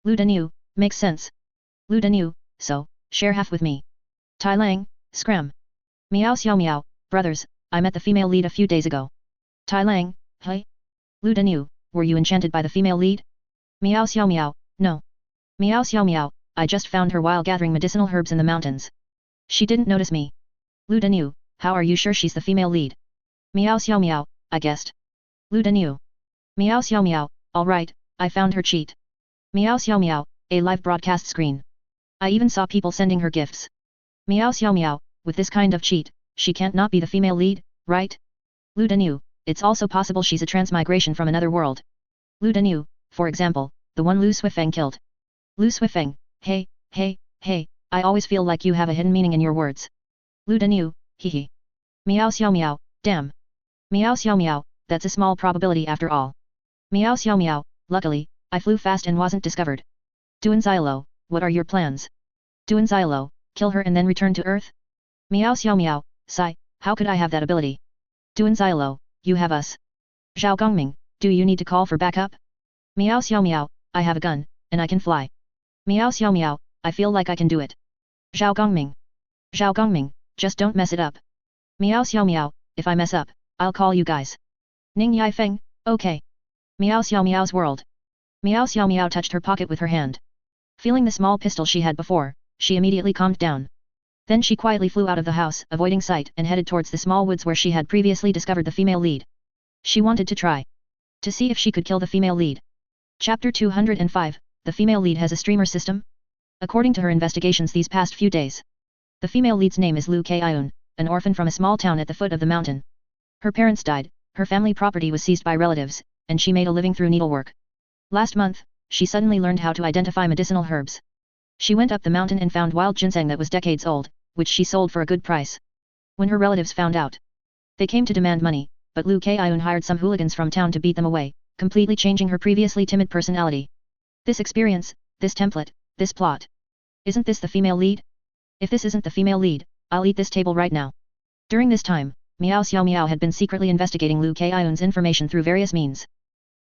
Lu Danu, makes sense. Lu Danu, so, share half with me. Tai Lang, scram. Meow xiao meow, brothers, I met the female lead a few days ago. Tai Lang, hey? Lu Danu, were you enchanted by the female lead? Meow xiao meow, no. Meow xiao meow, I just found her while gathering medicinal herbs in the mountains. She didn't notice me. Lu Danu, how are you sure she's the female lead? Meow xiao meow, I guessed. Lu Danu. Meow xiao meow, alright, I found her cheat. Meow xiao meow, a live broadcast screen. I even saw people sending her gifts. Meow xiao meow, with this kind of cheat, she can't not be the female lead, right? Lu Danu, it's also possible she's a transmigration from another world. Lu Danu, for example, the one Lu Suifeng killed. Lu Suifeng, hey, I always feel like you have a hidden meaning in your words. Lu Danu, hee. Meow xiao meow, damn. Meow xiao meow, that's a small probability after all. Meow xiao meow, luckily, I flew fast and wasn't discovered. Duan Xialo, what are your plans? Duan Xialo, kill her and then return to Earth? Meow xiao meow, sigh, how could I have that ability? Duan Xialo, you have us. Zhao Gongming, do you need to call for backup? Meow xiao meow, I have a gun, and I can fly. Meow xiao meow, I feel like I can do it. Zhao Gongming, just don't mess it up. Meow xiao meow, if I mess up, I'll call you guys. Ning Yifeng, Okay. Meow Xiao Meow's world. Meow Xiao Meow touched her pocket with her hand. Feeling the small pistol she had before, she immediately calmed down. Then she quietly flew out of the house, avoiding sight, and headed towards the small woods where she had previously discovered the female lead. She wanted to try to see if she could kill the female lead. Chapter 205, the female lead has a streamer system? According to her investigations these past few days, the female lead's name is Liu Kaiun, an orphan from a small town at the foot of the mountain. Her parents died, her family property was seized by relatives, and she made a living through needlework. Last month, she suddenly learned how to identify medicinal herbs. She went up the mountain and found wild ginseng that was decades old, which she sold for a good price. When her relatives found out, they came to demand money, but Liu Kaiun hired some hooligans from town to beat them away, completely changing her previously timid personality. This experience, this template, this plot. Isn't this the female lead? If this isn't the female lead, I'll eat this table right now. During this time, Meow Xiao Meow had been secretly investigating Liu Kaiun's information through various means.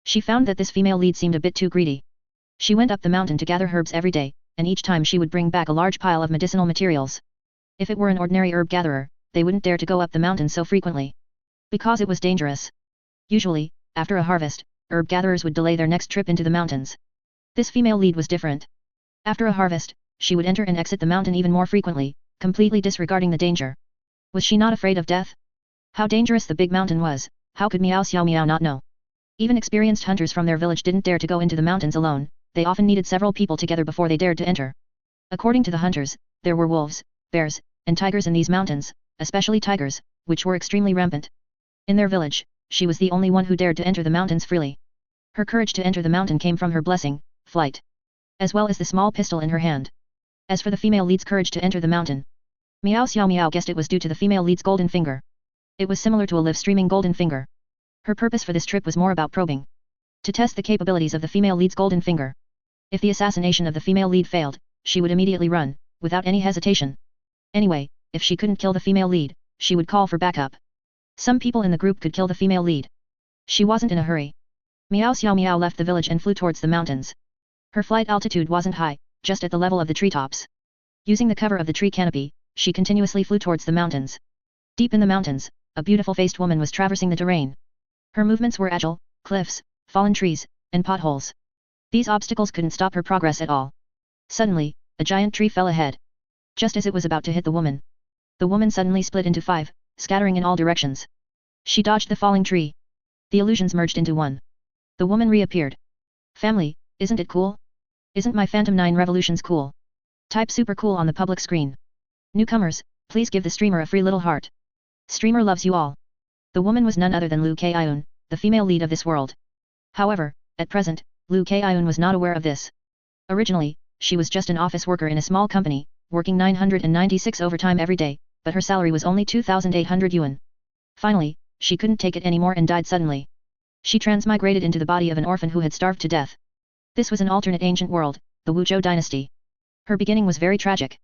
She found that this female lead seemed a bit too greedy. She went up the mountain to gather herbs every day, and each time she would bring back a large pile of medicinal materials. If it were an ordinary herb gatherer, they wouldn't dare to go up the mountain so frequently, because it was dangerous. Usually, after a harvest, herb gatherers would delay their next trip into the mountains. This female lead was different. After a harvest, she would enter and exit the mountain even more frequently, completely disregarding the danger. Was she not afraid of death? How dangerous the big mountain was, how could Meow Xiao Meow not know? Even experienced hunters from their village didn't dare to go into the mountains alone, they often needed several people together before they dared to enter. According to the hunters, there were wolves, bears, and tigers in these mountains, especially tigers, which were extremely rampant. In their village, she was the only one who dared to enter the mountains freely. Her courage to enter the mountain came from her blessing, flight, as well as the small pistol in her hand. As for the female lead's courage to enter the mountain, Meow Xiao Meow guessed it was due to the female lead's golden finger. It was similar to a live-streaming golden finger. Her purpose for this trip was more about probing, to test the capabilities of the female lead's golden finger. If the assassination of the female lead failed, she would immediately run, without any hesitation. Anyway, if she couldn't kill the female lead, she would call for backup. Some people in the group could kill the female lead. She wasn't in a hurry. Meow Xiao Meow left the village and flew towards the mountains. Her flight altitude wasn't high, just at the level of the treetops. Using the cover of the tree canopy, she continuously flew towards the mountains. Deep in the mountains, a beautiful-faced woman was traversing the terrain. Her movements were agile, cliffs, fallen trees, and potholes. These obstacles couldn't stop her progress at all. Suddenly, a giant tree fell ahead. Just as it was about to hit the woman suddenly split into 5, scattering in all directions. She dodged the falling tree. The illusions merged into one. The woman reappeared. Family, isn't it cool? Isn't my Phantom 9 Revolutions cool? Type super cool on the public screen. Newcomers, please give the streamer a free little heart. Streamer loves you all. The woman was none other than Liu Kaiun, the female lead of this world. However, at present, Liu Kaiun was not aware of this. Originally, she was just an office worker in a small company, working 996 overtime every day, but her salary was only 2,800 yuan. Finally, she couldn't take it anymore and died suddenly. She transmigrated into the body of an orphan who had starved to death. This was an alternate ancient world, the Wuzhou dynasty. Her beginning was very tragic.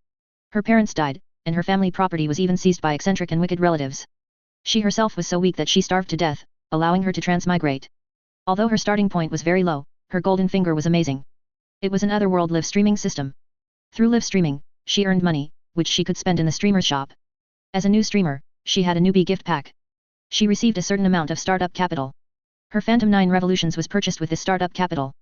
Her parents died, and her family property was even seized by eccentric and wicked relatives. She herself was so weak that she starved to death, allowing her to transmigrate. Although her starting point was very low, her golden finger was amazing. It was an otherworld live streaming system. Through live streaming, she earned money, which she could spend in the streamer's shop. As a new streamer, she had a newbie gift pack. She received a certain amount of startup capital. Her Phantom 9 Revolutions was purchased with this startup capital.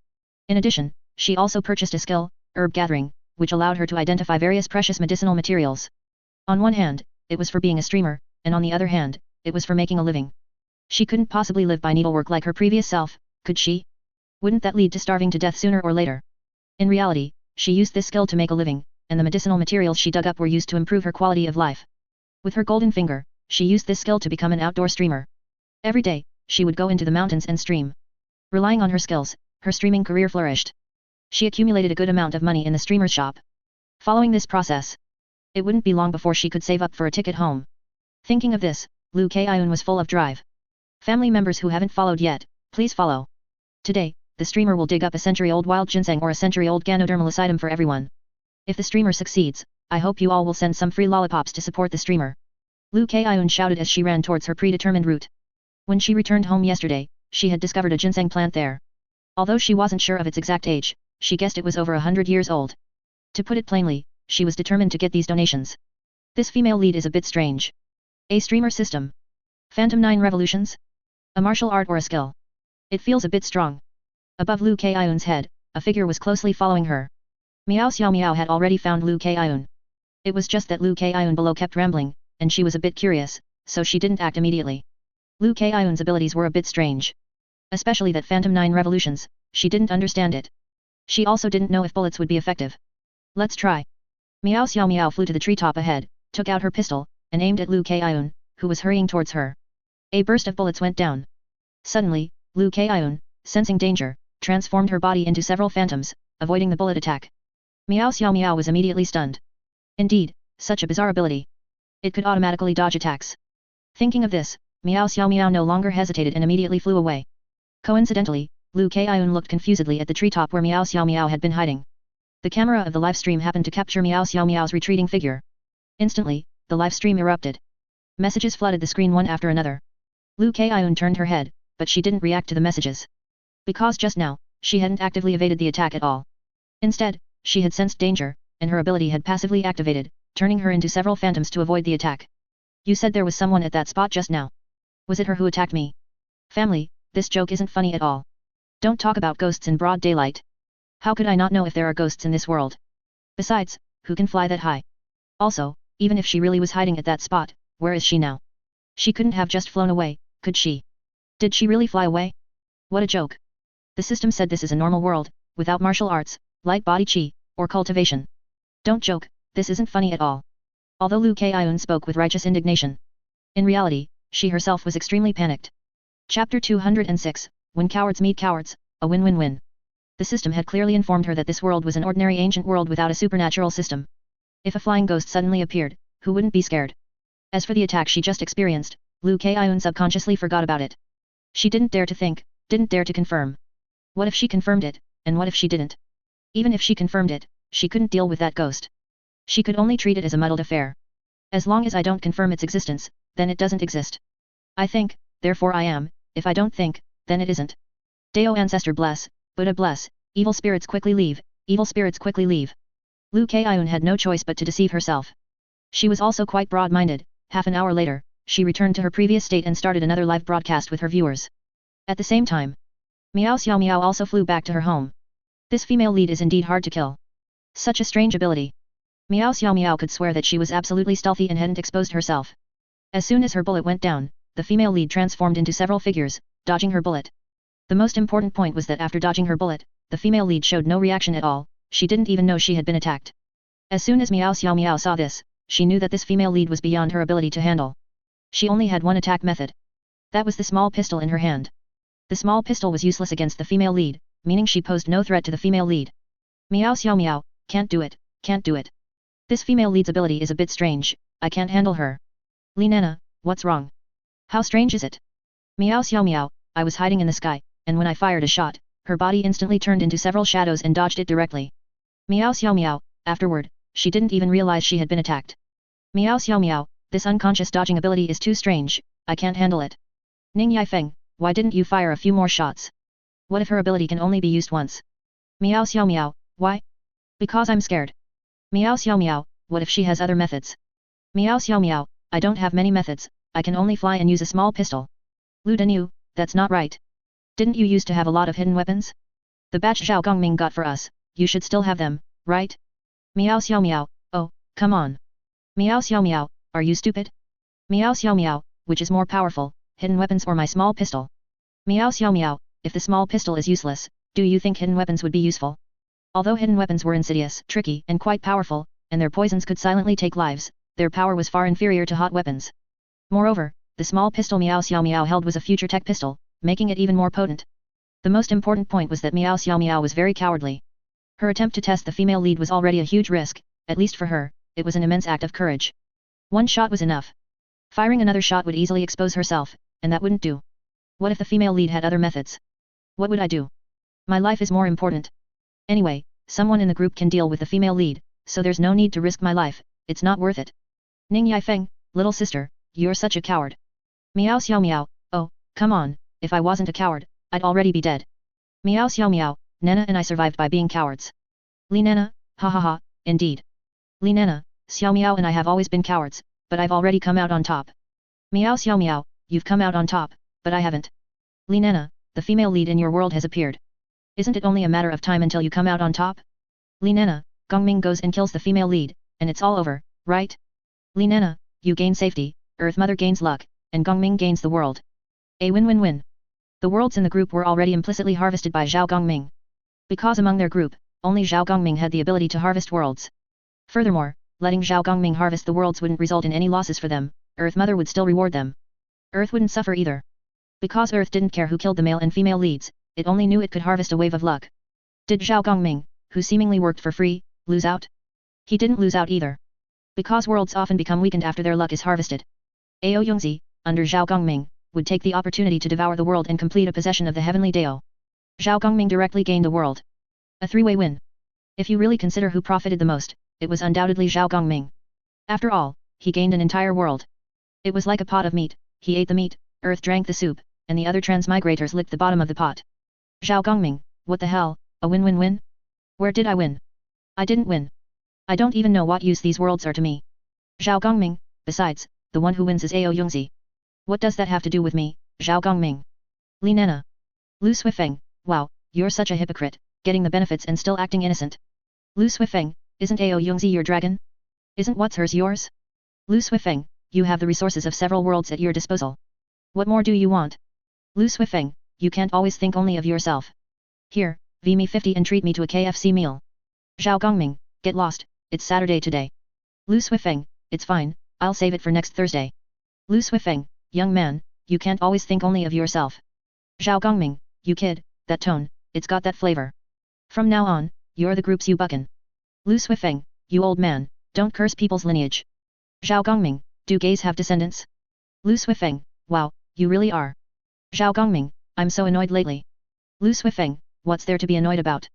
In addition, she also purchased a skill, herb gathering, which allowed her to identify various precious medicinal materials. On one hand, it was for being a streamer, and on the other hand, it was for making a living. She couldn't possibly live by needlework like her previous self, could she? Wouldn't that lead to starving to death sooner or later? In reality, she used this skill to make a living, and the medicinal materials she dug up were used to improve her quality of life. With her golden finger, she used this skill to become an outdoor streamer. Every day, she would go into the mountains and stream. Relying on her skills, her streaming career flourished. She accumulated a good amount of money in the streamer's shop. Following this process, it wouldn't be long before she could save up for a ticket home. Thinking of this, Liu Kaiun was full of drive. Family members who haven't followed yet, please follow. Today, the streamer will dig up a century-old wild ginseng or a century-old ganodermalus item for everyone. If the streamer succeeds, I hope you all will send some free lollipops to support the streamer. Liu Kaiun shouted as she ran towards her predetermined route. When she returned home yesterday, she had discovered a ginseng plant there. Although she wasn't sure of its exact age, she guessed it was over 100 years old. To put it plainly, she was determined to get these donations. This female lead is a bit strange. A streamer system. Phantom 9 Revolutions? A martial art or a skill? It feels a bit strong. Above Lu Kaiun's head, a figure was closely following her. Miao Xiao Miao had already found Lu Kaiun. It was just that Lu Kaiun below kept rambling, and she was a bit curious, so she didn't act immediately. Lu Kaiun's abilities were a bit strange. Especially that Phantom 9 revolutions, she didn't understand it. She also didn't know if bullets would be effective. Let's try. Miao Xiao Miao flew to the treetop ahead, took out her pistol, and aimed at Lu Kaiun, who was hurrying towards her. A burst of bullets went down. Suddenly, Lu Kaiun, sensing danger, transformed her body into several phantoms, avoiding the bullet attack. Miao Xiao Miao was immediately stunned. Indeed, such a bizarre ability. It could automatically dodge attacks. Thinking of this, Miao Xiao Miao no longer hesitated and immediately flew away. Coincidentally, Lu Kaiun looked confusedly at the treetop where Miao Xiao Miao had been hiding. The camera of the live stream happened to capture Miao Xiao Miao's retreating figure. Instantly, the live stream erupted. Messages flooded the screen one after another. Lu Kaiun turned her head, but she didn't react to the messages. Because just now, she hadn't actively evaded the attack at all. Instead, she had sensed danger, and her ability had passively activated, turning her into several phantoms to avoid the attack. You said there was someone at that spot just now. Was it her who attacked me? Family, this joke isn't funny at all. Don't talk about ghosts in broad daylight. How could I not know if there are ghosts in this world? Besides, who can fly that high? Also, even if she really was hiding at that spot, where is she now? She couldn't have just flown away, could she? Did she really fly away? What a joke. The system said this is a normal world, without martial arts, light body chi, or cultivation. Don't joke, this isn't funny at all. Although Lu Kaiun spoke with righteous indignation. In reality, she herself was extremely panicked. Chapter 206, When Cowards Meet Cowards, a win-win-win. The system had clearly informed her that this world was an ordinary ancient world without a supernatural system. If a flying ghost suddenly appeared, who wouldn't be scared? As for the attack she just experienced, Lu Kaiun subconsciously forgot about it. She didn't dare to think, didn't dare to confirm. What if she confirmed it, and what if she didn't? Even if she confirmed it, she couldn't deal with that ghost. She could only treat it as a muddled affair. As long as I don't confirm its existence, then it doesn't exist. I think, therefore I am, if I don't think, then it isn't. Deo Ancestor bless, Buddha bless, evil spirits quickly leave, evil spirits quickly leave. Lu Kaiun had no choice but to deceive herself. She was also quite broad-minded. Half an hour later, she returned to her previous state and started another live broadcast with her viewers. At the same time, Miao Xiao Miao also flew back to her home. This female lead is indeed hard to kill. Such a strange ability. Miao Xiao Miao could swear that she was absolutely stealthy and hadn't exposed herself. As soon as her bullet went down, the female lead transformed into several figures, dodging her bullet. The most important point was that after dodging her bullet, the female lead showed no reaction at all. She didn't even know she had been attacked. As soon as Miao Xiao Miao saw this, she knew that this female lead was beyond her ability to handle. She only had one attack method. That was the small pistol in her hand. The small pistol was useless against the female lead, meaning she posed no threat to the female lead. Miao Xiao Miao, can't do it, can't do it. This female lead's ability is a bit strange, I can't handle her. Li Nana, what's wrong? How strange is it? Miao Xiao Miao, I was hiding in the sky, and when I fired a shot, her body instantly turned into several shadows and dodged it directly. Miao Xiao Miao, afterward, she didn't even realize she had been attacked. Miao Xiao Miao, this unconscious dodging ability is too strange, I can't handle it. Ning Yifeng, why didn't you fire a few more shots? What if her ability can only be used once? Miao Xiao Miao, why? Because I'm scared. Miao Xiao Miao, what if she has other methods? Miao Xiao Miao, I don't have many methods, I can only fly and use a small pistol. Lu Denyu, that's not right. Didn't you used to have a lot of hidden weapons? The batch Zhao Gongming got for us, you should still have them, right? Miao Xiao Miao, oh, come on. Miao Xiao Miao, are you stupid? Miao Xiao Miao, which is more powerful, hidden weapons or my small pistol? Miao Xiao Miao, if the small pistol is useless, do you think hidden weapons would be useful? Although hidden weapons were insidious, tricky, and quite powerful, and their poisons could silently take lives, their power was far inferior to hot weapons. Moreover, the small pistol Miao Xiao Miao held was a future tech pistol, making it even more potent. The most important point was that Miao Xiao Miao was very cowardly. Her attempt to test the female lead was already a huge risk, at least for her, it was an immense act of courage. One shot was enough. Firing another shot would easily expose herself, and that wouldn't do. What if the female lead had other methods? What would I do? My life is more important. Anyway, someone in the group can deal with the female lead, so there's no need to risk my life, it's not worth it. Ning Yifeng, little sister, you're such a coward. Miao Xiao Miao, oh, come on, if I wasn't a coward, I'd already be dead. Miao Xiao Miao, Nana and I survived by being cowards. Li Nana, ha ha ha, indeed. Li Nana, Xiao Miao and I have always been cowards, but I've already come out on top. Miao Xiao Miao, you've come out on top, but I haven't. Li Nana, the female lead in your world has appeared. Isn't it only a matter of time until you come out on top? Li Nana, Gongming goes and kills the female lead, and it's all over, right? Li Nana, you gain safety, Earth Mother gains luck, and Gongming gains the world. A win-win-win. The worlds in the group were already implicitly harvested by Zhao Gongming. Because among their group, only Zhao Gongming had the ability to harvest worlds. Furthermore, letting Zhao Gongming harvest the worlds wouldn't result in any losses for them, Earth Mother would still reward them. Earth wouldn't suffer either. Because Earth didn't care who killed the male and female leads, it only knew it could harvest a wave of luck. Did Zhao Gongming, who seemingly worked for free, lose out? He didn't lose out either. Because worlds often become weakened after their luck is harvested. Ao Yongzi, under Zhao Gongming, would take the opportunity to devour the world and complete a possession of the heavenly Dao. Zhao Gongming directly gained the world. A three-way win. If you really consider who profited the most, it was undoubtedly Zhao Gongming. After all, he gained an entire world. It was like a pot of meat, he ate the meat, Earth drank the soup, and the other transmigrators licked the bottom of the pot. Zhao Gongming, what the hell, a win-win-win? Where did I win? I didn't win. I don't even know what use these worlds are to me. Zhao Gongming, besides, the one who wins is Ao Yongzi. What does that have to do with me, Zhao Gongming? Li Nana. Lu Suifeng, wow, you're such a hypocrite, getting the benefits and still acting innocent. Lu Suifeng, isn't Ao Yongzi your dragon? Isn't what's hers yours? Lu Suifeng, you have the resources of several worlds at your disposal. What more do you want? Lu Suifeng, you can't always think only of yourself. Here, V me 50 and treat me to a KFC meal. Zhao Gongming, get lost, it's Saturday today. Lu Suifeng, it's fine, I'll save it for next Thursday. Lu Suifeng, young man, you can't always think only of yourself. Zhao Gongming, you kid, that tone, it's got that flavor. From now on, you're the group's you buckin. Lu Suifeng, you old man, don't curse people's lineage. Zhao Gongming, do gays have descendants? Lu Suifeng, wow, you really are. Zhao Gongming, I'm so annoyed lately. Lu Suifeng, what's there to be annoyed about?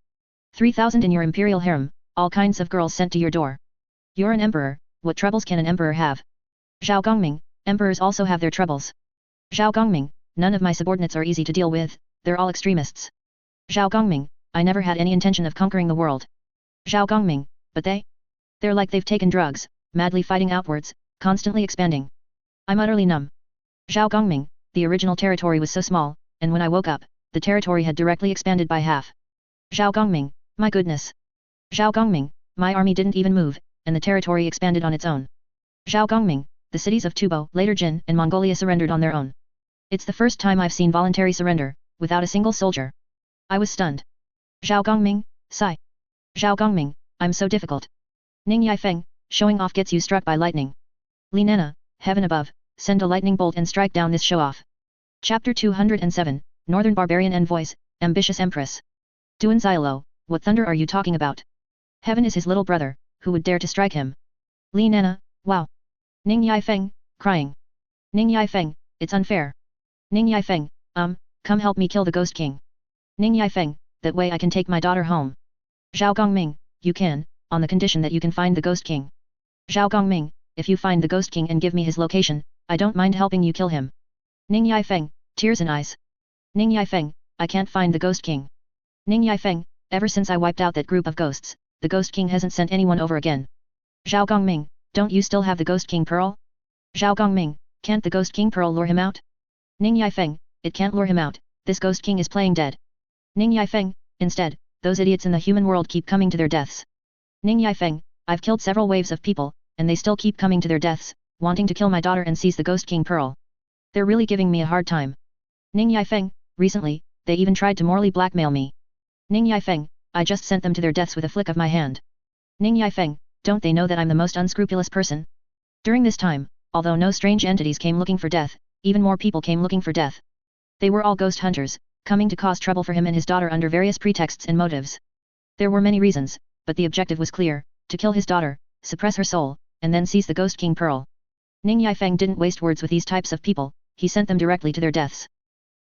3,000 in your imperial harem, all kinds of girls sent to your door. You're an emperor, what troubles can an emperor have? Zhao Gongming, emperors also have their troubles. Zhao Gongming, none of my subordinates are easy to deal with, they're all extremists. Zhao Gongming, I never had any intention of conquering the world. Zhao Gongming, but they're like they've taken drugs, madly fighting outwards, constantly expanding. I'm utterly numb. Zhao Gongming, the original territory was so small, and when I woke up, the territory had directly expanded by half. Zhao Gongming, my goodness. Zhao Gongming, my army didn't even move, and the territory expanded on its own. Zhao Gongming, the cities of Tubo, later Jin, and Mongolia surrendered on their own. It's the first time I've seen voluntary surrender, without a single soldier. I was stunned. Zhao Gongming, sigh. Zhao Gongming, I'm so difficult. Ning Yifeng, showing off gets you struck by lightning. Li Nana, heaven above, send a lightning bolt and strike down this show-off. Chapter 207, Northern Barbarian Envoys, Ambitious Empress. Duan Xiaolo, what thunder are you talking about? Heaven is his little brother, who would dare to strike him? Li Nana, wow. Ning Yifeng, crying. Ning Yifeng, it's unfair. Ning Yifeng, come help me kill the Ghost King. Ning Yifeng, that way I can take my daughter home. Zhao Gongming, you can, on the condition that you can find the Ghost King. Zhao Gongming, if you find the Ghost King and give me his location, I don't mind helping you kill him. Ning Yifeng, tears in eyes. Ning Yifeng, I can't find the Ghost King. Ning Yifeng, ever since I wiped out that group of ghosts, the Ghost King hasn't sent anyone over again. Zhao Gongming, don't you still have the Ghost King Pearl? Zhao Gongming, can't the Ghost King Pearl lure him out? Ning Yifeng, it can't lure him out, this Ghost King is playing dead. Ning Yifeng, instead, those idiots in the human world keep coming to their deaths. Ning Yifeng, I've killed several waves of people, and they still keep coming to their deaths, wanting to kill my daughter and seize the Ghost King Pearl. They're really giving me a hard time. Ning Yifeng, recently, they even tried to morally blackmail me. Ning Yifeng, I just sent them to their deaths with a flick of my hand. Ning Yifeng, don't they know that I'm the most unscrupulous person? During this time, although no strange entities came looking for death, even more people came looking for death. They were all ghost hunters, coming to cause trouble for him and his daughter under various pretexts and motives. There were many reasons, but the objective was clear, to kill his daughter, suppress her soul, and then seize the Ghost King Pearl. Ning Yifeng didn't waste words with these types of people, he sent them directly to their deaths.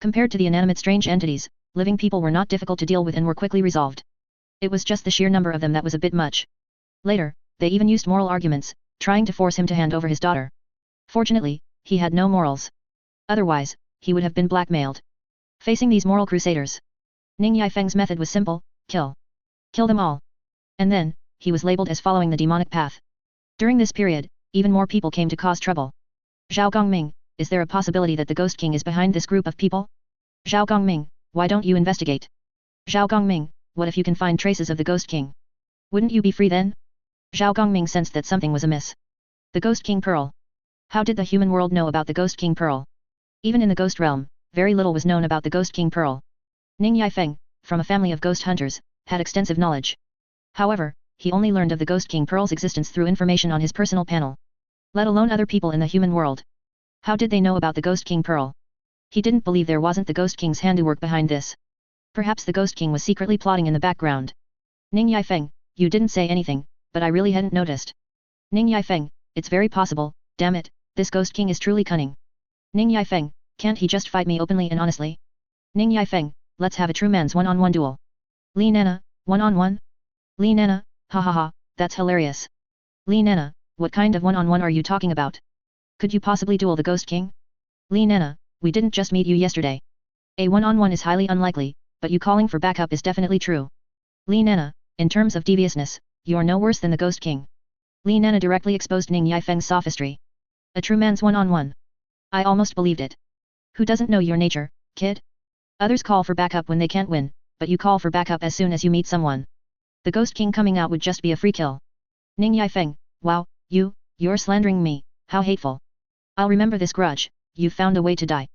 Compared to the inanimate strange entities, living people were not difficult to deal with and were quickly resolved. It was just the sheer number of them that was a bit much. Later, they even used moral arguments, trying to force him to hand over his daughter. Fortunately, he had no morals. Otherwise, he would have been blackmailed. Facing these moral crusaders, Ning Yifeng's method was simple, kill. Kill them all. And then, he was labeled as following the demonic path. During this period, even more people came to cause trouble. Zhao Gongming, is there a possibility that the Ghost King is behind this group of people? Zhao Gongming, Why don't you investigate? Zhao Gongming, what if you can find traces of the Ghost King? Wouldn't you be free then? Zhao Gongming sensed that something was amiss. The Ghost King Pearl. How did the human world know about the Ghost King Pearl? Even in the ghost realm, very little was known about the Ghost King Pearl. Ning Yifeng, from a family of ghost hunters, had extensive knowledge. However, he only learned of the Ghost King Pearl's existence through information on his personal panel. Let alone other people in the human world. How did they know about the Ghost King Pearl? He didn't believe there wasn't the Ghost King's handiwork behind this. Perhaps the Ghost King was secretly plotting in the background. Ning Yifeng, you didn't say anything, but I really hadn't noticed. Ning Yifeng, it's very possible, damn it, this Ghost King is truly cunning. Ning Yifeng, can't he just fight me openly and honestly? Ning Yifeng, let's have a true man's one-on-one duel. Li Nana, one-on-one? Li Nana, ha ha ha, that's hilarious. Li Nana, what kind of one-on-one are you talking about? Could you possibly duel the Ghost King? Li Nana, we didn't just meet you yesterday. A one-on-one is highly unlikely, but you calling for backup is definitely true. Li Nana, in terms of deviousness, you're no worse than the Ghost King. Li Nana directly exposed Ning Yifeng's sophistry. A true man's one-on-one. I almost believed it. Who doesn't know your nature, kid? Others call for backup when they can't win, but you call for backup as soon as you meet someone. The Ghost King coming out would just be a free kill. Ning Yifeng, wow, you're slandering me, how hateful. I'll remember this grudge, you've found a way to die.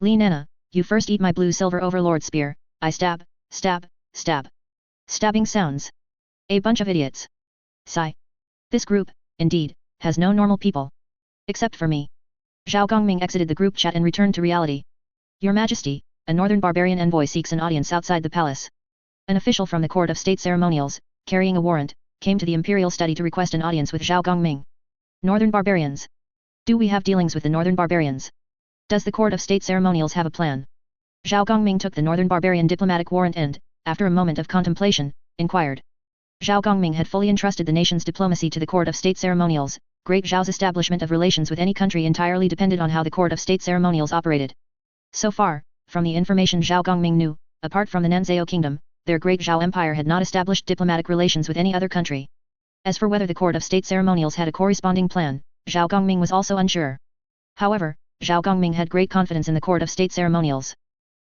Li Nana, you first eat my blue silver overlord spear, I stab, stab, stab. Stabbing sounds. A bunch of idiots. Sigh. This group, indeed, has no normal people. Except for me. Zhao Gongming exited the group chat and returned to reality. Your Majesty, a northern barbarian envoy seeks an audience outside the palace. An official from the Court of State Ceremonials, carrying a warrant, came to the Imperial Study to request an audience with Zhao Gongming. Northern barbarians. Do we have dealings with the northern barbarians? Does the Court of State Ceremonials have a plan? Zhao Gongming took the northern barbarian diplomatic warrant and, after a moment of contemplation, inquired. Zhao Gongming had fully entrusted the nation's diplomacy to the Court of State Ceremonials. Great Zhao's establishment of relations with any country entirely depended on how the Court of State Ceremonials operated. So far, from the information Zhao Gongming knew, apart from the Nanzhao Kingdom, their Great Zhao Empire had not established diplomatic relations with any other country. As for whether the Court of State Ceremonials had a corresponding plan, Zhao Gongming was also unsure. However, Zhao Gongming had great confidence in the Court of State Ceremonials.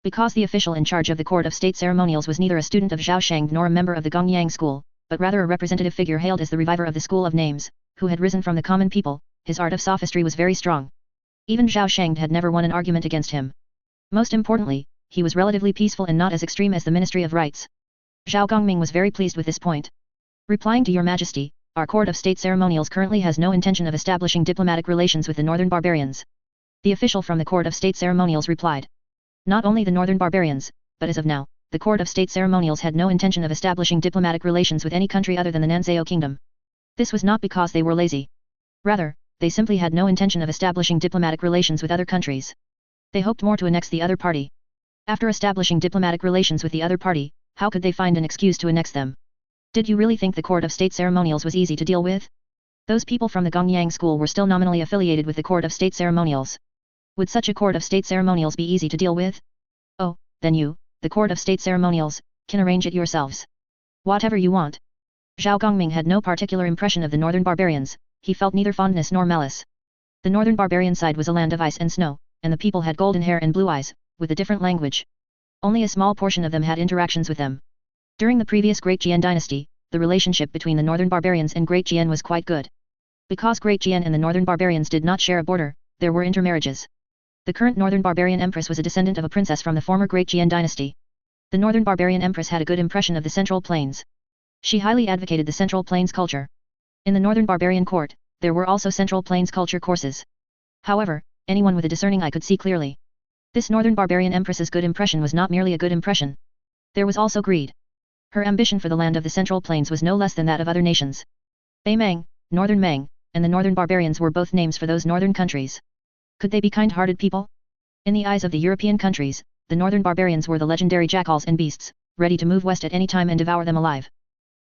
Because the official in charge of the Court of State Ceremonials was neither a student of Zhao Shang nor a member of the Gongyang School, but rather a representative figure hailed as the reviver of the School of Names, who had risen from the common people, his art of sophistry was very strong. Even Zhao Shang had never won an argument against him. Most importantly, he was relatively peaceful and not as extreme as the Ministry of Rights. Zhao Gongming was very pleased with this point. Replying to Your Majesty, our Court of State Ceremonials currently has no intention of establishing diplomatic relations with the northern barbarians. The official from the Court of State Ceremonials replied. Not only the northern barbarians, but as of now, the Court of State Ceremonials had no intention of establishing diplomatic relations with any country other than the Nanzhao Kingdom. This was not because they were lazy. Rather, they simply had no intention of establishing diplomatic relations with other countries. They hoped more to annex the other party. After establishing diplomatic relations with the other party, how could they find an excuse to annex them? Did you really think the Court of State Ceremonials was easy to deal with? Those people from the Gongyang School were still nominally affiliated with the Court of State Ceremonials. Would such a Court of State Ceremonials be easy to deal with? Oh, then you, the Court of State Ceremonials, can arrange it yourselves. Whatever you want. Zhao Gongming had no particular impression of the northern barbarians, he felt neither fondness nor malice. The northern barbarian side was a land of ice and snow, and the people had golden hair and blue eyes, with a different language. Only a small portion of them had interactions with them. During the previous Great Jian dynasty, the relationship between the northern barbarians and Great Jian was quite good. Because Great Jian and the northern barbarians did not share a border, there were intermarriages. The current northern barbarian empress was a descendant of a princess from the former Great Jian dynasty. The northern barbarian empress had a good impression of the Central Plains. She highly advocated the Central Plains culture. In the northern barbarian court, there were also Central Plains culture courses. However, anyone with a discerning eye could see clearly. This northern barbarian empress's good impression was not merely a good impression. There was also greed. Her ambition for the land of the Central Plains was no less than that of other nations. Bei Mang, Northern Mang, and the northern barbarians were both names for those northern countries. Could they be kind-hearted people? In the eyes of the European countries, the northern barbarians were the legendary jackals and beasts, ready to move west at any time and devour them alive.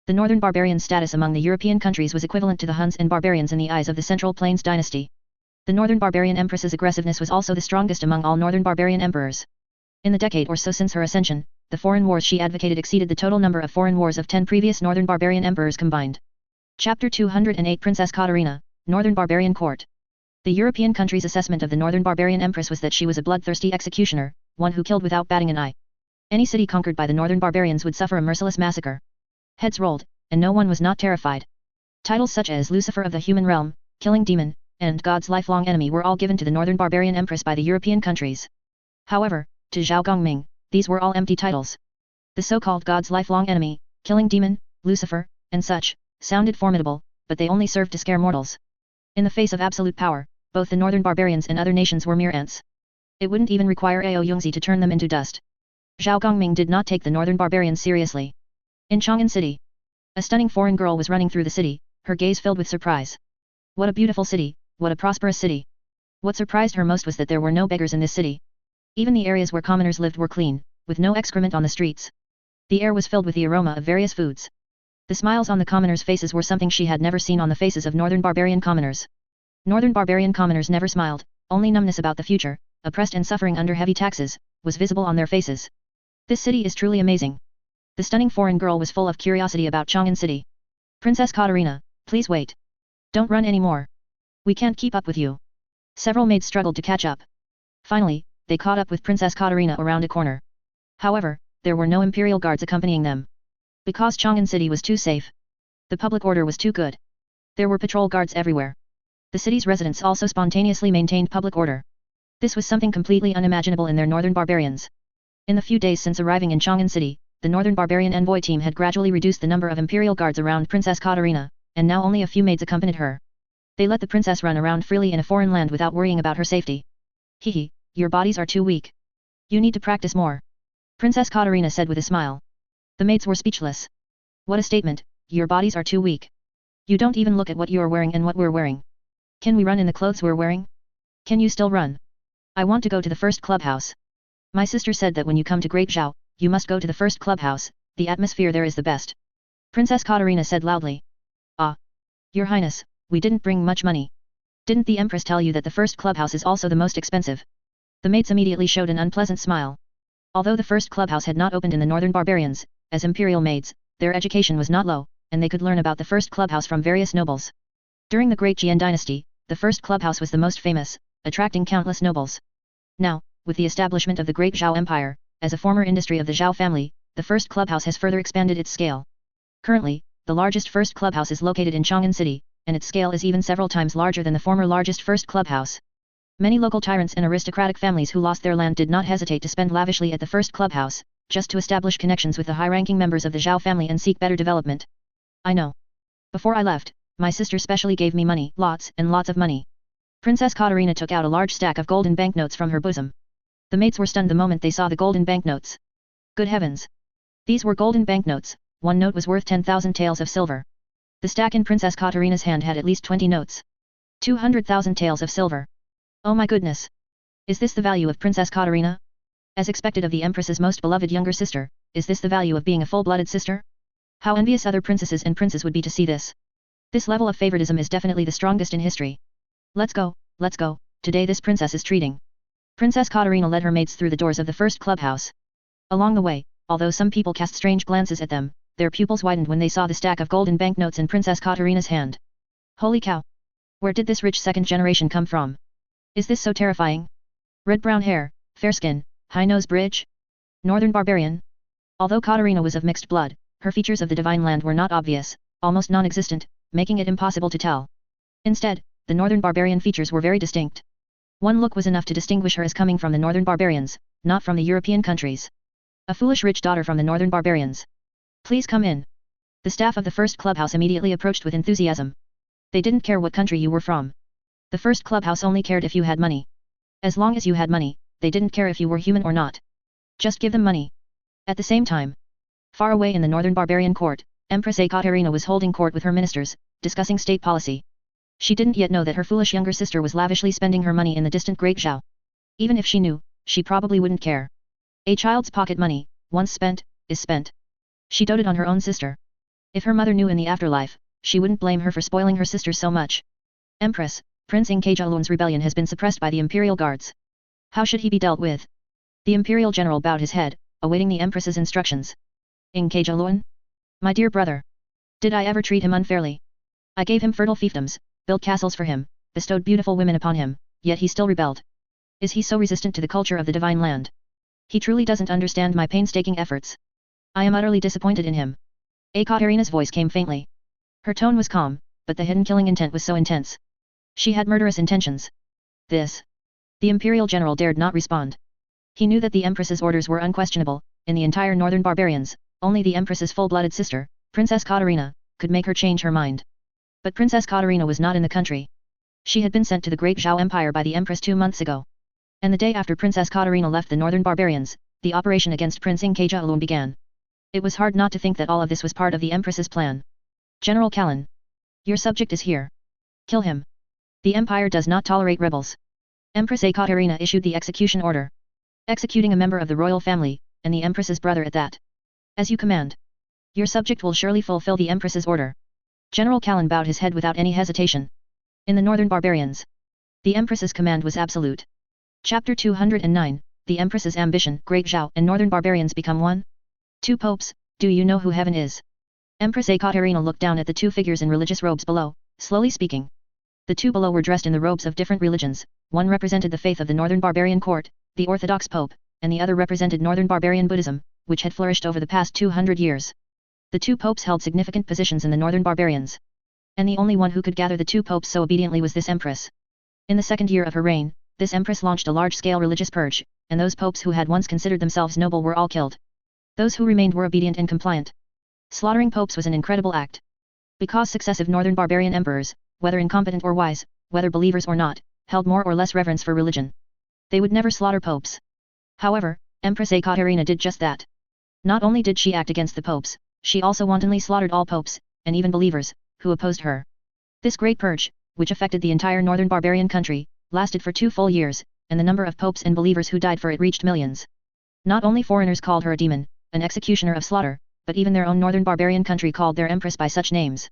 The northern barbarian status among the European countries was equivalent to the Huns and barbarians in the eyes of the Central Plains dynasty. The northern barbarian empress's aggressiveness was also the strongest among all northern barbarian emperors. In the decade or so since her ascension, the foreign wars she advocated exceeded the total number of foreign wars of 10 previous northern barbarian emperors combined. Chapter 208 Princess Katarina, Northern Barbarian Court. The European country's assessment of the northern barbarian empress was that she was a bloodthirsty executioner, one who killed without batting an eye. Any city conquered by the northern barbarians would suffer a merciless massacre. Heads rolled, and no one was not terrified. Titles such as Lucifer of the human realm, killing demon, and God's lifelong enemy were all given to the northern barbarian empress by the European countries. However, to Zhao Gongming, these were all empty titles. The so-called God's lifelong enemy, killing demon, Lucifer, and such, sounded formidable, but they only served to scare mortals. In the face of absolute power, both the northern barbarians and other nations were mere ants. It wouldn't even require Ao Yongzi to turn them into dust. Zhao Gongming did not take the northern barbarians seriously. In Chang'an City, a stunning foreign girl was running through the city, her gaze filled with surprise. What a beautiful city, what a prosperous city. What surprised her most was that there were no beggars in this city. Even the areas where commoners lived were clean, with no excrement on the streets. The air was filled with the aroma of various foods. The smiles on the commoners' faces were something she had never seen on the faces of northern barbarian commoners. Northern barbarian commoners never smiled, only numbness about the future, oppressed and suffering under heavy taxes, was visible on their faces. This city is truly amazing. The stunning foreign girl was full of curiosity about Chang'an City. Princess Katarina, please wait. Don't run anymore. We can't keep up with you. Several maids struggled to catch up. Finally, they caught up with Princess Katarina around a corner. However, there were no imperial guards accompanying them. Because Chang'an City was too safe. The public order was too good. There were patrol guards everywhere. The city's residents also spontaneously maintained public order. This was something completely unimaginable in their northern barbarians. In the few days since arriving in Chang'an City, the northern barbarian envoy team had gradually reduced the number of imperial guards around Princess Katarina, and now only a few maids accompanied her. They let the princess run around freely in a foreign land without worrying about her safety. Hehe, your bodies are too weak. You need to practice more. Princess Katarina said with a smile. The maids were speechless. What a statement, your bodies are too weak. You don't even look at what you are wearing and what we're wearing. Can we run in the clothes we're wearing? Can you still run? I want to go to the first clubhouse. My sister said that when you come to Great Zhao, you must go to the first clubhouse, the atmosphere there is the best. Princess Katarina said loudly. Ah. Your Highness, we didn't bring much money. Didn't the Empress tell you that the first clubhouse is also the most expensive? The maids immediately showed an unpleasant smile. Although the first clubhouse had not opened in the northern barbarians, as imperial maids, their education was not low, and they could learn about the first clubhouse from various nobles. During the Great Jian dynasty, the first clubhouse was the most famous, attracting countless nobles. Now, with the establishment of the Great Zhao Empire, as a former industry of the Zhao family, the first clubhouse has further expanded its scale. Currently, the largest first clubhouse is located in Chang'an City, and its scale is even several times larger than the former largest first clubhouse. Many local tyrants and aristocratic families who lost their land did not hesitate to spend lavishly at the first clubhouse, just to establish connections with the high-ranking members of the Zhao family and seek better development. I know. Before I left, my sister specially gave me money, lots and lots of money. Princess Katarina took out a large stack of golden banknotes from her bosom. The maids were stunned the moment they saw the golden banknotes. Good heavens! These were golden banknotes, one note was worth 10,000 taels of silver. The stack in Princess Katarina's hand had at least 20 notes. 200,000 taels of silver. Oh my goodness! Is this the value of Princess Katarina? As expected of the Empress's most beloved younger sister, is this the value of being a full-blooded sister? How envious other princesses and princes would be to see this. This level of favoritism is definitely the strongest in history. Let's go, today this princess is treating. Princess Katarina led her maids through the doors of the first clubhouse. Along the way, although some people cast strange glances at them, their pupils widened when they saw the stack of golden banknotes in Princess Katarina's hand. Holy cow! Where did this rich second generation come from? Is this so terrifying? Red-brown hair, fair skin, high nose bridge? Northern barbarian? Although Katarina was of mixed blood, her features of the divine land were not obvious, almost non-existent, making it impossible to tell. Instead, the northern barbarian features were very distinct. One look was enough to distinguish her as coming from the northern barbarians, not from the European countries. A foolish rich daughter from the northern barbarians. Please come in. The staff of the first clubhouse immediately approached with enthusiasm. They didn't care what country you were from. The first clubhouse only cared if you had money. As long as you had money, they didn't care if you were human or not. Just give them money. At the same time, far away in the northern barbarian court, Empress Ekaterina was holding court with her ministers, discussing state policy. She didn't yet know that her foolish younger sister was lavishly spending her money in the distant Great Zhao. Even if she knew, she probably wouldn't care. A child's pocket money, once spent, is spent. She doted on her own sister. If her mother knew in the afterlife, she wouldn't blame her for spoiling her sister so much. Empress, Prince Ingkejalun's rebellion has been suppressed by the imperial guards. How should he be dealt with? The imperial general bowed his head, awaiting the empress's instructions. Ingkejalun? My dear brother. Did I ever treat him unfairly? I gave him fertile fiefdoms, built castles for him, bestowed beautiful women upon him, yet he still rebelled. Is he so resistant to the culture of the divine land? He truly doesn't understand my painstaking efforts. I am utterly disappointed in him. Ekaterina's voice came faintly. Her tone was calm, but the hidden killing intent was so intense. She had murderous intentions. This. The imperial general dared not respond. He knew that the Empress's orders were unquestionable. In the entire northern barbarians, only the Empress's full-blooded sister, Princess Katerina, could make her change her mind. But Princess Katerina was not in the country. She had been sent to the Great Zhao Empire by the Empress 2 months ago. And the day after Princess Katerina left the northern barbarians, the operation against Prince Ingkaja alone began. It was hard not to think that all of this was part of the Empress's plan. General Kalin. Your subject is here. Kill him. The Empire does not tolerate rebels. Empress Ekaterina issued the execution order. Executing a member of the royal family, and the Empress's brother at that. As you command. Your subject will surely fulfill the Empress's order. General Kalin bowed his head without any hesitation. In the northern barbarians, the Empress's command was absolute. Chapter 209, The Empress's Ambition, Great Zhao and Northern Barbarians Become One? Two popes, do you know who heaven is? Empress Ekaterina looked down at the two figures in religious robes below, slowly speaking. The two below were dressed in the robes of different religions, one represented the faith of the Northern Barbarian court, the Orthodox Pope, and the other represented Northern Barbarian Buddhism, which had flourished over the past 200 years. The two popes held significant positions in the Northern Barbarians. And the only one who could gather the two popes so obediently was this empress. In the second year of her reign, this empress launched a large-scale religious purge, and those popes who had once considered themselves noble were all killed. Those who remained were obedient and compliant. Slaughtering popes was an incredible act. Because successive Northern Barbarian emperors, whether incompetent or wise, whether believers or not, held more or less reverence for religion. They would never slaughter popes. However, Empress Ekaterina did just that. Not only did she act against the popes, she also wantonly slaughtered all popes, and even believers, who opposed her. This great purge, which affected the entire northern barbarian country, lasted for 2 full years, and the number of popes and believers who died for it reached millions. Not only foreigners called her a demon, an executioner of slaughter, but even their own northern barbarian country called their empress by such names.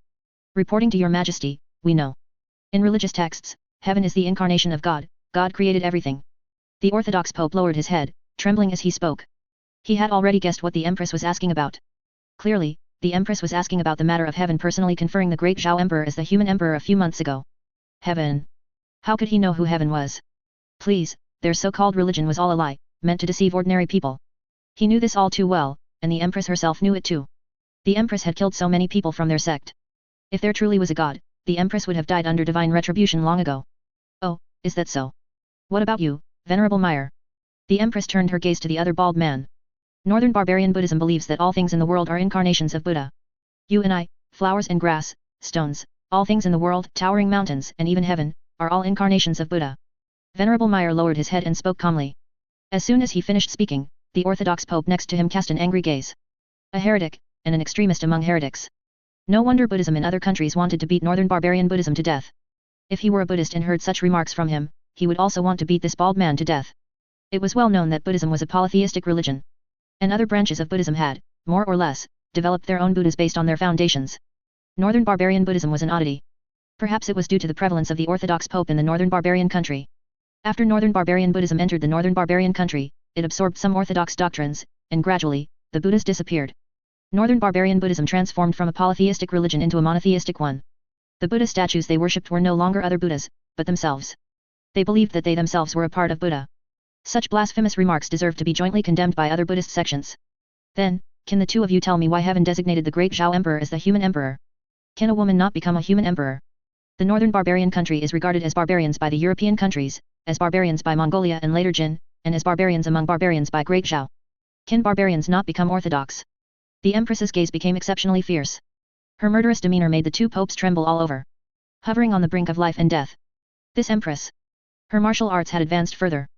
Reporting to your majesty, we know. In religious texts, heaven is the incarnation of God, God created everything. The Orthodox Pope lowered his head, trembling as he spoke. He had already guessed what the empress was asking about. Clearly, the empress was asking about the matter of heaven personally conferring the great Zhao Emperor as the human emperor a few months ago. Heaven. How could he know who heaven was? Please, their so-called religion was all a lie, meant to deceive ordinary people. He knew this all too well, and the empress herself knew it too. The empress had killed so many people from their sect. If there truly was a god, the empress would have died under divine retribution long ago. Oh, is that so? What about you, Venerable Meyer? The empress turned her gaze to the other bald man. Northern barbarian Buddhism believes that all things in the world are incarnations of Buddha. You and I, flowers and grass, stones, all things in the world, towering mountains, and even heaven, are all incarnations of Buddha. Venerable Meyer lowered his head and spoke calmly. As soon as he finished speaking, the Orthodox Pope next to him cast an angry gaze. A heretic, and an extremist among heretics. No wonder Buddhism in other countries wanted to beat Northern barbarian Buddhism to death. If he were a Buddhist and heard such remarks from him, he would also want to beat this bald man to death. It was well known that Buddhism was a polytheistic religion. And other branches of Buddhism had, more or less, developed their own Buddhas based on their foundations. Northern barbarian Buddhism was an oddity. Perhaps it was due to the prevalence of the Orthodox Pope in the Northern barbarian country. After Northern barbarian Buddhism entered the Northern barbarian country, it absorbed some Orthodox doctrines, and gradually, the Buddhas disappeared. Northern barbarian Buddhism transformed from a polytheistic religion into a monotheistic one. The Buddha statues they worshipped were no longer other Buddhas, but themselves. They believed that they themselves were a part of Buddha. Such blasphemous remarks deserve to be jointly condemned by other Buddhist sections. Then, can the two of you tell me why heaven designated the great Zhao Emperor as the human emperor? Can a woman not become a human emperor? The northern barbarian country is regarded as barbarians by the European countries, as barbarians by Mongolia and later Jin, and as barbarians among barbarians by Great Zhao. Can barbarians not become orthodox? The empress's gaze became exceptionally fierce. Her murderous demeanor made the two popes tremble all over. Hovering on the brink of life and death. This empress. Her martial arts had advanced further.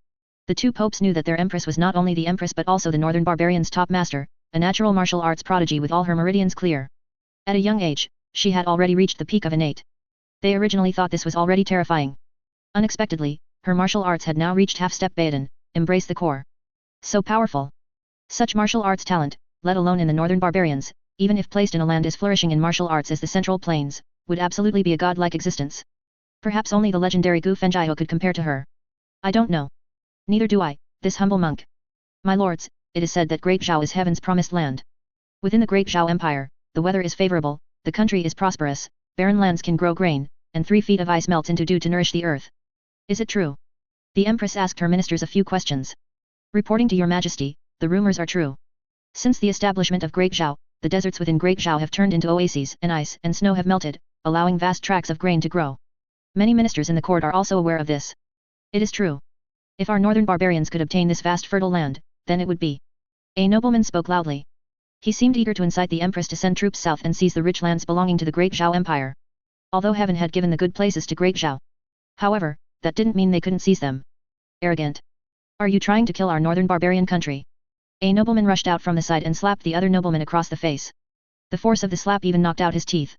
The two popes knew that their empress was not only the empress but also the northern barbarians' top master, a natural martial arts prodigy with all her meridians clear. At a young age, she had already reached the peak of innate. They originally thought this was already terrifying. Unexpectedly, her martial arts had now reached half-step Baden, embrace the core. So powerful. Such martial arts talent, let alone in the northern barbarians, even if placed in a land as flourishing in martial arts as the Central Plains, would absolutely be a godlike existence. Perhaps only the legendary Gu Fenjiao could compare to her. I don't know. Neither do I, this humble monk. My lords, it is said that Great Zhao is heaven's promised land. Within the Great Zhao Empire, the weather is favorable, the country is prosperous, barren lands can grow grain, and 3 feet of ice melts into dew to nourish the earth. Is it true? The empress asked her ministers a few questions. Reporting to your majesty, the rumors are true. Since the establishment of Great Zhao, the deserts within Great Zhao have turned into oases and ice and snow have melted, allowing vast tracts of grain to grow. Many ministers in the court are also aware of this. It is true. If our northern barbarians could obtain this vast fertile land, then it would be. A nobleman spoke loudly. He seemed eager to incite the empress to send troops south and seize the rich lands belonging to the Great Zhao Empire. Although heaven had given the good places to Great Zhao. However, that didn't mean they couldn't seize them. Arrogant. Are you trying to kill our northern barbarian country? A nobleman rushed out from the side and slapped the other nobleman across the face. The force of the slap even knocked out his teeth.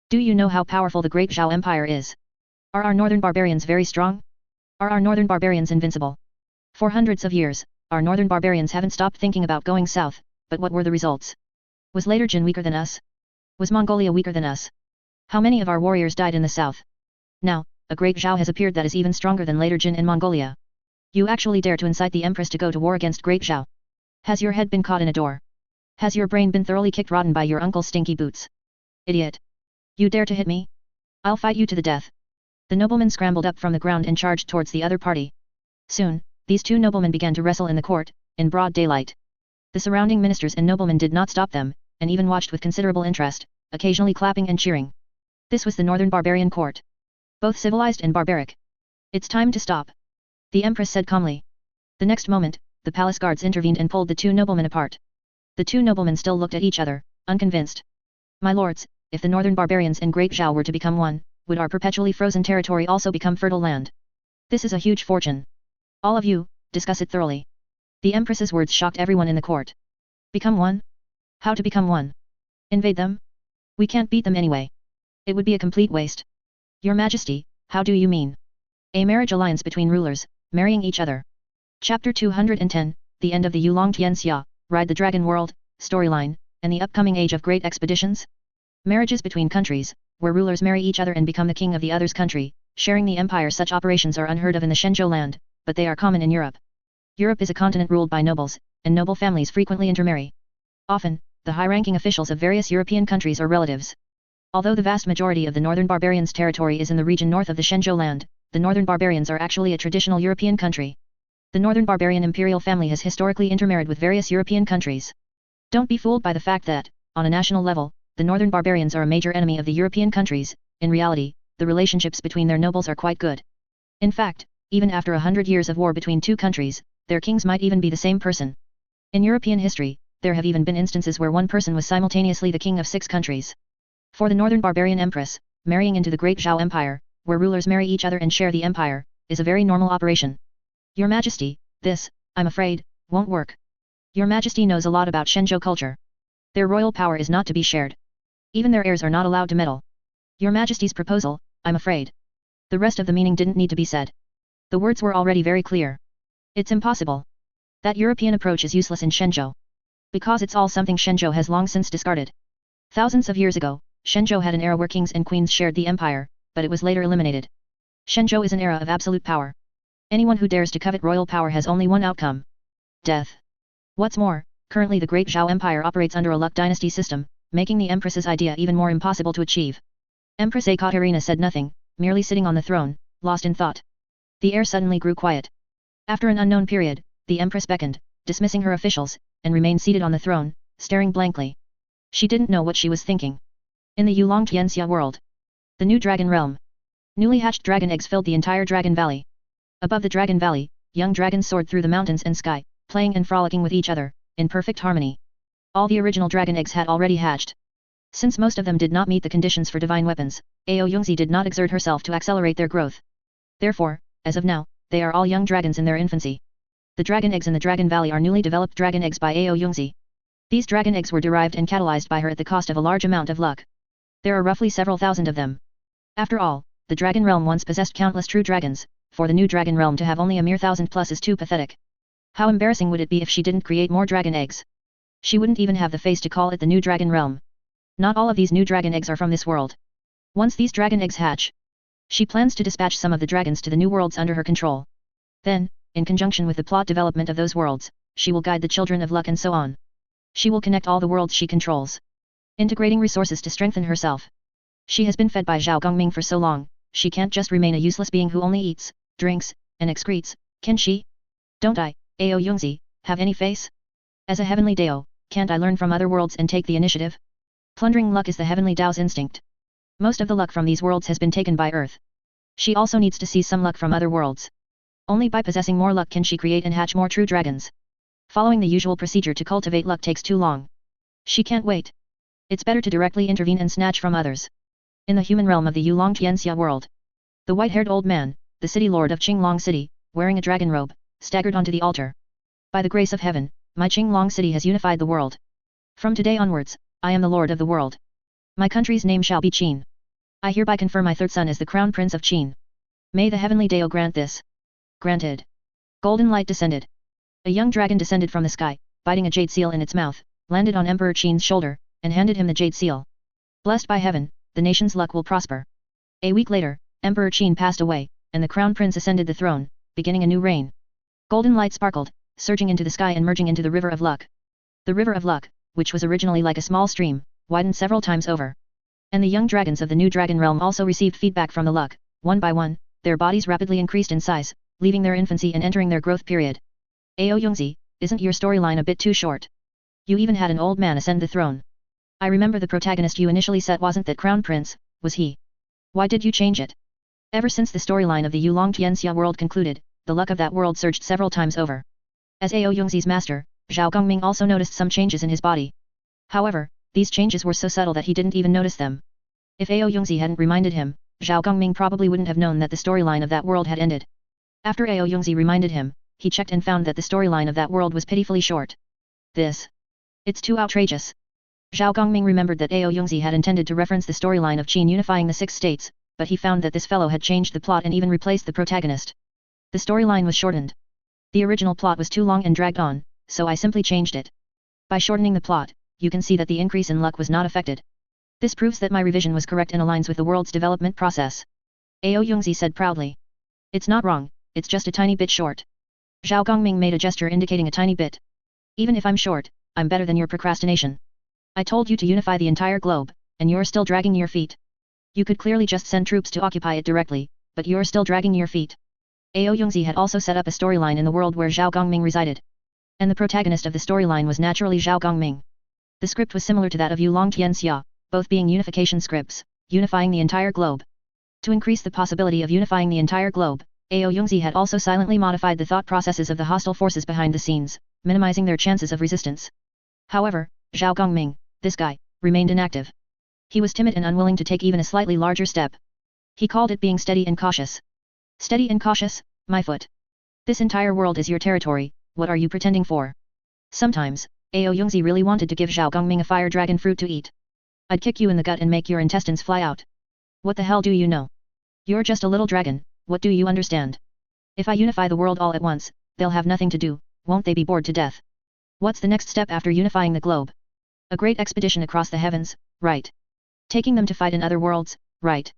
Do you know how powerful the Great Zhao Empire is? Are our northern barbarians very strong? Are our northern barbarians invincible? For hundreds of years, our northern barbarians haven't stopped thinking about going south, but what were the results? Was later Jin weaker than us? Was Mongolia weaker than us? How many of our warriors died in the south? Now, a Great Zhao has appeared that is even stronger than later Jin in Mongolia. You actually dare to incite the empress to go to war against Great Zhao. Has your head been caught in a door? Has your brain been thoroughly kicked rotten by your uncle's stinky boots? Idiot! You dare to hit me? I'll fight you to the death. The nobleman scrambled up from the ground and charged towards the other party. Soon, these two noblemen began to wrestle in the court, in broad daylight. The surrounding ministers and noblemen did not stop them, and even watched with considerable interest, occasionally clapping and cheering. This was the northern barbarian court. Both civilized and barbaric. It's time to stop. The empress said calmly. The next moment, the palace guards intervened and pulled the two noblemen apart. The two noblemen still looked at each other, unconvinced. My lords, if the northern barbarians and Great Zhao were to become one, would our perpetually frozen territory also become fertile land? This is a huge fortune. All of you, discuss it thoroughly. The empress's words shocked everyone in the court. Become one? How to become one? Invade them? We can't beat them anyway. It would be a complete waste. Your Majesty, how do you mean? A marriage alliance between rulers, marrying each other. Chapter 210, The End of the Yulong Tianxia, Ride the Dragon World, Storyline, and the Upcoming Age of Great Expeditions? Marriages between countries, where rulers marry each other and become the king of the other's country, sharing the empire. Such operations are unheard of in the Shenzhou land, but they are common in Europe. Europe is a continent ruled by nobles, and noble families frequently intermarry. Often, the high-ranking officials of various European countries are relatives. Although the vast majority of the northern barbarians' territory is in the region north of the Shenzhou land, the northern barbarians are actually a traditional European country. The northern barbarian imperial family has historically intermarried with various European countries. Don't be fooled by the fact that, on a national level, the northern barbarians are a major enemy of the European countries. In reality, the relationships between their nobles are quite good. In fact, even after 100 years of war between two countries, their kings might even be the same person. In European history, there have even been instances where one person was simultaneously the king of 6 countries. For the northern barbarian empress, marrying into the Great Zhao Empire, where rulers marry each other and share the empire, is a very normal operation. Your Majesty, this, I'm afraid, won't work. Your Majesty knows a lot about Shenzhou culture. Their royal power is not to be shared. Even their heirs are not allowed to meddle. Your Majesty's proposal, I'm afraid. The rest of the meaning didn't need to be said. The words were already very clear. It's impossible. That European approach is useless in Shenzhou. Because it's all something Shenzhou has long since discarded. Thousands of years ago, Shenzhou had an era where kings and queens shared the empire, but it was later eliminated. Shenzhou is an era of absolute power. Anyone who dares to covet royal power has only one outcome. Death. What's more, currently the Great Zhao Empire operates under a Luck dynasty system, making the Empress's idea even more impossible to achieve. Empress Ekaterina said nothing, merely sitting on the throne, lost in thought. The air suddenly grew quiet. After an unknown period, the Empress beckoned, dismissing her officials, and remained seated on the throne, staring blankly. She didn't know what she was thinking. In the Yulong Tianxia world. The new Dragon Realm. Newly hatched dragon eggs filled the entire Dragon Valley. Above the Dragon Valley, young dragons soared through the mountains and sky, playing and frolicking with each other, in perfect harmony. All the original dragon eggs had already hatched. Since most of them did not meet the conditions for divine weapons, Ao Yungzi did not exert herself to accelerate their growth. Therefore, as of now, they are all young dragons in their infancy. The dragon eggs in the Dragon Valley are newly developed dragon eggs by Ao Yungzi. These dragon eggs were derived and catalyzed by her at the cost of a large amount of luck. There are roughly several thousand of them. After all, the Dragon Realm once possessed countless true dragons. For the new Dragon Realm to have only a mere 1,000 plus is too pathetic. How embarrassing would it be if she didn't create more dragon eggs? She wouldn't even have the face to call it the new Dragon Realm. Not all of these new dragon eggs are from this world. Once these dragon eggs hatch, she plans to dispatch some of the dragons to the new worlds under her control. Then, in conjunction with the plot development of those worlds, she will guide the children of luck and so on. She will connect all the worlds she controls, integrating resources to strengthen herself. She has been fed by Zhao Gongming for so long, she can't just remain a useless being who only eats, drinks, and excretes, can she? Don't I, Ao Yungzi, have any face? As a heavenly Dao, can't I learn from other worlds and take the initiative? Plundering luck is the heavenly Dao's instinct. Most of the luck from these worlds has been taken by Earth. She also needs to seize some luck from other worlds. Only by possessing more luck can she create and hatch more true dragons. Following the usual procedure to cultivate luck takes too long. She can't wait. It's better to directly intervene and snatch from others. In the human realm of the Yulong Tianxia world, the white-haired old man, the city lord of Qinglong City, wearing a dragon robe, staggered onto the altar. By the grace of heaven, my Qinglong City has unified the world. From today onwards, I am the lord of the world. My country's name shall be Qin. I hereby confer my third son as the crown prince of Qin. May the heavenly Dao grant this. Granted. Golden light descended. A young dragon descended from the sky, biting a jade seal in its mouth, landed on Emperor Qin's shoulder, and handed him the jade seal. Blessed by heaven, the nation's luck will prosper. A week later, Emperor Qin passed away, and the crown prince ascended the throne, beginning a new reign. Golden light sparkled, surging into the sky and merging into the river of luck. The river of luck, which was originally like a small stream, widened several times over. And the young dragons of the new dragon realm also received feedback from the luck. One by one, their bodies rapidly increased in size, leaving their infancy and entering their growth period. Ao Yongzi, isn't your storyline a bit too short? You even had an old man ascend the throne. I remember the protagonist you initially set wasn't that crown prince, was he? Why did you change it? Ever since the storyline of the Yulong Tianxia world concluded, the luck of that world surged several times over. As Ao Yongzi's master, Zhao Gongming also noticed some changes in his body. However, these changes were so subtle that he didn't even notice them. If Ao Yongzi hadn't reminded him, Zhao Gongming probably wouldn't have known that the storyline of that world had ended. After Ao Yongzi reminded him, he checked and found that the storyline of that world was pitifully short. It's too outrageous. Zhao Gongming remembered that Ao Yongzi had intended to reference the storyline of Qin unifying the six states, but he found that this fellow had changed the plot and even replaced the protagonist. The storyline was shortened. The original plot was too long and dragged on, so I simply changed it. By shortening the plot, you can see that the increase in luck was not affected. This proves that my revision was correct and aligns with the world's development process. Ao Yongzi said proudly. It's not wrong, it's just a tiny bit short. Zhao Gongming made a gesture indicating a tiny bit. Even if I'm short, I'm better than your procrastination. I told you to unify the entire globe, and you're still dragging your feet. You could clearly just send troops to occupy it directly, but you're still dragging your feet. Ao Yongzi had also set up a storyline in the world where Zhao Gongming resided. And the protagonist of the storyline was naturally Zhao Gongming. The script was similar to that of Yulong Tianxia, both being unification scripts, unifying the entire globe. To increase the possibility of unifying the entire globe, Ao Yongzi had also silently modified the thought processes of the hostile forces behind the scenes, minimizing their chances of resistance. However, Zhao Gongming, this guy, remained inactive. He was timid and unwilling to take even a slightly larger step. He called it being steady and cautious. Steady and cautious, my foot. This entire world is your territory, what are you pretending for? Sometimes, Ao Yongzi really wanted to give Zhao Gongming a fire dragon fruit to eat. I'd kick you in the gut and make your intestines fly out. What the hell do you know? You're just a little dragon, what do you understand? If I unify the world all at once, they'll have nothing to do, won't they be bored to death? What's the next step after unifying the globe? A great expedition across the heavens, right? Taking them to fight in other worlds, right?